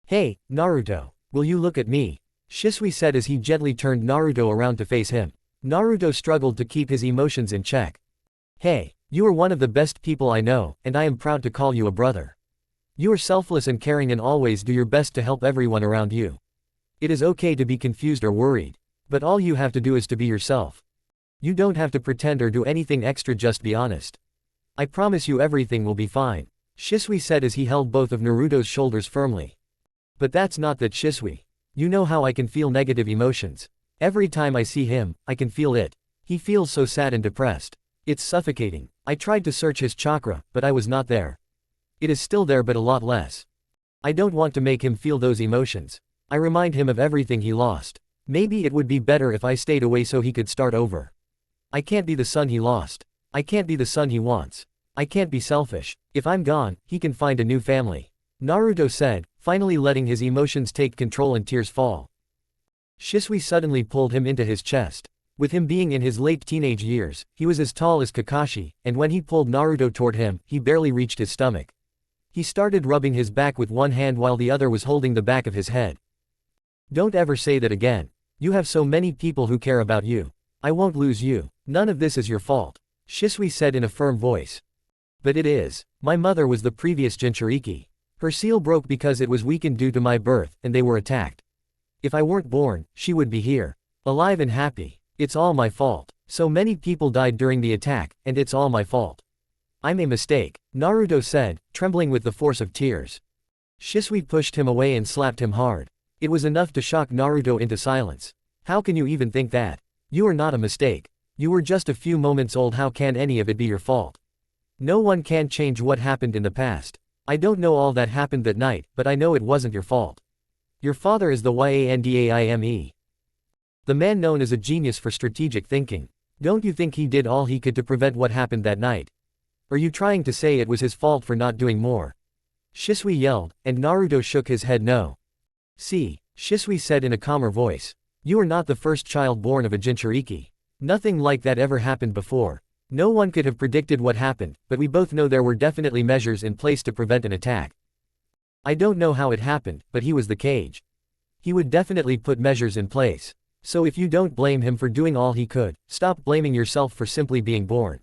Hey, Naruto, will you look at me? Shisui said as he gently turned Naruto around to face him. Naruto struggled to keep his emotions in check. Hey, you are one of the best people I know, and I am proud to call you a brother. You are selfless and caring and always do your best to help everyone around you. It is okay to be confused or worried. But all you have to do is to be yourself. You don't have to pretend or do anything extra, just be honest. I promise you everything will be fine, Shisui said as he held both of Naruto's shoulders firmly. But that's not that, Shisui. You know how I can feel negative emotions. Every time I see him, I can feel it. He feels so sad and depressed. It's suffocating. I tried to search his chakra, but I was not there. It is still there but a lot less. I don't want to make him feel those emotions. I remind him of everything he lost. Maybe it would be better if I stayed away so he could start over. I can't be the son he lost. I can't be the son he wants. I can't be selfish. If I'm gone, he can find a new family, Naruto said, finally letting his emotions take control and tears fall. Shisui suddenly pulled him into his chest. With him being in his late teenage years, he was as tall as Kakashi, and when he pulled Naruto toward him, he barely reached his stomach. He started rubbing his back with one hand while the other was holding the back of his head. Don't ever say that again. You have so many people who care about you. I won't lose you. None of this is your fault, Shisui said in a firm voice. But it is. My mother was the previous Jinchuriki. Her seal broke because it was weakened due to my birth, and they were attacked. If I weren't born, she would be here. Alive and happy. It's all my fault. So many people died during the attack, and it's all my fault. I'm a mistake, Naruto said, trembling with the force of tears. Shisui pushed him away and slapped him hard. It was enough to shock Naruto into silence. How can you even think that? You are not a mistake. You were just a few moments old. How can any of it be your fault? No one can change what happened in the past. I don't know all that happened that night, but I know it wasn't your fault. Your father is the Yandaime. The man known as a genius for strategic thinking. Don't you think he did all he could to prevent what happened that night? Are you trying to say it was his fault for not doing more? Shisui yelled, and Naruto shook his head no. See, Shisui said in a calmer voice. You are not the first child born of a Jinchuriki. Nothing like that ever happened before. No one could have predicted what happened, but we both know there were definitely measures in place to prevent an attack. I don't know how it happened, but he was the cage. He would definitely put measures in place. So if you don't blame him for doing all he could, stop blaming yourself for simply being born.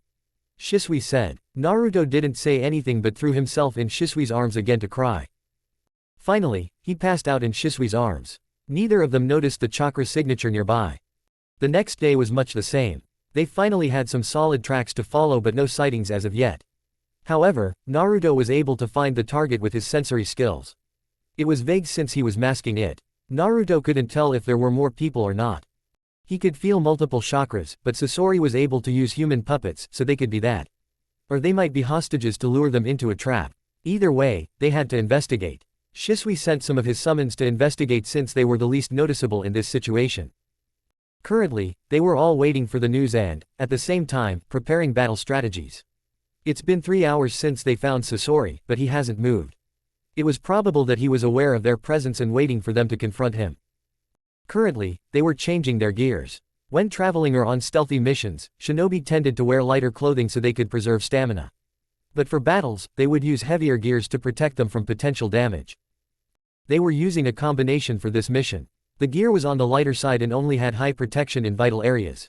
Shisui said. Naruto didn't say anything but threw himself in Shisui's arms again to cry. Finally, he passed out in Shisui's arms. Neither of them noticed the chakra signature nearby. The next day was much the same. They finally had some solid tracks to follow but no sightings as of yet. However, Naruto was able to find the target with his sensory skills. It was vague since he was masking it. Naruto couldn't tell if there were more people or not. He could feel multiple chakras, but Sasori was able to use human puppets, so they could be that. Or they might be hostages to lure them into a trap. Either way, they had to investigate. Shisui sent some of his summons to investigate since they were the least noticeable in this situation. Currently, they were all waiting for the news and, at the same time, preparing battle strategies. It's been 3 hours since they found Sasori, but he hasn't moved. It was probable that he was aware of their presence and waiting for them to confront him. Currently, they were changing their gears. When traveling or on stealthy missions, shinobi tended to wear lighter clothing so they could preserve stamina. But for battles, they would use heavier gears to protect them from potential damage. They were using a combination for this mission. The gear was on the lighter side and only had high protection in vital areas.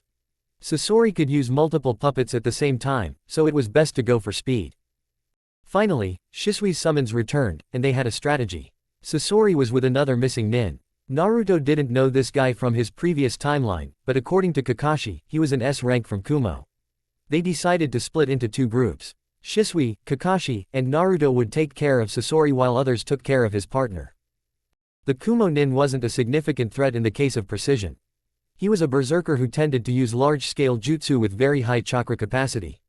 Sasori could use multiple puppets at the same time, so it was best to go for speed. Finally, Shisui's summons returned, and they had a strategy. Sasori was with another missing nin. Naruto didn't know this guy from his previous timeline, but according to Kakashi, he was an S rank from Kumo. They decided to split into 2 groups. Shisui, Kakashi, and Naruto would take care of Sasori while others took care of his partner. The Kumo nin wasn't a significant threat in the case of precision. He was a berserker who tended to use large-scale jutsu with very high chakra capacity.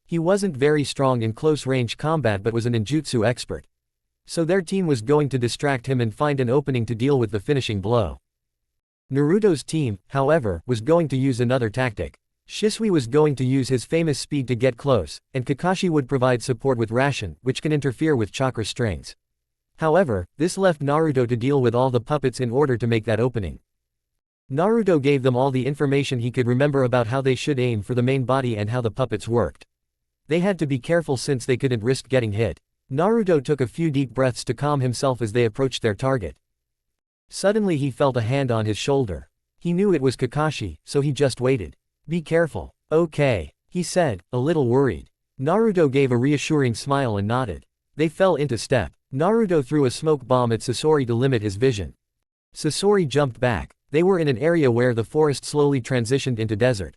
He wasn't very strong in close-range combat but was an ninjutsu expert. So their team was going to distract him and find an opening to deal with the finishing blow. Naruto's team, however, was going to use another tactic. Shisui was going to use his famous speed to get close, and Kakashi would provide support with ration, which can interfere with chakra strings. However, this left Naruto to deal with all the puppets in order to make that opening. Naruto gave them all the information he could remember about how they should aim for the main body and how the puppets worked. They had to be careful since they couldn't risk getting hit. Naruto took a few deep breaths to calm himself as they approached their target. Suddenly he felt a hand on his shoulder. He knew it was Kakashi, so he just waited. Be careful. Okay, he said, a little worried. Naruto gave a reassuring smile and nodded. They fell into step. Naruto threw a smoke bomb at Sasori to limit his vision. Sasori jumped back. They were in an area where the forest slowly transitioned into desert.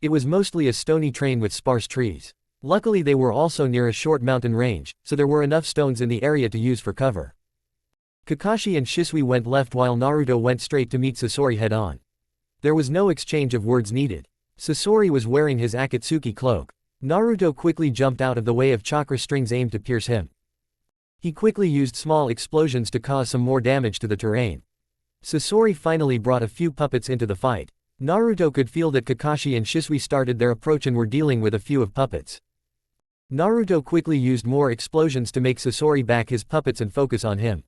It was mostly a stony terrain with sparse trees. Luckily they were also near a short mountain range, so there were enough stones in the area to use for cover. Kakashi and Shisui went left while Naruto went straight to meet Sasori head-on. There was no exchange of words needed. Sasori was wearing his Akatsuki cloak. Naruto quickly jumped out of the way of chakra strings aimed to pierce him. He quickly used small explosions to cause some more damage to the terrain. Sasori finally brought a few puppets into the fight. Naruto could feel that Kakashi and Shisui started their approach and were dealing with a few of puppets. Naruto quickly used more explosions to make Sasori back his puppets and focus on him.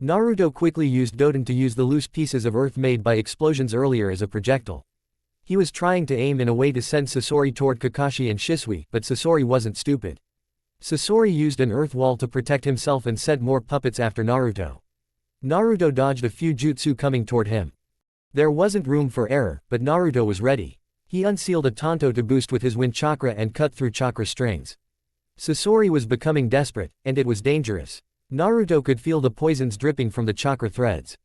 Naruto quickly used Doden to use the loose pieces of earth made by explosions earlier as a projectile. He was trying to aim in a way to send Sasori toward Kakashi and Shisui, but Sasori wasn't stupid. Sasori used an earth wall to protect himself and sent more puppets after Naruto. Naruto dodged a few jutsu coming toward him. There wasn't room for error, but Naruto was ready. He unsealed a tanto to boost with his wind chakra and cut through chakra strings. Sasori was becoming desperate, and it was dangerous. Naruto could feel the poisons dripping from the chakra threads.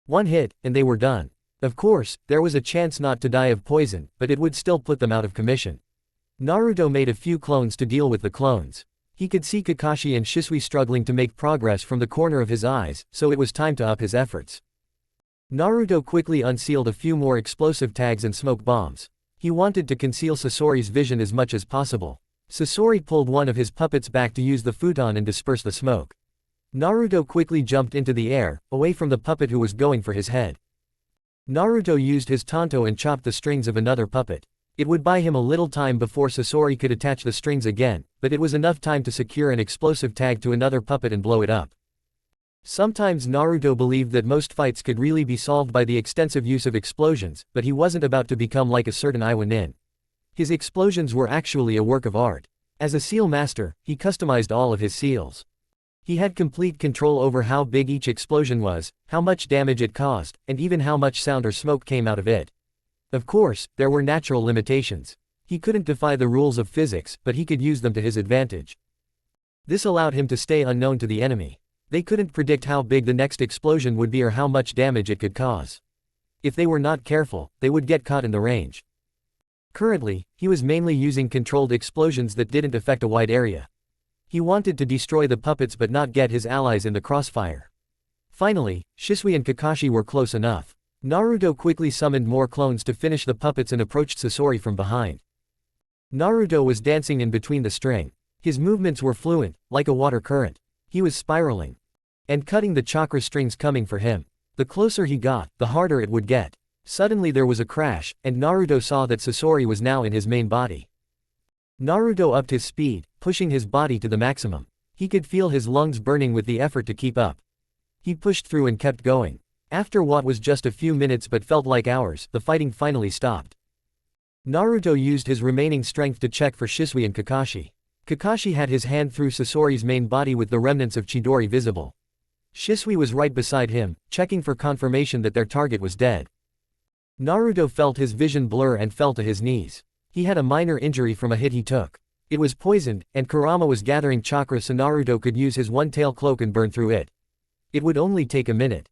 One hit, and they were done. Of course, there was a chance not to die of poison, but it would still put them out of commission. Naruto made a few clones to deal with the clones. He could see Kakashi and Shisui struggling to make progress from the corner of his eyes, so it was time to up his efforts. Naruto quickly unsealed a few more explosive tags and smoke bombs. He wanted to conceal Sasori's vision as much as possible. Sasori pulled one of his puppets back to use the futon and disperse the smoke. Naruto quickly jumped into the air, away from the puppet who was going for his head. Naruto used his tanto and chopped the strings of another puppet. It would buy him a little time before Sasori could attach the strings again, but it was enough time to secure an explosive tag to another puppet and blow it up. Sometimes Naruto believed that most fights could really be solved by the extensive use of explosions, but he wasn't about to become like a certain Iwa Nin. His explosions were actually a work of art. As a seal master, he customized all of his seals. He had complete control over how big each explosion was, how much damage it caused, and even how much sound or smoke came out of it. Of course, there were natural limitations. He couldn't defy the rules of physics, but he could use them to his advantage. This allowed him to stay unknown to the enemy. They couldn't predict how big the next explosion would be or how much damage it could cause. If they were not careful, they would get caught in the range. Currently, he was mainly using controlled explosions that didn't affect a wide area. He wanted to destroy the puppets but not get his allies in the crossfire. Finally, Shisui and Kakashi were close enough. Naruto quickly summoned more clones to finish the puppets and approached Sasori from behind. Naruto was dancing in between the string. His movements were fluent, like a water current. He was spiraling and cutting the chakra strings coming for him. The closer he got, the harder it would get. Suddenly there was a crash, and Naruto saw that Sasori was now in his main body. Naruto upped his speed, pushing his body to the maximum. He could feel his lungs burning with the effort to keep up. He pushed through and kept going. After what was just a few minutes but felt like hours, the fighting finally stopped. Naruto used his remaining strength to check for Shisui and Kakashi. Kakashi had his hand through Sasori's main body with the remnants of Chidori visible. Shisui was right beside him, checking for confirmation that their target was dead. Naruto felt his vision blur and fell to his knees. He had a minor injury from a hit he took. It was poisoned, and Kurama was gathering chakra so Naruto could use his one-tail cloak and burn through it. It would only take a minute.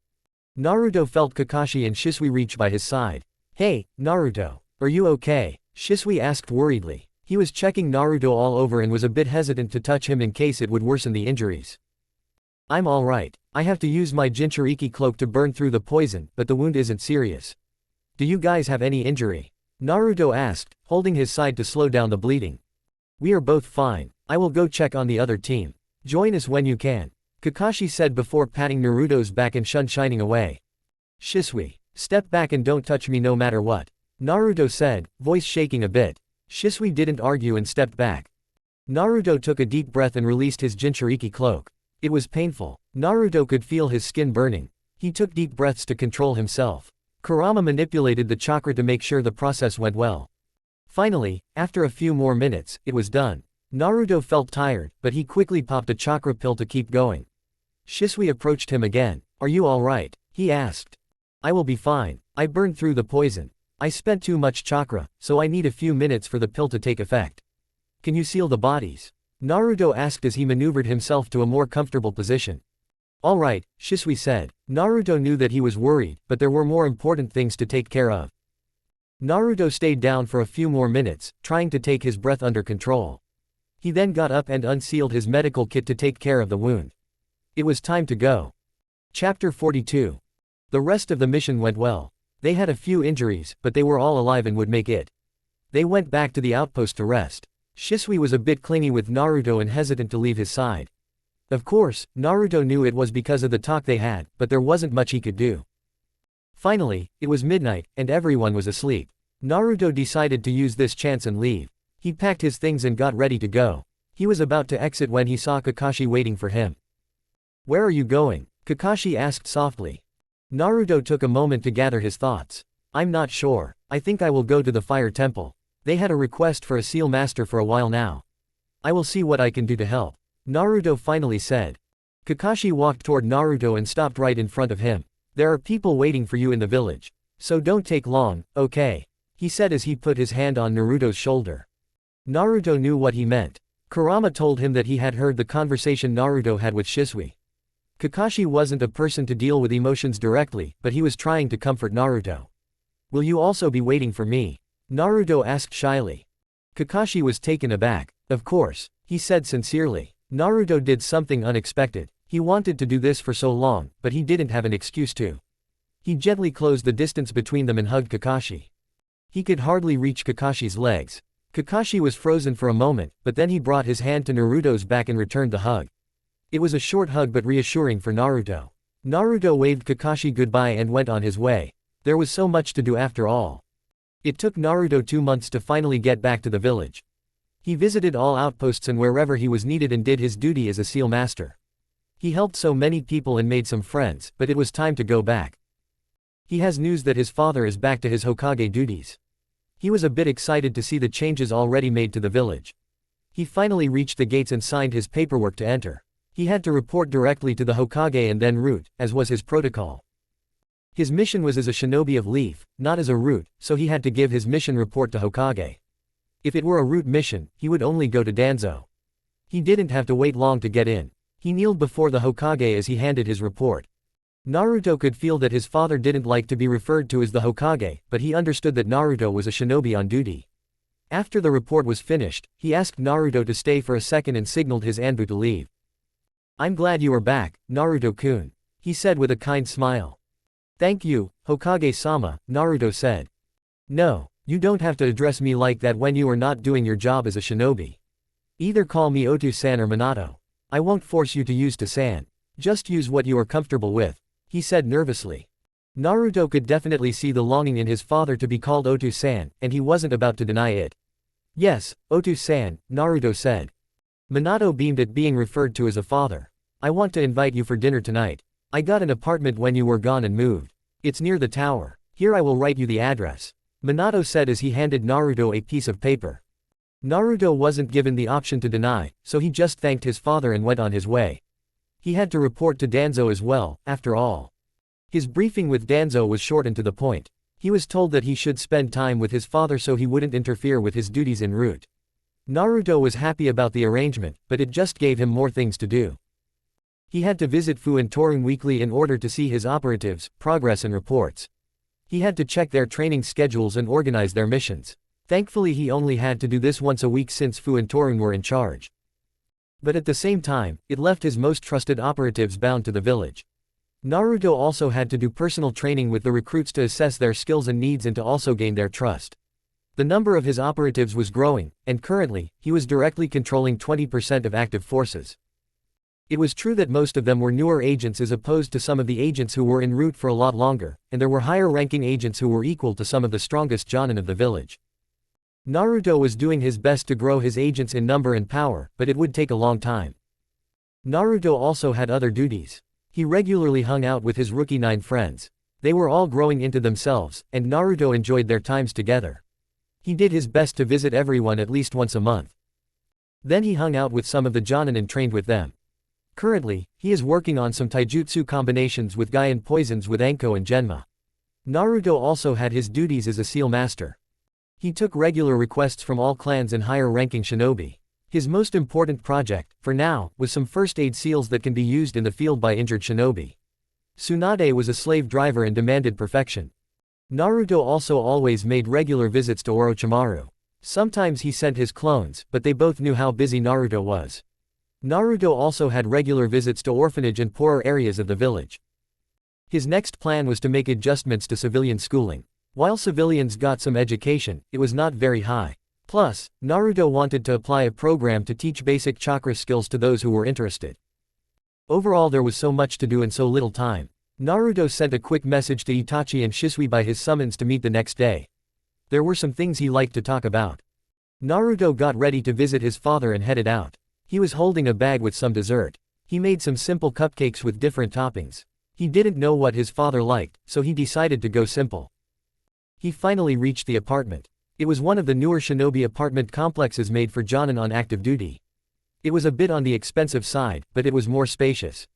Naruto felt Kakashi and Shisui reach by his side. "Hey, Naruto. Are you okay?" Shisui asked worriedly. He was checking Naruto all over and was a bit hesitant to touch him in case it would worsen the injuries. "I'm alright. I have to use my Jinchuriki cloak to burn through the poison, but the wound isn't serious. Do you guys have any injury?" Naruto asked, holding his side to slow down the bleeding. "We are both fine. I will go check on the other team. Join us when you can," Kakashi said before patting Naruto's back and shining away. "Shisui, step back and don't touch me no matter what," Naruto said, voice shaking a bit. Shisui didn't argue and stepped back. Naruto took a deep breath and released his Jinchuriki cloak. It was painful. Naruto could feel his skin burning. He took deep breaths to control himself. Kurama manipulated the chakra to make sure the process went well. Finally, after a few more minutes, it was done. Naruto felt tired, but he quickly popped a chakra pill to keep going. Shisui approached him again. "Are you alright?" he asked. "I will be fine. I burned through the poison. I spent too much chakra, so I need a few minutes for the pill to take effect. Can you seal the bodies?" Naruto asked as he maneuvered himself to a more comfortable position. "Alright," Shisui said. Naruto knew that he was worried, but there were more important things to take care of. Naruto stayed down for a few more minutes, trying to take his breath under control. He then got up and unsealed his medical kit to take care of the wound. It was time to go. Chapter 42. The rest of the mission went well. They had a few injuries, but they were all alive and would make it. They went back to the outpost to rest. Shisui was a bit clingy with Naruto and hesitant to leave his side. Of course, Naruto knew it was because of the talk they had, but there wasn't much he could do. Finally, it was midnight, and everyone was asleep. Naruto decided to use this chance and leave. He packed his things and got ready to go. He was about to exit when he saw Kakashi waiting for him. "Where are you going?" Kakashi asked softly. Naruto took a moment to gather his thoughts. "I'm not sure. I think I will go to the fire temple. They had a request for a seal master for a while now. I will see what I can do to help," Naruto finally said. Kakashi walked toward Naruto and stopped right in front of him. "There are people waiting for you in the village. So don't take long, okay?" he said as he put his hand on Naruto's shoulder. Naruto knew what he meant. Kurama told him that he had heard the conversation Naruto had with Shisui. Kakashi wasn't a person to deal with emotions directly, but he was trying to comfort Naruto. "Will you also be waiting for me?" Naruto asked shyly. Kakashi was taken aback. "Of course," he said sincerely. Naruto did something unexpected. He wanted to do this for so long, but he didn't have an excuse to. He gently closed the distance between them and hugged Kakashi. He could hardly reach Kakashi's legs. Kakashi was frozen for a moment, but then he brought his hand to Naruto's back and returned the hug. It was a short hug but reassuring for Naruto. Naruto waved Kakashi goodbye and went on his way. There was so much to do after all. It took Naruto 2 months to finally get back to the village. He visited all outposts and wherever he was needed and did his duty as a seal master. He helped so many people and made some friends, but it was time to go back. He has news that his father is back to his Hokage duties. He was a bit excited to see the changes already made to the village. He finally reached the gates and signed his paperwork to enter. He had to report directly to the Hokage and then root, as was his protocol. His mission was as a shinobi of Leaf, not as a root, so he had to give his mission report to Hokage. If it were a root mission, he would only go to Danzo. He didn't have to wait long to get in. He kneeled before the Hokage as he handed his report. Naruto could feel that his father didn't like to be referred to as the Hokage, but he understood that Naruto was a shinobi on duty. After the report was finished, he asked Naruto to stay for a second and signaled his Anbu to leave. "I'm glad you are back, Naruto-kun," he said with a kind smile. "Thank you, Hokage-sama," Naruto said. "No, you don't have to address me like that when you are not doing your job as a shinobi. Either call me Otu-san or Minato. I won't force you to use to-san. Just use what you are comfortable with," he said nervously. Naruto could definitely see the longing in his father to be called Otu-san, and he wasn't about to deny it. "Yes, Otu-san," Naruto said. Minato beamed at being referred to as a father. "I want to invite you for dinner tonight. I got an apartment when you were gone and moved. It's near the tower. Here I will write you the address," Minato said as he handed Naruto a piece of paper. Naruto wasn't given the option to deny, so he just thanked his father and went on his way. He had to report to Danzo as well, after all. His briefing with Danzo was short and to the point. He was told that he should spend time with his father so he wouldn't interfere with his duties en route. Naruto was happy about the arrangement, but it just gave him more things to do. He had to visit FUNN weekly in order to see his operatives, progress and reports. He had to check their training schedules and organize their missions. Thankfully he only had to do this once a week since FUNN were in charge. But at the same time, it left his most trusted operatives bound to the village. Naruto also had to do personal training with the recruits to assess their skills and needs and to also gain their trust. The number of his operatives was growing, and currently, he was directly controlling 20% of active forces. It was true that most of them were newer agents as opposed to some of the agents who were en route for a lot longer, and there were higher-ranking agents who were equal to some of the strongest jonin of the village. Naruto was doing his best to grow his agents in number and power, but it would take a long time. Naruto also had other duties. He regularly hung out with his rookie 9 friends. They were all growing into themselves, and Naruto enjoyed their times together. He did his best to visit everyone at least once a month. Then he hung out with some of the jonin and trained with them. Currently, he is working on some taijutsu combinations with Gaian poisons with Anko and Genma. Naruto also had his duties as a seal master. He took regular requests from all clans and higher-ranking shinobi. His most important project, for now, was some first-aid seals that can be used in the field by injured shinobi. Tsunade was a slave driver and demanded perfection. Naruto also always made regular visits to Orochimaru. Sometimes he sent his clones, but they both knew how busy Naruto was. Naruto also had regular visits to orphanage and poorer areas of the village. His next plan was to make adjustments to civilian schooling. While civilians got some education, it was not very high. Plus, Naruto wanted to apply a program to teach basic chakra skills to those who were interested. Overall there was so much to do in so little time. Naruto sent a quick message to Itachi and Shisui by his summons to meet the next day. There were some things he liked to talk about. Naruto got ready to visit his father and headed out. He was holding a bag with some dessert. He made some simple cupcakes with different toppings. He didn't know what his father liked, so he decided to go simple. He finally reached the apartment. It was one of the newer shinobi apartment complexes made for jonin on active duty. It was a bit on the expensive side, but it was more spacious.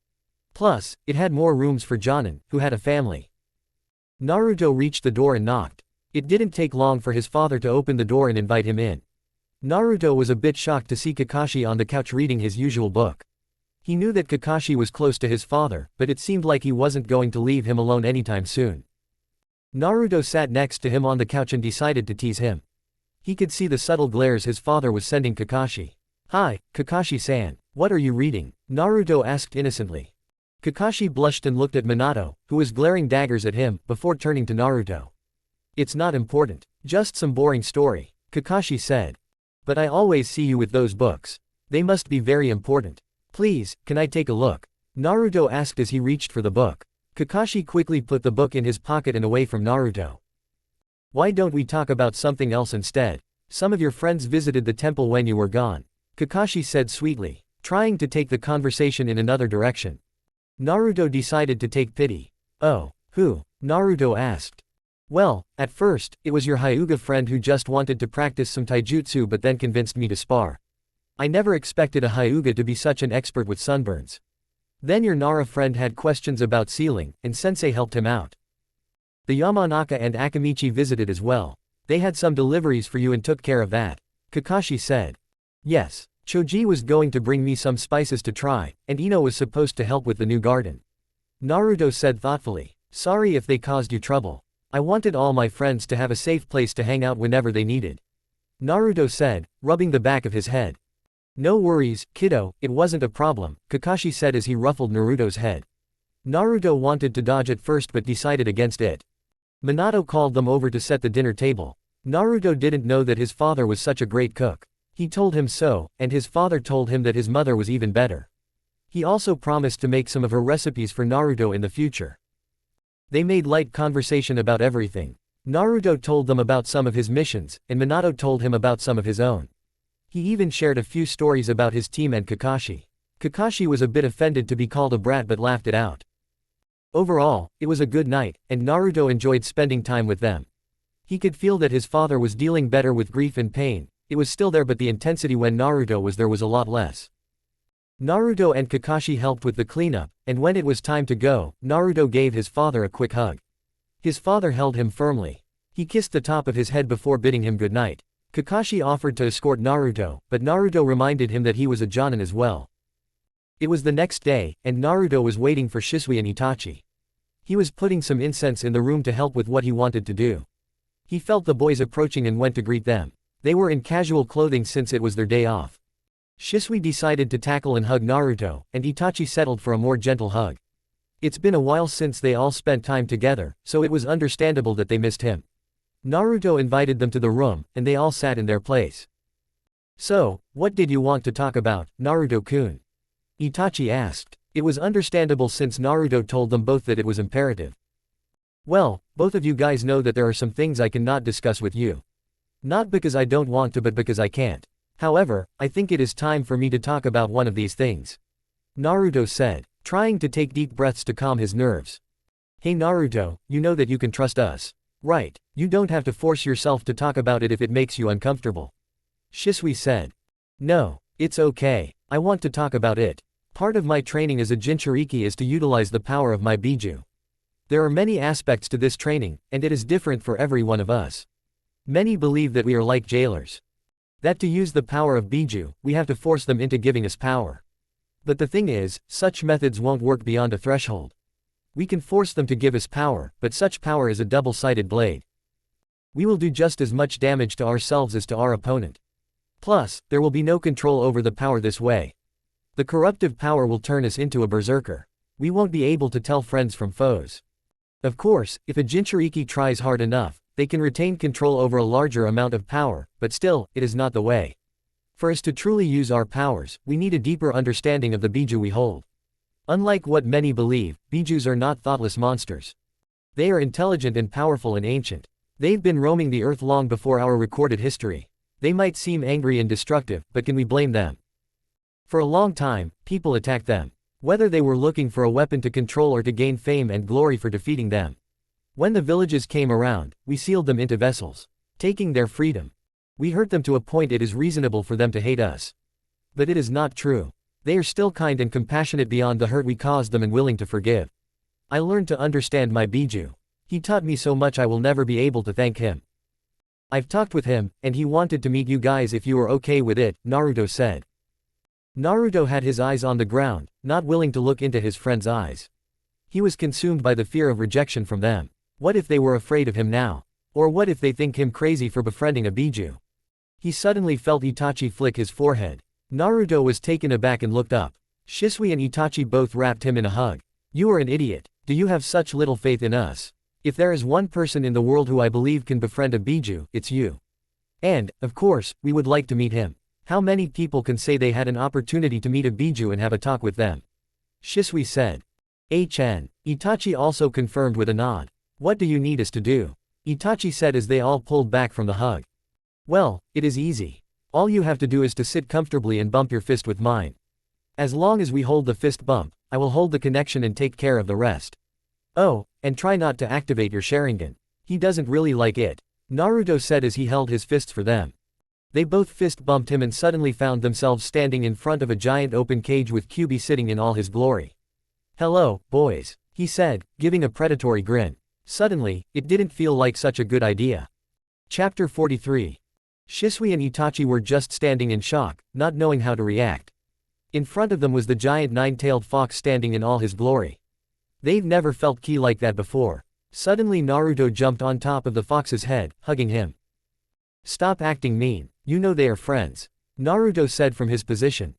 Plus, it had more rooms for jonin, who had a family. Naruto reached the door and knocked. It didn't take long for his father to open the door and invite him in. Naruto was a bit shocked to see Kakashi on the couch reading his usual book. He knew that Kakashi was close to his father, but it seemed like he wasn't going to leave him alone anytime soon. Naruto sat next to him on the couch and decided to tease him. He could see the subtle glares his father was sending Kakashi. "Hi, Kakashi-san, what are you reading?" Naruto asked innocently. Kakashi blushed and looked at Minato, who was glaring daggers at him, before turning to Naruto. "It's not important. Just some boring story," Kakashi said. "But I always see you with those books. They must be very important. Please, can I take a look?" Naruto asked as he reached for the book. Kakashi quickly put the book in his pocket and away from Naruto. "Why don't we talk about something else instead? Some of your friends visited the temple when you were gone," Kakashi said sweetly, trying to take the conversation in another direction. Naruto decided to take pity. "Oh, who?" Naruto asked. "Well, at first, it was your Hyuga friend who just wanted to practice some taijutsu but then convinced me to spar. I never expected a Hyuga to be such an expert with sunburns. Then your Nara friend had questions about sealing, and sensei helped him out. The Yamanaka and Akamichi visited as well. They had some deliveries for you and took care of that," Kakashi said. "Yes, Choji was going to bring me some spices to try, and Ino was supposed to help with the new garden," Naruto said thoughtfully. "Sorry if they caused you trouble. I wanted all my friends to have a safe place to hang out whenever they needed," Naruto said, rubbing the back of his head. "No worries, kiddo, it wasn't a problem," Kakashi said as he ruffled Naruto's head. Naruto wanted to dodge at first but decided against it. Minato called them over to set the dinner table. Naruto didn't know that his father was such a great cook. He told him so, and his father told him that his mother was even better. He also promised to make some of her recipes for Naruto in the future. They made light conversation about everything. Naruto told them about some of his missions, and Minato told him about some of his own. He even shared a few stories about his team and Kakashi. Kakashi was a bit offended to be called a brat but laughed it out. Overall, it was a good night, and Naruto enjoyed spending time with them. He could feel that his father was dealing better with grief and pain. It was still there but the intensity when Naruto was there was a lot less. Naruto and Kakashi helped with the cleanup, and when it was time to go, Naruto gave his father a quick hug. His father held him firmly. He kissed the top of his head before bidding him good night. Kakashi offered to escort Naruto, but Naruto reminded him that he was a Jonin as well. It was the next day, and Naruto was waiting for Shisui and Itachi. He was putting some incense in the room to help with what he wanted to do. He felt the boys approaching and went to greet them. They were in casual clothing since it was their day off. Shisui decided to tackle and hug Naruto, and Itachi settled for a more gentle hug. It's been a while since they all spent time together, so it was understandable that they missed him. Naruto invited them to the room, and they all sat in their place. "So, what did you want to talk about, Naruto-kun?" Itachi asked. It was understandable since Naruto told them both that it was imperative. "Well, both of you guys know that there are some things I cannot discuss with you. Not because I don't want to but because I can't. However, I think it is time for me to talk about one of these things," Naruto said, trying to take deep breaths to calm his nerves. "Hey Naruto, you know that you can trust us. Right, you don't have to force yourself to talk about it if it makes you uncomfortable," Shisui said. "No, it's okay, I want to talk about it. Part of my training as a Jinchuriki is to utilize the power of my Biju. There are many aspects to this training, and it is different for every one of us. Many believe that we are like jailers. That to use the power of Biju, we have to force them into giving us power. But the thing is, such methods won't work beyond a threshold. We can force them to give us power, but such power is a double-sided blade. We will do just as much damage to ourselves as to our opponent. Plus, there will be no control over the power this way. The corruptive power will turn us into a berserker. We won't be able to tell friends from foes. Of course, if a Jinchuriki tries hard enough, they can retain control over a larger amount of power, but still, it is not the way. For us to truly use our powers, we need a deeper understanding of the Biju we hold. Unlike what many believe, Bijus are not thoughtless monsters. They are intelligent and powerful and ancient. They've been roaming the earth long before our recorded history. They might seem angry and destructive, but can we blame them? For a long time, people attacked them. Whether they were looking for a weapon to control or to gain fame and glory for defeating them. When the villages came around, we sealed them into vessels, taking their freedom. We hurt them to a point it is reasonable for them to hate us. But it is not true. They are still kind and compassionate beyond the hurt we caused them and willing to forgive. I learned to understand my Biju. He taught me so much I will never be able to thank him. I've talked with him, and he wanted to meet you guys if you are okay with it, Naruto said. Naruto had his eyes on the ground, not willing to look into his friend's eyes. He was consumed by the fear of rejection from them. What if they were afraid of him now? Or what if they think him crazy for befriending a Biju? He suddenly felt Itachi flick his forehead. Naruto was taken aback and looked up. Shisui and Itachi both wrapped him in a hug. You are an idiot. Do you have such little faith in us? If there is one person in the world who I believe can befriend a Biju, it's you. And, of course, we would like to meet him. How many people can say they had an opportunity to meet a Biju and have a talk with them? Shisui said. HN. Itachi also confirmed with a nod. What do you need us to do? Itachi said as they all pulled back from the hug. Well, it is easy. All you have to do is to sit comfortably and bump your fist with mine. As long as we hold the fist bump, I will hold the connection and take care of the rest. Oh, and try not to activate your Sharingan. He doesn't really like it. Naruto said as he held his fists for them. They both fist bumped him and suddenly found themselves standing in front of a giant open cage with Kyuubi sitting in all his glory. Hello, boys, he said, giving a predatory grin. Suddenly, it didn't feel like such a good idea. Chapter 43. Shisui and Itachi were just standing in shock, not knowing how to react. In front of them was the giant nine-tailed fox standing in all his glory. They've never felt ki like that before. Suddenly Naruto jumped on top of the fox's head, hugging him. Stop acting mean, you know they are friends, Naruto said from his position.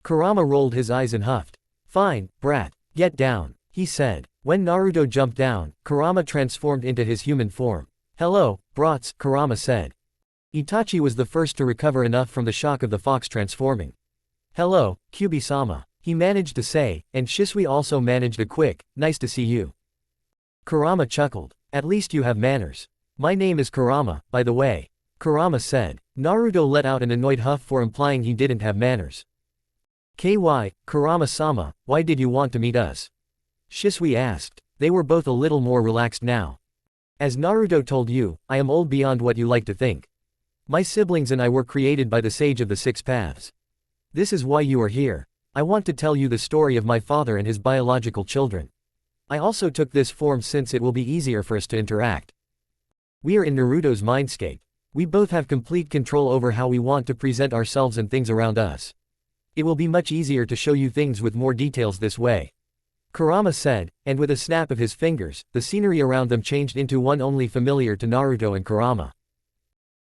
Kurama rolled his eyes and huffed. Fine, brat, get down, he said. When Naruto jumped down, Kurama transformed into his human form. Hello, brats, Kurama said. Itachi was the first to recover enough from the shock of the fox transforming. Hello, Kyuubi-sama, he managed to say, and Shisui also managed a quick, nice to see you. Kurama chuckled. At least you have manners. My name is Kurama, by the way, Kurama said. Naruto let out an annoyed huff for implying he didn't have manners. KY, Kurama-sama, why did you want to meet us? Shisui asked. They were both a little more relaxed now. As Naruto told you, I am old beyond what you like to think. My siblings and I were created by the Sage of the Six Paths. This is why you are here. I want to tell you the story of my father and his biological children. I also took this form since it will be easier for us to interact. We are in Naruto's mindscape. We both have complete control over how we want to present ourselves and things around us. It will be much easier to show you things with more details this way. Kurama said, and with a snap of his fingers, the scenery around them changed into one only familiar to Naruto and Kurama.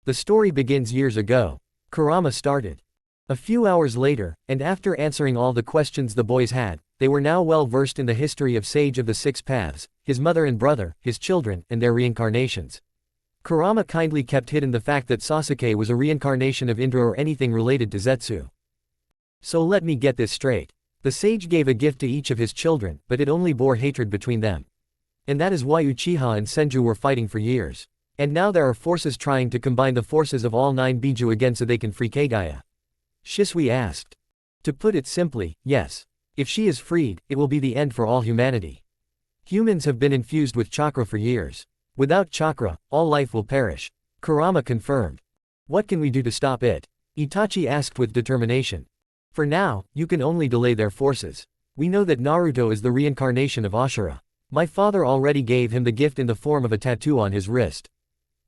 The story begins years ago. Kurama started. A few hours later, and after answering all the questions the boys had, they were now well versed in the history of Sage of the Six Paths, his mother and brother, his children, and their reincarnations. Kurama kindly kept hidden the fact that Sasuke was a reincarnation of Indra or anything related to Zetsu. So let me get this straight. The sage gave a gift to each of his children, but it only bore hatred between them. And that is why Uchiha and Senju were fighting for years. And now there are forces trying to combine the forces of all 9 Biju again so they can free Kagaya. Shisui asked. To put it simply, yes. If she is freed, it will be the end for all humanity. Humans have been infused with chakra for years. Without chakra, all life will perish. Kurama confirmed. What can we do to stop it? Itachi asked with determination. For now, you can only delay their forces. We know that Naruto is the reincarnation of Ashura. My father already gave him the gift in the form of a tattoo on his wrist.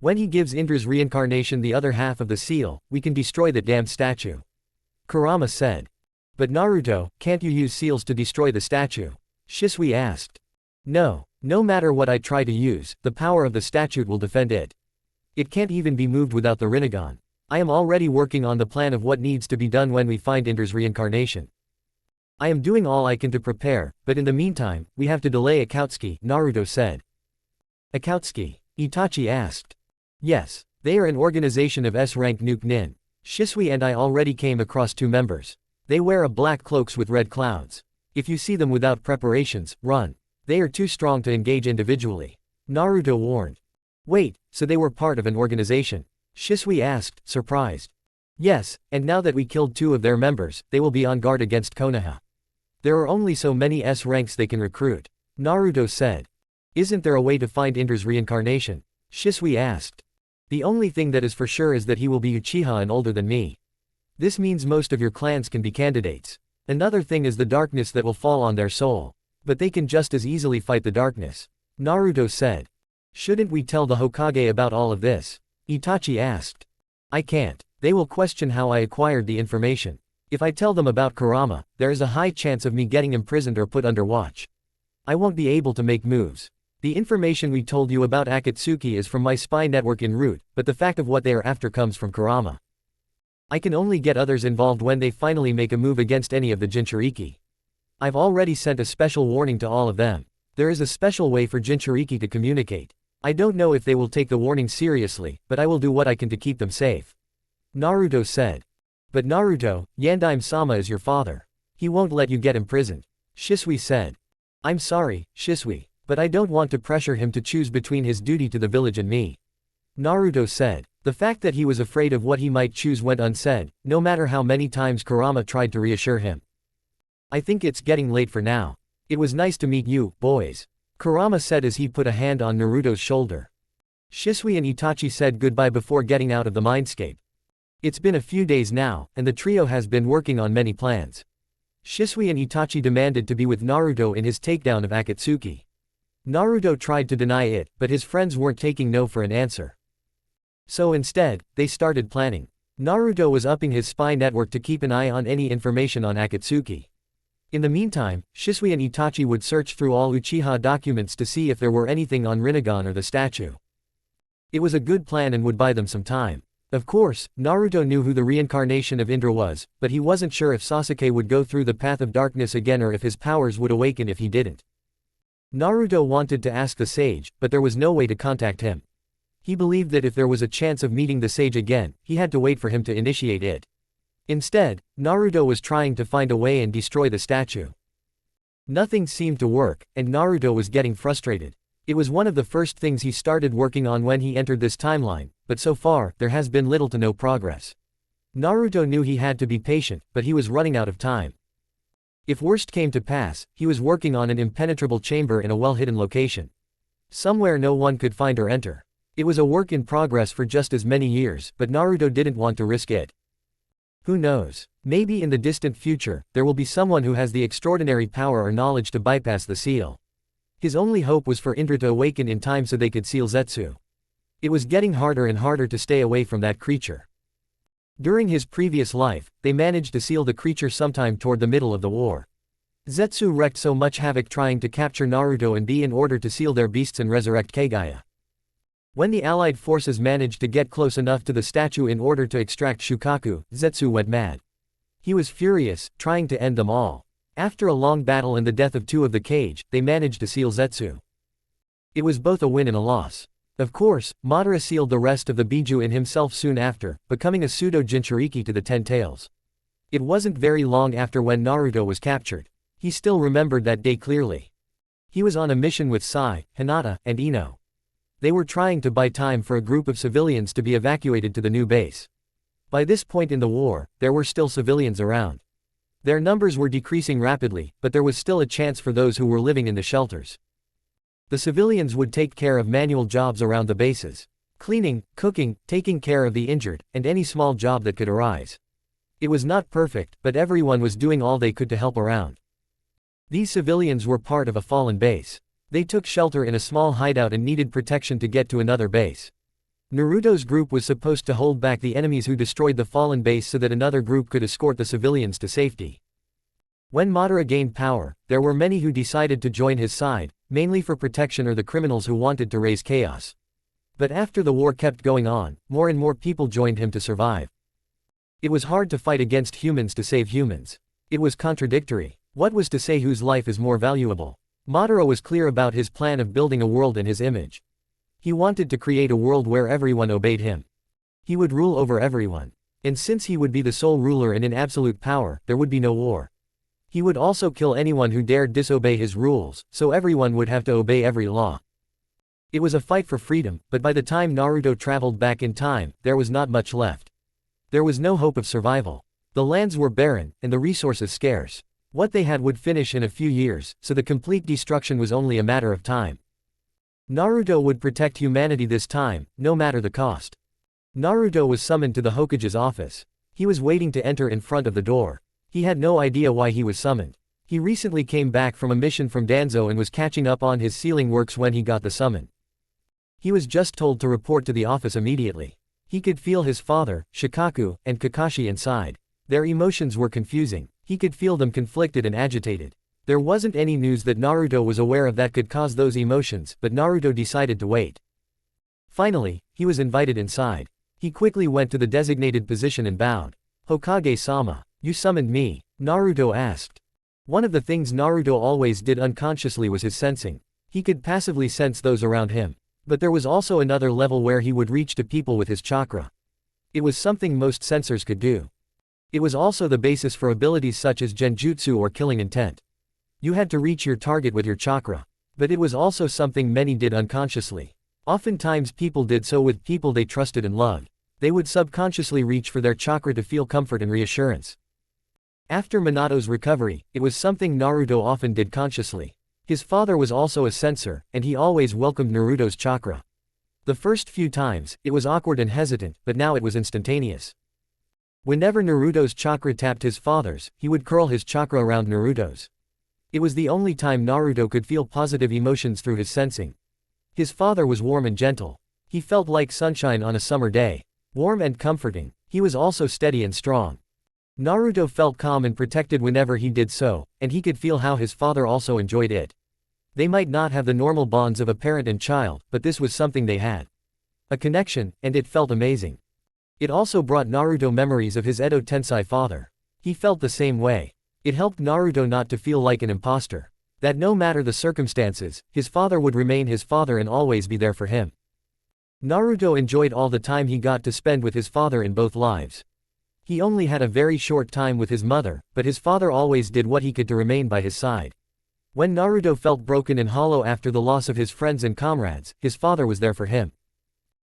When he gives Indra's reincarnation the other half of the seal, we can destroy that damned statue. Kurama said. But Naruto, can't you use seals to destroy the statue? Shisui asked. No, no matter what I try to use, the power of the statue will defend it. It can't even be moved without the Rinnegan. I am already working on the plan of what needs to be done when we find Indra's reincarnation. I am doing all I can to prepare, but in the meantime, we have to delay Akatsuki, Naruto said. Akatsuki? Itachi asked. Yes, they are an organization of S-rank nuke nin. Shisui and I already came across 2 members. They wear a black cloaks with red clouds. If you see them without preparations, run. They are too strong to engage individually. Naruto warned. Wait, so they were part of an organization? Shisui asked, surprised. Yes, and now that we killed 2 of their members, they will be on guard against Konoha. There are only so many S ranks they can recruit. Naruto said. Isn't there a way to find Indra's reincarnation? Shisui asked. The only thing that is for sure is that he will be Uchiha and older than me. This means most of your clans can be candidates. Another thing is the darkness that will fall on their soul. But they can just as easily fight the darkness. Naruto said. Shouldn't we tell the Hokage about all of this? Itachi asked. I can't. They will question how I acquired the information. If I tell them about Kurama, there is a high chance of me getting imprisoned or put under watch. I won't be able to make moves. The information we told you about Akatsuki is from my spy network en route, but the fact of what they are after comes from Kurama. I can only get others involved when they finally make a move against any of the Jinchuriki. I've already sent a special warning to all of them. There is a special way for Jinchuriki to communicate. I don't know if they will take the warning seriously, but I will do what I can to keep them safe. Naruto said. But Naruto, Yandime-sama is your father. He won't let you get imprisoned. Shisui said. I'm sorry, Shisui, but I don't want to pressure him to choose between his duty to the village and me. Naruto said. The fact that he was afraid of what he might choose went unsaid, no matter how many times Kurama tried to reassure him. I think it's getting late for now. It was nice to meet you, boys. Kurama said as he put a hand on Naruto's shoulder. Shisui and Itachi said goodbye before getting out of the mindscape. It's been a few days now, and the trio has been working on many plans. Shisui and Itachi demanded to be with Naruto in his takedown of Akatsuki. Naruto tried to deny it, but his friends weren't taking no for an answer. So instead, they started planning. Naruto was upping his spy network to keep an eye on any information on Akatsuki. In the meantime, Shisui and Itachi would search through all Uchiha documents to see if there were anything on Rinnegan or the statue. It was a good plan and would buy them some time. Of course, Naruto knew who the reincarnation of Indra was, but he wasn't sure if Sasuke would go through the path of darkness again or if his powers would awaken if he didn't. Naruto wanted to ask the sage, but there was no way to contact him. He believed that if there was a chance of meeting the sage again, he had to wait for him to initiate it. Instead, Naruto was trying to find a way and destroy the statue. Nothing seemed to work, and Naruto was getting frustrated. It was one of the first things he started working on when he entered this timeline, but so far, there has been little to no progress. Naruto knew he had to be patient, but he was running out of time. If worst came to pass, he was working on an impenetrable chamber in a well-hidden location. Somewhere no one could find or enter. It was a work in progress for just as many years, but Naruto didn't want to risk it. Who knows? Maybe in the distant future, there will be someone who has the extraordinary power or knowledge to bypass the seal. His only hope was for Indra to awaken in time so they could seal Zetsu. It was getting harder and harder to stay away from that creature. During his previous life, they managed to seal the creature sometime toward the middle of the war. Zetsu wreaked so much havoc trying to capture Naruto and B in order to seal their beasts and resurrect Kagaya. When the allied forces managed to get close enough to the statue in order to extract Shukaku, Zetsu went mad. He was furious, trying to end them all. After a long battle and the death of two of the cage, they managed to seal Zetsu. It was both a win and a loss. Of course, Madara sealed the rest of the Biju in himself soon after, becoming a pseudo-Jinchuriki to the Ten Tails. It wasn't very long after when Naruto was captured. He still remembered that day clearly. He was on a mission with Sai, Hinata, and Ino. They were trying to buy time for a group of civilians to be evacuated to the new base. By this point in the war, there were still civilians around. Their numbers were decreasing rapidly, but there was still a chance for those who were living in the shelters. The civilians would take care of manual jobs around the bases. Cleaning, cooking, taking care of the injured, and any small job that could arise. It was not perfect, but everyone was doing all they could to help around. These civilians were part of a fallen base. They took shelter in a small hideout and needed protection to get to another base. Naruto's group was supposed to hold back the enemies who destroyed the fallen base so that another group could escort the civilians to safety. When Madara gained power, there were many who decided to join his side, mainly for protection or the criminals who wanted to raise chaos. But after the war kept going on, more and more people joined him to survive. It was hard to fight against humans to save humans. It was contradictory. What was to say whose life is more valuable? Madara was clear about his plan of building a world in his image. He wanted to create a world where everyone obeyed him. He would rule over everyone. And since he would be the sole ruler and in absolute power, there would be no war. He would also kill anyone who dared disobey his rules, so everyone would have to obey every law. It was a fight for freedom, but by the time Naruto traveled back in time, there was not much left. There was no hope of survival. The lands were barren, and the resources scarce. What they had would finish in a few years, so the complete destruction was only a matter of time. Naruto would protect humanity this time, no matter the cost. Naruto was summoned to the Hokage's office. He was waiting to enter in front of the door. He had no idea why he was summoned. He recently came back from a mission from Danzo and was catching up on his sealing works when he got the summon. He was just told to report to the office immediately. He could feel his father, Shikaku, and Kakashi inside. Their emotions were confusing. He could feel them conflicted and agitated. There wasn't any news that Naruto was aware of that could cause those emotions, but Naruto decided to wait. Finally, he was invited inside. He quickly went to the designated position and bowed. "Hokage-sama, you summoned me?" Naruto asked. One of the things Naruto always did unconsciously was his sensing. He could passively sense those around him. But there was also another level where he would reach to people with his chakra. It was something most sensors could do. It was also the basis for abilities such as genjutsu or killing intent. You had to reach your target with your chakra. But it was also something many did unconsciously. Oftentimes people did so with people they trusted and loved. They would subconsciously reach for their chakra to feel comfort and reassurance. After Minato's recovery, it was something Naruto often did consciously. His father was also a sensor, and he always welcomed Naruto's chakra. The first few times, it was awkward and hesitant, but now it was instantaneous. Whenever Naruto's chakra tapped his father's, he would curl his chakra around Naruto's. It was the only time Naruto could feel positive emotions through his sensing. His father was warm and gentle. He felt like sunshine on a summer day. Warm and comforting. He was also steady and strong. Naruto felt calm and protected whenever he did so, and he could feel how his father also enjoyed it. They might not have the normal bonds of a parent and child, but this was something they had. A connection, and it felt amazing. It also brought Naruto memories of his Edo Tensei father. He felt the same way. It helped Naruto not to feel like an imposter. That no matter the circumstances, his father would remain his father and always be there for him. Naruto enjoyed all the time he got to spend with his father in both lives. He only had a very short time with his mother, but his father always did what he could to remain by his side. When Naruto felt broken and hollow after the loss of his friends and comrades, his father was there for him.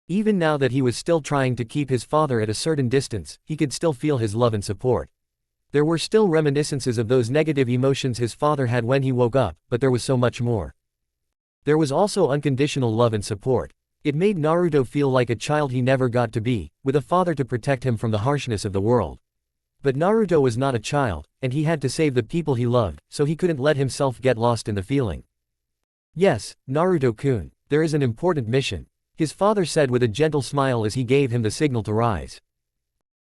Even now that he was still trying to keep his father at a certain distance, he could still feel his love and support. There were still reminiscences of those negative emotions his father had when he woke up, but there was so much more. There was also unconditional love and support. It made Naruto feel like a child he never got to be, with a father to protect him from the harshness of the world. But Naruto was not a child, and he had to save the people he loved, so he couldn't let himself get lost in the feeling. "Yes, Naruto-kun, there is an important mission," his father said with a gentle smile as he gave him the signal to rise.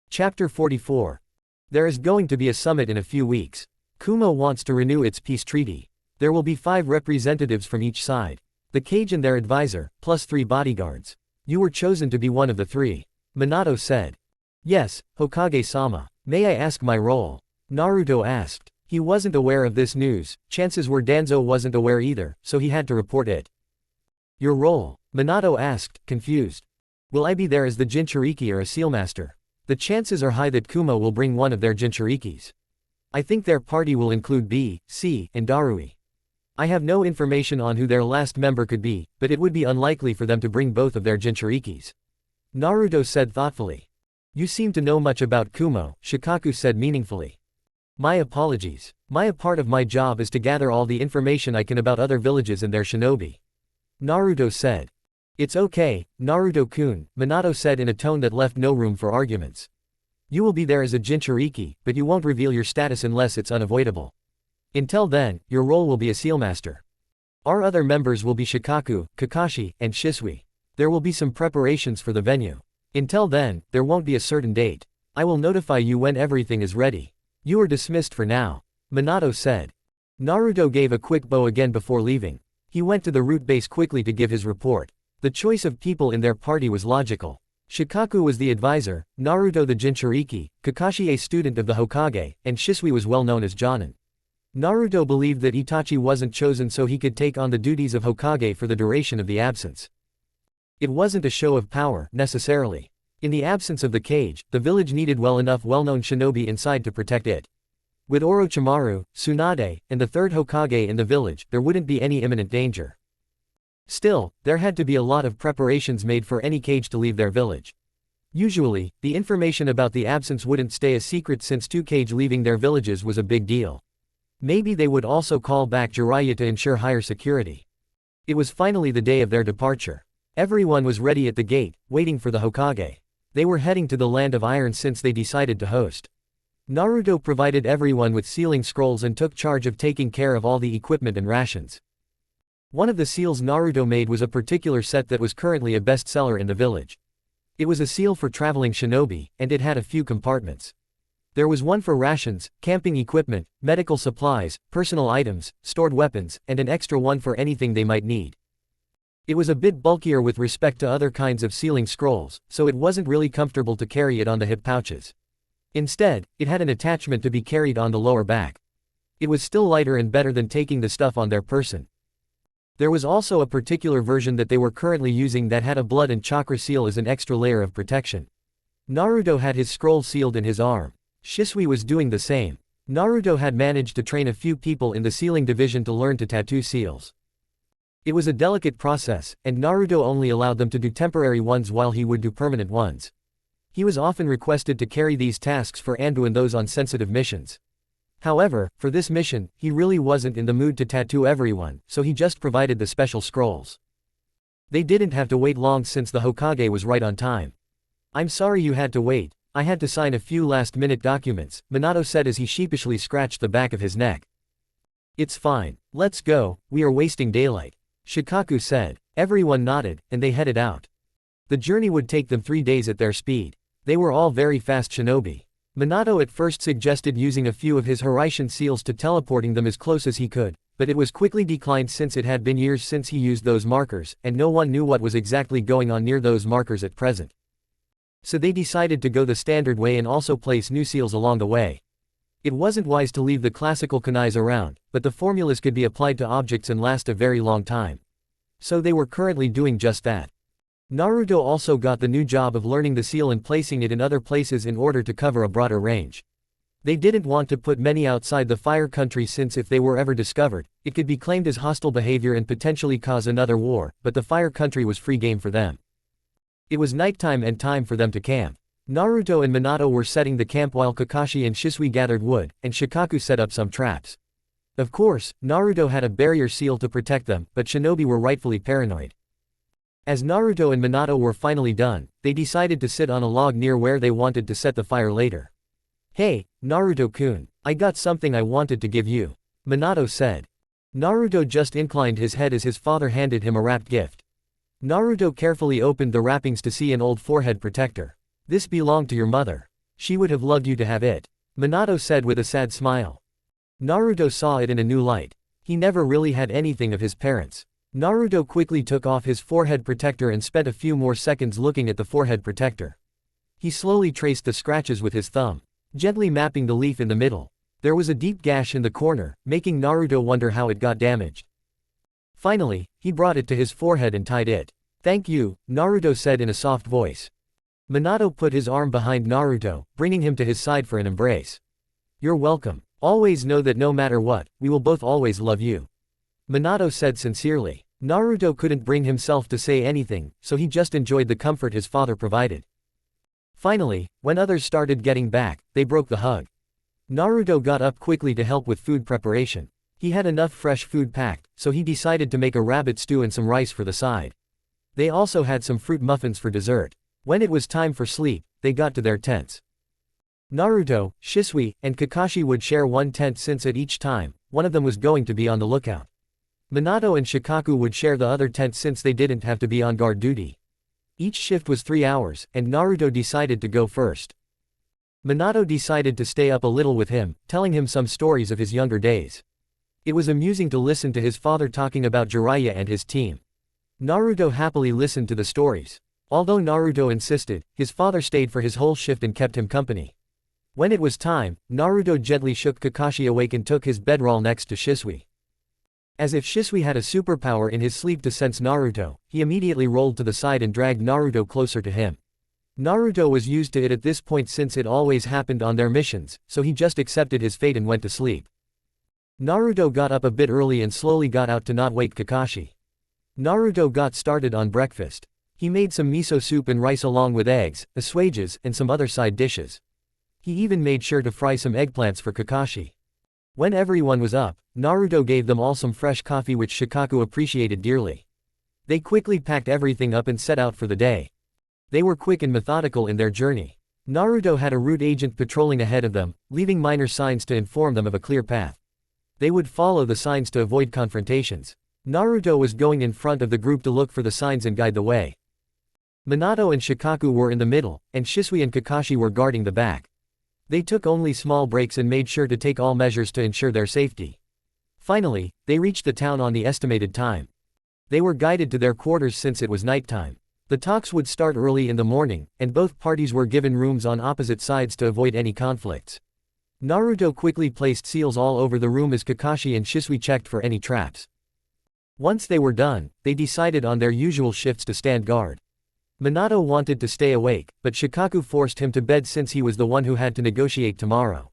Chapter 44. There is going to be a summit in a few weeks. Kumo wants to renew its peace treaty. There will be 5 representatives from each side. The Kage and their advisor, plus 3 bodyguards. You were chosen to be one of the 3. Minato said. "Yes, Hokage-sama. May I ask my role?" Naruto asked. He wasn't aware of this news. Chances were Danzo wasn't aware either, so he had to report it. "Your role?" Minato asked, confused. "Will I be there as the Jinchuriki or a sealmaster? The chances are high that Kumo will bring one of their Jinchurikis. I think their party will include B, C, and Darui. I have no information on who their last member could be, but it would be unlikely for them to bring both of their Jinchurikis." Naruto said thoughtfully. "You seem to know much about Kumo," Shikaku said meaningfully. "My apologies. A part of my job is to gather all the information I can about other villages and their shinobi." Naruto said. "It's okay, Naruto-kun," Minato said in a tone that left no room for arguments. "You will be there as a Jinchuriki, but you won't reveal your status unless it's unavoidable. Until then, your role will be a sealmaster. Our other members will be Shikaku, Kakashi, and Shisui. There will be some preparations for the venue. Until then, there won't be a certain date. I will notify you when everything is ready. You are dismissed for now," Minato said. Naruto gave a quick bow again before leaving. He went to the root base quickly to give his report. The choice of people in their party was logical. Shikaku was the advisor, Naruto the Jinchuriki, Kakashi a student of the Hokage, and Shisui was well known as Jonin. Naruto believed that Itachi wasn't chosen so he could take on the duties of Hokage for the duration of the absence. It wasn't a show of power, necessarily. In the absence of the Kage, the village needed enough well-known shinobi inside to protect it. With Orochimaru, Tsunade, and the 3rd Hokage in the village, there wouldn't be any imminent danger. Still, there had to be a lot of preparations made for any Kage to leave their village. Usually, the information about the absence wouldn't stay a secret since 2 Kage leaving their villages was a big deal. Maybe they would also call back Jiraiya to ensure higher security. It was finally the day of their departure. Everyone was ready at the gate, waiting for the Hokage. They were heading to the Land of Iron since they decided to host. Naruto provided everyone with sealing scrolls and took charge of taking care of all the equipment and rations. One of the seals Naruto made was a particular set that was currently a bestseller in the village. It was a seal for traveling shinobi, and it had a few compartments. There was one for rations, camping equipment, medical supplies, personal items, stored weapons, and an extra one for anything they might need. It was a bit bulkier with respect to other kinds of sealing scrolls, so it wasn't really comfortable to carry it on the hip pouches. Instead, it had an attachment to be carried on the lower back. It was still lighter and better than taking the stuff on their person. There was also a particular version that they were currently using that had a blood and chakra seal as an extra layer of protection. Naruto had his scroll sealed in his arm. Shisui was doing the same. Naruto had managed to train a few people in the sealing division to learn to tattoo seals. It was a delicate process, and Naruto only allowed them to do temporary ones while he would do permanent ones. He was often requested to carry these tasks for Anbu and those on sensitive missions. However, for this mission, he really wasn't in the mood to tattoo everyone, so he just provided the special scrolls. They didn't have to wait long since the Hokage was right on time. "I'm sorry you had to wait. I had to sign a few last-minute documents," Minato said as he sheepishly scratched the back of his neck. "It's fine. Let's go, we are wasting daylight," Shikaku said. Everyone nodded, and they headed out. The journey would take them 3 days at their speed. They were all very fast shinobi. Minato at first suggested using a few of his Hiraishin seals to teleporting them as close as he could, but it was quickly declined since it had been years since he used those markers, and no one knew what was exactly going on near those markers at present. So they decided to go the standard way and also place new seals along the way. It wasn't wise to leave the classical kunais around, but the formulas could be applied to objects and last a very long time. So they were currently doing just that. Naruto also got the new job of learning the seal and placing it in other places in order to cover a broader range. They didn't want to put many outside the fire country since if they were ever discovered, it could be claimed as hostile behavior and potentially cause another war, but the fire country was free game for them. It was nighttime and time for them to camp. Naruto and Minato were setting the camp while Kakashi and Shisui gathered wood, and Shikaku set up some traps. Of course, Naruto had a barrier seal to protect them, but shinobi were rightfully paranoid. As Naruto and Minato were finally done, they decided to sit on a log near where they wanted to set the fire later. "Hey, Naruto-kun, I got something I wanted to give you," Minato said. Naruto just inclined his head as his father handed him a wrapped gift. Naruto carefully opened the wrappings to see an old forehead protector. "This belonged to your mother. She would have loved you to have it," Minato said with a sad smile. Naruto saw it in a new light. He never really had anything of his parents. Naruto quickly took off his forehead protector and spent a few more seconds looking at the forehead protector. He slowly traced the scratches with his thumb, gently mapping the leaf in the middle. There was a deep gash in the corner, making Naruto wonder how it got damaged. Finally, he brought it to his forehead and tied it. "Thank you," Naruto said in a soft voice. Minato put his arm behind Naruto, bringing him to his side for an embrace. "You're welcome. Always know that no matter what, we will both always love you," Minato said sincerely. Naruto couldn't bring himself to say anything, so he just enjoyed the comfort his father provided. Finally, when others started getting back, they broke the hug. Naruto got up quickly to help with food preparation. He had enough fresh food packed, so he decided to make a rabbit stew and some rice for the side. They also had some fruit muffins for dessert. When it was time for sleep, they got to their tents. Naruto, Shisui, and Kakashi would share one tent since at each time, one of them was going to be on the lookout. Minato and Shikaku would share the other tent since they didn't have to be on guard duty. Each shift was 3 hours, and Naruto decided to go first. Minato decided to stay up a little with him, telling him some stories of his younger days. It was amusing to listen to his father talking about Jiraiya and his team. Naruto happily listened to the stories. Although Naruto insisted, his father stayed for his whole shift and kept him company. When it was time, Naruto gently shook Kakashi awake and took his bedroll next to Shisui. As if Shisui had a superpower in his sleep to sense Naruto, he immediately rolled to the side and dragged Naruto closer to him. Naruto was used to it at this point since it always happened on their missions, so he just accepted his fate and went to sleep. Naruto got up a bit early and slowly got out to not wake Kakashi. Naruto got started on breakfast. He made some miso soup and rice along with eggs, assuages, and some other side dishes. He even made sure to fry some eggplants for Kakashi. When everyone was up, Naruto gave them all some fresh coffee which Shikaku appreciated dearly. They quickly packed everything up and set out for the day. They were quick and methodical in their journey. Naruto had a route agent patrolling ahead of them, leaving minor signs to inform them of a clear path. They would follow the signs to avoid confrontations. Naruto was going in front of the group to look for the signs and guide the way. Minato and Shikaku were in the middle, and Shisui and Kakashi were guarding the back. They took only small breaks and made sure to take all measures to ensure their safety. Finally, they reached the town on the estimated time. They were guided to their quarters since it was nighttime. The talks would start early in the morning, and both parties were given rooms on opposite sides to avoid any conflicts. Naruto quickly placed seals all over the room as Kakashi and Shisui checked for any traps. Once they were done, they decided on their usual shifts to stand guard. Minato wanted to stay awake, but Shikaku forced him to bed since he was the one who had to negotiate tomorrow.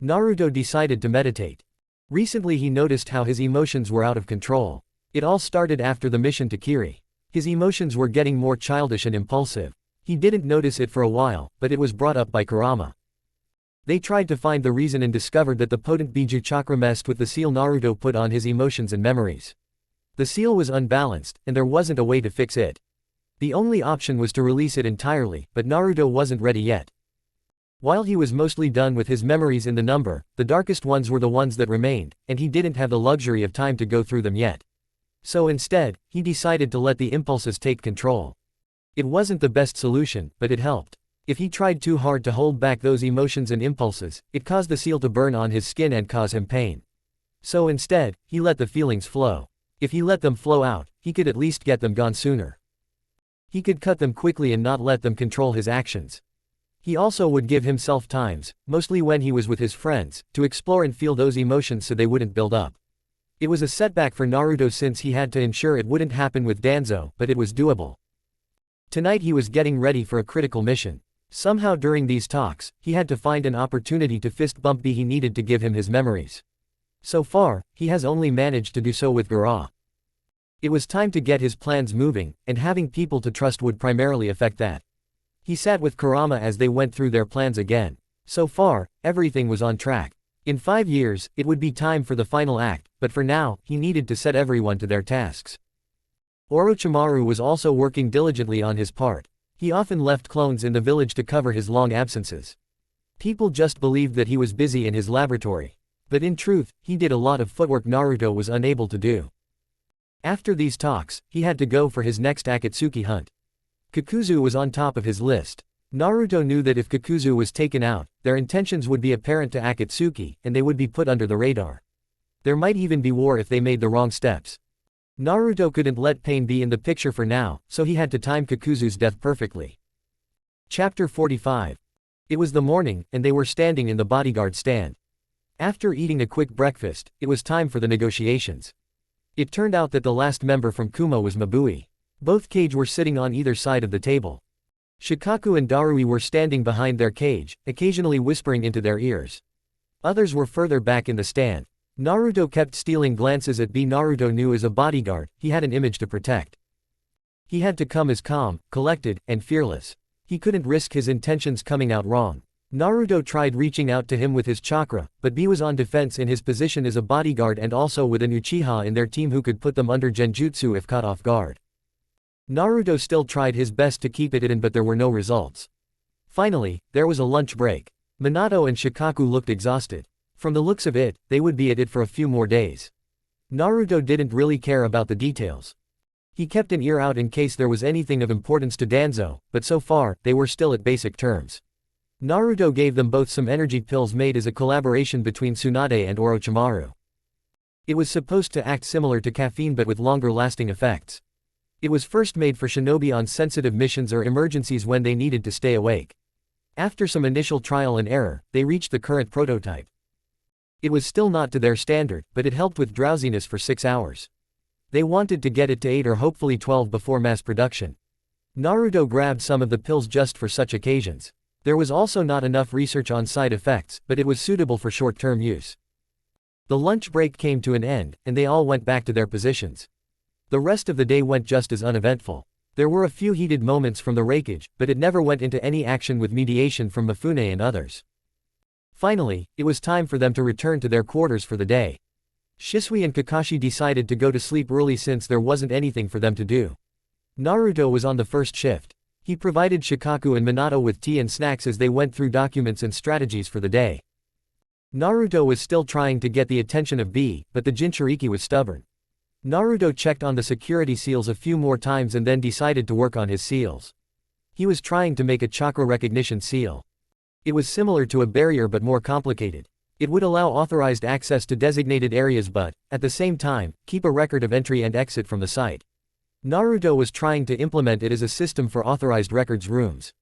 Naruto decided to meditate. Recently he noticed how his emotions were out of control. It all started after the mission to Kiri. His emotions were getting more childish and impulsive. He didn't notice it for a while, but it was brought up by Kurama. They tried to find the reason and discovered that the potent Biju chakra messed with the seal Naruto put on his emotions and memories. The seal was unbalanced, and there wasn't a way to fix it. The only option was to release it entirely, but Naruto wasn't ready yet. While he was mostly done with his memories in the number, the darkest ones were the ones that remained, and he didn't have the luxury of time to go through them yet. So instead, he decided to let the impulses take control. It wasn't the best solution, but it helped. If he tried too hard to hold back those emotions and impulses, it caused the seal to burn on his skin and cause him pain. So instead, he let the feelings flow. If he let them flow out, he could at least get them gone sooner. He could cut them quickly and not let them control his actions. He also would give himself times, mostly when he was with his friends, to explore and feel those emotions so they wouldn't build up. It was a setback for Naruto since he had to ensure it wouldn't happen with Danzo, but it was doable. Tonight he was getting ready for a critical mission. Somehow during these talks, he had to find an opportunity to fist bump B. He needed to give him his memories. So far, he has only managed to do so with Gara. It was time to get his plans moving, and having people to trust would primarily affect that. He sat with Kurama as they went through their plans again. So far, everything was on track. In 5 years, it would be time for the final act, but for now, he needed to set everyone to their tasks. Orochimaru was also working diligently on his part. He often left clones in the village to cover his long absences. People just believed that he was busy in his laboratory. But in truth, he did a lot of footwork Naruto was unable to do. After these talks, he had to go for his next Akatsuki hunt. Kakuzu was on top of his list. Naruto knew that if Kakuzu was taken out, their intentions would be apparent to Akatsuki, and they would be put under the radar. There might even be war if they made the wrong steps. Naruto couldn't let pain be in the picture for now, so he had to time Kakuzu's death perfectly. Chapter 45. It was the morning, and they were standing in the bodyguard stand. After eating a quick breakfast, it was time for the negotiations. It turned out that the last member from Kumo was Mabui. Both Kage were sitting on either side of the table. Shikaku and Darui were standing behind their cage, occasionally whispering into their ears. Others were further back in the stand. Naruto kept stealing glances at B. Naruto knew as a bodyguard, he had an image to protect. He had to come as calm, collected, and fearless. He couldn't risk his intentions coming out wrong. Naruto tried reaching out to him with his chakra, but B was on defense in his position as a bodyguard and also with an Uchiha in their team who could put them under genjutsu if caught off guard. Naruto still tried his best to keep it hidden but there were no results. Finally, there was a lunch break. Minato and Shikaku looked exhausted. From the looks of it, they would be at it for a few more days. Naruto didn't really care about the details. He kept an ear out in case there was anything of importance to Danzo, but so far, they were still at basic terms. Naruto gave them both some energy pills made as a collaboration between Tsunade and Orochimaru. It was supposed to act similar to caffeine but with longer lasting effects. It was first made for shinobi on sensitive missions or emergencies when they needed to stay awake. After some initial trial and error, they reached the current prototype. It was still not to their standard, but it helped with drowsiness for 6 hours. They wanted to get it to 8 or hopefully 12 before mass production. Naruto grabbed some of the pills just for such occasions. There was also not enough research on side effects, but it was suitable for short-term use. The lunch break came to an end, and they all went back to their positions. The rest of the day went just as uneventful. There were a few heated moments from the Raikage, but it never went into any action with mediation from Mifune and others. Finally, it was time for them to return to their quarters for the day. Shisui and Kakashi decided to go to sleep early since there wasn't anything for them to do. Naruto was on the first shift. He provided Shikaku and Minato with tea and snacks as they went through documents and strategies for the day. Naruto was still trying to get the attention of B, but the Jinchuriki was stubborn. Naruto checked on the security seals a few more times and then decided to work on his seals. He was trying to make a chakra recognition seal. It was similar to a barrier but more complicated. It would allow authorized access to designated areas but, at the same time, keep a record of entry and exit from the site. Naruto was trying to implement it as a system for authorized records rooms.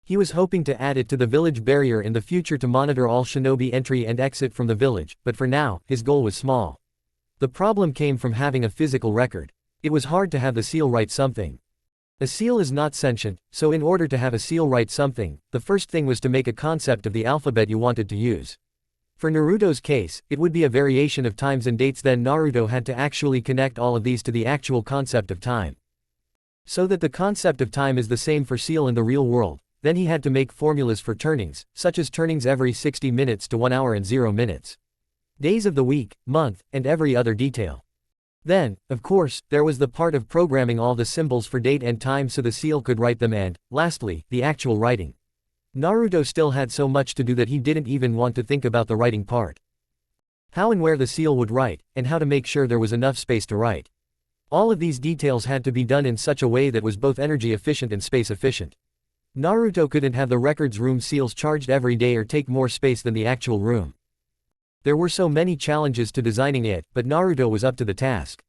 He was hoping to add it to the village barrier in the future to monitor all shinobi entry and exit from the village, but for now, his goal was small. The problem came from having a physical record. It was hard to have the seal write something. A seal is not sentient, so in order to have a seal write something, the first thing was to make a concept of the alphabet you wanted to use. For Naruto's case, it would be a variation of times and dates, then Naruto had to actually connect all of these to the actual concept of time. So that the concept of time is the same for seal in the real world. Then he had to make formulas for turnings, such as turnings every 60 minutes to 1 hour and 0 minutes. Days of the week, month, and every other detail. Then, of course, there was the part of programming all the symbols for date and time so the seal could write them and, lastly, the actual writing. Naruto still had so much to do that he didn't even want to think about the writing part. How and where the seal would write, and how to make sure there was enough space to write. All of these details had to be done in such a way that was both energy efficient and space efficient. Naruto couldn't have the records room seals charged every day or take more space than the actual room. There were so many challenges to designing it, but Naruto was up to the task.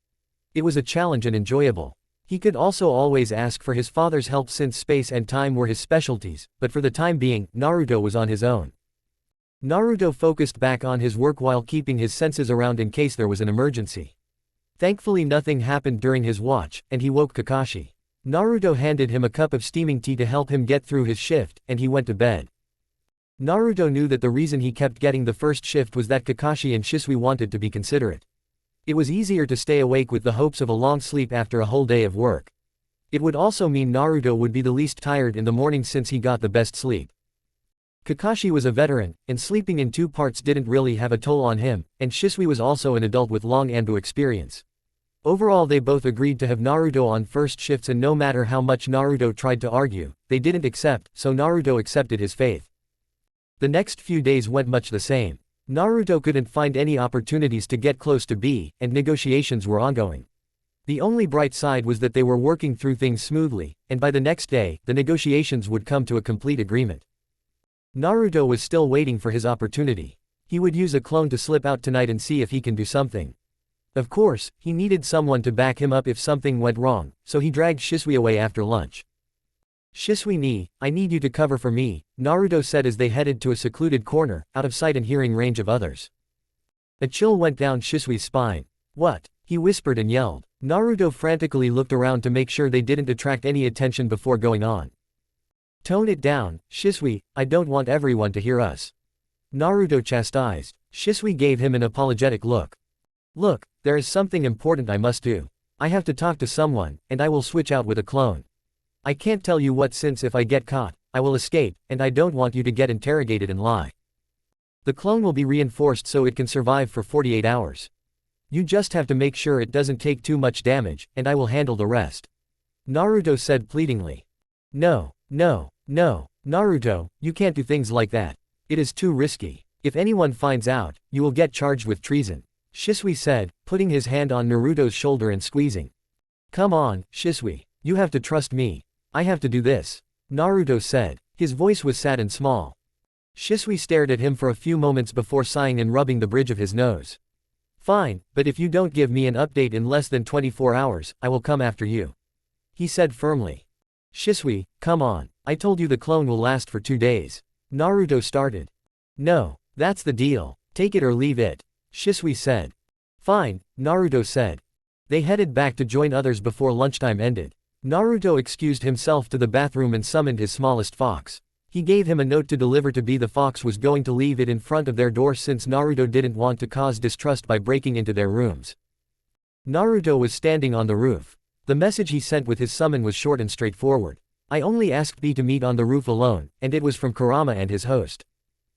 It was a challenge and enjoyable. He could also always ask for his father's help since space and time were his specialties, but for the time being, Naruto was on his own. Naruto focused back on his work while keeping his senses around in case there was an emergency. Thankfully nothing happened during his watch, and he woke Kakashi. Naruto handed him a cup of steaming tea to help him get through his shift, and he went to bed. Naruto knew that the reason he kept getting the first shift was that Kakashi and Shisui wanted to be considerate. It was easier to stay awake with the hopes of a long sleep after a whole day of work. It would also mean Naruto would be the least tired in the morning since he got the best sleep. Kakashi was a veteran, and sleeping in 2 parts didn't really have a toll on him, and Shisui was also an adult with long Anbu experience. Overall they both agreed to have Naruto on first shifts, and no matter how much Naruto tried to argue, they didn't accept, so Naruto accepted his fate. The next few days went much the same. Naruto couldn't find any opportunities to get close to B, and negotiations were ongoing. The only bright side was that they were working through things smoothly, and by the next day, the negotiations would come to a complete agreement. Naruto was still waiting for his opportunity. He would use a clone to slip out tonight and see if he can do something. Of course, he needed someone to back him up if something went wrong, so he dragged Shisui away after lunch. "Shisui, I need you to cover for me," Naruto said as they headed to a secluded corner, out of sight and hearing range of others. A chill went down Shisui's spine. "What?" he whispered and yelled. Naruto frantically looked around to make sure they didn't attract any attention before going on. "Tone it down, Shisui, I don't want everyone to hear us," Naruto chastised. Shisui gave him an apologetic look. "Look, there is something important I must do. I have to talk to someone, and I will switch out with a clone. I can't tell you what since if I get caught, I will escape, and I don't want you to get interrogated and lie. The clone will be reinforced so it can survive for 48 hours. You just have to make sure it doesn't take too much damage, and I will handle the rest," Naruto said pleadingly. No, Naruto, you can't do things like that. It is too risky. If anyone finds out, you will get charged with treason," Shisui said, putting his hand on Naruto's shoulder and squeezing. "Come on, Shisui, you have to trust me. I have to do this," Naruto said. His voice was sad and small. Shisui stared at him for a few moments before sighing and rubbing the bridge of his nose. "Fine, but if you don't give me an update in less than 24 hours, I will come after you," he said firmly. "Shisui, come on, I told you the clone will last for 2 days," Naruto started. "No, that's the deal, take it or leave it," Shisui said. "Fine," Naruto said. They headed back to join others before lunchtime ended. Naruto excused himself to the bathroom and summoned his smallest fox. He gave him a note to deliver to B. The fox was going to leave it in front of their door since Naruto didn't want to cause distrust by breaking into their rooms. Naruto was standing on the roof. The message he sent with his summon was short and straightforward. "I only asked B to meet on the roof alone," and it was from Kurama and his host.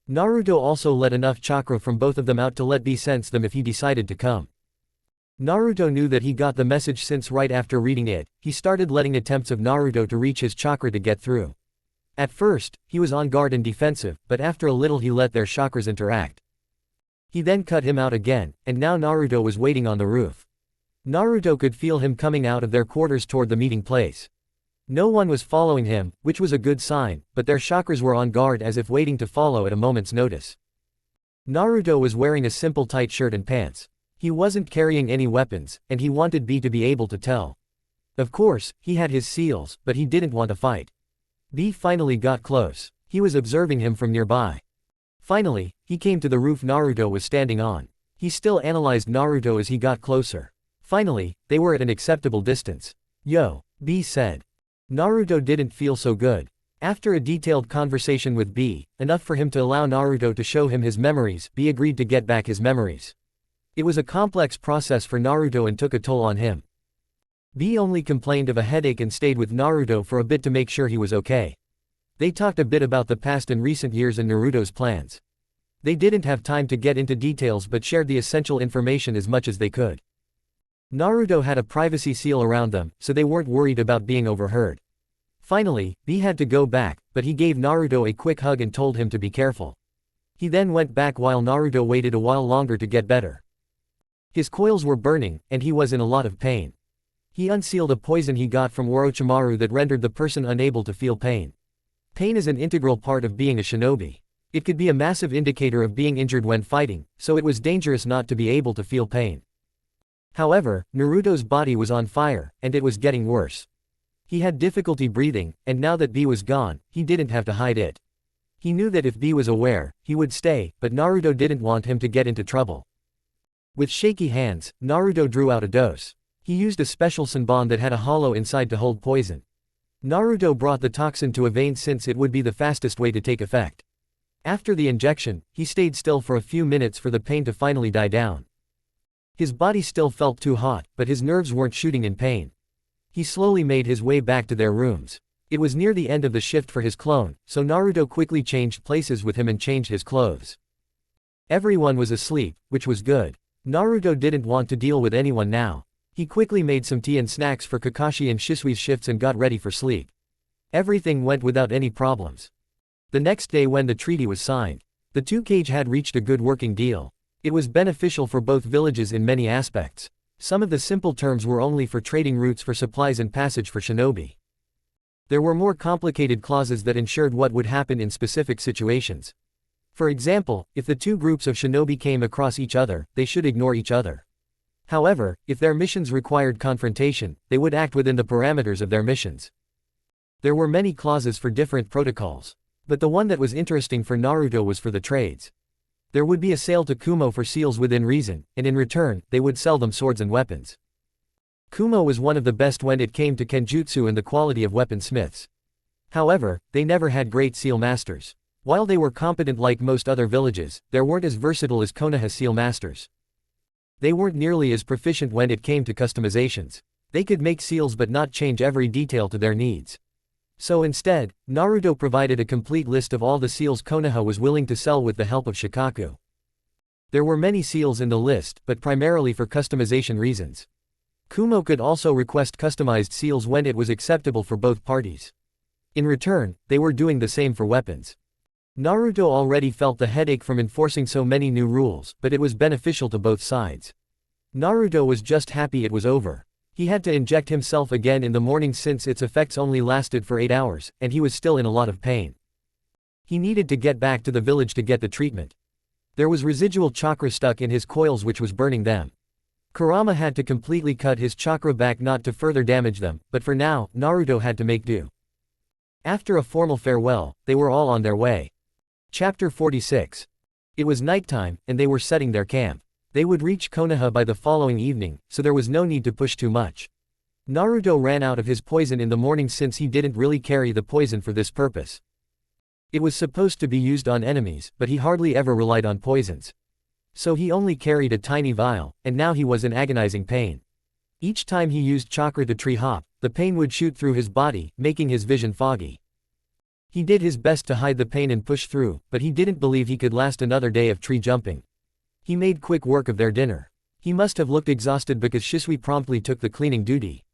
Naruto also let enough chakra from both of them out to let B sense them if he decided to come. Naruto knew that he got the message since right after reading it, he started letting attempts of Naruto to reach his chakra to get through. At first, he was on guard and defensive, but after a little he let their chakras interact. He then cut him out again, and now Naruto was waiting on the roof. Naruto could feel him coming out of their quarters toward the meeting place. No one was following him, which was a good sign, but their chakras were on guard as if waiting to follow at a moment's notice. Naruto was wearing a simple tight shirt and pants. He wasn't carrying any weapons, and he wanted B to be able to tell. Of course, he had his seals, but he didn't want to fight. B finally got close. He was observing him from nearby. Finally, he came to the roof Naruto was standing on. He still analyzed Naruto as he got closer. Finally, they were at an acceptable distance. "Yo," B said. Naruto didn't feel so good. After a detailed conversation with B, enough for him to allow Naruto to show him his memories, B agreed to get back his memories. It was a complex process for Naruto and took a toll on him. B only complained of a headache and stayed with Naruto for a bit to make sure he was okay. They talked a bit about the past and recent years and Naruto's plans. They didn't have time to get into details but shared the essential information as much as they could. Naruto had a privacy seal around them, so they weren't worried about being overheard. Finally, B had to go back, but he gave Naruto a quick hug and told him to be careful. He then went back while Naruto waited a while longer to get better. His coils were burning, and he was in a lot of pain. He unsealed a poison he got from Orochimaru that rendered the person unable to feel pain. Pain is an integral part of being a shinobi. It could be a massive indicator of being injured when fighting, so it was dangerous not to be able to feel pain. However, Naruto's body was on fire, and it was getting worse. He had difficulty breathing, and now that B was gone, he didn't have to hide it. He knew that if B was aware, he would stay, but Naruto didn't want him to get into trouble. With shaky hands, Naruto drew out a dose. He used a special senbon that had a hollow inside to hold poison. Naruto brought the toxin to a vein since it would be the fastest way to take effect. After the injection, he stayed still for a few minutes for the pain to finally die down. His body still felt too hot, but his nerves weren't shooting in pain. He slowly made his way back to their rooms. It was near the end of the shift for his clone, so Naruto quickly changed places with him and changed his clothes. Everyone was asleep, which was good. Naruto didn't want to deal with anyone now. He quickly made some tea and snacks for Kakashi and Shisui's shifts and got ready for sleep. Everything went without any problems. The next day when the treaty was signed, the two-cage had reached a good working deal. It was beneficial for both villages in many aspects. Some of the simple terms were only for trading routes for supplies and passage for shinobi. There were more complicated clauses that ensured what would happen in specific situations. For example, if the two groups of shinobi came across each other, they should ignore each other. However, if their missions required confrontation, they would act within the parameters of their missions. There were many clauses for different protocols. But the one that was interesting for Naruto was for the trades. There would be a sale to Kumo for seals within reason, and in return, they would sell them swords and weapons. Kumo was one of the best when it came to kenjutsu and the quality of weaponsmiths. However, they never had great seal masters. While they were competent like most other villages, they weren't as versatile as Konoha seal masters. They weren't nearly as proficient when it came to customizations. They could make seals but not change every detail to their needs. So instead, Naruto provided a complete list of all the seals Konoha was willing to sell with the help of Shikaku. There were many seals in the list, but primarily for customization reasons. Kumo could also request customized seals when it was acceptable for both parties. In return, they were doing the same for weapons. Naruto already felt the headache from enforcing so many new rules, but it was beneficial to both sides. Naruto was just happy it was over. He had to inject himself again in the morning since its effects only lasted for 8 hours, and he was still in a lot of pain. He needed to get back to the village to get the treatment. There was residual chakra stuck in his coils which was burning them. Kurama had to completely cut his chakra back not to further damage them, but for now, Naruto had to make do. After a formal farewell, they were all on their way. Chapter 46. It was nighttime, and they were setting their camp. They would reach Konoha by the following evening, so there was no need to push too much. Naruto ran out of his poison in the morning since he didn't really carry the poison for this purpose. It was supposed to be used on enemies, but he hardly ever relied on poisons. So he only carried a tiny vial, and now he was in agonizing pain. Each time he used chakra to tree hop, the pain would shoot through his body, making his vision foggy. He did his best to hide the pain and push through, but he didn't believe he could last another day of tree jumping. He made quick work of their dinner. He must have looked exhausted because Shisui promptly took the cleaning duty.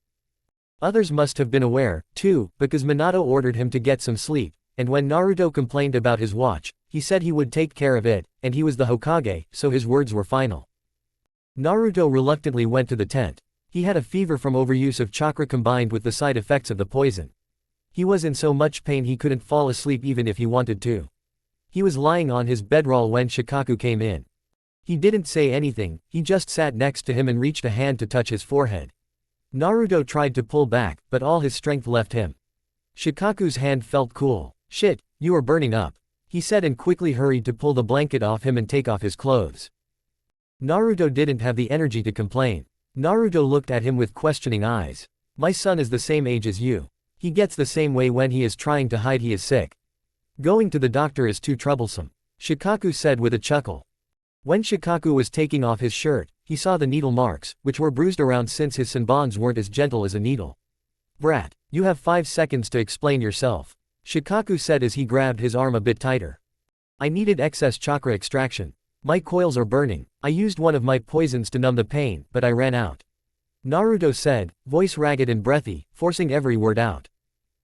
Others must have been aware, too, because Minato ordered him to get some sleep, and when Naruto complained about his watch, he said he would take care of it, and he was the Hokage, so his words were final. Naruto reluctantly went to the tent. He had a fever from overuse of chakra combined with the side effects of the poison. He was in so much pain he couldn't fall asleep even if he wanted to. He was lying on his bedroll when Shikaku came in. He didn't say anything, he just sat next to him and reached a hand to touch his forehead. Naruto tried to pull back, but all his strength left him. Shikaku's hand felt cool. "Shit, you are burning up," he said and quickly hurried to pull the blanket off him and take off his clothes. Naruto didn't have the energy to complain. Naruto looked at him with questioning eyes. "My son is the same age as you. He gets the same way when he is trying to hide he is sick. Going to the doctor is too troublesome," Shikaku said with a chuckle. When Shikaku was taking off his shirt, he saw the needle marks, which were bruised around since his senbons weren't as gentle as a needle. "Brat, you have 5 seconds to explain yourself," Shikaku said as he grabbed his arm a bit tighter. "I needed excess chakra extraction. My coils are burning. I used one of my poisons to numb the pain, but I ran out," Naruto said, voice ragged and breathy, forcing every word out.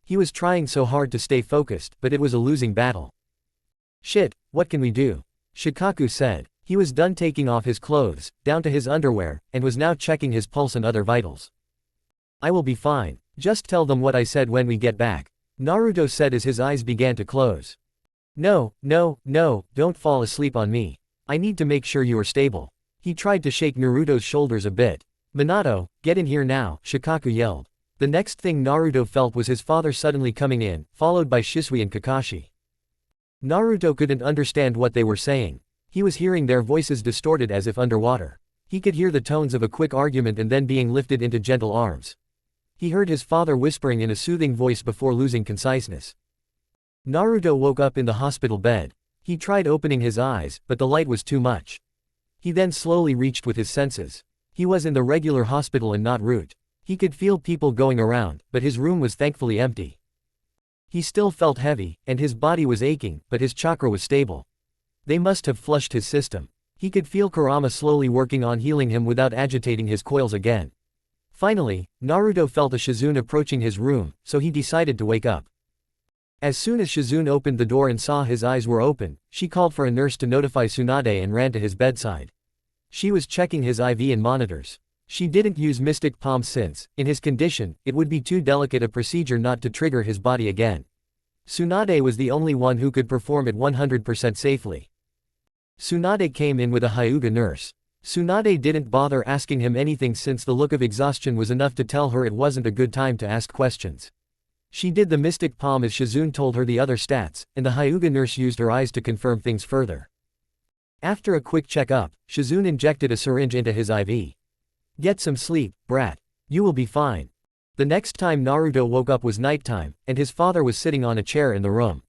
He was trying so hard to stay focused, but it was a losing battle. "Shit, what can we do?" Shikaku said. He was done taking off his clothes, down to his underwear, and was now checking his pulse and other vitals. "I will be fine. Just tell them what I said when we get back," Naruto said as his eyes began to close. No, don't fall asleep on me. I need to make sure you are stable." He tried to shake Naruto's shoulders a bit. "Minato, get in here now," Shikaku yelled. The next thing Naruto felt was his father suddenly coming in, followed by Shisui and Kakashi. Naruto couldn't understand what they were saying. He was hearing their voices distorted as if underwater. He could hear the tones of a quick argument and then being lifted into gentle arms. He heard his father whispering in a soothing voice before losing conciseness. Naruto woke up in the hospital bed. He tried opening his eyes, but the light was too much. He then slowly reached with his senses. He was in the regular hospital and not root. He could feel people going around, but his room was thankfully empty. He still felt heavy, and his body was aching, but his chakra was stable. They must have flushed his system. He could feel Kurama slowly working on healing him without agitating his coils again. Finally, Naruto felt a Shizune approaching his room, so he decided to wake up. As soon as Shizune opened the door and saw his eyes were open, she called for a nurse to notify Tsunade and ran to his bedside. She was checking his IV and monitors. She didn't use Mystic Palm since, in his condition, it would be too delicate a procedure not to trigger his body again. Tsunade was the only one who could perform it 100% safely. Tsunade came in with a Hyuga nurse. Tsunade didn't bother asking him anything since the look of exhaustion was enough to tell her it wasn't a good time to ask questions. She did the Mystic Palm as Shizune told her the other stats, and the Hyuga nurse used her eyes to confirm things further. After a quick check-up, Shizune injected a syringe into his IV. "Get some sleep, brat. You will be fine." The next time Naruto woke up was nighttime, and his father was sitting on a chair in the room.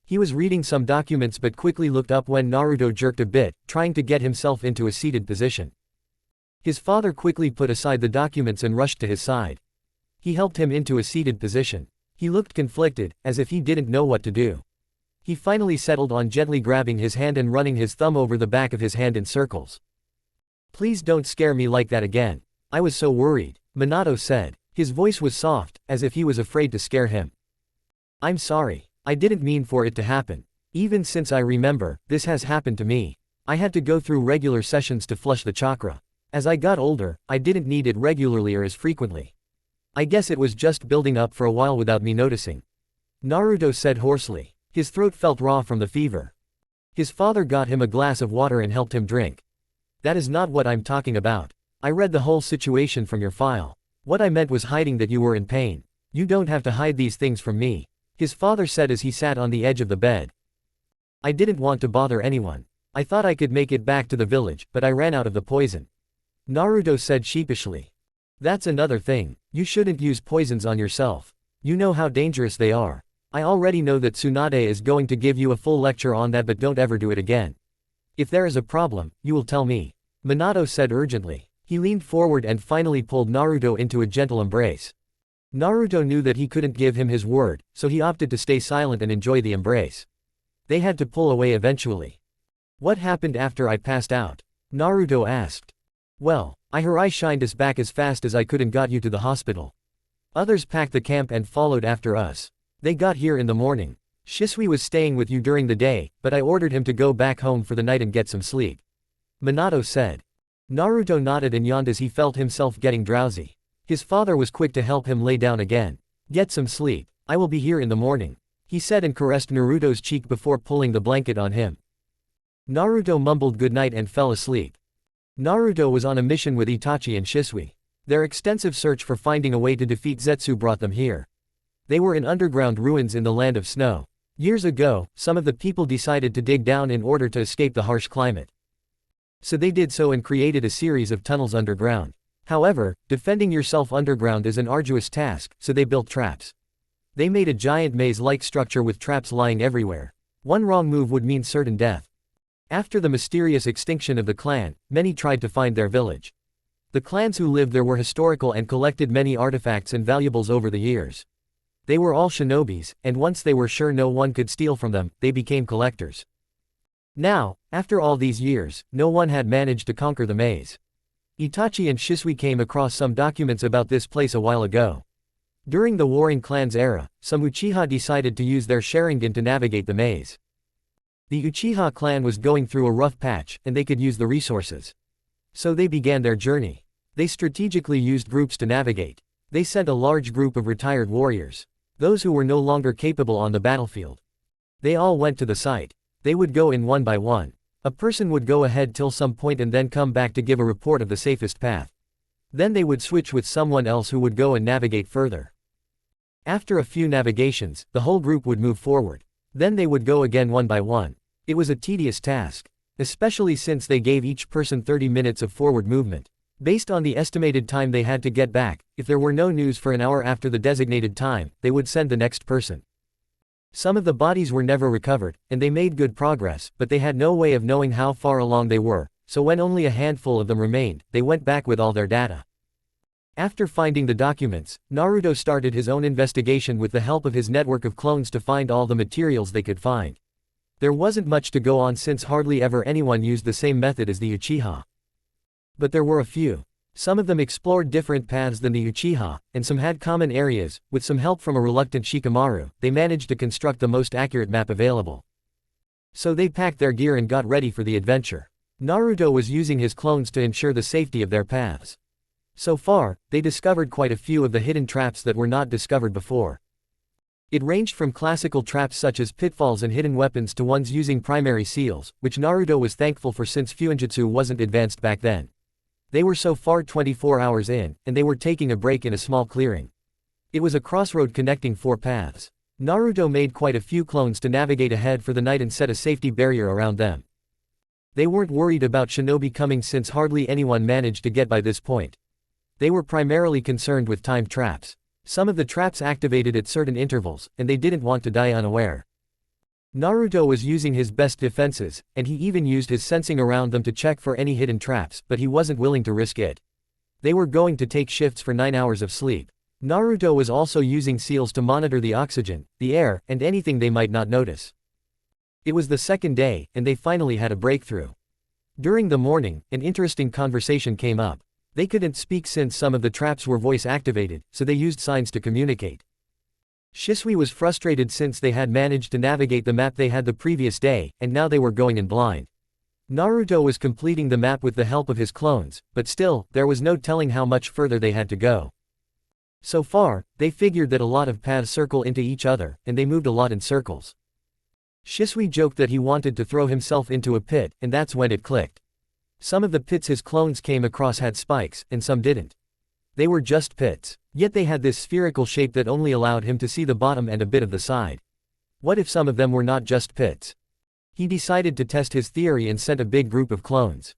He was reading some documents but quickly looked up when Naruto jerked a bit, trying to get himself into a seated position. His father quickly put aside the documents and rushed to his side. He helped him into a seated position. He looked conflicted, as if he didn't know what to do. He finally settled on gently grabbing his hand and running his thumb over the back of his hand in circles. "Please don't scare me like that again. I was so worried," Minato said. His voice was soft, as if he was afraid to scare him. "I'm sorry. I didn't mean for it to happen. Even since I remember, this has happened to me. I had to go through regular sessions to flush the chakra. As I got older, I didn't need it regularly or as frequently. I guess it was just building up for a while without me noticing," Naruto said hoarsely. His throat felt raw from the fever. His father got him a glass of water and helped him drink. "That is not what I'm talking about. I read the whole situation from your file. What I meant was hiding that you were in pain. You don't have to hide these things from me," his father said as he sat on the edge of the bed. "I didn't want to bother anyone. I thought I could make it back to the village, but I ran out of the poison," Naruto said sheepishly. "That's another thing. You shouldn't use poisons on yourself. You know how dangerous they are. I already know that Tsunade is going to give you a full lecture on that, but don't ever do it again. If there is a problem, you will tell me," Minato said urgently. He leaned forward and finally pulled Naruto into a gentle embrace. Naruto knew that he couldn't give him his word, so he opted to stay silent and enjoy the embrace. They had to pull away eventually. "What happened after I passed out?" Naruto asked. "Well, I shined us back as fast as I could and got you to the hospital. Others packed the camp and followed after us. They got here in the morning. Shisui was staying with you during the day, but I ordered him to go back home for the night and get some sleep," Minato said. Naruto nodded and yawned as he felt himself getting drowsy. His father was quick to help him lay down again. "Get some sleep. I will be here in the morning, he said and caressed Naruto's cheek before pulling the blanket on him. Naruto mumbled goodnight and fell asleep. Naruto was on a mission with Itachi and Shisui. Their extensive search for finding a way to defeat Zetsu brought them here. They were in underground ruins in the land of snow. Years ago, some of the people decided to dig down in order to escape the harsh climate. So they did so and created a series of tunnels underground. However, defending yourself underground is an arduous task, so they built traps. They made a giant maze-like structure with traps lying everywhere. One wrong move would mean certain death. After the mysterious extinction of the clan, many tried to find their village. The clans who lived there were historical and collected many artifacts and valuables over the years. They were all shinobis, and once they were sure no one could steal from them, they became collectors. Now, after all these years, no one had managed to conquer the maze. Itachi and Shisui came across some documents about this place a while ago. During the Warring Clans era, some Uchiha decided to use their Sharingan to navigate the maze. The Uchiha clan was going through a rough patch, and they could use the resources. So they began their journey. They strategically used groups to navigate. They sent a large group of retired warriors. Those who were no longer capable on the battlefield. They all went to the site. They would go in one by one. A person would go ahead till some point and then come back to give a report of the safest path. Then they would switch with someone else who would go and navigate further. After a few navigations, the whole group would move forward. Then they would go again one by one. It was a tedious task. Especially since they gave each person 30 minutes of forward movement. Based on the estimated time they had to get back, if there were no news for an hour after the designated time, they would send the next person. Some of the bodies were never recovered, and they made good progress, but they had no way of knowing how far along they were, so when only a handful of them remained, they went back with all their data. After finding the documents, Naruto started his own investigation with the help of his network of clones to find all the materials they could find. There wasn't much to go on since hardly ever anyone used the same method as the Uchiha. But there were a few. Some of them explored different paths than the Uchiha, and some had common areas. With some help from a reluctant Shikamaru, they managed to construct the most accurate map available. So they packed their gear and got ready for the adventure. Naruto was using his clones to ensure the safety of their paths. So far, they discovered quite a few of the hidden traps that were not discovered before. It ranged from classical traps such as pitfalls and hidden weapons to ones using primary seals, which Naruto was thankful for since Fuinjutsu wasn't advanced back then. They were so far 24 hours in, and they were taking a break in a small clearing. It was a crossroad connecting 4 paths. Naruto made quite a few clones to navigate ahead for the night and set a safety barrier around them. They weren't worried about shinobi coming since hardly anyone managed to get by this point. They were primarily concerned with timed traps. Some of the traps activated at certain intervals, and they didn't want to die unaware. Naruto was using his best defenses, and he even used his sensing around them to check for any hidden traps, but he wasn't willing to risk it. They were going to take shifts for 9 hours of sleep. Naruto was also using seals to monitor the oxygen, the air, and anything they might not notice. It was the second day, and they finally had a breakthrough. During the morning, an interesting conversation came up. They couldn't speak since some of the traps were voice-activated, so they used signs to communicate. Shisui was frustrated since they had managed to navigate the map they had the previous day, and now they were going in blind. Naruto was completing the map with the help of his clones, but still, there was no telling how much further they had to go. So far, they figured that a lot of paths circle into each other, and they moved a lot in circles. Shisui joked that he wanted to throw himself into a pit, and that's when it clicked. Some of the pits his clones came across had spikes, and some didn't. They were just pits, yet they had this spherical shape that only allowed him to see the bottom and a bit of the side. What if some of them were not just pits? He decided to test his theory and sent a big group of clones.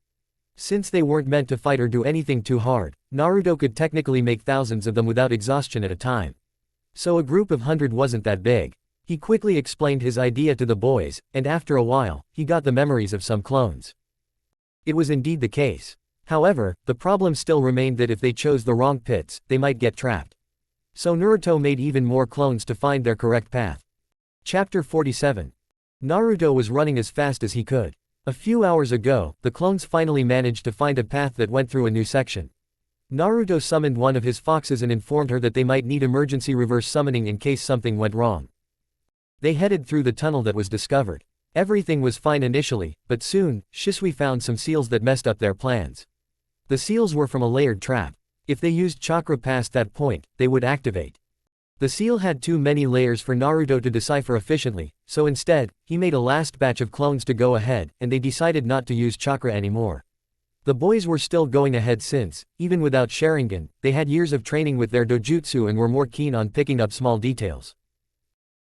Since they weren't meant to fight or do anything too hard, Naruto could technically make thousands of them without exhaustion at a time. So a group of 100 wasn't that big. He quickly explained his idea to the boys, and after a while, he got the memories of some clones. It was indeed the case. However, the problem still remained that if they chose the wrong pits, they might get trapped. So Naruto made even more clones to find their correct path. Chapter 47. Naruto was running as fast as he could. A few hours ago, the clones finally managed to find a path that went through a new section. Naruto summoned one of his foxes and informed her that they might need emergency reverse summoning in case something went wrong. They headed through the tunnel that was discovered. Everything was fine initially, but soon, Shisui found some seals that messed up their plans. The seals were from a layered trap. If they used chakra past that point, they would activate. The seal had too many layers for Naruto to decipher efficiently, so instead, he made a last batch of clones to go ahead, and they decided not to use chakra anymore. The boys were still going ahead since, even without Sharingan, they had years of training with their dojutsu and were more keen on picking up small details.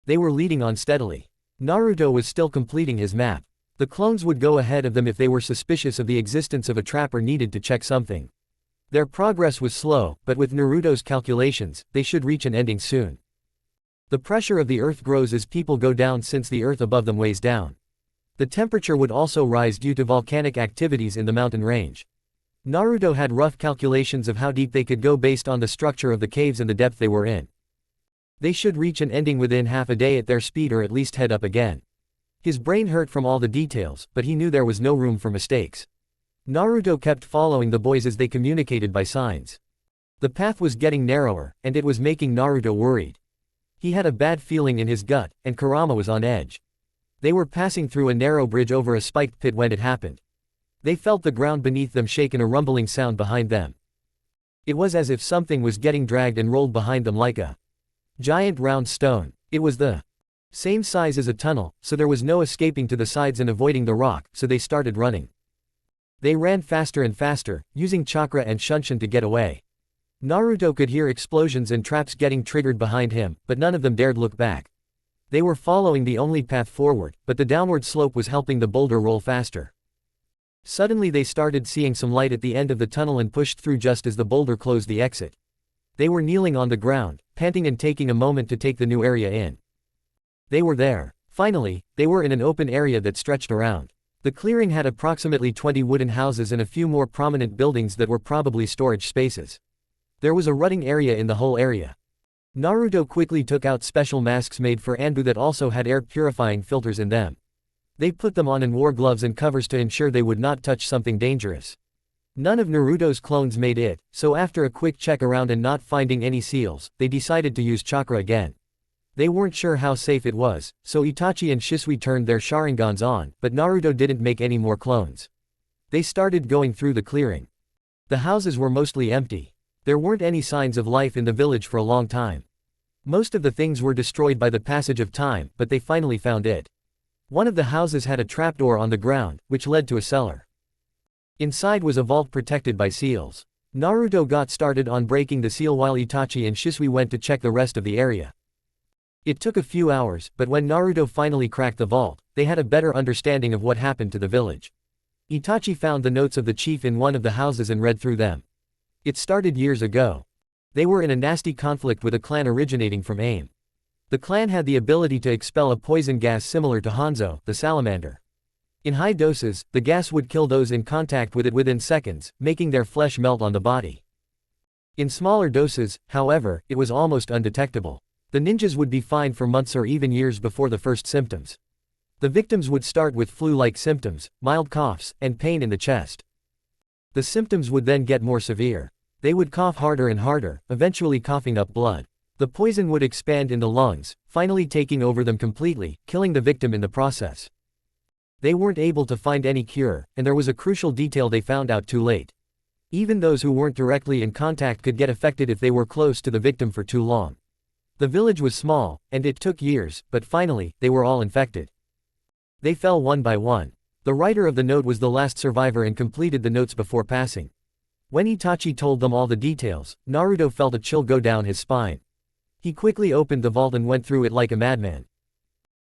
They were leading on steadily. Naruto was still completing his map. The clones would go ahead of them if they were suspicious of the existence of a trap or needed to check something. Their progress was slow, but with Naruto's calculations, they should reach an ending soon. The pressure of the earth grows as people go down since the earth above them weighs down. The temperature would also rise due to volcanic activities in the mountain range. Naruto had rough calculations of how deep they could go based on the structure of the caves and the depth they were in. They should reach an ending within half a day at their speed or at least head up again. His brain hurt from all the details, but he knew there was no room for mistakes. Naruto kept following the boys as they communicated by signs. The path was getting narrower, and it was making Naruto worried. He had a bad feeling in his gut, and Kurama was on edge. They were passing through a narrow bridge over a spiked pit when it happened. They felt the ground beneath them shake and a rumbling sound behind them. It was as if something was getting dragged and rolled behind them like a giant round stone. It was the same size as a tunnel, so there was no escaping to the sides and avoiding the rock, so they started running. They ran faster and faster, using chakra and shunshin to get away. Naruto could hear explosions and traps getting triggered behind him, but none of them dared look back. They were following the only path forward, but the downward slope was helping the boulder roll faster. Suddenly they started seeing some light at the end of the tunnel and pushed through just as the boulder closed the exit. They were kneeling on the ground, panting and taking a moment to take the new area in. They were there. Finally, they were in an open area that stretched around. The clearing had approximately 20 wooden houses and a few more prominent buildings that were probably storage spaces. There was a rutting area in the whole area. Naruto quickly took out special masks made for Anbu that also had air purifying filters in them. They put them on and wore gloves and covers to ensure they would not touch something dangerous. None of Naruto's clones made it, so after a quick check around and not finding any seals, they decided to use chakra again. They weren't sure how safe it was, so Itachi and Shisui turned their Sharingans on, but Naruto didn't make any more clones. They started going through the clearing. The houses were mostly empty. There weren't any signs of life in the village for a long time. Most of the things were destroyed by the passage of time, but they finally found it. One of the houses had a trapdoor on the ground, which led to a cellar. Inside was a vault protected by seals. Naruto got started on breaking the seal while Itachi and Shisui went to check the rest of the area. It took a few hours, but when Naruto finally cracked the vault, they had a better understanding of what happened to the village. Itachi found the notes of the chief in one of the houses and read through them. It started years ago. They were in a nasty conflict with a clan originating from AIM. The clan had the ability to expel a poison gas similar to Hanzo, the salamander. In high doses, the gas would kill those in contact with it within seconds, making their flesh melt on the body. In smaller doses, however, it was almost undetectable. The ninjas would be fine for months or even years before the first symptoms. The victims would start with flu-like symptoms, mild coughs, and pain in the chest. The symptoms would then get more severe. They would cough harder and harder, eventually coughing up blood. The poison would expand in the lungs, finally taking over them completely, killing the victim in the process. They weren't able to find any cure, and there was a crucial detail they found out too late. Even those who weren't directly in contact could get affected if they were close to the victim for too long. The village was small, and it took years, but finally, they were all infected. They fell one by one. The writer of the note was the last survivor and completed the notes before passing. When Itachi told them all the details, Naruto felt a chill go down his spine. He quickly opened the vault and went through it like a madman.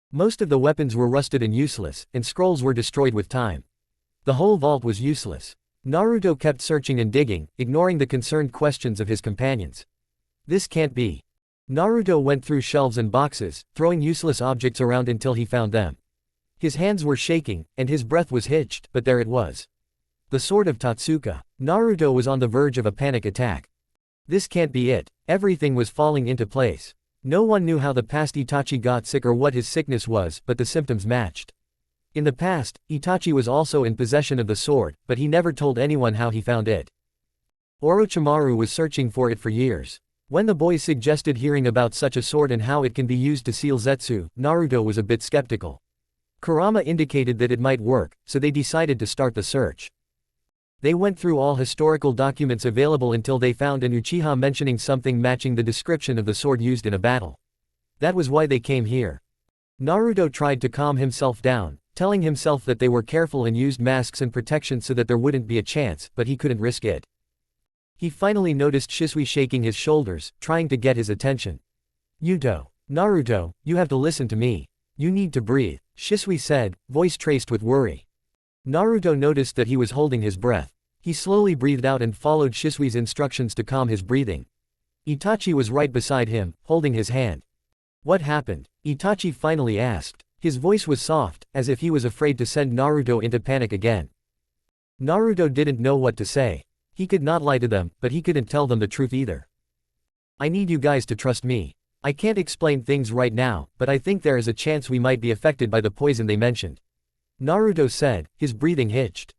Most of the weapons were rusted and useless, and scrolls were destroyed with time. The whole vault was useless. Naruto kept searching and digging, ignoring the concerned questions of his companions. This can't be. Naruto went through shelves and boxes, throwing useless objects around until he found them. His hands were shaking, and his breath was hitched, but there it was. The sword of Totsuka. Naruto was on the verge of a panic attack. This can't be it. Everything was falling into place. No one knew how the past Itachi got sick or what his sickness was, but the symptoms matched. In the past, Itachi was also in possession of the sword, but he never told anyone how he found it. Orochimaru was searching for it for years. When the boys suggested hearing about such a sword and how it can be used to seal Zetsu, Naruto was a bit skeptical. Kurama indicated that it might work, so they decided to start the search. They went through all historical documents available until they found an Uchiha mentioning something matching the description of the sword used in a battle. That was why they came here. Naruto tried to calm himself down, telling himself that they were careful and used masks and protection so that there wouldn't be a chance, but he couldn't risk it. He finally noticed Shisui shaking his shoulders, trying to get his attention. Naruto, you have to listen to me. You need to breathe, Shisui said, voice traced with worry. Naruto noticed that he was holding his breath. He slowly breathed out and followed Shisui's instructions to calm his breathing. Itachi was right beside him, holding his hand. What happened? Itachi finally asked. His voice was soft, as if he was afraid to send Naruto into panic again. Naruto didn't know what to say. He could not lie to them, but he couldn't tell them the truth either. I need you guys to trust me. I can't explain things right now, but I think there is a chance we might be affected by the poison they mentioned. Naruto said, his breathing hitched.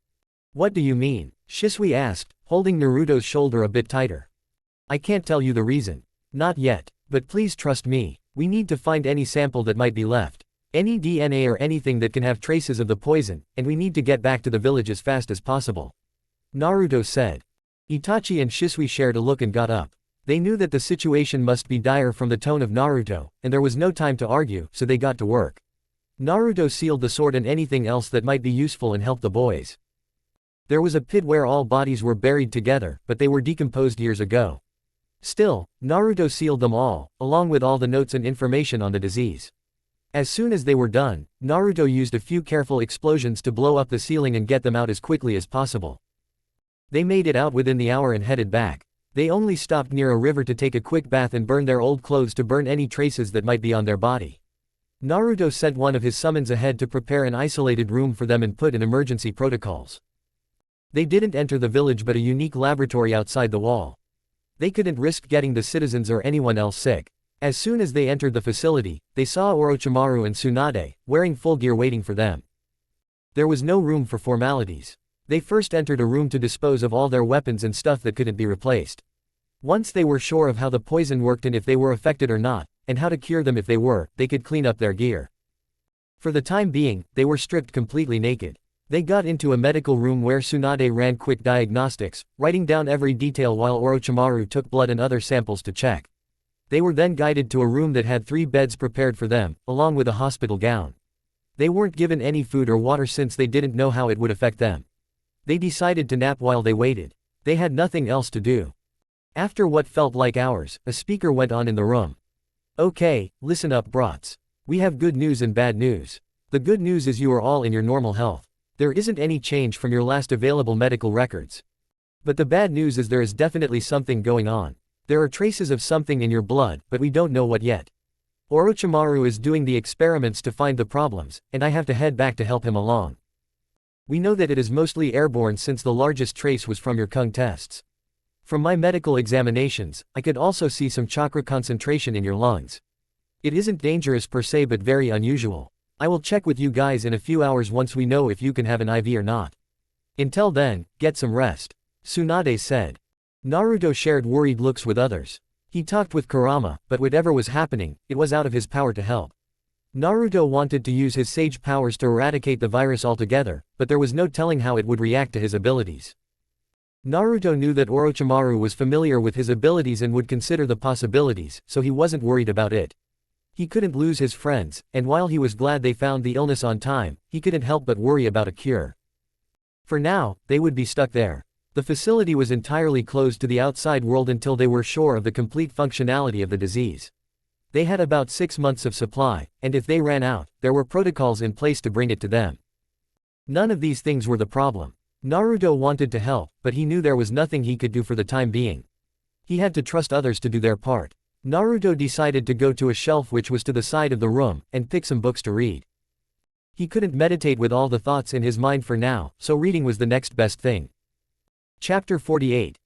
What do you mean? Shisui asked, holding Naruto's shoulder a bit tighter. I can't tell you the reason. Not yet, but please trust me. We need to find any sample that might be left. Any DNA or anything that can have traces of the poison, and we need to get back to the village as fast as possible. Naruto said. Itachi and Shisui shared a look and got up. They knew that the situation must be dire from the tone of Naruto, and there was no time to argue, so they got to work. Naruto sealed the sword and anything else that might be useful and help the boys. There was a pit where all bodies were buried together, but they were decomposed years ago. Still, Naruto sealed them all, along with all the notes and information on the disease. As soon as they were done, Naruto used a few careful explosions to blow up the ceiling and get them out as quickly as possible. They made it out within the hour and headed back. They only stopped near a river to take a quick bath and burn their old clothes to burn any traces that might be on their body. Naruto sent one of his summons ahead to prepare an isolated room for them and put in emergency protocols. They didn't enter the village but a unique laboratory outside the wall. They couldn't risk getting the citizens or anyone else sick. As soon as they entered the facility, they saw Orochimaru and Tsunade, wearing full gear waiting for them. There was no room for formalities. They first entered a room to dispose of all their weapons and stuff that couldn't be replaced. Once they were sure of how the poison worked and if they were affected or not, and how to cure them if they were, they could clean up their gear. For the time being, they were stripped completely naked. They got into a medical room where Tsunade ran quick diagnostics, writing down every detail while Orochimaru took blood and other samples to check. They were then guided to a room that had 3 beds prepared for them, along with a hospital gown. They weren't given any food or water since they didn't know how it would affect them. They decided to nap while they waited. They had nothing else to do. After what felt like hours, a speaker went on in the room. Okay, listen up brats. We have good news and bad news. The good news is you are all in your normal health. There isn't any change from your last available medical records. But the bad news is there is definitely something going on. There are traces of something in your blood, but we don't know what yet. Orochimaru is doing the experiments to find the problems, and I have to head back to help him along. We know that it is mostly airborne since the largest trace was from your Kung tests. From my medical examinations, I could also see some chakra concentration in your lungs. It isn't dangerous per se but very unusual. I will check with you guys in a few hours once we know if you can have an IV or not. Until then, get some rest. Tsunade said. Naruto shared worried looks with others. He talked with Kurama, but whatever was happening, it was out of his power to help. Naruto wanted to use his sage powers to eradicate the virus altogether, but there was no telling how it would react to his abilities. Naruto knew that Orochimaru was familiar with his abilities and would consider the possibilities, so he wasn't worried about it. He couldn't lose his friends, and while he was glad they found the illness on time, he couldn't help but worry about a cure. For now, they would be stuck there. The facility was entirely closed to the outside world until they were sure of the complete functionality of the disease. They had about 6 months of supply, and if they ran out, there were protocols in place to bring it to them. None of these things were the problem. Naruto wanted to help, but he knew there was nothing he could do for the time being. He had to trust others to do their part. Naruto decided to go to a shelf which was to the side of the room, and pick some books to read. He couldn't meditate with all the thoughts in his mind for now, so reading was the next best thing. Chapter 48.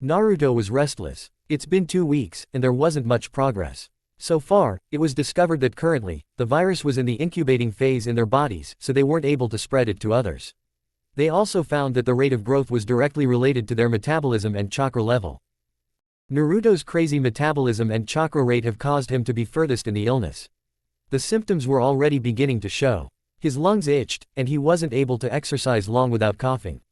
Naruto was restless. It's been 2 weeks, and there wasn't much progress. So far, it was discovered that currently, the virus was in the incubating phase in their bodies, so they weren't able to spread it to others. They also found that the rate of growth was directly related to their metabolism and chakra level. Naruto's crazy metabolism and chakra rate have caused him to be furthest in the illness. The symptoms were already beginning to show. His lungs itched, and he wasn't able to exercise long without coughing.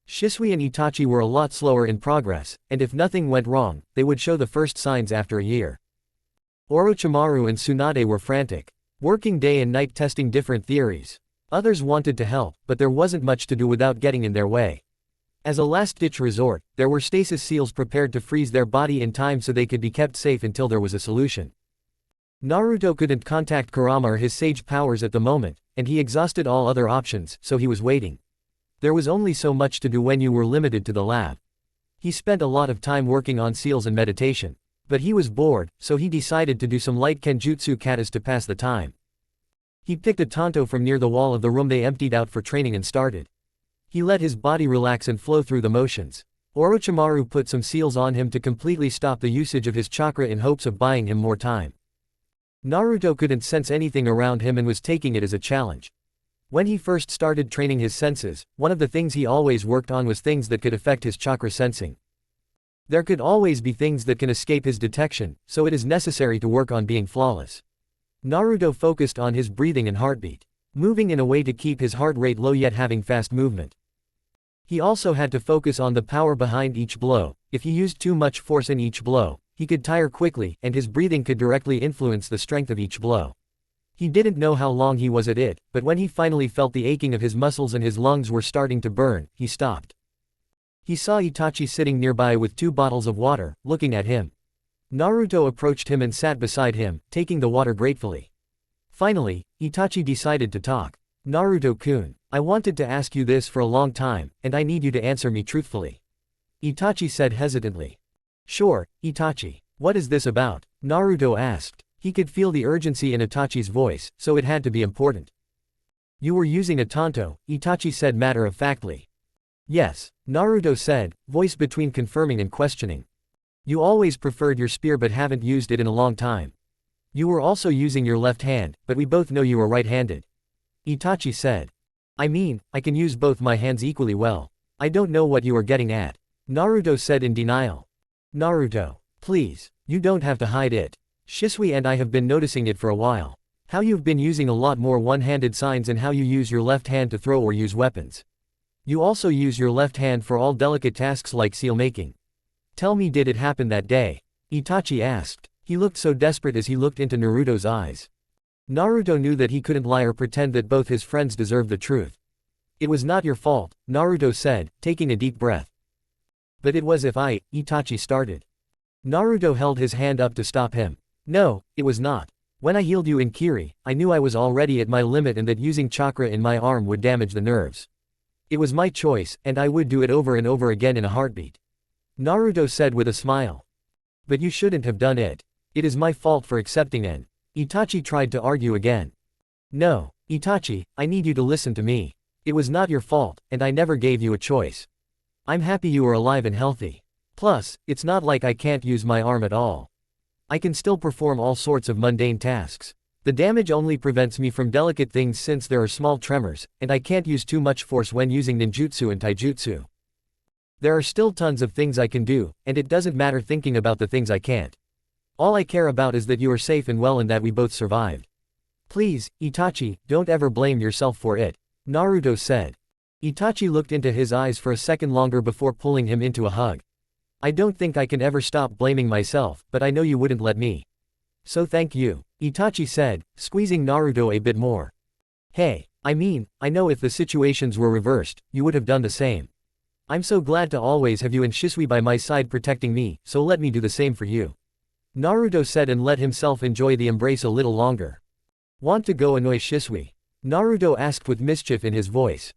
Shisui and Itachi were a lot slower in progress, and if nothing went wrong, they would show the first signs after a year. Orochimaru and Tsunade were frantic, working day and night testing different theories. Others wanted to help, but there wasn't much to do without getting in their way. As a last-ditch resort, there were stasis seals prepared to freeze their body in time so they could be kept safe until there was a solution. Naruto couldn't contact Kurama or his sage powers at the moment, and he exhausted all other options, so he was waiting. There was only so much to do when you were limited to the lab. He spent a lot of time working on seals and meditation. But he was bored, so he decided to do some light kenjutsu katas to pass the time. He picked a tanto from near the wall of the room they emptied out for training and started. He let his body relax and flow through the motions. Orochimaru put some seals on him to completely stop the usage of his chakra in hopes of buying him more time. Naruto couldn't sense anything around him and was taking it as a challenge. When he first started training his senses, one of the things he always worked on was things that could affect his chakra sensing. There could always be things that can escape his detection, so it is necessary to work on being flawless. Naruto focused on his breathing and heartbeat, moving in a way to keep his heart rate low yet having fast movement. He also had to focus on the power behind each blow. If he used too much force in each blow, he could tire quickly, and his breathing could directly influence the strength of each blow. He didn't know how long he was at it, but when he finally felt the aching of his muscles and his lungs were starting to burn, he stopped. He saw Itachi sitting nearby with 2 bottles of water, looking at him. Naruto approached him and sat beside him, taking the water gratefully. Finally, Itachi decided to talk. Naruto-kun, I wanted to ask you this for a long time, and I need you to answer me truthfully. Itachi said hesitantly. Sure, Itachi. What is this about? Naruto asked. He could feel the urgency in Itachi's voice, so it had to be important. You were using a tanto, Itachi said matter-of-factly. Yes, Naruto said, voice between confirming and questioning. You always preferred your spear but haven't used it in a long time. You were also using your left hand, but we both know you are right-handed. Itachi said. I mean, I can use both my hands equally well. I don't know what you are getting at. Naruto said in denial. Naruto, please, you don't have to hide it. Shisui and I have been noticing it for a while. How you've been using a lot more one-handed signs and how you use your left hand to throw or use weapons. You also use your left hand for all delicate tasks like seal making. Tell me, did it happen that day? Itachi asked. He looked so desperate as he looked into Naruto's eyes. Naruto knew that he couldn't lie or pretend that both his friends deserved the truth. It was not your fault, Naruto said, taking a deep breath. But it was if Itachi started. Naruto held his hand up to stop him. No, it was not. When I healed you in Kiri, I knew I was already at my limit and that using chakra in my arm would damage the nerves. It was my choice, and I would do it over and over again in a heartbeat. Naruto said with a smile. But you shouldn't have done it. It is my fault for accepting it. Itachi tried to argue again. No, Itachi, I need you to listen to me. It was not your fault, and I never gave you a choice. I'm happy you are alive and healthy. Plus, it's not like I can't use my arm at all. I can still perform all sorts of mundane tasks. The damage only prevents me from delicate things since there are small tremors, and I can't use too much force when using ninjutsu and taijutsu. There are still tons of things I can do, and it doesn't matter thinking about the things I can't. All I care about is that you are safe and well and that we both survived. Please, Itachi, don't ever blame yourself for it, Naruto said. Itachi looked into his eyes for a second longer before pulling him into a hug. I don't think I can ever stop blaming myself, but I know you wouldn't let me. So thank you, Itachi said, squeezing Naruto a bit more. Hey, I mean, I know if the situations were reversed, you would have done the same. I'm so glad to always have you and Shisui by my side protecting me, so let me do the same for you. Naruto said and let himself enjoy the embrace a little longer. Want to go annoy Shisui? Naruto asked with mischief in his voice.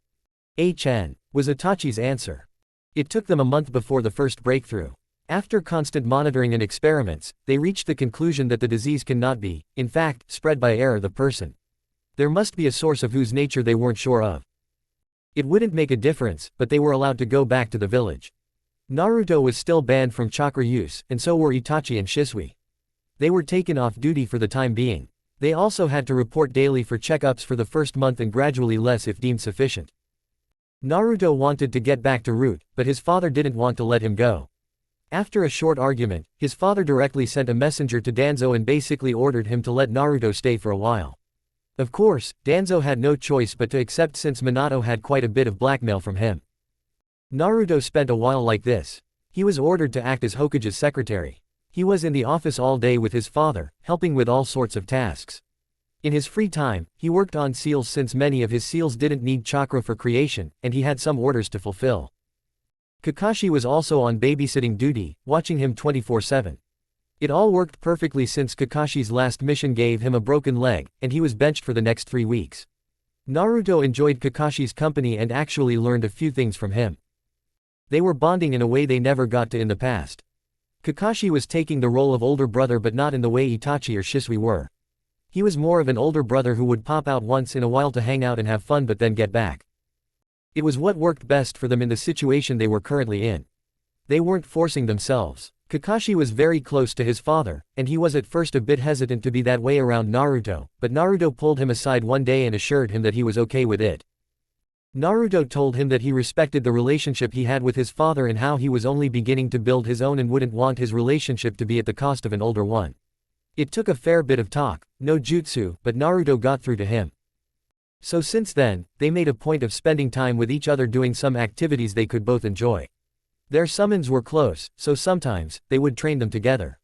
HN, was Itachi's answer. It took them a month before the first breakthrough. After constant monitoring and experiments, they reached the conclusion that the disease cannot be, in fact, spread by air or the person. There must be a source of whose nature they weren't sure of. It wouldn't make a difference, but they were allowed to go back to the village. Naruto was still banned from chakra use, and so were Itachi and Shisui. They were taken off duty for the time being. They also had to report daily for checkups for the first month and gradually less if deemed sufficient. Naruto wanted to get back to Root, but his father didn't want to let him go. After a short argument, his father directly sent a messenger to Danzo and basically ordered him to let Naruto stay for a while. Of course, Danzo had no choice but to accept since Minato had quite a bit of blackmail from him. Naruto spent a while like this. He was ordered to act as Hokage's secretary. He was in the office all day with his father, helping with all sorts of tasks. In his free time, he worked on seals since many of his seals didn't need chakra for creation, and he had some orders to fulfill. Kakashi was also on babysitting duty, watching him 24/7. It all worked perfectly since Kakashi's last mission gave him a broken leg, and he was benched for the next 3 weeks. Naruto enjoyed Kakashi's company and actually learned a few things from him. They were bonding in a way they never got to in the past. Kakashi was taking the role of older brother but not in the way Itachi or Shisui were. He was more of an older brother who would pop out once in a while to hang out and have fun but then get back. It was what worked best for them in the situation they were currently in. They weren't forcing themselves. Kakashi was very close to his father, and he was at first a bit hesitant to be that way around Naruto, but Naruto pulled him aside one day and assured him that he was okay with it. Naruto told him that he respected the relationship he had with his father and how he was only beginning to build his own and wouldn't want his relationship to be at the cost of an older one. It took a fair bit of talk, no jutsu, but Naruto got through to him. So since then, they made a point of spending time with each other doing some activities they could both enjoy. Their summons were close, so sometimes, they would train them together.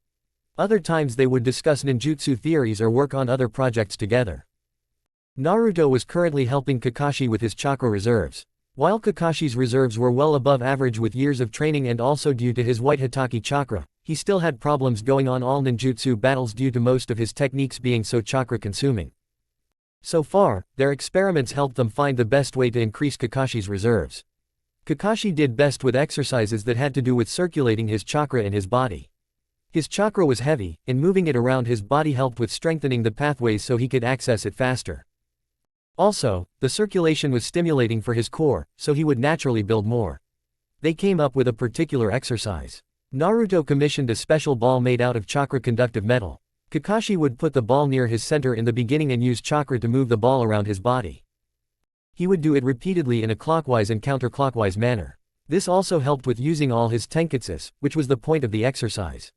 Other times they would discuss ninjutsu theories or work on other projects together. Naruto was currently helping Kakashi with his chakra reserves. While Kakashi's reserves were well above average with years of training and also due to his white Hatake chakra, he still had problems going on all ninjutsu battles due to most of his techniques being so chakra consuming. So far, their experiments helped them find the best way to increase Kakashi's reserves. Kakashi did best with exercises that had to do with circulating his chakra in his body. His chakra was heavy, and moving it around his body helped with strengthening the pathways so he could access it faster. Also, the circulation was stimulating for his core, so he would naturally build more. They came up with a particular exercise. Naruto commissioned a special ball made out of chakra-conductive metal. Kakashi would put the ball near his center in the beginning and use chakra to move the ball around his body. He would do it repeatedly in a clockwise and counterclockwise manner. This also helped with using all his tenketsus, which was the point of the exercise.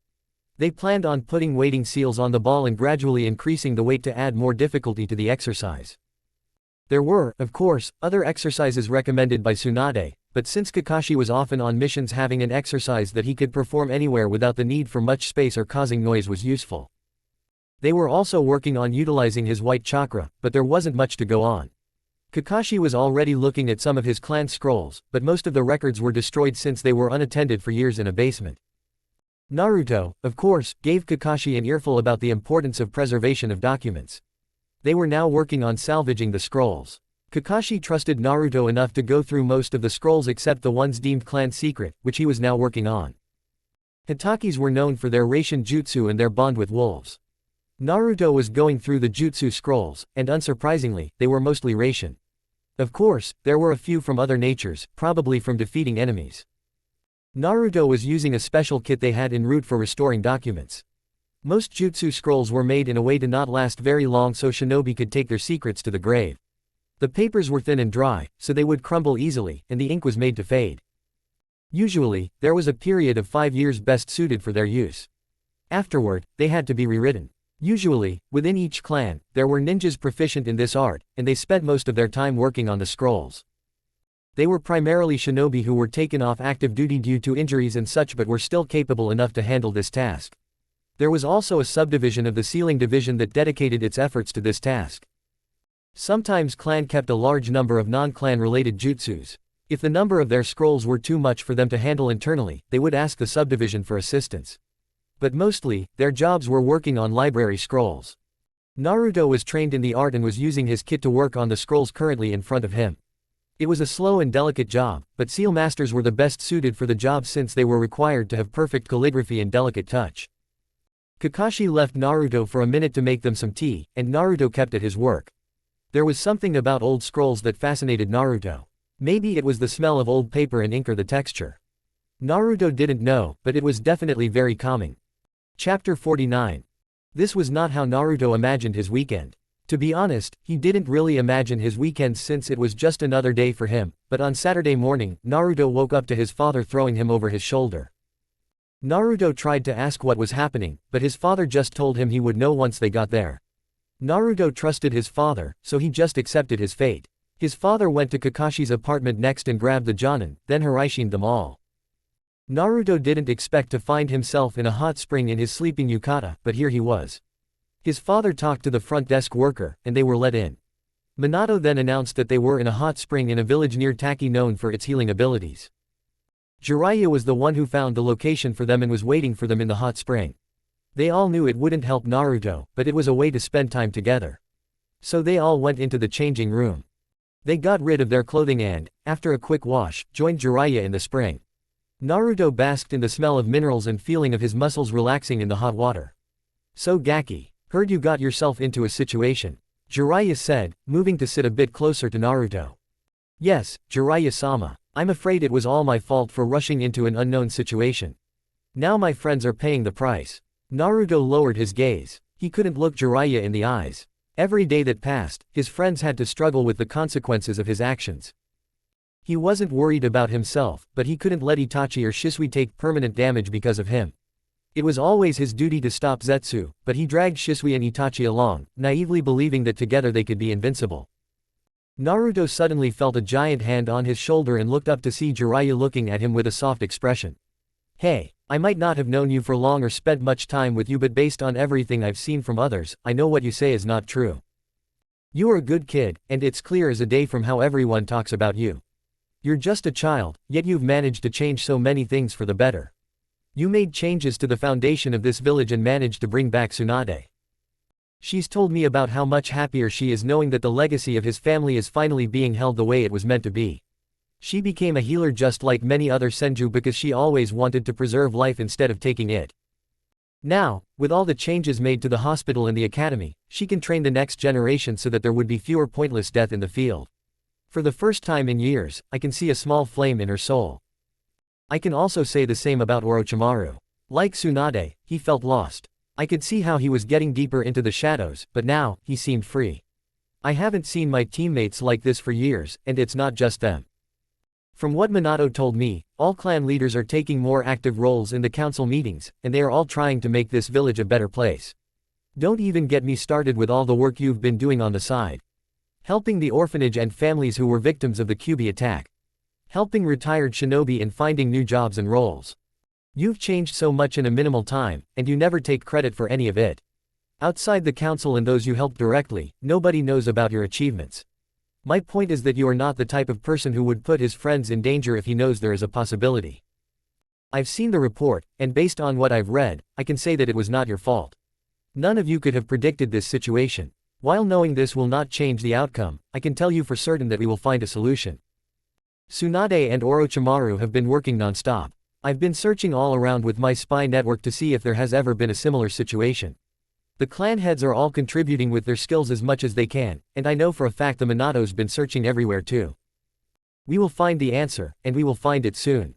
They planned on putting weighting seals on the ball and gradually increasing the weight to add more difficulty to the exercise. There were, of course, other exercises recommended by Tsunade, but since Kakashi was often on missions, having an exercise that he could perform anywhere without the need for much space or causing noise was useful. They were also working on utilizing his white chakra, but there wasn't much to go on. Kakashi was already looking at some of his clan scrolls, but most of the records were destroyed since they were unattended for years in a basement. Naruto, of course, gave Kakashi an earful about the importance of preservation of documents. They were now working on salvaging the scrolls. Kakashi trusted Naruto enough to go through most of the scrolls except the ones deemed clan secret, which he was now working on. Hatakes were known for their Rasen jutsu and their bond with wolves. Naruto was going through the jutsu scrolls, and unsurprisingly, they were mostly Rasen. Of course, there were a few from other natures, probably from defeating enemies. Naruto was using a special kit they had en route for restoring documents. Most jutsu scrolls were made in a way to not last very long so shinobi could take their secrets to the grave. The papers were thin and dry, so they would crumble easily, and the ink was made to fade. Usually, there was a period of 5 years best suited for their use. Afterward, they had to be rewritten. Usually, within each clan, there were ninjas proficient in this art, and they spent most of their time working on the scrolls. They were primarily shinobi who were taken off active duty due to injuries and such but were still capable enough to handle this task. There was also a subdivision of the sealing division that dedicated its efforts to this task. Sometimes clan kept a large number of non-clan related jutsus. If the number of their scrolls were too much for them to handle internally, they would ask the subdivision for assistance. But mostly, their jobs were working on library scrolls. Naruto was trained in the art and was using his kit to work on the scrolls currently in front of him. It was a slow and delicate job, but seal masters were the best suited for the job since they were required to have perfect calligraphy and delicate touch. Kakashi left Naruto for a minute to make them some tea, and Naruto kept at his work. There was something about old scrolls that fascinated Naruto. Maybe it was the smell of old paper and ink or the texture. Naruto didn't know, but it was definitely very calming. Chapter 49. This was not how Naruto imagined his weekend. To be honest, he didn't really imagine his weekend since it was just another day for him, but on Saturday morning, Naruto woke up to his father throwing him over his shoulder. Naruto tried to ask what was happening, but his father just told him he would know once they got there. Naruto trusted his father, so he just accepted his fate. His father went to Kakashi's apartment next and grabbed the jonin, then harassed them all. Naruto didn't expect to find himself in a hot spring in his sleeping yukata, but here he was. His father talked to the front desk worker, and they were let in. Minato then announced that they were in a hot spring in a village near Taki known for its healing abilities. Jiraiya was the one who found the location for them and was waiting for them in the hot spring. They all knew it wouldn't help Naruto, but it was a way to spend time together. So they all went into the changing room. They got rid of their clothing and, after a quick wash, joined Jiraiya in the spring. Naruto basked in the smell of minerals and feeling of his muscles relaxing in the hot water. "So Gaki, heard you got yourself into a situation," Jiraiya said, moving to sit a bit closer to Naruto. "Yes, Jiraiya-sama. I'm afraid it was all my fault for rushing into an unknown situation. Now my friends are paying the price." Naruto lowered his gaze. He couldn't look Jiraiya in the eyes. Every day that passed, his friends had to struggle with the consequences of his actions. He wasn't worried about himself, but he couldn't let Itachi or Shisui take permanent damage because of him. It was always his duty to stop Zetsu, but he dragged Shisui and Itachi along, naively believing that together they could be invincible. Naruto suddenly felt a giant hand on his shoulder and looked up to see Jiraiya looking at him with a soft expression. "Hey, I might not have known you for long or spent much time with you, but based on everything I've seen from others, I know what you say is not true. You are a good kid, and it's clear as a day from how everyone talks about you. You're just a child, yet you've managed to change so many things for the better. You made changes to the foundation of this village and managed to bring back Tsunade. She's told me about how much happier she is knowing that the legacy of his family is finally being held the way it was meant to be. She became a healer just like many other senju because she always wanted to preserve life instead of taking it. Now, with all the changes made to the hospital and the academy, she can train the next generation so that there would be fewer pointless deaths in the field. For the first time in years, I can see a small flame in her soul. I can also say the same about Orochimaru. Like Tsunade, he felt lost. I could see how he was getting deeper into the shadows, but now, he seemed free. I haven't seen my teammates like this for years, and it's not just them. From what Minato told me, all clan leaders are taking more active roles in the council meetings, and they are all trying to make this village a better place. Don't even get me started with all the work you've been doing on the side. Helping the orphanage and families who were victims of the Kyuubi attack. Helping retired shinobi in finding new jobs and roles. You've changed so much in a minimal time, and you never take credit for any of it. Outside the council and those you helped directly, nobody knows about your achievements. My point is that you are not the type of person who would put his friends in danger if he knows there is a possibility. I've seen the report, and based on what I've read, I can say that it was not your fault. None of you could have predicted this situation. While knowing this will not change the outcome, I can tell you for certain that we will find a solution. Tsunade and Orochimaru have been working non-stop. I've been searching all around with my spy network to see if there has ever been a similar situation. The clan heads are all contributing with their skills as much as they can, and I know for a fact the Minato's been searching everywhere too. We will find the answer, and we will find it soon.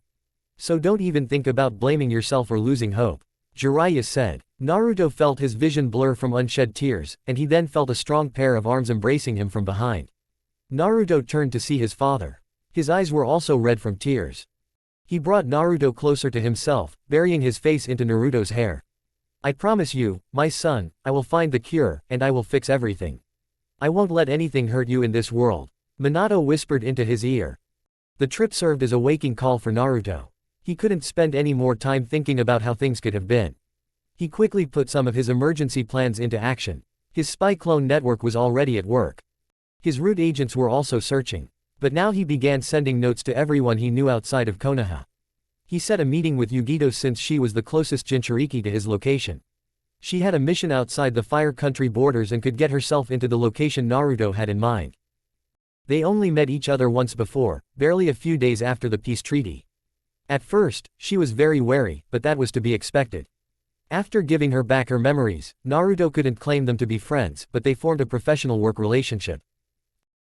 So don't even think about blaming yourself or losing hope," Jiraiya said. Naruto felt his vision blur from unshed tears, and he then felt a strong pair of arms embracing him from behind. Naruto turned to see his father. His eyes were also red from tears. He brought Naruto closer to himself, burying his face into Naruto's hair. "I promise you, my son, I will find the cure, and I will fix everything. I won't let anything hurt you in this world," Minato whispered into his ear. The trip served as a waking call for Naruto. He couldn't spend any more time thinking about how things could have been. He quickly put some of his emergency plans into action. His spy clone network was already at work. His root agents were also searching. But now he began sending notes to everyone he knew outside of Konoha. He set a meeting with Yugito since she was the closest Jinchuriki to his location. She had a mission outside the Fire Country borders and could get herself into the location Naruto had in mind. They only met each other once before, barely a few days after the peace treaty. At first, she was very wary, but that was to be expected. After giving her back her memories, Naruto couldn't claim them to be friends, but they formed a professional work relationship.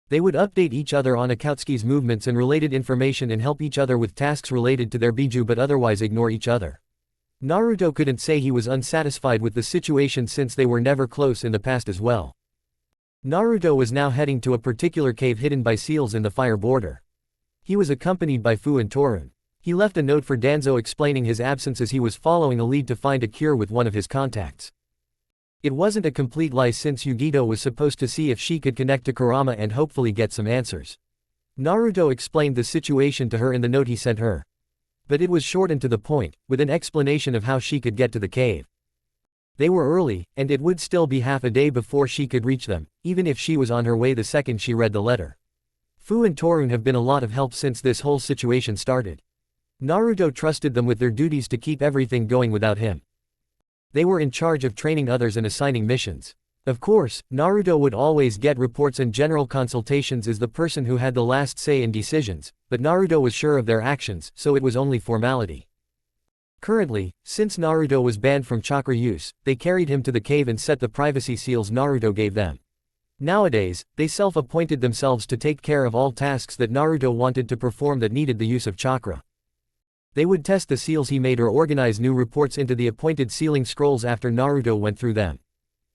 They would update each other on Akatsuki's movements and related information and help each other with tasks related to their biju but otherwise ignore each other. Naruto couldn't say he was unsatisfied with the situation since they were never close in the past as well. Naruto was now heading to a particular cave hidden by seals in the fire border. He was accompanied by Fu and Torun. He left a note for Danzo explaining his absence as he was following a lead to find a cure with one of his contacts. It wasn't a complete lie since Yugito was supposed to see if she could connect to Kurama and hopefully get some answers. Naruto explained the situation to her in the note he sent her. But it was short and to the point, with an explanation of how she could get to the cave. They were early, and it would still be half a day before she could reach them, even if she was on her way the second she read the letter. Fu and Torun have been a lot of help since this whole situation started. Naruto trusted them with their duties to keep everything going without him. They were in charge of training others and assigning missions. Of course, Naruto would always get reports and general consultations as the person who had the last say in decisions, but Naruto was sure of their actions, so it was only formality. Currently, since Naruto was banned from chakra use, they carried him to the cave and set the privacy seals Naruto gave them. Nowadays, they self-appointed themselves to take care of all tasks that Naruto wanted to perform that needed the use of chakra. They would test the seals he made or organize new reports into the appointed sealing scrolls after Naruto went through them.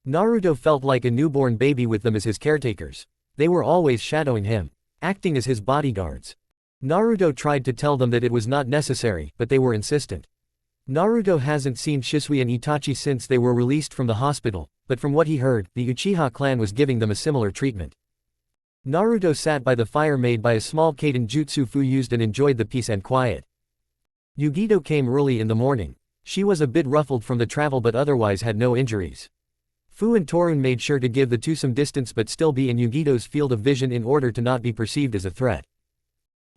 Naruto felt like a newborn baby with them as his caretakers. They were always shadowing him, acting as his bodyguards. Naruto tried to tell them that it was not necessary, but they were insistent. Naruto hasn't seen Shisui and Itachi since they were released from the hospital, but from what he heard, the Uchiha clan was giving them a similar treatment. Naruto sat by the fire made by a small kaiden jutsu Fu used and enjoyed the peace and quiet. Yugito came early in the morning. She was a bit ruffled from the travel but otherwise had no injuries. Fu and Torun made sure to give the two some distance but still be in Yugito's field of vision in order to not be perceived as a threat.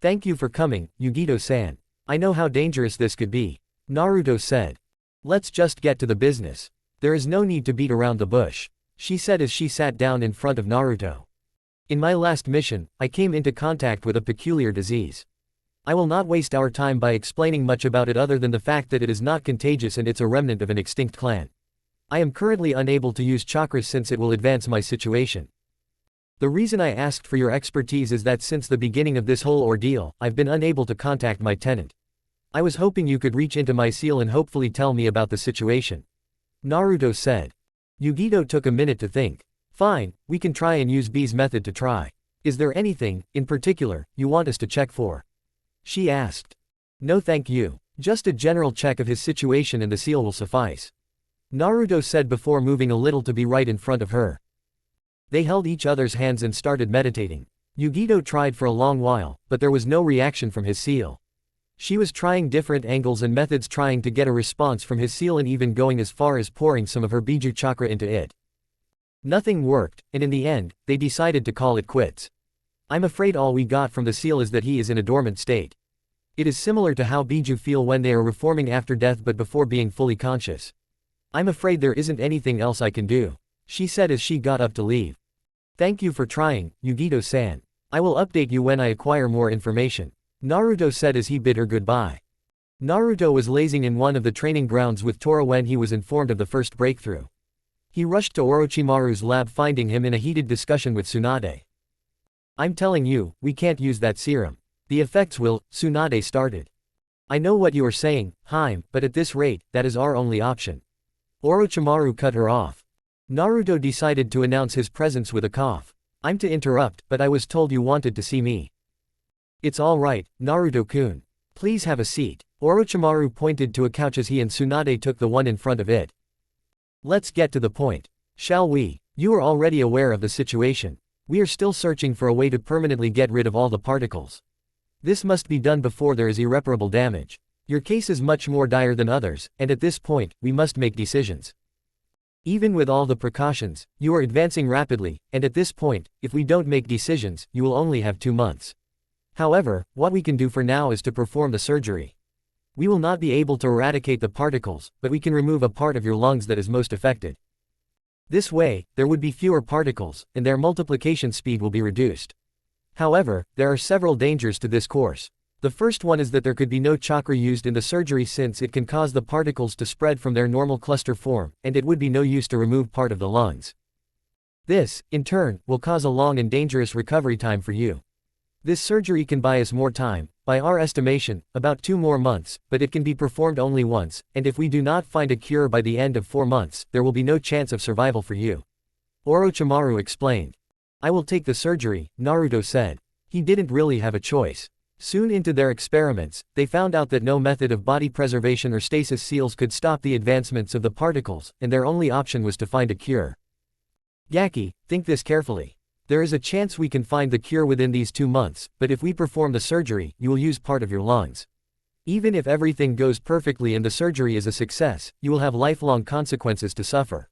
"Thank you for coming, Yugito-san. I know how dangerous this could be," Naruto said. "Let's just get to the business. There is no need to beat around the bush," she said as she sat down in front of Naruto. "In my last mission, I came into contact with a peculiar disease. I will not waste our time by explaining much about it other than the fact that it is not contagious and it's a remnant of an extinct clan. I am currently unable to use chakras since it will advance my situation. The reason I asked for your expertise is that since the beginning of this whole ordeal, I've been unable to contact my tenant. I was hoping you could reach into my seal and hopefully tell me about the situation," Naruto said. Yugito took a minute to think. "Fine, we can try and use B's method to try. Is there anything, in particular, you want us to check for?" she asked. "No thank you. Just a general check of his situation and the seal will suffice," Naruto said before moving a little to be right in front of her. They held each other's hands and started meditating. Yugito tried for a long while, but there was no reaction from his seal. She was trying different angles and methods trying to get a response from his seal and even going as far as pouring some of her Biju chakra into it. Nothing worked, and in the end, they decided to call it quits. "I'm afraid all we got from the seal is that he is in a dormant state. It is similar to how Biju feel when they are reforming after death but before being fully conscious. I'm afraid there isn't anything else I can do," she said as she got up to leave. "Thank you for trying, Yugito-san. I will update you when I acquire more information," Naruto said as he bid her goodbye. Naruto was lazing in one of the training grounds with Tora when he was informed of the first breakthrough. He rushed to Orochimaru's lab finding him in a heated discussion with Tsunade. "I'm telling you, we can't use that serum. The effects will," Tsunade started. "I know what you are saying, Haim, but at this rate, that is our only option." Orochimaru cut her off. Naruto decided to announce his presence with a cough. "I'm to interrupt, but I was told you wanted to see me." "It's all right, Naruto-kun. Please have a seat." Orochimaru pointed to a couch as he and Tsunade took the one in front of it. "Let's get to the point, shall we? You are already aware of the situation. We are still searching for a way to permanently get rid of all the particles. This must be done before there is irreparable damage. Your case is much more dire than others, and at this point, we must make decisions. Even with all the precautions, you are advancing rapidly, and at this point, if we don't make decisions, you will only have 2 months. However, what we can do for now is to perform the surgery. We will not be able to eradicate the particles, but we can remove a part of your lungs that is most affected. This way, there would be fewer particles, and their multiplication speed will be reduced. However, there are several dangers to this course. The first one is that there could be no chakra used in the surgery since it can cause the particles to spread from their normal cluster form, and it would be no use to remove part of the lungs. This, in turn, will cause a long and dangerous recovery time for you. This surgery can buy us more time, by our estimation, about 2 more months, but it can be performed only once, and if we do not find a cure by the end of 4 months, there will be no chance of survival for you," Orochimaru explained. "I will take the surgery," Naruto said. He didn't really have a choice. Soon into their experiments, they found out that no method of body preservation or stasis seals could stop the advancements of the particles, and their only option was to find a cure. Gaki, think this carefully. There is a chance we can find the cure within these 2 months, but if we perform the surgery, you will use part of your lungs. Even if everything goes perfectly and the surgery is a success, you will have lifelong consequences to suffer.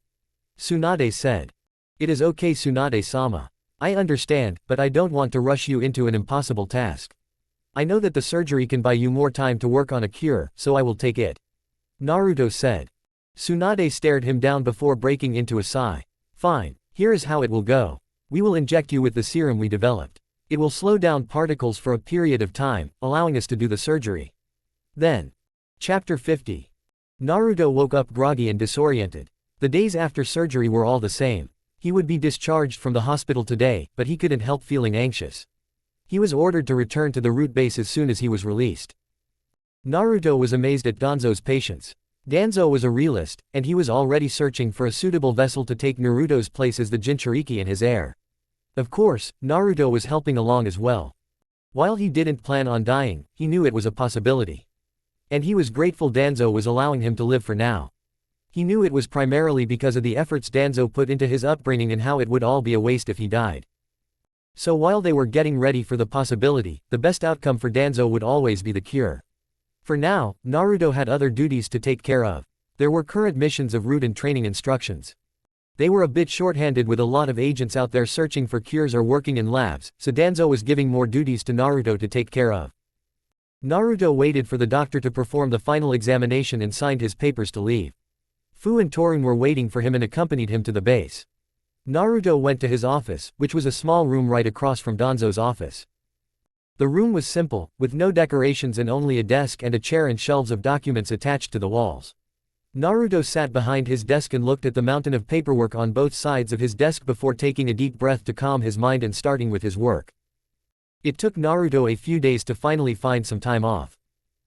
Tsunade said. It is okay Tsunade-sama. I understand, but I don't want to rush you into an impossible task. I know that the surgery can buy you more time to work on a cure, so I will take it. Naruto said. Tsunade stared him down before breaking into a sigh. Fine, here is how it will go. We will inject you with the serum we developed. It will slow down particles for a period of time, allowing us to do the surgery. Then. Chapter 50. Naruto woke up groggy and disoriented. The days after surgery were all the same. He would be discharged from the hospital today, but he couldn't help feeling anxious. He was ordered to return to the root base as soon as he was released. Naruto was amazed at Danzo's patience. Danzo was a realist, and he was already searching for a suitable vessel to take Naruto's place as the Jinchuriki and his heir. Of course, Naruto was helping along as well. While he didn't plan on dying, he knew it was a possibility. And he was grateful Danzo was allowing him to live for now. He knew it was primarily because of the efforts Danzo put into his upbringing and how it would all be a waste if he died. So while they were getting ready for the possibility, the best outcome for Danzo would always be the cure. For now, Naruto had other duties to take care of. There were current missions of route and training instructions. They were a bit short-handed with a lot of agents out there searching for cures or working in labs, so Danzo was giving more duties to Naruto to take care of. Naruto waited for the doctor to perform the final examination and signed his papers to leave. Fu and Torun were waiting for him and accompanied him to the base. Naruto went to his office, which was a small room right across from Danzo's office. The room was simple, with no decorations and only a desk and a chair and shelves of documents attached to the walls. Naruto sat behind his desk and looked at the mountain of paperwork on both sides of his desk before taking a deep breath to calm his mind and starting with his work. It took Naruto a few days to finally find some time off.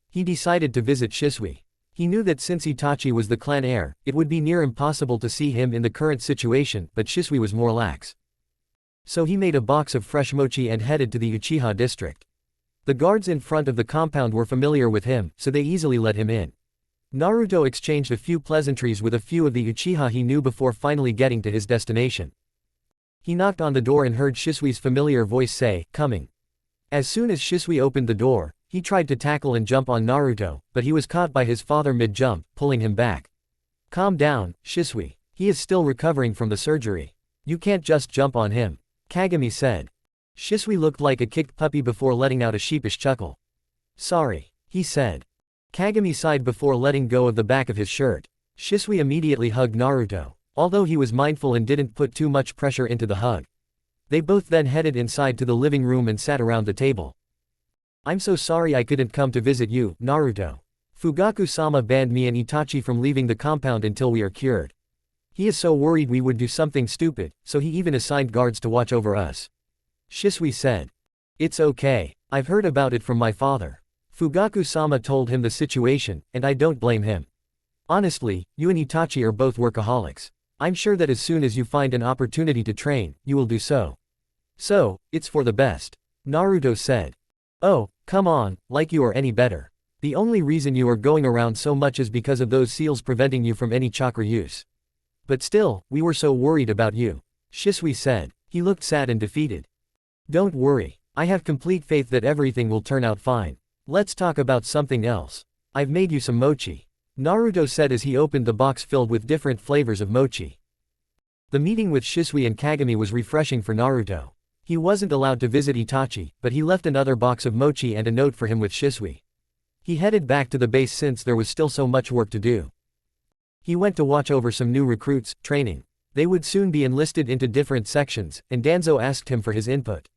He decided to visit Shisui. He knew that since Itachi was the clan heir, it would be near impossible to see him in the current situation, but Shisui was more lax. So he made a box of fresh mochi and headed to the Uchiha district. The guards in front of the compound were familiar with him, so they easily let him in. Naruto exchanged a few pleasantries with a few of the Uchiha he knew before finally getting to his destination. He knocked on the door and heard Shisui's familiar voice say, "Coming." As soon as Shisui opened the door, he tried to tackle and jump on Naruto, but he was caught by his father mid-jump, pulling him back. "Calm down, Shisui. He is still recovering from the surgery. You can't just jump on him," Kagami said. Shisui looked like a kicked puppy before letting out a sheepish chuckle. "Sorry," he said. Kagami sighed before letting go of the back of his shirt. Shisui immediately hugged Naruto, although he was mindful and didn't put too much pressure into the hug. They both then headed inside to the living room and sat around the table. "I'm so sorry I couldn't come to visit you, Naruto. Fugaku-sama banned me and Itachi from leaving the compound until we are cured. He is so worried we would do something stupid, so he even assigned guards to watch over us," Shisui said. "It's okay. I've heard about it from my father." Fugaku-sama told him the situation, and I don't blame him. "Honestly, you and Itachi are both workaholics. I'm sure that as soon as you find an opportunity to train, you will do so. So, it's for the best," Naruto said. "Oh, come on, like you are any better. The only reason you are going around so much is because of those seals preventing you from any chakra use. But still, we were so worried about you," Shisui said. He looked sad and defeated. "Don't worry. I have complete faith that everything will turn out fine. Let's talk about something else. I've made you some mochi," Naruto said as he opened the box filled with different flavors of mochi. The meeting with Shisui and Kagami was refreshing for Naruto. He wasn't allowed to visit Itachi, but he left another box of mochi and a note for him with Shisui. He headed back to the base since there was still so much work to do. He went to watch over some new recruits, training. They would soon be enlisted into different sections, and Danzo asked him for his input.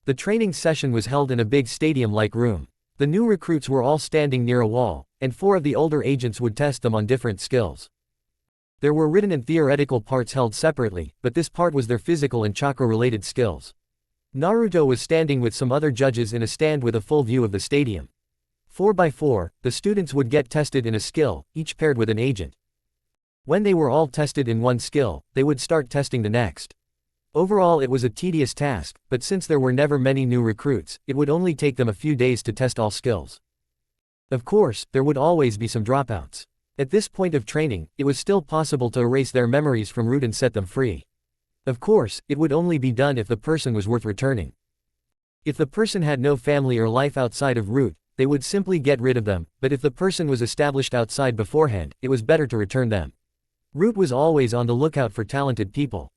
The training session was held in a big stadium-like room. The new recruits were all standing near a wall, and 4 of the older agents would test them on different skills. There were written and theoretical parts held separately, but this part was their physical and chakra-related skills. Naruto was standing with some other judges in a stand with a full view of the stadium. 4 by 4, the students would get tested in a skill, each paired with an agent. When they were all tested in one skill, they would start testing the next. Overall it was a tedious task, but since there were never many new recruits, it would only take them a few days to test all skills. Of course, there would always be some dropouts. At this point of training, it was still possible to erase their memories from root and set them free. Of course, it would only be done if the person was worth returning. If the person had no family or life outside of root, they would simply get rid of them, but if the person was established outside beforehand, it was better to return them. Root was always on the lookout for talented people.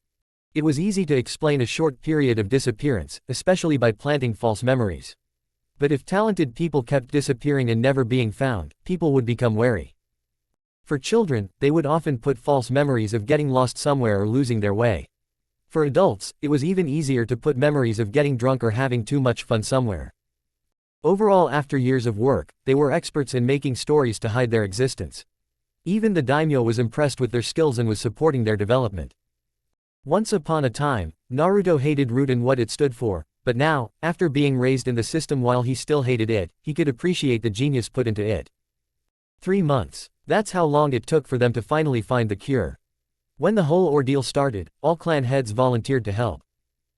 It was easy to explain a short period of disappearance, especially by planting false memories. But if talented people kept disappearing and never being found, people would become wary. For children, they would often put false memories of getting lost somewhere or losing their way. For adults, it was even easier to put memories of getting drunk or having too much fun somewhere. Overall, after years of work, they were experts in making stories to hide their existence. Even the daimyo was impressed with their skills and was supporting their development. Once upon a time, Naruto hated root and what it stood for, but now, after being raised in the system while he still hated it, he could appreciate the genius put into it. 3 months. That's how long it took for them to finally find the cure. When the whole ordeal started, all clan heads volunteered to help.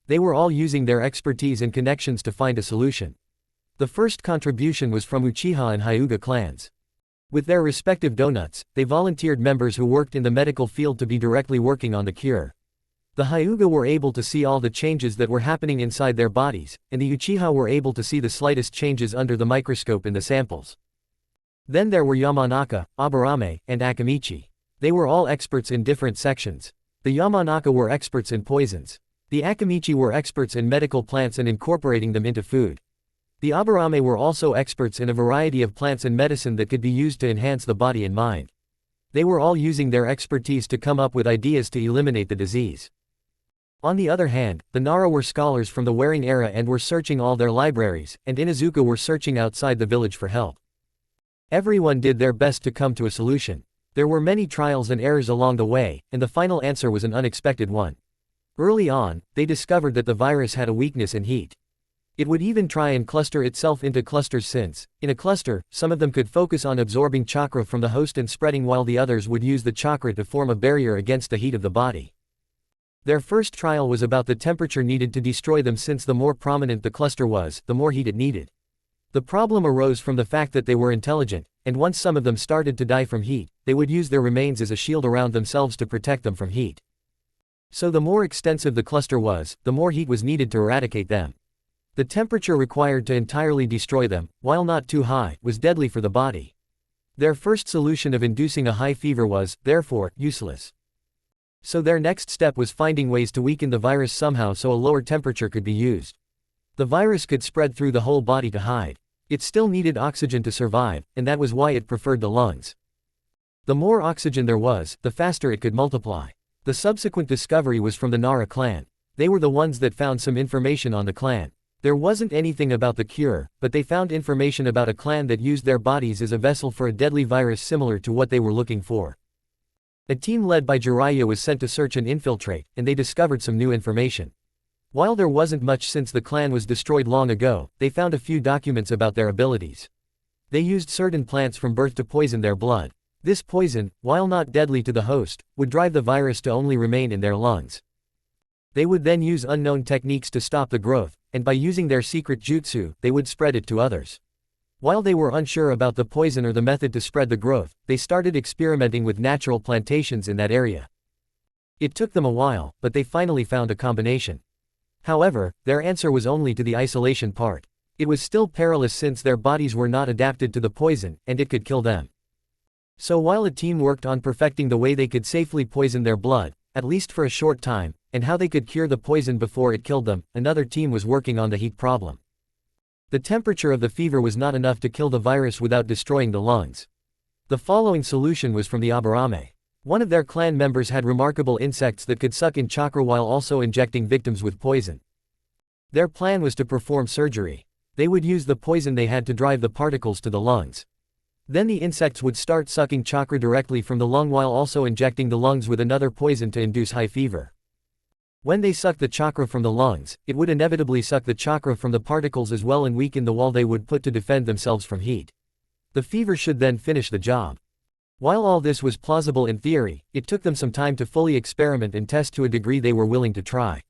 They were all using their expertise and connections to find a solution. The first contribution was from Uchiha and Hyuga clans. With their respective donuts, they volunteered members who worked in the medical field to be directly working on the cure. The Hyuga were able to see all the changes that were happening inside their bodies, and the Uchiha were able to see the slightest changes under the microscope in the samples. Then there were Yamanaka, Aburame, and Akamichi. They were all experts in different sections. The Yamanaka were experts in poisons. The Akamichi were experts in medical plants and incorporating them into food. The Aburame were also experts in a variety of plants and medicine that could be used to enhance the body and mind. They were all using their expertise to come up with ideas to eliminate the disease. On the other hand, the Nara were scholars from the Waring era and were searching all their libraries, and Inuzuka were searching outside the village for help. Everyone did their best to come to a solution. There were many trials and errors along the way, and the final answer was an unexpected one. Early on, they discovered that the virus had a weakness in heat. It would even try and cluster itself into clusters since, in a cluster, some of them could focus on absorbing chakra from the host and spreading while the others would use the chakra to form a barrier against the heat of the body. Their first trial was about the temperature needed to destroy them since the more prominent the cluster was, the more heat it needed. The problem arose from the fact that they were intelligent, and once some of them started to die from heat, they would use their remains as a shield around themselves to protect them from heat. So the more extensive the cluster was, the more heat was needed to eradicate them. The temperature required to entirely destroy them, while not too high, was deadly for the body. Their first solution of inducing a high fever was, therefore, useless. So their next step was finding ways to weaken the virus somehow so a lower temperature could be used. The virus could spread through the whole body to hide. It still needed oxygen to survive, and that was why it preferred the lungs. The more oxygen there was, the faster it could multiply. The subsequent discovery was from the Nara clan. They were the ones that found some information on the clan. There wasn't anything about the cure, but they found information about a clan that used their bodies as a vessel for a deadly virus similar to what they were looking for. A team led by Jiraiya was sent to search and infiltrate, and they discovered some new information. While there wasn't much since the clan was destroyed long ago, they found a few documents about their abilities. They used certain plants from birth to poison their blood. This poison, while not deadly to the host, would drive the virus to only remain in their lungs. They would then use unknown techniques to stop the growth, and by using their secret jutsu, they would spread it to others. While they were unsure about the poison or the method to spread the growth, they started experimenting with natural plantations in that area. It took them a while, but they finally found a combination. However, their answer was only to the isolation part. It was still perilous since their bodies were not adapted to the poison, and it could kill them. So while a team worked on perfecting the way they could safely poison their blood, at least for a short time, and how they could cure the poison before it killed them, another team was working on the heat problem. The temperature of the fever was not enough to kill the virus without destroying the lungs. The following solution was from the Aburame. One of their clan members had remarkable insects that could suck in chakra while also injecting victims with poison. Their plan was to perform surgery. They would use the poison they had to drive the particles to the lungs. Then the insects would start sucking chakra directly from the lung while also injecting the lungs with another poison to induce high fever. When they sucked the chakra from the lungs, it would inevitably suck the chakra from the particles as well and weaken the wall they would put to defend themselves from heat. The fever should then finish the job. While all this was plausible in theory, it took them some time to fully experiment and test to a degree they were willing to try.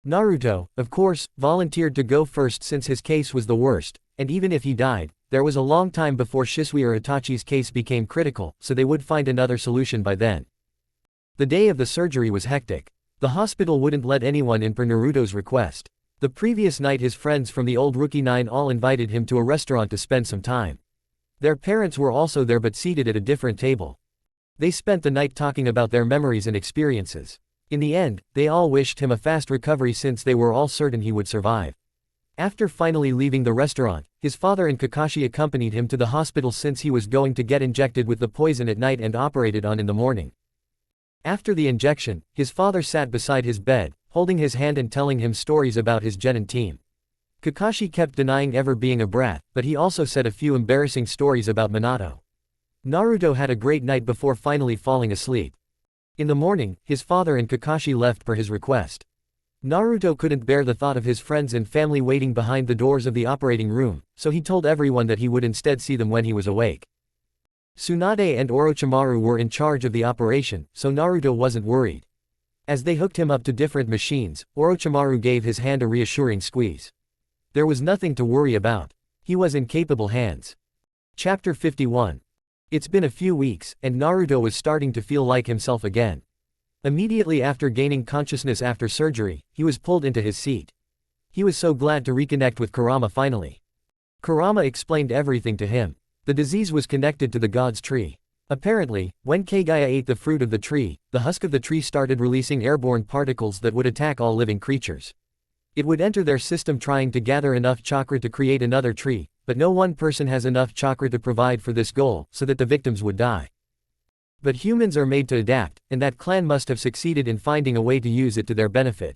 Naruto, of course, volunteered to go first since his case was the worst, and even if he died, there was a long time before Shisui or Itachi's case became critical, so they would find another solution by then. The day of the surgery was hectic. The hospital wouldn't let anyone in per Naruto's request. The previous night his friends from the old Rookie 9 all invited him to a restaurant to spend some time. Their parents were also there but seated at a different table. They spent the night talking about their memories and experiences. In the end, they all wished him a fast recovery since they were all certain he would survive. After finally leaving the restaurant, his father and Kakashi accompanied him to the hospital since he was going to get injected with the poison at night and operated on in the morning. After the injection, his father sat beside his bed, holding his hand and telling him stories about his genin team. Kakashi kept denying ever being a brat, but he also said a few embarrassing stories about Minato. Naruto had a great night before finally falling asleep. In the morning, his father and Kakashi left per his request. Naruto couldn't bear the thought of his friends and family waiting behind the doors of the operating room, so he told everyone that he would instead see them when he was awake. Tsunade and Orochimaru were in charge of the operation, so Naruto wasn't worried. As they hooked him up to different machines, Orochimaru gave his hand a reassuring squeeze. There was nothing to worry about. He was in capable hands. Chapter 51. It's been a few weeks, and Naruto was starting to feel like himself again. Immediately after gaining consciousness after surgery, he was pulled into his seat. He was so glad to reconnect with Kurama finally. Kurama explained everything to him. The disease was connected to the god's tree. Apparently, when Kagaya ate the fruit of the tree, the husk of the tree started releasing airborne particles that would attack all living creatures. It would enter their system trying to gather enough chakra to create another tree, but no one person has enough chakra to provide for this goal, so that the victims would die. But humans are made to adapt, and that clan must have succeeded in finding a way to use it to their benefit.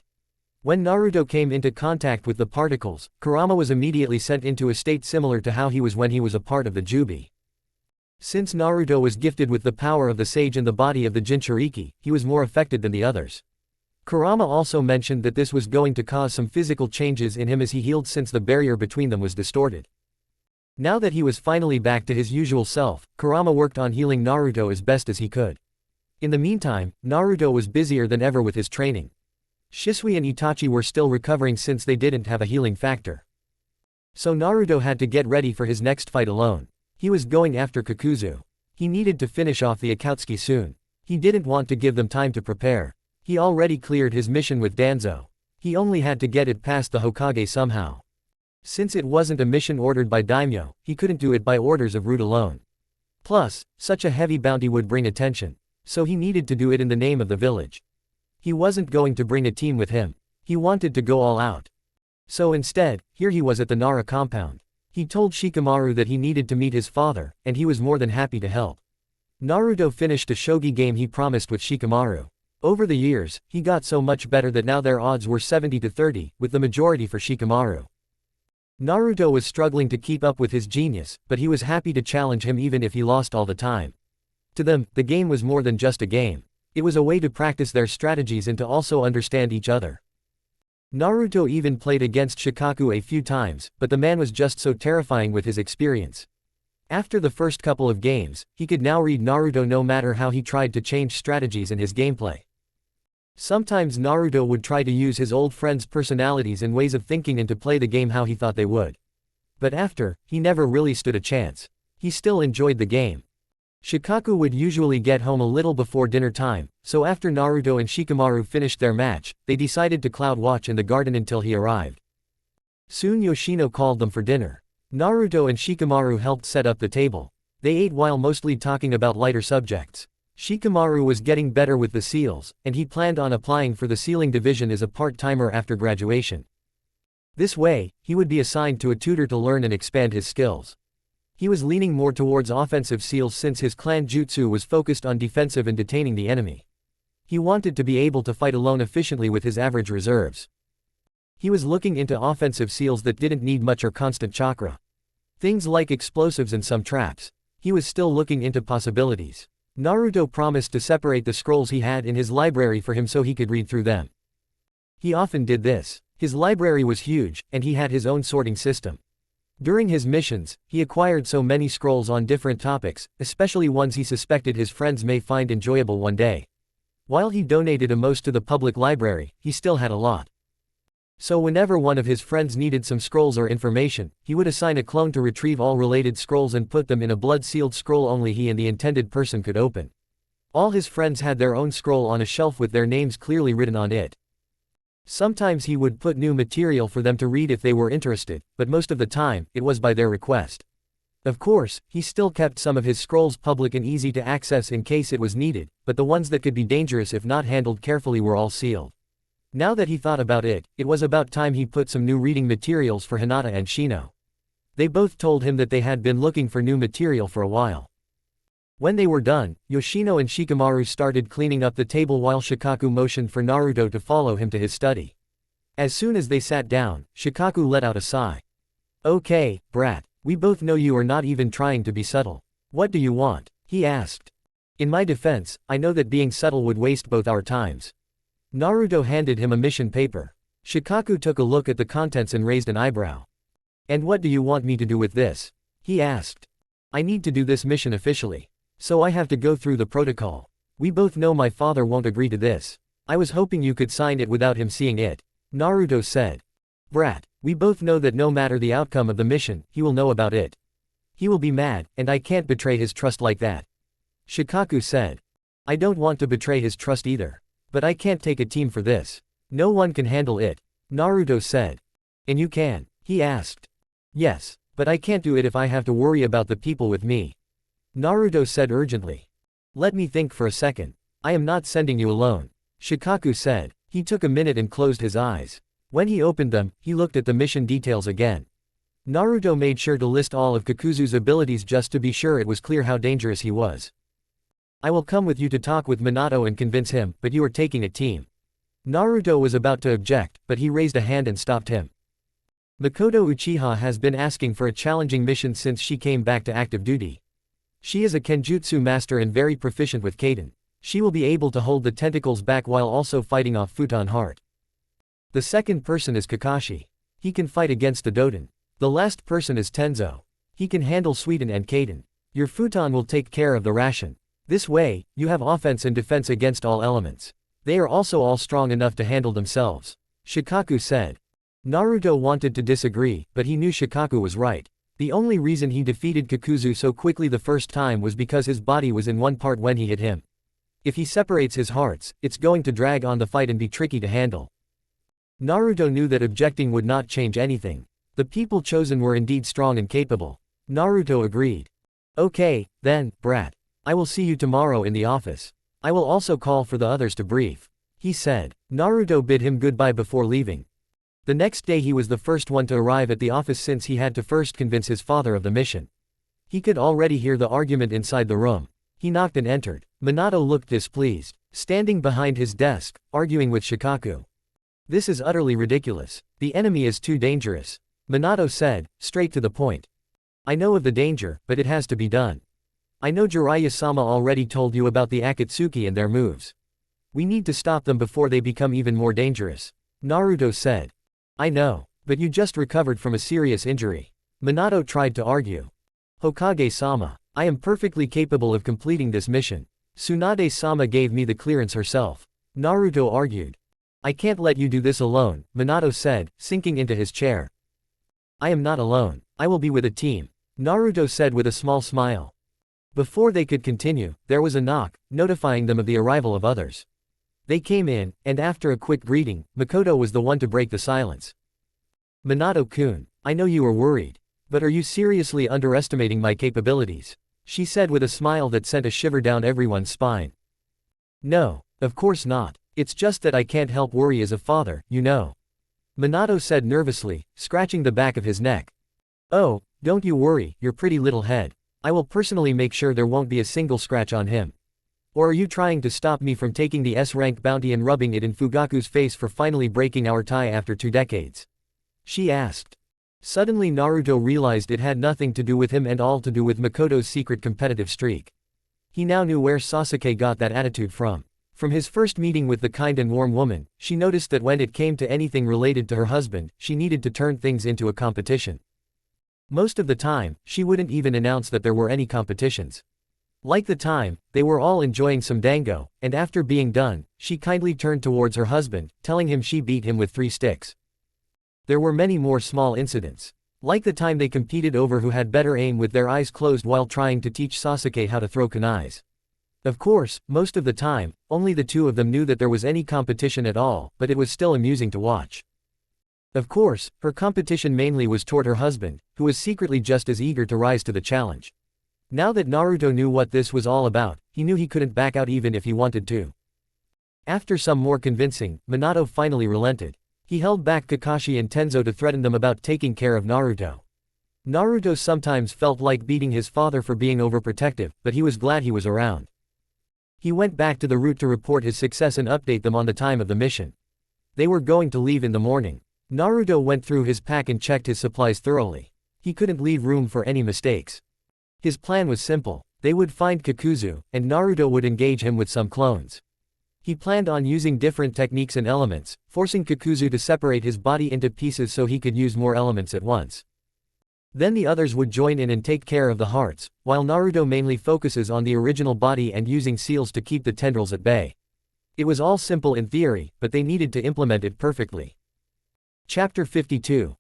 When Naruto came into contact with the particles, Kurama was immediately sent into a state similar to how he was when he was a part of the Jubi. Since Naruto was gifted with the power of the sage and the body of the Jinchuriki, he was more affected than the others. Kurama also mentioned that this was going to cause some physical changes in him as he healed since the barrier between them was distorted. Now that he was finally back to his usual self, Kurama worked on healing Naruto as best as he could. In the meantime, Naruto was busier than ever with his training. Shisui and Itachi were still recovering since they didn't have a healing factor. So Naruto had to get ready for his next fight alone. He was going after Kakuzu. He needed to finish off the Akatsuki soon. He didn't want to give them time to prepare. He already cleared his mission with Danzo. He only had to get it past the Hokage somehow. Since it wasn't a mission ordered by Daimyo, he couldn't do it by orders of Root alone. Plus, such a heavy bounty would bring attention. So he needed to do it in the name of the village. He wasn't going to bring a team with him. He wanted to go all out. So instead, here he was at the Nara compound. He told Shikamaru that he needed to meet his father, and he was more than happy to help. Naruto finished a shogi game he promised with Shikamaru. Over the years, he got so much better that now their odds were 70-30, with the majority for Shikamaru. Naruto was struggling to keep up with his genius, but he was happy to challenge him even if he lost all the time. To them, the game was more than just a game. It was a way to practice their strategies and to also understand each other. Naruto even played against Shikaku a few times, but the man was just so terrifying with his experience. After the first couple of games, he could now read Naruto no matter how he tried to change strategies in his gameplay. Sometimes Naruto would try to use his old friends' personalities and ways of thinking and to play the game how he thought they would. But after, he never really stood a chance. He still enjoyed the game. Shikaku would usually get home a little before dinner time, so after Naruto and Shikamaru finished their match, they decided to cloud watch in the garden until he arrived. Soon Yoshino called them for dinner. Naruto and Shikamaru helped set up the table. They ate while mostly talking about lighter subjects. Shikamaru was getting better with the seals, and he planned on applying for the sealing division as a part-timer after graduation. This way, he would be assigned to a tutor to learn and expand his skills. He was leaning more towards offensive seals since his clan jutsu was focused on defensive and detaining the enemy. He wanted to be able to fight alone efficiently with his average reserves. He was looking into offensive seals that didn't need much or constant chakra. Things like explosives and some traps. He was still looking into possibilities. Naruto promised to separate the scrolls he had in his library for him so he could read through them. He often did this. His library was huge, and he had his own sorting system. During his missions, he acquired so many scrolls on different topics, especially ones he suspected his friends may find enjoyable one day. While he donated most to the public library, he still had a lot. So whenever one of his friends needed some scrolls or information, he would assign a clone to retrieve all related scrolls and put them in a blood-sealed scroll only he and the intended person could open. All his friends had their own scroll on a shelf with their names clearly written on it. Sometimes he would put new material for them to read if they were interested, but most of the time, it was by their request. Of course, he still kept some of his scrolls public and easy to access in case it was needed, but the ones that could be dangerous if not handled carefully were all sealed. Now that he thought about it, it was about time he put some new reading materials for Hinata and Shino. They both told him that they had been looking for new material for a while. When they were done, Yoshino and Shikamaru started cleaning up the table while Shikaku motioned for Naruto to follow him to his study. As soon as they sat down, Shikaku let out a sigh. "Okay, brat. We both know you are not even trying to be subtle. What do you want?" he asked. "In my defense, I know that being subtle would waste both our times." Naruto handed him a mission paper. Shikaku took a look at the contents and raised an eyebrow. "And what do you want me to do with this?" he asked. "I need to do this mission officially. So I have to go through the protocol. We both know my father won't agree to this. I was hoping you could sign it without him seeing it," Naruto said. "Brat, we both know that no matter the outcome of the mission, he will know about it. He will be mad, and I can't betray his trust like that," Shikaku said. "I don't want to betray his trust either. But I can't take a team for this. No one can handle it," Naruto said. "And you can?" he asked. "Yes, but I can't do it if I have to worry about the people with me," Naruto said urgently. "Let me think for a second. I am not sending you alone," Shikaku said. He took a minute and closed his eyes. When he opened them, he looked at the mission details again. Naruto made sure to list all of Kakuzu's abilities just to be sure it was clear how dangerous he was. "I will come with you to talk with Minato and convince him, but you are taking a team." Naruto was about to object, but he raised a hand and stopped him. "Makoto Uchiha has been asking for a challenging mission since she came back to active duty. She is a kenjutsu master and very proficient with kaiden. She will be able to hold the tentacles back while also fighting off futon heart. The second person is Kakashi. He can fight against the Doden. The last person is Tenzo. He can handle Suiten and kaiden. Your futon will take care of the ration. This way, you have offense and defense against all elements. They are also all strong enough to handle themselves," Shikaku said. Naruto wanted to disagree, but he knew Shikaku was right. The only reason he defeated Kakuzu so quickly the first time was because his body was in one part when he hit him. If he separates his hearts, it's going to drag on the fight and be tricky to handle. Naruto knew that objecting would not change anything. The people chosen were indeed strong and capable. Naruto agreed. "Okay, then, brat. I will see you tomorrow in the office. I will also call for the others to brief," he said. Naruto bid him goodbye before leaving. The next day he was the first one to arrive at the office since he had to first convince his father of the mission. He could already hear the argument inside the room. He knocked and entered. Minato looked displeased, standing behind his desk, arguing with Shikaku. "This is utterly ridiculous. The enemy is too dangerous," Minato said, straight to the point. "I know of the danger, but it has to be done. I know Jiraiya-sama already told you about the Akatsuki and their moves. We need to stop them before they become even more dangerous," Naruto said. "I know, but you just recovered from a serious injury," Minato tried to argue. "Hokage-sama, I am perfectly capable of completing this mission. Tsunade-sama gave me the clearance herself," Naruto argued. "I can't let you do this alone," Minato said, sinking into his chair. "I am not alone. I will be with a team," Naruto said with a small smile. Before they could continue, there was a knock, notifying them of the arrival of others. They came in, and after a quick greeting, Makoto was the one to break the silence. "Minato-kun, I know you are worried. But are you seriously underestimating my capabilities?" she said with a smile that sent a shiver down everyone's spine. "No, of course not. It's just that I can't help worry as a father, you know," Minato said nervously, scratching the back of his neck. "Oh, don't you worry, your pretty little head. I will personally make sure there won't be a single scratch on him. Or are you trying to stop me from taking the S-rank bounty and rubbing it in Fugaku's face for finally breaking our tie after 2 decades? She asked. Suddenly Naruto realized it had nothing to do with him and all to do with Makoto's secret competitive streak. He now knew where Sasuke got that attitude from. From his first meeting with the kind and warm woman, she noticed that when it came to anything related to her husband, she needed to turn things into a competition. Most of the time, she wouldn't even announce that there were any competitions. Like the time, they were all enjoying some dango, and after being done, she kindly turned towards her husband, telling him she beat him with 3 sticks. There were many more small incidents. Like the time they competed over who had better aim with their eyes closed while trying to teach Sasuke how to throw kunais. Of course, most of the time, only the two of them knew that there was any competition at all, but it was still amusing to watch. Of course, her competition mainly was toward her husband, who was secretly just as eager to rise to the challenge. Now that Naruto knew what this was all about, he knew he couldn't back out even if he wanted to. After some more convincing, Minato finally relented. He held back Kakashi and Tenzo to threaten them about taking care of Naruto. Naruto sometimes felt like beating his father for being overprotective, but he was glad he was around. He went back to the route to report his success and update them on the time of the mission. They were going to leave in the morning. Naruto went through his pack and checked his supplies thoroughly. He couldn't leave room for any mistakes. His plan was simple. They would find Kakuzu, and Naruto would engage him with some clones. He planned on using different techniques and elements, forcing Kakuzu to separate his body into pieces so he could use more elements at once. Then the others would join in and take care of the hearts, while Naruto mainly focuses on the original body and using seals to keep the tendrils at bay. It was all simple in theory, but they needed to implement it perfectly. Chapter 52.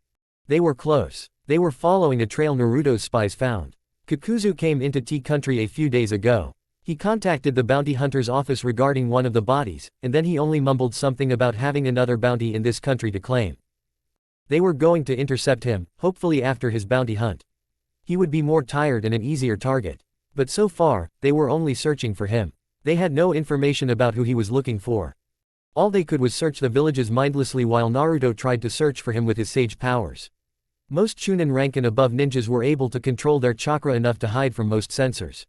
They were close. They were following a trail Naruto's spies found. Kakuzu came into Tea Country a few days ago. He contacted the bounty hunter's office regarding one of the bodies, and then he only mumbled something about having another bounty in this country to claim. They were going to intercept him, hopefully after his bounty hunt. He would be more tired and an easier target. But so far, they were only searching for him. They had no information about who he was looking for. All they could was search the villages mindlessly while Naruto tried to search for him with his sage powers. Most Chunin rank and above ninjas were able to control their chakra enough to hide from most sensors.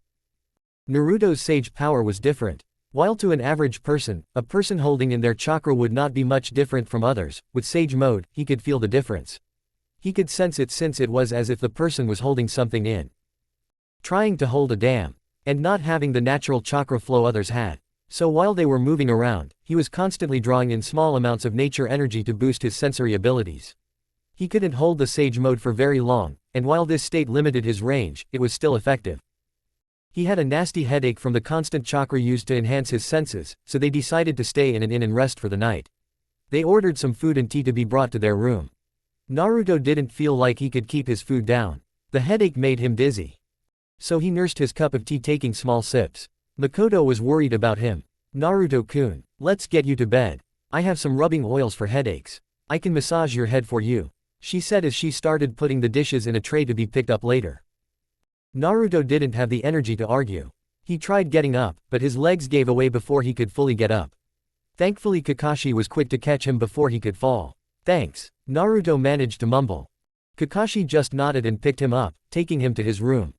Naruto's sage power was different. While to an average person, a person holding in their chakra would not be much different from others, with sage mode, he could feel the difference. He could sense it since it was as if the person was holding something in. Trying to hold a dam. And not having the natural chakra flow others had. So while they were moving around, he was constantly drawing in small amounts of nature energy to boost his sensory abilities. He couldn't hold the sage mode for very long, and while this state limited his range, it was still effective. He had a nasty headache from the constant chakra used to enhance his senses, so they decided to stay in an inn and rest for the night. They ordered some food and tea to be brought to their room. Naruto didn't feel like he could keep his food down. The headache made him dizzy. So he nursed his cup of tea taking small sips. Makoto was worried about him. Naruto-kun, let's get you to bed. I have some rubbing oils for headaches. I can massage your head for you, she said as she started putting the dishes in a tray to be picked up later. Naruto didn't have the energy to argue. He tried getting up, but his legs gave away before he could fully get up. Thankfully Kakashi was quick to catch him before he could fall. Thanks, Naruto managed to mumble. Kakashi just nodded and picked him up, taking him to his room.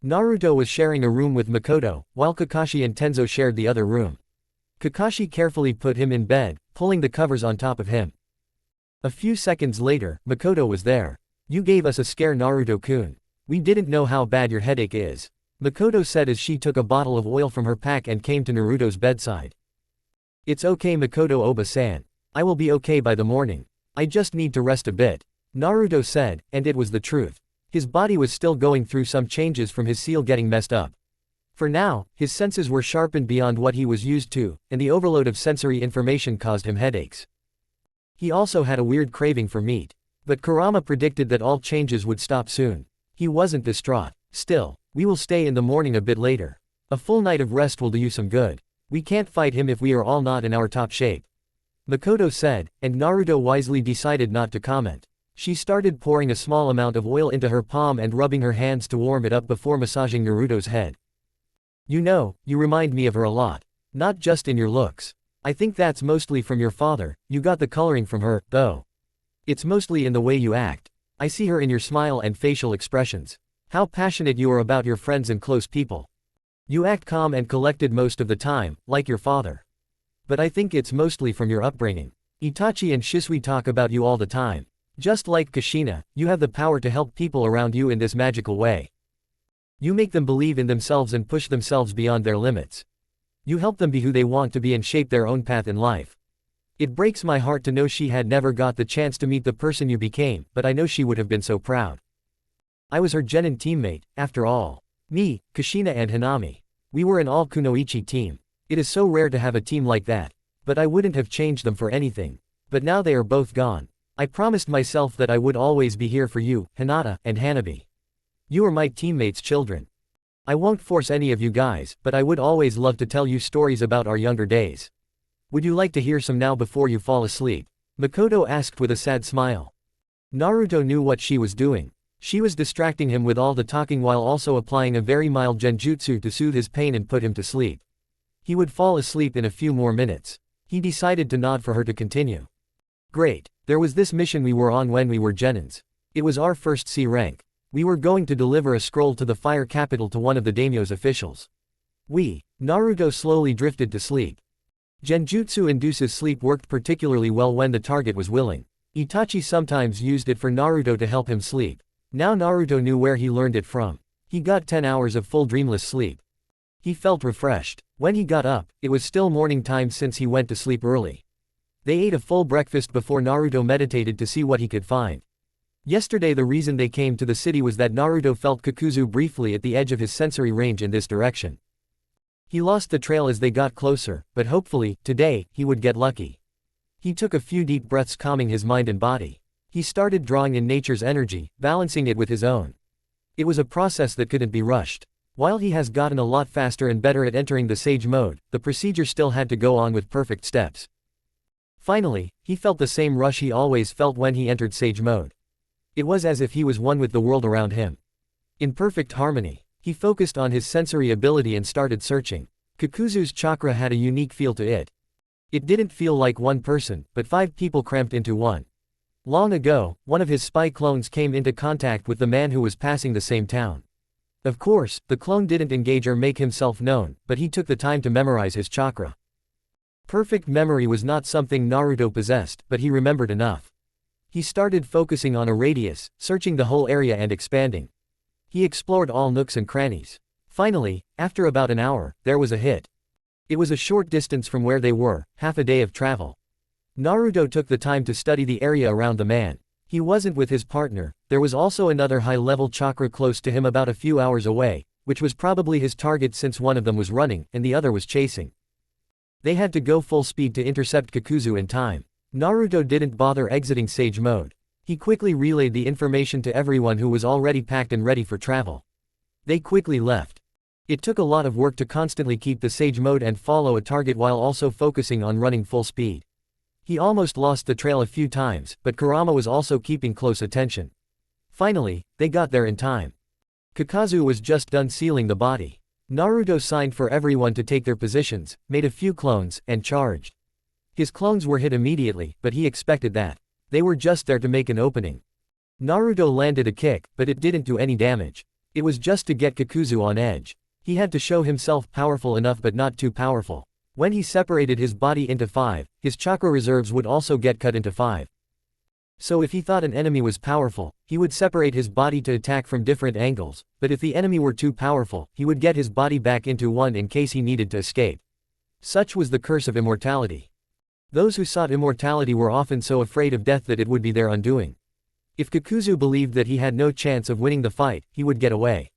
Naruto was sharing a room with Makoto, while Kakashi and Tenzo shared the other room. Kakashi carefully put him in bed, pulling the covers on top of him. A few seconds later, Makoto was there. You gave us a scare, Naruto-kun. We didn't know how bad your headache is, Makoto said as she took a bottle of oil from her pack and came to Naruto's bedside. It's okay, Makoto Oba-san. I will be okay by the morning. I just need to rest a bit, Naruto said, and it was the truth. His body was still going through some changes from his seal getting messed up. For now, his senses were sharpened beyond what he was used to, and the overload of sensory information caused him headaches. He also had a weird craving for meat. But Kurama predicted that all changes would stop soon. He wasn't distraught. Still, we will stay in the morning a bit later. A full night of rest will do you some good. We can't fight him if we are all not in our top shape, Makoto said, and Naruto wisely decided not to comment. She started pouring a small amount of oil into her palm and rubbing her hands to warm it up before massaging Naruto's head. You know, you remind me of her a lot. Not just in your looks. I think that's mostly from your father. You got the coloring from her, though. It's mostly in the way you act. I see her in your smile and facial expressions. How passionate you are about your friends and close people. You act calm and collected most of the time, like your father. But I think it's mostly from your upbringing. Itachi and Shisui talk about you all the time. Just like Kushina, you have the power to help people around you in this magical way. You make them believe in themselves and push themselves beyond their limits. You help them be who they want to be and shape their own path in life. It breaks my heart to know she had never got the chance to meet the person you became, but I know she would have been so proud. I was her genin teammate, after all. Me, Kushina and Hanami. We were an all-kunoichi team. It is so rare to have a team like that. But I wouldn't have changed them for anything. But now they are both gone. I promised myself that I would always be here for you, Hinata, and Hanabi. You are my teammates' children. I won't force any of you guys, but I would always love to tell you stories about our younger days. Would you like to hear some now before you fall asleep? Makoto asked with a sad smile. Naruto knew what she was doing. She was distracting him with all the talking while also applying a very mild genjutsu to soothe his pain and put him to sleep. He would fall asleep in a few more minutes. He decided to nod for her to continue. Great. There was this mission we were on when we were genins. It was our first C rank. We were going to deliver a scroll to the fire capital to one of the daimyo's officials. Naruto slowly drifted to sleep. Genjutsu induces sleep worked particularly well when the target was willing. Itachi sometimes used it for Naruto to help him sleep. Now Naruto knew where he learned it from. He got 10 hours of full dreamless sleep. He felt refreshed. When he got up, it was still morning time since he went to sleep early. They ate a full breakfast before Naruto meditated to see what he could find. Yesterday the reason they came to the city was that Naruto felt Kakuzu briefly at the edge of his sensory range in this direction. He lost the trail as they got closer, but hopefully, today, he would get lucky. He took a few deep breaths calming his mind and body. He started drawing in nature's energy, balancing it with his own. It was a process that couldn't be rushed. While he has gotten a lot faster and better at entering the sage mode, the procedure still had to go on with perfect steps. Finally, he felt the same rush he always felt when he entered sage mode. It was as if he was one with the world around him. In perfect harmony, he focused on his sensory ability and started searching. Kakuzu's chakra had a unique feel to it. It didn't feel like one person, but 5 people cramped into one. Long ago, one of his spy clones came into contact with the man who was passing the same town. Of course, the clone didn't engage or make himself known, but he took the time to memorize his chakra. Perfect memory was not something Naruto possessed, but he remembered enough. He started focusing on a radius, searching the whole area and expanding. He explored all nooks and crannies. Finally, after about an hour, there was a hit. It was a short distance from where they were, half a day of travel. Naruto took the time to study the area around the man. He wasn't with his partner. There was also another high-level chakra close to him about a few hours away, which was probably his target since one of them was running, and the other was chasing. They had to go full speed to intercept Kakuzu in time. Naruto didn't bother exiting sage mode. He quickly relayed the information to everyone who was already packed and ready for travel. They quickly left. It took a lot of work to constantly keep the sage mode and follow a target while also focusing on running full speed. He almost lost the trail a few times, but Kurama was also keeping close attention. Finally, they got there in time. Kakazu was just done sealing the body. Naruto signed for everyone to take their positions, made a few clones, and charged. His clones were hit immediately, but he expected that. They were just there to make an opening. Naruto landed a kick, but it didn't do any damage. It was just to get Kakuzu on edge. He had to show himself powerful enough but not too powerful. When he separated his body into 5, his chakra reserves would also get cut into 5. So if he thought an enemy was powerful, he would separate his body to attack from different angles, but if the enemy were too powerful, he would get his body back into one in case he needed to escape. Such was the curse of immortality. Those who sought immortality were often so afraid of death that it would be their undoing. If Kakuzu believed that he had no chance of winning the fight, he would get away.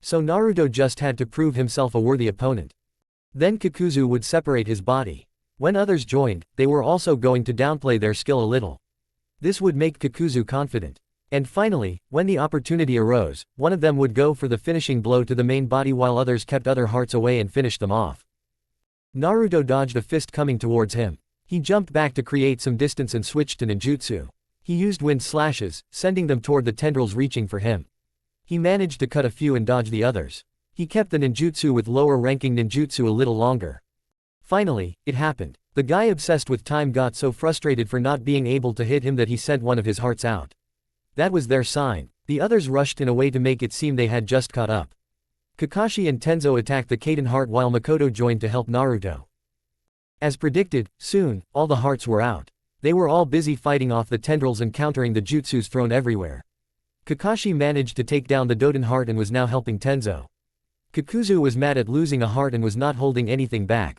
So Naruto just had to prove himself a worthy opponent. Then Kakuzu would separate his body. When others joined, they were also going to downplay their skill a little. This would make Kakuzu confident. And finally, when the opportunity arose, one of them would go for the finishing blow to the main body while others kept other hearts away and finished them off. Naruto dodged a fist coming towards him. He jumped back to create some distance and switched to ninjutsu. He used wind slashes, sending them toward the tendrils reaching for him. He managed to cut a few and dodge the others. He kept the ninjutsu with lower ranking ninjutsu a little longer. Finally, it happened. The guy obsessed with time got so frustrated for not being able to hit him that he sent one of his hearts out. That was their sign. The others rushed in a way to make it seem they had just caught up. Kakashi and Tenzo attacked the Kaden heart while Makoto joined to help Naruto. As predicted, soon, all the hearts were out. They were all busy fighting off the tendrils and countering the jutsus thrown everywhere. Kakashi managed to take down the Doden heart and was now helping Tenzo. Kakuzu was mad at losing a heart and was not holding anything back.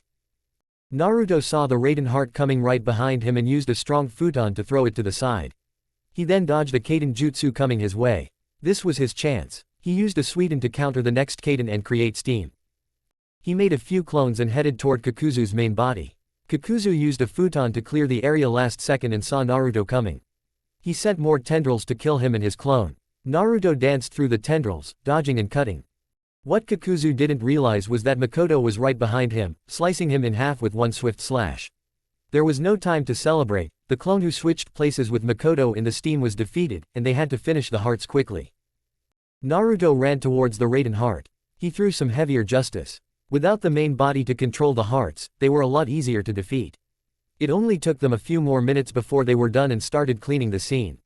Naruto saw the Raiden heart coming right behind him and used a strong futon to throw it to the side. He then dodged a Kaden jutsu coming his way. This was his chance. He used a Suiten to counter the next Kaden and create steam. He made a few clones and headed toward Kakuzu's main body. Kakuzu used a futon to clear the area last second and saw Naruto coming. He sent more tendrils to kill him and his clone. Naruto danced through the tendrils, dodging and cutting. What Kakuzu didn't realize was that Makoto was right behind him, slicing him in half with one swift slash. There was no time to celebrate. The clone who switched places with Makoto in the steam was defeated, and they had to finish the hearts quickly. Naruto ran towards the Raiden heart. He threw some heavier justice. Without the main body to control the hearts, they were a lot easier to defeat. It only took them a few more minutes before they were done and started cleaning the scene.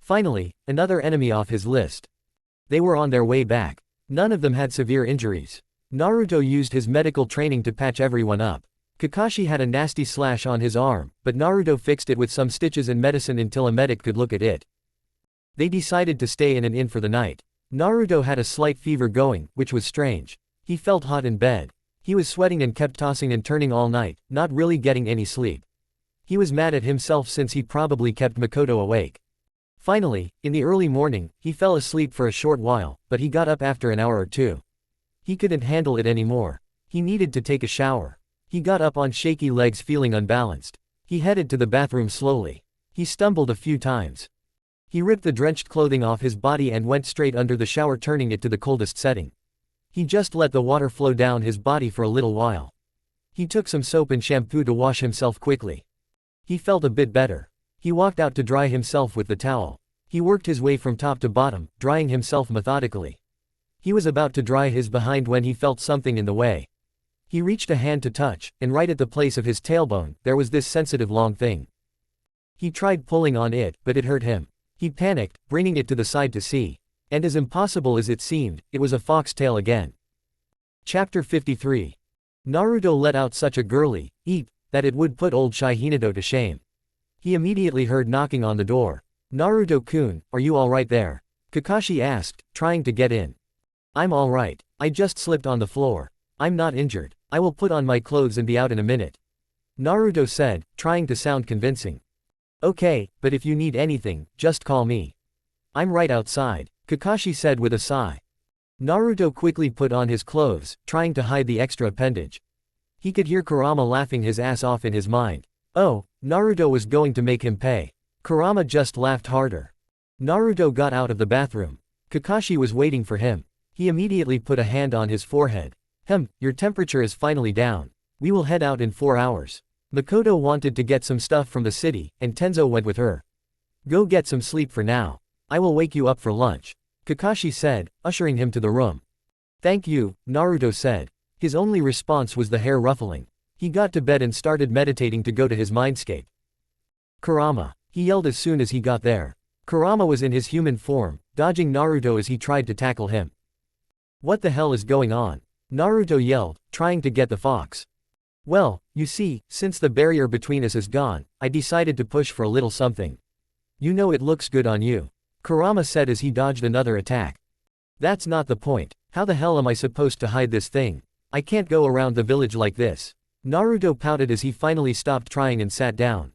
Finally, another enemy off his list. They were on their way back. None of them had severe injuries. Naruto used his medical training to patch everyone up. Kakashi had a nasty slash on his arm, but Naruto fixed it with some stitches and medicine until a medic could look at it. They decided to stay in an inn for the night. Naruto had a slight fever going, which was strange. He felt hot in bed. He was sweating and kept tossing and turning all night, not really getting any sleep. He was mad at himself since he'd probably kept Makoto awake. Finally, in the early morning, he fell asleep for a short while, but he got up after an hour or two. He couldn't handle it anymore. He needed to take a shower. He got up on shaky legs feeling unbalanced. He headed to the bathroom slowly. He stumbled a few times. He ripped the drenched clothing off his body and went straight under the shower, turning it to the coldest setting. He just let the water flow down his body for a little while. He took some soap and shampoo to wash himself quickly. He felt a bit better. He walked out to dry himself with the towel. He worked his way from top to bottom, drying himself methodically. He was about to dry his behind when he felt something in the way. He reached a hand to touch, and right at the place of his tailbone, there was this sensitive long thing. He tried pulling on it, but it hurt him. He panicked, bringing it to the side to see. And as impossible as it seemed, it was a fox tail again. Chapter 53. Naruto let out such a girly eep that it would put old shy Hinata to shame. He immediately heard knocking on the door. "Naruto-kun, are you alright there?" Kakashi asked, trying to get in. "I'm alright. I just slipped on the floor. I'm not injured. I will put on my clothes and be out in a minute," Naruto said, trying to sound convincing. "Okay, but if you need anything, just call me. I'm right outside," Kakashi said with a sigh. Naruto quickly put on his clothes, trying to hide the extra appendage. He could hear Kurama laughing his ass off in his mind. Oh, Naruto was going to make him pay. Kurama just laughed harder. Naruto got out of the bathroom. Kakashi was waiting for him. He immediately put a hand on his forehead. Your temperature is finally down. We will head out in 4 hours. Makoto wanted to get some stuff from the city, and Tenzo went with her. Go get some sleep for now. I will wake you up for lunch, Kakashi said, ushering him to the room. Thank you, Naruto said. His only response was the hair ruffling. He got to bed and started meditating to go to his mindscape. Kurama, he yelled as soon as he got there. Kurama was in his human form, dodging Naruto as he tried to tackle him. What the hell is going on? Naruto yelled, trying to get the fox. Well, you see, since the barrier between us is gone, I decided to push for a little something. You know it looks good on you, Kurama said as he dodged another attack. That's not the point. How the hell am I supposed to hide this thing? I can't go around the village like this. Naruto pouted as he finally stopped trying and sat down.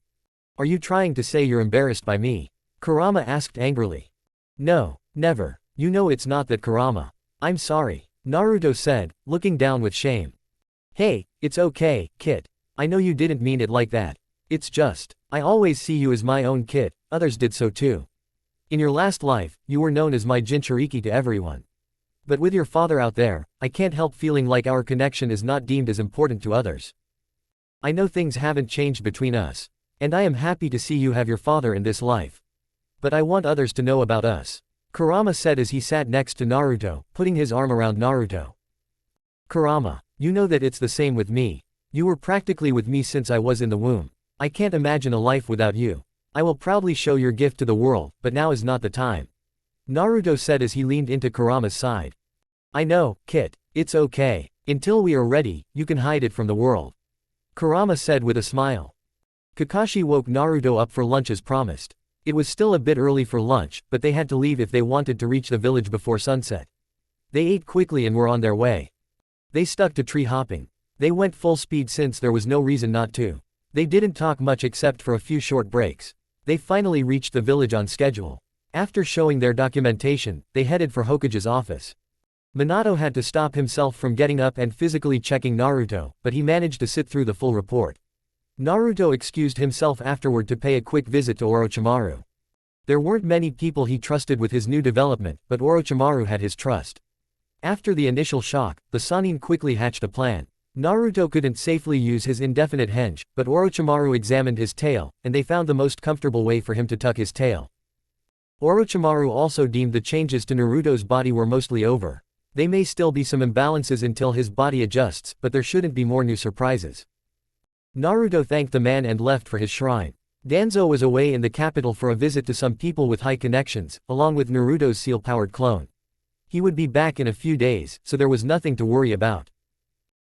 Are you trying to say you're embarrassed by me? Kurama asked angrily. No, never. You know it's not that, Kurama. I'm sorry, Naruto said, looking down with shame. Hey, it's okay, Kit. I know you didn't mean it like that. It's just, I always see you as my own kid, others did so too. In your last life, you were known as my Jinchuriki to everyone. But with your father out there, I can't help feeling like our connection is not deemed as important to others. I know things haven't changed between us. And I am happy to see you have your father in this life. But I want others to know about us, Kurama said as he sat next to Naruto, putting his arm around Naruto. Kurama, you know that it's the same with me. You were practically with me since I was in the womb. I can't imagine a life without you. I will proudly show your gift to the world, but now is not the time, Naruto said as he leaned into Kurama's side. I know, Kit. It's okay. Until we are ready, you can hide it from the world, Kurama said with a smile. Kakashi woke Naruto up for lunch as promised. It was still a bit early for lunch, but they had to leave if they wanted to reach the village before sunset. They ate quickly and were on their way. They stuck to tree hopping. They went full speed since there was no reason not to. They didn't talk much except for a few short breaks. They finally reached the village on schedule. After showing their documentation, they headed for Hokage's office. Minato had to stop himself from getting up and physically checking Naruto, but he managed to sit through the full report. Naruto excused himself afterward to pay a quick visit to Orochimaru. There weren't many people he trusted with his new development, but Orochimaru had his trust. After the initial shock, the Sannin quickly hatched a plan. Naruto couldn't safely use his indefinite henge, but Orochimaru examined his tail, and they found the most comfortable way for him to tuck his tail. Orochimaru also deemed the changes to Naruto's body were mostly over. There may still be some imbalances until his body adjusts, but there shouldn't be more new surprises. Naruto thanked the man and left for his shrine. Danzo was away in the capital for a visit to some people with high connections, along with Naruto's seal-powered clone. He would be back in a few days, so there was nothing to worry about.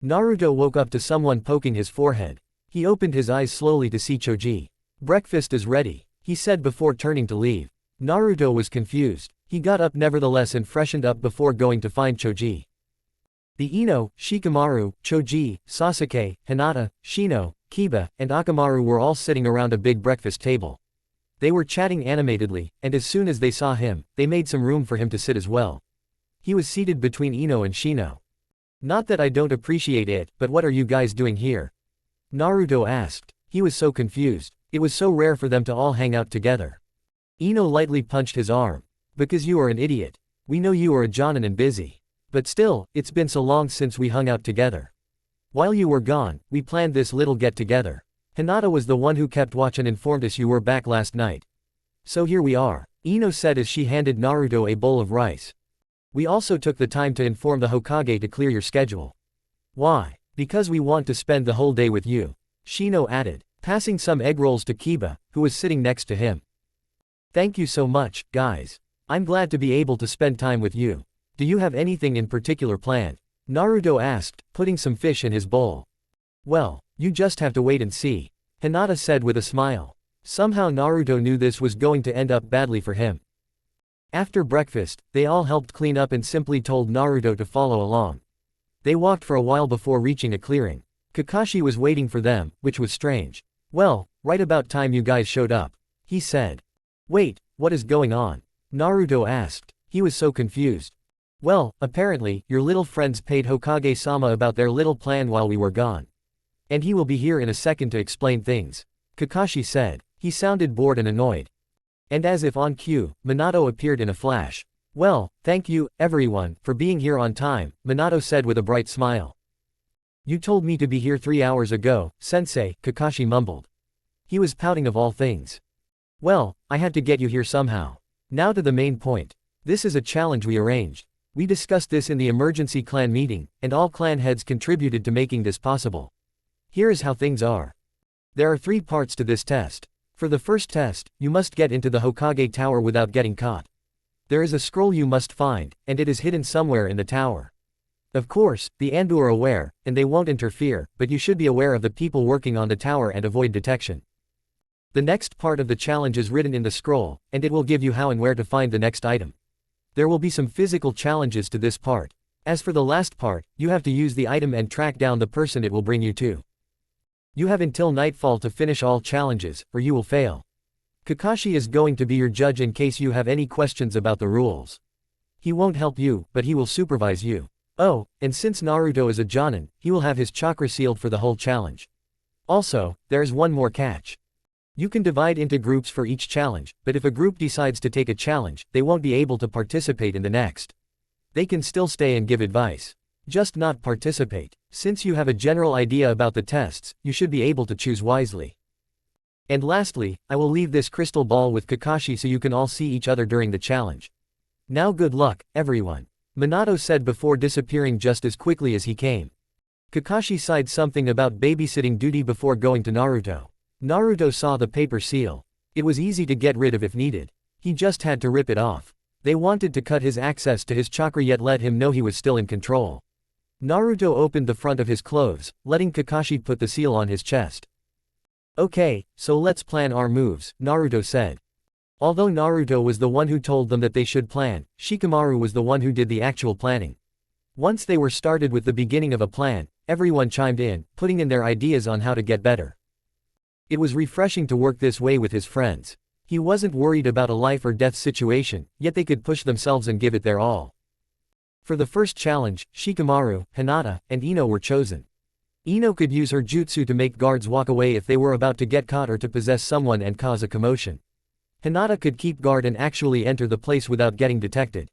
Naruto woke up to someone poking his forehead. He opened his eyes slowly to see Choji. "Breakfast is ready," he said before turning to leave. Naruto was confused. He got up nevertheless and freshened up before going to find Choji. The Ino, Shikamaru, Choji, Sasuke, Hinata, Shino, Kiba, and Akamaru were all sitting around a big breakfast table. They were chatting animatedly, and as soon as they saw him, they made some room for him to sit as well. He was seated between Ino and Shino. "Not that I don't appreciate it, but what are you guys doing here?" Naruto asked. He was so confused. It was so rare for them to all hang out together. Ino lightly punched his arm. "Because you are an idiot. We know you are a jonin and busy. But still, it's been so long since we hung out together. While you were gone, we planned this little get-together. Hinata was the one who kept watch and informed us you were back last night. So here we are," Ino said as she handed Naruto a bowl of rice. "We also took the time to inform the Hokage to clear your schedule." "Why?" "Because we want to spend the whole day with you," Shino added, passing some egg rolls to Kiba, who was sitting next to him. "Thank you so much, guys. I'm glad to be able to spend time with you. Do you have anything in particular planned?" Naruto asked, putting some fish in his bowl. "Well, you just have to wait and see," Hinata said with a smile. Somehow Naruto knew this was going to end up badly for him. After breakfast, they all helped clean up and simply told Naruto to follow along. They walked for a while before reaching a clearing. Kakashi was waiting for them, which was strange. "Well, right about time you guys showed up," he said. "Wait, what is going on?" Naruto asked. He was so confused. "Well, apparently, your little friends paid Hokage-sama about their little plan while we were gone. And he will be here in a second to explain things," Kakashi said. He sounded bored and annoyed. And as if on cue, Minato appeared in a flash. "Well, thank you, everyone, for being here on time," Minato said with a bright smile. "You told me to be here 3 hours ago, sensei," Kakashi mumbled. He was pouting of all things. "Well, I had to get you here somehow. Now to the main point. This is a challenge we arranged. We discussed this in the emergency clan meeting, and all clan heads contributed to making this possible. Here is how things are. There are 3 parts to this test. For the first test, you must get into the Hokage Tower without getting caught. There is a scroll you must find, and it is hidden somewhere in the tower. Of course, the Anbu are aware, and they won't interfere, but you should be aware of the people working on the tower and avoid detection. The next part of the challenge is written in the scroll, and it will give you how and where to find the next item. There will be some physical challenges to this part. As for the last part, you have to use the item and track down the person it will bring you to. You have until nightfall to finish all challenges, or you will fail. Kakashi is going to be your judge in case you have any questions about the rules. He won't help you, but he will supervise you. Oh, and since Naruto is a jonin, he will have his chakra sealed for the whole challenge. Also, there is one more catch. You can divide into groups for each challenge, but if a group decides to take a challenge, they won't be able to participate in the next. They can still stay and give advice. Just not participate. Since you have a general idea about the tests, you should be able to choose wisely. And lastly, I will leave this crystal ball with Kakashi so you can all see each other during the challenge. Now good luck, everyone," Minato said before disappearing just as quickly as he came. Kakashi sighed something about babysitting duty before going to Naruto. Naruto saw the paper seal. It was easy to get rid of if needed. He just had to rip it off. They wanted to cut his access to his chakra yet let him know he was still in control. Naruto opened the front of his clothes, letting Kakashi put the seal on his chest. "Okay, so let's plan our moves," Naruto said. Although Naruto was the one who told them that they should plan, Shikamaru was the one who did the actual planning. Once they were started with the beginning of a plan, everyone chimed in, putting in their ideas on how to get better. It was refreshing to work this way with his friends. He wasn't worried about a life or death situation, yet they could push themselves and give it their all. For the first challenge, Shikamaru, Hinata, and Ino were chosen. Ino could use her jutsu to make guards walk away if they were about to get caught or to possess someone and cause a commotion. Hinata could keep guard and actually enter the place without getting detected.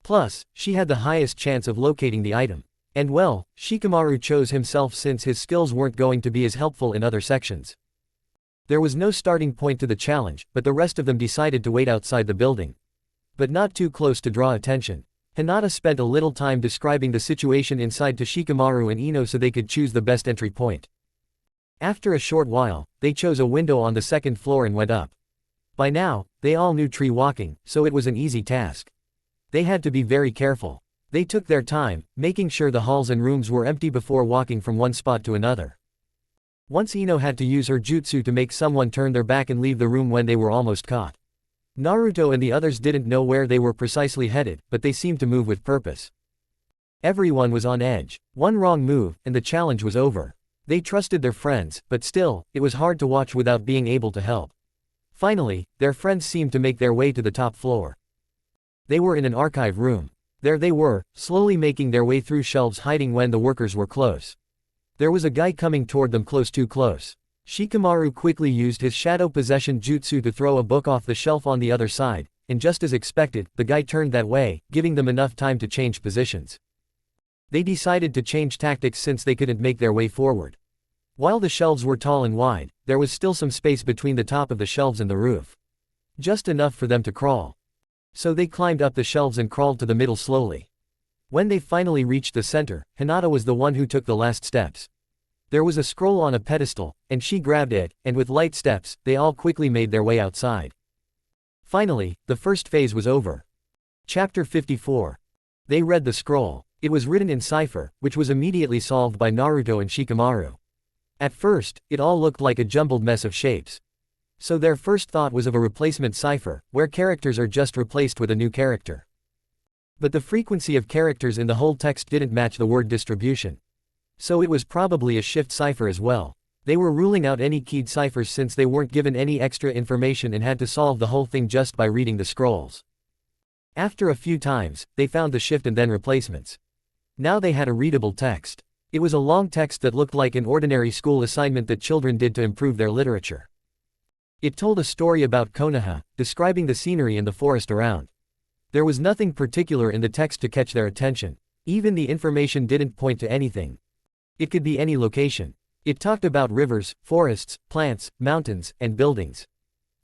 Plus, she had the highest chance of locating the item. And well, Shikamaru chose himself since his skills weren't going to be as helpful in other sections. There was no starting point to the challenge, but the rest of them decided to wait outside the building. But not too close to draw attention. Hinata spent a little time describing the situation inside to Shikamaru and Ino so they could choose the best entry point. After a short while, they chose a window on the second floor and went up. By now, they all knew tree walking, so it was an easy task. They had to be very careful. They took their time, making sure the halls and rooms were empty before walking from one spot to another. Once Ino had to use her jutsu to make someone turn their back and leave the room when they were almost caught. Naruto and the others didn't know where they were precisely headed, but they seemed to move with purpose. Everyone was on edge. One wrong move, and the challenge was over. They trusted their friends, but still, it was hard to watch without being able to help. Finally, their friends seemed to make their way to the top floor. They were in an archive room. There they were, slowly making their way through shelves hiding when the workers were close. There was a guy coming toward them too close. Shikamaru quickly used his shadow possession jutsu to throw a book off the shelf on the other side, and just as expected, the guy turned that way, giving them enough time to change positions. They decided to change tactics since they couldn't make their way forward. While the shelves were tall and wide, there was still some space between the top of the shelves and the roof. Just enough for them to crawl. So they climbed up the shelves and crawled to the middle slowly. When they finally reached the center, Hinata was the one who took the last steps. There was a scroll on a pedestal, and she grabbed it, and with light steps, they all quickly made their way outside. Finally, the first phase was over. Chapter 54. They read the scroll. It was written in cipher, which was immediately solved by Naruto and Shikamaru. At first, it all looked like a jumbled mess of shapes. So their first thought was of a replacement cipher, where characters are just replaced with a new character. But the frequency of characters in the whole text didn't match the word distribution. So it was probably a shift cipher as well. They were ruling out any keyed ciphers since they weren't given any extra information and had to solve the whole thing just by reading the scrolls. After a few times, they found the shift and then replacements. Now they had a readable text. It was a long text that looked like an ordinary school assignment that children did to improve their literature. It told a story about Konoha, describing the scenery and the forest around. There was nothing particular in the text to catch their attention. Even the information didn't point to anything. It could be any location. It talked about rivers, forests, plants, mountains, and buildings.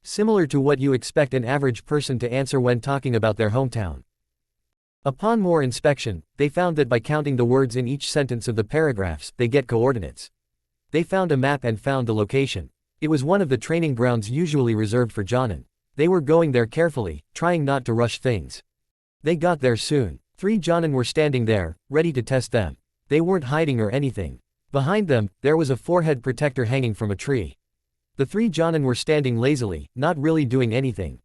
Similar to what you expect an average person to answer when talking about their hometown. Upon more inspection, they found that by counting the words in each sentence of the paragraphs, they get coordinates. They found a map and found the location. It was one of the training grounds usually reserved for Jonin. They were going there carefully, trying not to rush things. They got there soon. 3 Jonin were standing there, ready to test them. They weren't hiding or anything. Behind them, there was a forehead protector hanging from a tree. The 3 Jonin were standing lazily, not really doing anything.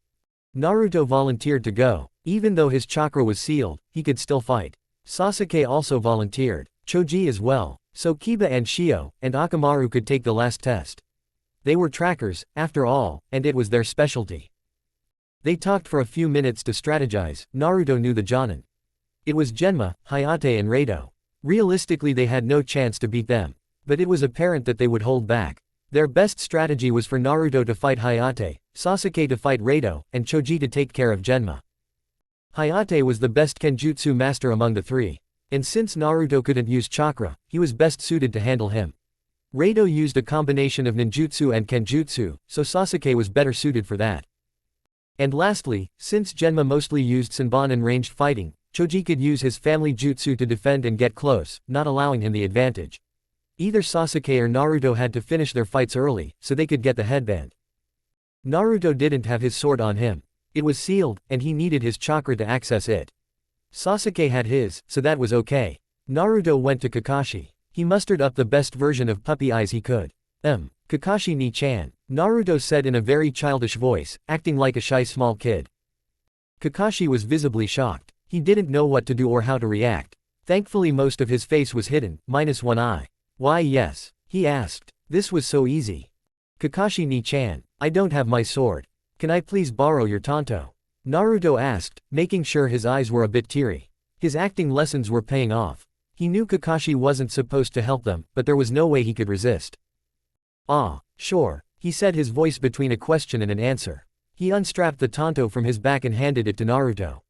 Naruto volunteered to go. Even though his chakra was sealed, he could still fight. Sasuke also volunteered. Choji as well. So Kiba and Shio, and Akamaru could take the last test. They were trackers, after all, and it was their specialty. They talked for a few minutes to strategize. Naruto knew the Jonin. It was Genma, Hayate and Rado. Realistically they had no chance to beat them. But it was apparent that they would hold back. Their best strategy was for Naruto to fight Hayate, Sasuke to fight Rado, and Choji to take care of Genma. Hayate was the best Kenjutsu master among the 3. And since Naruto couldn't use chakra, he was best suited to handle him. Rado used a combination of ninjutsu and kenjutsu, so Sasuke was better suited for that. And lastly, since Genma mostly used Senbon and ranged fighting, Choji could use his family jutsu to defend and get close, not allowing him the advantage. Either Sasuke or Naruto had to finish their fights early, so they could get the headband. Naruto didn't have his sword on him. It was sealed, and he needed his chakra to access it. Sasuke had his, so that was okay. Naruto went to Kakashi. He mustered up the best version of puppy eyes he could. Kakashi ni-chan, Naruto said in a very childish voice, acting like a shy small kid. Kakashi was visibly shocked. He didn't know what to do or how to react. Thankfully most of his face was hidden, minus one eye. Why yes, he asked. This was so easy. Kakashi ni-chan, I don't have my sword. Can I please borrow your tanto? Naruto asked, making sure his eyes were a bit teary. His acting lessons were paying off. He knew Kakashi wasn't supposed to help them, but there was no way he could resist. Ah, sure, he said, his voice between a question and an answer. He unstrapped the tanto from his back and handed it to Naruto.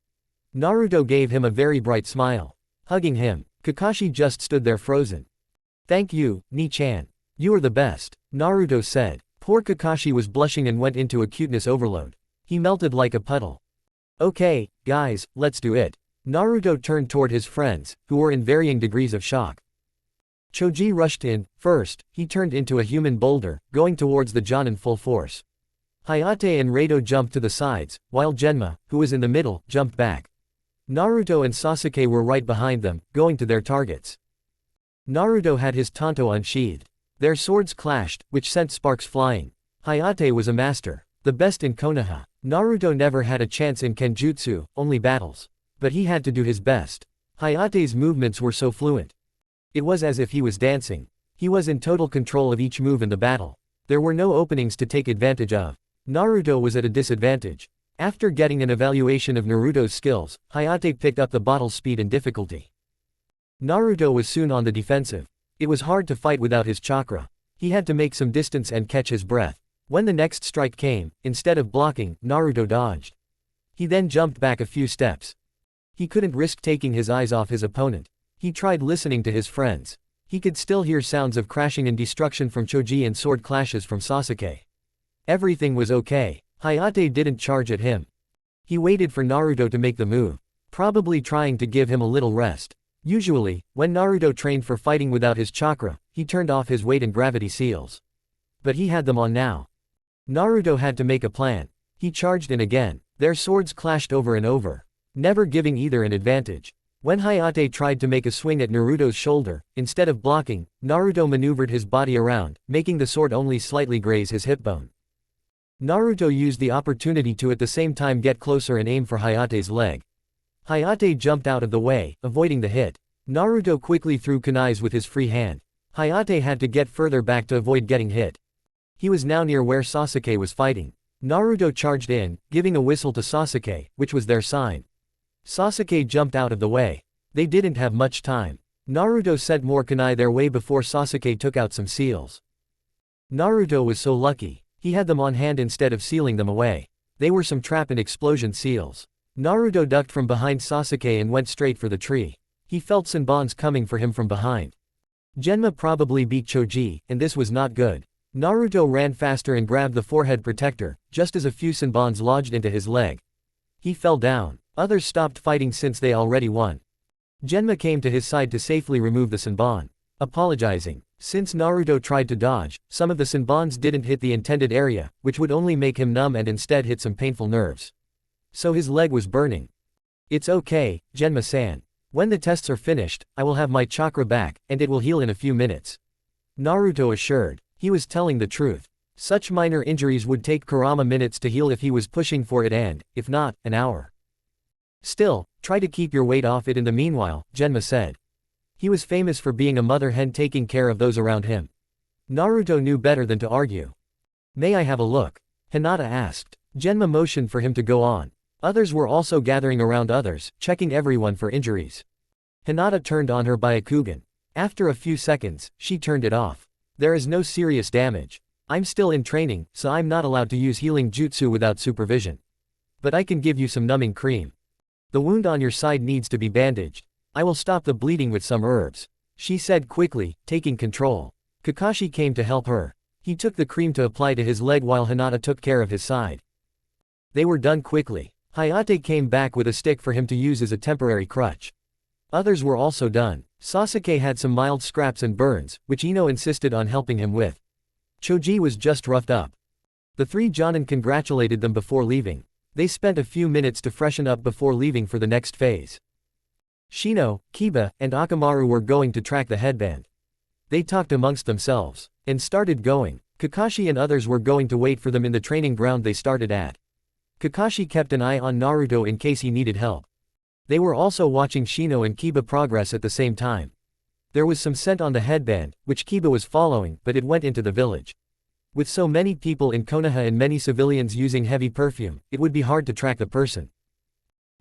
Naruto gave him a very bright smile. Hugging him, Kakashi just stood there frozen. "Thank you, Ni-chan. You are the best," Naruto said. Poor Kakashi was blushing and went into a cuteness overload. He melted like a puddle. "Okay, guys, let's do it." Naruto turned toward his friends, who were in varying degrees of shock. Choji rushed in. First, he turned into a human boulder, going towards the Jonin full force. Hayate and Rado jumped to the sides, while Genma, who was in the middle, jumped back. Naruto and Sasuke were right behind them, going to their targets. Naruto had his tanto unsheathed. Their swords clashed, which sent sparks flying. Hayate was a master, the best in Konoha. Naruto never had a chance in Kenjutsu, only battles. But he had to do his best. Hayate's movements were so fluent. It was as if he was dancing. He was in total control of each move in the battle. There were no openings to take advantage of. Naruto was at a disadvantage. After getting an evaluation of Naruto's skills, Hayate picked up the battle's speed and difficulty. Naruto was soon on the defensive. It was hard to fight without his chakra. He had to make some distance and catch his breath. When the next strike came, instead of blocking, Naruto dodged. He then jumped back a few steps. He couldn't risk taking his eyes off his opponent. He tried listening to his friends. He could still hear sounds of crashing and destruction from Choji and sword clashes from Sasuke. Everything was okay. Hayate didn't charge at him. He waited for Naruto to make the move, probably trying to give him a little rest. Usually, when Naruto trained for fighting without his chakra, he turned off his weight and gravity seals. But he had them on now. Naruto had to make a plan. He charged in again. Their swords clashed over and over, never giving either an advantage. When Hayate tried to make a swing at Naruto's shoulder, instead of blocking, Naruto maneuvered his body around, making the sword only slightly graze his hip bone. Naruto used the opportunity to at the same time get closer and aim for Hayate's leg. Hayate jumped out of the way, avoiding the hit. Naruto quickly threw kunais with his free hand. Hayate had to get further back to avoid getting hit. He was now near where Sasuke was fighting. Naruto charged in, giving a whistle to Sasuke, which was their sign. Sasuke jumped out of the way. They didn't have much time. Naruto sent more kunai their way before Sasuke took out some seals. Naruto was so lucky. He had them on hand instead of sealing them away. They were some trap and explosion seals. Naruto ducked from behind Sasuke and went straight for the tree. He felt Senbons coming for him from behind. Genma probably beat Choji, and this was not good. Naruto ran faster and grabbed the forehead protector, just as a few Senbons lodged into his leg. He fell down. Others stopped fighting since they already won. Genma came to his side to safely remove the Senbon, apologizing. Since Naruto tried to dodge, some of the Senbons didn't hit the intended area, which would only make him numb and instead hit some painful nerves. So his leg was burning. "It's okay, Genma-san. When the tests are finished, I will have my chakra back, and it will heal in a few minutes," Naruto assured. He was telling the truth. Such minor injuries would take Kurama minutes to heal if he was pushing for it and, if not, an hour. "Still, try to keep your weight off it in the meanwhile," Genma said. He was famous for being a mother hen taking care of those around him. Naruto knew better than to argue. "May I have a look?" Hinata asked. Genma motioned for him to go on. Others were also gathering around others, checking everyone for injuries. Hinata turned on her Byakugan. After a few seconds, she turned it off. "There is no serious damage. I'm still in training, so I'm not allowed to use healing jutsu without supervision. But I can give you some numbing cream. The wound on your side needs to be bandaged. I will stop the bleeding with some herbs," she said quickly, taking control. Kakashi came to help her. He took the cream to apply to his leg while Hinata took care of his side. They were done quickly. Hayate came back with a stick for him to use as a temporary crutch. Others were also done. Sasuke had some mild scraps and burns, which Ino insisted on helping him with. Choji was just roughed up. The three Jonin congratulated them before leaving. They spent a few minutes to freshen up before leaving for the next phase. Shino, Kiba, and Akamaru were going to track the headband. They talked amongst themselves and started going. Kakashi and others were going to wait for them in the training ground they started at. Kakashi kept an eye on Naruto in case he needed help. They were also watching Shino and Kiba progress at the same time. There was some scent on the headband, which Kiba was following, but it went into the village. With so many people in Konoha and many civilians using heavy perfume, it would be hard to track the person.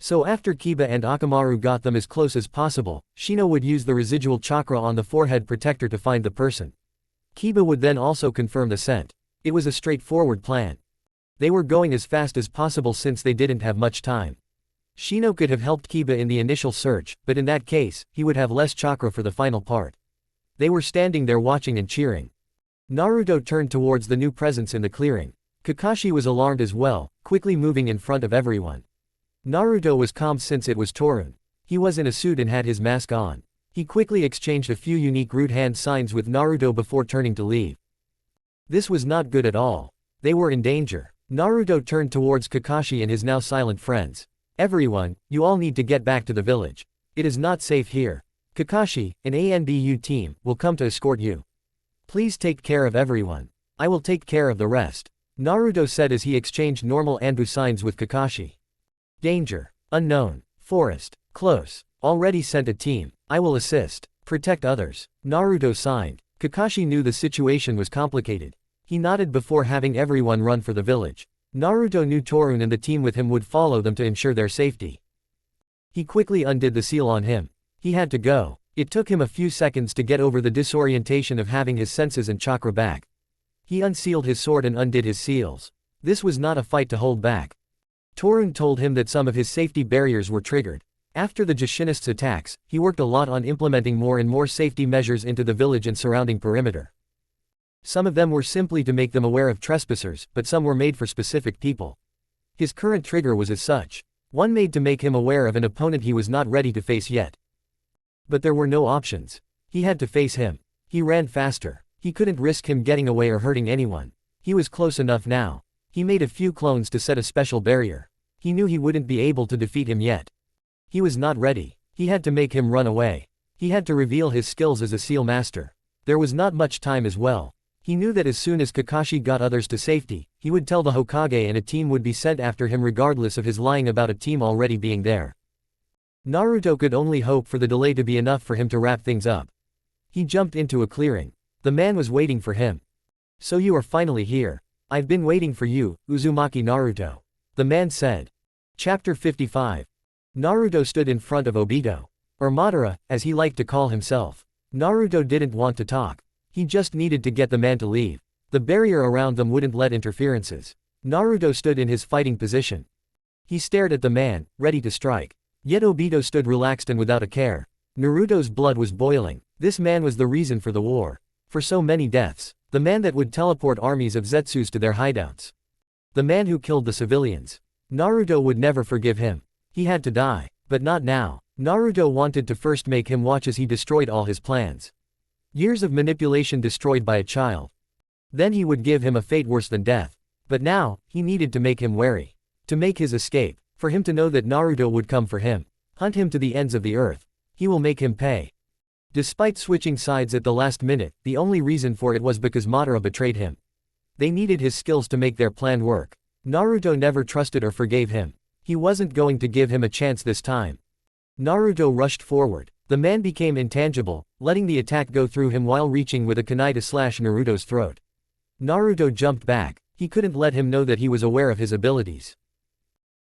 So after Kiba and Akamaru got them as close as possible, Shino would use the residual chakra on the forehead protector to find the person. Kiba would then also confirm the scent. It was a straightforward plan. They were going as fast as possible since they didn't have much time. Shino could have helped Kiba in the initial search, but in that case, he would have less chakra for the final part. They were standing there watching and cheering. Naruto turned towards the new presence in the clearing. Kakashi was alarmed as well, quickly moving in front of everyone. Naruto was calm since it was Torun. He was in a suit and had his mask on. He quickly exchanged a few unique root hand signs with Naruto before turning to leave. This was not good at all. They were in danger. Naruto turned towards Kakashi and his now silent friends. Everyone, you all need to get back to the village. It is not safe here. Kakashi, an ANBU team, will come to escort you. Please take care of everyone. I will take care of the rest. Naruto said as he exchanged normal Anbu signs with Kakashi. Danger. Unknown. Forest. Close. Already sent a team. I will assist. Protect others. Naruto signed. Kakashi knew the situation was complicated. He nodded before having everyone run for the village. Naruto knew Torun and the team with him would follow them to ensure their safety. He quickly undid the seal on him. He had to go. It took him a few seconds to get over the disorientation of having his senses and chakra back. He unsealed his sword and undid his seals. This was not a fight to hold back. Torun told him that some of his safety barriers were triggered. After the Jashinists' attacks, he worked a lot on implementing more and more safety measures into the village and surrounding perimeter. Some of them were simply to make them aware of trespassers, but some were made for specific people. His current trigger was as such. One made to make him aware of an opponent he was not ready to face yet. But there were no options. He had to face him. He ran faster. He couldn't risk him getting away or hurting anyone. He was close enough now. He made a few clones to set a special barrier. He knew he wouldn't be able to defeat him yet. He was not ready. He had to make him run away. He had to reveal his skills as a seal master. There was not much time as well. He knew that as soon as Kakashi got others to safety, he would tell the Hokage and a team would be sent after him regardless of his lying about a team already being there. Naruto could only hope for the delay to be enough for him to wrap things up. He jumped into a clearing. The man was waiting for him. So you are finally here. I've been waiting for you, Uzumaki Naruto. The man said. Chapter 55. Naruto stood in front of Obito. Or Madara, as he liked to call himself. Naruto didn't want to talk. He just needed to get the man to leave. The barrier around them wouldn't let interferences. Naruto stood in his fighting position. He stared at the man, ready to strike. Yet Obito stood relaxed and without a care. Naruto's blood was boiling. This man was the reason for the war. For so many deaths. The man that would teleport armies of Zetsus to their hideouts. The man who killed the civilians. Naruto would never forgive him. He had to die. But not now. Naruto wanted to first make him watch as he destroyed all his plans. Years of manipulation destroyed by a child. Then he would give him a fate worse than death. But now, he needed to make him wary. To make his escape. For him to know that Naruto would come for him. Hunt him to the ends of the earth. He will make him pay. Despite switching sides at the last minute, the only reason for it was because Madara betrayed him. They needed his skills to make their plan work. Naruto never trusted or forgave him. He wasn't going to give him a chance this time. Naruto rushed forward. The man became intangible, letting the attack go through him while reaching with a kunai to slash Naruto's throat. Naruto jumped back. He couldn't let him know that he was aware of his abilities.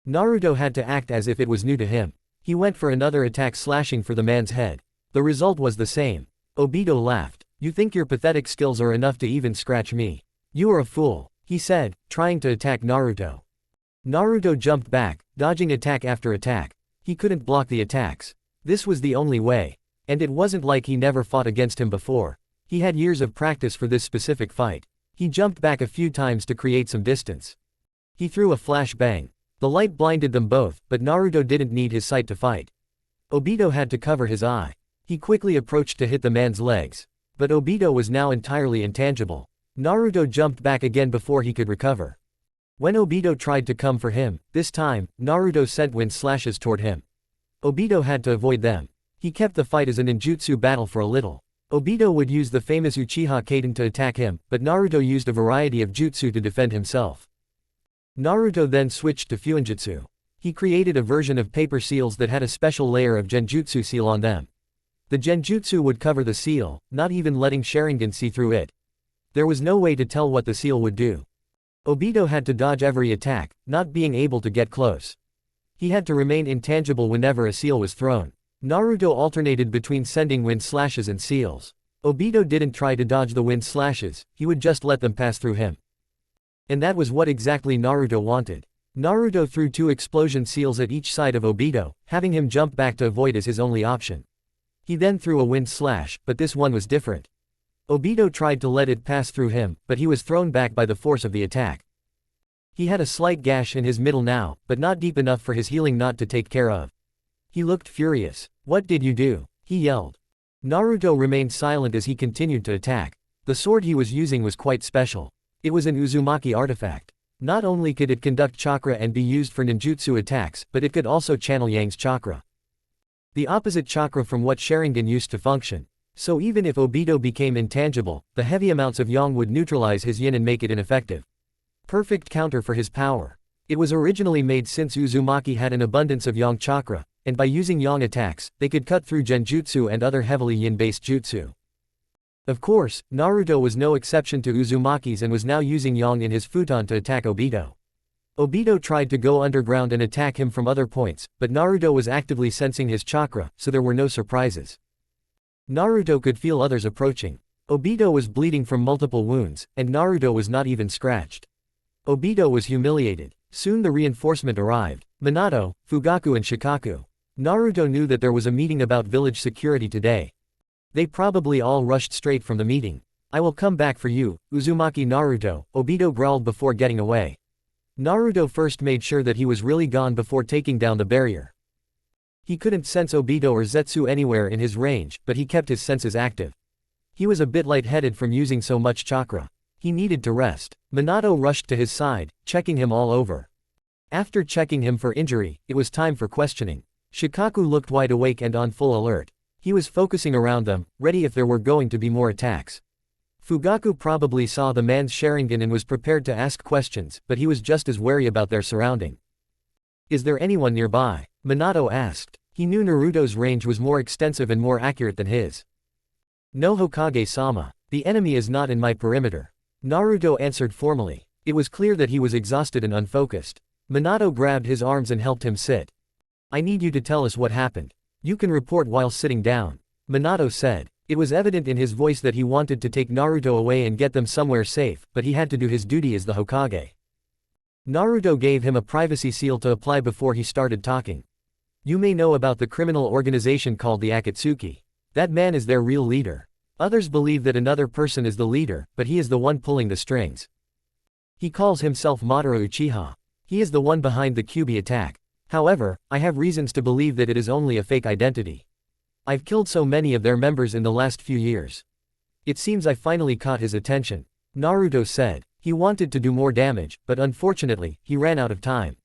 Naruto had to act as if it was new to him. He went for another attack slashing for the man's head. The result was the same. Obito laughed. You think your pathetic skills are enough to even scratch me? You are a fool, he said, trying to attack Naruto. Naruto jumped back, dodging attack after attack. He couldn't block the attacks. This was the only way. And it wasn't like he never fought against him before. He had years of practice for this specific fight. He jumped back a few times to create some distance. He threw a flash bang. The light blinded them both, but Naruto didn't need his sight to fight. Obito had to cover his eye. He quickly approached to hit the man's legs. But Obito was now entirely intangible. Naruto jumped back again before he could recover. When Obito tried to come for him, this time, Naruto sent wind slashes toward him. Obito had to avoid them. He kept the fight as a ninjutsu battle for a little. Obito would use the famous Uchiha Kaden to attack him, but Naruto used a variety of jutsu to defend himself. Naruto then switched to Fuinjutsu. He created a version of paper seals that had a special layer of genjutsu seal on them. The genjutsu would cover the seal, not even letting Sharingan see through it. There was no way to tell what the seal would do. Obito had to dodge every attack, not being able to get close. He had to remain intangible whenever a seal was thrown. Naruto alternated between sending wind slashes and seals. Obito didn't try to dodge the wind slashes, he would just let them pass through him. And that was what exactly Naruto wanted. Naruto threw 2 explosion seals at each side of Obito, having him jump back to avoid as his only option. He then threw a wind slash, but this one was different. Obito tried to let it pass through him, but he was thrown back by the force of the attack. He had a slight gash in his middle now, but not deep enough for his healing knot to take care of. He looked furious. "What did you do?" he yelled. Naruto remained silent as he continued to attack. The sword he was using was quite special. It was an Uzumaki artifact. Not only could it conduct chakra and be used for ninjutsu attacks, but it could also channel Yang's chakra. The opposite chakra from what Sharingan used to function. So even if Obito became intangible, the heavy amounts of Yang would neutralize his yin and make it ineffective. Perfect counter for his power. It was originally made since Uzumaki had an abundance of Yang chakra, and by using Yang attacks, they could cut through genjutsu and other heavily yin-based jutsu. Of course, Naruto was no exception to Uzumaki's and was now using Yang in his futon to attack Obito. Obito tried to go underground and attack him from other points, but Naruto was actively sensing his chakra, so there were no surprises. Naruto could feel others approaching. Obito was bleeding from multiple wounds, and Naruto was not even scratched. Obito was humiliated. Soon the reinforcement arrived. Minato, Fugaku and Shikaku. Naruto knew that there was a meeting about village security today. They probably all rushed straight from the meeting. "I will come back for you, Uzumaki Naruto," Obito growled before getting away. Naruto first made sure that he was really gone before taking down the barrier. He couldn't sense Obito or Zetsu anywhere in his range, but he kept his senses active. He was a bit lightheaded from using so much chakra. He needed to rest. Minato rushed to his side, checking him all over. After checking him for injury, it was time for questioning. Shikaku looked wide awake and on full alert. He was focusing around them, ready if there were going to be more attacks. Fugaku probably saw the man's Sharingan and was prepared to ask questions, but he was just as wary about their surrounding. "Is there anyone nearby?" Minato asked. He knew Naruto's range was more extensive and more accurate than his. "No, Hokage-sama. The enemy is not in my perimeter," Naruto answered formally. It was clear that he was exhausted and unfocused. Minato grabbed his arms and helped him sit. "I need you to tell us what happened. You can report while sitting down," Minato said. It was evident in his voice that he wanted to take Naruto away and get them somewhere safe, but he had to do his duty as the Hokage. Naruto gave him a privacy seal to apply before he started talking. "You may know about the criminal organization called the Akatsuki. That man is their real leader. Others believe that another person is the leader, but he is the one pulling the strings. He calls himself Madara Uchiha. He is the one behind the Kyuubi attack. However, I have reasons to believe that it is only a fake identity. I've killed so many of their members in the last few years. It seems I finally caught his attention," Naruto said. He wanted to do more damage, but unfortunately, he ran out of time.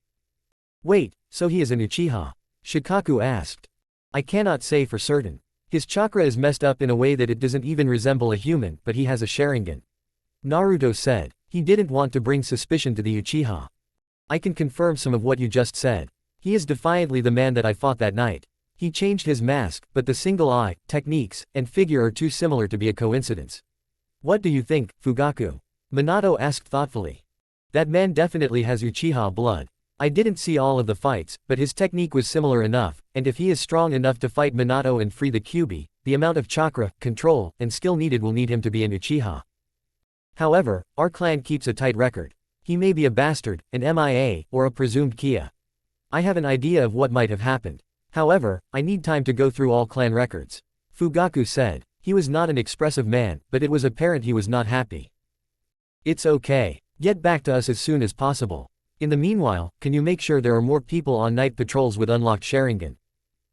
"Wait, so he is an Uchiha?" Shikaku asked. "I cannot say for certain. His chakra is messed up in a way that it doesn't even resemble a human, but he has a Sharingan," Naruto said. He didn't want to bring suspicion to the Uchiha. "I can confirm some of what you just said. He is defiantly the man that I fought that night. He changed his mask, but the single eye, techniques, and figure are too similar to be a coincidence." "What do you think, Fugaku?" Minato asked thoughtfully. "That man definitely has Uchiha blood. I didn't see all of the fights, but his technique was similar enough, and if he is strong enough to fight Minato and free the Kyuubi, the amount of chakra, control, and skill needed will need him to be an Uchiha. However, our clan keeps a tight record. He may be a bastard, an MIA, or a presumed Kia. I have an idea of what might have happened. However, I need time to go through all clan records," Fugaku said. He was not an expressive man, but it was apparent he was not happy. "It's okay. Get back to us as soon as possible. In the meanwhile, can you make sure there are more people on night patrols with unlocked Sharingan?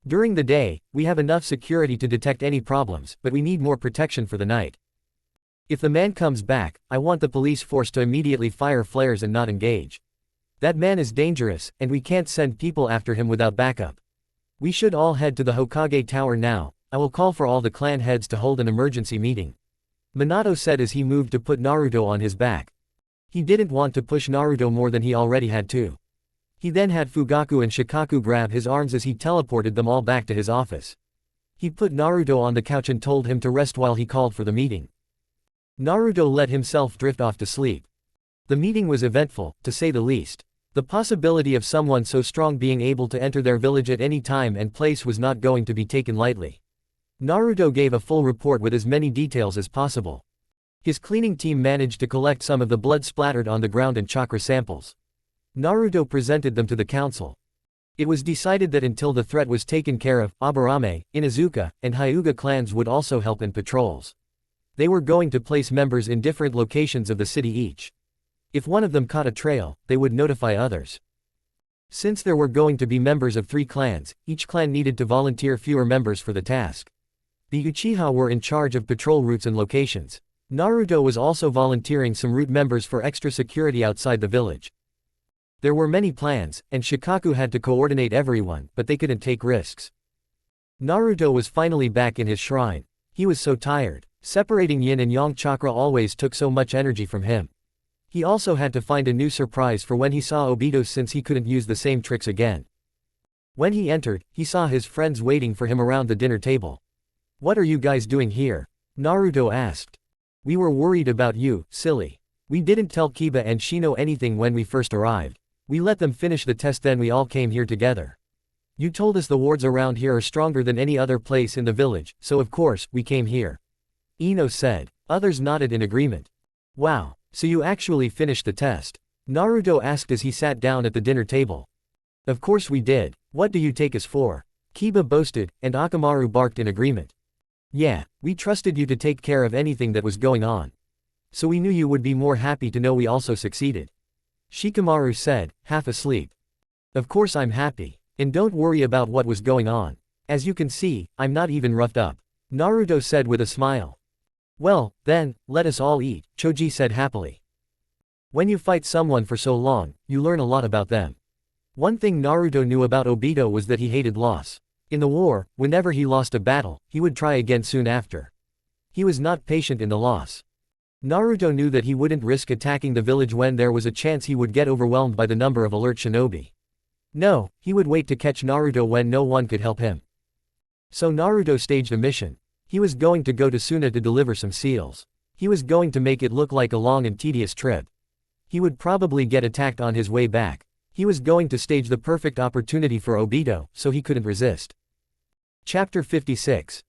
During the day, we have enough security to detect any problems, but we need more protection for the night. If the man comes back, I want the police force to immediately fire flares and not engage. That man is dangerous, and we can't send people after him without backup. We should all head to the Hokage Tower now. I will call for all the clan heads to hold an emergency meeting," Minato said as he moved to put Naruto on his back. He didn't want to push Naruto more than he already had to. He then had Fugaku and Shikaku grab his arms as he teleported them all back to his office. He put Naruto on the couch and told him to rest while he called for the meeting. Naruto let himself drift off to sleep. The meeting was eventful, to say the least. The possibility of someone so strong being able to enter their village at any time and place was not going to be taken lightly. Naruto gave a full report with as many details as possible. His cleaning team managed to collect some of the blood splattered on the ground and chakra samples. Naruto presented them to the council. It was decided that until the threat was taken care of, Aburame, Inuzuka, and Hyuga clans would also help in patrols. They were going to place members in different locations of the city each. If one of them caught a trail, they would notify others. Since there were going to be members of 3 clans, each clan needed to volunteer fewer members for the task. The Uchiha were in charge of patrol routes and locations. Naruto was also volunteering some route members for extra security outside the village. There were many plans, and Shikaku had to coordinate everyone, but they couldn't take risks. Naruto was finally back in his shrine. He was so tired. Separating yin and yang chakra always took so much energy from him. He also had to find a new surprise for when he saw Obito since he couldn't use the same tricks again. When he entered, he saw his friends waiting for him around the dinner table. "What are you guys doing here?" Naruto asked. "We were worried about you, silly. We didn't tell Kiba and Shino anything when we first arrived. We let them finish the test, then we all came here together. You told us the wards around here are stronger than any other place in the village, so of course, we came here," Ino said. Others nodded in agreement. "Wow, so you actually finished the test?" Naruto asked as he sat down at the dinner table. "Of course we did. What do you take us for?" Kiba boasted, and Akamaru barked in agreement. "Yeah, we trusted you to take care of anything that was going on. So we knew you would be more happy to know we also succeeded," Shikamaru said, half asleep. "Of course I'm happy. And don't worry about what was going on. As you can see, I'm not even roughed up," Naruto said with a smile. "Well, then, let us all eat," Choji said happily. When you fight someone for so long, you learn a lot about them. One thing Naruto knew about Obito was that he hated loss. In the war, whenever he lost a battle, he would try again soon after. He was not patient in the loss. Naruto knew that he wouldn't risk attacking the village when there was a chance he would get overwhelmed by the number of alert shinobi. No, he would wait to catch Naruto when no one could help him. So Naruto staged a mission. He was going to go to Suna to deliver some seals. He was going to make it look like a long and tedious trip. He would probably get attacked on his way back. He was going to stage the perfect opportunity for Obito, so he couldn't resist. Chapter 56.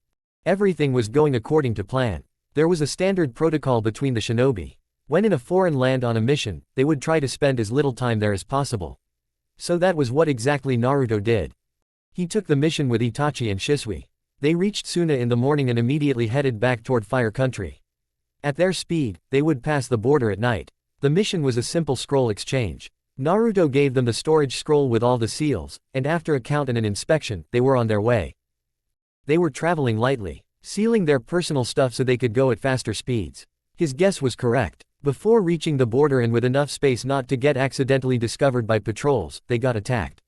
Everything was going according to plan. There was a standard protocol between the shinobi. When in a foreign land on a mission, they would try to spend as little time there as possible. So that was what exactly Naruto did. He took the mission with Itachi and Shisui. They reached Suna in the morning and immediately headed back toward Fire Country. At their speed, they would pass the border at night. The mission was a simple scroll exchange. Naruto gave them the storage scroll with all the seals, and after a count and an inspection, they were on their way. They were traveling lightly, sealing their personal stuff so they could go at faster speeds. His guess was correct. Before reaching the border and with enough space not to get accidentally discovered by patrols, they got attacked.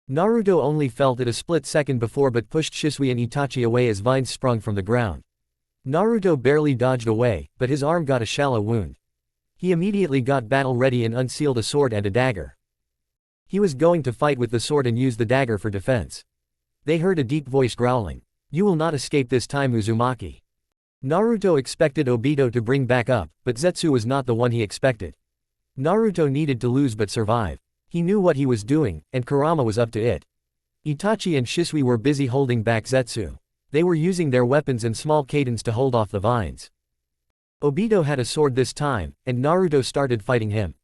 Naruto only felt it a split second before but pushed Shisui and Itachi away as vines sprung from the ground. Naruto barely dodged away, but his arm got a shallow wound. He immediately got battle ready and unsealed a sword and a dagger. He was going to fight with the sword and use the dagger for defense. They heard a deep voice growling. "You will not escape this time, Uzumaki." Naruto expected Obito to bring back up, but Zetsu was not the one he expected. Naruto needed to lose but survive. He knew what he was doing, and Kurama was up to it. Itachi and Shisui were busy holding back Zetsu. They were using their weapons and small cadence to hold off the vines. Obito had a sword this time, and Naruto started fighting him.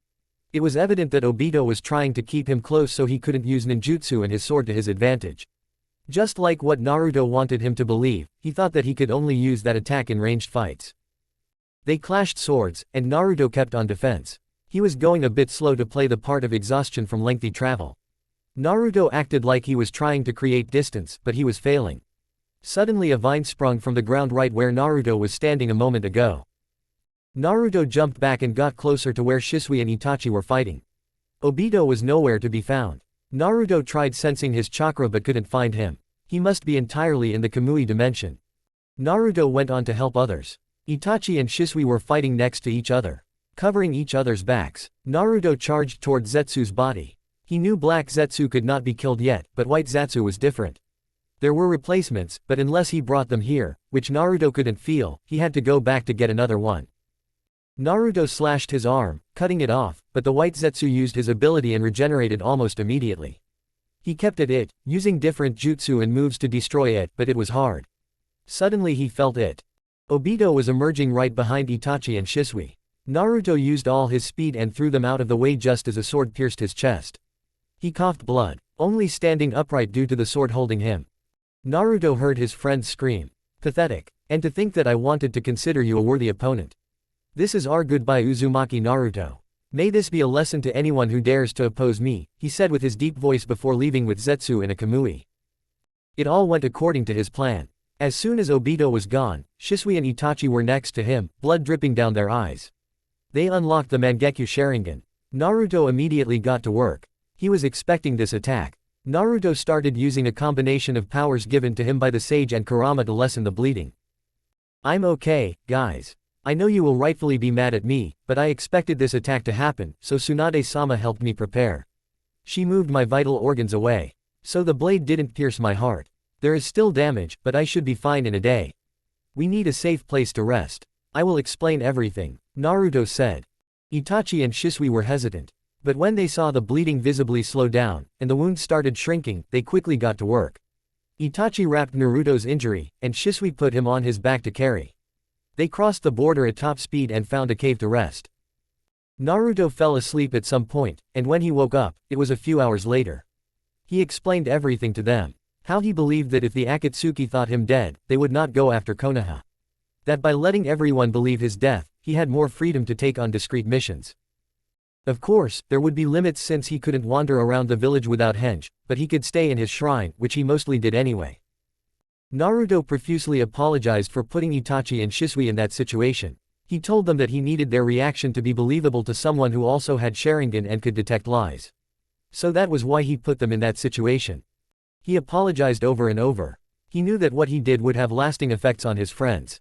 It was evident that Obito was trying to keep him close so he couldn't use ninjutsu and his sword to his advantage. Just like what Naruto wanted him to believe, he thought that he could only use that attack in ranged fights. They clashed swords, and Naruto kept on defense. He was going a bit slow to play the part of exhaustion from lengthy travel. Naruto acted like he was trying to create distance, but he was failing. Suddenly a vine sprung from the ground right where Naruto was standing a moment ago. Naruto jumped back and got closer to where Shisui and Itachi were fighting. Obito was nowhere to be found. Naruto tried sensing his chakra but couldn't find him. He must be entirely in the Kamui dimension. Naruto went on to help others. Itachi and Shisui were fighting next to each other, covering each other's backs. Naruto charged toward Zetsu's body. He knew Black Zetsu could not be killed yet, but White Zetsu was different. There were replacements, but unless he brought them here, which Naruto couldn't feel, he had to go back to get another one. Naruto slashed his arm, cutting it off, but the White Zetsu used his ability and regenerated almost immediately. He kept at it, using different jutsu and moves to destroy it, but it was hard. Suddenly he felt it. Obito was emerging right behind Itachi and Shisui. Naruto used all his speed and threw them out of the way just as a sword pierced his chest. He coughed blood, only standing upright due to the sword holding him. Naruto heard his friends scream. Pathetic. And to think that I wanted to consider you a worthy opponent. This is our goodbye Uzumaki Naruto. May this be a lesson to anyone who dares to oppose me, he said with his deep voice before leaving with Zetsu in a kamui. It all went according to his plan. As soon as Obito was gone, Shisui and Itachi were next to him, blood dripping down their eyes. They unlocked the Mangekyo Sharingan. Naruto immediately got to work. He was expecting this attack. Naruto started using a combination of powers given to him by the sage and Kurama to lessen the bleeding. I'm okay, guys. I know you will rightfully be mad at me, but I expected this attack to happen, so Tsunade-sama helped me prepare. She moved my vital organs away. So the blade didn't pierce my heart. There is still damage, but I should be fine in a day. We need a safe place to rest. I will explain everything, Naruto said. Itachi and Shisui were hesitant. But when they saw the bleeding visibly slow down, and the wound started shrinking, they quickly got to work. Itachi wrapped Naruto's injury, and Shisui put him on his back to carry. They crossed the border at top speed and found a cave to rest. Naruto fell asleep at some point, and when he woke up, it was a few hours later. He explained everything to them. How he believed that if the Akatsuki thought him dead, they would not go after Konoha. That by letting everyone believe his death, he had more freedom to take on discreet missions. Of course, there would be limits since he couldn't wander around the village without henge, but he could stay in his shrine, which he mostly did anyway. Naruto profusely apologized for putting Itachi and Shisui in that situation. He told them that he needed their reaction to be believable to someone who also had Sharingan and could detect lies. So that was why he put them in that situation. He apologized over and over. He knew that what he did would have lasting effects on his friends.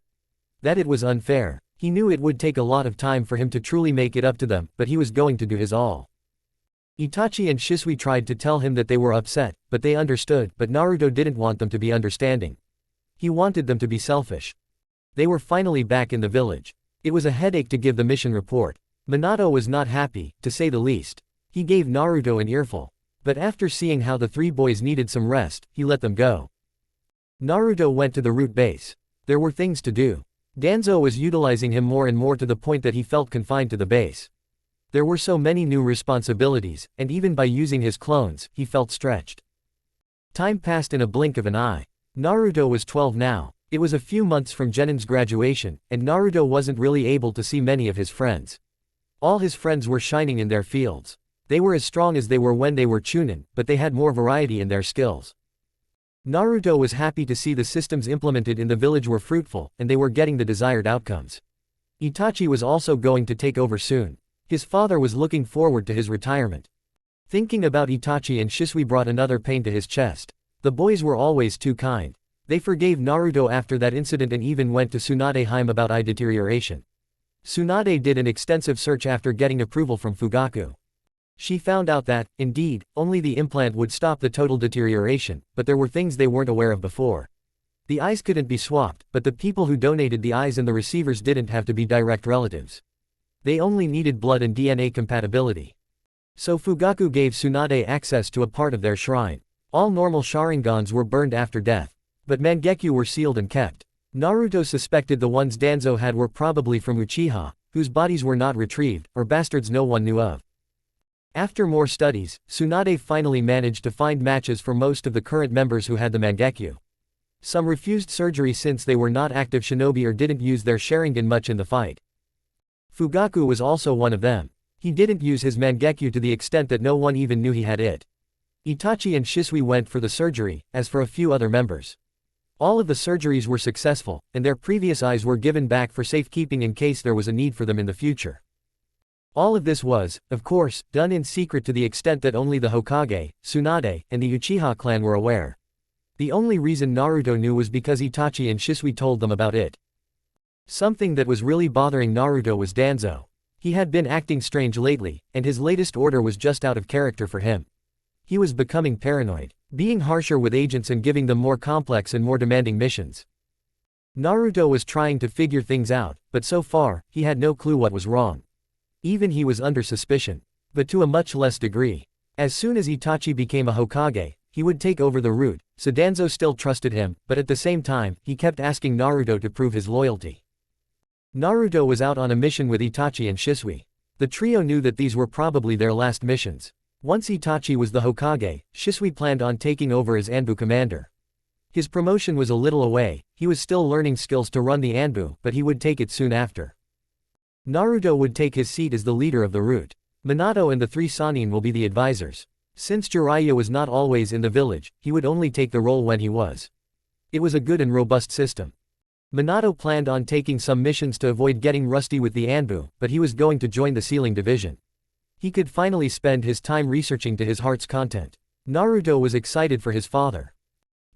That it was unfair. He knew it would take a lot of time for him to truly make it up to them, but he was going to do his all. Itachi and Shisui tried to tell him that they were upset, but they understood, but Naruto didn't want them to be understanding. He wanted them to be selfish. They were finally back in the village. It was a headache to give the mission report. Minato was not happy, to say the least. He gave Naruto an earful. But after seeing how the three boys needed some rest, he let them go. Naruto went to the root base. There were things to do. Danzo was utilizing him more and more to the point that he felt confined to the base. There were so many new responsibilities, and even by using his clones, he felt stretched. Time passed in a blink of an eye. Naruto was 12 now. It was a few months from Genin's graduation, and Naruto wasn't really able to see many of his friends. All his friends were shining in their fields. They were as strong as they were when they were Chunin, but they had more variety in their skills. Naruto was happy to see the systems implemented in the village were fruitful, and they were getting the desired outcomes. Itachi was also going to take over soon. His father was looking forward to his retirement. Thinking about Itachi and Shisui brought another pain to his chest. The boys were always too kind. They forgave Naruto after that incident and even went to Tsunade Heim about eye deterioration. Tsunade did an extensive search after getting approval from Fugaku. She found out that, indeed, only the implant would stop the total deterioration, but there were things they weren't aware of before. The eyes couldn't be swapped, but the people who donated the eyes and the receivers didn't have to be direct relatives. They only needed blood and DNA compatibility. So Fugaku gave Tsunade access to a part of their shrine. All normal Sharingans were burned after death. But Mangekyo were sealed and kept. Naruto suspected the ones Danzo had were probably from Uchiha, whose bodies were not retrieved, or bastards no one knew of. After more studies, Tsunade finally managed to find matches for most of the current members who had the Mangekyo. Some refused surgery since they were not active shinobi or didn't use their Sharingan much in the fight. Fugaku was also one of them. He didn't use his Mangekyo to the extent that no one even knew he had it. Itachi and Shisui went for the surgery, as for a few other members. All of the surgeries were successful, and their previous eyes were given back for safekeeping in case there was a need for them in the future. All of this was, of course, done in secret to the extent that only the Hokage, Tsunade, and the Uchiha clan were aware. The only reason Naruto knew was because Itachi and Shisui told them about it. Something that was really bothering Naruto was Danzo. He had been acting strange lately, and his latest order was just out of character for him. He was becoming paranoid, being harsher with agents and giving them more complex and more demanding missions. Naruto was trying to figure things out, but so far, he had no clue what was wrong. Even he was under suspicion, but to a much less degree. As soon as Itachi became a Hokage, he would take over the route, so Danzo still trusted him, but at the same time, he kept asking Naruto to prove his loyalty. Naruto was out on a mission with Itachi and Shisui. The trio knew that these were probably their last missions. Once Itachi was the Hokage, Shisui planned on taking over as Anbu commander. His promotion was a little away, he was still learning skills to run the Anbu, but he would take it soon after. Naruto would take his seat as the leader of the route. Minato and the three Sannin will be the advisors. Since Jiraiya was not always in the village, he would only take the role when he was. It was a good and robust system. Minato planned on taking some missions to avoid getting rusty with the Anbu, but he was going to join the sealing division. He could finally spend his time researching to his heart's content. Naruto was excited for his father.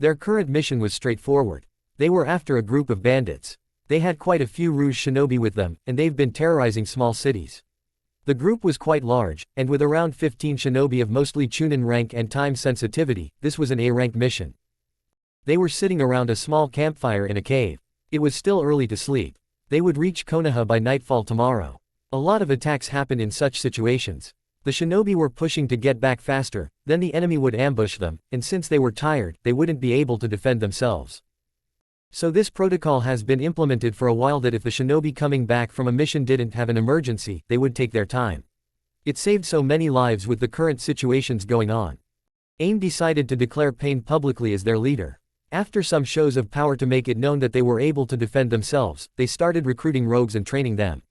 Their current mission was straightforward. They were after a group of bandits. They had quite a few Rouge shinobi with them, and they've been terrorizing small cities. The group was quite large, and with around 15 shinobi of mostly Chunin rank and time sensitivity, this was an A-rank mission. They were sitting around a small campfire in a cave. It was still early to sleep. They would reach Konoha by nightfall tomorrow. A lot of attacks happened in such situations. The shinobi were pushing to get back faster, then the enemy would ambush them, and since they were tired, they wouldn't be able to defend themselves. So this protocol has been implemented for a while that if the shinobi coming back from a mission didn't have an emergency, they would take their time. It saved so many lives with the current situations going on. AIM decided to declare Pain publicly as their leader. After some shows of power to make it known that they were able to defend themselves, they started recruiting rogues and training them.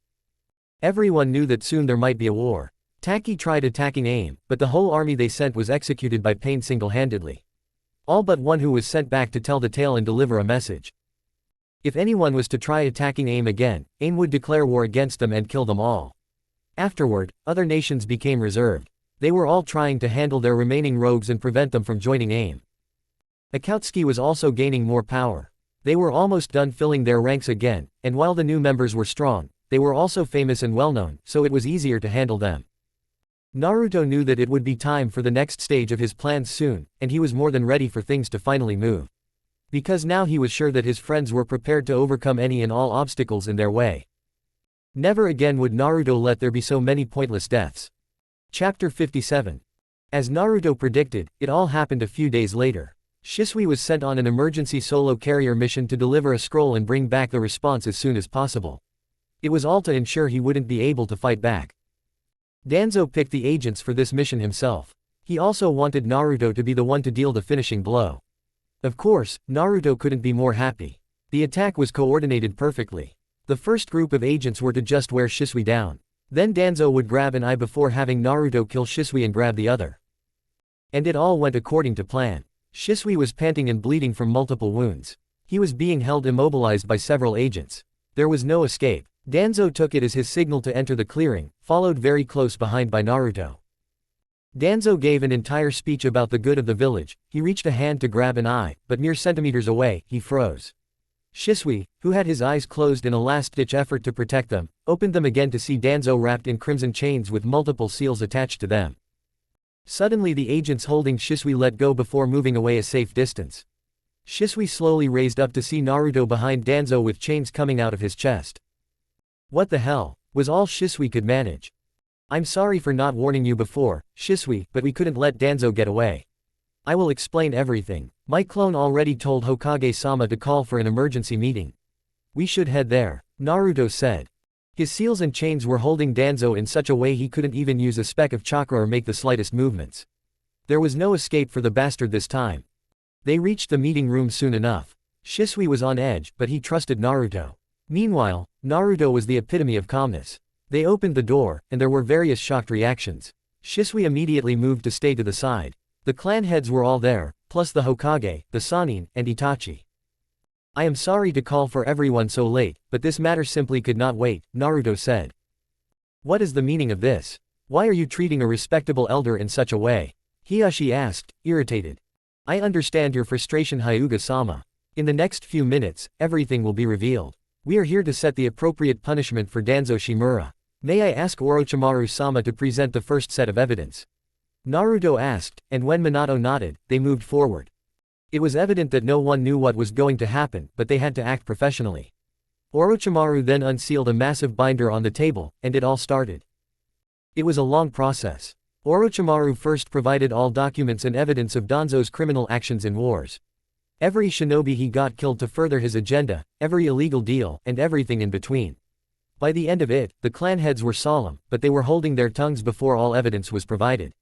Everyone knew that soon there might be a war. Taki tried attacking AIM, but the whole army they sent was executed by Pain single-handedly. All but one who was sent back to tell the tale and deliver a message. If anyone was to try attacking AIM again, AIM would declare war against them and kill them all. Afterward, other nations became reserved. They were all trying to handle their remaining rogues and prevent them from joining AIM. Akatsuki was also gaining more power. They were almost done filling their ranks again, and while the new members were strong, they were also famous and well-known, so it was easier to handle them. Naruto knew that it would be time for the next stage of his plans soon, and he was more than ready for things to finally move. Because now he was sure that his friends were prepared to overcome any and all obstacles in their way. Never again would Naruto let there be so many pointless deaths. Chapter 57. As Naruto predicted, it all happened a few days later. Shisui was sent on an emergency solo carrier mission to deliver a scroll and bring back the response as soon as possible. It was all to ensure he wouldn't be able to fight back. Danzo picked the agents for this mission himself. He also wanted Naruto to be the one to deal the finishing blow. Of course, Naruto couldn't be more happy. The attack was coordinated perfectly. The first group of agents were to just wear Shisui down. Then Danzo would grab an eye before having Naruto kill Shisui and grab the other. And it all went according to plan. Shisui was panting and bleeding from multiple wounds. He was being held immobilized by several agents. There was no escape. Danzo took it as his signal to enter the clearing, followed very close behind by Naruto. Danzo gave an entire speech about the good of the village. He reached a hand to grab an eye, but mere centimeters away, he froze. Shisui, who had his eyes closed in a last-ditch effort to protect them, opened them again to see Danzo wrapped in crimson chains with multiple seals attached to them. Suddenly the agents holding Shisui let go before moving away a safe distance. Shisui slowly raised up to see Naruto behind Danzo with chains coming out of his chest. What the hell, was all Shisui could manage. I'm sorry for not warning you before, Shisui, but we couldn't let Danzo get away. I will explain everything. My clone already told Hokage-sama to call for an emergency meeting. We should head there, Naruto said. His seals and chains were holding Danzo in such a way he couldn't even use a speck of chakra or make the slightest movements. There was no escape for the bastard this time. They reached the meeting room soon enough. Shisui was on edge, but he trusted Naruto. Meanwhile, Naruto was the epitome of calmness. They opened the door, and there were various shocked reactions. Shisui immediately moved to stay to the side. The clan heads were all there, plus the Hokage, the Sannin, and Itachi. I am sorry to call for everyone so late, but this matter simply could not wait, Naruto said. What is the meaning of this? Why are you treating a respectable elder in such a way? Hiyashi asked, irritated. I understand your frustration, Hyuga-sama. In the next few minutes, everything will be revealed. We are here to set the appropriate punishment for Danzo Shimura. May I ask Orochimaru-sama to present the first set of evidence? Naruto asked, and when Minato nodded, they moved forward. It was evident that no one knew what was going to happen, but they had to act professionally. Orochimaru then unsealed a massive binder on the table, and it all started. It was a long process. Orochimaru first provided all documents and evidence of Danzo's criminal actions in wars. Every shinobi he got killed to further his agenda, every illegal deal, and everything in between. By the end of it, the clan heads were solemn, but they were holding their tongues before all evidence was provided.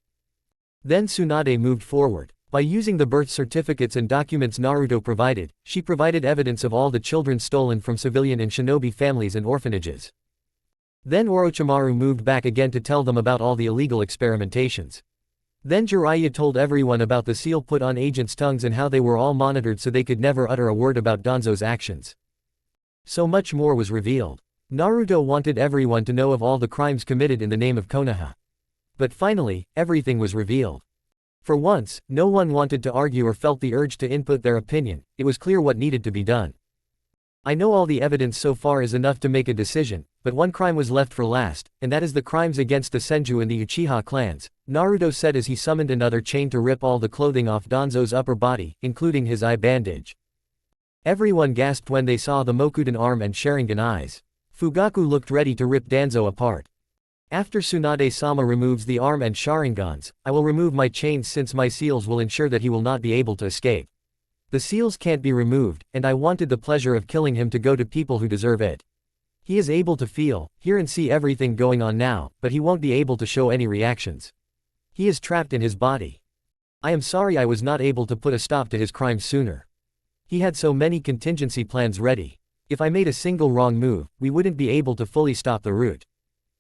Then Tsunade moved forward. By using the birth certificates and documents Naruto provided, she provided evidence of all the children stolen from civilian and shinobi families and orphanages. Then Orochimaru moved back again to tell them about all the illegal experimentations. Then Jiraiya told everyone about the seal put on agents' tongues and how they were all monitored so they could never utter a word about Danzo's actions. So much more was revealed. Naruto wanted everyone to know of all the crimes committed in the name of Konoha. But finally, everything was revealed. For once, no one wanted to argue or felt the urge to input their opinion. It was clear what needed to be done. I know all the evidence so far is enough to make a decision, but one crime was left for last, and that is the crimes against the Senju and the Uchiha clans, Naruto said as he summoned another chain to rip all the clothing off Danzo's upper body, including his eye bandage. Everyone gasped when they saw the Mokuden arm and Sharingan eyes. Fugaku looked ready to rip Danzo apart. After Tsunade-sama removes the arm and Sharingans, I will remove my chains since my seals will ensure that he will not be able to escape. The seals can't be removed, and I wanted the pleasure of killing him to go to people who deserve it. He is able to feel, hear and see everything going on now, but he won't be able to show any reactions. He is trapped in his body. I am sorry I was not able to put a stop to his crimes sooner. He had so many contingency plans ready. If I made a single wrong move, we wouldn't be able to fully stop the root.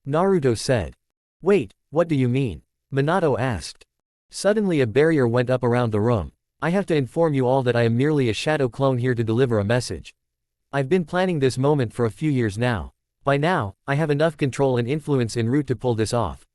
Naruto said. Wait, what do you mean? Minato asked. Suddenly a barrier went up around the room. I have to inform you all that I am merely a shadow clone here to deliver a message. I've been planning this moment for a few years now. By now, I have enough control and influence in root to pull this off.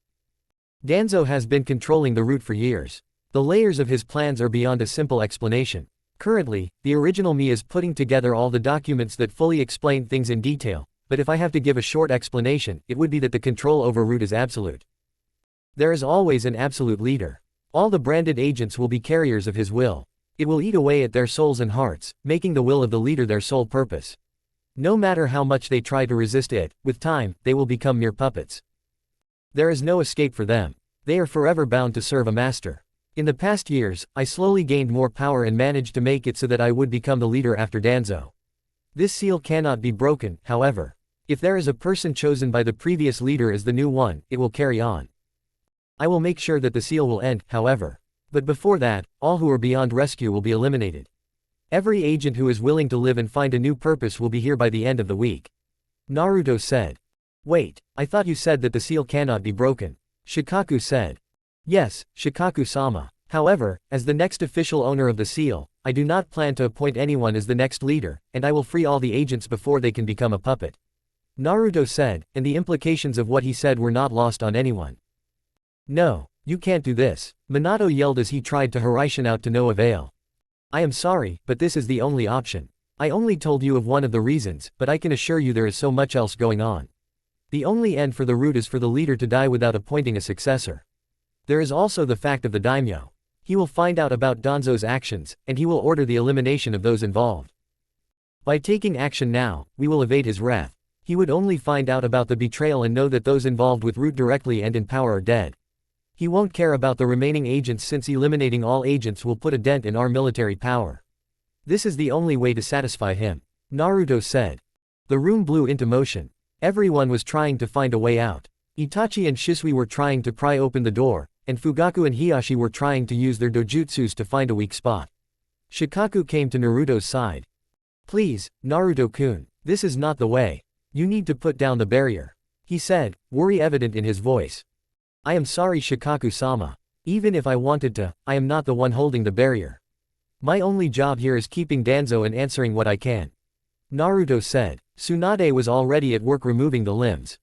Danzo has been controlling the root for years. The layers of his plans are beyond a simple explanation. Currently, the original me is putting together all the documents that fully explain things in detail, but if I have to give a short explanation, it would be that the control over root is absolute. There is always an absolute leader. All the branded agents will be carriers of his will. It will eat away at their souls and hearts, making the will of the leader their sole purpose. No matter how much they try to resist it, with time, they will become mere puppets. There is no escape for them. They are forever bound to serve a master. In the past years, I slowly gained more power and managed to make it so that I would become the leader after Danzo. This seal cannot be broken, however. If there is a person chosen by the previous leader as the new one, it will carry on. I will make sure that the seal will end, however. But before that, all who are beyond rescue will be eliminated. Every agent who is willing to live and find a new purpose will be here by the end of the week. Naruto said. Wait, I thought you said that the seal cannot be broken. Shikaku said. Yes, Shikaku-sama. However, as the next official owner of the seal, I do not plan to appoint anyone as the next leader, and I will free all the agents before they can become a puppet. Naruto said, and the implications of what he said were not lost on anyone. No, you can't do this, Minato yelled as he tried to Hiraishin out to no avail. I am sorry, but this is the only option. I only told you of one of the reasons, but I can assure you there is so much else going on. The only end for the root is for the leader to die without appointing a successor. There is also the fact of the daimyo. He will find out about Danzo's actions, and he will order the elimination of those involved. By taking action now, we will evade his wrath. He would only find out about the betrayal and know that those involved with root directly and in power are dead. He won't care about the remaining agents since eliminating all agents will put a dent in our military power. This is the only way to satisfy him. Naruto said. The room blew into motion. Everyone was trying to find a way out. Itachi and Shisui were trying to pry open the door, and Fugaku and Hiashi were trying to use their dojutsus to find a weak spot. Shikaku came to Naruto's side. Please, Naruto-kun, this is not the way. You need to put down the barrier, he said, worry evident in his voice. I am sorry Shikaku-sama. Even if I wanted to, I am not the one holding the barrier. My only job here is keeping Danzo and answering what I can. Naruto said. Tsunade was already at work removing the limbs.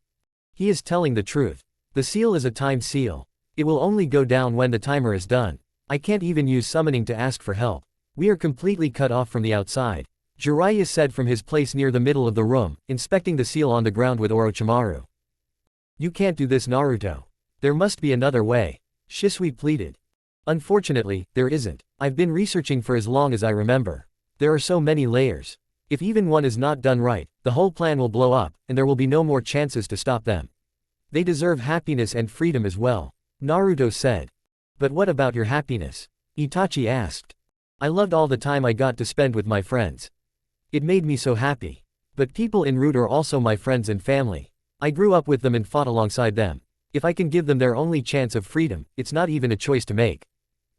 He is telling the truth. The seal is a timed seal. It will only go down when the timer is done. I can't even use summoning to ask for help. We are completely cut off from the outside. Jiraiya said from his place near the middle of the room, inspecting the seal on the ground with Orochimaru. You can't do this, Naruto. There must be another way. Shisui pleaded. Unfortunately, there isn't. I've been researching for as long as I remember. There are so many layers. If even one is not done right, the whole plan will blow up, and there will be no more chances to stop them. They deserve happiness and freedom as well. Naruto said. But what about your happiness? Itachi asked. I loved all the time I got to spend with my friends. It made me so happy. But people in Root are also my friends and family. I grew up with them and fought alongside them. If I can give them their only chance of freedom, it's not even a choice to make.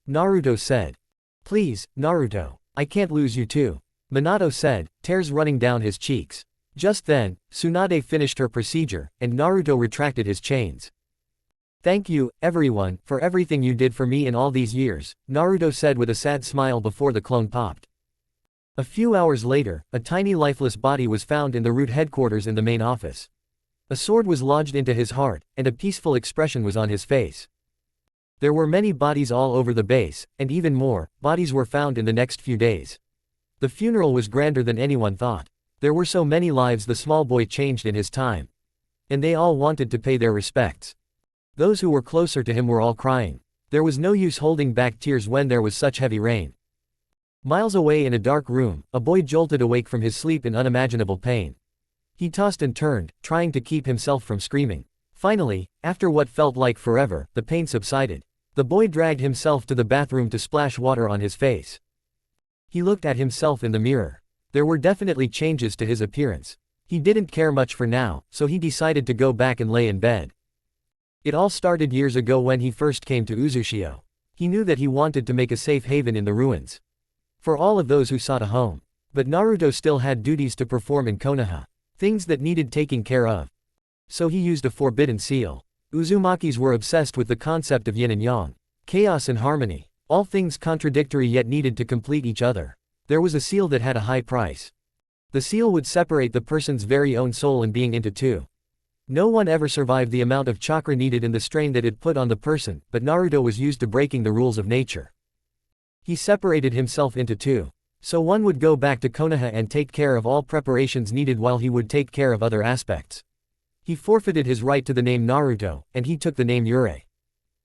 Naruto said. Please, Naruto. I can't lose you too. Minato said, tears running down his cheeks. Just then, Tsunade finished her procedure, and Naruto retracted his chains. Thank you, everyone, for everything you did for me in all these years, Naruto said with a sad smile before the clone popped. A few hours later, a tiny lifeless body was found in the Root headquarters in the main office. A sword was lodged into his heart, and a peaceful expression was on his face. There were many bodies all over the base, and even more bodies were found in the next few days. The funeral was grander than anyone thought. There were so many lives the small boy changed in his time. And they all wanted to pay their respects. Those who were closer to him were all crying. There was no use holding back tears when there was such heavy rain. Miles away in a dark room, a boy jolted awake from his sleep in unimaginable pain. He tossed and turned, trying to keep himself from screaming. Finally, after what felt like forever, the pain subsided. The boy dragged himself to the bathroom to splash water on his face. He looked at himself in the mirror. There were definitely changes to his appearance. He didn't care much for now, so he decided to go back and lay in bed. It all started years ago when he first came to Uzushio. He knew that he wanted to make a safe haven in the ruins. For all of those who sought a home. But Naruto still had duties to perform in Konoha. Things that needed taking care of. So he used a forbidden seal. Uzumakis were obsessed with the concept of yin and yang. Chaos and harmony. All things contradictory yet needed to complete each other. There was a seal that had a high price. The seal would separate the person's very own soul and being into two. No one ever survived the amount of chakra needed and the strain that it put on the person, but Naruto was used to breaking the rules of nature. He separated himself into two. So one would go back to Konoha and take care of all preparations needed while he would take care of other aspects. He forfeited his right to the name Naruto, and he took the name Yurei.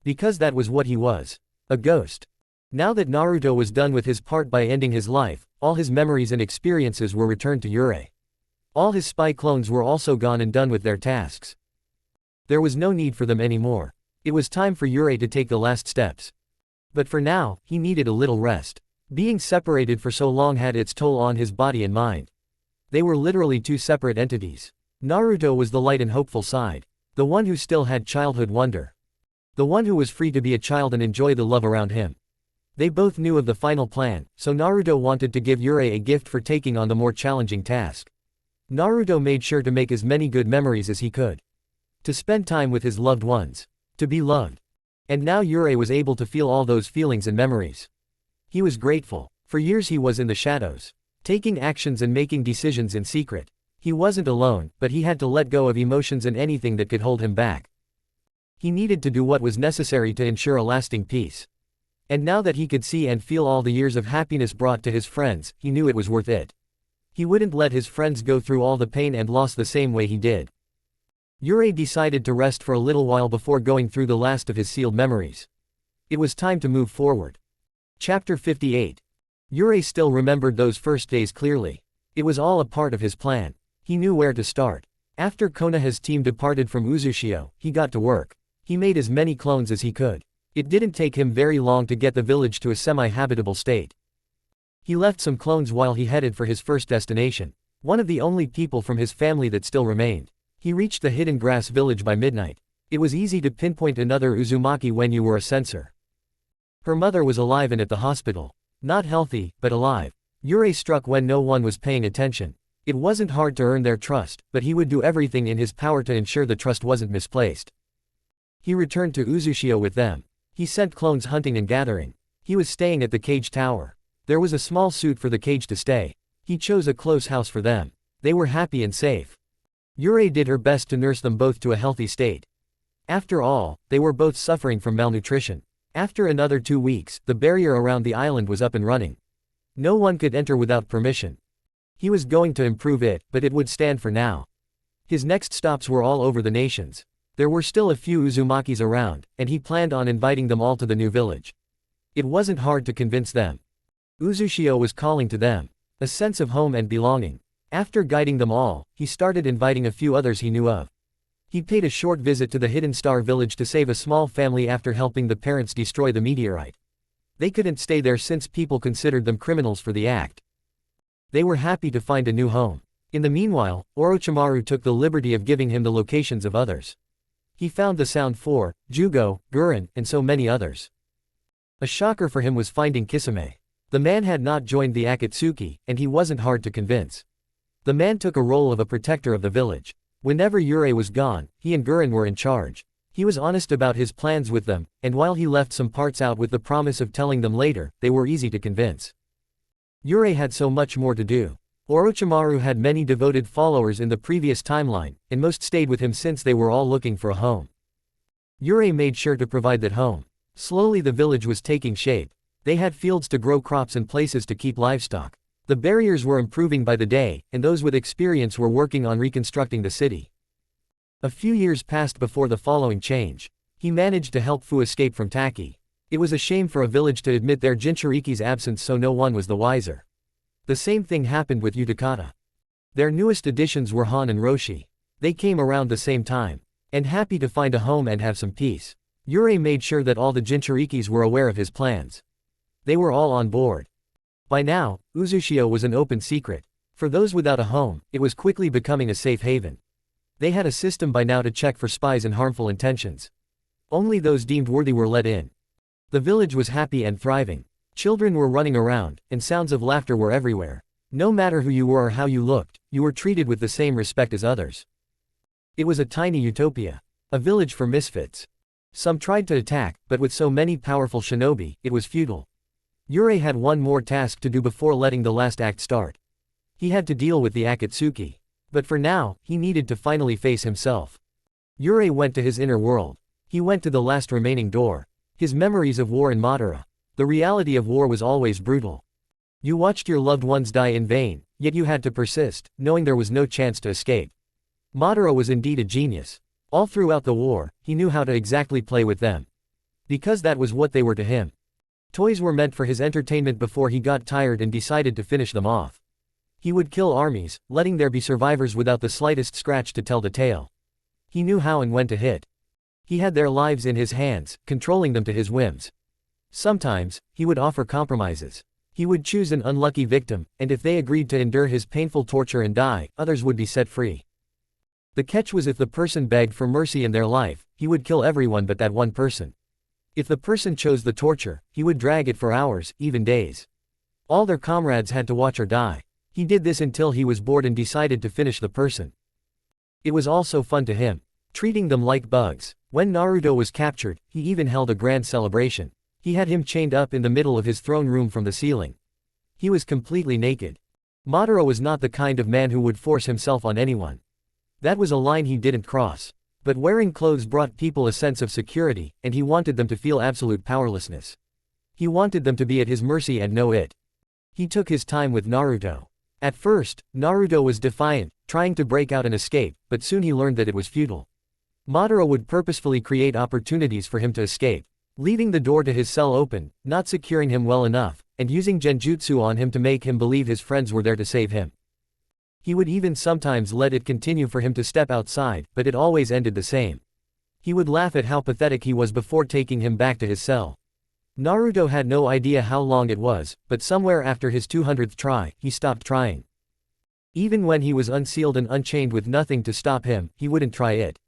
Because that was what he was. A ghost. Now that Naruto was done with his part by ending his life, all his memories and experiences were returned to Yurei. All his spy clones were also gone and done with their tasks. There was no need for them anymore. It was time for Yurei to take the last steps. But for now, he needed a little rest. Being separated for so long had its toll on his body and mind. They were literally two separate entities. Naruto was the light and hopeful side. The one who still had childhood wonder. The one who was free to be a child and enjoy the love around him. They both knew of the final plan, so Naruto wanted to give Yurei a gift for taking on the more challenging task. Naruto made sure to make as many good memories as he could. To spend time with his loved ones. To be loved. And now Yurei was able to feel all those feelings and memories. He was grateful. For years he was in the shadows. Taking actions and making decisions in secret. He wasn't alone, but he had to let go of emotions and anything that could hold him back. He needed to do what was necessary to ensure a lasting peace. And now that he could see and feel all the years of happiness brought to his friends, he knew it was worth it. He wouldn't let his friends go through all the pain and loss the same way he did. Yurei decided to rest for a little while before going through the last of his sealed memories. It was time to move forward. Chapter 58. Yurei still remembered those first days clearly. It was all a part of his plan. He knew where to start. After Konoha's team departed from Uzushio, he got to work. He made as many clones as he could. It didn't take him very long to get the village to a semi-habitable state. He left some clones while he headed for his first destination. One of the only people from his family that still remained. He reached the hidden grass village by midnight. It was easy to pinpoint another Uzumaki when you were a sensor. Her mother was alive and at the hospital. Not healthy, but alive. Yurei struck when no one was paying attention. It wasn't hard to earn their trust, but he would do everything in his power to ensure the trust wasn't misplaced. He returned to Uzushio with them. He sent clones hunting and gathering. He was staying at the cage tower. There was a small suit for the cage to stay. He chose a close house for them. They were happy and safe. Yurei did her best to nurse them both to a healthy state. After all, they were both suffering from malnutrition. After another 2 weeks, the barrier around the island was up and running. No one could enter without permission. He was going to improve it, but it would stand for now. His next stops were all over the nations. There were still a few Uzumakis around, and he planned on inviting them all to the new village. It wasn't hard to convince them. Uzushio was calling to them. A sense of home and belonging. After guiding them all, he started inviting a few others he knew of. He paid a short visit to the Hidden Star village to save a small family after helping the parents destroy the meteorite. They couldn't stay there since people considered them criminals for the act. They were happy to find a new home. In the meanwhile, Orochimaru took the liberty of giving him the locations of others. He found the Sound 4, Jugo, Gurin, and so many others. A shocker for him was finding Kisame. The man had not joined the Akatsuki, and he wasn't hard to convince. The man took a role of a protector of the village. Whenever Yurei was gone, he and Gurin were in charge. He was honest about his plans with them, and while he left some parts out with the promise of telling them later, they were easy to convince. Yurei had so much more to do. Orochimaru had many devoted followers in the previous timeline, and most stayed with him since they were all looking for a home. Yurei made sure to provide that home. Slowly the village was taking shape. They had fields to grow crops and places to keep livestock. The barriers were improving by the day, and those with experience were working on reconstructing the city. A few years passed before the following change. He managed to help Fu escape from Taki. It was a shame for a village to admit their Jinchuriki's absence, so no one was the wiser. The same thing happened with Utakata. Their newest additions were Han and Roshi. They came around the same time. And happy to find a home and have some peace. Yurei made sure that all the Jinchurikis were aware of his plans. They were all on board. By now, Uzushio was an open secret. For those without a home, it was quickly becoming a safe haven. They had a system by now to check for spies and harmful intentions. Only those deemed worthy were let in. The village was happy and thriving. Children were running around, and sounds of laughter were everywhere. No matter who you were or how you looked, you were treated with the same respect as others. It was a tiny utopia. A village for misfits. Some tried to attack, but with so many powerful shinobi, it was futile. Yurei had one more task to do before letting the last act start. He had to deal with the Akatsuki. But for now, he needed to finally face himself. Yurei went to his inner world. He went to the last remaining door. His memories of war in Madara. The reality of war was always brutal. You watched your loved ones die in vain, yet you had to persist, knowing there was no chance to escape. Madara was indeed a genius. All throughout the war, he knew how to exactly play with them. Because that was what they were to him. Toys were meant for his entertainment before he got tired and decided to finish them off. He would kill armies, letting there be survivors without the slightest scratch to tell the tale. He knew how and when to hit. He had their lives in his hands, controlling them to his whims. Sometimes, he would offer compromises. He would choose an unlucky victim, and if they agreed to endure his painful torture and die, others would be set free. The catch was if the person begged for mercy in their life, he would kill everyone but that one person. If the person chose the torture, he would drag it for hours, even days. All their comrades had to watch or die. He did this until he was bored and decided to finish the person. It was also fun to him, treating them like bugs. When Naruto was captured, he even held a grand celebration. He had him chained up in the middle of his throne room from the ceiling. He was completely naked. Madara was not the kind of man who would force himself on anyone. That was a line he didn't cross. But wearing clothes brought people a sense of security, and he wanted them to feel absolute powerlessness. He wanted them to be at his mercy and know it. He took his time with Naruto. At first, Naruto was defiant, trying to break out and escape, but soon he learned that it was futile. Madara would purposefully create opportunities for him to escape, leaving the door to his cell open, not securing him well enough, and using genjutsu on him to make him believe his friends were there to save him. He would even sometimes let it continue for him to step outside, but it always ended the same. He would laugh at how pathetic he was before taking him back to his cell. Naruto had no idea how long it was, but somewhere after his 200th try, he stopped trying. Even when he was unsealed and unchained with nothing to stop him, he wouldn't try it.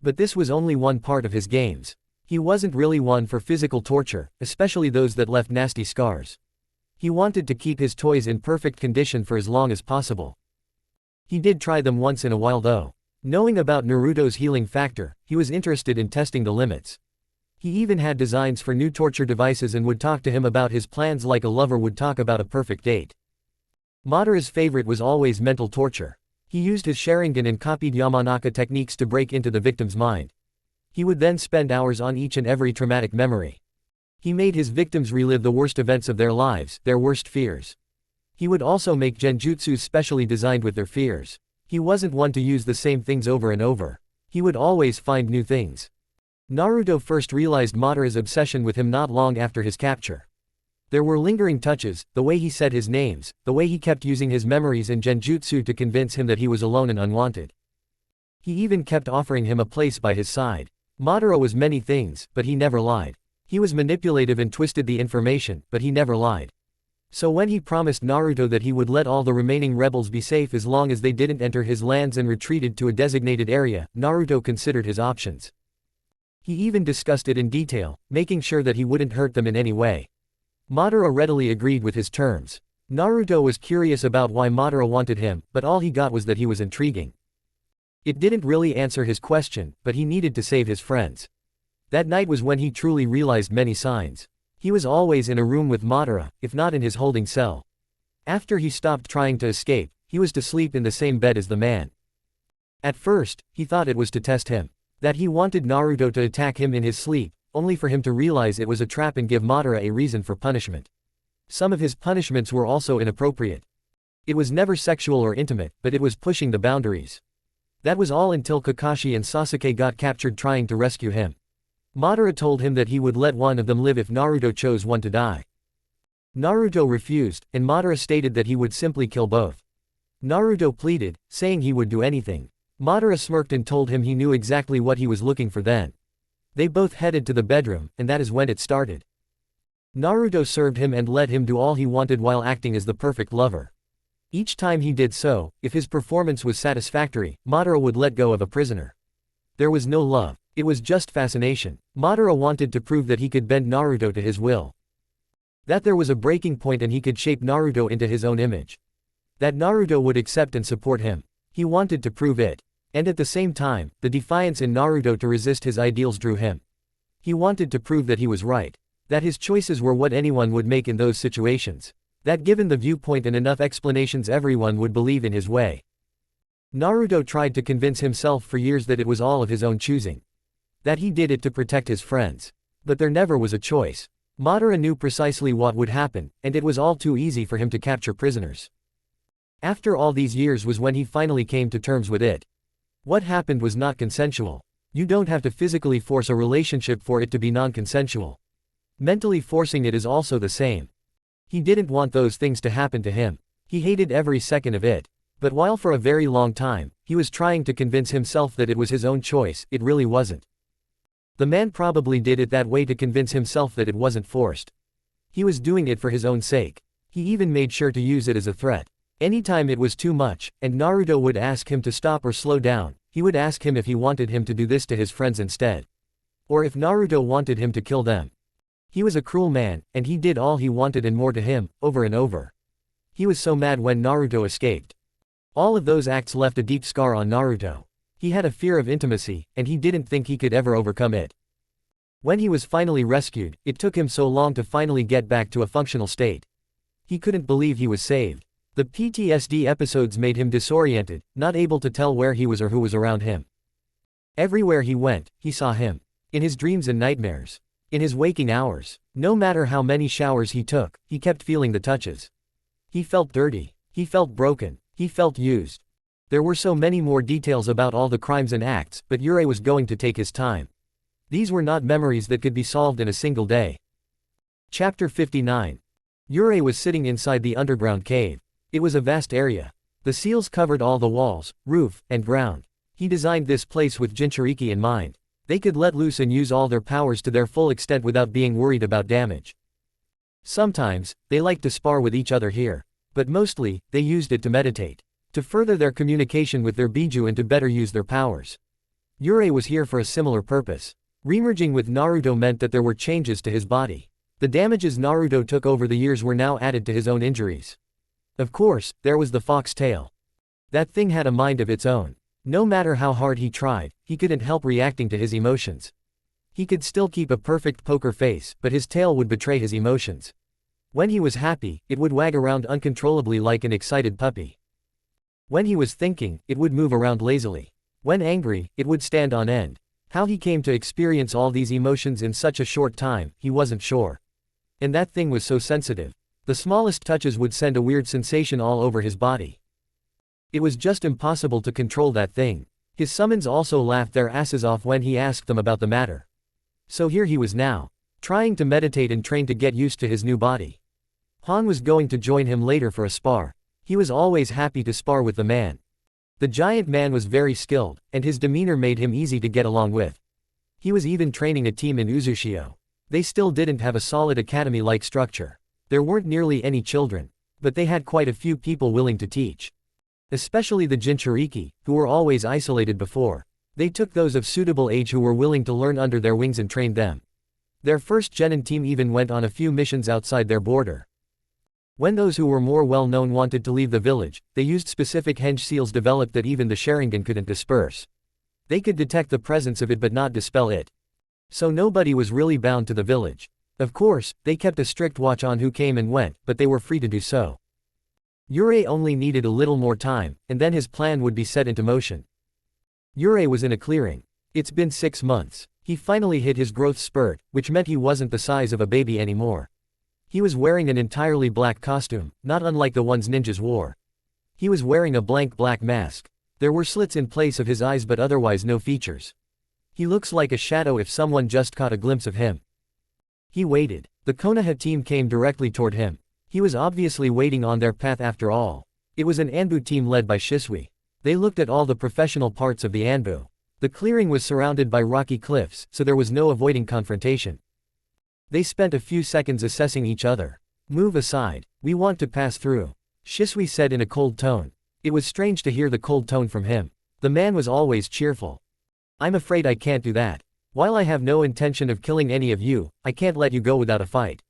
But this was only one part of his games. He wasn't really one for physical torture, especially those that left nasty scars. He wanted to keep his toys in perfect condition for as long as possible. He did try them once in a while though. Knowing about Naruto's healing factor, he was interested in testing the limits. He even had designs for new torture devices and would talk to him about his plans like a lover would talk about a perfect date. Madara's favorite was always mental torture. He used his Sharingan and copied Yamanaka techniques to break into the victim's mind. He would then spend hours on each and every traumatic memory. He made his victims relive the worst events of their lives, their worst fears. He would also make genjutsus specially designed with their fears. He wasn't one to use the same things over and over. He would always find new things. Naruto first realized Madara's obsession with him not long after his capture. There were lingering touches, the way he said his names, the way he kept using his memories and genjutsu to convince him that he was alone and unwanted. He even kept offering him a place by his side. Madara was many things, but he never lied. He was manipulative and twisted the information, but he never lied. So when he promised Naruto that he would let all the remaining rebels be safe as long as they didn't enter his lands and retreated to a designated area, Naruto considered his options. He even discussed it in detail, making sure that he wouldn't hurt them in any way. Madara readily agreed with his terms. Naruto was curious about why Madara wanted him, but all he got was that he was intriguing. It didn't really answer his question, but he needed to save his friends. That night was when he truly realized many signs. He was always in a room with Madara, if not in his holding cell. After he stopped trying to escape, he was to sleep in the same bed as the man. At first, he thought it was to test him. That he wanted Naruto to attack him in his sleep, only for him to realize it was a trap and give Madara a reason for punishment. Some of his punishments were also inappropriate. It was never sexual or intimate, but it was pushing the boundaries. That was all until Kakashi and Sasuke got captured trying to rescue him. Madara told him that he would let one of them live if Naruto chose one to die. Naruto refused, and Madara stated that he would simply kill both. Naruto pleaded, saying he would do anything. Madara smirked and told him he knew exactly what he was looking for then. They both headed to the bedroom, and that is when it started. Naruto served him and let him do all he wanted while acting as the perfect lover. Each time he did so, if his performance was satisfactory, Madara would let go of a prisoner. There was no love. It was just fascination. Madara wanted to prove that he could bend Naruto to his will. That there was a breaking point and he could shape Naruto into his own image. That Naruto would accept and support him. He wanted to prove it. And at the same time, the defiance in Naruto to resist his ideals drew him. He wanted to prove that he was right. That his choices were what anyone would make in those situations. That given the viewpoint and enough explanations everyone would believe in his way. Naruto tried to convince himself for years that it was all of his own choosing. That he did it to protect his friends. But there never was a choice. Madara knew precisely what would happen, and it was all too easy for him to capture prisoners. After all these years was when he finally came to terms with it. What happened was not consensual. You don't have to physically force a relationship for it to be non-consensual. Mentally forcing it is also the same. He didn't want those things to happen to him. He hated every second of it. But while for a very long time, he was trying to convince himself that it was his own choice, it really wasn't. The man probably did it that way to convince himself that it wasn't forced. He was doing it for his own sake. He even made sure to use it as a threat. Anytime it was too much, and Naruto would ask him to stop or slow down, he would ask him if he wanted him to do this to his friends instead. Or if Naruto wanted him to kill them. He was a cruel man, and he did all he wanted and more to him, over and over. He was so mad when Naruto escaped. All of those acts left a deep scar on Naruto. He had a fear of intimacy, and he didn't think he could ever overcome it. When he was finally rescued, it took him so long to finally get back to a functional state. He couldn't believe he was saved. The PTSD episodes made him disoriented, not able to tell where he was or who was around him. Everywhere he went, he saw him. In his dreams and nightmares. In his waking hours. No matter how many showers he took, he kept feeling the touches. He felt dirty. He felt broken. He felt used. There were so many more details about all the crimes and acts, but Yurei was going to take his time. These were not memories that could be solved in a single day. Chapter 59. Yurei was sitting inside the underground cave. It was a vast area. The seals covered all the walls, roof, and ground. He designed this place with Jinchuriki in mind. They could let loose and use all their powers to their full extent without being worried about damage. Sometimes, they liked to spar with each other here. But mostly, they used it to meditate. To further their communication with their Biju and to better use their powers. Yurei was here for a similar purpose. Remerging with Naruto meant that there were changes to his body. The damages Naruto took over the years were now added to his own injuries. Of course, there was the fox tail. That thing had a mind of its own. No matter how hard he tried, he couldn't help reacting to his emotions. He could still keep a perfect poker face, but his tail would betray his emotions. When he was happy, it would wag around uncontrollably like an excited puppy. When he was thinking, it would move around lazily. When angry, it would stand on end. How he came to experience all these emotions in such a short time, he wasn't sure. And that thing was so sensitive. The smallest touches would send a weird sensation all over his body. It was just impossible to control that thing. His summons also laughed their asses off when he asked them about the matter. So here he was now, trying to meditate and train to get used to his new body. Han was going to join him later for a spar. He was always happy to spar with the man. The giant man was very skilled, and his demeanor made him easy to get along with. He was even training a team in Uzushio. They still didn't have a solid academy-like structure. There weren't nearly any children, but they had quite a few people willing to teach. Especially the Jinchuriki, who were always isolated before. They took those of suitable age who were willing to learn under their wings and trained them. Their first genin team even went on a few missions outside their border. When those who were more well-known wanted to leave the village, they used specific henge seals developed that even the Sharingan couldn't disperse. They could detect the presence of it but not dispel it. So nobody was really bound to the village. Of course, they kept a strict watch on who came and went, but they were free to do so. Yurei only needed a little more time, and then his plan would be set into motion. Yurei was in a clearing. It's been 6 months. He finally hit his growth spurt, which meant he wasn't the size of a baby anymore. He was wearing an entirely black costume, not unlike the ones ninjas wore. He was wearing a blank black mask. There were slits in place of his eyes but otherwise no features. He looks like a shadow if someone just caught a glimpse of him. He waited. The Konoha team came directly toward him. He was obviously waiting on their path after all. It was an Anbu team led by Shisui. They looked at all the professional parts of the Anbu. The clearing was surrounded by rocky cliffs, so there was no avoiding confrontation. They spent a few seconds assessing each other. Move aside. We want to pass through, Shisui said in a cold tone. It was strange to hear the cold tone from him. The man was always cheerful. I'm afraid I can't do that. While I have no intention of killing any of you, I can't let you go without a fight,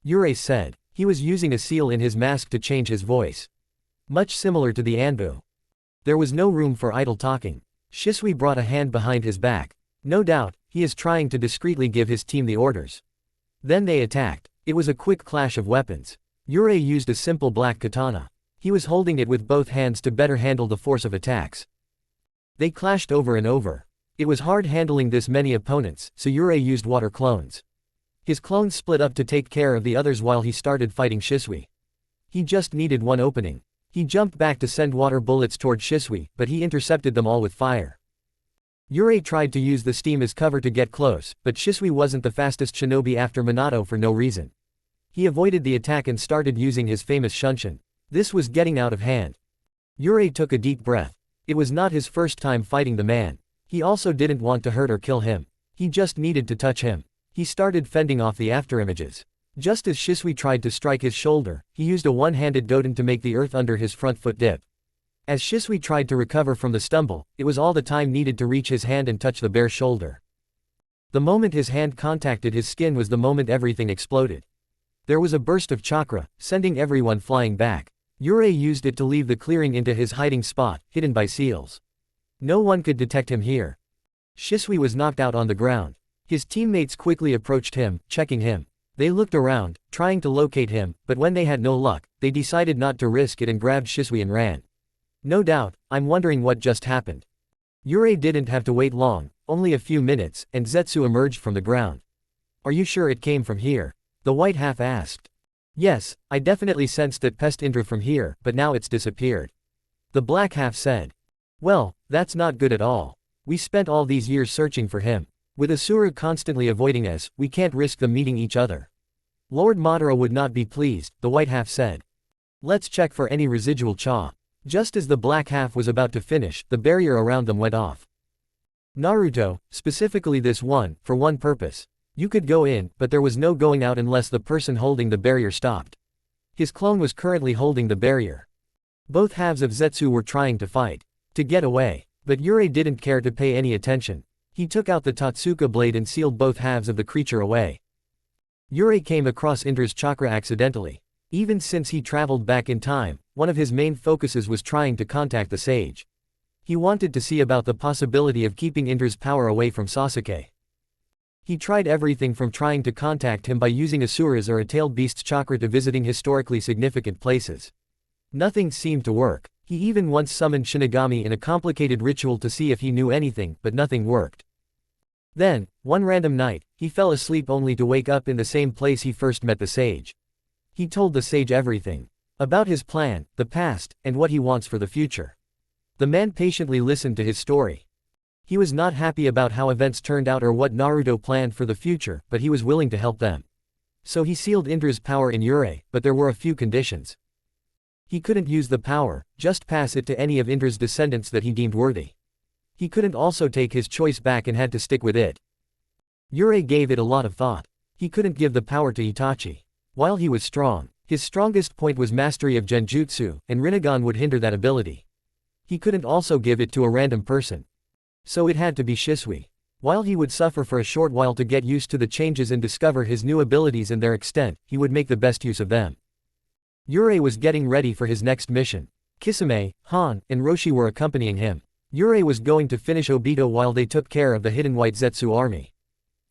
Yurei said. He was using a seal in his mask to change his voice. Much similar to the Anbu. There was no room for idle talking. Shisui brought a hand behind his back. No doubt, he is trying to discreetly give his team the orders. Then they attacked. It was a quick clash of weapons. Yurei used a simple black katana. He was holding it with both hands to better handle the force of attacks. They clashed over and over. It was hard handling this many opponents, so Yurei used water clones. His clones split up to take care of the others while he started fighting Shisui. He just needed one opening. He jumped back to send water bullets toward Shisui, but he intercepted them all with fire. Yurei tried to use the steam as cover to get close, but Shisui wasn't the fastest shinobi after Minato for no reason. He avoided the attack and started using his famous shunshin. This was getting out of hand. Yurei took a deep breath. It was not his first time fighting the man. He also didn't want to hurt or kill him. He just needed to touch him. He started fending off the afterimages. Just as Shisui tried to strike his shoulder, he used a one-handed doden to make the earth under his front foot dip. As Shisui tried to recover from the stumble, it was all the time needed to reach his hand and touch the bare shoulder. The moment his hand contacted his skin was the moment everything exploded. There was a burst of chakra, sending everyone flying back. Yurei used it to leave the clearing into his hiding spot, hidden by seals. No one could detect him here. Shisui was knocked out on the ground. His teammates quickly approached him, checking him. They looked around, trying to locate him, but when they had no luck, they decided not to risk it and grabbed Shisui and ran. No doubt, I'm wondering what just happened. Yurei didn't have to wait long, only a few minutes, and Zetsu emerged from the ground. Are you sure it came from here? The white half asked. Yes, I definitely sensed that pest entered from here, but now it's disappeared, the black half said. Well, that's not good at all. We spent all these years searching for him. With Asura constantly avoiding us, we can't risk them meeting each other. Lord Madara would not be pleased, the white half said. Let's check for any residual cha. Just as the black half was about to finish, the barrier around them went off. Naruto, specifically this one, for one purpose. You could go in, but there was no going out unless the person holding the barrier stopped. His clone was currently holding the barrier. Both halves of Zetsu were trying to fight to get away, but Yurei didn't care to pay any attention. He took out the Totsuka blade and sealed both halves of the creature away. Yurei came across Indra's chakra accidentally. Even since he traveled back in time, one of his main focuses was trying to contact the sage. He wanted to see about the possibility of keeping Indra's power away from Sasuke. He tried everything from trying to contact him by using Asura's or a tailed beast's chakra to visiting historically significant places. Nothing seemed to work. He even once summoned Shinigami in a complicated ritual to see if he knew anything, but nothing worked. Then, one random night, he fell asleep only to wake up in the same place he first met the sage. He told the sage everything. About his plan, the past, and what he wants for the future. The man patiently listened to his story. He was not happy about how events turned out or what Naruto planned for the future, but he was willing to help them. So he sealed Indra's power in Yurei, but there were a few conditions. He couldn't use the power, just pass it to any of Indra's descendants that he deemed worthy. He couldn't also take his choice back and had to stick with it. Yurei gave it a lot of thought. He couldn't give the power to Itachi. While he was strong, his strongest point was mastery of genjutsu, and Rinnegan would hinder that ability. He couldn't also give it to a random person. So it had to be Shisui. While he would suffer for a short while to get used to the changes and discover his new abilities and their extent, he would make the best use of them. Yurei was getting ready for his next mission. Kisame, Han, and Roshi were accompanying him. Yurei was going to finish Obito while they took care of the hidden White Zetsu army.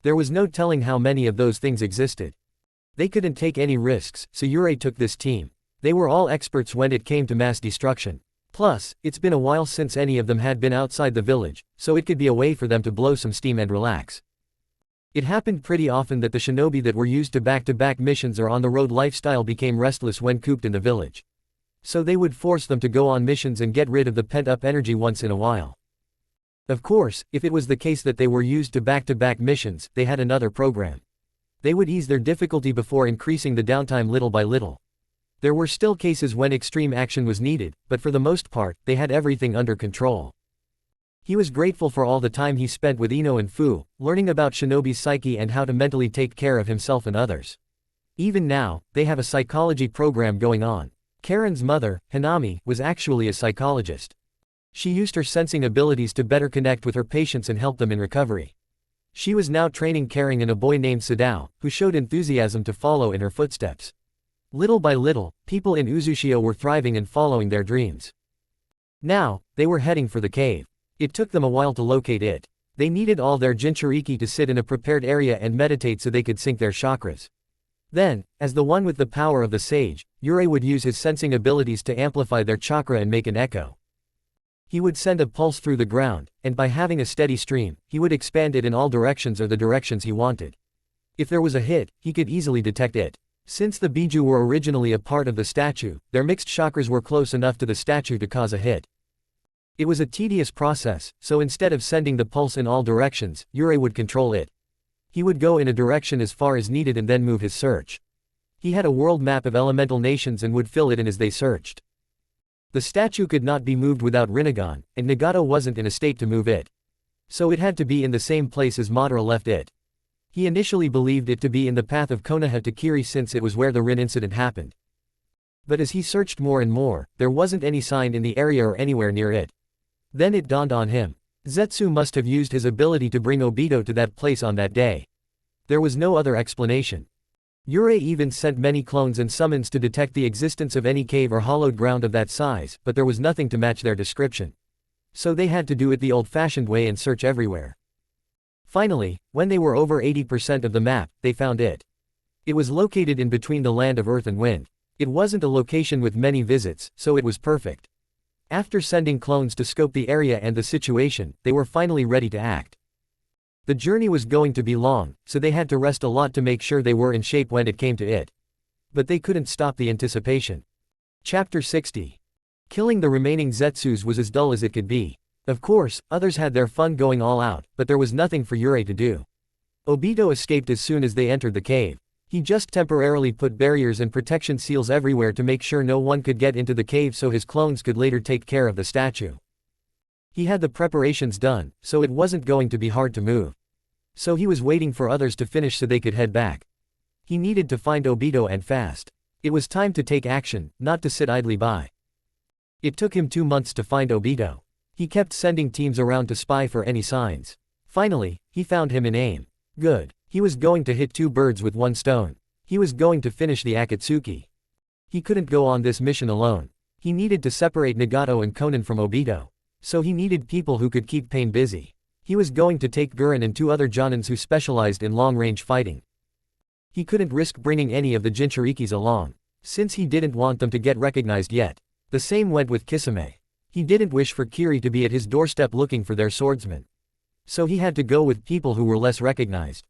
There was no telling how many of those things existed. They couldn't take any risks, so Yurei took this team. They were all experts when it came to mass destruction. Plus, it's been a while since any of them had been outside the village, so it could be a way for them to blow some steam and relax. It happened pretty often that the shinobi that were used to back-to-back missions or on-the-road lifestyle became restless when cooped in the village. So they would force them to go on missions and get rid of the pent-up energy once in a while. Of course, if it was the case that they were used to back-to-back missions, they had another program. They would ease their difficulty before increasing the downtime little by little. There were still cases when extreme action was needed, but for the most part, they had everything under control. He was grateful for all the time he spent with Ino and Fu, learning about shinobi's psyche and how to mentally take care of himself and others. Even now, they have a psychology program going on. Karen's mother, Hanami, was actually a psychologist. She used her sensing abilities to better connect with her patients and help them in recovery. She was now training Karen and a boy named Sadao, who showed enthusiasm to follow in her footsteps. Little by little, people in Uzushio were thriving and following their dreams. Now, they were heading for the cave. It took them a while to locate it. They needed all their Jinchuriki to sit in a prepared area and meditate so they could sync their chakras. Then, as the one with the power of the sage, Yurei would use his sensing abilities to amplify their chakra and make an echo. He would send a pulse through the ground, and by having a steady stream, he would expand it in all directions or the directions he wanted. If there was a hit, he could easily detect it. Since the Biju were originally a part of the statue, their mixed chakras were close enough to the statue to cause a hit. It was a tedious process, so instead of sending the pulse in all directions, Yurei would control it. He would go in a direction as far as needed and then move his search. He had a world map of elemental nations and would fill it in as they searched. The statue could not be moved without Rinnegan, and Nagato wasn't in a state to move it. So it had to be in the same place as Madara left it. He initially believed it to be in the path of Konoha to Kiri since it was where the Rin incident happened. But as he searched more and more, there wasn't any sign in the area or anywhere near it. Then it dawned on him. Zetsu must have used his ability to bring Obito to that place on that day. There was no other explanation. Yurei even sent many clones and summons to detect the existence of any cave or hollowed ground of that size, but there was nothing to match their description. So they had to do it the old-fashioned way and search everywhere. Finally, when they were over 80% of the map, they found it. It was located in between the land of earth and wind. It wasn't a location with many visits, so it was perfect. After sending clones to scope the area and the situation, they were finally ready to act. The journey was going to be long, so they had to rest a lot to make sure they were in shape when it came to it. But they couldn't stop the anticipation. Chapter 60. Killing the remaining Zetsus was as dull as it could be. Of course, others had their fun going all out, but there was nothing for Yurei to do. Obito escaped as soon as they entered the cave. He just temporarily put barriers and protection seals everywhere to make sure no one could get into the cave so his clones could later take care of the statue. He had the preparations done, so it wasn't going to be hard to move. So he was waiting for others to finish so they could head back. He needed to find Obito and fast. It was time to take action, not to sit idly by. It took him 2 months to find Obito. He kept sending teams around to spy for any signs. Finally, he found him in aim. Good. He was going to hit 2 birds with 1 stone. He was going to finish the Akatsuki. He couldn't go on this mission alone. He needed to separate Nagato and Konan from Obito. So he needed people who could keep Pain busy. He was going to take Gurren and 2 other Jonins who specialized in long-range fighting. He couldn't risk bringing any of the Jinchurikis along, since he didn't want them to get recognized yet. The same went with Kisame. He didn't wish for Kiri to be at his doorstep looking for their swordsman. So he had to go with people who were less recognized.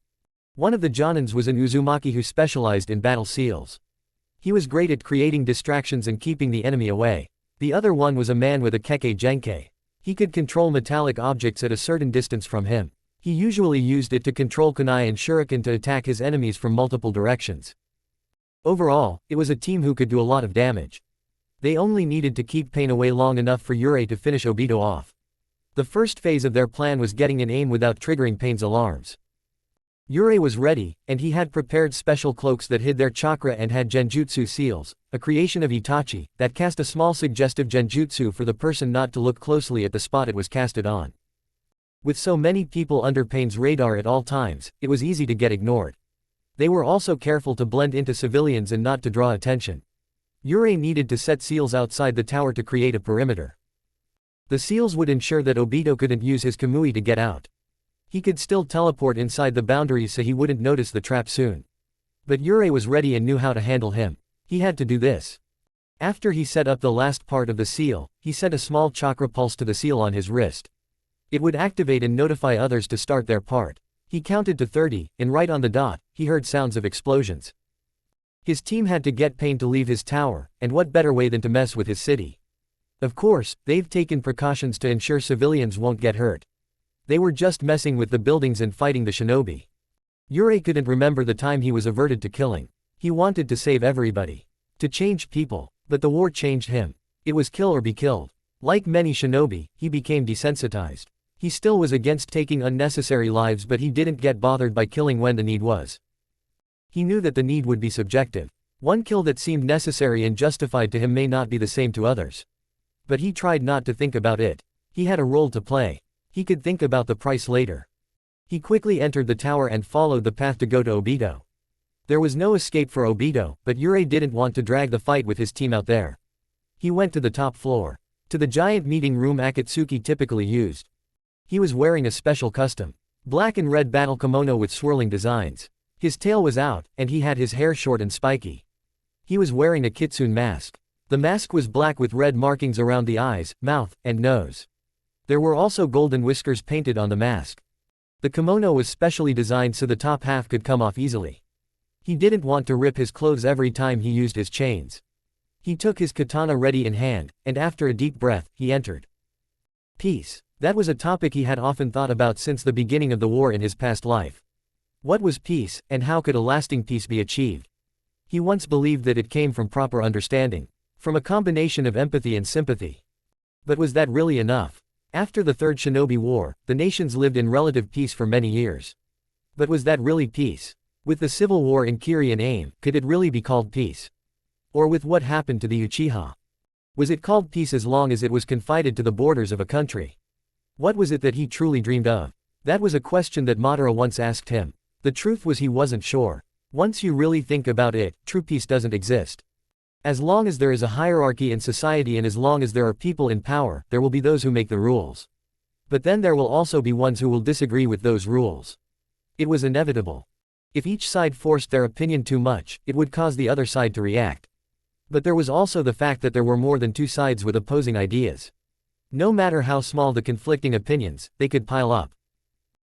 One of the Jonins was an Uzumaki who specialized in battle seals. He was great at creating distractions and keeping the enemy away. The other one was a man with a Kekkei Genkei. He could control metallic objects at a certain distance from him. He usually used it to control kunai and shuriken to attack his enemies from multiple directions. Overall, it was a team who could do a lot of damage. They only needed to keep pain away long enough for Yurei to finish Obito off. The first phase of their plan was getting an aim without triggering pain's alarms. Yurei was ready, and he had prepared special cloaks that hid their chakra and had genjutsu seals, a creation of Itachi, that cast a small suggestive genjutsu for the person not to look closely at the spot it was casted on. With so many people under Pain's radar at all times, it was easy to get ignored. They were also careful to blend into civilians and not to draw attention. Yurei needed to set seals outside the tower to create a perimeter. The seals would ensure that Obito couldn't use his Kamui to get out. He could still teleport inside the boundaries so he wouldn't notice the trap soon. But Yurei was ready and knew how to handle him. He had to do this. After he set up the last part of the seal, he sent a small chakra pulse to the seal on his wrist. It would activate and notify others to start their part. He counted to 30, and right on the dot, he heard sounds of explosions. His team had to get Pain to leave his tower, and what better way than to mess with his city? Of course, they've taken precautions to ensure civilians won't get hurt. They were just messing with the buildings and fighting the shinobi. Yurei couldn't remember the time he was averted to killing. He wanted to save everybody. To change people. But the war changed him. It was kill or be killed. Like many shinobi, he became desensitized. He still was against taking unnecessary lives, but he didn't get bothered by killing when the need was. He knew that the need would be subjective. One kill that seemed necessary and justified to him may not be the same to others. But he tried not to think about it. He had a role to play. He could think about the price later. He quickly entered the tower and followed the path to go to Obito. There was no escape for Obito, but Yurei didn't want to drag the fight with his team out there. He went to the top floor. To the giant meeting room Akatsuki typically used. He was wearing a special custom black and red battle kimono with swirling designs. His tail was out, and he had his hair short and spiky. He was wearing a kitsune mask. The mask was black with red markings around the eyes, mouth, and nose. There were also golden whiskers painted on the mask. The kimono was specially designed so the top half could come off easily. He didn't want to rip his clothes every time he used his chains. He took his katana ready in hand, and after a deep breath, he entered. Peace. That was a topic he had often thought about since the beginning of the war in his past life. What was peace, and how could a lasting peace be achieved? He once believed that it came from proper understanding. From a combination of empathy and sympathy. But was that really enough? After the Third Shinobi War, the nations lived in relative peace for many years. But was that really peace? With the civil war in Kiri and Aim, could it really be called peace? Or with what happened to the Uchiha? Was it called peace as long as it was confined to the borders of a country? What was it that he truly dreamed of? That was a question that Madara once asked him. The truth was he wasn't sure. Once you really think about it, true peace doesn't exist. As long as there is a hierarchy in society and as long as there are people in power, there will be those who make the rules. But then there will also be ones who will disagree with those rules. It was inevitable. If each side forced their opinion too much, it would cause the other side to react. But there was also the fact that there were more than two sides with opposing ideas. No matter how small the conflicting opinions, they could pile up.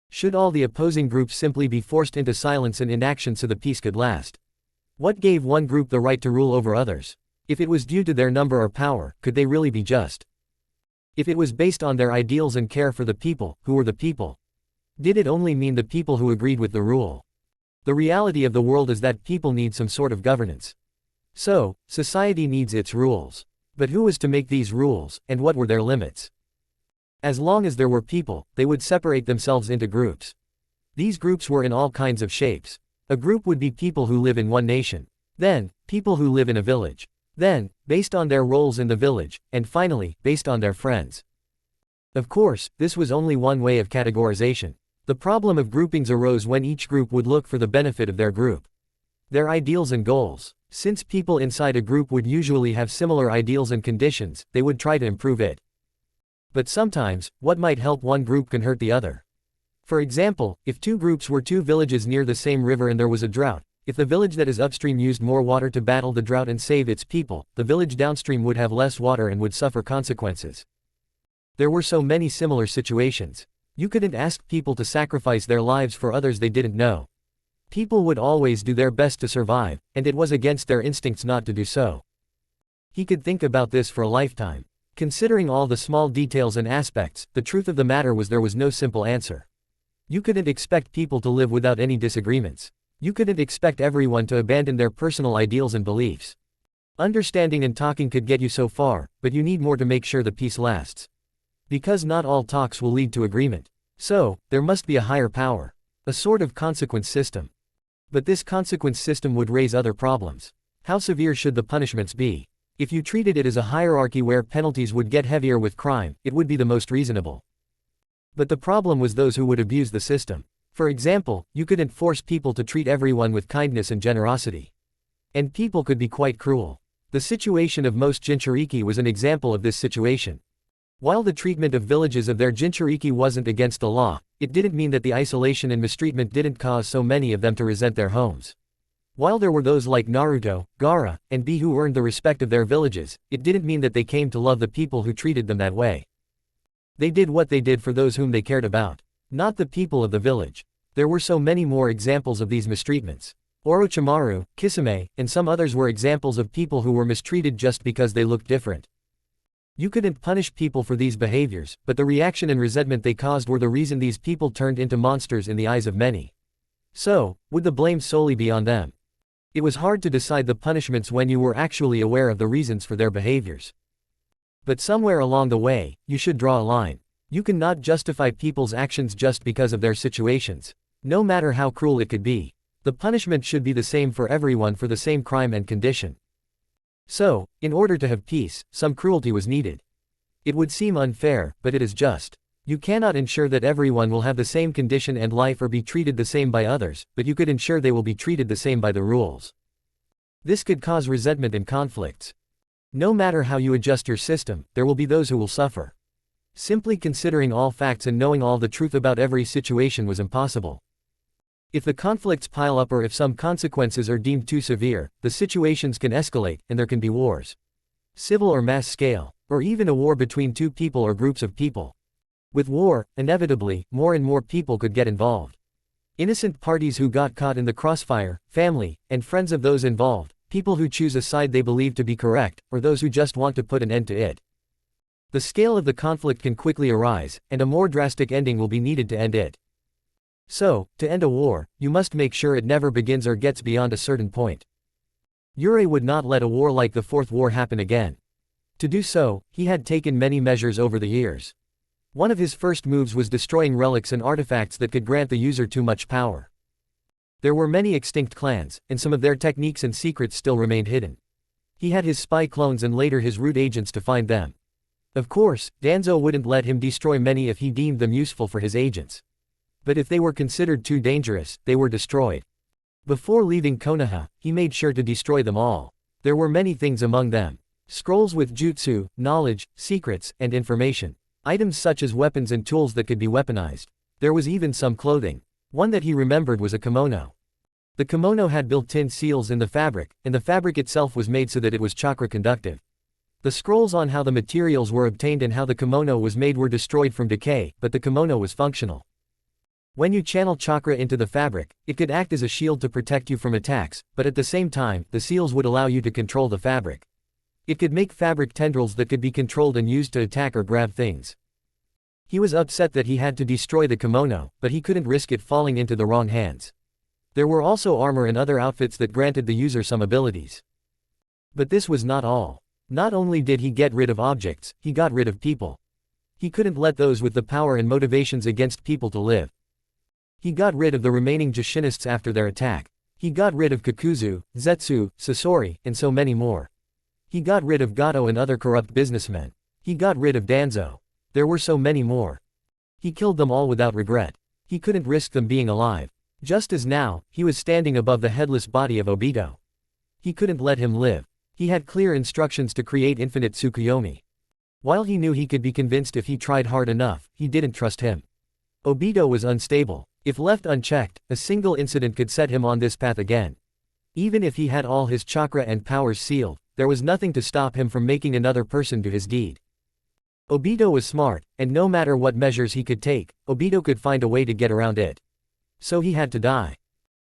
Should all the opposing groups simply be forced into silence and inaction so the peace could last? What gave one group the right to rule over others? If it was due to their number or power, could they really be just? If it was based on their ideals and care for the people, who were the people? Did it only mean the people who agreed with the rule? The reality of the world is that people need some sort of governance. So, society needs its rules. But who was to make these rules, and what were their limits? As long as there were people, they would separate themselves into groups. These groups were in all kinds of shapes. A group would be people who live in one nation. Then, people who live in a village. Then, based on their roles in the village, and finally, based on their friends. Of course, this was only one way of categorization. The problem of groupings arose when each group would look for the benefit of their group. Their ideals and goals. Since people inside a group would usually have similar ideals and conditions, they would try to improve it. But sometimes, what might help one group can hurt the other. For example, if two groups were two villages near the same river and there was a drought, if the village that is upstream used more water to battle the drought and save its people, the village downstream would have less water and would suffer consequences. There were so many similar situations. You couldn't ask people to sacrifice their lives for others they didn't know. People would always do their best to survive, and it was against their instincts not to do so. He could think about this for a lifetime. Considering all the small details and aspects, the truth of the matter was there was no simple answer. You couldn't expect people to live without any disagreements. You couldn't expect everyone to abandon their personal ideals and beliefs. Understanding and talking could get you so far, but you need more to make sure the peace lasts. Because not all talks will lead to agreement. So, there must be a higher power. A sort of consequence system. But this consequence system would raise other problems. How severe should the punishments be? If you treated it as a hierarchy where penalties would get heavier with crime, it would be the most reasonable. But the problem was those who would abuse the system. For example, you couldn't force people to treat everyone with kindness and generosity. And people could be quite cruel. The situation of most Jinchuriki was an example of this situation. While the treatment of villages of their Jinchuriki wasn't against the law, it didn't mean that the isolation and mistreatment didn't cause so many of them to resent their homes. While there were those like Naruto, Gaara, and Bi who earned the respect of their villages, it didn't mean that they came to love the people who treated them that way. They did what they did for those whom they cared about, not the people of the village. There were so many more examples of these mistreatments. Orochimaru, Kisame, and some others were examples of people who were mistreated just because they looked different. You couldn't punish people for these behaviors, but the reaction and resentment they caused were the reason these people turned into monsters in the eyes of many. So, would the blame solely be on them? It was hard to decide the punishments when you were actually aware of the reasons for their behaviors. But somewhere along the way, you should draw a line. You cannot justify people's actions just because of their situations. No matter how cruel it could be. The punishment should be the same for everyone for the same crime and condition. So, in order to have peace, some cruelty was needed. It would seem unfair, but it is just. You cannot ensure that everyone will have the same condition and life or be treated the same by others, but you could ensure they will be treated the same by the rules. This could cause resentment and conflicts. No matter how you adjust your system, there will be those who will suffer. Simply considering all facts and knowing all the truth about every situation was impossible. If the conflicts pile up or if some consequences are deemed too severe, the situations can escalate, and there can be wars. Civil or mass scale, or even a war between two people or groups of people. With war, inevitably, more and more people could get involved. Innocent parties who got caught in the crossfire, family, and friends of those involved, people who choose a side they believe to be correct, or those who just want to put an end to it. The scale of the conflict can quickly arise, and a more drastic ending will be needed to end it. So, to end a war, you must make sure it never begins or gets beyond a certain point. Yurei would not let a war like the Fourth War happen again. To do so, he had taken many measures over the years. One of his first moves was destroying relics and artifacts that could grant the user too much power. There were many extinct clans, and some of their techniques and secrets still remained hidden. He had his spy clones and later his root agents to find them. Of course, Danzo wouldn't let him destroy many if he deemed them useful for his agents. But if they were considered too dangerous, they were destroyed. Before leaving Konoha, he made sure to destroy them all. There were many things among them. Scrolls with jutsu, knowledge, secrets, and information. Items such as weapons and tools that could be weaponized. There was even some clothing. One that he remembered was a kimono. The kimono had built-in seals in the fabric, and the fabric itself was made so that it was chakra conductive. The scrolls on how the materials were obtained and how the kimono was made were destroyed from decay, but the kimono was functional. When you channel chakra into the fabric, it could act as a shield to protect you from attacks, but at the same time, the seals would allow you to control the fabric. It could make fabric tendrils that could be controlled and used to attack or grab things. He was upset that he had to destroy the kimono, but he couldn't risk it falling into the wrong hands. There were also armor and other outfits that granted the user some abilities. But this was not all. Not only did he get rid of objects, he got rid of people. He couldn't let those with the power and motivations against people to live. He got rid of the remaining Jashinists after their attack. He got rid of Kakuzu, Zetsu, Sasori, and so many more. He got rid of Gato and other corrupt businessmen. He got rid of Danzo. There were so many more. He killed them all without regret. He couldn't risk them being alive. Just as now, he was standing above the headless body of Obito. He couldn't let him live. He had clear instructions to create infinite Tsukuyomi. While he knew he could be convinced if he tried hard enough, he didn't trust him. Obito was unstable. If left unchecked, a single incident could set him on this path again. Even if he had all his chakra and powers sealed, there was nothing to stop him from making another person do his deed. Obito was smart, and no matter what measures he could take, Obito could find a way to get around it. So he had to die.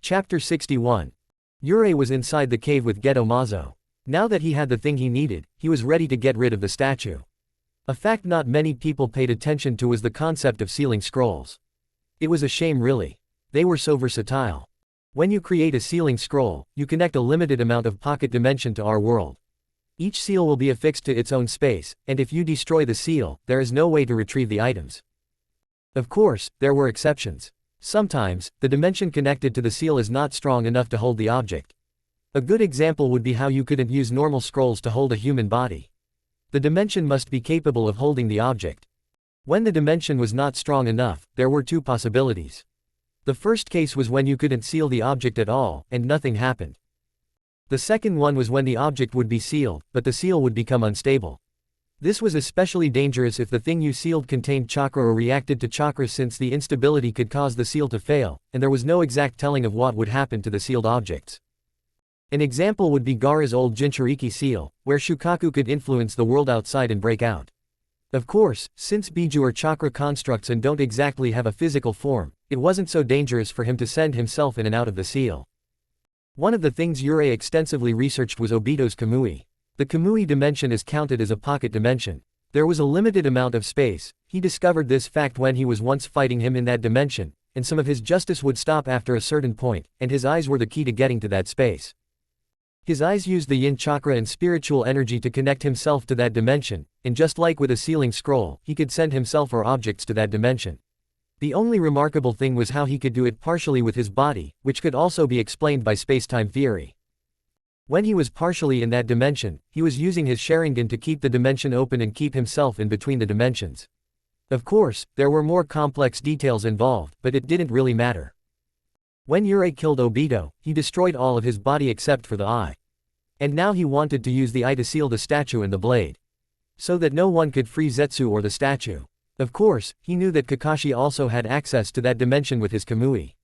Chapter 61. Yurei was inside the cave with Geto Mazo. Now that he had the thing he needed, he was ready to get rid of the statue. A fact not many people paid attention to was the concept of sealing scrolls. It was a shame really. They were so versatile. When you create a sealing scroll, you connect a limited amount of pocket dimension to our world. Each seal will be affixed to its own space, and if you destroy the seal, there is no way to retrieve the items. Of course, there were exceptions. Sometimes, the dimension connected to the seal is not strong enough to hold the object. A good example would be how you couldn't use normal scrolls to hold a human body. The dimension must be capable of holding the object. When the dimension was not strong enough, there were two possibilities. The first case was when you couldn't seal the object at all, and nothing happened. The second one was when the object would be sealed, but the seal would become unstable. This was especially dangerous if the thing you sealed contained chakra or reacted to chakra, since the instability could cause the seal to fail, and there was no exact telling of what would happen to the sealed objects. An example would be Gaara's old Jinchuriki seal, where Shukaku could influence the world outside and break out. Of course, since Biju are chakra constructs and don't exactly have a physical form, it wasn't so dangerous for him to send himself in and out of the seal. One of the things Yurei extensively researched was Obito's Kamui. The Kamui dimension is counted as a pocket dimension. There was a limited amount of space. He discovered this fact when he was once fighting him in that dimension, and some of his justice would stop after a certain point, and his eyes were the key to getting to that space. His eyes used the yin chakra and spiritual energy to connect himself to that dimension, and just like with a sealing scroll, he could send himself or objects to that dimension. The only remarkable thing was how he could do it partially with his body, which could also be explained by space-time theory. When he was partially in that dimension, he was using his Sharingan to keep the dimension open and keep himself in between the dimensions. Of course, there were more complex details involved, but it didn't really matter. When Yurei killed Obito, he destroyed all of his body except for the eye. And now he wanted to use the eye to seal the statue and the blade, so that no one could free Zetsu or the statue. Of course, he knew that Kakashi also had access to that dimension with his Kamui,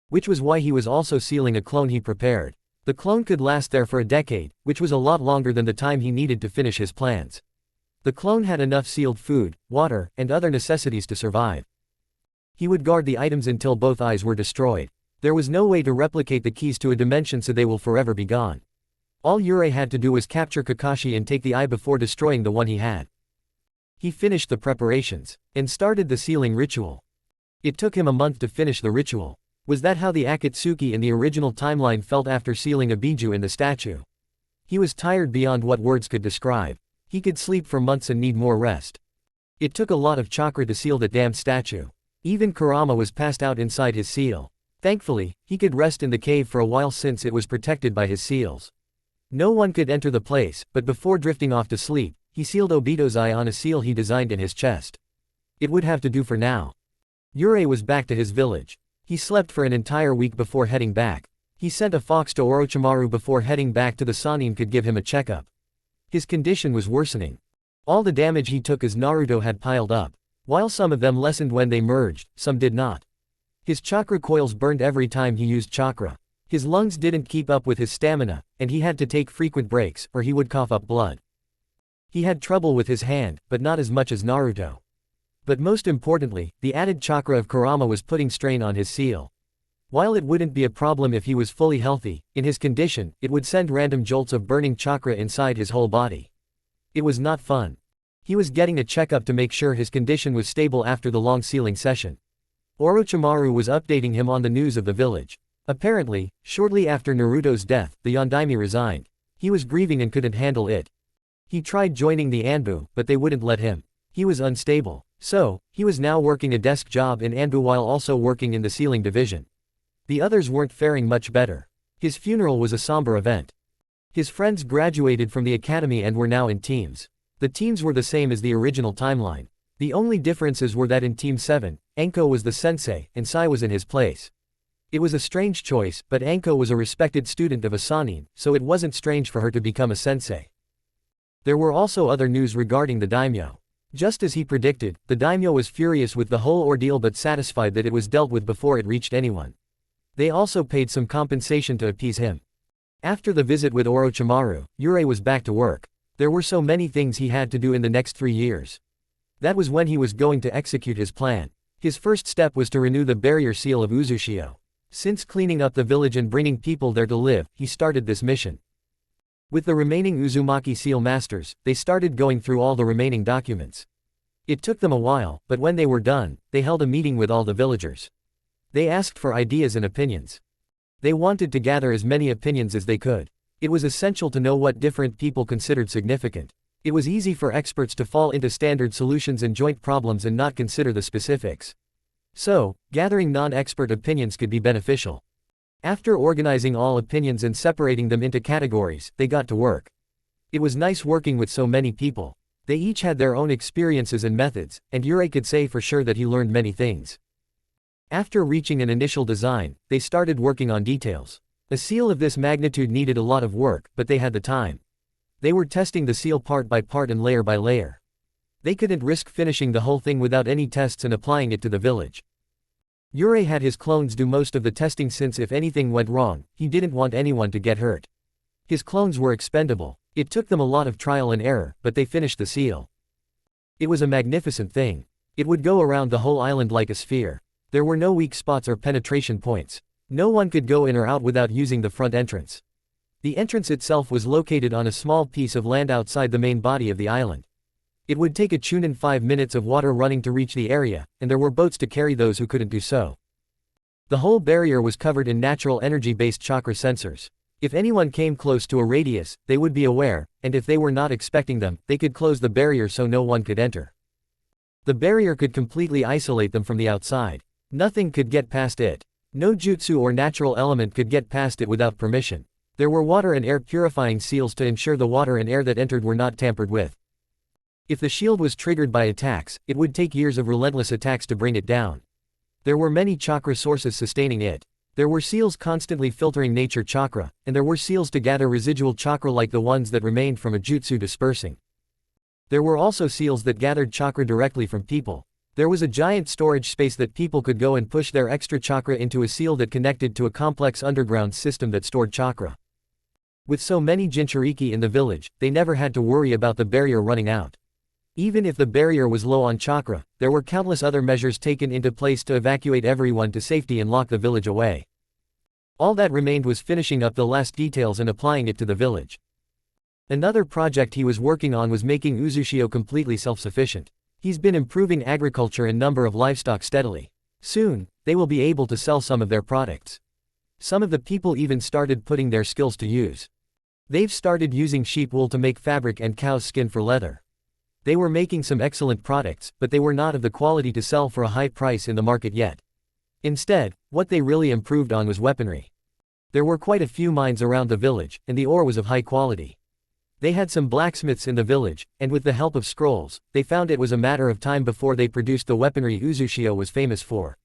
which was why he was also sealing a clone he prepared. The clone could last there for a decade, which was a lot longer than the time he needed to finish his plans. The clone had enough sealed food, water, and other necessities to survive. He would guard the items until both eyes were destroyed. There was no way to replicate the keys to a dimension, so they will forever be gone. All Yurei had to do was capture Kakashi and take the eye before destroying the one he had. He finished the preparations, and started the sealing ritual. It took him a month to finish the ritual. Was that how the Akatsuki in the original timeline felt after sealing a Biju in the statue? He was tired beyond what words could describe. He could sleep for months and need more rest. It took a lot of chakra to seal the damn statue. Even Kurama was passed out inside his seal. Thankfully, he could rest in the cave for a while since it was protected by his seals. No one could enter the place, but before drifting off to sleep, he sealed Obito's eye on a seal he designed in his chest. It would have to do for now. Yurei was back to his village. He slept for an entire week before heading back. He sent a fox to Orochimaru before heading back to the Sannin could give him a checkup. His condition was worsening. All the damage he took as Naruto had piled up. While some of them lessened when they merged, some did not. His chakra coils burned every time he used chakra. His lungs didn't keep up with his stamina, and he had to take frequent breaks, or he would cough up blood. He had trouble with his hand, but not as much as Naruto. But most importantly, the added chakra of Kurama was putting strain on his seal. While it wouldn't be a problem if he was fully healthy, in his condition, it would send random jolts of burning chakra inside his whole body. It was not fun. He was getting a checkup to make sure his condition was stable after the long sealing session. Orochimaru was updating him on the news of the village. Apparently, shortly after Naruto's death, the Yondaime resigned. He was grieving and couldn't handle it. He tried joining the Anbu, but they wouldn't let him. He was unstable. So, he was now working a desk job in Anbu while also working in the sealing division. The others weren't faring much better. His funeral was a somber event. His friends graduated from the academy and were now in teams. The teams were the same as the original timeline. The only differences were that in Team 7, Anko was the sensei, and Sai was in his place. It was a strange choice, but Anko was a respected student of a Sannin, so it wasn't strange for her to become a sensei. There were also other news regarding the daimyo. Just as he predicted, the daimyo was furious with the whole ordeal but satisfied that it was dealt with before it reached anyone. They also paid some compensation to appease him. After the visit with Orochimaru, Yurei was back to work. There were so many things he had to do in the next 3 years. That was when he was going to execute his plan. His first step was to renew the barrier seal of Uzushio. Since cleaning up the village and bringing people there to live, he started this mission. With the remaining Uzumaki seal masters, they started going through all the remaining documents. It took them a while, but when they were done, they held a meeting with all the villagers. They asked for ideas and opinions. They wanted to gather as many opinions as they could. It was essential to know what different people considered significant. It was easy for experts to fall into standard solutions and joint problems and not consider the specifics. So, gathering non-expert opinions could be beneficial. After organizing all opinions and separating them into categories, they got to work. It was nice working with so many people. They each had their own experiences and methods, and Yurei could say for sure that he learned many things. After reaching an initial design, they started working on details. A seal of this magnitude needed a lot of work, but they had the time. They were testing the seal part by part and layer by layer. They couldn't risk finishing the whole thing without any tests and applying it to the village. Yurei had his clones do most of the testing since if anything went wrong, he didn't want anyone to get hurt. His clones were expendable. It took them a lot of trial and error, but they finished the seal. It was a magnificent thing. It would go around the whole island like a sphere. There were no weak spots or penetration points. No one could go in or out without using the front entrance. The entrance itself was located on a small piece of land outside the main body of the island. It would take a chunin 5 minutes of water running to reach the area, and there were boats to carry those who couldn't do so. The whole barrier was covered in natural energy-based chakra sensors. If anyone came close to a radius, they would be aware, and if they were not expecting them, they could close the barrier so no one could enter. The barrier could completely isolate them from the outside. Nothing could get past it. No jutsu or natural element could get past it without permission. There were water and air purifying seals to ensure the water and air that entered were not tampered with. If the shield was triggered by attacks, it would take years of relentless attacks to bring it down. There were many chakra sources sustaining it. There were seals constantly filtering nature chakra, and there were seals to gather residual chakra like the ones that remained from a jutsu dispersing. There were also seals that gathered chakra directly from people. There was a giant storage space that people could go and push their extra chakra into a seal that connected to a complex underground system that stored chakra. With so many Jinchuriki in the village, they never had to worry about the barrier running out. Even if the barrier was low on chakra, there were countless other measures taken into place to evacuate everyone to safety and lock the village away. All that remained was finishing up the last details and applying it to the village. Another project he was working on was making Uzushio completely self-sufficient. He's been improving agriculture and number of livestock steadily. Soon, they will be able to sell some of their products. Some of the people even started putting their skills to use. They've started using sheep wool to make fabric and cow's skin for leather. They were making some excellent products, but they were not of the quality to sell for a high price in the market yet. Instead, what they really improved on was weaponry. There were quite a few mines around the village, and the ore was of high quality. They had some blacksmiths in the village, and with the help of scrolls, they found it was a matter of time before they produced the weaponry Uzushio was famous for.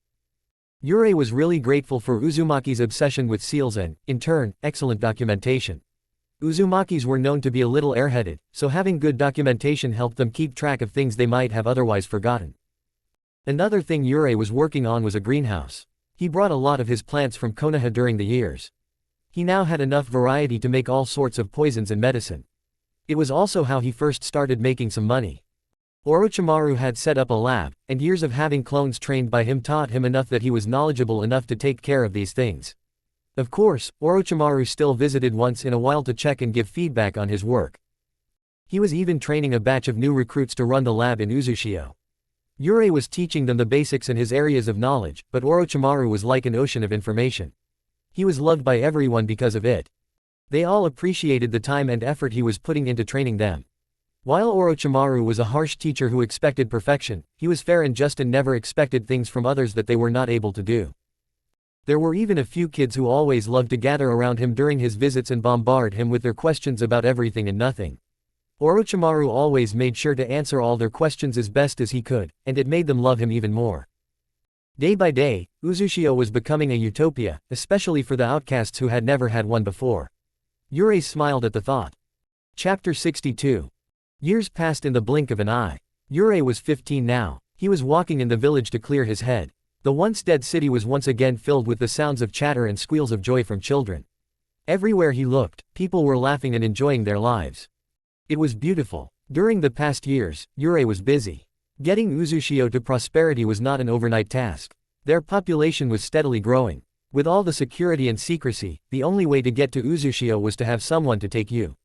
Yurei was really grateful for Uzumaki's obsession with seals and, in turn, excellent documentation. Uzumakis were known to be a little airheaded, so having good documentation helped them keep track of things they might have otherwise forgotten. Another thing Yurei was working on was a greenhouse. He brought a lot of his plants from Konoha during the years. He now had enough variety to make all sorts of poisons and medicine. It was also how he first started making some money. Orochimaru had set up a lab, and years of having clones trained by him taught him enough that he was knowledgeable enough to take care of these things. Of course, Orochimaru still visited once in a while to check and give feedback on his work. He was even training a batch of new recruits to run the lab in Uzushio. Yurei was teaching them the basics in his areas of knowledge, but Orochimaru was like an ocean of information. He was loved by everyone because of it. They all appreciated the time and effort he was putting into training them. While Orochimaru was a harsh teacher who expected perfection, he was fair and just and never expected things from others that they were not able to do. There were even a few kids who always loved to gather around him during his visits and bombard him with their questions about everything and nothing. Orochimaru always made sure to answer all their questions as best as he could, and it made them love him even more. Day by day, Uzushio was becoming a utopia, especially for the outcasts who had never had one before. Yurei smiled at the thought. Chapter 62. Years passed in the blink of an eye. Yurei was 15 now. He was walking in the village to clear his head. The once dead city was once again filled with the sounds of chatter and squeals of joy from children. Everywhere he looked, people were laughing and enjoying their lives. It was beautiful. During the past years, Yurei was busy. Getting Uzushio to prosperity was not an overnight task. Their population was steadily growing. With all the security and secrecy, the only way to get to Uzushio was to have someone to take you.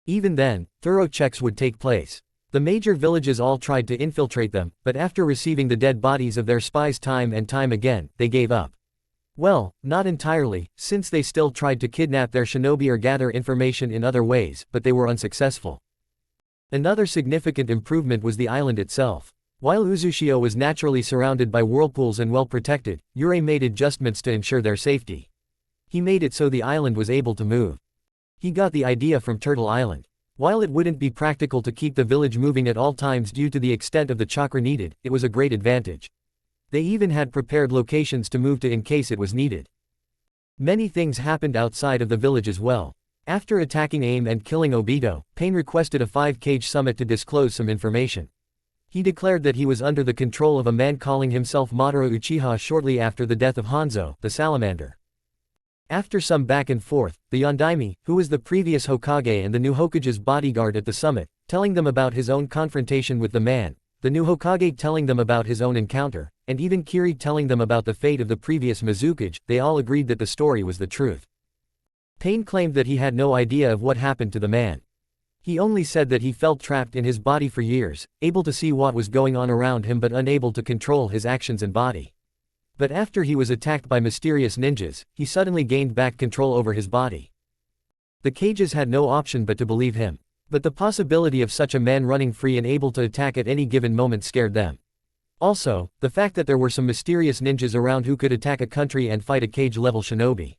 Even then, thorough checks would take place. The major villages all tried to infiltrate them, but after receiving the dead bodies of their spies time and time again, they gave up. Well, not entirely, since they still tried to kidnap their shinobi or gather information in other ways, but they were unsuccessful. Another significant improvement was the island itself. While Uzushio was naturally surrounded by whirlpools and well protected, Yurei made adjustments to ensure their safety. He made it so the island was able to move. He got the idea from Turtle Island. While it wouldn't be practical to keep the village moving at all times due to the extent of the chakra needed, it was a great advantage. They even had prepared locations to move to in case it was needed. Many things happened outside of the village as well. After attacking AIM and killing Obito, Pain requested a 5-cage summit to disclose some information. He declared that he was under the control of a man calling himself Madara Uchiha shortly after the death of Hanzo, the salamander. After some back and forth, the Yondaime, who was the previous Hokage and the new Hokage's bodyguard at the summit, telling them about his own confrontation with the man, the new Hokage telling them about his own encounter, and even Kiri telling them about the fate of the previous Mizukage, they all agreed that the story was the truth. Pain claimed that he had no idea of what happened to the man. He only said that he felt trapped in his body for years, able to see what was going on around him but unable to control his actions and body. But after he was attacked by mysterious ninjas, he suddenly gained back control over his body. The cages had no option but to believe him. But the possibility of such a man running free and able to attack at any given moment scared them. Also, the fact that there were some mysterious ninjas around who could attack a country and fight a cage-level shinobi.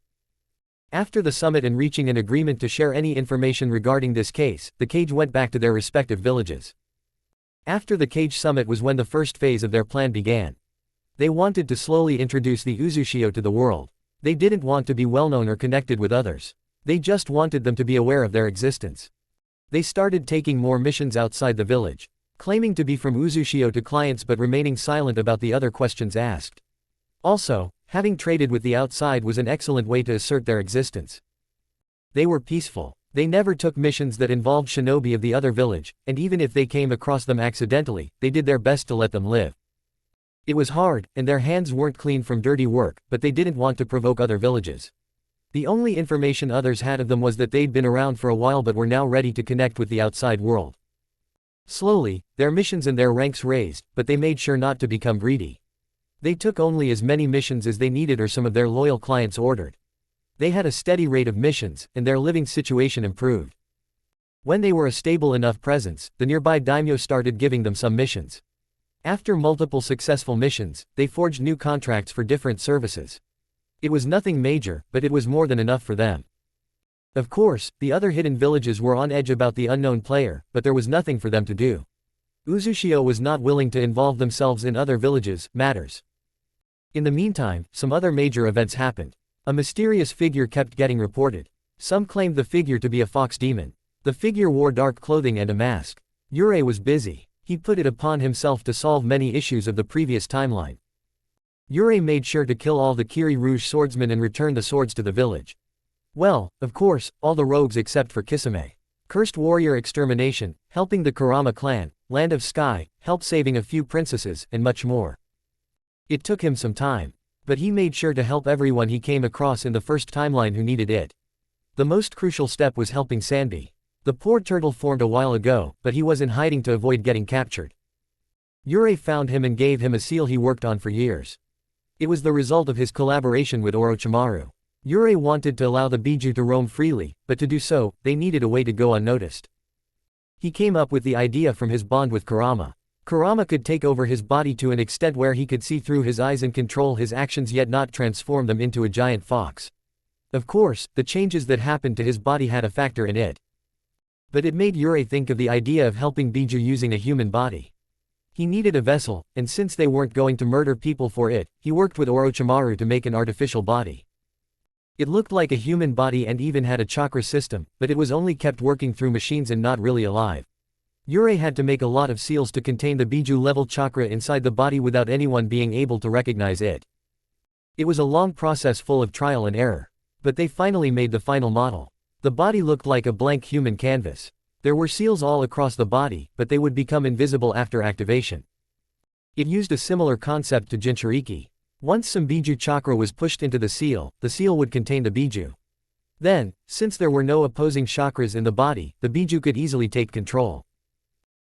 After the summit and reaching an agreement to share any information regarding this case, the cage went back to their respective villages. After the cage summit was when the first phase of their plan began. They wanted to slowly introduce the Uzushio to the world. They didn't want to be well-known or connected with others. They just wanted them to be aware of their existence. They started taking more missions outside the village, claiming to be from Uzushio to clients but remaining silent about the other questions asked. Also, having traded with the outside was an excellent way to assert their existence. They were peaceful. They never took missions that involved shinobi of the other village, and even if they came across them accidentally, they did their best to let them live. It was hard, and their hands weren't clean from dirty work, but they didn't want to provoke other villages. The only information others had of them was that they'd been around for a while but were now ready to connect with the outside world. Slowly, their missions and their ranks raised, but they made sure not to become greedy. They took only as many missions as they needed or some of their loyal clients ordered. They had a steady rate of missions, and their living situation improved. When they were a stable enough presence, the nearby daimyo started giving them some missions. After multiple successful missions, they forged new contracts for different services. It was nothing major, but it was more than enough for them. Of course, the other hidden villages were on edge about the unknown player, but there was nothing for them to do. Uzushio was not willing to involve themselves in other villages' matters. In the meantime, some other major events happened. A mysterious figure kept getting reported. Some claimed the figure to be a fox demon. The figure wore dark clothing and a mask. Yurei was busy. He put it upon himself to solve many issues of the previous timeline. Yurei made sure to kill all the Kiri Rouge swordsmen and return the swords to the village. Well, of course, all the rogues except for Kisame. Cursed warrior extermination, helping the Kurama clan, Land of Sky, help saving a few princesses, and much more. It took him some time. But he made sure to help everyone he came across in the first timeline who needed it. The most crucial step was helping Sanbi. The poor turtle formed a while ago, but he was in hiding to avoid getting captured. Yurei found him and gave him a seal he worked on for years. It was the result of his collaboration with Orochimaru. Yurei wanted to allow the Biju to roam freely, but to do so, they needed a way to go unnoticed. He came up with the idea from his bond with Kurama. Kurama could take over his body to an extent where he could see through his eyes and control his actions yet not transform them into a giant fox. Of course, the changes that happened to his body had a factor in it. But it made Yurei think of the idea of helping Biju using a human body. He needed a vessel, and since they weren't going to murder people for it, he worked with Orochimaru to make an artificial body. It looked like a human body and even had a chakra system, but it was only kept working through machines and not really alive. Yurei had to make a lot of seals to contain the Biju-level chakra inside the body without anyone being able to recognize it. It was a long process full of trial and error. But they finally made the final model. The body looked like a blank human canvas. There were seals all across the body, but they would become invisible after activation. It used a similar concept to Jinchuriki. Once some Biju chakra was pushed into the seal would contain the Biju. Then, since there were no opposing chakras in the body, the Biju could easily take control.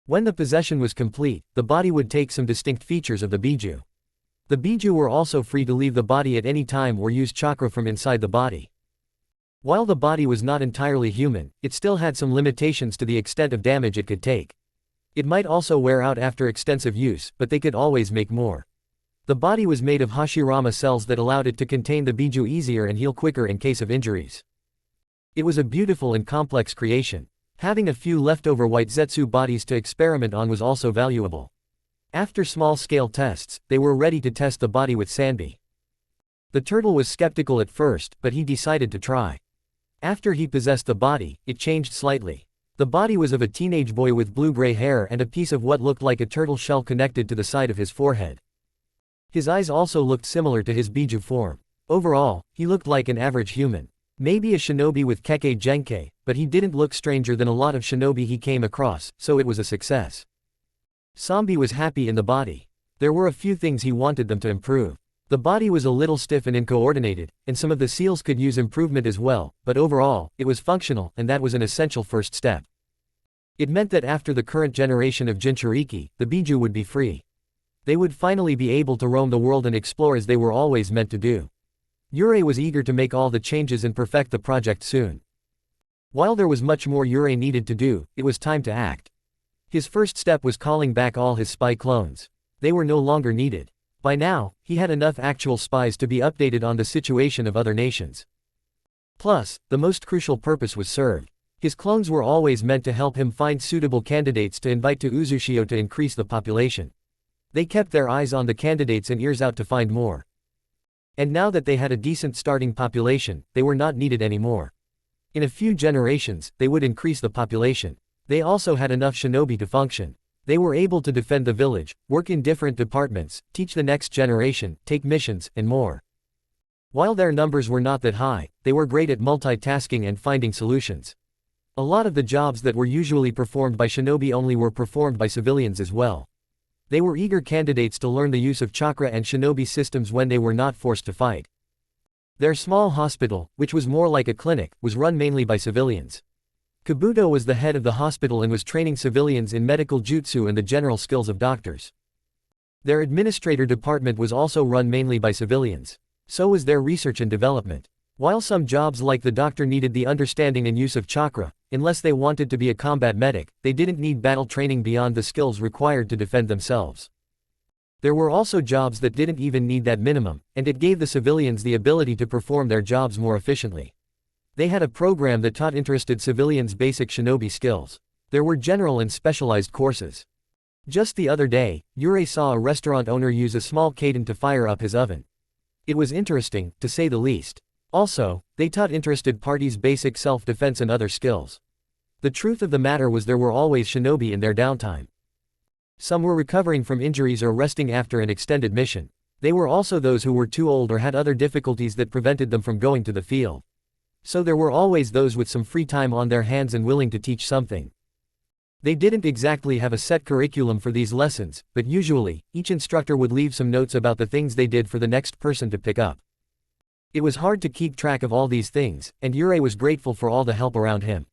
When the possession was complete, the body would take some distinct features of the Biju. The Biju were also free to leave the body at any time or use chakra from inside the body. While the body was not entirely human, it still had some limitations to the extent of damage it could take. It might also wear out after extensive use, but they could always make more. The body was made of Hashirama cells that allowed it to contain the Biju easier and heal quicker in case of injuries. It was a beautiful and complex creation. Having a few leftover white Zetsu bodies to experiment on was also valuable. After small-scale tests, they were ready to test the body with Sanbi. The turtle was skeptical at first, but he decided to try. After he possessed the body, it changed slightly. The body was of a teenage boy with blue-gray hair and a piece of what looked like a turtle shell connected to the side of his forehead. His eyes also looked similar to his Biju form. Overall, he looked like an average human. Maybe a shinobi with Kekkei Genkai, but he didn't look stranger than a lot of shinobi he came across, so it was a success. Sanbi was happy in the body. There were a few things he wanted them to improve. The body was a little stiff and uncoordinated, and some of the seals could use improvement as well, but overall, it was functional, and that was an essential first step. It meant that after the current generation of Jinchuriki, the Biju would be free. They would finally be able to roam the world and explore as they were always meant to do. Yurei was eager to make all the changes and perfect the project soon. While there was much more Yurei needed to do, it was time to act. His first step was calling back all his spy clones. They were no longer needed. By now, he had enough actual spies to be updated on the situation of other nations. Plus, the most crucial purpose was served. His clones were always meant to help him find suitable candidates to invite to Uzushio to increase the population. They kept their eyes on the candidates and ears out to find more. And now that they had a decent starting population, they were not needed anymore. In a few generations, they would increase the population. They also had enough shinobi to function. They were able to defend the village, work in different departments, teach the next generation, take missions, and more. While their numbers were not that high, they were great at multitasking and finding solutions. A lot of the jobs that were usually performed by shinobi only were performed by civilians as well. They were eager candidates to learn the use of chakra and shinobi systems when they were not forced to fight. Their small hospital, which was more like a clinic, was run mainly by civilians. Kabuto was the head of the hospital and was training civilians in medical jutsu and the general skills of doctors. Their administrator department was also run mainly by civilians. So was their research and development. While some jobs like the doctor needed the understanding and use of chakra, unless they wanted to be a combat medic, they didn't need battle training beyond the skills required to defend themselves. There were also jobs that didn't even need that minimum, and it gave the civilians the ability to perform their jobs more efficiently. They had a program that taught interested civilians basic shinobi skills. There were general and specialized courses. Just the other day, Yurei saw a restaurant owner use a small kaden to fire up his oven. It was interesting, to say the least. Also, they taught interested parties basic self-defense and other skills. The truth of the matter was there were always shinobi in their downtime. Some were recovering from injuries or resting after an extended mission. They were also those who were too old or had other difficulties that prevented them from going to the field. So there were always those with some free time on their hands and willing to teach something. They didn't exactly have a set curriculum for these lessons, but usually, each instructor would leave some notes about the things they did for the next person to pick up. It was hard to keep track of all these things, and Yurei was grateful for all the help around him.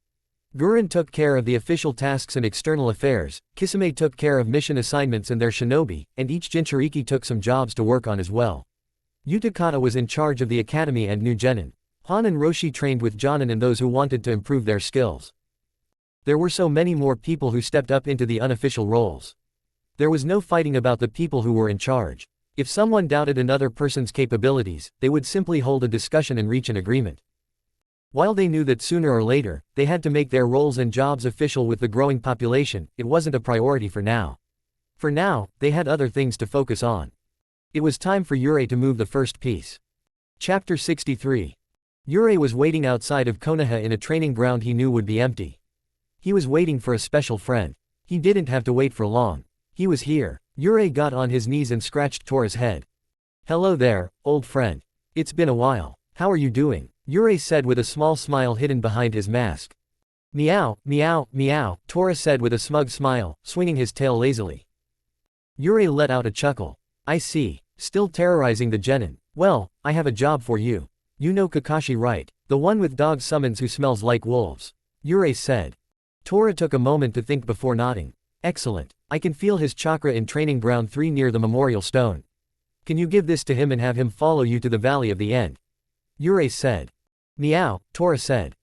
Gurren took care of the official tasks and external affairs, Kisame took care of mission assignments and their shinobi, and each Jinchuriki took some jobs to work on as well. Utakata was in charge of the academy and new genin. Han and Roshi trained with Jonin and those who wanted to improve their skills. There were so many more people who stepped up into the unofficial roles. There was no fighting about the people who were in charge. If someone doubted another person's capabilities, they would simply hold a discussion and reach an agreement. While they knew that sooner or later, they had to make their roles and jobs official with the growing population, it wasn't a priority for now. For now, they had other things to focus on. It was time for Yurei to move the first piece. Chapter 63. Yurei was waiting outside of Konoha in a training ground he knew would be empty. He was waiting for a special friend. He didn't have to wait for long. He was here. Yurei got on his knees and scratched Tora's head. "Hello there, old friend. It's been a while. How are you doing?" Yurei said with a small smile hidden behind his mask. "Meow, meow, meow," Tora said with a smug smile, swinging his tail lazily. Yurei let out a chuckle. "I see. Still terrorizing the genin. Well, I have a job for you. You know Kakashi, right? The one with dog summons who smells like wolves," Yurei said. Tora took a moment to think before nodding. "Excellent. I can feel his chakra in training ground 3 near the memorial stone." Can you give this to him and have him follow you to the Valley of the End? Yurei said. Meow, Tora said.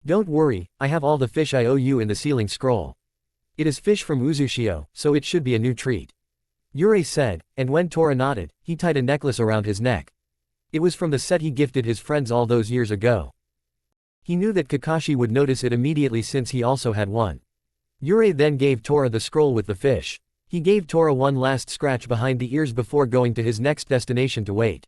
Don't worry, I have all the fish I owe you in the sealing scroll. It is fish from Uzushio, so it should be a new treat. Yurei said, and when Tora nodded, he tied a necklace around his neck. It was from the set he gifted his friends all those years ago. He knew that Kakashi would notice it immediately since he also had one. Yurei then gave Tora the scroll with the fish. He gave Tora one last scratch behind the ears before going to his next destination to wait.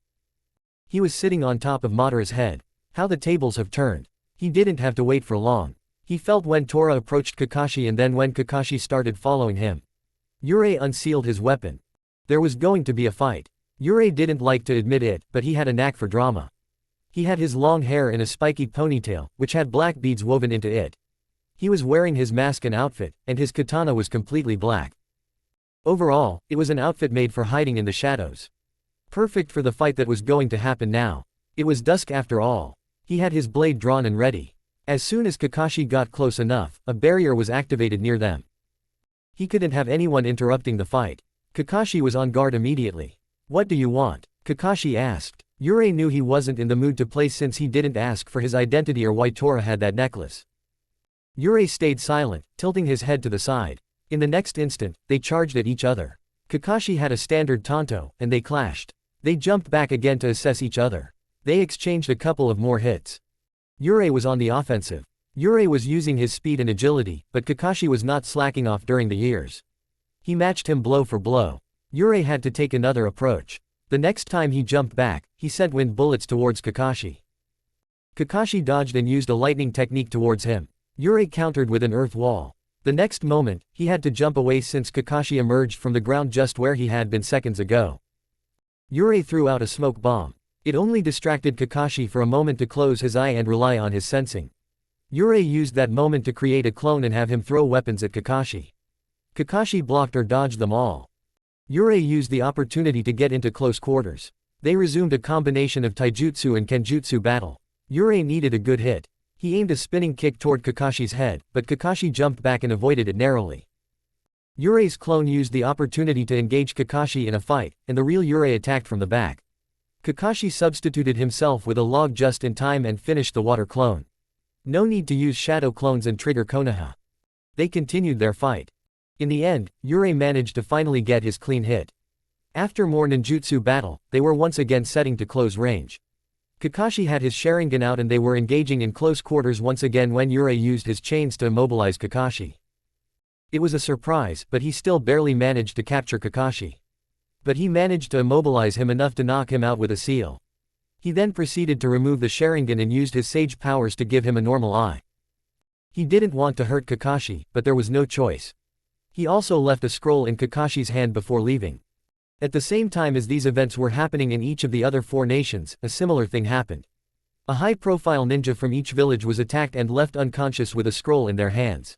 He was sitting on top of Madara's head. How the tables have turned. He didn't have to wait for long. He felt when Tora approached Kakashi and then when Kakashi started following him. Yurei unsealed his weapon. There was going to be a fight. Yurei didn't like to admit it, but he had a knack for drama. He had his long hair in a spiky ponytail, which had black beads woven into it. He was wearing his mask and outfit, and his katana was completely black. Overall, it was an outfit made for hiding in the shadows. Perfect for the fight that was going to happen now. It was dusk after all. He had his blade drawn and ready. As soon as Kakashi got close enough, a barrier was activated near them. He couldn't have anyone interrupting the fight. Kakashi was on guard immediately. What do you want? Kakashi asked. Yurei knew he wasn't in the mood to play since he didn't ask for his identity or why Tora had that necklace. Yurei stayed silent, tilting his head to the side. In the next instant, they charged at each other. Kakashi had a standard tanto, and they clashed. They jumped back again to assess each other. They exchanged a couple of more hits. Yurei was on the offensive. Yurei was using his speed and agility, but Kakashi was not slacking off during the years. He matched him blow for blow. Yurei had to take another approach. The next time he jumped back, he sent wind bullets towards Kakashi. Kakashi dodged and used a lightning technique towards him. Yurei countered with an earth wall. The next moment, he had to jump away since Kakashi emerged from the ground just where he had been seconds ago. Yurei threw out a smoke bomb. It only distracted Kakashi for a moment to close his eye and rely on his sensing. Yurei used that moment to create a clone and have him throw weapons at Kakashi. Kakashi blocked or dodged them all. Yurei used the opportunity to get into close quarters. They resumed a combination of taijutsu and kenjutsu battle. Yurei needed a good hit. He aimed a spinning kick toward Kakashi's head, but Kakashi jumped back and avoided it narrowly. Yurei's clone used the opportunity to engage Kakashi in a fight, and the real Yurei attacked from the back. Kakashi substituted himself with a log just in time and finished the water clone. No need to use shadow clones and trigger Konoha. They continued their fight. In the end, Yurei managed to finally get his clean hit. After more ninjutsu battle, they were once again setting to close range. Kakashi had his Sharingan out and they were engaging in close quarters once again when Yurei used his chains to immobilize Kakashi. It was a surprise, but he still barely managed to capture Kakashi. But he managed to immobilize him enough to knock him out with a seal. He then proceeded to remove the Sharingan and used his sage powers to give him a normal eye. He didn't want to hurt Kakashi, but there was no choice. He also left a scroll in Kakashi's hand before leaving. At the same time as these events were happening in each of the other 4 nations, a similar thing happened. A high-profile ninja from each village was attacked and left unconscious with a scroll in their hands.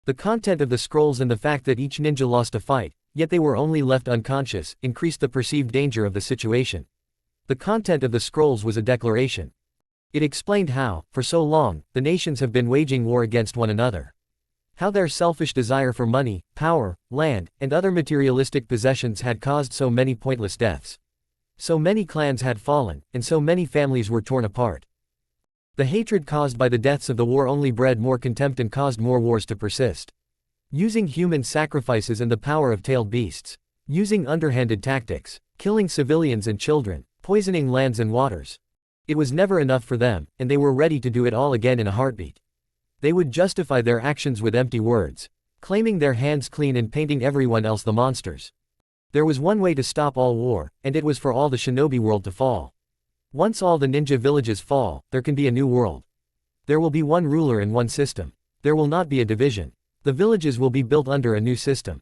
The content of the scrolls and the fact that each ninja lost a fight, yet they were only left unconscious, increased the perceived danger of the situation. The content of the scrolls was a declaration. It explained how, for so long, the nations have been waging war against one another. How their selfish desire for money, power, land, and other materialistic possessions had caused so many pointless deaths. So many clans had fallen, and so many families were torn apart. The hatred caused by the deaths of the war only bred more contempt and caused more wars to persist. Using human sacrifices and the power of tailed beasts. Using underhanded tactics. Killing civilians and children. Poisoning lands and waters. It was never enough for them, and they were ready to do it all again in a heartbeat. They would justify their actions with empty words. Claiming their hands clean and painting everyone else the monsters. There was one way to stop all war, and it was for all the shinobi world to fall. Once all the ninja villages fall, there can be a new world. There will be one ruler and one system. There will not be a division. The villages will be built under a new system.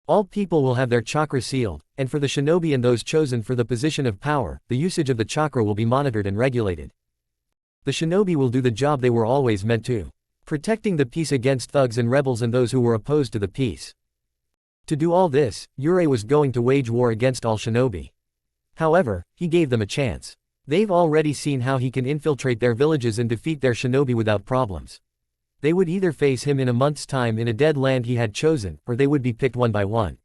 All people will have their chakra sealed, and for the shinobi and those chosen for the position of power, the usage of the chakra will be monitored and regulated. The shinobi will do the job they were always meant to. Protecting the peace against thugs and rebels and those who were opposed to the peace. To do all this, Yurei was going to wage war against all shinobi. However, he gave them a chance. They've already seen how he can infiltrate their villages and defeat their shinobi without problems. They would either face him in a month's time in a dead land he had chosen, or they would be picked one by one.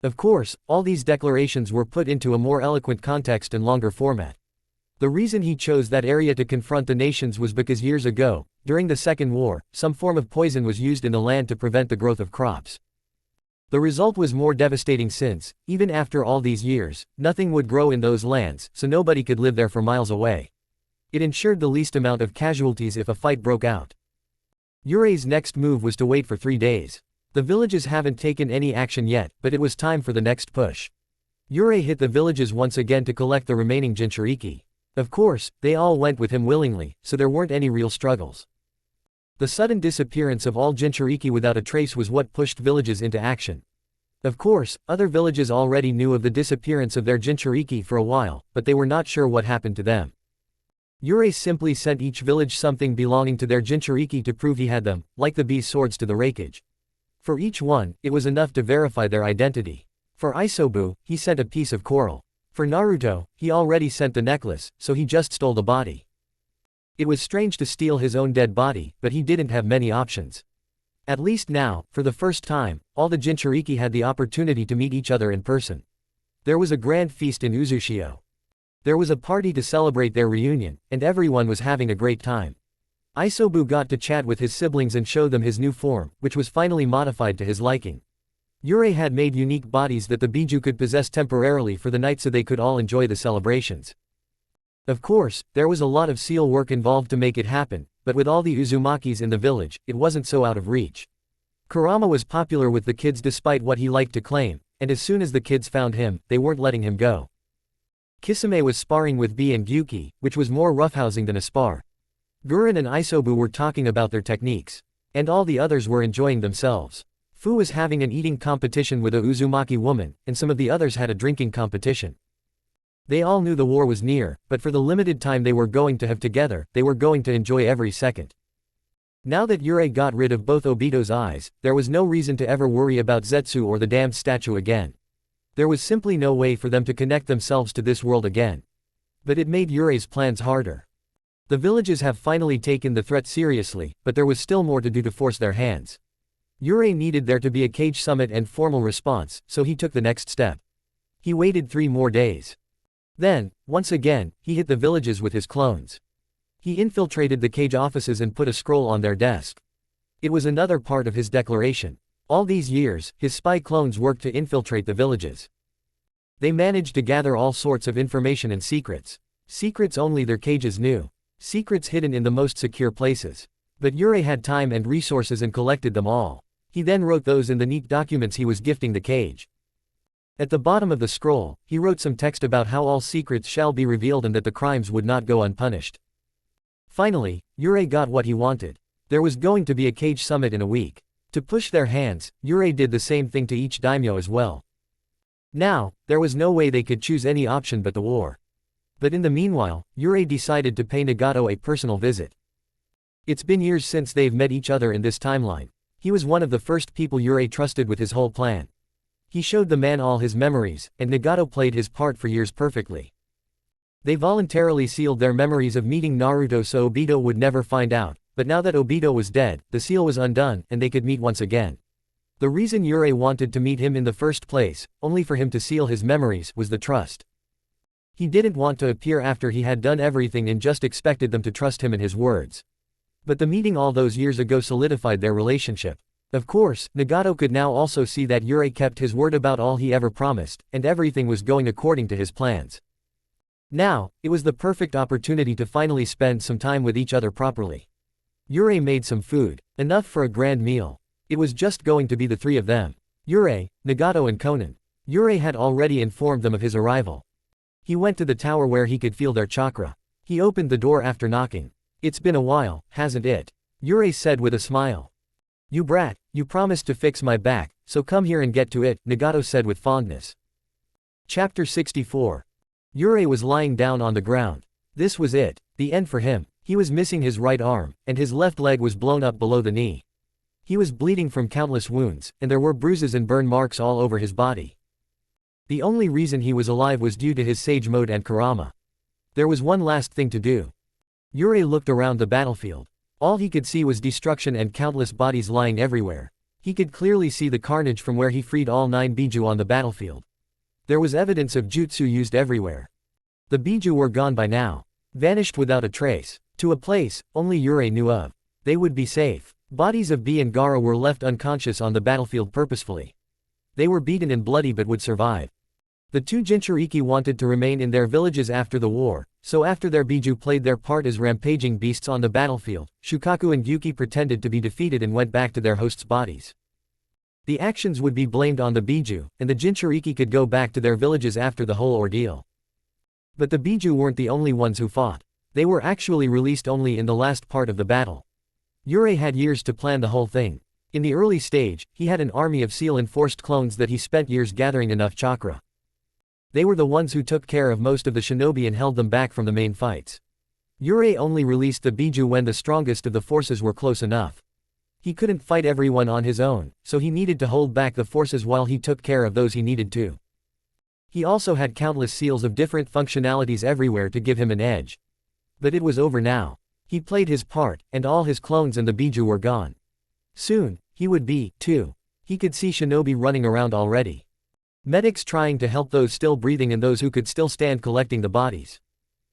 Of course, all these declarations were put into a more eloquent context and longer format. The reason he chose that area to confront the nations was because years ago, during the Second War, some form of poison was used in the land to prevent the growth of crops. The result was more devastating since, even after all these years, nothing would grow in those lands, so nobody could live there for miles away. It ensured the least amount of casualties if a fight broke out. Yurei's next move was to wait for 3 days. The villages haven't taken any action yet, but it was time for the next push. Yurei hit the villages once again to collect the remaining Jinchuriki. Of course, they all went with him willingly, so there weren't any real struggles. The sudden disappearance of all Jinchuriki without a trace was what pushed villages into action. Of course, other villages already knew of the disappearance of their Jinchuriki for a while, but they were not sure what happened to them. Yurei simply sent each village something belonging to their Jinchuriki to prove he had them, like the bee's swords to the raikage. For each one, it was enough to verify their identity. For Isobu, he sent a piece of coral. For Naruto, he already sent the necklace, so he just stole the body. It was strange to steal his own dead body, but he didn't have many options. At least now, for the first time, all the Jinchuriki had the opportunity to meet each other in person. There was a grand feast in Uzushio. There was a party to celebrate their reunion, and everyone was having a great time. Isobu got to chat with his siblings and show them his new form, which was finally modified to his liking. Yurei had made unique bodies that the Biju could possess temporarily for the night so they could all enjoy the celebrations. Of course, there was a lot of seal work involved to make it happen, but with all the Uzumakis in the village, it wasn't so out of reach. Kurama was popular with the kids despite what he liked to claim, and as soon as the kids found him, they weren't letting him go. Kisame was sparring with Bee and Gyuki, which was more roughhousing than a spar. Guren and Isobu were talking about their techniques. And all the others were enjoying themselves. Fu was having an eating competition with a Uzumaki woman, and some of the others had a drinking competition. They all knew the war was near, but for the limited time they were going to have together, they were going to enjoy every second. Now that Yurei got rid of both Obito's eyes, there was no reason to ever worry about Zetsu or the damned statue again. There was simply no way for them to connect themselves to this world again. But it made Yurei's plans harder. The villages have finally taken the threat seriously, but there was still more to do to force their hands. Yurei needed there to be a cage summit and formal response, so he took the next step. He waited 3 more days. Then, once again, he hit the villages with his clones. He infiltrated the cage offices and put a scroll on their desk. It was another part of his declaration. All these years, his spy clones worked to infiltrate the villages. They managed to gather all sorts of information and secrets. Secrets only their cages knew. Secrets hidden in the most secure places. But Yurei had time and resources and collected them all. He then wrote those in the neat documents he was gifting the cage. At the bottom of the scroll, he wrote some text about how all secrets shall be revealed and that the crimes would not go unpunished. Finally, Yurei got what he wanted. There was going to be a cage summit in a week. To push their hands, Yurei did the same thing to each daimyo as well. Now, there was no way they could choose any option but the war. But in the meanwhile, Yurei decided to pay Nagato a personal visit. It's been years since they've met each other in this timeline. He was one of the first people Yurei trusted with his whole plan. He showed the man all his memories, and Nagato played his part for years perfectly. They voluntarily sealed their memories of meeting Naruto so Obito would never find out, but now that Obito was dead, the seal was undone, and they could meet once again. The reason Yurei wanted to meet him in the first place, only for him to seal his memories, was the trust. He didn't want to appear after he had done everything and just expected them to trust him and his words. But the meeting all those years ago solidified their relationship. Of course, Nagato could now also see that Yurei kept his word about all he ever promised, and everything was going according to his plans. Now, it was the perfect opportunity to finally spend some time with each other properly. Yurei made some food, enough for a grand meal. It was just going to be the 3 of them. Yurei, Nagato and Konan. Yurei had already informed them of his arrival. He went to the tower where he could feel their chakra. He opened the door after knocking. "It's been a while, hasn't it?" Yurei said with a smile. "You brat, you promised to fix my back, so come here and get to it," Nagato said with fondness. Chapter 64. Yurei was lying down on the ground. This was it, the end for him. He was missing his right arm, and his left leg was blown up below the knee. He was bleeding from countless wounds, and there were bruises and burn marks all over his body. The only reason he was alive was due to his sage mode and Kurama. There was one last thing to do. Yurei looked around the battlefield. All he could see was destruction and countless bodies lying everywhere. He could clearly see the carnage from where he freed all 9 Biju on the battlefield. There was evidence of jutsu used everywhere. The Biju were gone by now. Vanished without a trace. To a place only Yurei knew of. They would be safe. Bodies of B and Gaara were left unconscious on the battlefield purposefully. They were beaten and bloody but would survive. The 2 Jinchuriki wanted to remain in their villages after the war, so after their Biju played their part as rampaging beasts on the battlefield, Shukaku and Gyuki pretended to be defeated and went back to their hosts' bodies. The actions would be blamed on the Biju, and the Jinchuriki could go back to their villages after the whole ordeal. But the Biju weren't the only ones who fought. They were actually released only in the last part of the battle. Yurei had years to plan the whole thing. In the early stage, he had an army of seal-enforced clones that he spent years gathering enough chakra. They were the ones who took care of most of the shinobi and held them back from the main fights. Yurei only released the Biju when the strongest of the forces were close enough. He couldn't fight everyone on his own, so he needed to hold back the forces while he took care of those he needed to. He also had countless seals of different functionalities everywhere to give him an edge. But it was over now. He played his part, and all his clones and the Biju were gone. Soon, he would be, too. He could see shinobi running around already. Medics trying to help those still breathing and those who could still stand collecting the bodies.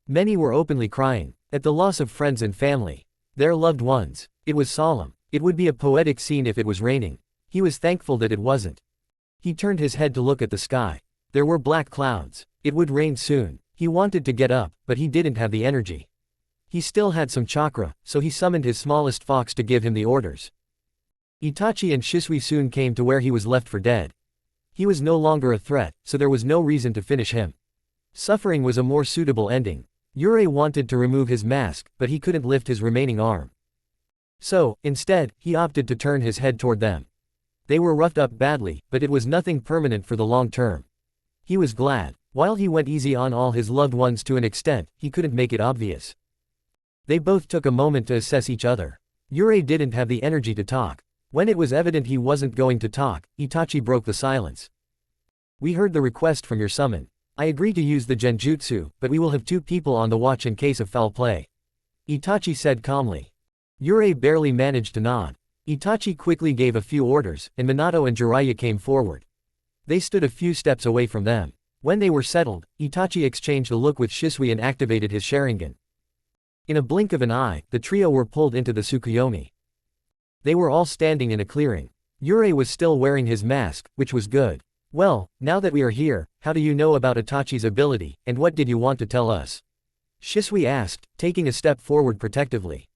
Many were openly crying, at the loss of friends and family. Their loved ones. It was solemn. It would be a poetic scene if it was raining. He was thankful that it wasn't. He turned his head to look at the sky. There were black clouds. It would rain soon. He wanted to get up, but he didn't have the energy. He still had some chakra, so he summoned his smallest fox to give him the orders. Itachi and Shisui soon came to where he was left for dead. He was no longer a threat, so there was no reason to finish him. Suffering was a more suitable ending. Yurei wanted to remove his mask, but he couldn't lift his remaining arm. So, instead, he opted to turn his head toward them. They were roughed up badly, but it was nothing permanent for the long term. He was glad. While he went easy on all his loved ones to an extent, he couldn't make it obvious. They both took a moment to assess each other. Yurei didn't have the energy to talk. When it was evident he wasn't going to talk, Itachi broke the silence. We heard the request from your summon. I agree to use the genjutsu, but we will have 2 people on the watch in case of foul play. Itachi said calmly. Yurei barely managed to nod. Itachi quickly gave a few orders, and Minato and Jiraiya came forward. They stood a few steps away from them. When they were settled, Itachi exchanged a look with Shisui and activated his Sharingan. In a blink of an eye, the trio were pulled into the Tsukuyomi. They were all standing in a clearing. Yurei was still wearing his mask, which was good. Well, now that we are here, how do you know about Itachi's ability, and what did you want to tell us? Shisui asked, taking a step forward protectively.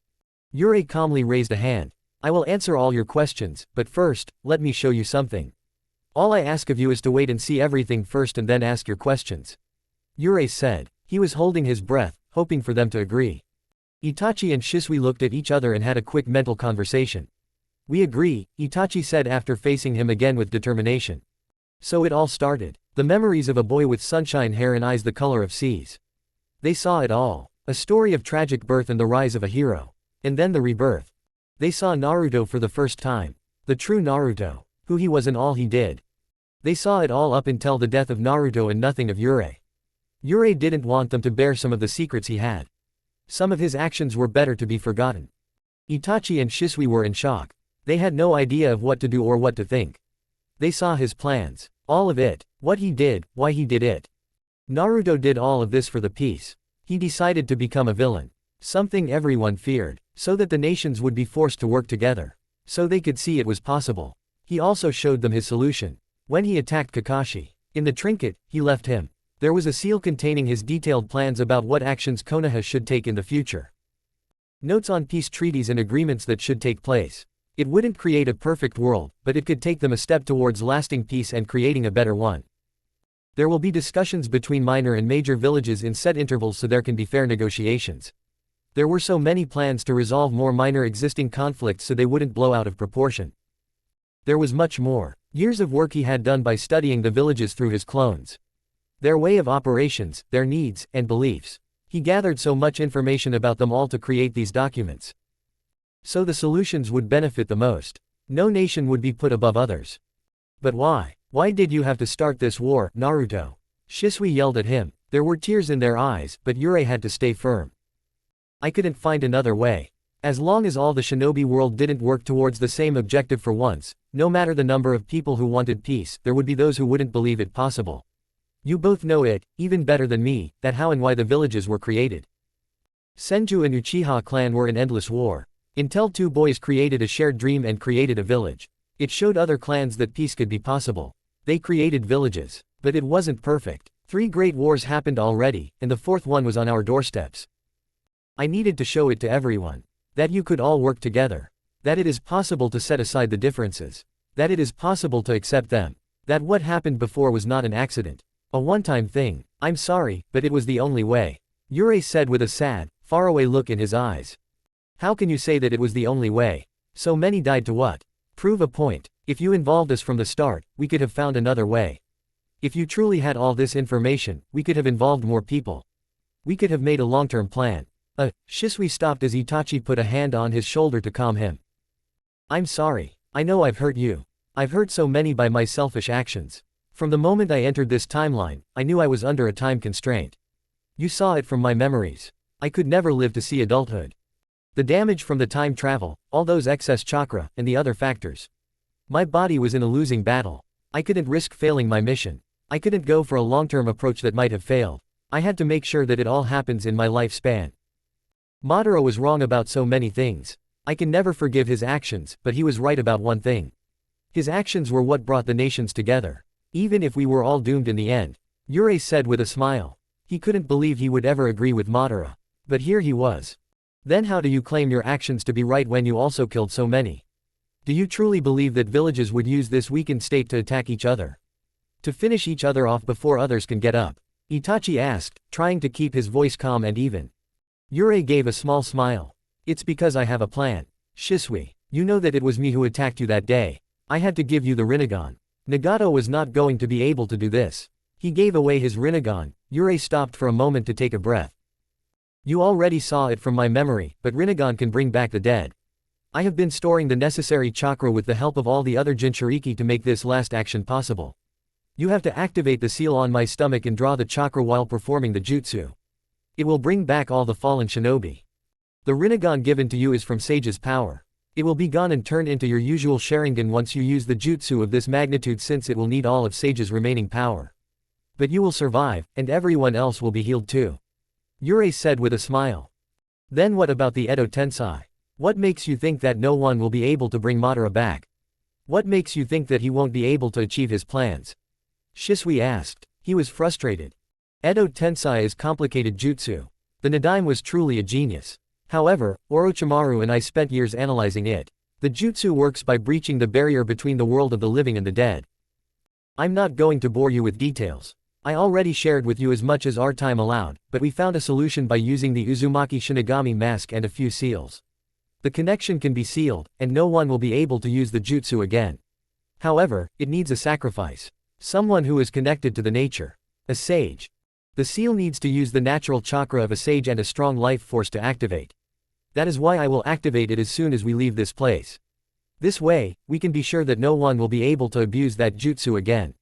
Yurei calmly raised a hand. I will answer all your questions, but first, let me show you something. All I ask of you is to wait and see everything first and then ask your questions. Yurei said. He was holding his breath, hoping for them to agree. Itachi and Shisui looked at each other and had a quick mental conversation. We agree, Itachi said after facing him again with determination. So it all started. The memories of a boy with sunshine hair and eyes the color of seas. They saw it all. A story of tragic birth and the rise of a hero. And then the rebirth. They saw Naruto for the first time. The true Naruto. Who he was and all he did. They saw it all up until the death of Naruto and nothing of Yurei. Yurei didn't want them to bear some of the secrets he had. Some of his actions were better to be forgotten. Itachi and Shisui were in shock. They had no idea of what to do or what to think. They saw his plans. All of it. What he did, why he did it. Naruto did all of this for the peace. He decided to become a villain. Something everyone feared. So that the nations would be forced to work together. So they could see it was possible. He also showed them his solution. When he attacked Kakashi. In the trinket, he left him. There was a seal containing his detailed plans about what actions Konoha should take in the future. Notes on peace treaties and agreements that should take place. It wouldn't create a perfect world, but it could take them a step towards lasting peace and creating a better one. There will be discussions between minor and major villages in set intervals so there can be fair negotiations. There were so many plans to resolve more minor existing conflicts so they wouldn't blow out of proportion. There was much more. Years of work he had done by studying the villages through his clones. Their way of operations, their needs, and beliefs. He gathered so much information about them all to create these documents. So the solutions would benefit the most. No nation would be put above others. But why? Why did you have to start this war, Naruto? Shisui yelled at him. There were tears in their eyes, but Yurei had to stay firm. I couldn't find another way. As long as all the shinobi world didn't work towards the same objective for once, no matter the number of people who wanted peace, there would be those who wouldn't believe it possible. You both know it, even better than me, that how and why the villages were created. Senju and Uchiha clan were in endless war. Until two boys created a shared dream and created a village. It showed other clans that peace could be possible. They created villages. But it wasn't perfect. 3 great wars happened already, and the 4th one was on our doorsteps. I needed to show it to everyone. That you could all work together. That it is possible to set aside the differences. That it is possible to accept them. That what happened before was not an accident. A one-time thing. I'm sorry, but it was the only way. Yurei said with a sad, faraway look in his eyes. How can you say that it was the only way? So many died to what? Prove a point. If you involved us from the start, we could have found another way. If you truly had all this information, we could have involved more people. We could have made a long-term plan. Shisui stopped as Itachi put a hand on his shoulder to calm him. I'm sorry. I know I've hurt you. I've hurt so many by my selfish actions. From the moment I entered this timeline, I knew I was under a time constraint. You saw it from my memories. I could never live to see adulthood. The damage from the time travel, all those excess chakra, and the other factors. My body was in a losing battle. I couldn't risk failing my mission. I couldn't go for a long-term approach that might have failed. I had to make sure that it all happens in my lifespan. Madara was wrong about so many things. I can never forgive his actions, but he was right about one thing. His actions were what brought the nations together. Even if we were all doomed in the end. Yurei said with a smile. He couldn't believe he would ever agree with Madara. But here he was. Then how do you claim your actions to be right when you also killed so many? Do you truly believe that villages would use this weakened state to attack each other? To finish each other off before others can get up? Itachi asked, trying to keep his voice calm and even. Yurei gave a small smile. It's because I have a plan. Shisui, you know that it was me who attacked you that day. I had to give you the Rinnegan. Nagato was not going to be able to do this. He gave away his Rinnegan. Yurei stopped for a moment to take a breath. You already saw it from my memory, but Rinnegan can bring back the dead. I have been storing the necessary chakra with the help of all the other Jinchuriki to make this last action possible. You have to activate the seal on my stomach and draw the chakra while performing the jutsu. It will bring back all the fallen shinobi. The Rinnegan given to you is from Sage's power. It will be gone and turned into your usual Sharingan once you use the jutsu of this magnitude, since it will need all of Sage's remaining power. But you will survive, and everyone else will be healed too. Yurei said with a smile. Then what about the Edo Tensei? What makes you think that no one will be able to bring Madara back? What makes you think that he won't be able to achieve his plans? Shisui asked. He was frustrated. Edo Tensei is complicated jutsu. The Nadaime was truly a genius. However, Orochimaru and I spent years analyzing it. The jutsu works by breaching the barrier between the world of the living and the dead. I'm not going to bore you with details. I already shared with you as much as our time allowed, but we found a solution by using the Uzumaki Shinigami mask and a few seals. The connection can be sealed, and no one will be able to use the jutsu again. However, it needs a sacrifice. Someone who is connected to the nature. A sage. The seal needs to use the natural chakra of a sage and a strong life force to activate. That is why I will activate it as soon as we leave this place. This way, we can be sure that no one will be able to abuse that jutsu again.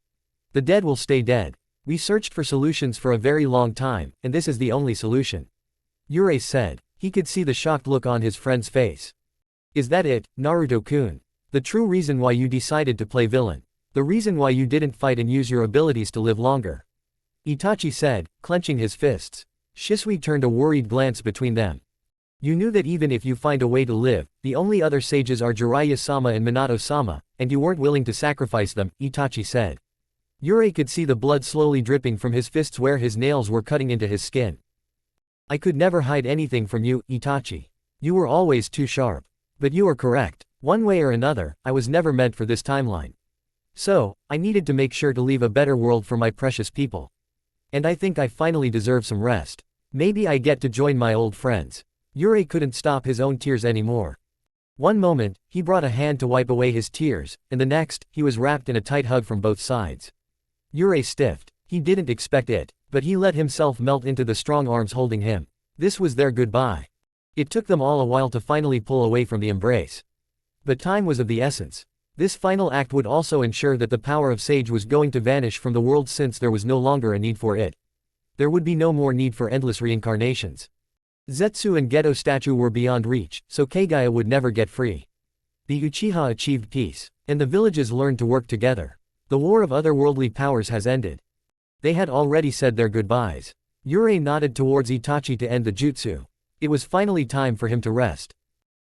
The dead will stay dead. We searched for solutions for a very long time, and this is the only solution. Yurei said. He could see the shocked look on his friend's face. Is that it, Naruto-kun? The true reason why you decided to play villain? The reason why you didn't fight and use your abilities to live longer? Itachi said, clenching his fists. Shisui turned a worried glance between them. You knew that even if you find a way to live, the only other sages are Jiraiya-sama and Minato-sama, and you weren't willing to sacrifice them, Itachi said. Yurei could see the blood slowly dripping from his fists where his nails were cutting into his skin. I could never hide anything from you, Itachi. You were always too sharp. But you are correct. One way or another, I was never meant for this timeline. So, I needed to make sure to leave a better world for my precious people. And I think I finally deserve some rest. Maybe I get to join my old friends. Yurei couldn't stop his own tears anymore. One moment, he brought a hand to wipe away his tears, and the next, he was wrapped in a tight hug from both sides. Yurei stiffed. He didn't expect it, but he let himself melt into the strong arms holding him. This was their goodbye. It took them all a while to finally pull away from the embrace. But time was of the essence. This final act would also ensure that the power of Sage was going to vanish from the world, since there was no longer a need for it. There would be no more need for endless reincarnations. Zetsu and Geto statue were beyond reach, so Kagaya would never get free. The Uchiha achieved peace, and the villages learned to work together. The war of otherworldly powers has ended. They had already said their goodbyes. Yurei nodded towards Itachi to end the jutsu. It was finally time for him to rest.